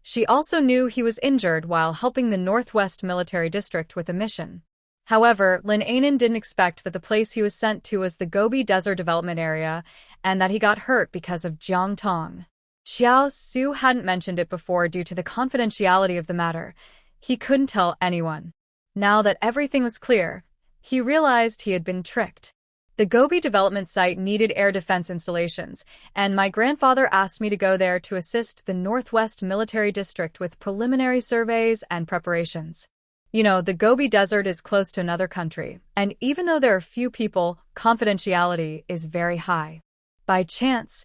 [SPEAKER 2] She also knew he was injured while helping the Northwest Military District with a mission. However, Lin An'an didn't expect that the place he was sent to was the Gobi Desert Development Area, and that he got hurt because of Jiang Tong. Xiao Su hadn't mentioned it before due to the confidentiality of the matter. He couldn't tell anyone. Now that everything was clear, he realized he had been tricked. The Gobi development site needed air defense installations, and my grandfather asked me to go there to assist the Northwest Military District with preliminary surveys and preparations. You know, the Gobi Desert is close to another country, and even though there are few people, confidentiality is very high. By chance,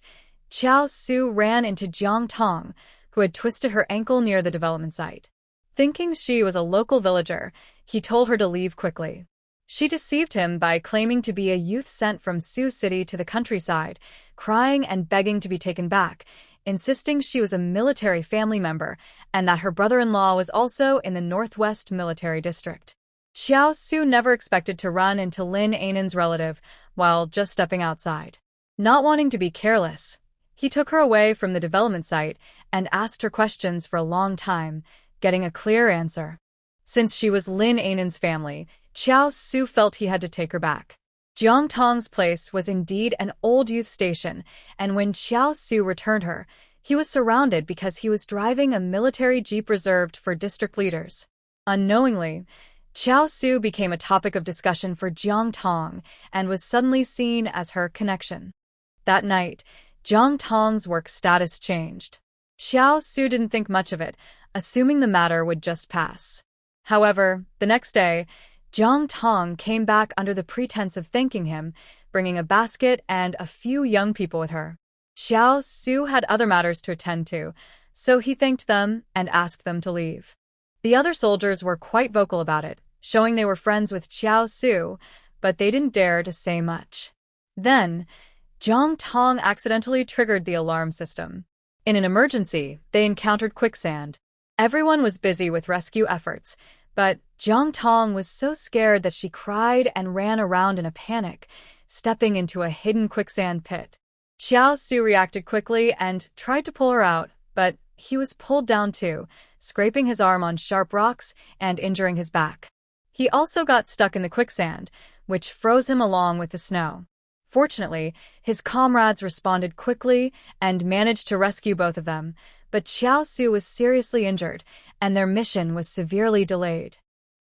[SPEAKER 2] Xiao Su ran into Jiang Tong, who had twisted her ankle near the development site. Thinking she was a local villager, he told her to leave quickly. She deceived him by claiming to be a youth sent from Sioux City to the countryside, crying and begging to be taken back, insisting she was a military family member and that her brother-in-law was also in the Northwest Military District. Xiao Su never expected to run into Lin An'an's relative while just stepping outside. Not wanting to be careless, he took her away from the development site and asked her questions for a long time, getting a clear answer. Since she was Lin An'an's family, Xiao Su felt he had to take her back. Jiang Tong's place was indeed an old youth station, and when Xiao Su returned her, he was surrounded because he was driving a military jeep reserved for district leaders. Unknowingly, Xiao Su became a topic of discussion for Jiang Tong and was suddenly seen as her connection. That night, Jiang Tong's work status changed. Xiao Su didn't think much of it, assuming the matter would just pass. However, the next day, Jiang Tong came back under the pretense of thanking him, bringing a basket and a few young people with her. Xiao Su had other matters to attend to, so he thanked them and asked them to leave. The other soldiers were quite vocal about it, showing they were friends with Xiao Su, but they didn't dare to say much. Then, Jiang Tong accidentally triggered the alarm system. In an emergency, they encountered quicksand. Everyone was busy with rescue efforts, but Jiang Tong was so scared that she cried and ran around in a panic,
[SPEAKER 1] stepping into a hidden quicksand pit. Xiao Su reacted quickly and tried to pull her out, but he was pulled down too, scraping his arm on sharp rocks and injuring his back. He also got stuck in the quicksand, which froze him along with the snow. Fortunately, his comrades responded quickly and managed to rescue both of them, but Xiao Su was seriously injured, and their mission was severely delayed.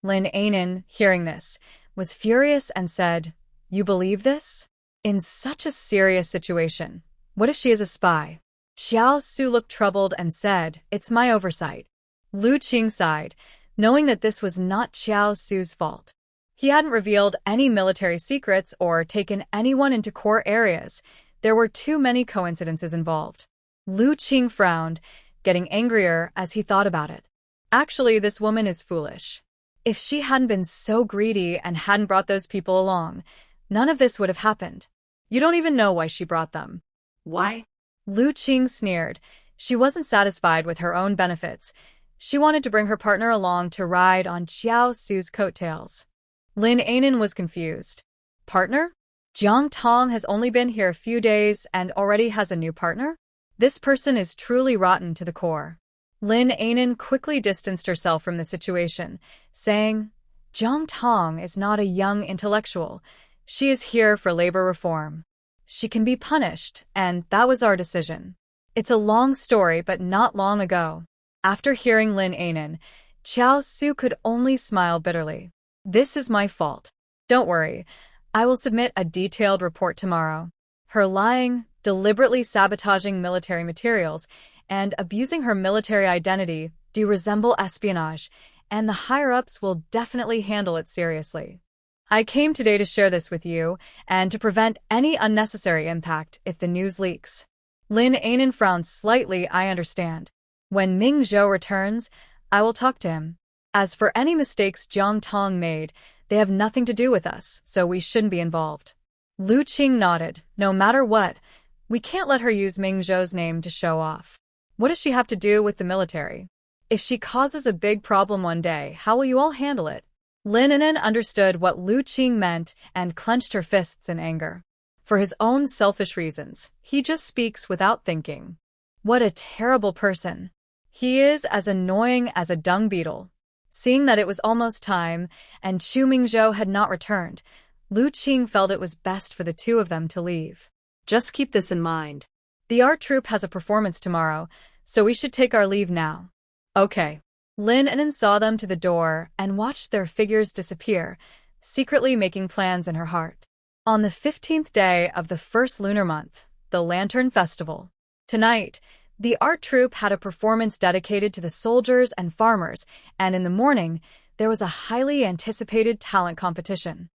[SPEAKER 1] Lin An'an, hearing this, was furious and said, "You believe this? In such a serious situation, what if she is a spy?" Xiao Su looked troubled and said, "It's my oversight." Lu Qing sighed, knowing that this was not Xiao Su's fault. He hadn't revealed any military secrets or taken anyone into core areas. There were too many coincidences involved. Lu Qing frowned, getting angrier as he thought about it. Actually, this woman is foolish. If she hadn't been so greedy and hadn't brought those people along, none of this would have happened. You don't even know why she brought them.
[SPEAKER 3] Why?
[SPEAKER 1] Lu Qing sneered. She wasn't satisfied with her own benefits. She wanted to bring her partner along to ride on Xiao Su's coattails. Lin An'an was confused. Partner? Jang Tong has only been here a few days and already has a new partner? This person is truly rotten to the core. Lin An'an quickly distanced herself from the situation, saying, "Jang Tong is not a young intellectual. She is here for labor reform. She can be punished, and that was our decision." It's a long story, but not long ago. After hearing Lin An'an, Xiao Su could only smile bitterly. "This is my fault. Don't worry, I will submit a detailed report tomorrow." Her lying, deliberately sabotaging military materials, and abusing her military identity do resemble espionage, and the higher-ups will definitely handle it seriously. I came today to share this with you, and to prevent any unnecessary impact if the news leaks. Lin An'an frowned slightly. "I understand. When Mingzhou returns, I will talk to him. As for any mistakes Jang Tong made, they have nothing to do with us, so we shouldn't be involved." Lu Qing nodded. "No matter what, we can't let her use Mingzhou's name to show off. What does she have to do with the military? If she causes a big problem one day, how will you all handle it?" Lin An'an understood what Lu Qing meant and clenched her fists in anger. For his own selfish reasons, he just speaks without thinking. What a terrible person. He is as annoying as a dung beetle. Seeing that it was almost time, and Chu Mingzhou had not returned, Lu Qing felt it was best for the two of them to leave.
[SPEAKER 3] Just keep this in mind.
[SPEAKER 1] The art troupe has a performance tomorrow, so we should take our leave now. Okay. Lin An'an saw them to the door and watched their figures disappear, secretly making plans in her heart. On the 15th day of the first lunar month, the Lantern Festival. Tonight, the art troupe had a performance dedicated to the soldiers and farmers, and in the morning, there was a highly anticipated talent competition.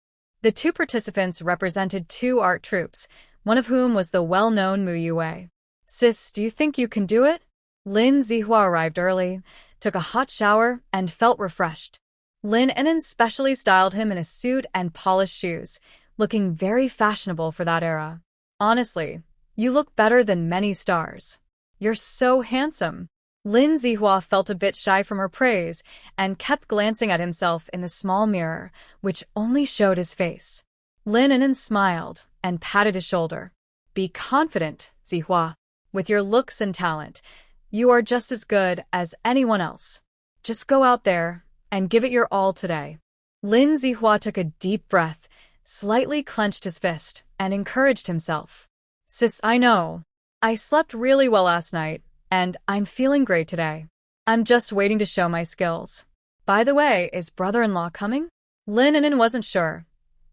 [SPEAKER 1] The two participants represented two art troupes, one of whom was the well-known Mu Yue. "Sis, do you think you can do it?" Lin Zihua arrived early, took a hot shower, and felt refreshed. Lin An'an specially styled him in a suit and polished shoes, looking very fashionable for that era. "Honestly, you look better than many stars. You're so handsome." Lin Zihua felt a bit shy from her praise and kept glancing at himself in the small mirror, which only showed his face. Lin An'an smiled and patted his shoulder. "Be confident, Zihua. With your looks and talent, you are just as good as anyone else. Just go out there and give it your all today." Lin Zihua took a deep breath, slightly clenched his fist, and encouraged himself. "Sis, I know. I slept really well last night, and I'm feeling great today. I'm just waiting to show my skills. By the way, is brother-in-law coming?" Lin An'an wasn't sure.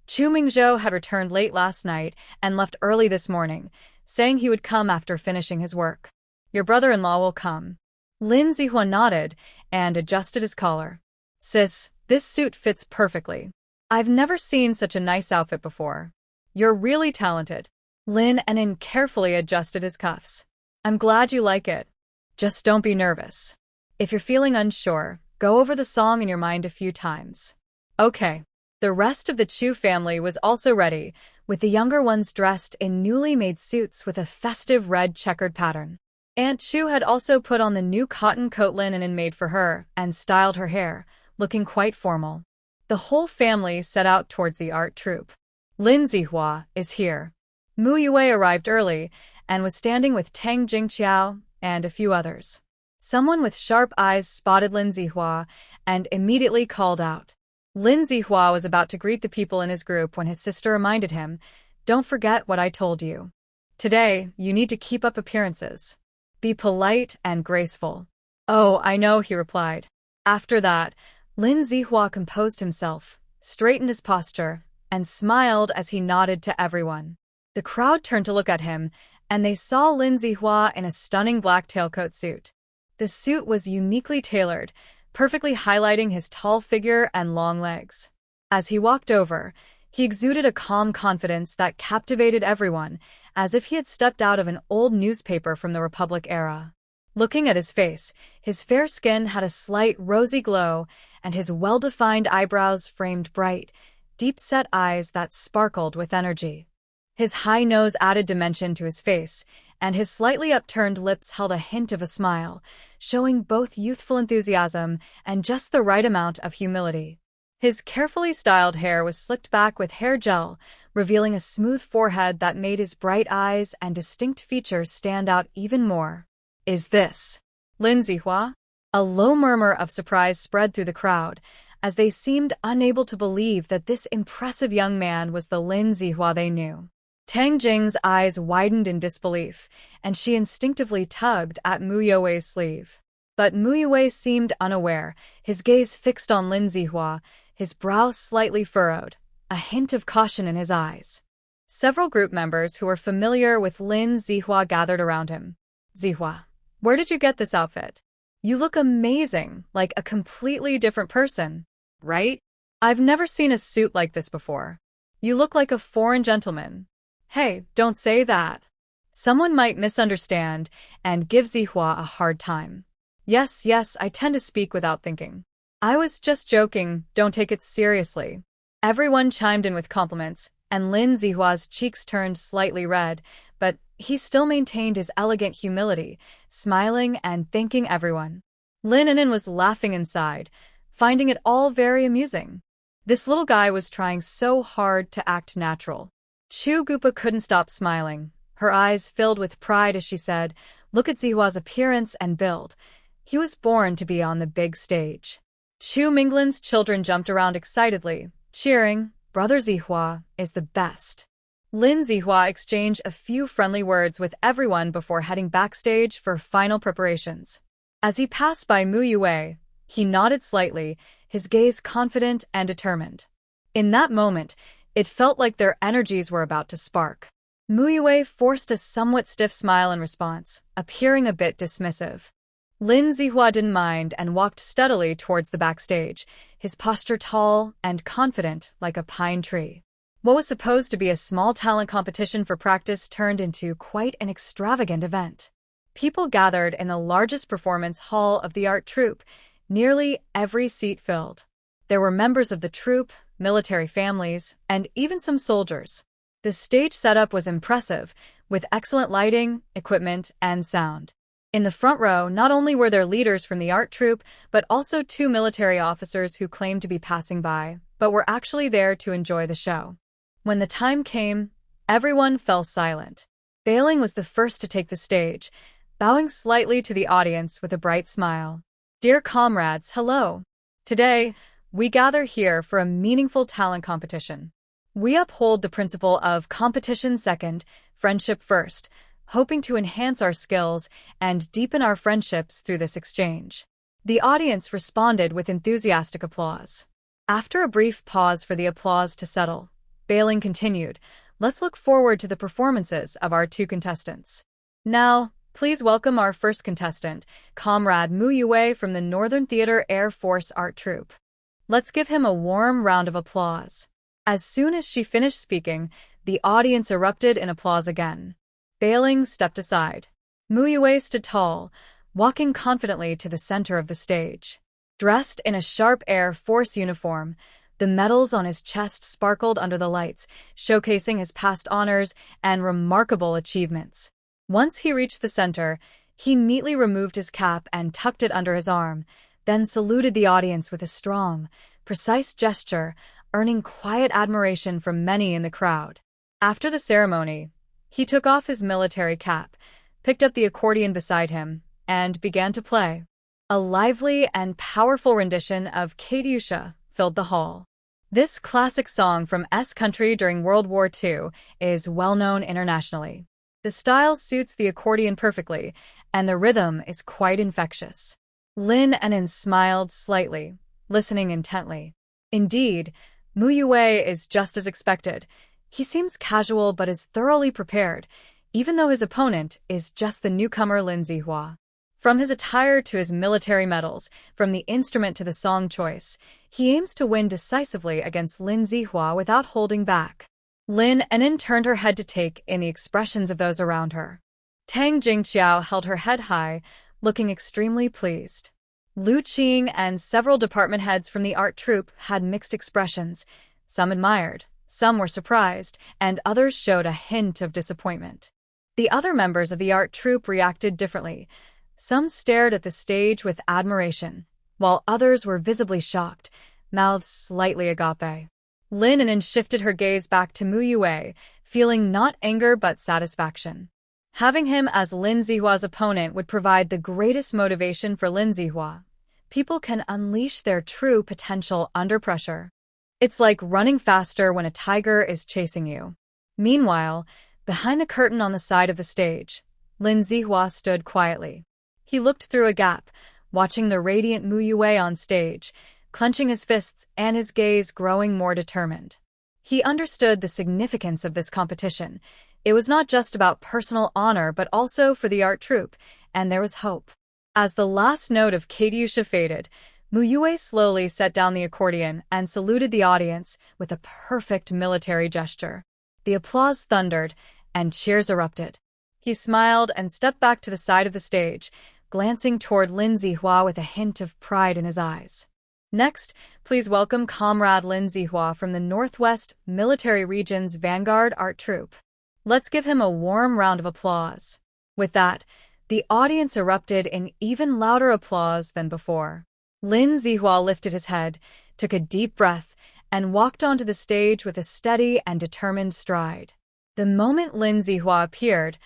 [SPEAKER 1] Chu Mingzhou had returned late last night and left early this morning, saying he would come after finishing his work. "Your brother-in-law will come." Lin Zihua nodded and adjusted his collar. "Sis, this suit fits perfectly. I've never seen such a nice outfit before. You're really talented." Lin An'an carefully adjusted his cuffs. "I'm glad you like it. Just don't be nervous. If you're feeling unsure, go over the song in your mind a few times." Okay. The rest of the Chu family was also ready, with the younger ones dressed in newly made suits with a festive red checkered pattern. Aunt Chu had also put on the new cotton coat Lin An'an made for her and styled her hair, looking quite formal. The whole family set out towards the art troupe.
[SPEAKER 2] Lin Zihua is here. Mu Yue arrived early and was standing with Tang Jingqiao and a few others. Someone with sharp eyes spotted Lin Zihua and immediately called out. Lin Zihua was about to greet the people in his group when his sister reminded him, "Don't forget what I told you. Today, you need to keep up appearances. Be polite and graceful." "Oh, I know," he replied. After that, Lin Zihua composed himself, straightened his posture, and smiled as he nodded to everyone. The crowd turned to look at him, and they saw Lin Zihua in a stunning black tailcoat suit. The suit was uniquely tailored, perfectly highlighting his tall figure and long legs. As he walked over, he exuded a calm confidence that captivated everyone, as if he had stepped out of an old newspaper from the Republic era. Looking at his face, his fair skin had a slight rosy glow, and his well-defined eyebrows framed bright, deep-set eyes that sparkled with energy. His high nose added dimension to his face, and his slightly upturned lips held a hint of a smile, showing both youthful enthusiasm and just the right amount of humility. His carefully styled hair was slicked back with hair gel, revealing a smooth forehead that made his bright eyes and distinct features stand out even more. "Is this Lin Zihua?" A low murmur of surprise spread through the crowd, as they seemed unable to believe that this impressive young man was the Lin Zihua they knew. Tang Jing's eyes widened in disbelief, and she instinctively tugged at Mu Yue's sleeve. But Mu Yue seemed unaware, his gaze fixed on Lin Zihua, his brow slightly furrowed, a hint of caution in his eyes. Several group members who were familiar with Lin Zihua gathered around him. "Zihua, where did you get this outfit? You look amazing, like a completely different person, right? I've never seen a suit like this before. You look like a foreign gentleman." "Hey, don't say that. Someone might misunderstand and give Zihua a hard time." Yes, I tend to speak without thinking. "I was just joking, don't take it seriously." Everyone chimed in with compliments, and Lin Zihua's cheeks turned slightly red, but he still maintained his elegant humility, smiling and thanking everyone. Lin An'an was laughing inside, finding it all very amusing. This little guy was trying so hard to act natural. Chu Gupa couldn't stop smiling. Her eyes filled with pride as she said, "Look at Zihua's appearance and build. He was born to be on the big stage." Chu Minglin's children jumped around excitedly, cheering, "Brother Zihua is the best." Lin Zihua exchanged a few friendly words with everyone before heading backstage for final preparations. As he passed by Mu Yue, he nodded slightly, his gaze confident and determined. In that moment, it felt like their energies were about to spark. Mu Yue forced a somewhat stiff smile in response, appearing a bit dismissive. Lin Zihua didn't mind and walked steadily towards the backstage, his posture tall and confident like a pine tree. What was supposed to be a small talent competition for practice turned into quite an extravagant event. People gathered in the largest performance hall of the art troupe, nearly every seat filled. There were members of the troupe, military families, and even some soldiers. The stage setup was impressive, with excellent lighting, equipment, and sound. In the front row, not only were there leaders from the art troupe, but also two military officers who claimed to be passing by, but were actually there to enjoy the show. When the time came, everyone fell silent. Violin was the first to take the stage, bowing slightly to the audience with a bright smile. "Dear comrades, hello. Today, we gather here for a meaningful talent competition. We uphold the principle of competition second, friendship first, hoping to enhance our skills and deepen our friendships through this exchange." The audience responded with enthusiastic applause. After a brief pause for the applause to settle, Violin continued, "Let's look forward to the performances of our two contestants. Now, please welcome our first contestant, Comrade Mu Yue from the Northern Theater Air Force Art Troupe. Let's give him a warm round of applause." As soon as she finished speaking, the audience erupted in applause again. Violin stepped aside. Mu Yue stood tall, walking confidently to the center of the stage. Dressed in a sharp Air Force uniform, the medals on his chest sparkled under the lights, showcasing his past honors and remarkable achievements. Once he reached the center, he neatly removed his cap and tucked it under his arm, then saluted the audience with a strong, precise gesture,
[SPEAKER 1] earning quiet admiration from many in the crowd. After the ceremony, he took off his military cap, picked up the accordion beside him, and began to play. A lively and powerful rendition of Katyusha filled the hall. This classic song from S country during World War II is well known internationally. The style suits the accordion perfectly, and the rhythm is quite infectious. Lin An'an smiled slightly, listening intently. Indeed, Mu Yue is just as expected. He seems casual but is thoroughly prepared, even though his opponent is just the newcomer Lin Zihua. From his attire to his military medals, from the instrument to the song choice, he aims to win decisively against Lin Zihua without holding back. Lin An'an turned her head to take in the expressions of those around her. Tang Jingqiao held her head high, looking extremely pleased. Lu Qing and several department heads from the art troupe had mixed expressions. Some admired, some were surprised, and others showed a hint of disappointment. The other members of the art troupe reacted differently. Some stared at the stage with admiration, while others were visibly shocked, mouths slightly agape. Lin An'an shifted her gaze back to Mu Yue, feeling not anger but satisfaction. Having him as Lin Zihua's opponent would provide the greatest motivation for Lin Zihua. People can unleash their true potential under pressure. It's like running faster when a tiger is chasing you. Meanwhile, behind the curtain on the side of the stage, Lin Zihua stood quietly. He looked through a gap, watching the radiant Mu Yue on stage, clenching his fists and his gaze growing more determined. He understood the significance of this competition. It was not just about personal honor but also for the art troupe, and there was hope. As the last note of Katyusha faded, Mu Yue slowly set down the accordion and saluted the audience with a perfect military gesture. The applause thundered, and cheers erupted. He smiled and stepped back to the side of the stage, glancing toward Lin Zihua with a hint of pride in his eyes. Next, please welcome Comrade Lin Zihua from the Northwest Military Region's Vanguard Art Troupe. Let's give him a warm round of applause. With that, the audience erupted in even louder applause than before. Lin Zihua lifted his head, took a deep breath, and walked onto the stage with a steady and determined stride. The moment Lin Zihua appeared,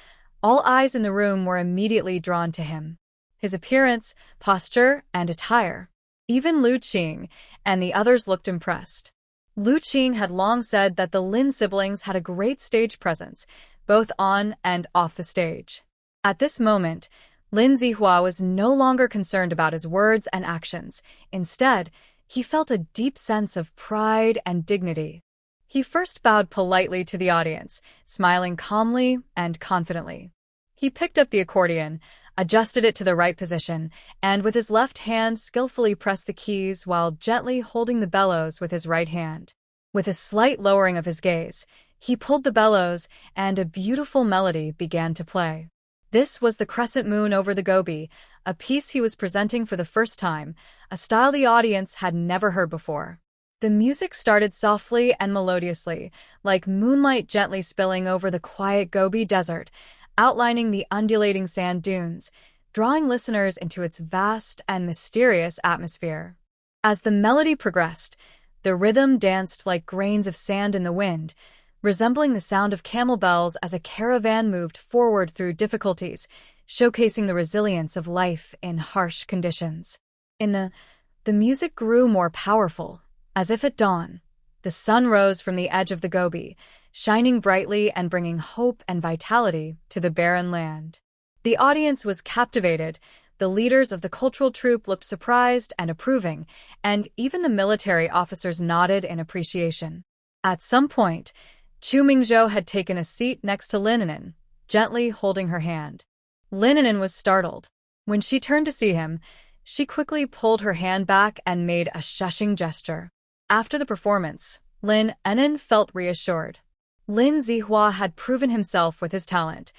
[SPEAKER 1] all eyes in the room were immediately drawn to him. His appearance, posture, and attire. Even Lu Qing and the others looked impressed. Lu Qing had long said that the Lin siblings had a great stage presence, both on and off the stage. At this moment, Lin Zihua was no longer concerned about his words and actions. Instead, he felt a deep sense of pride and dignity. He first bowed politely to the audience, smiling calmly and confidently. He picked up the accordion, adjusted it to the right position, and with his left hand skillfully pressed the keys while gently holding the bellows with his right hand. With a slight lowering of his gaze, he pulled the bellows, and a beautiful melody began to play. This was the Crescent Moon over the Gobi, a piece he was presenting for the first time, a style the audience had never heard before. The music started softly and melodiously, like moonlight gently spilling over the quiet Gobi Desert, outlining the undulating sand dunes, drawing listeners into its vast and mysterious atmosphere. As the melody progressed, the rhythm danced like grains of sand in the wind, resembling the sound of camel bells as a caravan moved forward through difficulties, showcasing the resilience of life in harsh conditions. The music grew more powerful, as if at dawn. The sun rose from the edge of the Gobi, shining brightly and bringing hope and vitality to the barren land. The audience was captivated, the leaders of the cultural troupe looked surprised and approving, and even the military officers nodded in appreciation. At some point, Chu Mingzhou had taken a seat next to Lin An'an, gently holding her hand. Lin An'an was startled. When she turned to see him, she quickly pulled her hand back and made a shushing gesture. After the performance, Lin An'an felt reassured. Lin Zihua had proven himself with his talent.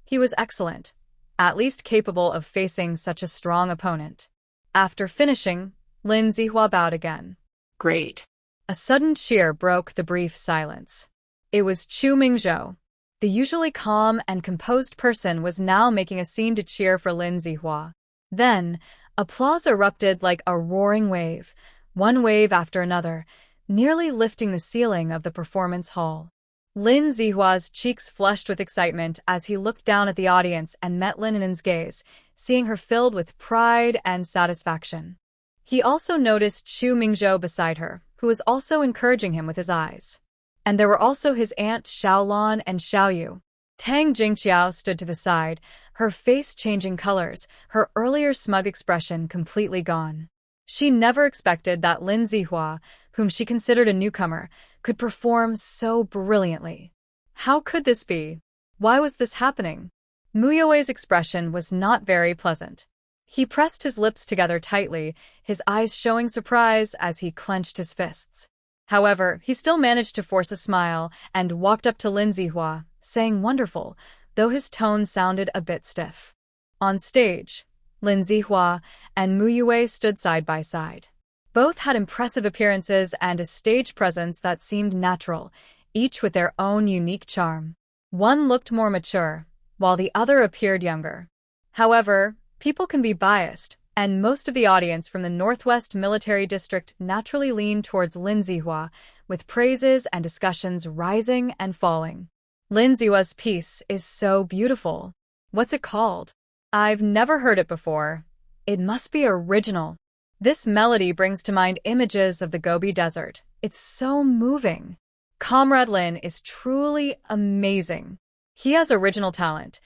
[SPEAKER 1] He was excellent, at least capable of facing such a strong opponent. After finishing, Lin Zihua bowed again.
[SPEAKER 3] Great.
[SPEAKER 1] A sudden cheer broke the brief silence. It was Chu Mingzhou. The usually calm and composed person was now making a scene to cheer for Lin Zihua. Then, applause erupted like a roaring wave, one wave after another, nearly lifting the ceiling of the performance hall. Lin Zihua's cheeks flushed with excitement as he looked down at the audience and met Lin An'an's gaze, seeing her filled with pride and satisfaction. He also noticed Chu Mingzhou beside her, who was also encouraging him with his eyes. And there were also his aunt Xiaolon and Xiaoyu. Tang Jingqiao stood to the side, her face changing colors, her earlier smug expression completely gone. She never expected that Lin Zihua, whom she considered a newcomer, could perform so brilliantly. How could this be? Why was this happening? Muyue's expression was not very pleasant. He pressed his lips together tightly, his eyes showing surprise as he clenched his fists. However, he still managed to force a smile and walked up to Lin Zihua, saying wonderful, though his tone sounded a bit stiff. On stage, Lin Zihua and Muyue stood side by side. Both had impressive appearances and a stage presence that seemed natural, each with their own unique charm. One looked more mature, while the other appeared younger. However, people can be biased, and most of the audience from the Northwest Military District naturally leaned towards Lin Zihua, with praises and discussions rising and falling. Lin Ziua's piece is so beautiful. What's it called? I've never heard it before. It must be original. This melody brings to mind images of the Gobi Desert. It's so moving. Comrade Lin is truly amazing. He has original talent.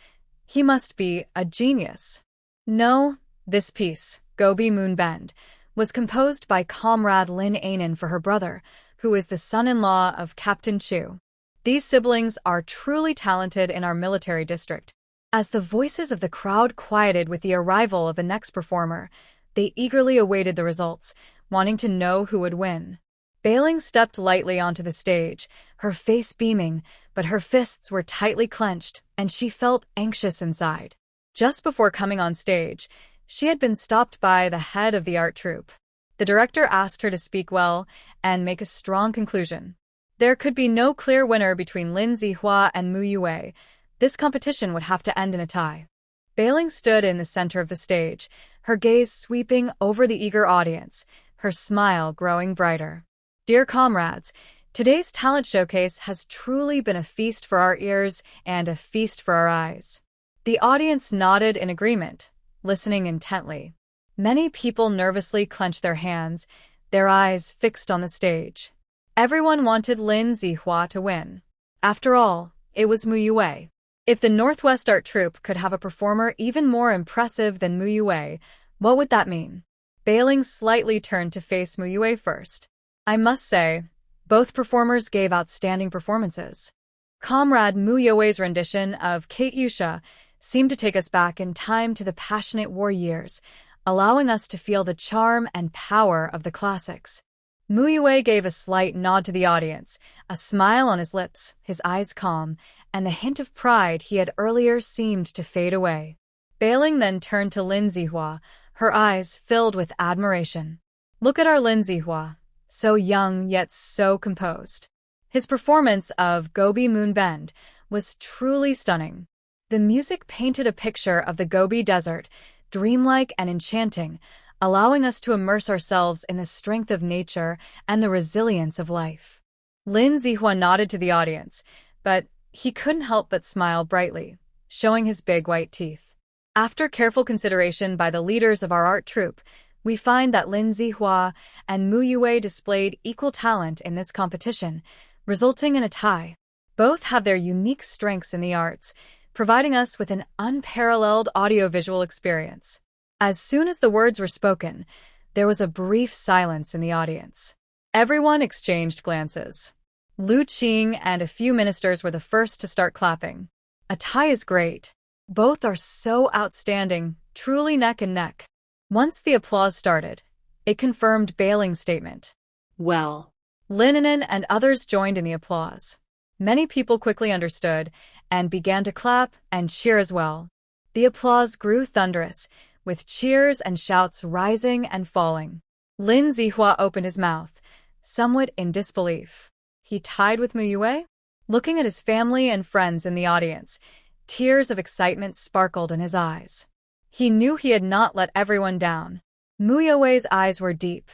[SPEAKER 1] He must be a genius. No, this piece, Gobi Moon Bend, was composed by Comrade Lin An'an for her brother, who is the son-in-law of Captain Chu. These siblings are truly talented in our military district. As the voices of the crowd quieted with the arrival of the next performer, they eagerly awaited the results, wanting to know who would win. Violin stepped lightly onto the stage, her face beaming, but her fists were tightly clenched, and she felt anxious inside. Just before coming on stage, she had been stopped by the head of the art troupe. The director asked her to speak well and make a strong conclusion. There could be no clear winner between Lin Zihua and Muyue. This competition would have to end in a tie. Violin stood in the center of the stage, her gaze sweeping over the eager audience, her smile growing brighter. Dear comrades, today's talent showcase has truly been a feast for our ears and a feast for our eyes. The audience nodded in agreement, listening intently. Many people nervously clenched their hands, their eyes fixed on the stage. Everyone wanted Lin Zihua to win. After all, it was Muyue. If the Northwest Art Troupe could have a performer even more impressive than Muyue, what would that mean? Violin slightly turned to face Muyue first. I must say, both performers gave outstanding performances. Comrade Muyue's rendition of Kate Yusha seemed to take us back in time to the passionate war years, allowing us to feel the charm and power of the classics. Muyue gave a slight nod to the audience, a smile on his lips, his eyes calm, and the hint of pride he had earlier seemed to fade away. Violin then turned to Lin Zihua, her eyes filled with admiration. Look at our Lin Zihua, so young yet so composed. His performance of Gobi Moon Bend was truly stunning. The music painted a picture of the Gobi Desert, dreamlike and enchanting, allowing us to immerse ourselves in the strength of nature and the resilience of life. Lin Zihua nodded to the audience, but he couldn't help but smile brightly, showing his big white teeth. After careful consideration by the leaders of our art troupe, we find that Lin Zihua and Muyue displayed equal talent in this competition, resulting in a tie. Both have their unique strengths in the arts, providing us with an unparalleled audiovisual experience. As soon as the words were spoken, there was a brief silence in the audience. Everyone exchanged glances. Lu Qing and a few ministers were the first to start clapping. A tie is great. Both are so outstanding, truly neck and neck. Once the applause started, it confirmed Violin's statement.
[SPEAKER 3] Well.
[SPEAKER 1] Lin An'an and others joined in the applause. Many people quickly understood and began to clap and cheer as well. The applause grew thunderous, with cheers and shouts rising and falling. Lin Zihua opened his mouth, somewhat in disbelief. He tied with Muyue? Looking at his family and friends in the audience, tears of excitement sparkled in his eyes. He knew he had not let everyone down. Muyue's eyes were deep,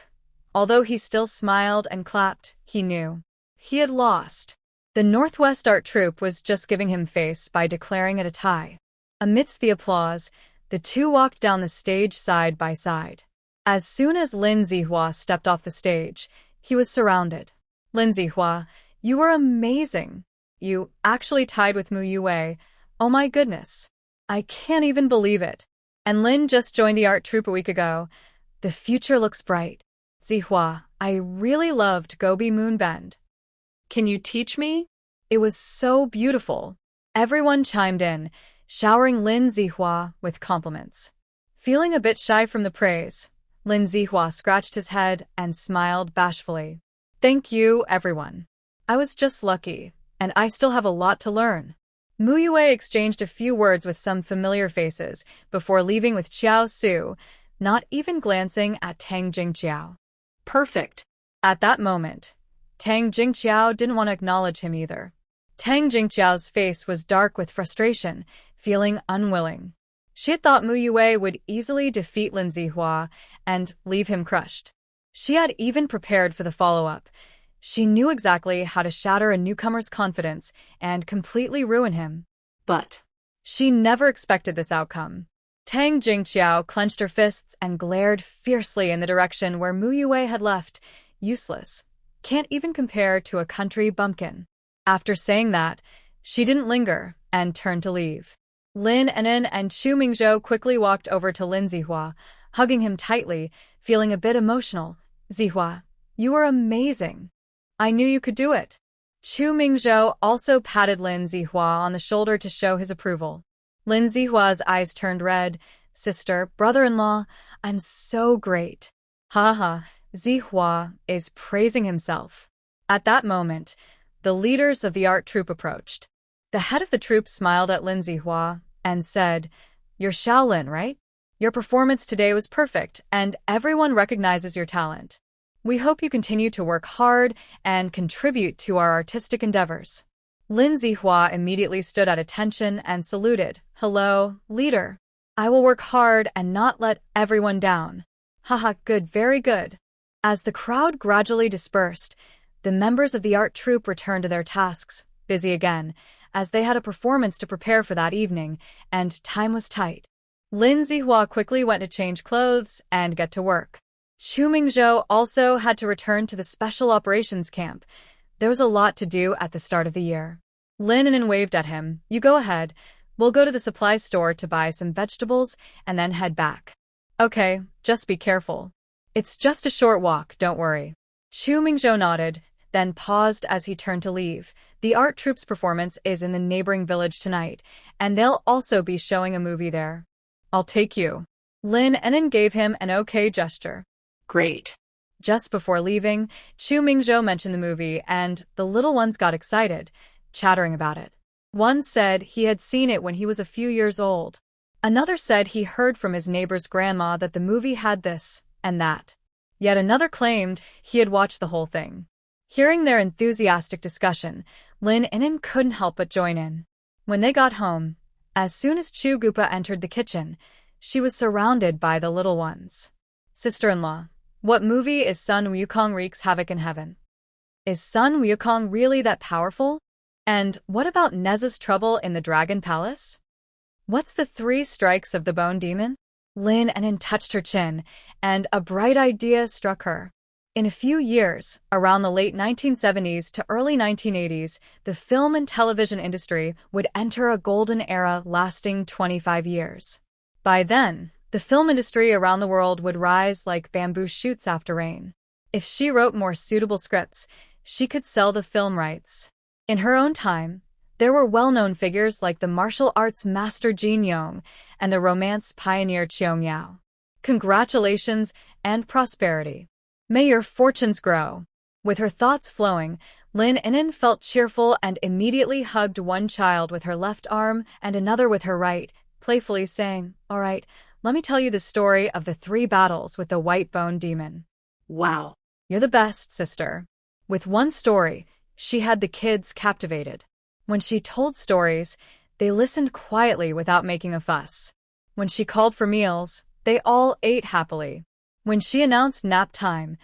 [SPEAKER 2] Although he still smiled and clapped, he knew he had lost. The Northwest Art Troupe was just giving him face by declaring it a tie. Amidst the applause, the two walked down the stage side by side. As soon as Lin Zihua stepped off the stage, he was surrounded. Lin Zihua, you were amazing. You actually tied with Mu Yue. Oh my goodness. I can't even believe it. And Lin just joined the art troupe a week ago. The future looks bright. Zihua, I really loved Gobi Moonbend.
[SPEAKER 3] Can you teach me?
[SPEAKER 2] It was so beautiful. Everyone chimed in, showering Lin Zihua with compliments. Feeling a bit shy from the praise, Lin Zihua scratched his head and smiled bashfully. Thank you, everyone. I was just lucky, and I still have a lot to learn. Mu Yue exchanged a few words with some familiar faces before leaving with Xiao Su, not even glancing at Tang Jingqiao.
[SPEAKER 3] Perfect.
[SPEAKER 2] At that moment, Tang Jingqiao didn't want to acknowledge him either. Tang Jingqiao's face was dark with frustration, feeling unwilling. She had thought Mu Yue would easily defeat Lin Zihua and leave him crushed. She had even prepared for the follow-up. She knew exactly how to shatter a newcomer's confidence and completely ruin him.
[SPEAKER 3] But
[SPEAKER 2] she never expected this outcome. Tang Jingqiao clenched her fists and glared fiercely in the direction where Mu Yue had left. Useless. Can't even compare to a country bumpkin. After saying that, she didn't linger and turned to leave. Lin An'an and Chu Mingzhou quickly walked over to Lin Zihua, hugging him tightly, feeling a bit emotional. Zihua, you were amazing. I knew you could do it. Chu Mingzhou also patted Lin Zihua on the shoulder to show his approval. Lin Zihua's eyes turned red. Sister, brother-in-law, I'm so great. Haha, Zihua is praising himself. At that moment, the leaders of the art troupe approached. The head of the troupe smiled at Lin Zihua and said, You're Shaolin, right? Your performance today was perfect, and everyone recognizes your talent. We hope you continue to work hard and contribute to our artistic endeavors. Lin Zihua immediately stood at attention and saluted. Hello, leader. I will work hard and not let everyone down. Haha, good, very good. As the crowd gradually dispersed, the members of the art troupe returned to their tasks, busy again, as they had a performance to prepare for that evening, and time was tight. Lin Zihua quickly went to change clothes and get to work. Chu Mingzhou also had to return to the Special Operations Camp. There was a lot to do at the start of the year. Lin An'an waved at him. You go ahead. We'll go to the supply store to buy some vegetables and then head back. Okay, just be careful. It's just a short walk, don't worry. Chu Mingzhou nodded, then paused as he turned to leave. The art troupe's performance is in the neighboring village tonight, and they'll also be showing a movie there. I'll take you. Lin An'an gave him an okay gesture.
[SPEAKER 3] Great.
[SPEAKER 2] Just before leaving, Chu Mingzhou mentioned the movie, and the little ones got excited, chattering about it. One said he had seen it when he was a few years old. Another said he heard from his neighbor's grandma that the movie had this and that. Yet another claimed he had watched the whole thing. Hearing their enthusiastic discussion, Lin An'an couldn't help but join in. When they got home, as soon as Chu Gupa entered the kitchen, she was surrounded by the little ones. Sister-in-law, what movie is Sun Wukong Wreaks Havoc in Heaven? Is Sun Wukong really that powerful? And what about Neza's trouble in the Dragon Palace? What's the 3 strikes of the Bone Demon? Lin An'an touched her chin, and a bright idea struck her. In a few years, around the late 1970s to early 1980s, the film and television industry would enter a golden era lasting 25 years. By then, the film industry around the world would rise like bamboo shoots after rain. If she wrote more suitable scripts, she could sell the film rights. In her own time, there were well-known figures like the martial arts master Jin Yong and the romance pioneer Qiong Yao. Congratulations and prosperity. May your fortunes grow. With her thoughts flowing, Lin An'an felt cheerful and immediately hugged one child with her left arm and another with her right, playfully saying, All right, let me tell you the story of the 3 battles with the White Bone Demon.
[SPEAKER 3] Wow.
[SPEAKER 2] You're the best, sister. With one story, she had the kids captivated. When she told stories, they listened quietly without making a fuss. When she called for meals, they all ate happily. When she announced nap time,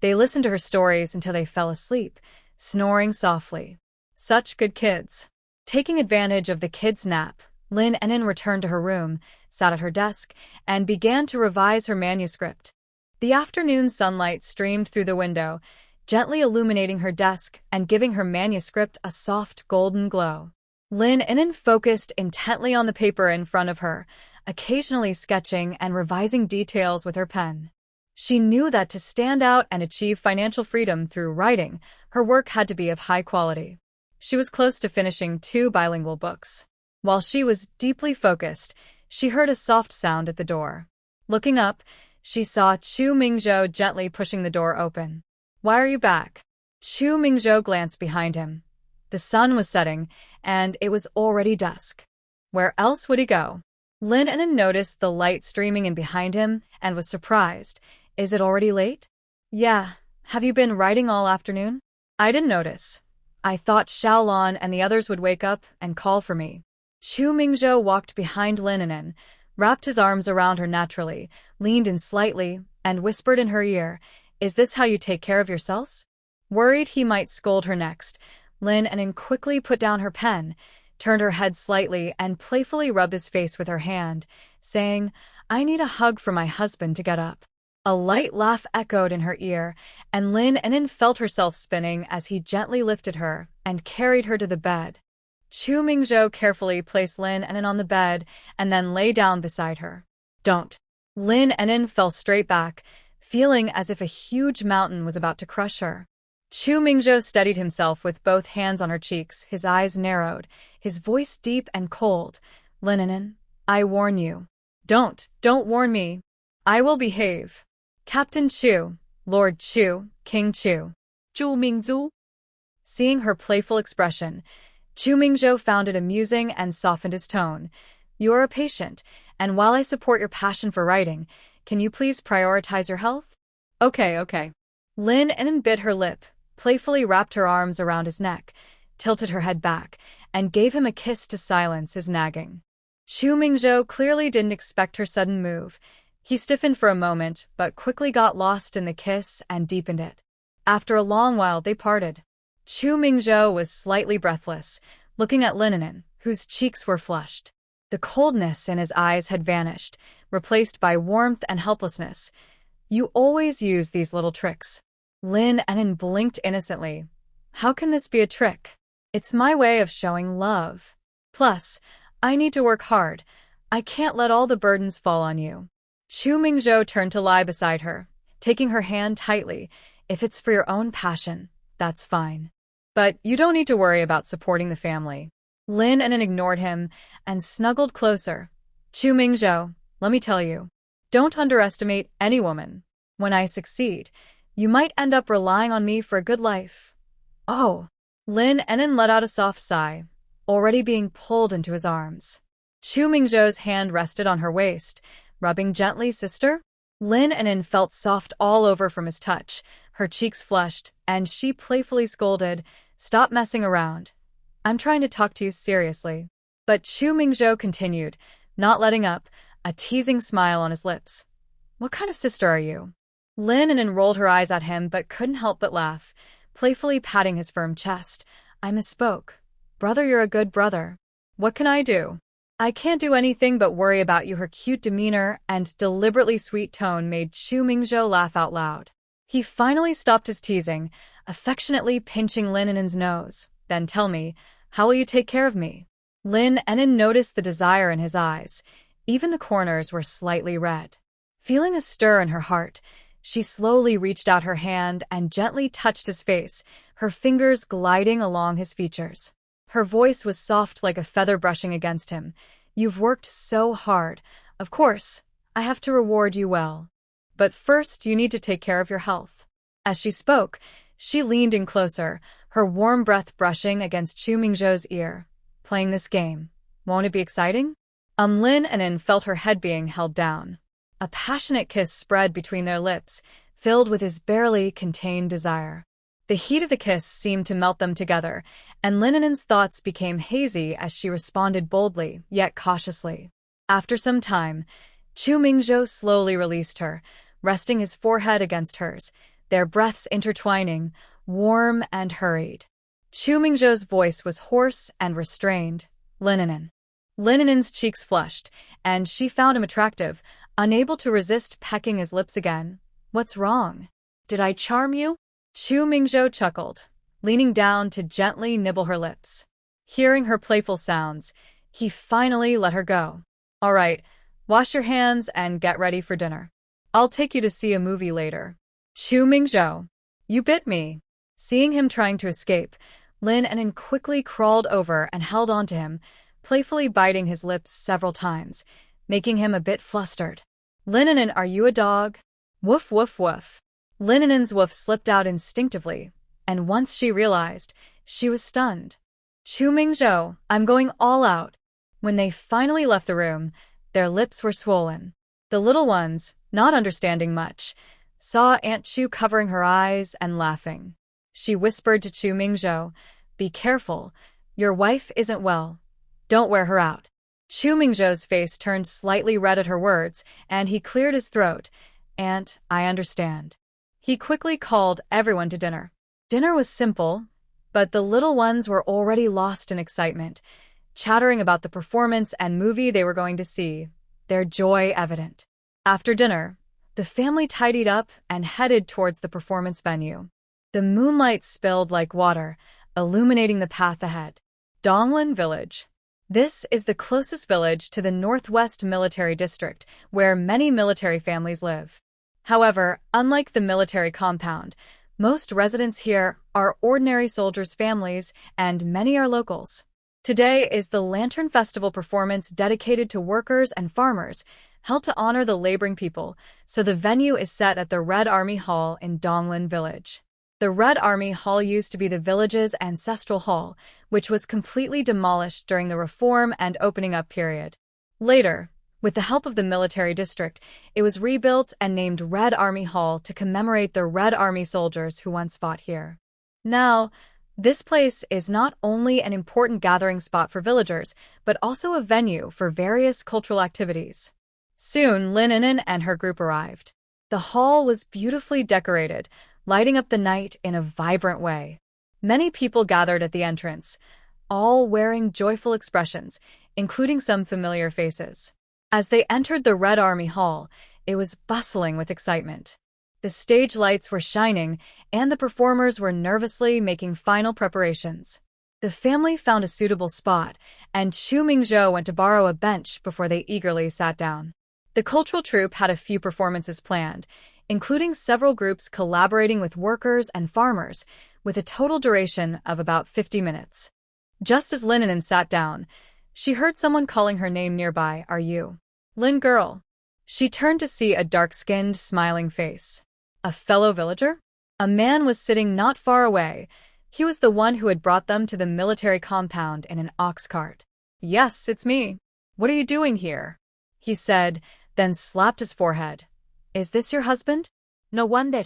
[SPEAKER 2] They listened to her stories until they fell asleep, snoring softly. Such good kids. Taking advantage of the kids' nap, Lin An'an returned to her room, sat at her desk, and began to revise her manuscript. The afternoon sunlight streamed through the window, gently illuminating her desk and giving her manuscript a soft golden glow. Lin An'an focused intently on the paper in front of her, occasionally sketching and revising details with her pen. She knew that to stand out and achieve financial freedom through writing, her work had to be of high quality. She was close to finishing 2 bilingual books. While she was deeply focused, she heard a soft sound at the door. Looking up, she saw Chu Mingzhou gently pushing the door open. "Why are you back?" Chu Mingzhou glanced behind him. The sun was setting, and it was already dusk. Where else would he go? Lin An'an noticed the light streaming in behind him and was surprised. "Is it already late?" "Yeah. Have you been writing all afternoon?" "I didn't notice. I thought Xiaolon and the others would wake up and call for me." Chu Mingzhou walked behind Lin An'an, wrapped his arms around her naturally, leaned in slightly, and whispered in her ear, "Is this how you take care of yourselves?" Worried he might scold her next, Lin An'an quickly put down her pen, turned her head slightly, and playfully rubbed his face with her hand, saying, "I need a hug from my husband to get up." A light laugh echoed in her ear, and Lin An'an felt herself spinning as he gently lifted her and carried her to the bed. Chu Mingzhou carefully placed Lin An'an on the bed and then lay down beside her. "Don't." Lin An'an fell straight back, feeling as if a huge mountain was about to crush her. Chu Mingzhou steadied himself with both hands on her cheeks, his eyes narrowed, his voice deep and cold. "Lin An'an, I warn you. Don't warn me. I will behave." "Captain Chu, Lord Chu, King Chu."
[SPEAKER 3] Chu Mingzhou.
[SPEAKER 2] Seeing her playful expression, Chu Mingzhou found it amusing and softened his tone. "You are a patient, and while I support your passion for writing, can you please prioritize your health?" Okay. Lin An'an bit her lip, playfully wrapped her arms around his neck, tilted her head back, and gave him a kiss to silence his nagging. Chu Mingzhou clearly didn't expect her sudden move. He stiffened for a moment, but quickly got lost in the kiss and deepened it. After a long while, they parted. Chu Mingzhou was slightly breathless, looking at Lin An'an, whose cheeks were flushed. The coldness in his eyes had vanished, replaced by warmth and helplessness. "You always use these little tricks." Lin An'an blinked innocently. "How can this be a trick? It's my way of showing love. Plus, I need to work hard. I can't let all the burdens fall on you." Chu Mingzhou turned to lie beside her, taking her hand tightly. "If it's for your own passion, that's fine. But you don't need to worry about supporting the family." Lin An'an ignored him and snuggled closer. "Chu Mingzhou, let me tell you, don't underestimate any woman. When I succeed, you might end up relying on me for a good life." "Oh." Lin An'an let out a soft sigh, already being pulled into his arms. Chu Mingzhou's hand rested on her waist, rubbing gently. "Sister?" Lin An'an felt soft all over from his touch, her cheeks flushed, and she playfully scolded, "Stop messing around. I'm trying to talk to you seriously." But Chu Mingzhou continued, not letting up, a teasing smile on his lips. "What kind of sister are you?" Lin An'an rolled her eyes at him but couldn't help but laugh, playfully patting his firm chest. "I misspoke. Brother, you're a good brother. What can I do?" "I can't do anything but worry about you." Her cute demeanor and deliberately sweet tone made Chu Mingzhou laugh out loud. He finally stopped his teasing, affectionately pinching Lin An'an's nose. "Then tell me, how will you take care of me?" Lin An'an noticed the desire in his eyes. Even the corners were slightly red. Feeling a stir in her heart, she slowly reached out her hand and gently touched his face, her fingers gliding along his features. Her voice was soft like a feather brushing against him. "You've worked so hard. Of course, I have to reward you well. But first, you need to take care of your health." As she spoke, she leaned in closer, her warm breath brushing against Chu Mingzhou's ear. "Playing this game, won't it be exciting?" Lin An'an felt her head being held down. A passionate kiss spread between their lips, filled with his barely contained desire. The heat of the kiss seemed to melt them together, and Lin An'an's thoughts became hazy as she responded boldly, yet cautiously. After some time, Chu Mingzhou slowly released her, resting his forehead against hers.
[SPEAKER 1] their breaths intertwining, warm and hurried. Chu Mingzhou's voice was hoarse and restrained. Lin An'an. Lin An'an's cheeks flushed, and she found him attractive, unable to resist pecking his lips again. What's wrong?
[SPEAKER 3] Did I charm you?
[SPEAKER 1] Chu Mingzhou chuckled, leaning down to gently nibble her lips. Hearing her playful sounds, he finally let her go. All right, wash your hands and get ready for dinner. I'll take you to see a movie later. Chu Mingzhou, you bit me. Seeing him trying to escape, Lin An'an quickly crawled over and held onto him, playfully biting his lips several times, making him a bit flustered. Lin An'an, are you a dog? Woof woof woof. Lin An'an's woof slipped out instinctively, and once she realized, she was stunned. Chu Mingzhou, I'm going all out. When they finally left the room, their lips were swollen. The little ones, not understanding much, saw Aunt Chu covering her eyes and laughing. She whispered to Chu Mingzhou, be careful, your wife isn't well. Don't wear her out. Chu Mingzhou's face turned slightly red at her words, and he cleared his throat. Aunt, I understand. He quickly called everyone to dinner. Dinner was simple, but the little ones were already lost in excitement, chattering about the performance and movie they were going to see, their joy evident. After dinner, the family tidied up and headed towards the performance venue. The moonlight spilled like water, illuminating the path ahead. Donglin Village. This is the closest village to the Northwest Military District, where many military families live. However, unlike the military compound, most residents here are ordinary soldiers' families, and many are locals. Today is the Lantern Festival performance dedicated to workers and farmers, held to honor the laboring people, so the venue is set at the Red Army Hall in Donglin Village. The Red Army Hall used to be the village's ancestral hall, which was completely demolished during the reform and opening up period. Later, with the help of the military district, it was rebuilt and named Red Army Hall to commemorate the Red Army soldiers who once fought here. Now, this place is not only an important gathering spot for villagers, but also a venue for various cultural activities. Soon, Lin An'an and her group arrived. The hall was beautifully decorated, lighting up the night in a vibrant way. Many people gathered at the entrance, all wearing joyful expressions, including some familiar faces. As they entered the Red Army Hall, it was bustling with excitement. The stage lights were shining, and the performers were nervously making final preparations. The family found a suitable spot, and Chu Mingzhou went to borrow a bench before they eagerly sat down. The cultural troupe had a few performances planned, including several groups collaborating with workers and farmers, with a total duration of about 50 minutes. Just as Lin An'an sat down, she heard someone calling her name nearby. Are you Lin girl? She turned to see a dark-skinned, smiling face. A fellow villager? A man was sitting not far away. He was the one who had brought them to the military compound in an ox cart. Yes, it's me. What are you doing here? He said, then slapped his forehead. Is this your husband?
[SPEAKER 3] No wonder.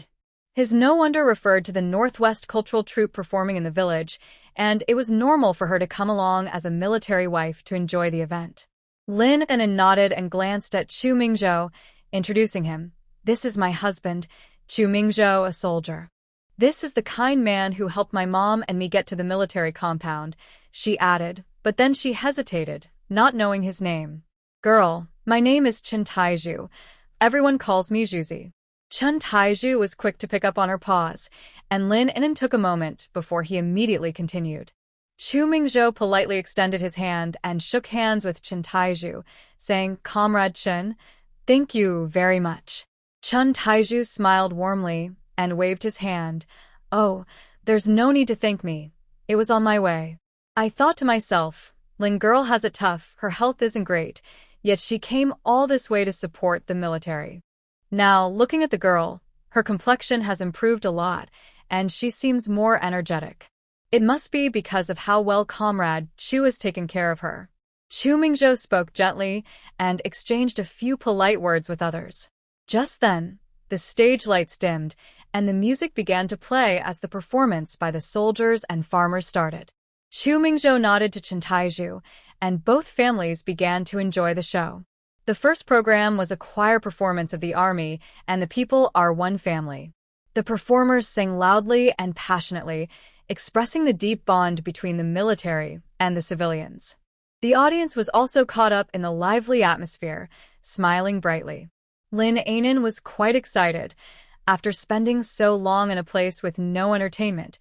[SPEAKER 1] His no wonder referred to the Northwest Cultural Troupe performing in the village, and it was normal for her to come along as a military wife to enjoy the event. Lin An'an nodded and glanced at Chu Mingzhou, introducing him. This is my husband, Chu Mingzhou, a soldier. This is the kind man who helped my mom and me get to the military compound, she added, but then she hesitated, not knowing his name. Girl, my name is Chen Taizhu. Everyone calls me Zhuzi. Chen Taizhu was quick to pick up on her pause, and Lin An'an took a moment before he immediately continued. Chu Mingzhou politely extended his hand and shook hands with Chen Taizhu, saying, Comrade Chen, thank you very much. Chen Taizhu smiled warmly and waved his hand. Oh, there's no need to thank me. It was on my way. I thought to myself, Lin girl has it tough, her health isn't great, yet she came all this way to support the military. Now, looking at the girl, her complexion has improved a lot, and she seems more energetic. It must be because of how well Comrade Chu has taken care of her. Chu Mingzhou spoke gently and exchanged a few polite words with others. Just then, the stage lights dimmed, and the music began to play as the performance by the soldiers and farmers started. Chu Mingzhou nodded to Chen Taizhu, and both families began to enjoy the show. The first program was a choir performance of the army and the people are one family. The performers sang loudly and passionately, expressing the deep bond between the military and the civilians. The audience was also caught up in the lively atmosphere, smiling brightly. Lin An'an was quite excited. After spending so long in a place with no entertainment,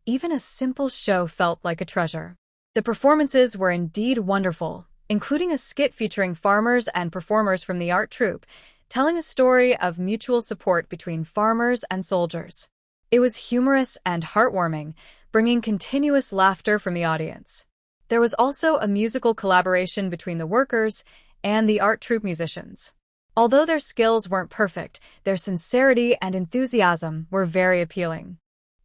[SPEAKER 1] even a simple show felt like a treasure. The performances were indeed wonderful, including a skit featuring farmers and performers from the art troupe, telling a story of mutual support between farmers and soldiers. It was humorous and heartwarming, bringing continuous laughter from the audience. There was also a musical collaboration between the workers and the art troupe musicians. Although their skills weren't perfect, their sincerity and enthusiasm were very appealing.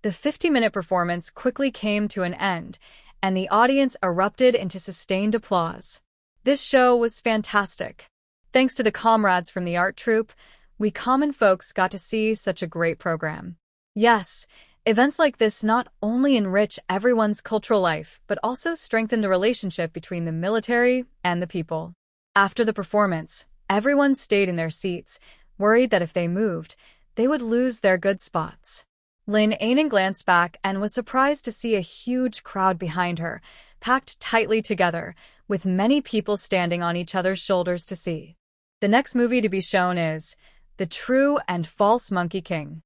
[SPEAKER 1] The 50-minute performance quickly came to an end, and the audience erupted into sustained applause. This show was fantastic. Thanks to the comrades from the art troupe, we common folks got to see such a great program. Yes, events like this not only enrich everyone's cultural life, but also strengthen the relationship between the military and the people. After the performance, everyone stayed in their seats, worried that if they moved, they would lose their good spots. Lin An'an glanced back and was surprised to see a huge crowd behind her, packed tightly together, with many people standing on each other's shoulders to see. The next movie to be shown is The True and False Monkey King.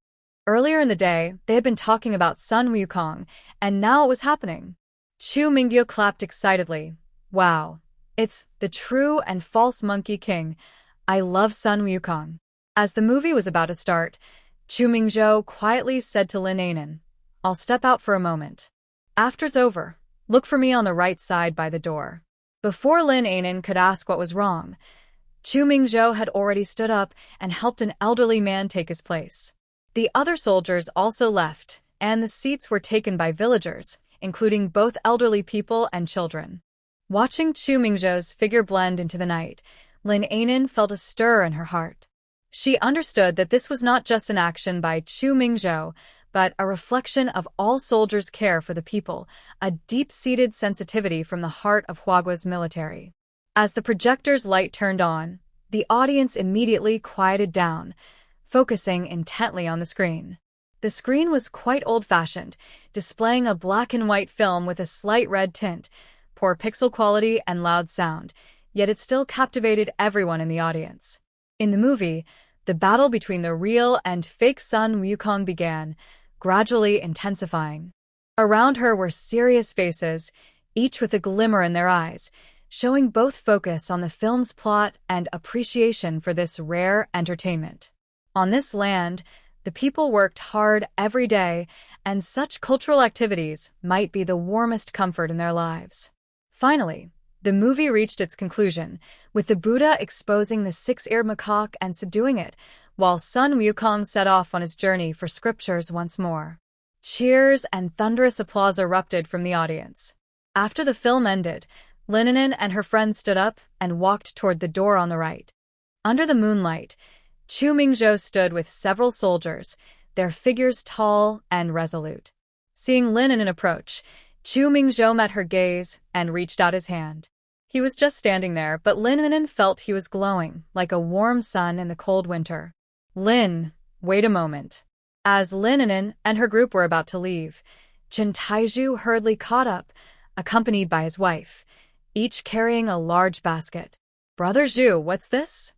[SPEAKER 1] Earlier in the day, they had been talking about Sun Wukong, and now it was happening. Chu Mingho clapped excitedly. Wow, it's The True and False Monkey King. I love Sun Wukong. As the movie was about to start, Chu Mingzhou quietly said to Lin An'an, I'll step out for a moment. After it's over, look for me on the right side by the door. Before Lin An'an could ask what was wrong, Chu Mingzhou had already stood up and helped an elderly man take his place. The other soldiers also left, and the seats were taken by villagers, including both elderly people and children. Watching Chu Mingzhou's figure blend into the night, Lin An'an felt a stir in her heart. She understood that this was not just an action by Chu Mingzhou, but a reflection of all soldiers' care for the people, a deep-seated sensitivity from the heart of Huagua's military. As the projector's light turned on, the audience immediately quieted down, focusing intently on the screen. The screen was quite old-fashioned, displaying a black-and-white film with a slight red tint, poor pixel quality and loud sound, yet it still captivated everyone in the audience. In the movie, the battle between the real and fake Sun Wukong began, gradually intensifying. Around her were serious faces, each with a glimmer in their eyes, showing both focus on the film's plot and appreciation for this rare entertainment. On this land, the people worked hard every day, and such cultural activities might be the warmest comfort in their lives. Finally, the movie reached its conclusion, with the Buddha exposing the six-eared macaque and subduing it, while Sun Wukong set off on his journey for scriptures once more. Cheers and thunderous applause erupted from the audience. After the film ended, Lin An'an and her friends stood up and walked toward the door on the right. Under the moonlight, Chu Mingzhou stood with several soldiers, their figures tall and resolute. Seeing Lin An'an approach, Chu Mingzhou met her gaze and reached out his hand. He was just standing there, but Lin An'an felt he was glowing, like a warm sun in the cold winter. Lin, wait a moment. As Lin An'an and her group were about to leave, Chen Taizhu hurriedly caught up, accompanied by his wife, each carrying a large basket. Brother Zhu, what's this?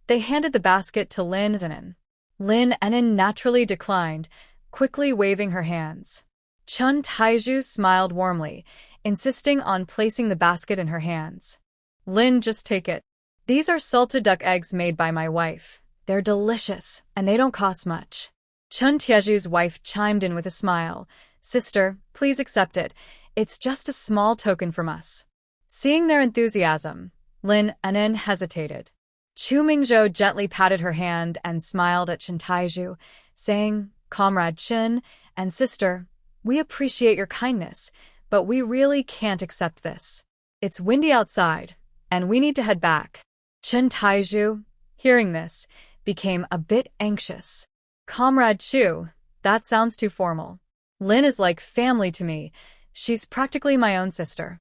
[SPEAKER 1] They handed the basket to Lin An'an. Lin An'an naturally declined, quickly waving her hands. Chen Taizhu smiled warmly, insisting on placing the basket in her hands. Lin, just take it. These are salted duck eggs made by my wife. They're delicious, and they don't cost much. Chen Taizhu's wife chimed in with a smile. Sister, please accept it. It's just a small token from us. Seeing their enthusiasm, Lin An'an hesitated. Chu Mingzhou gently patted her hand and smiled at Chen Taizhu, saying, Comrade Chen and sister, we appreciate your kindness, but we really can't accept this. It's windy outside, and we need to head back. Chen Taizhu, hearing this, became a bit anxious. Comrade Chu, that sounds too formal. Lin is like family to me. She's practically my own sister.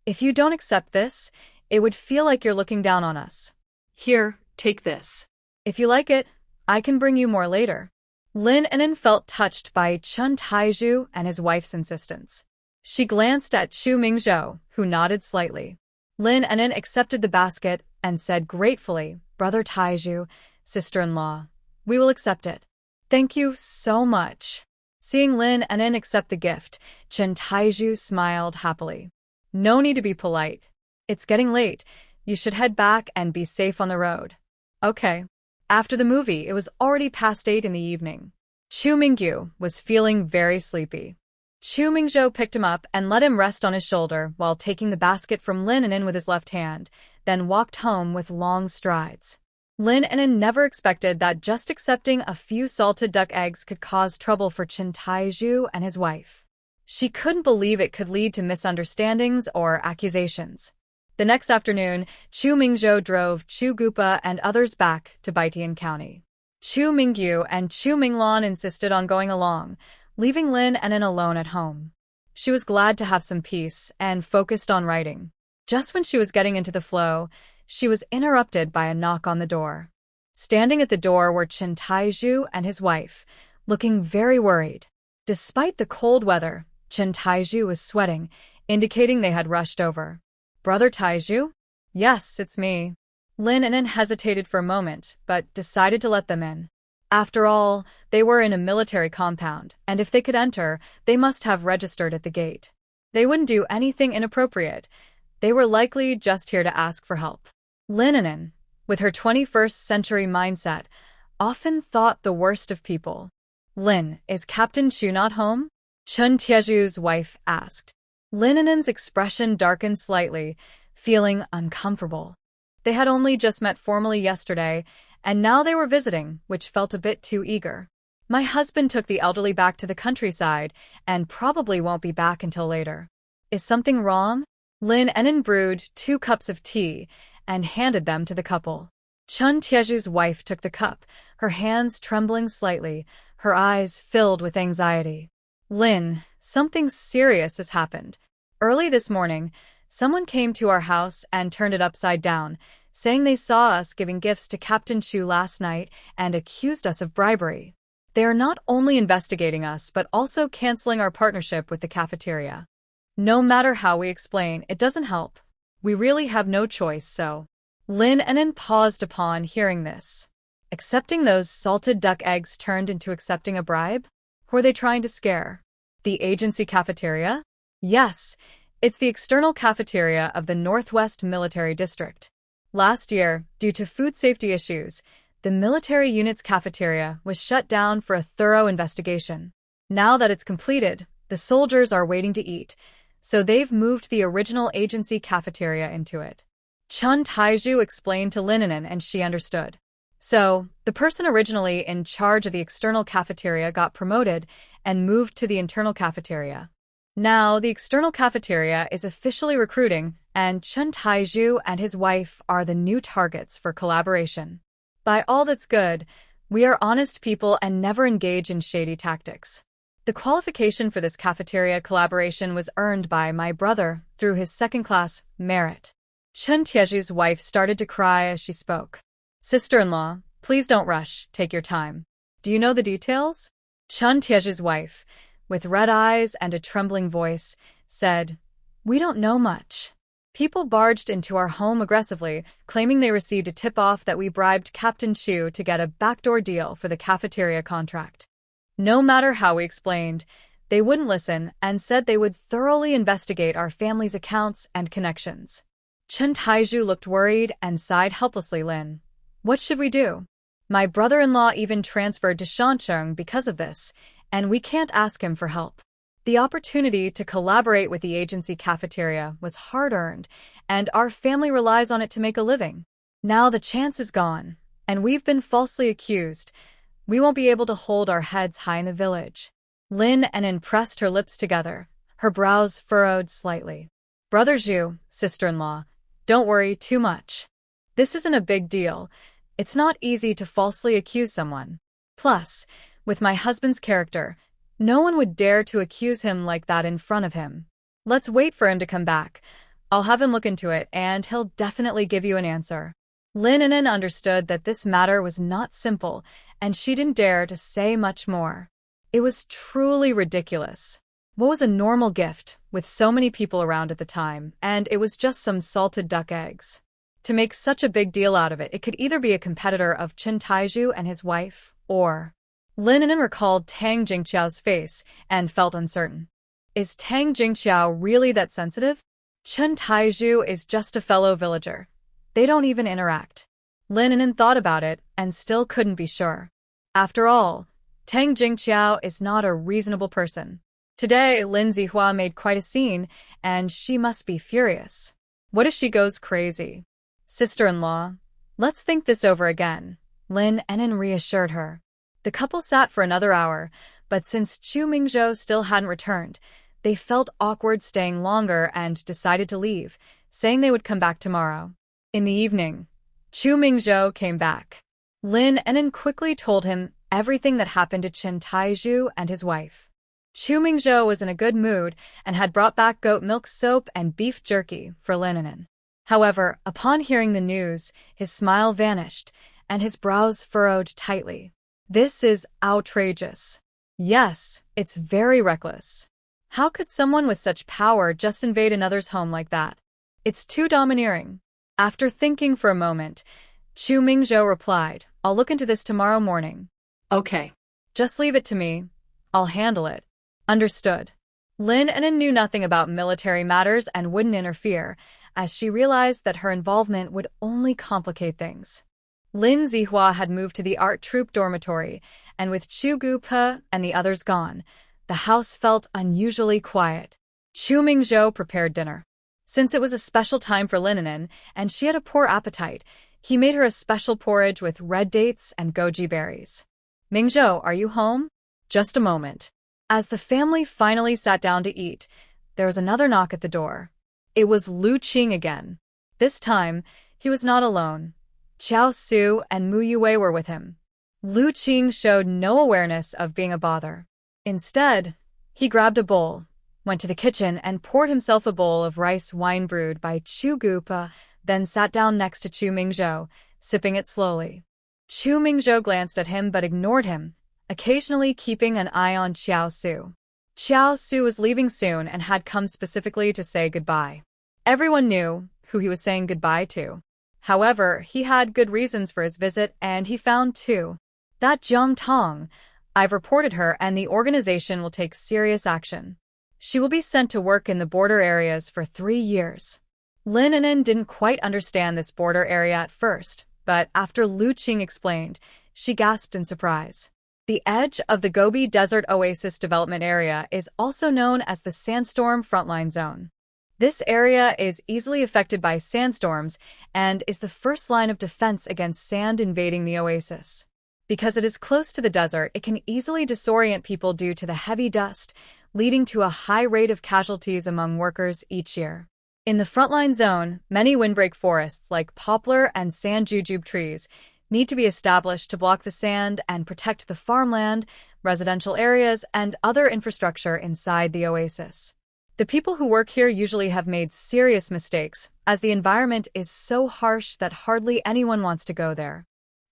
[SPEAKER 1] If you don't accept this, it would feel like you're looking down on us.
[SPEAKER 3] Here, take this.
[SPEAKER 1] If you like it, I can bring you more later.
[SPEAKER 2] Lin An'an felt touched by Chen Taizhu and his wife's insistence. She glanced at Chu Mingzhou, who nodded slightly. Lin An'an accepted the basket and said gratefully, "Brother Taizhu, sister-in-law, we will accept it. Thank you so much." Seeing Lin An'an accept the gift, Chen Taizhu smiled happily. "No need to be polite. It's getting late. You should head back and be safe on the road." "Okay." After the movie, it was already past 8 in the evening. Chu Mingho was feeling very sleepy. Chu Mingzhou picked him up and let him rest on his shoulder while taking the basket from Lin An'an with his left hand, then walked home with long strides. Lin An'an never expected that just accepting a few salted duck eggs could cause trouble for Chen Taizhu and his wife. She couldn't believe it could lead to misunderstandings or accusations. The next afternoon, Chu Mingzhou drove Chu Gupa and others back to Baitian County. Chu Minghu and Chu Minglan insisted on going along, leaving Lin An'an alone at home. She was glad to have some peace and focused on writing. Just when she was getting into the flow, she was interrupted by a knock on the door. Standing at the door were Chen Taizhu and his wife, looking very worried. Despite the cold weather, Chen Taizhu was sweating, indicating they had rushed over. "Brother Taizhu?" "Yes, it's me." Lin An'an hesitated for a moment, but decided to let them in. After all, they were in a military compound, and if they could enter, they must have registered at the gate. They wouldn't do anything inappropriate. They were likely just here to ask for help. Lin An'an, with her 21st century mindset, often thought the worst of people. "Lin, is Captain Chu not home?" Chen Tiezhu's wife asked. Lin An'an's expression darkened slightly, feeling uncomfortable. They had only just met formally yesterday, and now they were visiting, which felt a bit too eager. "My husband took the elderly back to the countryside and probably won't be back until later." "Is something wrong?" Lin An'an brewed 2 cups of tea and handed them to the couple. Chen Tiezhu's wife took the cup, her hands trembling slightly, her eyes filled with anxiety. "Lin, something serious has happened. Early this morning, someone came to our house and turned it upside down, saying they saw us giving gifts to Captain Chu last night and accused us of bribery. They are not only investigating us, but also canceling our partnership with the cafeteria. No matter how we explain, it doesn't help. We really have no choice, so." Lin An'an paused upon hearing this. Accepting those salted duck eggs turned into accepting a bribe? Who are they trying to scare? The agency cafeteria? Yes, it's the external cafeteria of the Northwest Military District. Last year, due to food safety issues, the military unit's cafeteria was shut down for a thorough investigation. Now that it's completed, the soldiers are waiting to eat, so they've moved the original agency cafeteria into it. Chen Taizhu explained to Lin An'an, and she understood. So, the person originally in charge of the external cafeteria got promoted and moved to the internal cafeteria. Now, the external cafeteria is officially recruiting, and Chen Taizhu and his wife are the new targets for collaboration. By all that's good, we are honest people and never engage in shady tactics. The qualification for this cafeteria collaboration was earned by my brother through his second-class merit. Chen Tiezhu's wife started to cry as she spoke. "Sister-in-law, please don't rush, take your time. Do you know the details?" Chen Tiezhu's wife, with red eyes and a trembling voice, said, "We don't know much. People barged into our home aggressively, claiming they received a tip-off that we bribed Captain Chu to get a backdoor deal for the cafeteria contract. No matter how we explained, they wouldn't listen and said they would thoroughly investigate our family's accounts and connections." Chen Taizhu looked worried and sighed helplessly. "Lin, what should we do? My brother-in-law even transferred to Shancheng because of this, and we can't ask him for help." The opportunity to collaborate with the agency cafeteria was hard-earned, and our family relies on it to make a living. Now the chance is gone, and we've been falsely accused. We won't be able to hold our heads high in the village. Lin An'an pressed her lips together, her brows furrowed slightly. "Brother Zhu, sister-in-law, don't worry too much. This isn't a big deal. It's not easy to falsely accuse someone. Plus, with my husband's character, no one would dare to accuse him like that in front of him. Let's wait for him to come back. I'll have him look into it, and he'll definitely give you an answer." Lin An'an understood that this matter was not simple, and she didn't dare to say much more. It was truly ridiculous. What was a normal gift, with so many people around at the time, and it was just some salted duck eggs? To make such a big deal out of it, it could either be a competitor of Chen Taizhu and his wife, or... Lin An'an recalled Tang Jingqiao's face and felt uncertain. Is Tang Jingqiao really that sensitive? Chen Taizhu is just a fellow villager. They don't even interact. Lin An'an thought about it and still couldn't be sure. After all, Tang Jingqiao is not a reasonable person. Today, Lin Zihua made quite a scene, and she must be furious. What if she goes crazy? Sister-in-law, let's think this over again, Lin An'an reassured her. The couple sat for another hour, but since Chu Mingzhou still hadn't returned, they felt awkward staying longer and decided to leave, saying they would come back tomorrow. In the evening, Chu Mingzhou came back. Lin An'an quickly told him everything that happened to Chen Taizhu and his wife. Chu Mingzhou was in a good mood and had brought back goat milk soap and beef jerky for Lin An'an. However, upon hearing the news, his smile vanished and his brows furrowed tightly. This is outrageous. Yes, it's very reckless. How could someone with such power just invade another's home like that? It's too domineering. After thinking for a moment, Chu Mingzhou replied, I'll look into this tomorrow morning.
[SPEAKER 3] Okay.
[SPEAKER 2] Just leave it to me. I'll handle it. Understood. Lin An'an knew nothing about military matters and wouldn't interfere, as she realized that her involvement would only complicate things. Lin Zihua had moved to the art troupe dormitory, and with Chu Gupe and the others gone, the house felt unusually quiet. Chu Mingzhou prepared dinner. Since it was a special time for Lin An'an, and she had a poor appetite, he made her a special porridge with red dates and goji berries. Mingzhou, are you home? Just a moment. As the family finally sat down to eat, there was another knock at the door. It was Lu Qing again. This time, he was not alone. Xiao Su and Mu Yue were with him. Lu Qing showed no awareness of being a bother. Instead, he grabbed a bowl, went to the kitchen and poured himself a bowl of rice wine brewed by Chu Gupe, then sat down next to Chu Mingzhou, sipping it slowly. Chu Mingzhou glanced at him but ignored him, occasionally keeping an eye on Xiao Su. Xiao Su was leaving soon and had come specifically to say goodbye. Everyone knew who he was saying goodbye to. However, he had good reasons for his visit, and he found two. That Jiang Tong, I've reported her, and the organization will take serious action. She will be sent to work in the border areas for 3 years. Lin An'an didn't quite understand this border area at first, but after Lu Qing explained, she gasped in surprise. The edge of the Gobi Desert Oasis development area is also known as the Sandstorm Frontline Zone. This area is easily affected by sandstorms and is the first line of defense against sand invading the oasis. Because it is close to the desert, it can easily disorient people due to the heavy dust, leading to a high rate of casualties among workers each year. In the frontline zone, many windbreak forests like poplar and sand jujube trees need to be established to block the sand and protect the farmland, residential areas, and other infrastructure inside the oasis. The people who work here usually have made serious mistakes, as the environment is so harsh that hardly anyone wants to go there.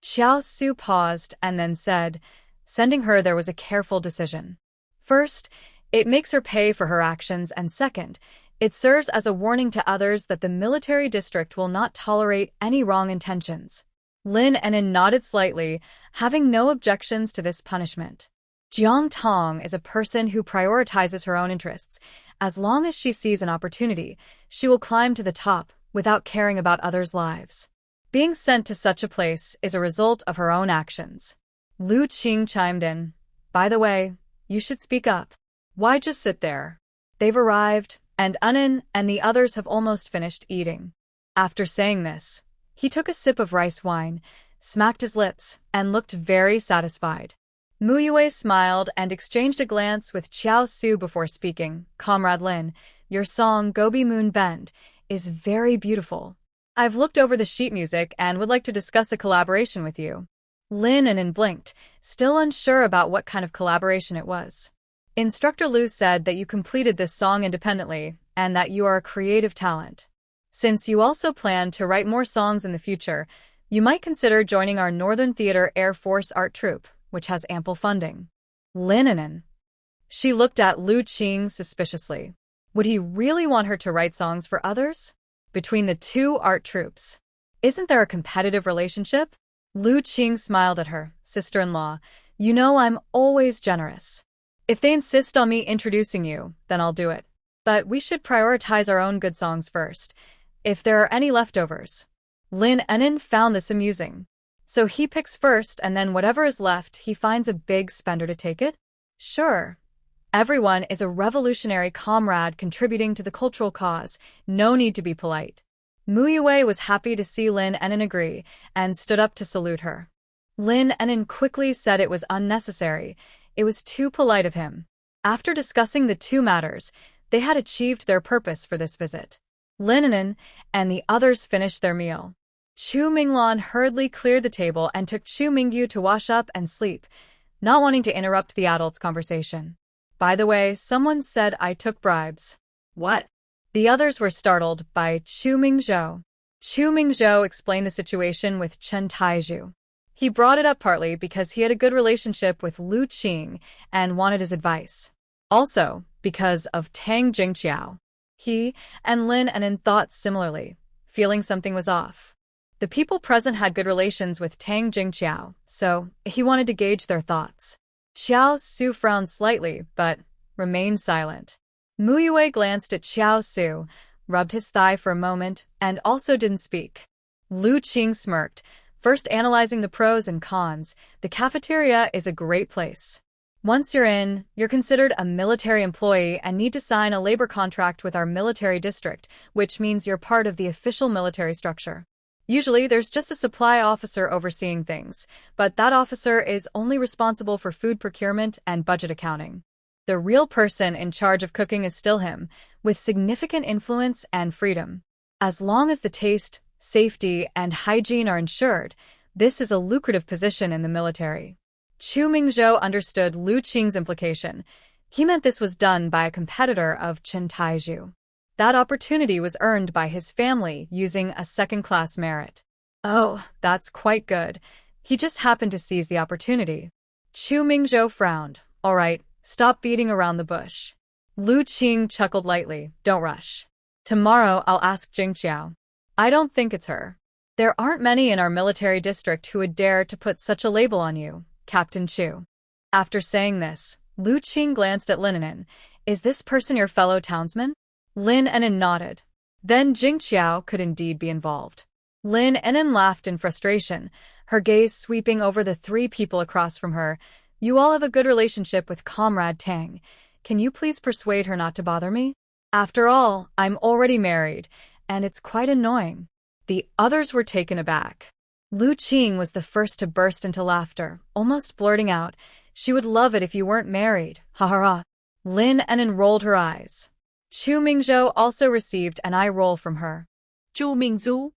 [SPEAKER 2] Xiao Su paused and then said, sending her there was a careful decision. First, it makes her pay for her actions, and second, it serves as a warning to others that the military district will not tolerate any wrong intentions. Lin An'an nodded slightly, having no objections to this punishment. Jiang Tong is a person who prioritizes her own interests. As long as she sees an opportunity, she will climb to the top without caring about others' lives. Being sent to such a place is a result of her own actions. Lu Qing chimed in. By the way, you should speak up. Why just sit there? They've arrived, and An'an and the others have almost finished eating. After saying this, he took a sip of rice wine, smacked his lips, and looked very satisfied. Mu Yue smiled and exchanged a glance with Xiao Su before speaking. Comrade Lin, your song Gobi Moon Bend is very beautiful. I've looked over the sheet music and would like to discuss a collaboration with you. Lin An'an blinked, still unsure about what kind of collaboration it was. Instructor Lu said that you completed this song independently and that you are a creative talent. Since you also plan to write more songs in the future, You might consider joining our Northern Theater Air Force art troupe, which has ample funding. Lin An'an. She looked at Lu Qing suspiciously. Would he really want her to write songs for others? Between the two art troupes, isn't there a competitive relationship? Lu Qing smiled at her sister-in-law. You know I'm always generous. If they insist on me introducing you, then I'll do it. But we should prioritize our own good songs first, if there are any leftovers. Lin An'an found this amusing. So he picks first, and then whatever is left, he finds a big spender to take it? Sure. Everyone is a revolutionary comrade contributing to the cultural cause. No need to be polite. Mu Yue was happy to see Lin An'an agree, and stood up to salute her. Lin An'an quickly said it was unnecessary. It was too polite of him. After discussing the two matters, they had achieved their purpose for this visit. Lin An'an and the others finished their meal. Chu Mingho hurriedly cleared the table and took Chu Mingho to wash up and sleep, not wanting to interrupt the adults' conversation. By the way, someone said I took bribes.
[SPEAKER 3] What?
[SPEAKER 2] The others were startled by Chu Mingzhou. Chu Mingzhou explained the situation with Chen Taizhu. He brought it up partly because he had a good relationship with Lu Qing and wanted his advice. Also, because of Tang Jingqiao. He and Lin An'an thought similarly, feeling something was off. The people present had good relations with Tang Jingqiao, so he wanted to gauge their thoughts. Xiao Su frowned slightly, but remained silent. Mu Yue glanced at Xiao Su, rubbed his thigh for a moment, and also didn't speak. Lu Qing smirked, first analyzing the pros and cons. The cafeteria is a great place. Once you're in, you're considered a military employee and need to sign a labor contract with our military district, which means you're part of the official military structure. Usually, there's just a supply officer overseeing things, but that officer is only responsible for food procurement and budget accounting. The real person in charge of cooking is still him, with significant influence and freedom. As long as the taste, safety, and hygiene are ensured, this is a lucrative position in the military. Chu Mingzhou understood Lu Qing's implication. He meant this was done by a competitor of Chen Taizhu. That opportunity was earned by his family using a second-class merit. Oh, that's quite good. He just happened to seize the opportunity. Chu Mingzhou frowned. All right, stop beating around the bush. Lu Qing chuckled lightly. Don't rush. Tomorrow I'll ask Jingqiao. I don't think it's her. There aren't many in our military district who would dare to put such a label on you, Captain Chu. After saying this, Lu Qing glanced at Lin An'an. Is this person your fellow townsman? Lin An'an nodded. Then Jingqiao could indeed be involved. Lin An'an laughed in frustration, her gaze sweeping over the three people across from her. You all have a good relationship with Comrade Tang. Can you please persuade her not to bother me? After all, I'm already married, and it's quite annoying. The others were taken aback. Lu Qing was the first to burst into laughter, almost blurting out, She would love it if you weren't married, ha ha ha. Lin An'an rolled her eyes. Chu Mingzhou also received an eye roll from her.
[SPEAKER 3] Chu Mingzhou.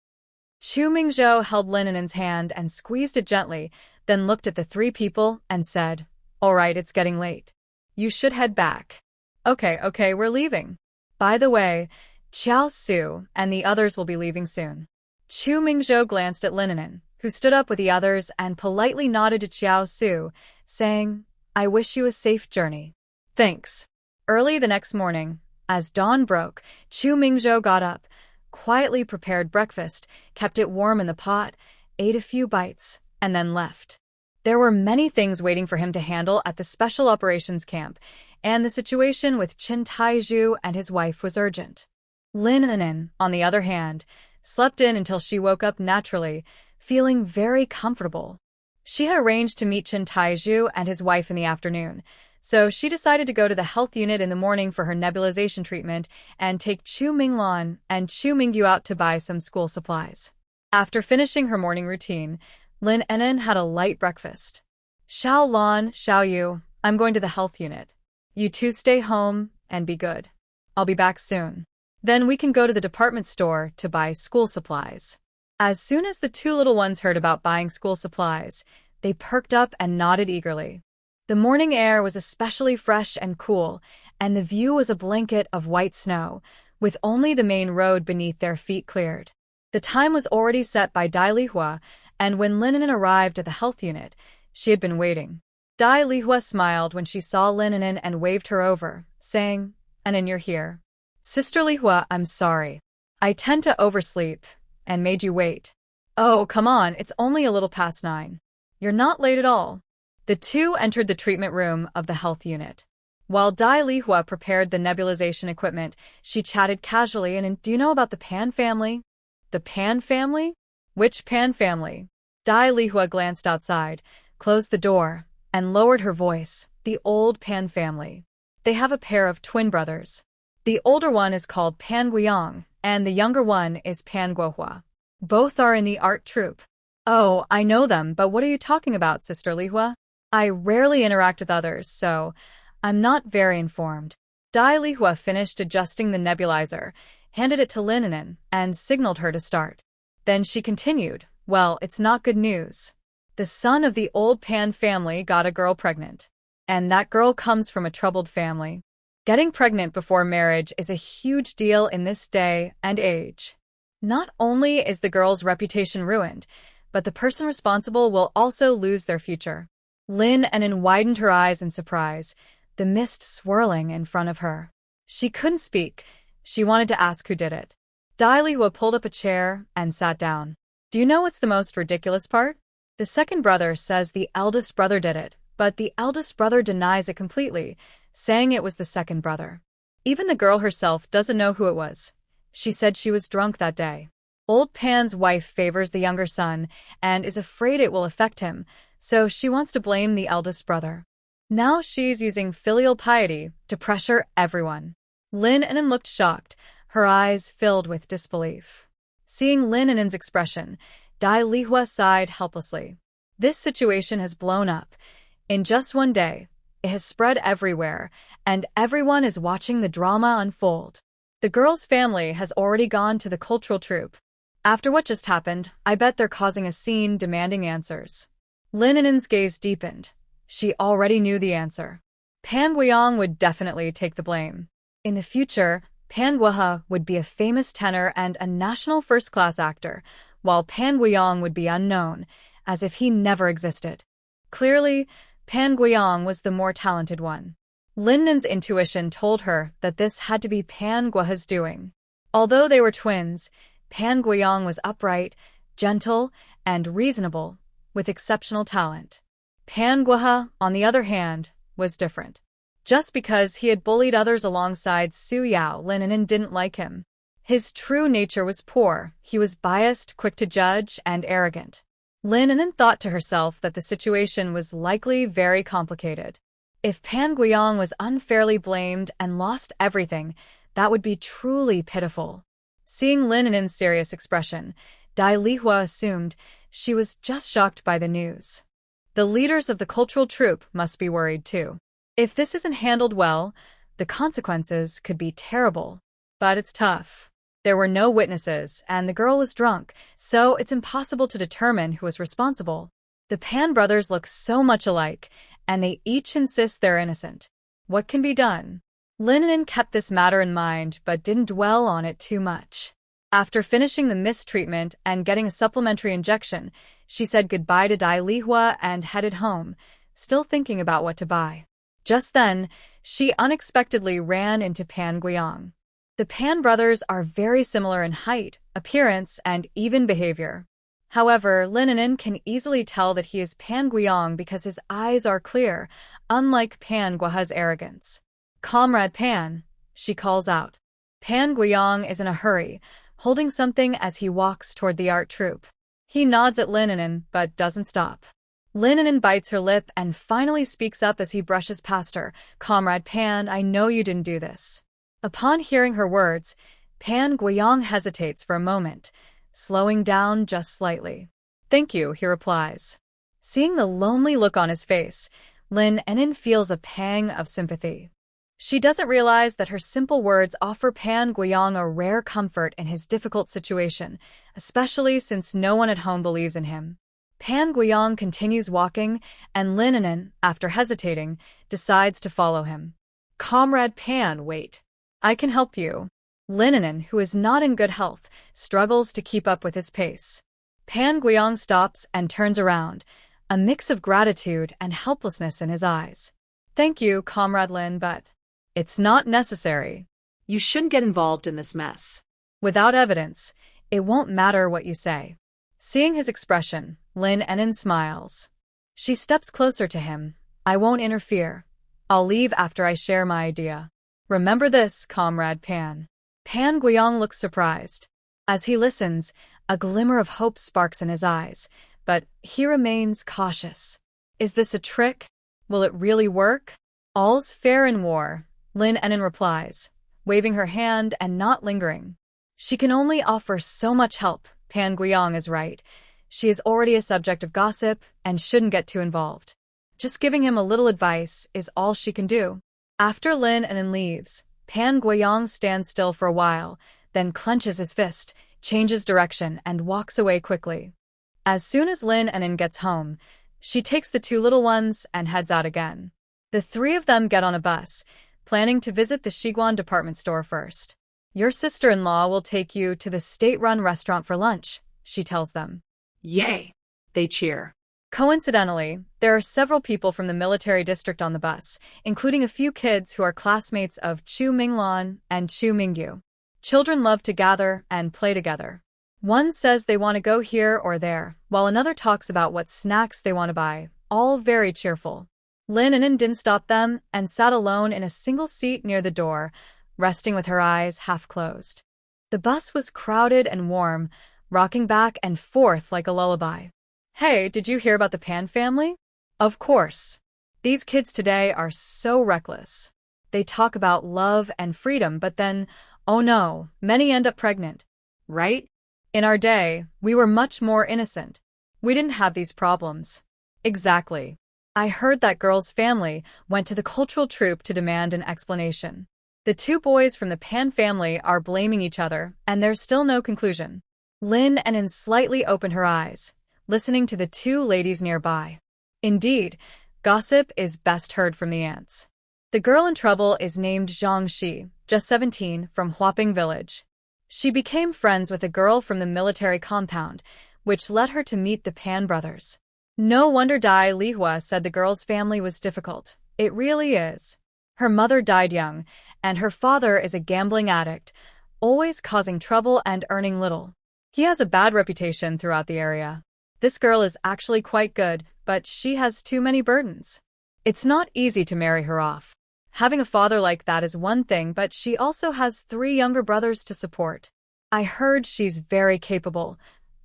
[SPEAKER 2] Chu Mingzhou held Lin An'an's hand and squeezed it gently, then looked at the three people and said, All right, it's getting late. You should head back. Okay, we're leaving. By the way, Xiao Su and the others will be leaving soon. Chu Mingzhou glanced at Lin An'an, who stood up with the others and politely nodded to Xiao Su, saying, I wish you a safe journey. Thanks. Early the next morning, as dawn broke, Chu Mingzhou got up, quietly prepared breakfast, kept it warm in the pot, ate a few bites, and then left. There were many things waiting for him to handle at the Special Operations Camp, and the situation with Chen Taizhu and his wife was urgent. Lin An'an, on the other hand, slept in until she woke up naturally, feeling very comfortable. She had arranged to meet Chen Taizhu and his wife in the afternoon, so she decided to go to the health unit in the morning for her nebulization treatment and take Chu Mingho and Chu Mingho out to buy some school supplies. After finishing her morning routine, Lin An'an had a light breakfast. Xiao Lan, Xiao Yu, I'm going to the health unit. You two stay home and be good. I'll be back soon. Then we can go to the department store to buy school supplies. As soon as the two little ones heard about buying school supplies, they perked up and nodded eagerly. The morning air was especially fresh and cool, and the view was a blanket of white snow, with only the main road beneath their feet cleared. The time was already set by Dai Lihua, and when Lin An'an arrived at the health unit, she had been waiting. Dai Lihua smiled when she saw Lin An'an and waved her over, saying, "An'an, you're here." "Sister Lihua, I'm sorry. I tend to oversleep, and made you wait." "Oh, come on, it's only a little past 9. You're not late at all." The two entered the treatment room of the health unit. While Dai Lihua prepared the nebulization equipment, she chatted casually, "And do you know about the Pan family?" "The Pan family? Which Pan family?" Dai Lihua glanced outside, closed the door, and lowered her voice. "The old Pan family. They have a pair of twin brothers. The older one is called Pan Guiyang, and the younger one is Pan Guohua. Both are in the art troupe." "Oh, I know them, but what are you talking about, Sister Lihua? I rarely interact with others, so I'm not very informed." Dai Lihua finished adjusting the nebulizer, handed it to Lin An'an, and signaled her to start. Then she continued, "Well, it's not good news. The son of the old Pan family got a girl pregnant. And that girl comes from a troubled family. Getting pregnant before marriage is a huge deal in this day and age. Not only is the girl's reputation ruined, but the person responsible will also lose their future." Lin An'an widened her eyes in surprise, the mist swirling in front of her. She couldn't speak. She wanted to ask who did it. Dai Lihua pulled up a chair and sat down. "Do you know what's the most ridiculous part? The second brother says the eldest brother did it, but the eldest brother denies it completely, saying it was the second brother. Even the girl herself doesn't know who it was. She said she was drunk that day. Old Pan's wife favors the younger son and is afraid it will affect him, so she wants to blame the eldest brother. Now she's using filial piety to pressure everyone." Lin An'an looked shocked, her eyes filled with disbelief. Seeing Lin An'an's expression, Dai Lihua sighed helplessly. This situation has blown up. In just one day, it has spread everywhere, and everyone is watching the drama unfold. The girl's family has already gone to the cultural troupe. After what just happened, I bet they're causing a scene demanding answers. Lin An'an's gaze deepened. She already knew the answer. Pan Guiyang would definitely take the blame. In the future, Pan Guoha would be a famous tenor and a national first-class actor, while Pan Guiyang would be unknown, as if he never existed. Clearly, Pan Guiyang was the more talented one. Lin An'an's intuition told her that this had to be Pan Guoha's doing. Although they were twins, Pan Guiyang was upright, gentle, and reasonable, with exceptional talent. Pan Guoha, on the other hand, was different. Just because he had bullied others alongside Su Yao, Lin An'an didn't like him. His true nature was poor, he was biased, quick to judge, and arrogant. Lin An'an thought to herself that the situation was likely very complicated. If Pan Guiyang was unfairly blamed and lost everything, that would be truly pitiful. Seeing Lin An'an's serious expression, Dai Lihua assumed she was just shocked by the news. The leaders of the cultural troupe must be worried too. If this isn't handled well, the consequences could be terrible. But it's tough. There were no witnesses, and the girl was drunk, so it's impossible to determine who was responsible. The Pan brothers look so much alike, and they each insist they're innocent. What can be done? Lin An'an kept this matter in mind, but didn't dwell on it too much. After finishing the mistreatment and getting a supplementary injection, she said goodbye to Dai Lihua and headed home, still thinking about what to buy. Just then, she unexpectedly ran into Pan Guiyang. The Pan brothers are very similar in height, appearance, and even behavior. However, Lin An'an can easily tell that he is Pan Guiyang because his eyes are clear, unlike Pan Guoha's arrogance. "Comrade Pan," she calls out. Pan Guiyang is in a hurry, holding something as he walks toward the art troupe. He nods at Lin An'an, but doesn't stop. Lin An'an bites her lip and finally speaks up as he brushes past her. "Comrade Pan, I know you didn't do this." Upon hearing her words, Pan Guiyang hesitates for a moment, slowing down just slightly. "Thank you," he replies. Seeing the lonely look on his face, Lin An'an feels a pang of sympathy. She doesn't realize that her simple words offer Pan Guiyang a rare comfort in his difficult situation, especially since no one at home believes in him. Pan Guiyang continues walking, and Lin An'an, after hesitating, decides to follow him. "Comrade Pan, wait. I can help you." Lin An'an, who is not in good health, struggles to keep up with his pace. Pan Guiyang stops and turns around, a mix of gratitude and helplessness in his eyes. Thank you, Comrade Lin, but it's not necessary.
[SPEAKER 3] You shouldn't get involved in this mess.
[SPEAKER 2] Without evidence, it won't matter what you say. Seeing his expression, Lin An'an smiles. She steps closer to him. I won't interfere. I'll leave after I share my idea. Remember this, Comrade Pan. Pan Guiyang looks surprised. As he listens, a glimmer of hope sparks in his eyes, but he remains cautious. Is this a trick? Will it really work? All's fair in war, Lin An'an replies, waving her hand and not lingering. She can only offer so much help. Pan Guiyang is right. She is already a subject of gossip and shouldn't get too involved. Just giving him a little advice is all she can do. After Lin An'an leaves, Pan Guiyang stands still for a while, then clenches his fist, changes direction, and walks away quickly. As soon as Lin An'an gets home, she takes the two little ones and heads out again. The three of them get on a bus, planning to visit the Xiguan department store first. Your sister-in-law will take you to the state-run restaurant for lunch, she tells them.
[SPEAKER 3] Yay! They cheer.
[SPEAKER 2] Coincidentally, there are several people from the military district on the bus, including a few kids who are classmates of Chu Mingho and Chu Mingho. Children love to gather and play together. One says they want to go here or there, while another talks about what snacks they want to buy, all very cheerful. Lin An'an didn't stop them and sat alone in a single seat near the door, resting with her eyes half closed. The bus was crowded and warm, rocking back and forth like a lullaby. Hey, did you hear about the Pan family? Of course. These kids today are so reckless. They talk about love and freedom, but then, oh no, many end up pregnant.
[SPEAKER 3] Right?
[SPEAKER 2] In our day, we were much more innocent. We didn't have these problems. Exactly. I heard that girl's family went to the cultural troupe to demand an explanation. The two boys from the Pan family are blaming each other, and there's still no conclusion. Lin An'an slightly opened her eyes, listening to the two ladies nearby. Indeed, gossip is best heard from the ants. The girl in trouble is named Zhang Shi, just 17, from Huaping village. She became friends with a girl from the military compound, which led her to meet the Pan brothers. No wonder Dai Lihua said the girl's family was difficult. It really is. Her mother died young, and her father is a gambling addict, always causing trouble and earning little. He has a bad reputation throughout the area. This girl is actually quite good, but she has too many burdens. It's not easy to marry her off. Having a father like that is one thing, but she also has 3 younger brothers to support. I heard she's very capable,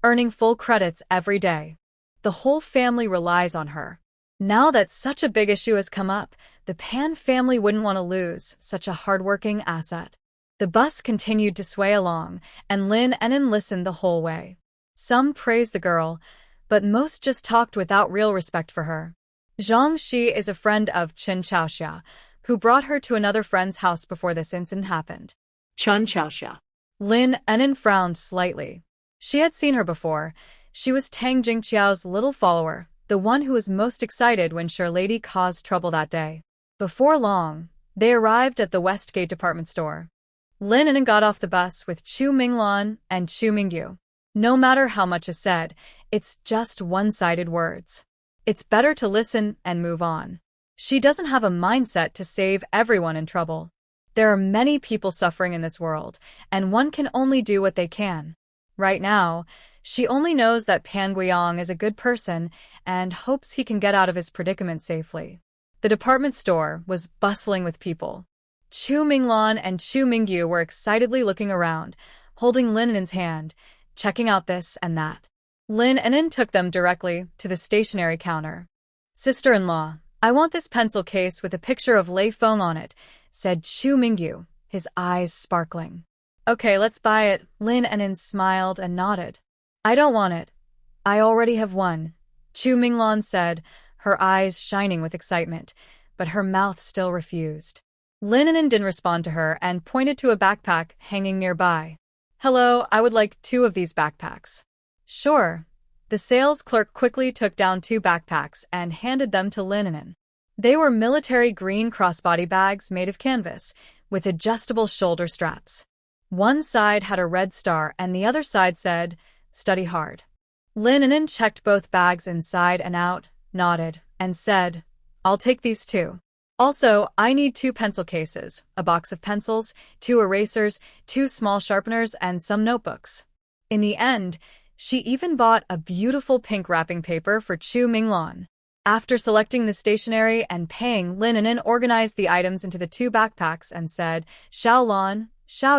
[SPEAKER 2] earning full credits every day. The whole family relies on her. Now that such a big issue has come up, the Pan family wouldn't want to lose such a hardworking asset. The bus continued to sway along, and Lin An'an listened the whole way. Some praised the girl, but most just talked without real respect for her. Zhang Shi is a friend of Chen Xiaoxia, who brought her to another friend's house before this incident happened.
[SPEAKER 3] Chen Xiaoxia.
[SPEAKER 2] Lin An'an frowned slightly. She had seen her before. She was Tang Jingqiao's little follower, the one who was most excited when Sure Lady caused trouble that day. Before long, they arrived at the Westgate department store. Lin An'an got off the bus with Chu Mingho and Chu Mingho. No matter how much is said, it's just one-sided words. It's better to listen and move on. She doesn't have a mindset to save everyone in trouble. There are many people suffering in this world, and one can only do what they can. Right now, she only knows that Pan Guiyang is a good person and hopes he can get out of his predicament safely. The department store was bustling with people. Chu Mingho and Chu Mingho were excitedly looking around, holding Lin An'an's hand, checking out this and that. Lin An'an took them directly to the stationery counter. Sister-in-law, I want this pencil case with a picture of Lei Feng on it, said Chu Mingho, his eyes sparkling. Okay, let's buy it. Lin An'an smiled and nodded. I don't want it. I already have one, Chu Mingho said, her eyes shining with excitement, but her mouth still refused. Lin An'an didn't respond to her and pointed to a backpack hanging nearby. Hello, I would like 2 of these backpacks. Sure. The sales clerk quickly took down 2 backpacks and handed them to Lin An'an. They were military green crossbody bags made of canvas, with adjustable shoulder straps. One side had a red star and the other side said, "Study hard." Lin An'an checked both bags inside and out, nodded, and said, I'll take these too. Also, I need 2 pencil cases, a box of pencils, 2 erasers, 2 small sharpeners, and some notebooks. In the end, she even bought a beautiful pink wrapping paper for Chu Mingho. After selecting the stationery and paying, Lin An'an organized the items into the 2 backpacks and said, Xiao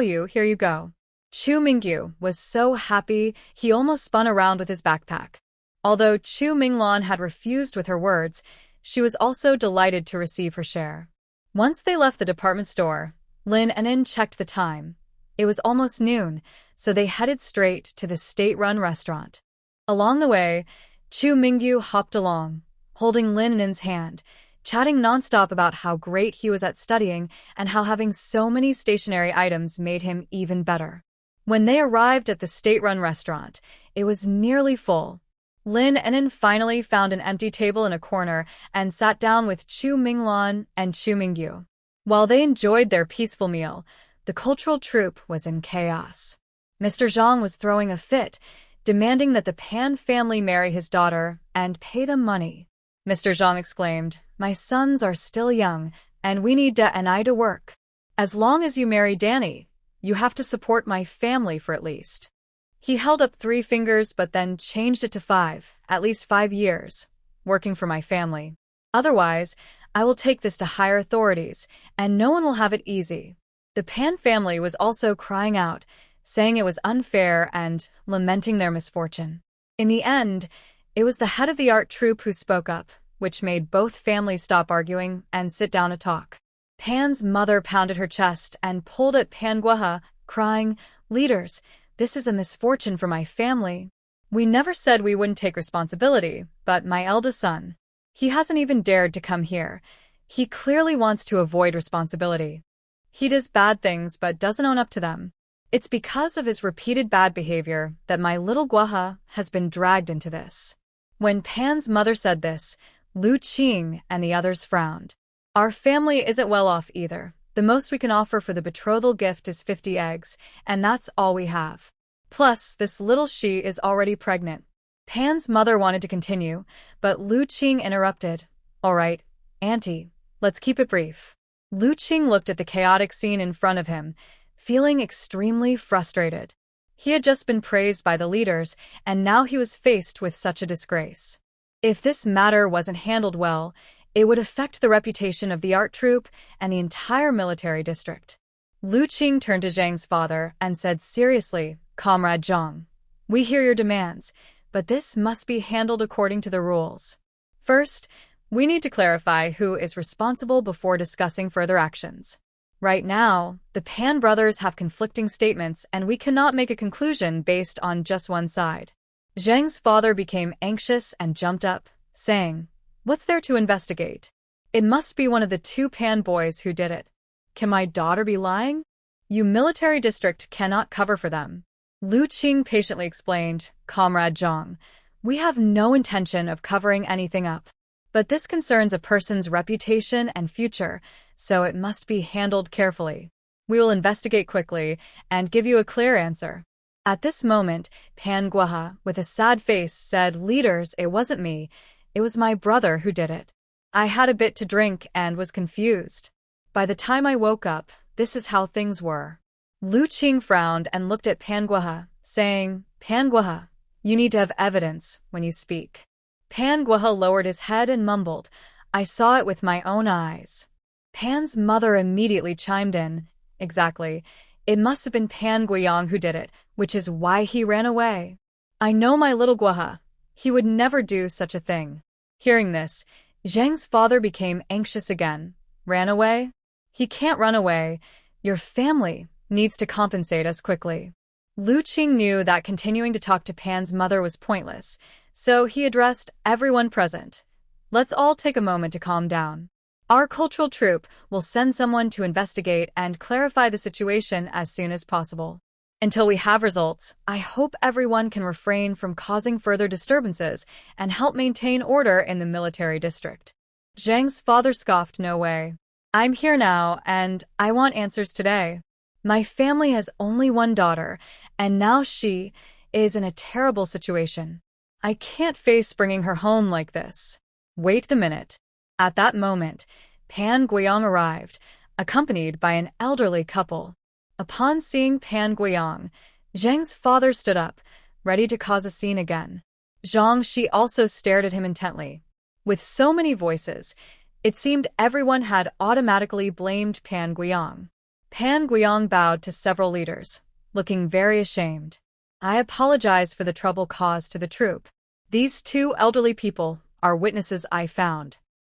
[SPEAKER 2] Yu, here you go. Chu Mingho was so happy he almost spun around with his backpack. Although Chu Mingho had refused with her words, she was also delighted to receive her share. Once they left the department store, Lin An'an checked the time. It was almost noon, so they headed straight to the state-run restaurant. Along the way, Chu Mingho hopped along, holding Lin An'an's hand, chatting nonstop about how great he was at studying and how having so many stationery items made him even better. When they arrived at the state-run restaurant, it was nearly full. Lin An'an finally found an empty table in a corner and sat down with Chu Mingho and Chu Mingho. While they enjoyed their peaceful meal, the cultural troupe was in chaos. Mr. Zhang was throwing a fit, demanding that the Pan family marry his daughter and pay them money. Mr. Zhang exclaimed, My sons are still young, and we need Da and I to work. As long as you marry Danny, you have to support my family for at least. He held up 3 fingers but then changed it to 5, at least 5 years, working for my family. Otherwise, I will take this to higher authorities, and no one will have it easy. The Pan family was also crying out, saying it was unfair and lamenting their misfortune. In the end, it was the head of the art troupe who spoke up, which made both families stop arguing and sit down to talk. Pan's mother pounded her chest and pulled at Pan Guohe, crying, Leaders, this is a misfortune for my family. We never said we wouldn't take responsibility, but my eldest son, he hasn't even dared to come here. He clearly wants to avoid responsibility. He does bad things but doesn't own up to them. It's because of his repeated bad behavior that my little Guohe has been dragged into this. When Pan's mother said this, Lu Qing and the others frowned. Our family isn't well off either. The most we can offer for the betrothal gift is 50 eggs, and that's all we have. Plus, this little she is already pregnant. Pan's mother wanted to continue, but Lu Qing interrupted. All right, Auntie, let's keep it brief. Lu Qing looked at the chaotic scene in front of him, feeling extremely frustrated. He had just been praised by the leaders, and now he was faced with such a disgrace. If this matter wasn't handled well, it would affect the reputation of the art troupe and the entire military district. Lu Qing turned to Zhang's father and said seriously, Comrade Zhang, we hear your demands, but this must be handled according to the rules. First, we need to clarify who is responsible before discussing further actions. Right now, the Pan brothers have conflicting statements and we cannot make a conclusion based on just one side. Zhang's father became anxious and jumped up, saying, What's there to investigate? It must be one of the 2 Pan boys who did it. Can my daughter be lying? You military district cannot cover for them. Lu Qing patiently explained, Comrade Zhang, we have no intention of covering anything up. But this concerns a person's reputation and future, so it must be handled carefully. We will investigate quickly and give you a clear answer. At this moment, Pan Guohe, with a sad face, said, Leaders, it wasn't me. It was my brother who did it. I had a bit to drink and was confused. By the time I woke up, this is how things were. Lu Qing frowned and looked at Pan Guohe, saying, Pan Guohe, you need to have evidence when you speak. Pan Guohe lowered his head and mumbled, I saw it with my own eyes. Pan's mother immediately chimed in, Exactly. It must have been Pan Guiyang who did it, which is why he ran away. I know my little Guohe. He would never do such a thing. Hearing this, Zhang's father became anxious again. Ran away? He can't run away. Your family needs to compensate us quickly. Lu Qing knew that continuing to talk to Pan's mother was pointless, so he addressed everyone present. Let's all take a moment to calm down. Our cultural troupe will send someone to investigate and clarify the situation as soon as possible. Until we have results, I hope everyone can refrain from causing further disturbances and help maintain order in the military district. Zhang's father scoffed, No way. I'm here now, and I want answers today. My family has only one daughter, and now she is in a terrible situation. I can't face bringing her home like this. Wait a minute. At that moment, Pan Guiyang arrived, accompanied by an elderly couple. Upon seeing Pan Guiyang, Zhang's father stood up, ready to cause a scene again. Zhang Shi also stared at him intently. With so many voices, it seemed everyone had automatically blamed Pan Guiyang. Pan Guiyang bowed to several leaders, looking very ashamed. I apologize for the trouble caused to the troupe. These two elderly people are witnesses I found.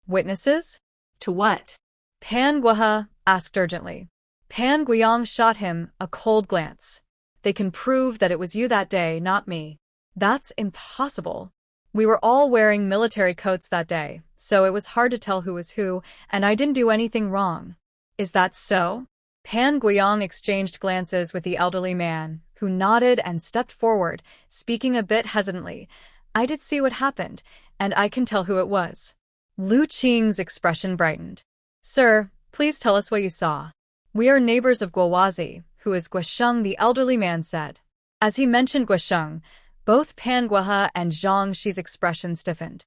[SPEAKER 2] Witnesses?
[SPEAKER 3] To what?
[SPEAKER 2] Pan Guohe asked urgently. Pan Guiyang shot him a cold glance. They can prove that it was you that day, not me. That's impossible. We were all wearing military coats that day, so it was hard to tell who was who, and I didn't do anything wrong. Is that so? Pan Guiyang exchanged glances with the elderly man, who nodded and stepped forward, speaking a bit hesitantly. I did see what happened, and I can tell who it was. Lu Qing's expression brightened. Sir, please tell us what you saw. We are neighbors of Guowazi, who is Guosheng, the elderly man said. As he mentioned Guosheng, both Pan Guohe and Zhang Shi's expression stiffened.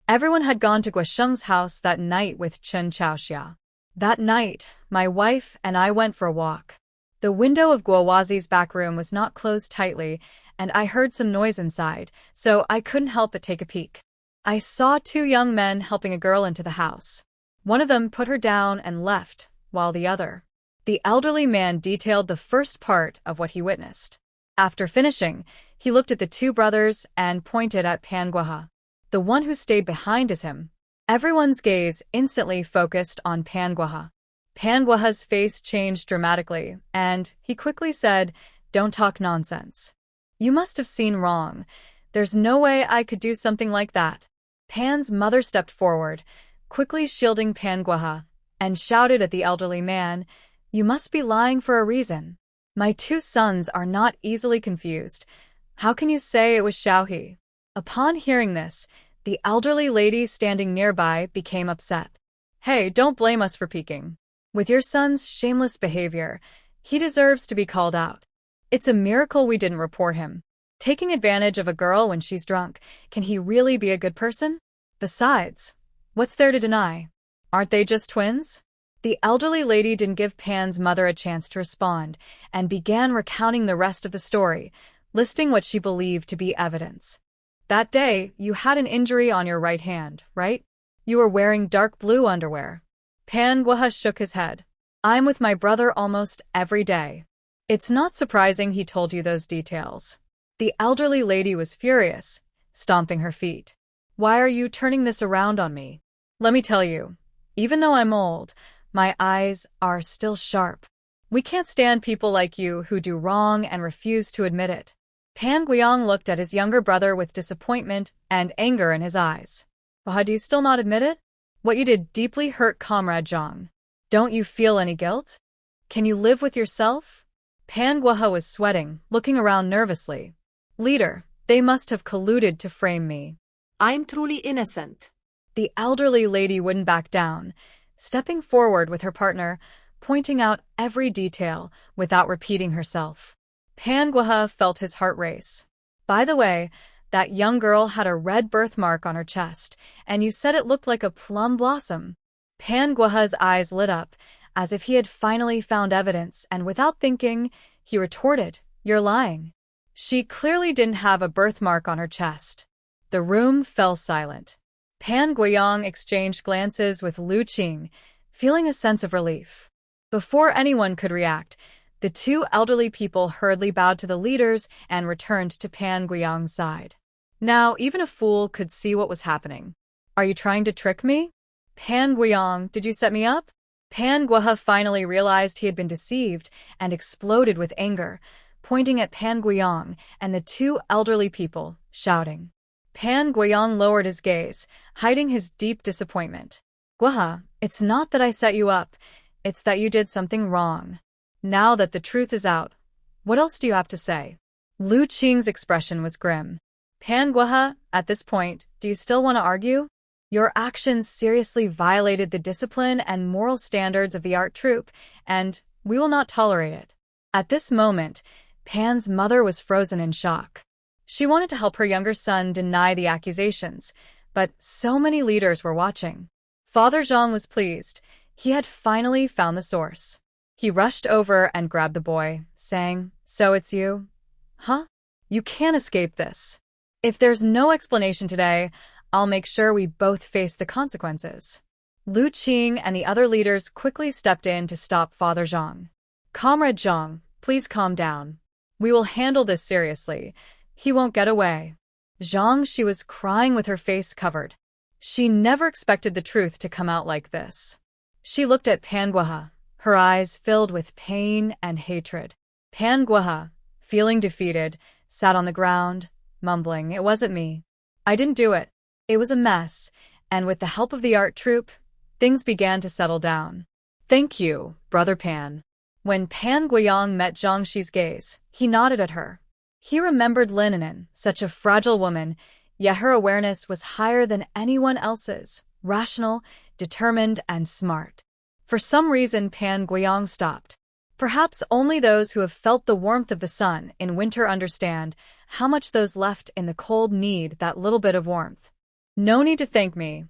[SPEAKER 2] Everyone had gone to Guosheng's house that night with Chen Chaoxia. That night, my wife and I went for a walk. The window of Guowazi's back room was not closed tightly, and I heard some noise inside, so I couldn't help but take a peek. I saw two young men helping a girl into the house. One of them put her down and left, while the elderly man detailed the first part of what he witnessed. After finishing, he looked at the two brothers and pointed at Pan Guohe. The one who stayed behind is him. Everyone's gaze instantly focused on Pan Guohe. Pan Guohe's face changed dramatically, and he quickly said, "Don't talk nonsense. You must have seen wrong. There's no way I could do something like that." Pan's mother stepped forward, quickly shielding Pan Guohe, and shouted at the elderly man, "You must be lying for a reason. My two sons are not easily confused. How can you say it was Xiaohe?" Upon hearing this, the elderly lady standing nearby became upset. "Hey, don't blame us for peeking. With your son's shameless behavior, he deserves to be called out. It's a miracle we didn't report him. Taking advantage of a girl when she's drunk, can he really be a good person? Besides, what's there to deny? Aren't they just twins?" The elderly lady didn't give Pan's mother a chance to respond, and began recounting the rest of the story, listing what she believed to be evidence. "That day, you had an injury on your right hand, right? You were wearing dark blue underwear." Pan Guohe shook his head. "I'm with my brother almost every day." "It's not surprising he told you those details." The elderly lady was furious, stomping her feet. "Why are you turning this around on me? Let me tell you, even though I'm old, my eyes are still sharp. We can't stand people like you who do wrong and refuse to admit it." Pan Guiyang looked at his younger brother with disappointment and anger in his eyes. "Why do you still not admit it? What you did deeply hurt Comrade Zhang. Don't you feel any guilt? Can you live with yourself?" Pan Guohe was sweating, looking around nervously. "Leader, they must have colluded to frame me."
[SPEAKER 3] I'm truly innocent.
[SPEAKER 2] The elderly lady wouldn't back down, stepping forward with her partner, pointing out every detail without repeating herself. Pan Guohe felt his heart race. "By the way, that young girl had a red birthmark on her chest, and you said it looked like a plum blossom." Pan Guohe's eyes lit up, as if he had finally found evidence, and without thinking, he retorted, "You're lying. She clearly didn't have a birthmark on her chest." The room fell silent. Pan Guiyang exchanged glances with Lu Qing, feeling a sense of relief. Before anyone could react, the two elderly people hurriedly bowed to the leaders and returned to Pan Guiyang's side. Now, even a fool could see what was happening. "Are you trying to trick me? Pan Guiyang, did you set me up?" Pan Guohe finally realized he had been deceived and exploded with anger, pointing at Pan Guiyang and the two elderly people, shouting. Pan Guiyang lowered his gaze, hiding his deep disappointment. "Guohe, it's not that I set you up, it's that you did something wrong. Now that the truth is out, what else do you have to say?" Lu Qing's expression was grim. "Pan Guohe, at this point, do you still want to argue? Your actions seriously violated the discipline and moral standards of the art troupe, and we will not tolerate it." At this moment, Pan's mother was frozen in shock.
[SPEAKER 1] She wanted to help her younger son deny the accusations, but so many leaders were watching. Father Zhang was pleased. He had finally found the source. He rushed over and grabbed the boy, saying, "So it's you? Huh? You can't escape this. If there's no explanation today, I'll make sure we both face the consequences." Lu Qing and the other leaders quickly stepped in to stop Father Zhang. "Comrade Zhang, please calm down. We will handle this seriously. He won't get away." Zhang, she was crying with her face covered. She never expected the truth to come out like this. She looked at Pan Guohe, her eyes filled with pain and hatred. Pan Guohe, feeling defeated, sat on the ground, mumbling, "It wasn't me. I didn't do it. It was a mess," and with the help of the art troupe, things began to settle down. "Thank you, Brother Pan." When Pan Guiyang met Zhang Shi's gaze, he nodded at her. He remembered Lin An'an, such a fragile woman, yet her awareness was higher than anyone else's, rational, determined, and smart. For some reason, Pan Guiyang stopped. Perhaps only those who have felt the warmth of the sun in winter understand how much those left in the cold need that little bit of warmth. "No need to thank me.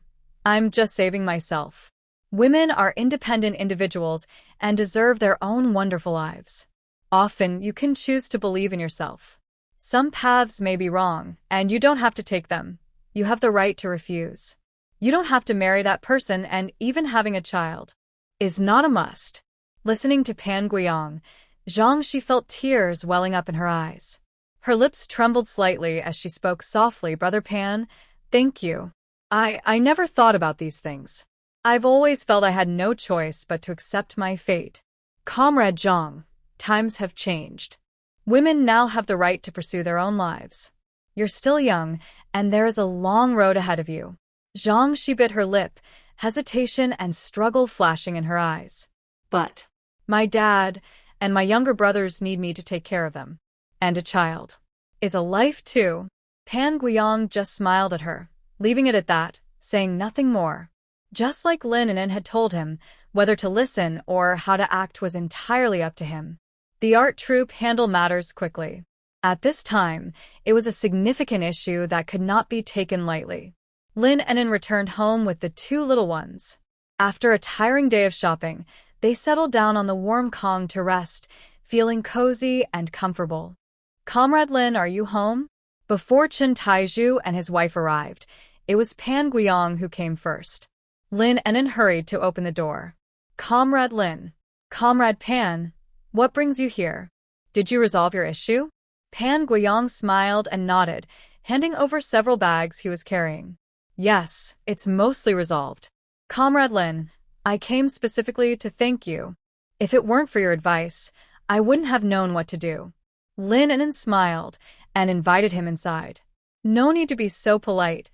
[SPEAKER 1] I'm just saving myself. Women are independent individuals and deserve their own wonderful lives. Often, you can choose to believe in yourself. Some paths may be wrong, and you don't have to take them. You have the right to refuse. You don't have to marry that person, and even having a child is not a must." Listening to Pan Guiyang, Zhang Shi felt tears welling up in her eyes. Her lips trembled slightly as she spoke softly, "Brother Pan, thank you. I never thought about these things. I've always felt I had no choice but to accept my fate. Comrade Zhang, times have changed. Women now have the right to pursue their own lives. You're still young, and there is a long road ahead of you." Zhang Shi bit her lip, hesitation and struggle flashing in her eyes.
[SPEAKER 3] But
[SPEAKER 1] "My dad and my younger brothers need me to take care of them. And a child is a life too." Pan Guiyang just smiled at her, leaving it at that, saying nothing more. Just like Lin An'an had told him, whether to listen or how to act was entirely up to him. The art troupe handled matters quickly. At this time, it was a significant issue that could not be taken lightly. Lin An'an returned home with the two little ones. After a tiring day of shopping, they settled down on the warm Kong to rest, feeling cozy and comfortable. "Comrade Lin, are you home?" Before Chen Taizhu and his wife arrived, it was Pan Guiyang who came first. Lin An'an hurried to open the door. "Comrade Lin, Comrade Pan, what brings you here? Did you resolve your issue?" Pan Guiyang smiled and nodded, handing over several bags he was carrying. "Yes, it's mostly resolved. Comrade Lin, I came specifically to thank you. If it weren't for your advice, I wouldn't have known what to do." Lin An'an smiled and invited him inside. "No need to be so polite.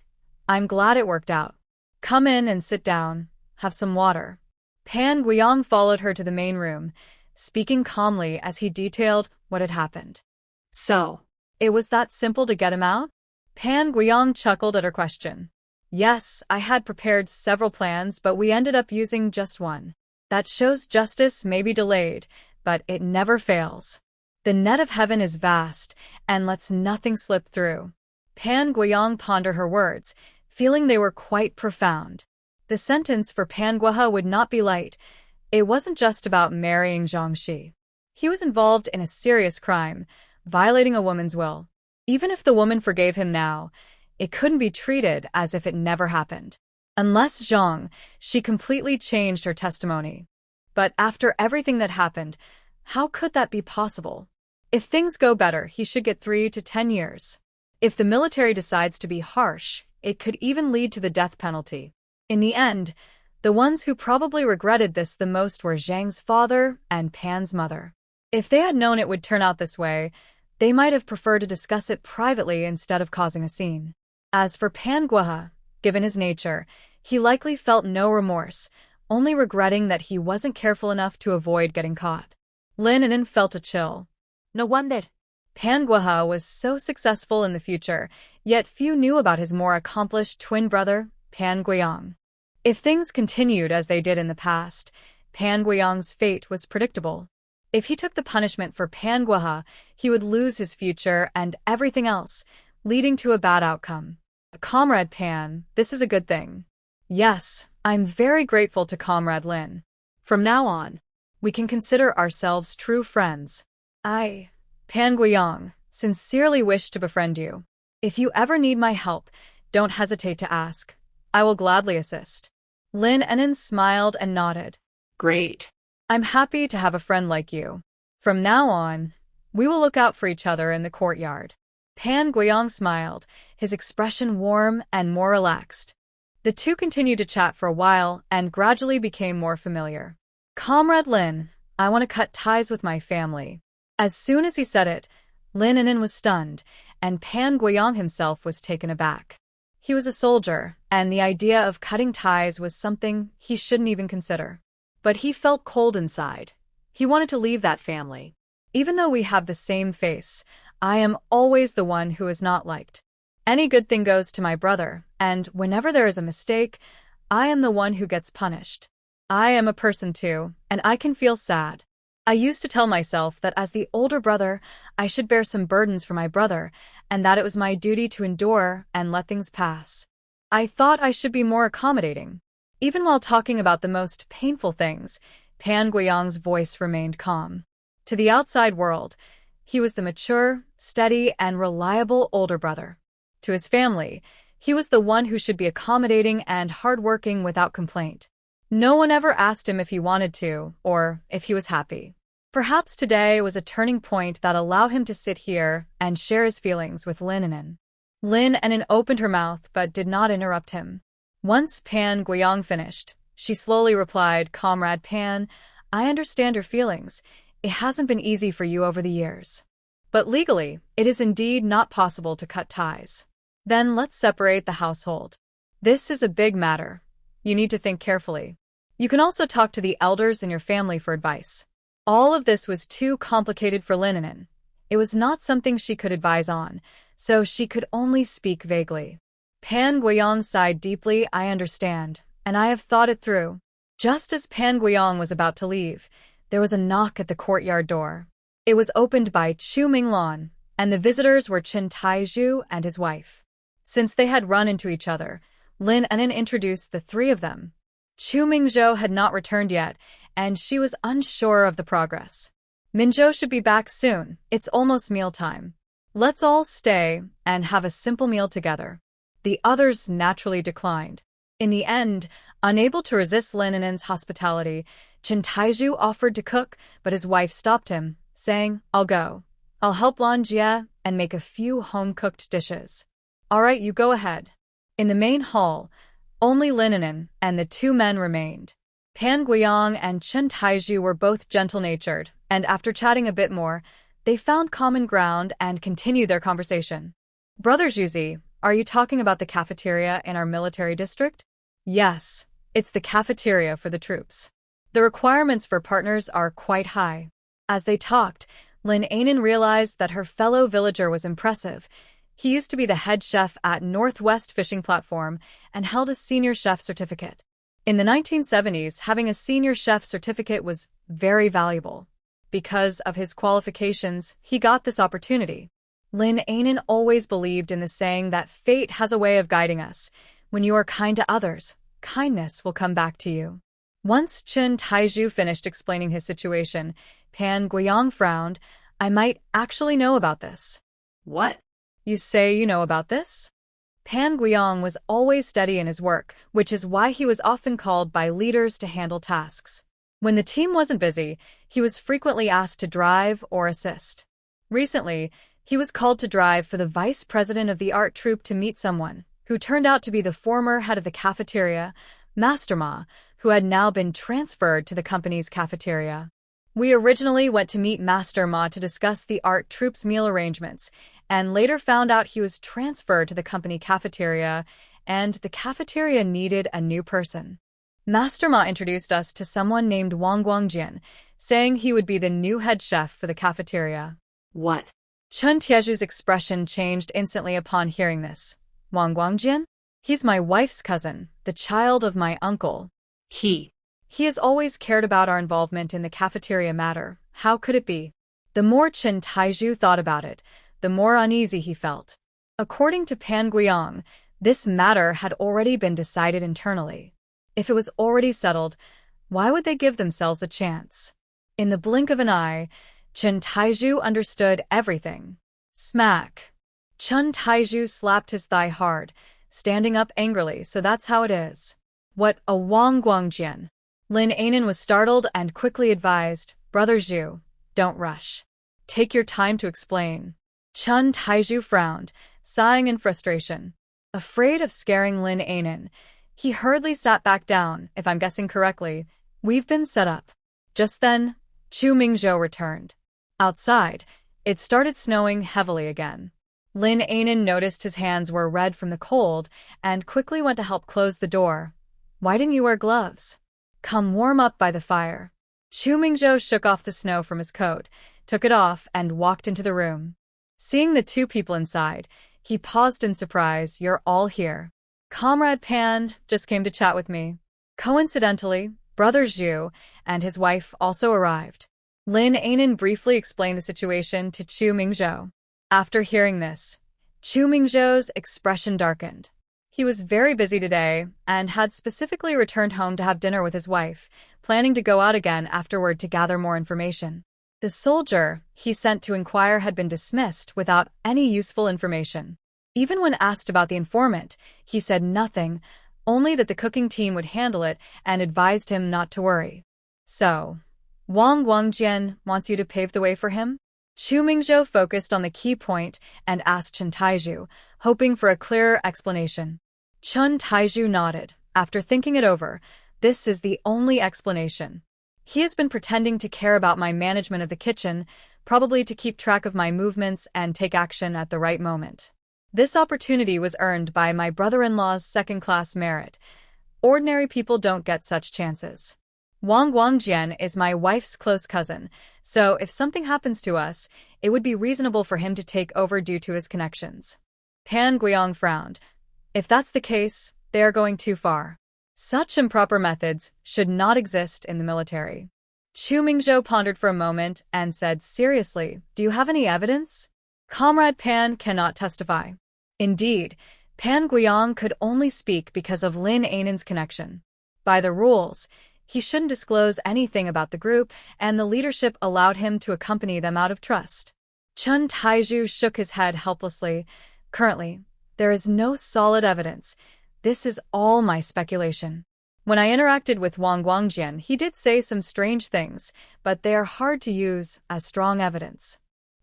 [SPEAKER 1] I'm glad it worked out. Come in and sit down, have some water." Pan Guiyang followed her to the main room, speaking calmly as he detailed what had happened.
[SPEAKER 3] so,
[SPEAKER 1] "It was that simple to get him out?" Pan Guiyang chuckled at her question. "Yes, I had prepared several plans, but we ended up using just one. That shows justice may be delayed, but it never fails. The net of heaven is vast, and lets nothing slip through." Pan Guiyang pondered her words, feeling they were quite profound. The sentence for Pan Guohe would not be light. It wasn't just about marrying Zhang Shi. He was involved in a serious crime, violating a woman's will. Even if the woman forgave him now, it couldn't be treated as if it never happened. Unless Zhang Shi completely changed her testimony. But after everything that happened, how could that be possible? If things go better, he should get 3 to 10 years. If the military decides to be harsh, it could even lead to the death penalty. In the end, the ones who probably regretted this the most were Zhang's father and Pan's mother. If they had known it would turn out this way, they might have preferred to discuss it privately instead of causing a scene. As for Pan Guohe, given his nature, he likely felt no remorse, only regretting that he wasn't careful enough to avoid getting caught. Lin An'an felt a chill.
[SPEAKER 3] no wonder.
[SPEAKER 1] Pan Guohe was so successful in the future, yet few knew about his more accomplished twin brother, Pan Guiyang. If things continued as they did in the past, Pan Guiyang's fate was predictable. If he took the punishment for Pan Guoha, he would lose his future and everything else, leading to a bad outcome. Comrade Pan, this is a good thing. Yes, I'm very grateful to Comrade Lin.
[SPEAKER 3] From now on,
[SPEAKER 1] We can consider ourselves true friends. I, Pan Guiyang, sincerely wish to befriend you. If you ever need my help, don't hesitate to ask. I will gladly assist. Lin An'an smiled and nodded.
[SPEAKER 3] great.
[SPEAKER 1] I'm happy to have a friend like you. From now on, we will look out for each other in the courtyard. Pan Guiyang smiled, his expression warm and more relaxed. The two continued to chat for a while and gradually became more familiar. Comrade Lin, I want to cut ties with my family. As soon as he said it, Lin An'an was stunned, and Pan Guiyang himself was taken aback. He was a soldier, and the idea of cutting ties was something he shouldn't even consider. But he felt cold inside. He wanted to leave that family. Even though we have the same face, I am always the one who is not liked. Any good thing goes to my brother, and whenever there is a mistake, I am the one who gets punished. I am a person too, and I can feel sad. I used to tell myself that as the older brother, I should bear some burdens for my brother, and that it was my duty to endure and let things pass. I thought I should be more accommodating. Even while talking about the most painful things, Pan Guiyang's voice remained calm. To the outside world, he was the mature, steady, and reliable older brother. To his family, he was the one who should be accommodating and hardworking without complaint. No one ever asked him if he wanted to, or if he was happy. Perhaps today was a turning point that allowed him to sit here and share his feelings with Lin An'an. Lin An'an opened her mouth but did not interrupt him. Once Pan Guiyang finished, she slowly replied, Comrade Pan, I understand your feelings. It hasn't been easy for you over the years. But legally, it is indeed not possible to cut ties. Then let's separate the household. This is a big matter. You need to think carefully. You can also talk to the elders in your family for advice. All of this was too complicated for Lin An'an. It was not something she could advise on, so she could only speak vaguely. Pan Guiyang sighed deeply. I understand, and I have thought it through. Just as Pan Guiyang was about to leave, there was a knock at the courtyard door. It was opened by Chu Mingho, and the visitors were Chen Taizhu and his wife. Since they had run into each other, Lin An'an introduced the three of them. Chu Mingzhou had not returned yet, and she was unsure of the progress. Mingzhou should be back soon. It's almost mealtime. Let's all stay and have a simple meal together. The others naturally declined. In the end, unable to resist Lin An'an's hospitality, Chen Taizhu offered to cook, but his wife stopped him, saying, I'll go. I'll help Lan Jie and make a few home-cooked dishes. All right, you go ahead. In the main hall, only Lin An'an and the two men remained. Pan Guiyang and Chen Taizhu were both gentle-natured, and after chatting a bit more, they found common ground and continued their conversation. Brother Zhuzi, are you talking about the cafeteria in our military district? Yes, it's the cafeteria for the troops. The requirements for partners are quite high. As they talked, Lin An'an realized that her fellow villager was impressive. He used to be the head chef at Northwest Fishing Platform and held a senior chef certificate. In the 1970s, having a senior chef certificate was very valuable. Because of his qualifications, he got this opportunity. Lin An'an always believed in the saying that fate has a way of guiding us. When you are kind to others, kindness will come back to you. Once Chen Taizhu finished explaining his situation, Pan Guiyang frowned. I might actually know about this.
[SPEAKER 3] What?
[SPEAKER 1] You say you know about this? Pan Guiyang was always steady in his work, which is why he was often called by leaders to handle tasks. When the team wasn't busy, he was frequently asked to drive or assist. Recently, he was called to drive for the vice president of the art troupe to meet someone, who turned out to be the former head of the cafeteria, Master Ma, who had now been transferred to the company's cafeteria. We originally went to meet Master Ma to discuss the art troupe's meal arrangements, and later found out he was transferred to the company cafeteria, and the cafeteria needed a new person. Master Ma introduced us to someone named Wang Guangjian, saying he would be the new head chef for the cafeteria.
[SPEAKER 3] What?
[SPEAKER 1] Chen Tiezhu's expression changed instantly upon hearing this. Wang Guangjian? He's my wife's cousin, the child of my uncle.
[SPEAKER 3] He
[SPEAKER 1] He has always cared about our involvement in the cafeteria matter. How could it be? The more Chen Taizhu thought about it, the more uneasy he felt. According to Pan Guiyang, this matter had already been decided internally. If it was already settled, why would they give themselves a chance? In the blink of an eye, Chen Taizhu understood everything. Smack! Chen Taizhu slapped his thigh hard, standing up angrily. So that's how it is. What a Wang Guangjian! Lin An'an was startled and quickly advised, Brother Zhu, don't rush. Take your time to explain. Chen Taizhu frowned, sighing in frustration. Afraid of scaring Lin An'an, he hurriedly sat back down. If I'm guessing correctly, we've been set up. Just then, Chu Mingzhou returned. Outside, it started snowing heavily again. Lin An'an noticed his hands were red from the cold and quickly went to help close the door. Why didn't you wear gloves? Come warm up by the fire. Chu Mingzhou shook off the snow from his coat, took it off, and walked into the room. Seeing the two people inside, he paused in surprise. You're all here. Comrade Pan just came to chat with me. Coincidentally, Brother Zhu and his wife also arrived. Lin An'an briefly explained the situation to Chu Mingzhou. After hearing this, Chu Mingzhou's expression darkened. He was very busy today and had specifically returned home to have dinner with his wife, planning to go out again afterward to gather more information. The soldier he sent to inquire had been dismissed without any useful information. Even when asked about the informant, he said nothing, only that the cooking team would handle it and advised him not to worry. So, Wang Guangjian wants you to pave the way for him? Chu Mingzhou focused on the key point and asked Chen Taizhu, hoping for a clearer explanation. Chen Taizhu nodded. After thinking it over, this is the only explanation. He has been pretending to care about my management of the kitchen, probably to keep track of my movements and take action at the right moment. This opportunity was earned by my brother-in-law's second-class merit. Ordinary people don't get such chances. Wang Guangjian is my wife's close cousin, so if something happens to us, it would be reasonable for him to take over due to his connections. Pan Guiyang frowned. If that's the case, they are going too far. Such improper methods should not exist in the military. Chu Mingzhou pondered for a moment and said, seriously, do you have any evidence? Comrade Pan cannot testify. Indeed, Pan Guiyang could only speak because of Lin An'an's connection. By the rules, he shouldn't disclose anything about the group, and the leadership allowed him to accompany them out of trust. Chen Taizhu shook his head helplessly. Currently, there is no solid evidence. This is all my speculation. When I interacted with Wang Guangjian, he did say some strange things, but they are hard to use as strong evidence.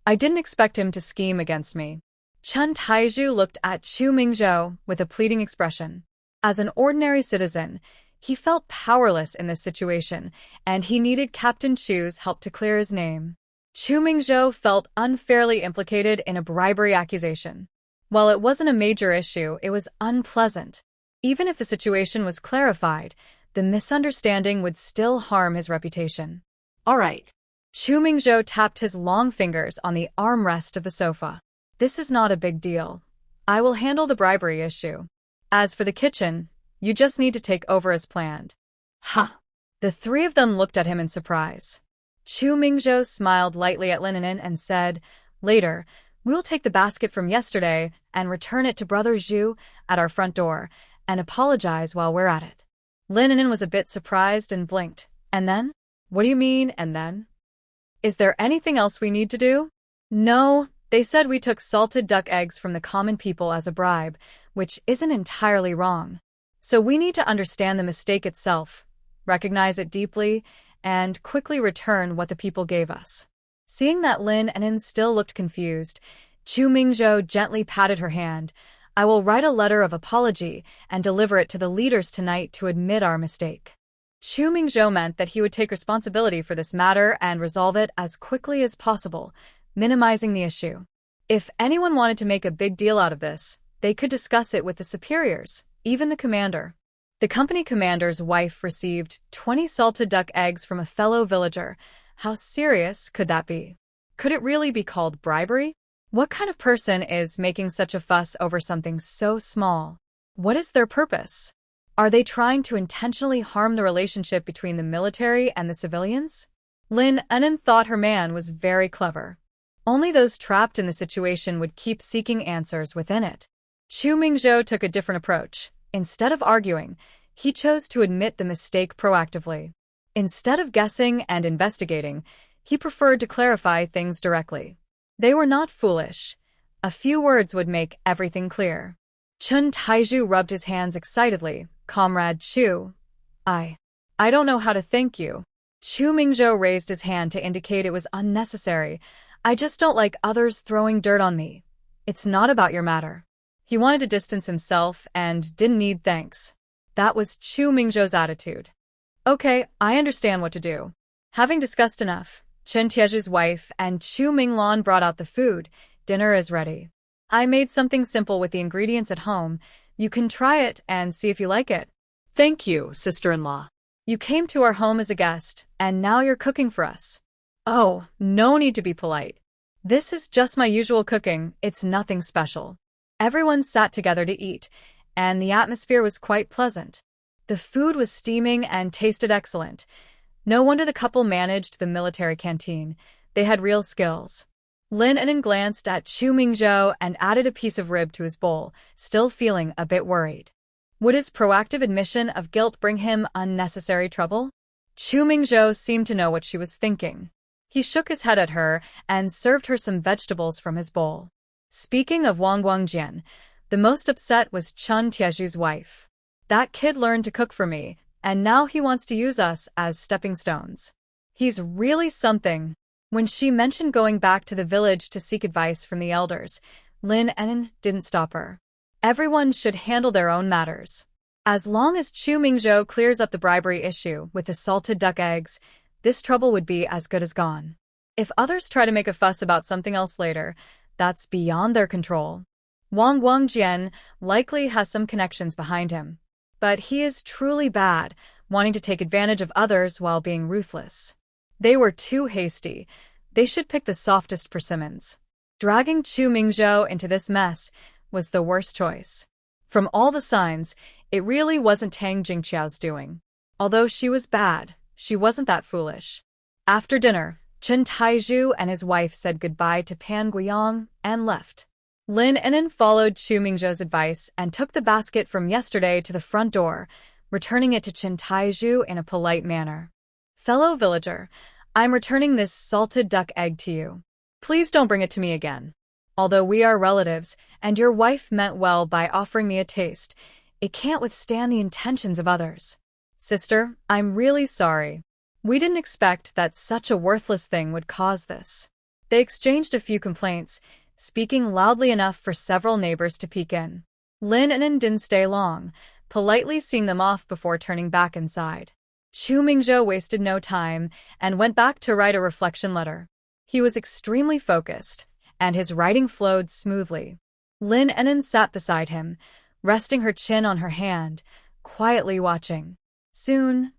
[SPEAKER 1] I didn't expect him to scheme against me. Chen Taizhu looked at Chu Mingzhou with a pleading expression. As an ordinary citizen, he felt powerless in this situation, and he needed Captain Chu's help to clear his name. Chu Mingzhou felt unfairly implicated in a bribery accusation. While it wasn't a major issue, it was unpleasant. Even if the situation was clarified, the misunderstanding would still harm his reputation.
[SPEAKER 3] All right.
[SPEAKER 1] Chu Mingzhou tapped his long fingers on the armrest of the sofa. This is not a big deal. I will handle the bribery issue. As for the kitchen, you just need to take over as planned.
[SPEAKER 3] Huh.
[SPEAKER 1] The three of them looked at him in surprise. Chu Mingzhou smiled lightly at Lin An'an and said, later, we will take the basket from yesterday and return it to Brother Zhu at our front door and apologize while we're at it. Lin An'an was a bit surprised and blinked. And then? What do you mean, and then? Is there anything else we need to do? No, they said we took salted duck eggs from the common people as a bribe, which isn't entirely wrong. So we need to understand the mistake itself, recognize it deeply, and quickly return what the people gave us. Seeing that Lin An'an still looked confused, Chu Mingzhou gently patted her hand. I will write a letter of apology and deliver it to the leaders tonight to admit our mistake. Chu Mingzhou meant that he would take responsibility for this matter and resolve it as quickly as possible, minimizing the issue. If anyone wanted to make a big deal out of this, they could discuss it with the superiors, even the commander. The company commander's wife received 20 salted duck eggs from a fellow villager. How serious could that be? Could it really be called bribery? What kind of person is making such a fuss over something so small? What is their purpose? Are they trying to intentionally harm the relationship between the military and the civilians?
[SPEAKER 2] Lin An'an thought her man was very clever. Only those trapped in the situation would keep seeking answers within it. Chu Mingzhou took a different approach. Instead of arguing, he chose to admit the mistake proactively. Instead of guessing and investigating, he preferred to clarify things directly. They were not foolish. A few words would make everything clear. Chun Taizhu rubbed his hands excitedly. Comrade Chu, I don't know how to thank you. Chu Mingzhou raised his hand to indicate it was unnecessary. I just don't like others throwing dirt on me. It's not about your matter. He wanted to distance himself and didn't need thanks. That was Chu Mingzhou's attitude. Okay, I understand what to do. Having discussed enough, Chen Tiezhu's wife and Chu Minglan brought out the food. Dinner is ready. I made something simple with the ingredients at home. You can try it and see if you like it.
[SPEAKER 3] Thank you, sister-in-law.
[SPEAKER 2] You came to our home as a guest, and now you're cooking for us. Oh, no need to be polite. This is just my usual cooking, it's nothing special. Everyone sat together to eat, and the atmosphere was quite pleasant. The food was steaming and tasted excellent. No wonder the couple managed the military canteen. They had real skills. Lin An'an glanced at Chu Mingzhou and added a piece of rib to his bowl, still feeling a bit worried. Would his proactive admission of guilt bring him unnecessary trouble? Chu Mingzhou seemed to know what she was thinking. He shook his head at her and served her some vegetables from his bowl. Speaking of Wang Guangjian, the most upset was Chun Tiezhu's wife. That kid learned to cook for me, and now he wants to use us as stepping stones. He's really something. When she mentioned going back to the village to seek advice from the elders, Lin An'an didn't stop her. Everyone should handle their own matters. As long as Chu Mingzhou clears up the bribery issue with the salted duck eggs, this trouble would be as good as gone. If others try to make a fuss about something else later, that's beyond their control. Wang Guangjian likely has some connections behind him. But he is truly bad, wanting to take advantage of others while being ruthless. They were too hasty. They should pick the softest persimmons. Dragging Chu Mingzhou into this mess was the worst choice. From all the signs, it really wasn't Tang Jingqiao's doing. Although she was bad, she wasn't that foolish. After dinner, Chen Taizhu and his wife said goodbye to Pan Guiyang and left. Lin An'an followed Chu Mingzhou's advice and took the basket from yesterday to the front door, returning it to Chen Taizhu in a polite manner. Fellow villager, I'm returning this salted duck egg to you. Please don't bring it to me again. Although we are relatives, and your wife meant well by offering me a taste, it can't withstand the intentions of others. Sister, I'm really sorry. We didn't expect that such a worthless thing would cause this. They exchanged a few complaints, speaking loudly enough for several neighbors to peek in. Lin An'an didn't stay long, politely seeing them off before turning back inside. Chu Mingzhou wasted no time and went back to write a reflection letter. He was extremely focused, and his writing flowed smoothly. Lin An'an sat beside him, resting her chin on her hand, quietly watching. Soon,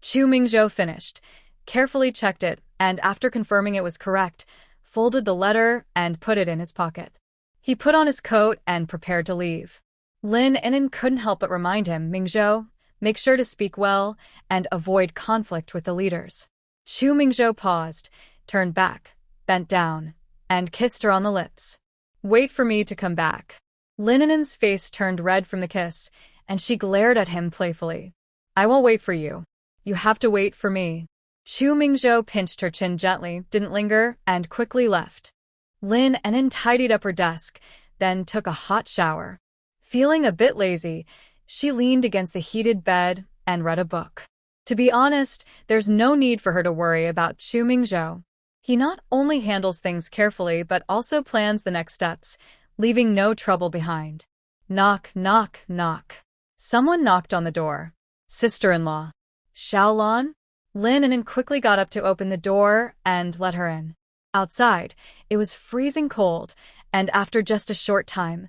[SPEAKER 2] Chu Mingzhou finished, carefully checked it, and after confirming it was correct, folded the letter and put it in his pocket. He put on his coat and prepared to leave. Lin An'an couldn't help but remind him, Mingzhou, make sure to speak well and avoid conflict with the leaders. Chu Mingzhou paused, turned back, bent down, and kissed her on the lips. Wait for me to come back. Lin An'an's face turned red from the kiss, and she glared at him playfully. I won't wait for you. You have to wait for me. Chu Mingzhou pinched her chin gently, didn't linger, and quickly left. Lin An'an tidied up her desk, then took a hot shower. Feeling a bit lazy, she leaned against the heated bed and read a book. To be honest, there's no need for her to worry about Chu Mingzhou. He not only handles things carefully but also plans the next steps, leaving no trouble behind. Knock, knock, knock. Someone knocked on the door. Sister-in-law. Xiaolan? Lin An'an quickly got up to open the door and let her in. Outside, it was freezing cold, and after just a short time,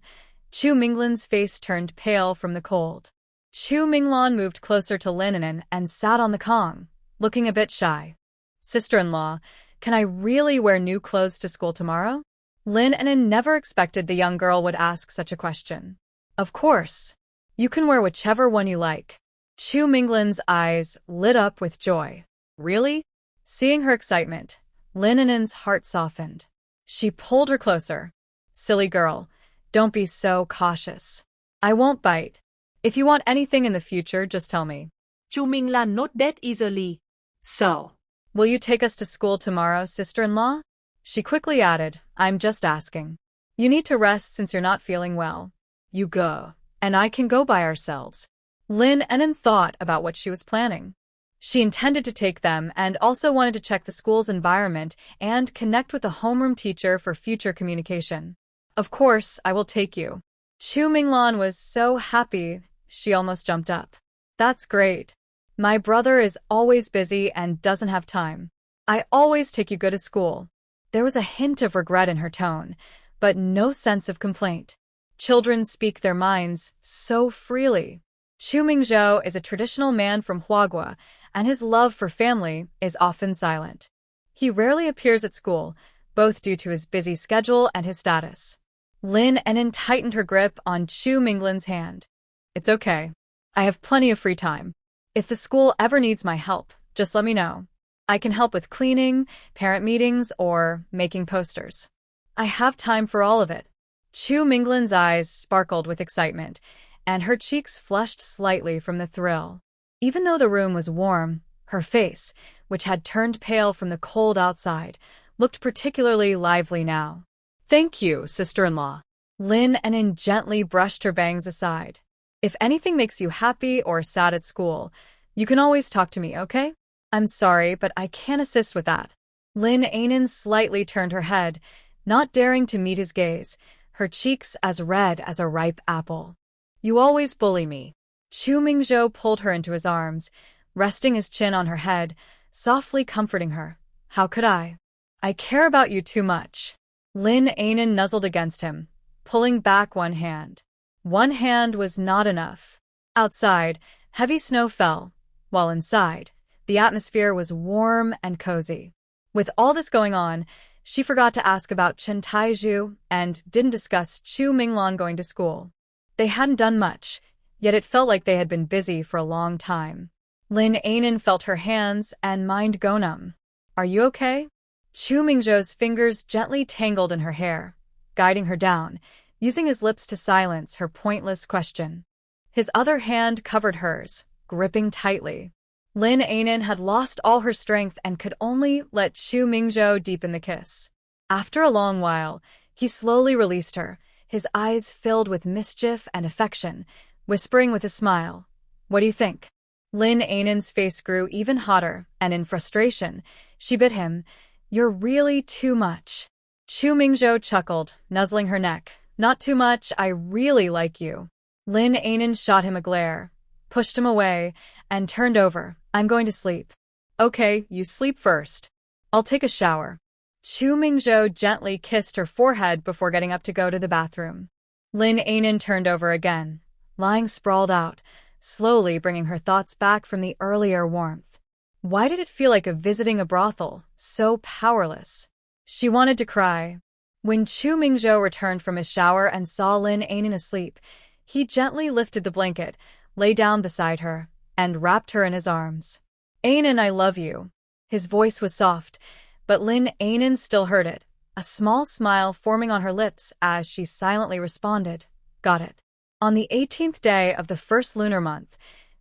[SPEAKER 2] Chu Minglan's face turned pale from the cold. Chu Minglan moved closer to Lin An'an and sat on the kong, looking a bit shy. Sister-in-law, can I really wear new clothes to school tomorrow? Lin An'an never expected the young girl would ask such a question. Of course. You can wear whichever one you like. Chu Minglan's eyes lit up with joy. Really?
[SPEAKER 1] Seeing her excitement, Lin An'an's heart softened. She pulled her closer. Silly girl, don't be so cautious. I won't bite. If you want anything in the future, just tell me.
[SPEAKER 3] Chu Minglan not that easily. So,
[SPEAKER 1] Will you take us to school tomorrow, sister-in-law? She quickly added, I'm just asking. You need to rest since you're not feeling well. You go, and I can go by ourselves. Lin An'an thought about what she was planning. She intended to take them and also wanted to check the school's environment and connect with a homeroom teacher for future communication. Of course, I will take you. Chu Minglan was so happy, she almost jumped up. That's great. My brother is always busy and doesn't have time. I always take you good to school. There was a hint of regret in her tone, but no sense of complaint. Children speak their minds so freely. Chu Mingzhou is a traditional man from Huagua, and his love for family is often silent. He rarely appears at school, both due to his busy schedule and his status. Lin An'an tightened her grip on Chu Minglan's hand. It's okay. I have plenty of free time. If the school ever needs my help, just let me know. I can help with cleaning, parent meetings, or making posters. I have time for all of it. Chu Minglan's eyes sparkled with excitement, and her cheeks flushed slightly from the thrill. Even though the room was warm, her face, which had turned pale from the cold outside, looked particularly lively now. Thank you, sister-in-law. Lin An'an gently brushed her bangs aside. If anything makes you happy or sad at school, you can always talk to me, okay? I'm sorry, but I can't assist with that. Lin An'an slightly turned her head, not daring to meet his gaze, her cheeks as red as a ripe apple. You always bully me. Chu Mingzhou pulled her into his arms, resting his chin on her head, softly comforting her. How could I? I care about you too much. Lin An'an nuzzled against him, pulling back one hand. One hand was not enough. Outside, heavy snow fell, while inside, the atmosphere was warm and cozy. With all this going on, she forgot to ask about Chen Taizhu and didn't discuss Chu Minglan going to school. They hadn't done much, yet it felt like they had been busy for a long time. Lin An'an felt her hands and mind go numb. Are you okay? Chu Mingzhou's fingers gently tangled in her hair, guiding her down, using his lips to silence her pointless question. His other hand covered hers, gripping tightly. Lin An'an had lost all her strength and could only let Chu Mingzhou deepen the kiss. After a long while, he slowly released her, his eyes filled with mischief and affection, whispering with a smile, What do you think? Lin An'an's face grew even hotter, and in frustration, she bit him, You're really too much. Chu Mingzhou chuckled, nuzzling her neck. Not too much, I really like you. Lin An'an shot him a glare, pushed him away, and turned over. I'm going to sleep. Okay, you sleep first. I'll take a shower. Chu Mingzhou gently kissed her forehead before getting up to go to the bathroom. Lin An'an turned over again, lying sprawled out, slowly bringing her thoughts back from the earlier warmth. Why did it feel like visiting a brothel, so powerless? She wanted to cry. When Chu Mingzhou returned from his shower and saw Lin An'an asleep, he gently lifted the blanket, lay down beside her, and wrapped her in his arms. An'an, I love you. His voice was soft, but Lin An'an still heard it, a small smile forming on her lips as she silently responded, Got it. On the 18th day of the first lunar month,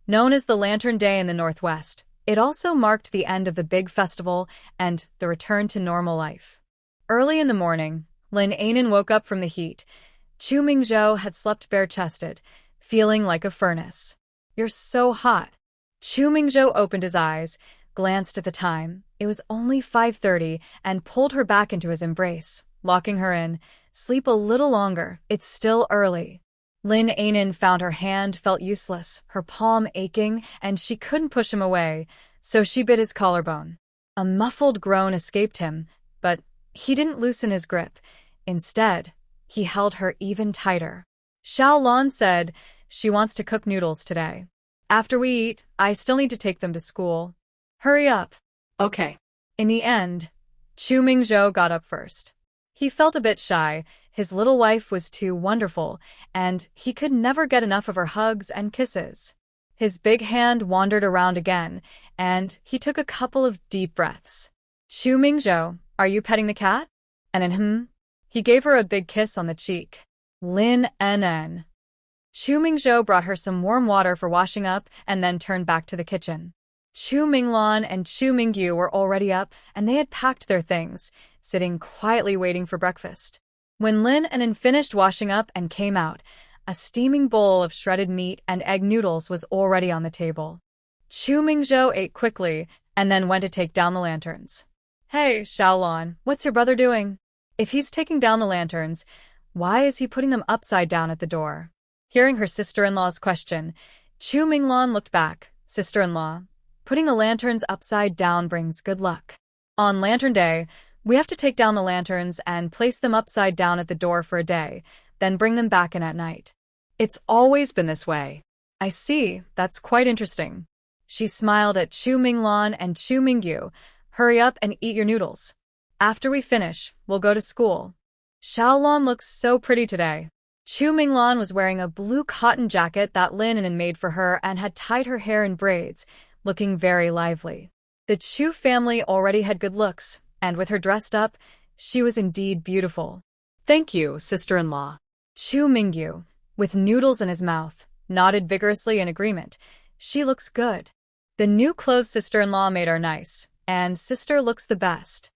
[SPEAKER 1] known as the Lantern Day in the Northwest, it also marked the end of the big festival and the return to normal life. Early in the morning, Lin An'an woke up from the heat. Chu Mingzhou had slept bare-chested, feeling like a furnace. You're so hot. Chu Mingzhou opened his eyes, glanced at the time. It was only 5:30 and pulled her back into his embrace, locking her in. Sleep a little longer, it's still early. Lin An'an found her hand felt useless, her palm aching, and she couldn't push him away, so she bit his collarbone. A muffled groan escaped him, but he didn't loosen his grip. Instead, he held her even tighter. Xiao Lan said, She wants to cook noodles today. After we eat, I still need to take them to school. Hurry up.
[SPEAKER 3] Okay.
[SPEAKER 1] In the end, Chu Mingzhou got up first. He felt a bit shy. His little wife was too wonderful, and he could never get enough of her hugs and kisses. His big hand wandered around again, and he took a couple of deep breaths. Chu Mingzhou, are you petting the cat? And he gave her a big kiss on the cheek. Lin An'an. Chu Mingzhou brought her some warm water for washing up and then turned back to the kitchen. Chu Minglan and Chu Mingyu were already up, and they had packed their things, sitting quietly waiting for breakfast. When Lin An'an finished washing up and came out, a steaming bowl of shredded meat and egg noodles was already on the table. Chu Mingzhou ate quickly and then went to take down the lanterns. Hey, Xiaolon, what's your brother doing? If he's taking down the lanterns, why is he putting them upside down at the door? Hearing her sister-in-law's question, Chu Minglan looked back. Sister-in-law, putting the lanterns upside down brings good luck. On Lantern Day, we have to take down the lanterns and place them upside down at the door for a day, then bring them back in at night. It's always been this way. I see, that's quite interesting. She smiled at Chu Minglan and Chu Mingyu. Hurry up and eat your noodles. After we finish, we'll go to school. Xiaolon looks so pretty today. Chu Minglan was wearing a blue cotton jacket that Lin An'an made for her and had tied her hair in braids, looking very lively. The Chu family already had good looks, and with her dressed up, she was indeed beautiful.
[SPEAKER 3] Thank you, sister-in-law.
[SPEAKER 1] Chu Mingyu, with noodles in his mouth, nodded vigorously in agreement. She looks good. The new clothes sister-in-law made are nice, and sister looks the best.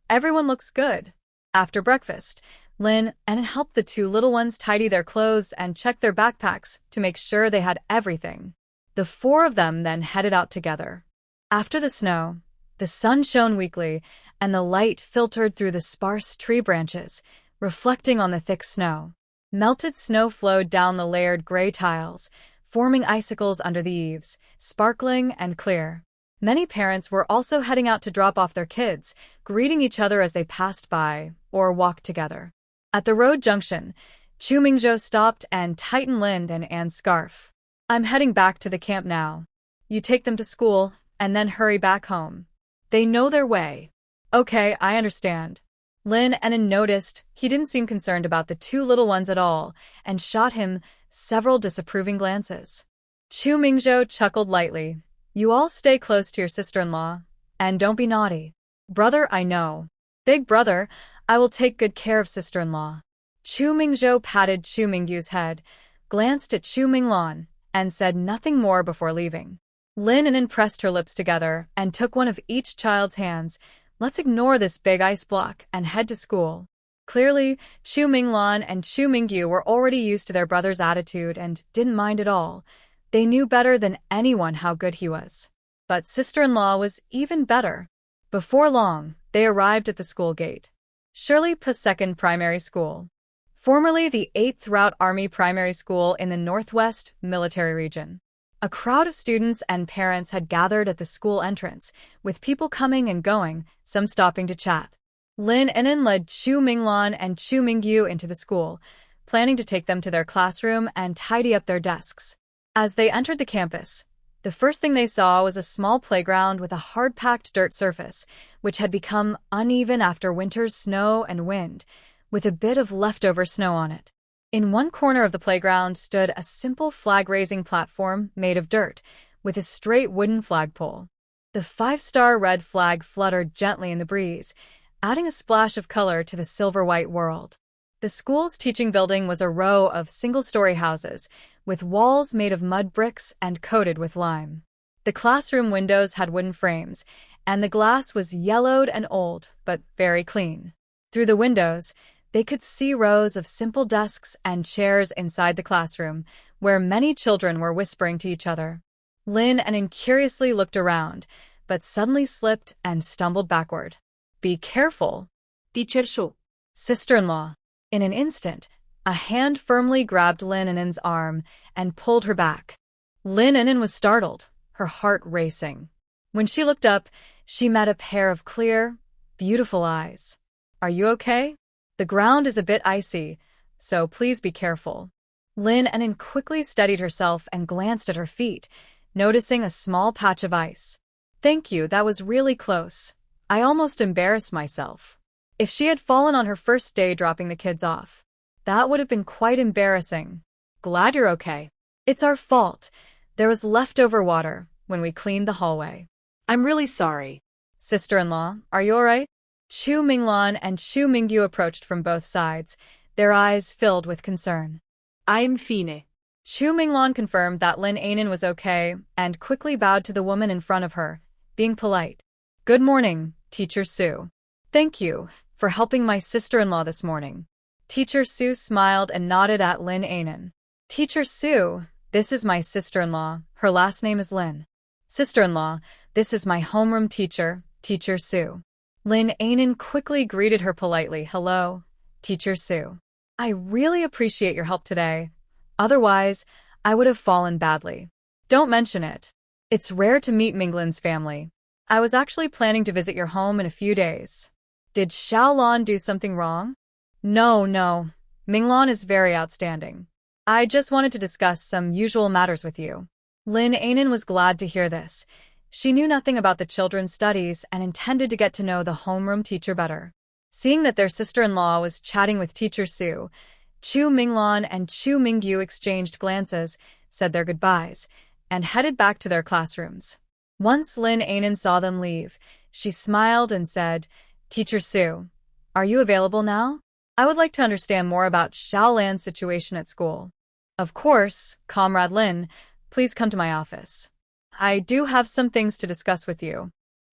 [SPEAKER 1] Everyone looks good. After breakfast, Lin An'an helped the two little ones tidy their clothes and check their backpacks to make sure they had everything. The four of them then headed out together. After the snow, the sun shone weakly, and the light filtered through the sparse tree branches, reflecting on the thick snow. Melted snow flowed down the layered gray tiles, forming icicles under the eaves, sparkling and clear. Many parents were also heading out to drop off their kids, greeting each other as they passed by or walked together. At the road junction, Chu Mingzhou stopped and tightened Lin An'an's scarf. I'm heading back to the camp now. You take them to school and then hurry back home. They know their way. Okay, I understand. Lin An'an noticed he didn't seem concerned about the two little ones at all and shot him several disapproving glances. Chu Mingzhou chuckled lightly. You all stay close to your sister-in-law, and don't be naughty. Brother, I know. Big brother, I will take good care of sister-in-law. Chu Mingzhou patted Chu Mingyu's head, glanced at Chu Minglan, and said nothing more before leaving. Lin An'an pressed her lips together and took one of each child's hands. Let's ignore this big ice block and head to school. Clearly, Chu Minglan and Chu Mingyu were already used to their brother's attitude and didn't mind at all. They knew better than anyone how good he was. But sister-in-law was even better. Before long, they arrived at the school gate. Shirley P. Second Primary School. Formerly the 8th Route Army Primary School in the Northwest Military Region. A crowd of students and parents had gathered at the school entrance, with people coming and going, some stopping to chat. Lin An'an led Chu Minglan and Chu Mingyu into the school, planning to take them to their classroom and tidy up their desks. As they entered the campus, the first thing they saw was a small playground with a hard-packed dirt surface, which had become uneven after winter's snow and wind, with a bit of leftover snow on it. In one corner of the playground stood a simple flag-raising platform made of dirt, with a straight wooden flagpole. The 5-star red flag fluttered gently in the breeze, adding a splash of color to the silver-white world. The school's teaching building was a row of single-story houses, with walls made of mud bricks and coated with lime. The classroom windows had wooden frames, and the glass was yellowed and old, but very clean. Through the windows, they could see rows of simple desks and chairs inside the classroom, where many children were whispering to each other. Lin An'an curiously looked around, but suddenly slipped and stumbled backward. Be careful.
[SPEAKER 3] Teacher Shu.
[SPEAKER 1] Sister-in-law. In an instant, a hand firmly grabbed Lin An'an's arm and pulled her back. Lin An'an was startled, her heart racing. When she looked up, she met a pair of clear, beautiful eyes. Are you okay? The ground is a bit icy, so please be careful. Lin An'an quickly steadied herself and glanced at her feet, noticing a small patch of ice. Thank you, that was really close. I almost embarrassed myself. If she had fallen on her first day dropping the kids off, that would have been quite embarrassing. Glad you're okay. It's our fault.
[SPEAKER 2] There was leftover water when we cleaned the hallway.
[SPEAKER 3] I'm really sorry.
[SPEAKER 2] Sister-in-law, are you all right? Chu Minglan and Chu Minghu approached from both sides, their eyes filled with concern.
[SPEAKER 3] I'm fine.
[SPEAKER 2] Chu Minglan confirmed that Lin An'an was okay and quickly bowed to the woman in front of her, being polite. Good morning, Teacher Su. Thank you for helping my sister-in-law this morning. Teacher Su smiled and nodded at Lin An'an. Teacher Su, this is my sister-in-law. Her last name is Lin. Sister-in-law, this is my homeroom teacher, Teacher Su. Lin An'an quickly greeted her politely. Hello, Teacher Su. I really appreciate your help today. Otherwise, I would have fallen badly. Don't mention it. It's rare to meet Minglin's family. I was actually planning to visit your home in a few days. Did Xiaolon do something wrong? No. Minglan is very outstanding. I just wanted to discuss some usual matters with you. Lin An'an was glad to hear this. She knew nothing about the children's studies and intended to get to know the homeroom teacher better. Seeing that their sister-in-law was chatting with Teacher Su, Chu Minglan and Chu Minghu exchanged glances, said their goodbyes, and headed back to their classrooms. Once Lin An'an saw them leave, she smiled and said, Teacher Su, are you available now? I would like to understand more about Xiaolan's situation at school. Of course, Comrade Lin, please come to my office. I do have some things to discuss with you.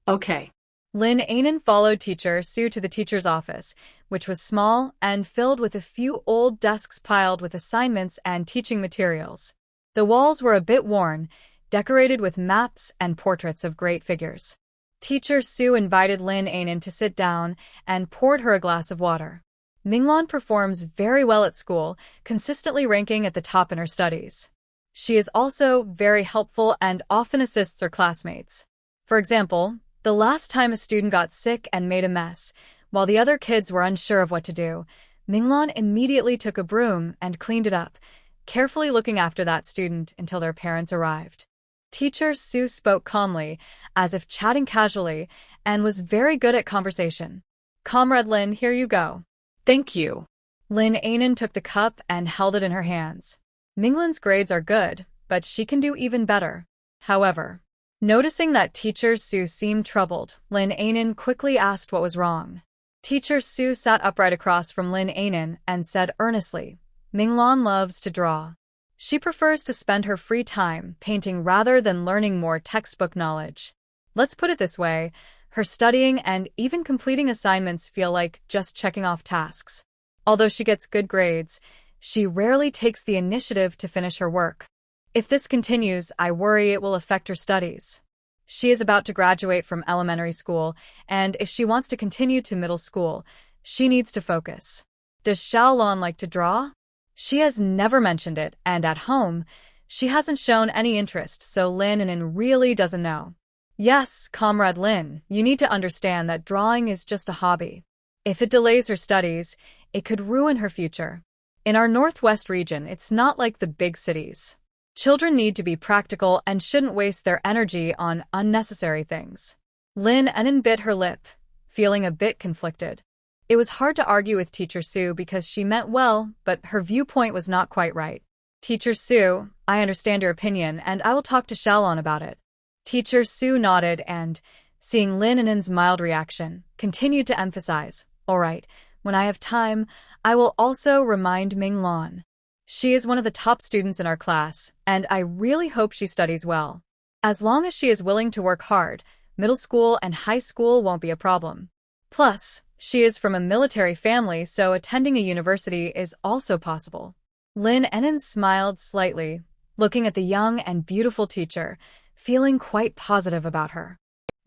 [SPEAKER 3] Okay.
[SPEAKER 2] Lin An'an followed Teacher Su to the teacher's office, which was small and filled with a few old desks piled with assignments and teaching materials. The walls were a bit worn, decorated with maps and portraits of great figures. Teacher Su invited Lin An'an to sit down and poured her a glass of water. Minglan performs very well at school, consistently ranking at the top in her studies. She is also very helpful and often assists her classmates. For example, the last time a student got sick and made a mess, while the other kids were unsure of what to do, Minglan immediately took a broom and cleaned it up, carefully looking after that student until their parents arrived. Teacher Su spoke calmly, as if chatting casually, and was very good at conversation. Comrade Lin, here you go.
[SPEAKER 3] Thank you.
[SPEAKER 2] Lin An'an took the cup and held it in her hands. Minglan's grades are good, but she can do even better. However, noticing that Teacher Su seemed troubled, Lin An'an quickly asked what was wrong. Teacher Su sat upright across from Lin An'an and said earnestly, Minglan loves to draw. She prefers to spend her free time painting rather than learning more textbook knowledge. Let's put it this way, her studying and even completing assignments feel like just checking off tasks. Although she gets good grades, she rarely takes the initiative to finish her work. If this continues, I worry it will affect her studies. She is about to graduate from elementary school, and if she wants to continue to middle school, she needs to focus. Does Xiaolon like to draw? She has never mentioned it, and at home, she hasn't shown any interest, so Lin An'an really doesn't know. Yes, Comrade Lin, you need to understand that drawing is just a hobby. If it delays her studies, it could ruin her future. In our Northwest region, it's not like the big cities. Children need to be practical and shouldn't waste their energy on unnecessary things. Lin An'an bit her lip, feeling a bit conflicted. It was hard to argue with Teacher Su because she meant well, but her viewpoint was not quite right. Teacher Su, I understand your opinion, and I will talk to Xiaolon about it. Teacher Su nodded and, seeing Lin An'an's mild reaction, continued to emphasize, all right, when I have time, I will also remind Minglan. She is one of the top students in our class, and I really hope she studies well. As long as she is willing to work hard, middle school and high school won't be a problem. Plus, she is from a military family, so attending a university is also possible. Lin An'an smiled slightly, looking at the young and beautiful teacher, feeling quite positive about her.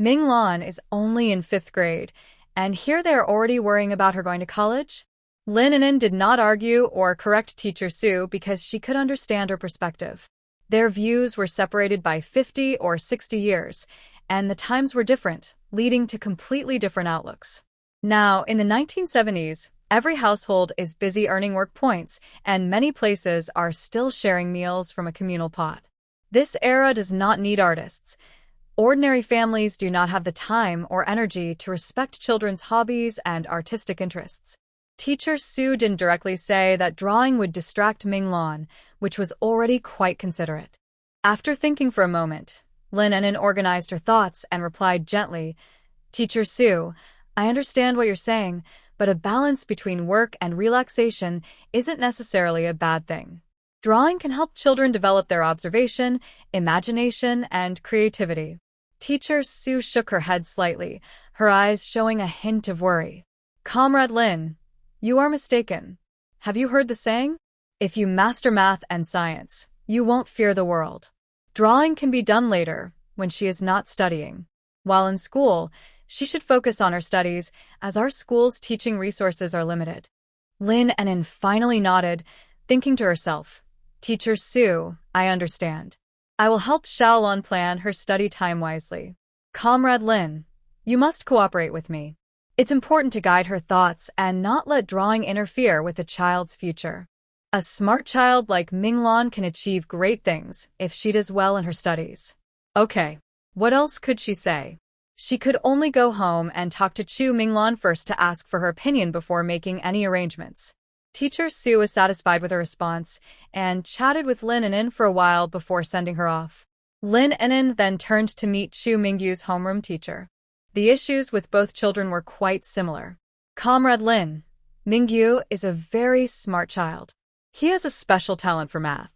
[SPEAKER 2] Minglan is only in 5th grade, and here they are already worrying about her going to college? Lin An'an did not argue or correct Teacher Su because she could understand her perspective. Their views were separated by 50 or 60 years, and the times were different, leading to completely different outlooks. Now, in the 1970s, every household is busy earning work points, and many places are still sharing meals from a communal pot. This era does not need artists. Ordinary families do not have the time or energy to respect children's hobbies and artistic interests. Teacher Su didn't directly say that drawing would distract Minglan, which was already quite considerate. After thinking for a moment, Lin An'an organized her thoughts and replied gently, Teacher Su, I understand what you're saying, but a balance between work and relaxation isn't necessarily a bad thing. Drawing can help children develop their observation, imagination, and creativity. Teacher Su shook her head slightly, her eyes showing a hint of worry. Comrade Lin, you are mistaken. Have you heard the saying? If you master math and science, you won't fear the world. Drawing can be done later, when she is not studying. While in school, she should focus on her studies, as our school's teaching resources are limited. Lin An'an finally nodded, thinking to herself, Teacher Su, I understand. I will help Xiaolon plan her study time wisely. Comrade Lin, you must cooperate with me. It's important to guide her thoughts and not let drawing interfere with the child's future. A smart child like Minglan can achieve great things if she does well in her studies. Okay, what else could she say? She could only go home and talk to Chu Minglan first to ask for her opinion before making any arrangements. Teacher Su was satisfied with her response and chatted with Lin An'an for a while before sending her off. Lin An'an then turned to meet Chu Mingho's homeroom teacher. The issues with both children were quite similar. Comrade Lin, Mingho is a very smart child. He has a special talent for math.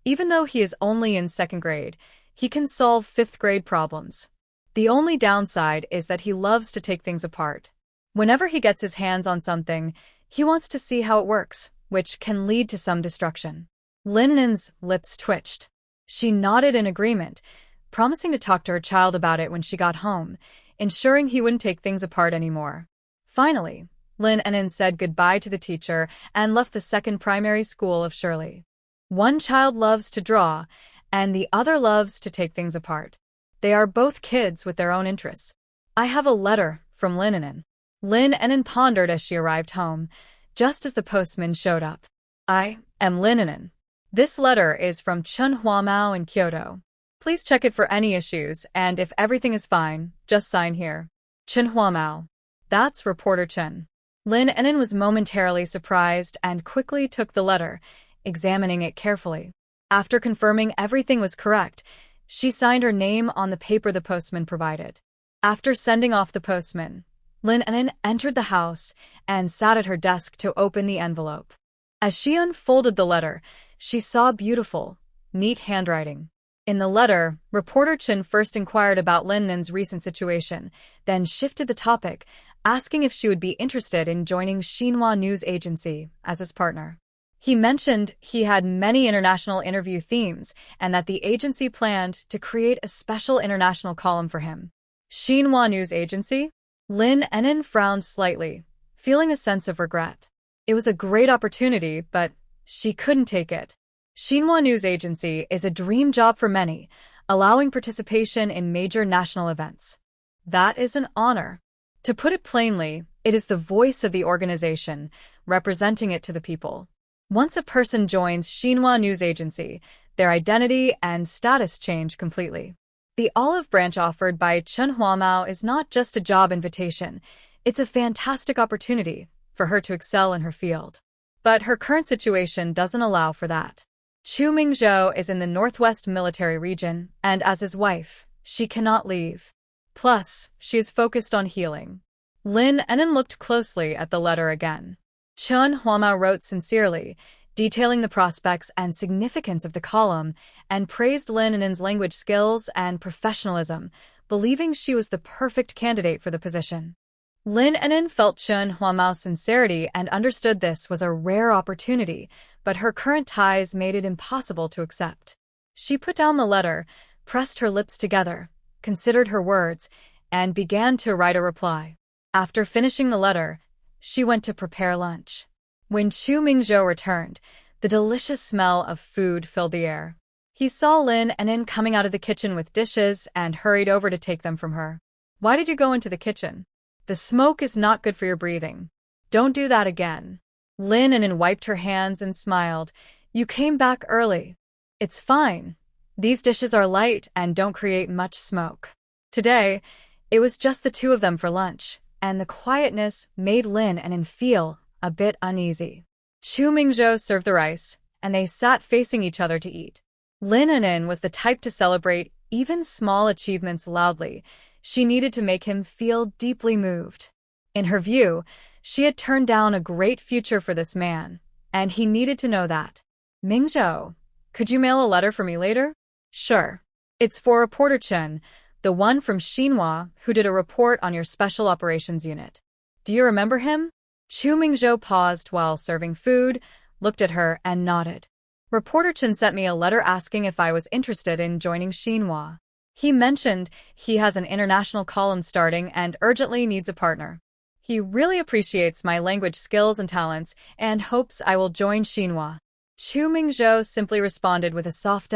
[SPEAKER 2] Even though he is only in 2nd grade, he can solve 5th grade problems. The only downside is that he loves to take things apart. Whenever he gets his hands on something, he wants to see how it works, which can lead to some destruction. Lin An'an's lips twitched. She nodded in agreement, promising to talk to her child about it when she got home, ensuring he wouldn't take things apart anymore. Finally, Lin An'an said goodbye to the teacher and left the 2nd primary school of Shirley. One child loves to draw, and the other loves to take things apart. They are both kids with their own interests. I have a letter from Lin An'an. Lin An'an pondered as she arrived home, just as the postman showed up. I am Lin An'an. This letter is from Chen Huamao in Kyoto. Please check it for any issues, and if everything is fine, just sign here. Chen Huamao. That's reporter Chen. Lin An'an was momentarily surprised and quickly took the letter, examining it carefully. After confirming everything was correct, she signed her name on the paper the postman provided. After sending off the postman, Lin An'an entered the house and sat at her desk to open the envelope. As she unfolded the letter, she saw beautiful, neat handwriting. In the letter, reporter Chen first inquired about Lin An'an's recent situation, then shifted the topic, asking if she would be interested in joining Xinhua News Agency as his partner. He mentioned he had many international interview themes and that the agency planned to create a special international column for him. Xinhua News Agency? Lin An'an frowned slightly, feeling a sense of regret. It was a great opportunity, but she couldn't take it. Xinhua News Agency is a dream job for many, allowing participation in major national events. That is an honor. To put it plainly, it is the voice of the organization, representing it to the people. Once a person joins Xinhua News Agency, their identity and status change completely. The olive branch offered by Chen Huamao is not just a job invitation, it's a fantastic opportunity for her to excel in her field. But her current situation doesn't allow for that. Chu Mingzhou is in the Northwest Military Region, and as his wife, she cannot leave. Plus, she is focused on healing. Lin An'an looked closely at the letter again. Chen Huamao wrote sincerely, detailing the prospects and significance of the column, and praised Lin An'an's language skills and professionalism, believing she was the perfect candidate for the position. Lin An'an felt Chen Huamao's sincerity and understood this was a rare opportunity, but her current ties made it impossible to accept. She put down the letter, pressed her lips together, considered her words, and began to write a reply. After finishing the letter, she went to prepare lunch. When Chu Mingzhou returned, the delicious smell of food filled the air. He saw Lin An'an coming out of the kitchen with dishes and hurried over to take them from her. Why did you go into the kitchen? The smoke is not good for your breathing. Don't do that again. Lin An'an wiped her hands and smiled. You came back early. It's fine. These dishes are light and don't create much smoke. Today, it was just the two of them for lunch, and the quietness made Lin An'an feel a bit uneasy. Chu Mingzhou served the rice, and they sat facing each other to eat. Lin An'an was the type to celebrate even small achievements loudly. She needed to make him feel deeply moved. In her view, she had turned down a great future for this man, and he needed to know that. Mingzhou, could you mail a letter for me later? Sure. It's for reporter Chen, the one from Xinhua who did a report on your special operations unit. Do you remember him? Chu Mingzhou paused while serving food, looked at her, and nodded. Reporter Chen sent me a letter asking if I was interested in joining Xinhua. He mentioned he has an international column starting and urgently needs a partner. He really appreciates my language skills and talents and hopes I will join Xinhua. Chu Mingzhou simply responded with a soft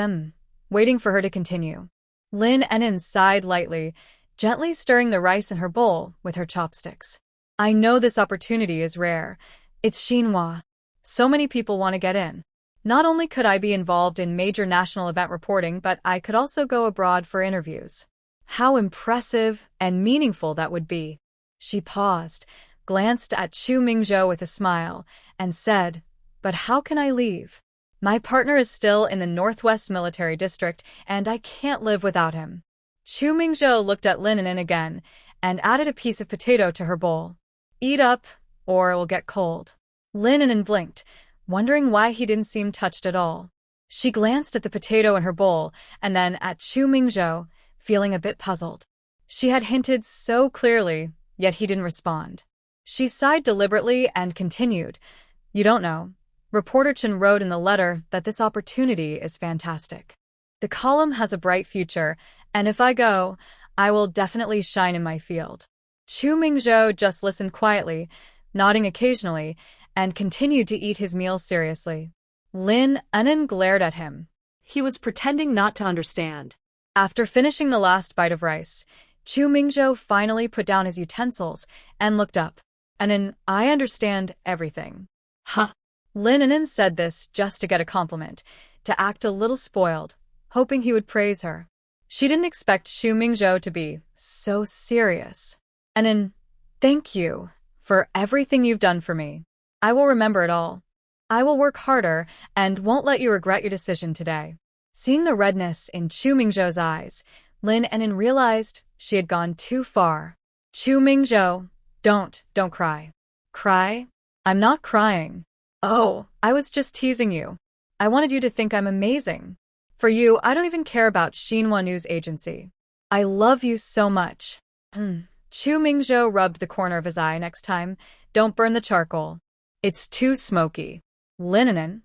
[SPEAKER 2] waiting for her to continue. Lin An'an sighed lightly, gently stirring the rice in her bowl with her chopsticks. I know this opportunity is rare. It's Xinhua. So many people want to get in. Not only could I be involved in major national event reporting, but I could also go abroad for interviews. How impressive and meaningful that would be. She paused, glanced at Chu Mingzhou with a smile, and said, But how can I leave? My partner is still in the Northwest Military District, and I can't live without him. Chu Mingzhou looked at Lin An'an again, and added a piece of potato to her bowl. Eat up, or it will get cold. Lin An'an blinked, wondering why he didn't seem touched at all. She glanced at the potato in her bowl, and then at Chu Mingzhou, feeling a bit puzzled. She had hinted so clearly, yet he didn't respond. She sighed deliberately and continued, You don't know. Reporter Chen wrote in the letter that this opportunity is fantastic. The column has a bright future, and if I go, I will definitely shine in my field. Chu Mingzhou just listened quietly, nodding occasionally, and continued to eat his meal seriously. Lin An'an glared at him.
[SPEAKER 3] He was pretending not to understand.
[SPEAKER 2] After finishing the last bite of rice, Chu Mingzhou finally put down his utensils and looked up. An'an, I understand everything.
[SPEAKER 3] Huh?
[SPEAKER 2] Lin An'an said this just to get a compliment, to act a little spoiled, hoping he would praise her. She didn't expect Chu Mingzhou to be so serious. An'an, thank you for everything you've done for me. I will remember it all. I will work harder and won't let you regret your decision today. Seeing the redness in Chu Mingzhou's eyes, Lin An'an realized she had gone too far. Chu Mingzhou, don't cry. Cry? I'm not crying. Oh, I was just teasing you. I wanted you to think I'm amazing. For you, I don't even care about Xinhua News Agency. I love you so much. Chu Mingzhou rubbed the corner of his eye next time. Don't burn the charcoal. It's too smoky. Lin An'an.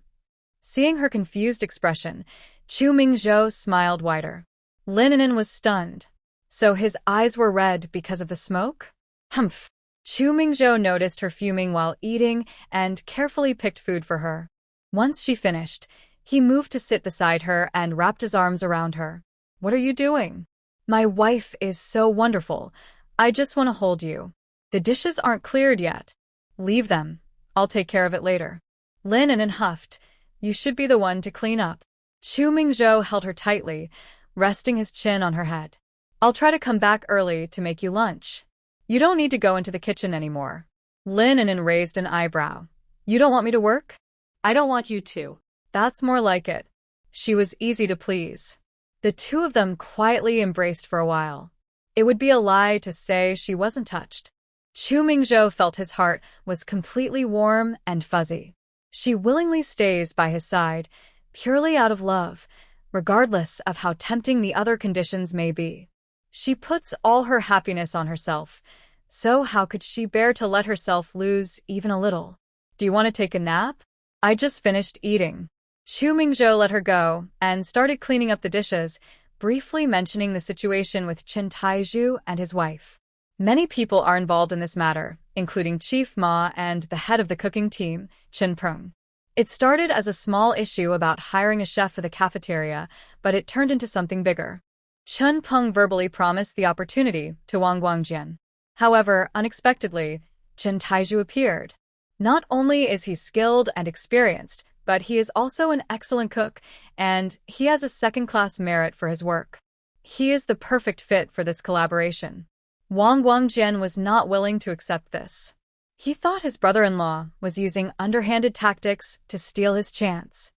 [SPEAKER 2] Seeing her confused expression, Chu Mingzhou smiled wider. Lin An'an was stunned. So his eyes were red because of the smoke? Humph. Chu Mingzhou noticed her fuming while eating and carefully picked food for her. Once she finished, he moved to sit beside her and wrapped his arms around her. What are you doing? My wife is so wonderful. I just want to hold you. The dishes aren't cleared yet. Leave them. I'll take care of it later. Lin An'an huffed. You should be the one to clean up. Chu Mingzhou held her tightly, resting his chin on her head. I'll try to come back early to make you lunch. You don't need to go into the kitchen anymore. Lin An'an raised an eyebrow. You don't want me to work?
[SPEAKER 3] I don't want you to.
[SPEAKER 2] That's more like it. She was easy to please. The two of them quietly embraced for a while. It would be a lie to say she wasn't touched. Chu Mingzhou felt his heart was completely warm and fuzzy. She willingly stays by his side, purely out of love, regardless of how tempting the other conditions may be. She puts all her happiness on herself, so how could she bear to let herself lose even a little? Do you want to take a nap? I just finished eating. Chu Mingzhou let her go and started cleaning up the dishes, briefly mentioning the situation with Chen Taizhu and his wife. Many people are involved in this matter, including Chief Ma and the head of the cooking team, Chen Peng. It started as a small issue about hiring a chef for the cafeteria, but it turned into something bigger. Chen Peng verbally promised the opportunity to Wang Guangjian. However, unexpectedly, Chen Taizhu appeared. Not only is he skilled and experienced, but he is also an excellent cook, and he has a second-class merit for his work. He is the perfect fit for this collaboration. Wang Guangjian was not willing to accept this. He thought his brother-in-law was using underhanded tactics to steal his chance.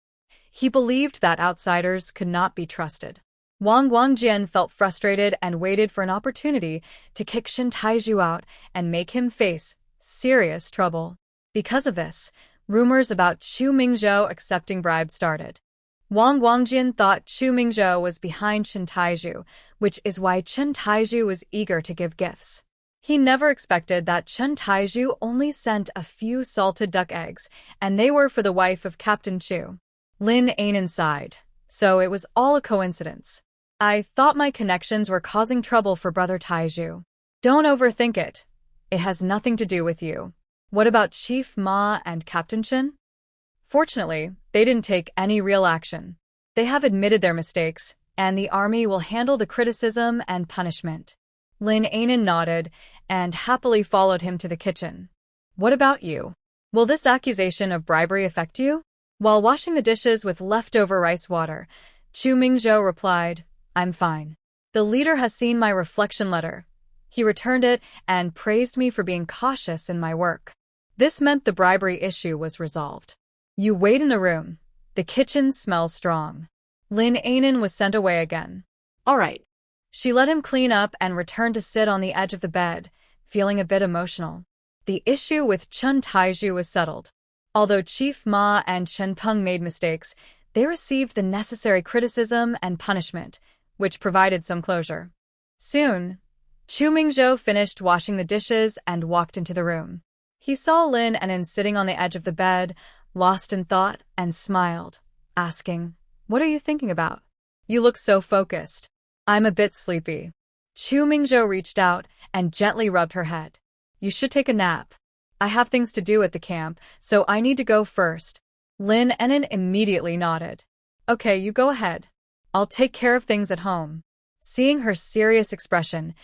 [SPEAKER 1] He believed that outsiders could not be trusted. Wang Guangjian felt frustrated and waited for an opportunity to kick Shen Taizhu out and make him face serious trouble. Because of this, rumors about Chu Mingzhou accepting bribes started. Wang Guangjian thought Chu Mingzhou was behind Chen Taizhu, which is why Chen Taizhu was eager to give gifts. He never expected that Chen Taizhu only sent a few salted duck eggs, and they were for the wife of Captain Chu. Lin An'an sighed. So it was all a coincidence. I thought my connections were causing trouble for Brother Taizhu. Don't overthink it. It has nothing to do with you. What about Chief Ma and Captain Chen? Fortunately, they didn't take any real action. They have admitted their mistakes, and the army will handle the criticism and punishment. Lin An'an nodded and happily followed him to the kitchen. What about you? Will this accusation of bribery affect you? While washing the dishes with leftover rice water, Chu Mingzhou replied, I'm fine. The leader has seen my reflection letter. He returned it and praised me for being cautious in my work. This meant the bribery issue was resolved. You wait in the room. The kitchen smells strong. Lin An'an was sent away again.
[SPEAKER 3] All right.
[SPEAKER 1] She let him clean up and returned to sit on the edge of the bed, feeling a bit emotional. The issue with Chen Taizhu was settled. Although Chief Ma and Chen Peng made mistakes, they received the necessary criticism and punishment, which provided some closure. Soon, Chu Mingzhou finished washing the dishes and walked into the room. He saw Lin An'an sitting on the edge of the bed, lost in thought, and smiled, asking, What are you thinking about? You look so focused. I'm a bit sleepy. Chu Mingzhou reached out and gently rubbed her head. You should take a nap. I have things to do at the camp, so I need to go first. Lin An'an immediately nodded. Okay, you go ahead. I'll take care of things at home. Seeing her serious expression,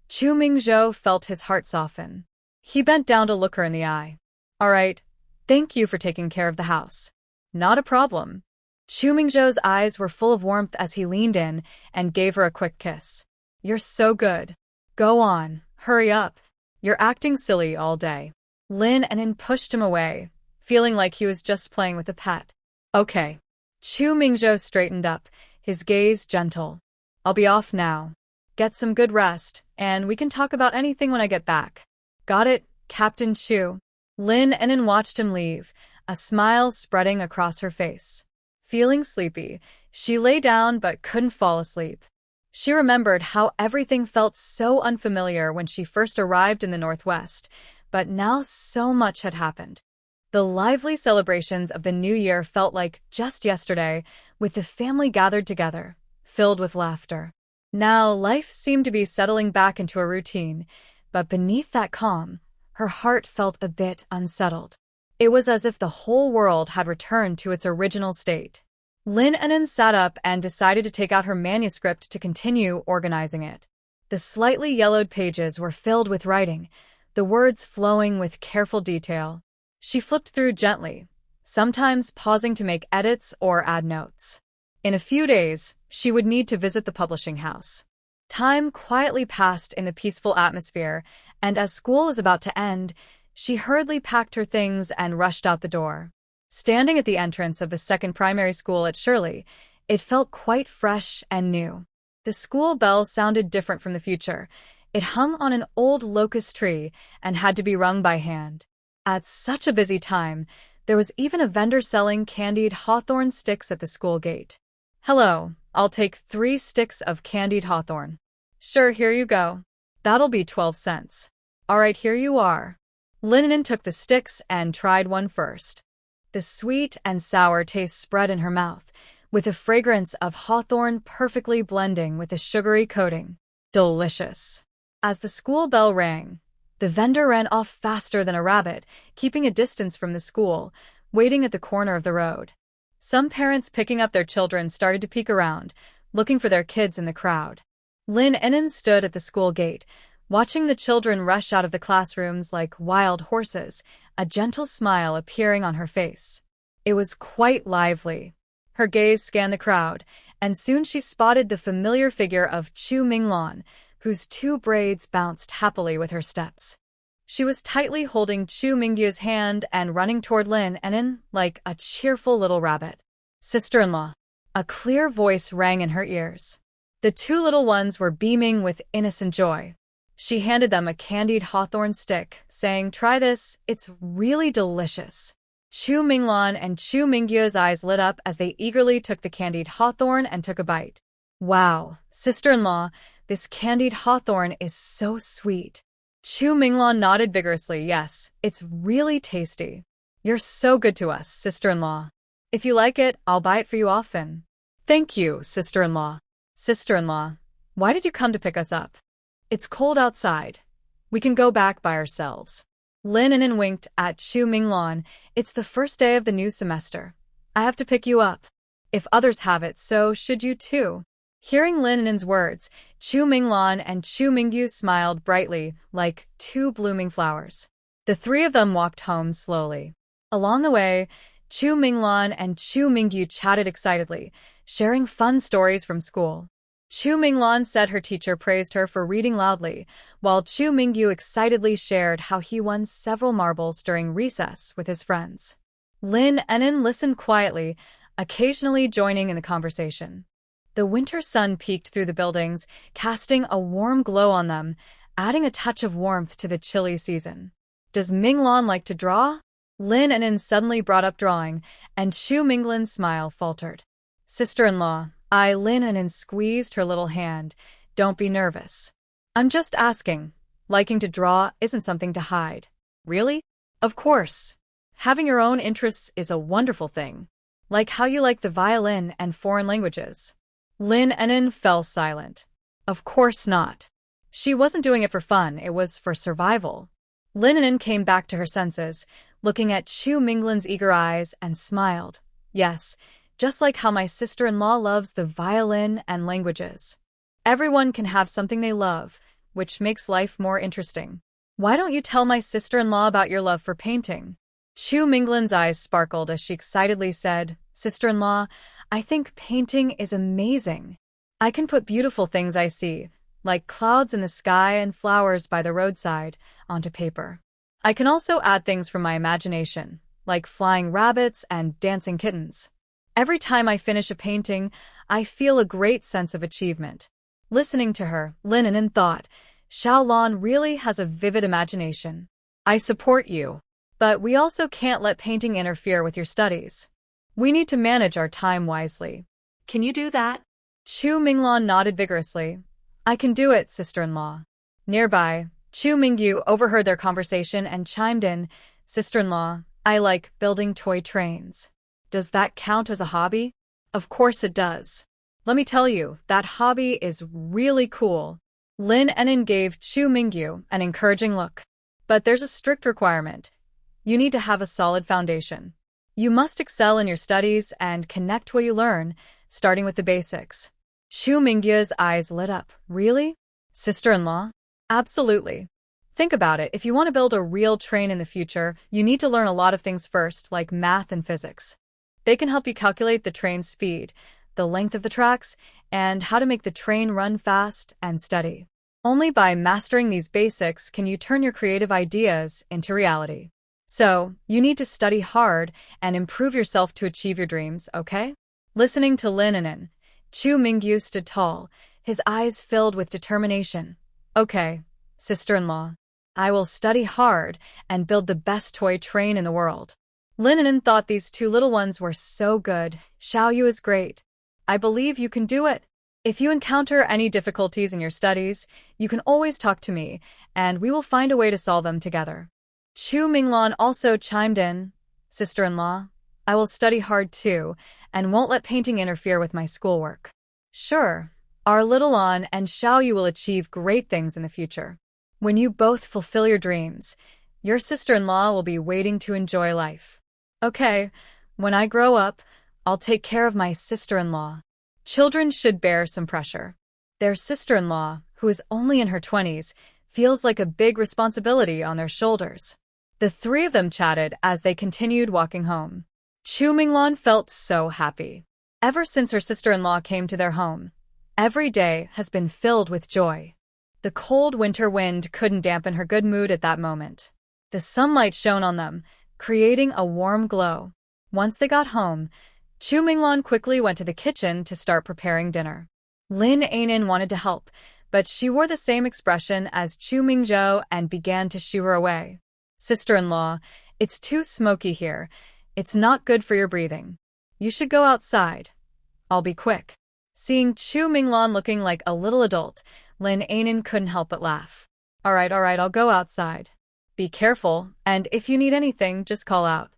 [SPEAKER 1] Chu Mingzhou felt his heart soften. He bent down to look her in the eye. All right, thank you for taking care of the house. Not a problem. Chu Mingzhou's eyes were full of warmth as he leaned in and gave her a quick kiss. You're so good. Go on, hurry up. You're acting silly all day. Lin An'an pushed him away, feeling like he was just playing with a pet. Okay. Chu Mingzhou straightened up, his gaze gentle. I'll be off now. Get some good rest, and we can talk about anything when I get back. Got it, Captain Chu? Lin An'an watched him leave, a smile spreading across her face. Feeling sleepy, she lay down but couldn't fall asleep. She remembered how everything felt so unfamiliar when she first arrived in the Northwest, but now so much had happened. The lively celebrations of the New Year felt like just yesterday, with the family gathered together, filled with laughter. Now life seemed to be settling back into a routine, but beneath that calm, her heart felt a bit unsettled. It was as if the whole world had returned to its original state. Lin An'an sat up and decided to take out her manuscript to continue organizing it. The slightly yellowed pages were filled with writing, the words flowing with careful detail. She flipped through gently, sometimes pausing to make edits or add notes. In a few days, she would need to visit the publishing house. Time quietly passed in the peaceful atmosphere, and as school was about to end, she hurriedly packed her things and rushed out the door. Standing at the entrance of the second primary school at Shirley, it felt quite fresh and new. The school bell sounded different from the future. It hung on an old locust tree and had to be rung by hand. At such a busy time, there was even a vendor selling candied hawthorn sticks at the school gate. Hello, I'll take 3 sticks of candied hawthorn. Sure, here you go. That'll be 12 cents. All right, here you are. Lin An'an took the sticks and tried one first. The sweet and sour taste spread in her mouth, with the fragrance of hawthorn perfectly blending with the sugary coating. Delicious. As the school bell rang, the vendor ran off faster than a rabbit, keeping a distance from the school, waiting at the corner of the road. Some parents picking up their children started to peek around, looking for their kids in the crowd. Lin An'an stood at the school gate, watching the children rush out of the classrooms like wild horses, a gentle smile appearing on her face. It was quite lively. Her gaze scanned the crowd, and soon she spotted the familiar figure of Chu Mingho, whose 2 braids bounced happily with her steps. She was tightly holding Chu Mingho's hand and running toward Lin An'an like a cheerful little rabbit. Sister-in-law. A clear voice rang in her ears. The two little ones were beaming with innocent joy. She handed them a candied hawthorn stick, saying, "Try this, it's really delicious." Chu Minglan and Chu Mingho's eyes lit up as they eagerly took the candied hawthorn and took a bite. "Wow, sister-in-law, this candied hawthorn is so sweet." Chu Minglan nodded vigorously. "Yes, it's really tasty. You're so good to us, sister-in-law. If you like it, I'll buy it for you often." "Thank you, sister-in-law." "Sister-in-law, why did you come to pick us up?" "It's cold outside. We can go back by ourselves." Lin An'an winked at Chu Minglan. "It's the first day of the new semester. I have to pick you up. If others have it, so should you too." Hearing Lin An'an's words, Chu Minglan and Chu Mingho smiled brightly, like two blooming flowers. The three of them walked home slowly. Along the way, Chu Minglan and Chu Mingho chatted excitedly, sharing fun stories from school. Chu Minglan said her teacher praised her for reading loudly, while Chu Mingho excitedly shared how he won several marbles during recess with his friends. Lin An'an listened quietly, occasionally joining in the conversation. The winter sun peeked through the buildings, casting a warm glow on them, adding a touch of warmth to the chilly season. "Does Minglan like to draw?" Lin An'an suddenly brought up drawing, and Chu Minglan's smile faltered. "Sister-in-law," Lin An'an squeezed her little hand. "Don't be nervous. I'm just asking. Liking to draw isn't something to hide." "Really?" "Of course. Having your own interests is a wonderful thing. Like how you like the violin and foreign languages." Lin An'an fell silent. Of course not. She wasn't doing it for fun, it was for survival. Lin An'an came back to her senses, looking at Chu Minglan's eager eyes, and smiled. "Yes, just like how my sister-in-law loves the violin and languages. Everyone can have something they love, which makes life more interesting. Why don't you tell my sister-in-law about your love for painting?" Chu Minglan's eyes sparkled as she excitedly said, "Sister-in-law, I think painting is amazing. I can put beautiful things I see, like clouds in the sky and flowers by the roadside, onto paper. I can also add things from my imagination, like flying rabbits and dancing kittens. Every time I finish a painting, I feel a great sense of achievement." Listening to her, Lin An'an thought, Xiaolon really has a vivid imagination. "I support you. But we also can't let painting interfere with your studies. We need to manage our time wisely."
[SPEAKER 3] Can you do that?
[SPEAKER 1] Chu Minglan nodded vigorously. "I can do it, sister-in-law." Nearby, Chu Mingho overheard their conversation and chimed in, "Sister-in-law, I like building toy trains. Does that count as a hobby?" "Of course it does. Let me tell you, that hobby is really cool." Lin An'an gave Chu Mingho an encouraging look. "But there's a strict requirement. You need to have a solid foundation. You must excel in your studies and connect what you learn, starting with the basics." Chu Mingho's eyes lit up. "Really? Sister-in-law?" "Absolutely. Think about it. If you want to build a real train in the future, you need to learn a lot of things first, like math and physics. They can help you calculate the train's speed, the length of the tracks, and how to make the train run fast and steady. Only by mastering these basics can you turn your creative ideas into reality. So, you need to study hard and improve yourself to achieve your dreams, okay?" Listening to Lin An'an, Chu Mingho stood tall, his eyes filled with determination. "Okay, sister-in-law. I will study hard and build the best toy train in the world." Lin An'an thought these two little ones were so good. "Xiaoyu is great. I believe you can do it. If you encounter any difficulties in your studies, you can always talk to me, and we will find a way to solve them together." Chu Minglan also chimed in, "Sister-in-law, I will study hard too, and won't let painting interfere with my schoolwork." "Sure, our little An and Xiaoyu will achieve great things in the future. When you both fulfill your dreams, your sister-in-law will be waiting to enjoy life. Okay, when I grow up, I'll take care of my sister-in-law." Children should bear some pressure. Their sister-in-law, who is only in her 20s, feels like a big responsibility on their shoulders. The three of them chatted as they continued walking home. Chu Minglan felt so happy. Ever since her sister-in-law came to their home, every day has been filled with joy. The cold winter wind couldn't dampen her good mood at that moment. The sunlight shone on them, creating a warm glow. Once they got home,
[SPEAKER 2] Chu Minglan quickly went to the kitchen to start preparing dinner. Lin An'an wanted to help, but she wore the same expression as Chu Mingzhou and began to shoo her away. Sister-in-law, it's too smoky here. It's not good for your breathing. You should go outside. I'll be quick. Seeing Chu Minglan looking like a little adult, Lin An'an couldn't help but laugh. All right, I'll go outside. Be careful, and if you need anything, just call out.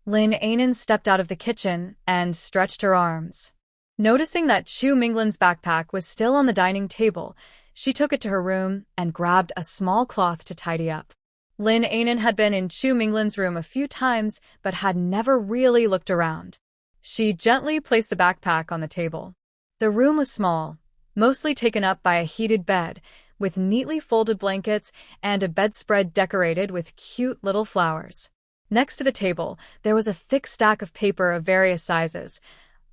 [SPEAKER 2] Lin An'an stepped out of the kitchen and stretched her arms. Noticing that Chu Minglan's backpack was still on the dining table, she took it to her room and grabbed a small cloth to tidy up. Lin An'an had been in Chu Minglan's room a few times but had never really looked around. She gently placed the backpack on the table. The room was small, mostly taken up by a heated bed, with neatly folded blankets and a bedspread decorated with cute little flowers. Next to the table, there was a thick stack of paper of various sizes,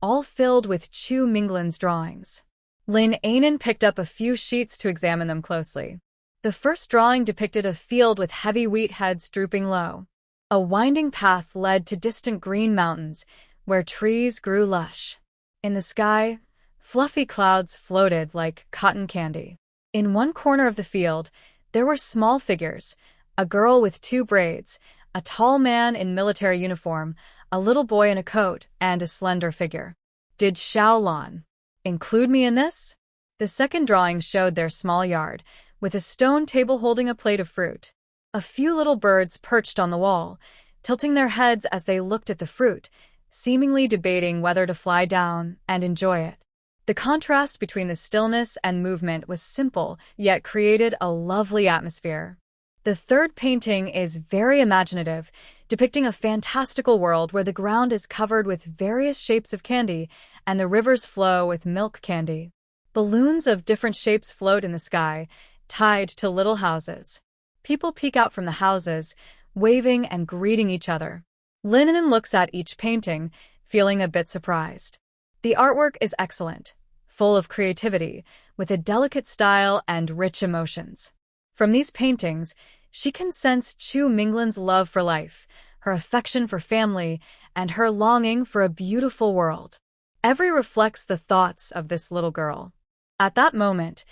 [SPEAKER 2] all filled with Chu Minglan's drawings. Lin An'an picked up a few sheets to examine them closely. The first drawing depicted a field with heavy wheat heads drooping low. A winding path led to distant green mountains, where trees grew lush. In the sky, fluffy clouds floated like cotton candy. In one corner of the field, there were small figures, a girl with 2 braids, a tall man in military uniform, a little boy in a coat, and a slender figure. Did Xiaolan include me in this? The second drawing showed their small yard, with a stone table holding a plate of fruit. A few little birds perched on the wall, tilting their heads as they looked at the fruit, seemingly debating whether to fly down and enjoy it. The contrast between the stillness and movement was simple, yet created a lovely atmosphere. The third painting is very imaginative, depicting a fantastical world where the ground is covered with various shapes of candy and the rivers flow with milk candy. Balloons of different shapes float in the sky, tied to little houses. People peek out from the houses, waving and greeting each other. Lin An'an looks at each painting, feeling a bit surprised. The artwork is excellent, full of creativity, with a delicate style and rich emotions. From these paintings, she can sense Chu Minglan's love for life, her affection for family, and her longing for a beautiful world. Every reflects the thoughts of this little girl. At that moment,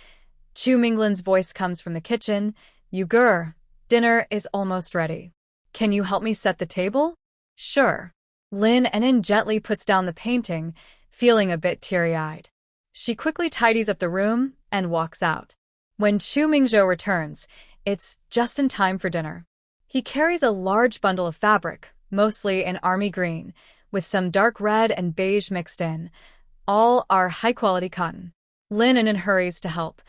[SPEAKER 2] Chu Minglan's voice comes from the kitchen. Yugur, dinner is almost ready. Can you help me set the table? Sure. Lin An'an gently puts down the painting, feeling a bit teary-eyed. She quickly tidies up the room and walks out. When Chu Mingzhou returns, it's just in time for dinner. He carries a large bundle of fabric, mostly in army green, with some dark red and beige mixed in. All are high-quality cotton. Lin An'an hurries to help.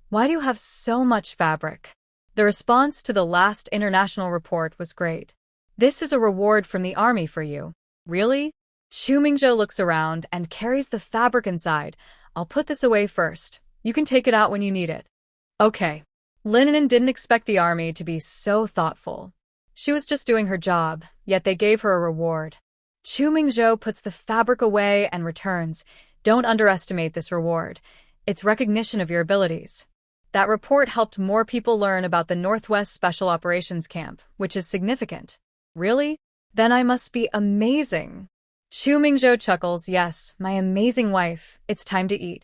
[SPEAKER 2] Why do you have so much fabric? The response to the last international report was great. This is a reward from the army for you. Really? Chu Mingzhou looks around and carries the fabric inside. I'll put this away first. You can take it out when you need it. Okay. Lin An'an didn't expect the army to be so thoughtful. She was just doing her job, yet they gave her a reward. Chu Mingzhou puts the fabric away and returns. Don't underestimate this reward. It's recognition of your abilities. That report helped more people learn about the Northwest Special Operations Camp, which is significant. Really? Then I must be amazing. Chu Mingzhou chuckles. Yes, my amazing wife. It's time to eat.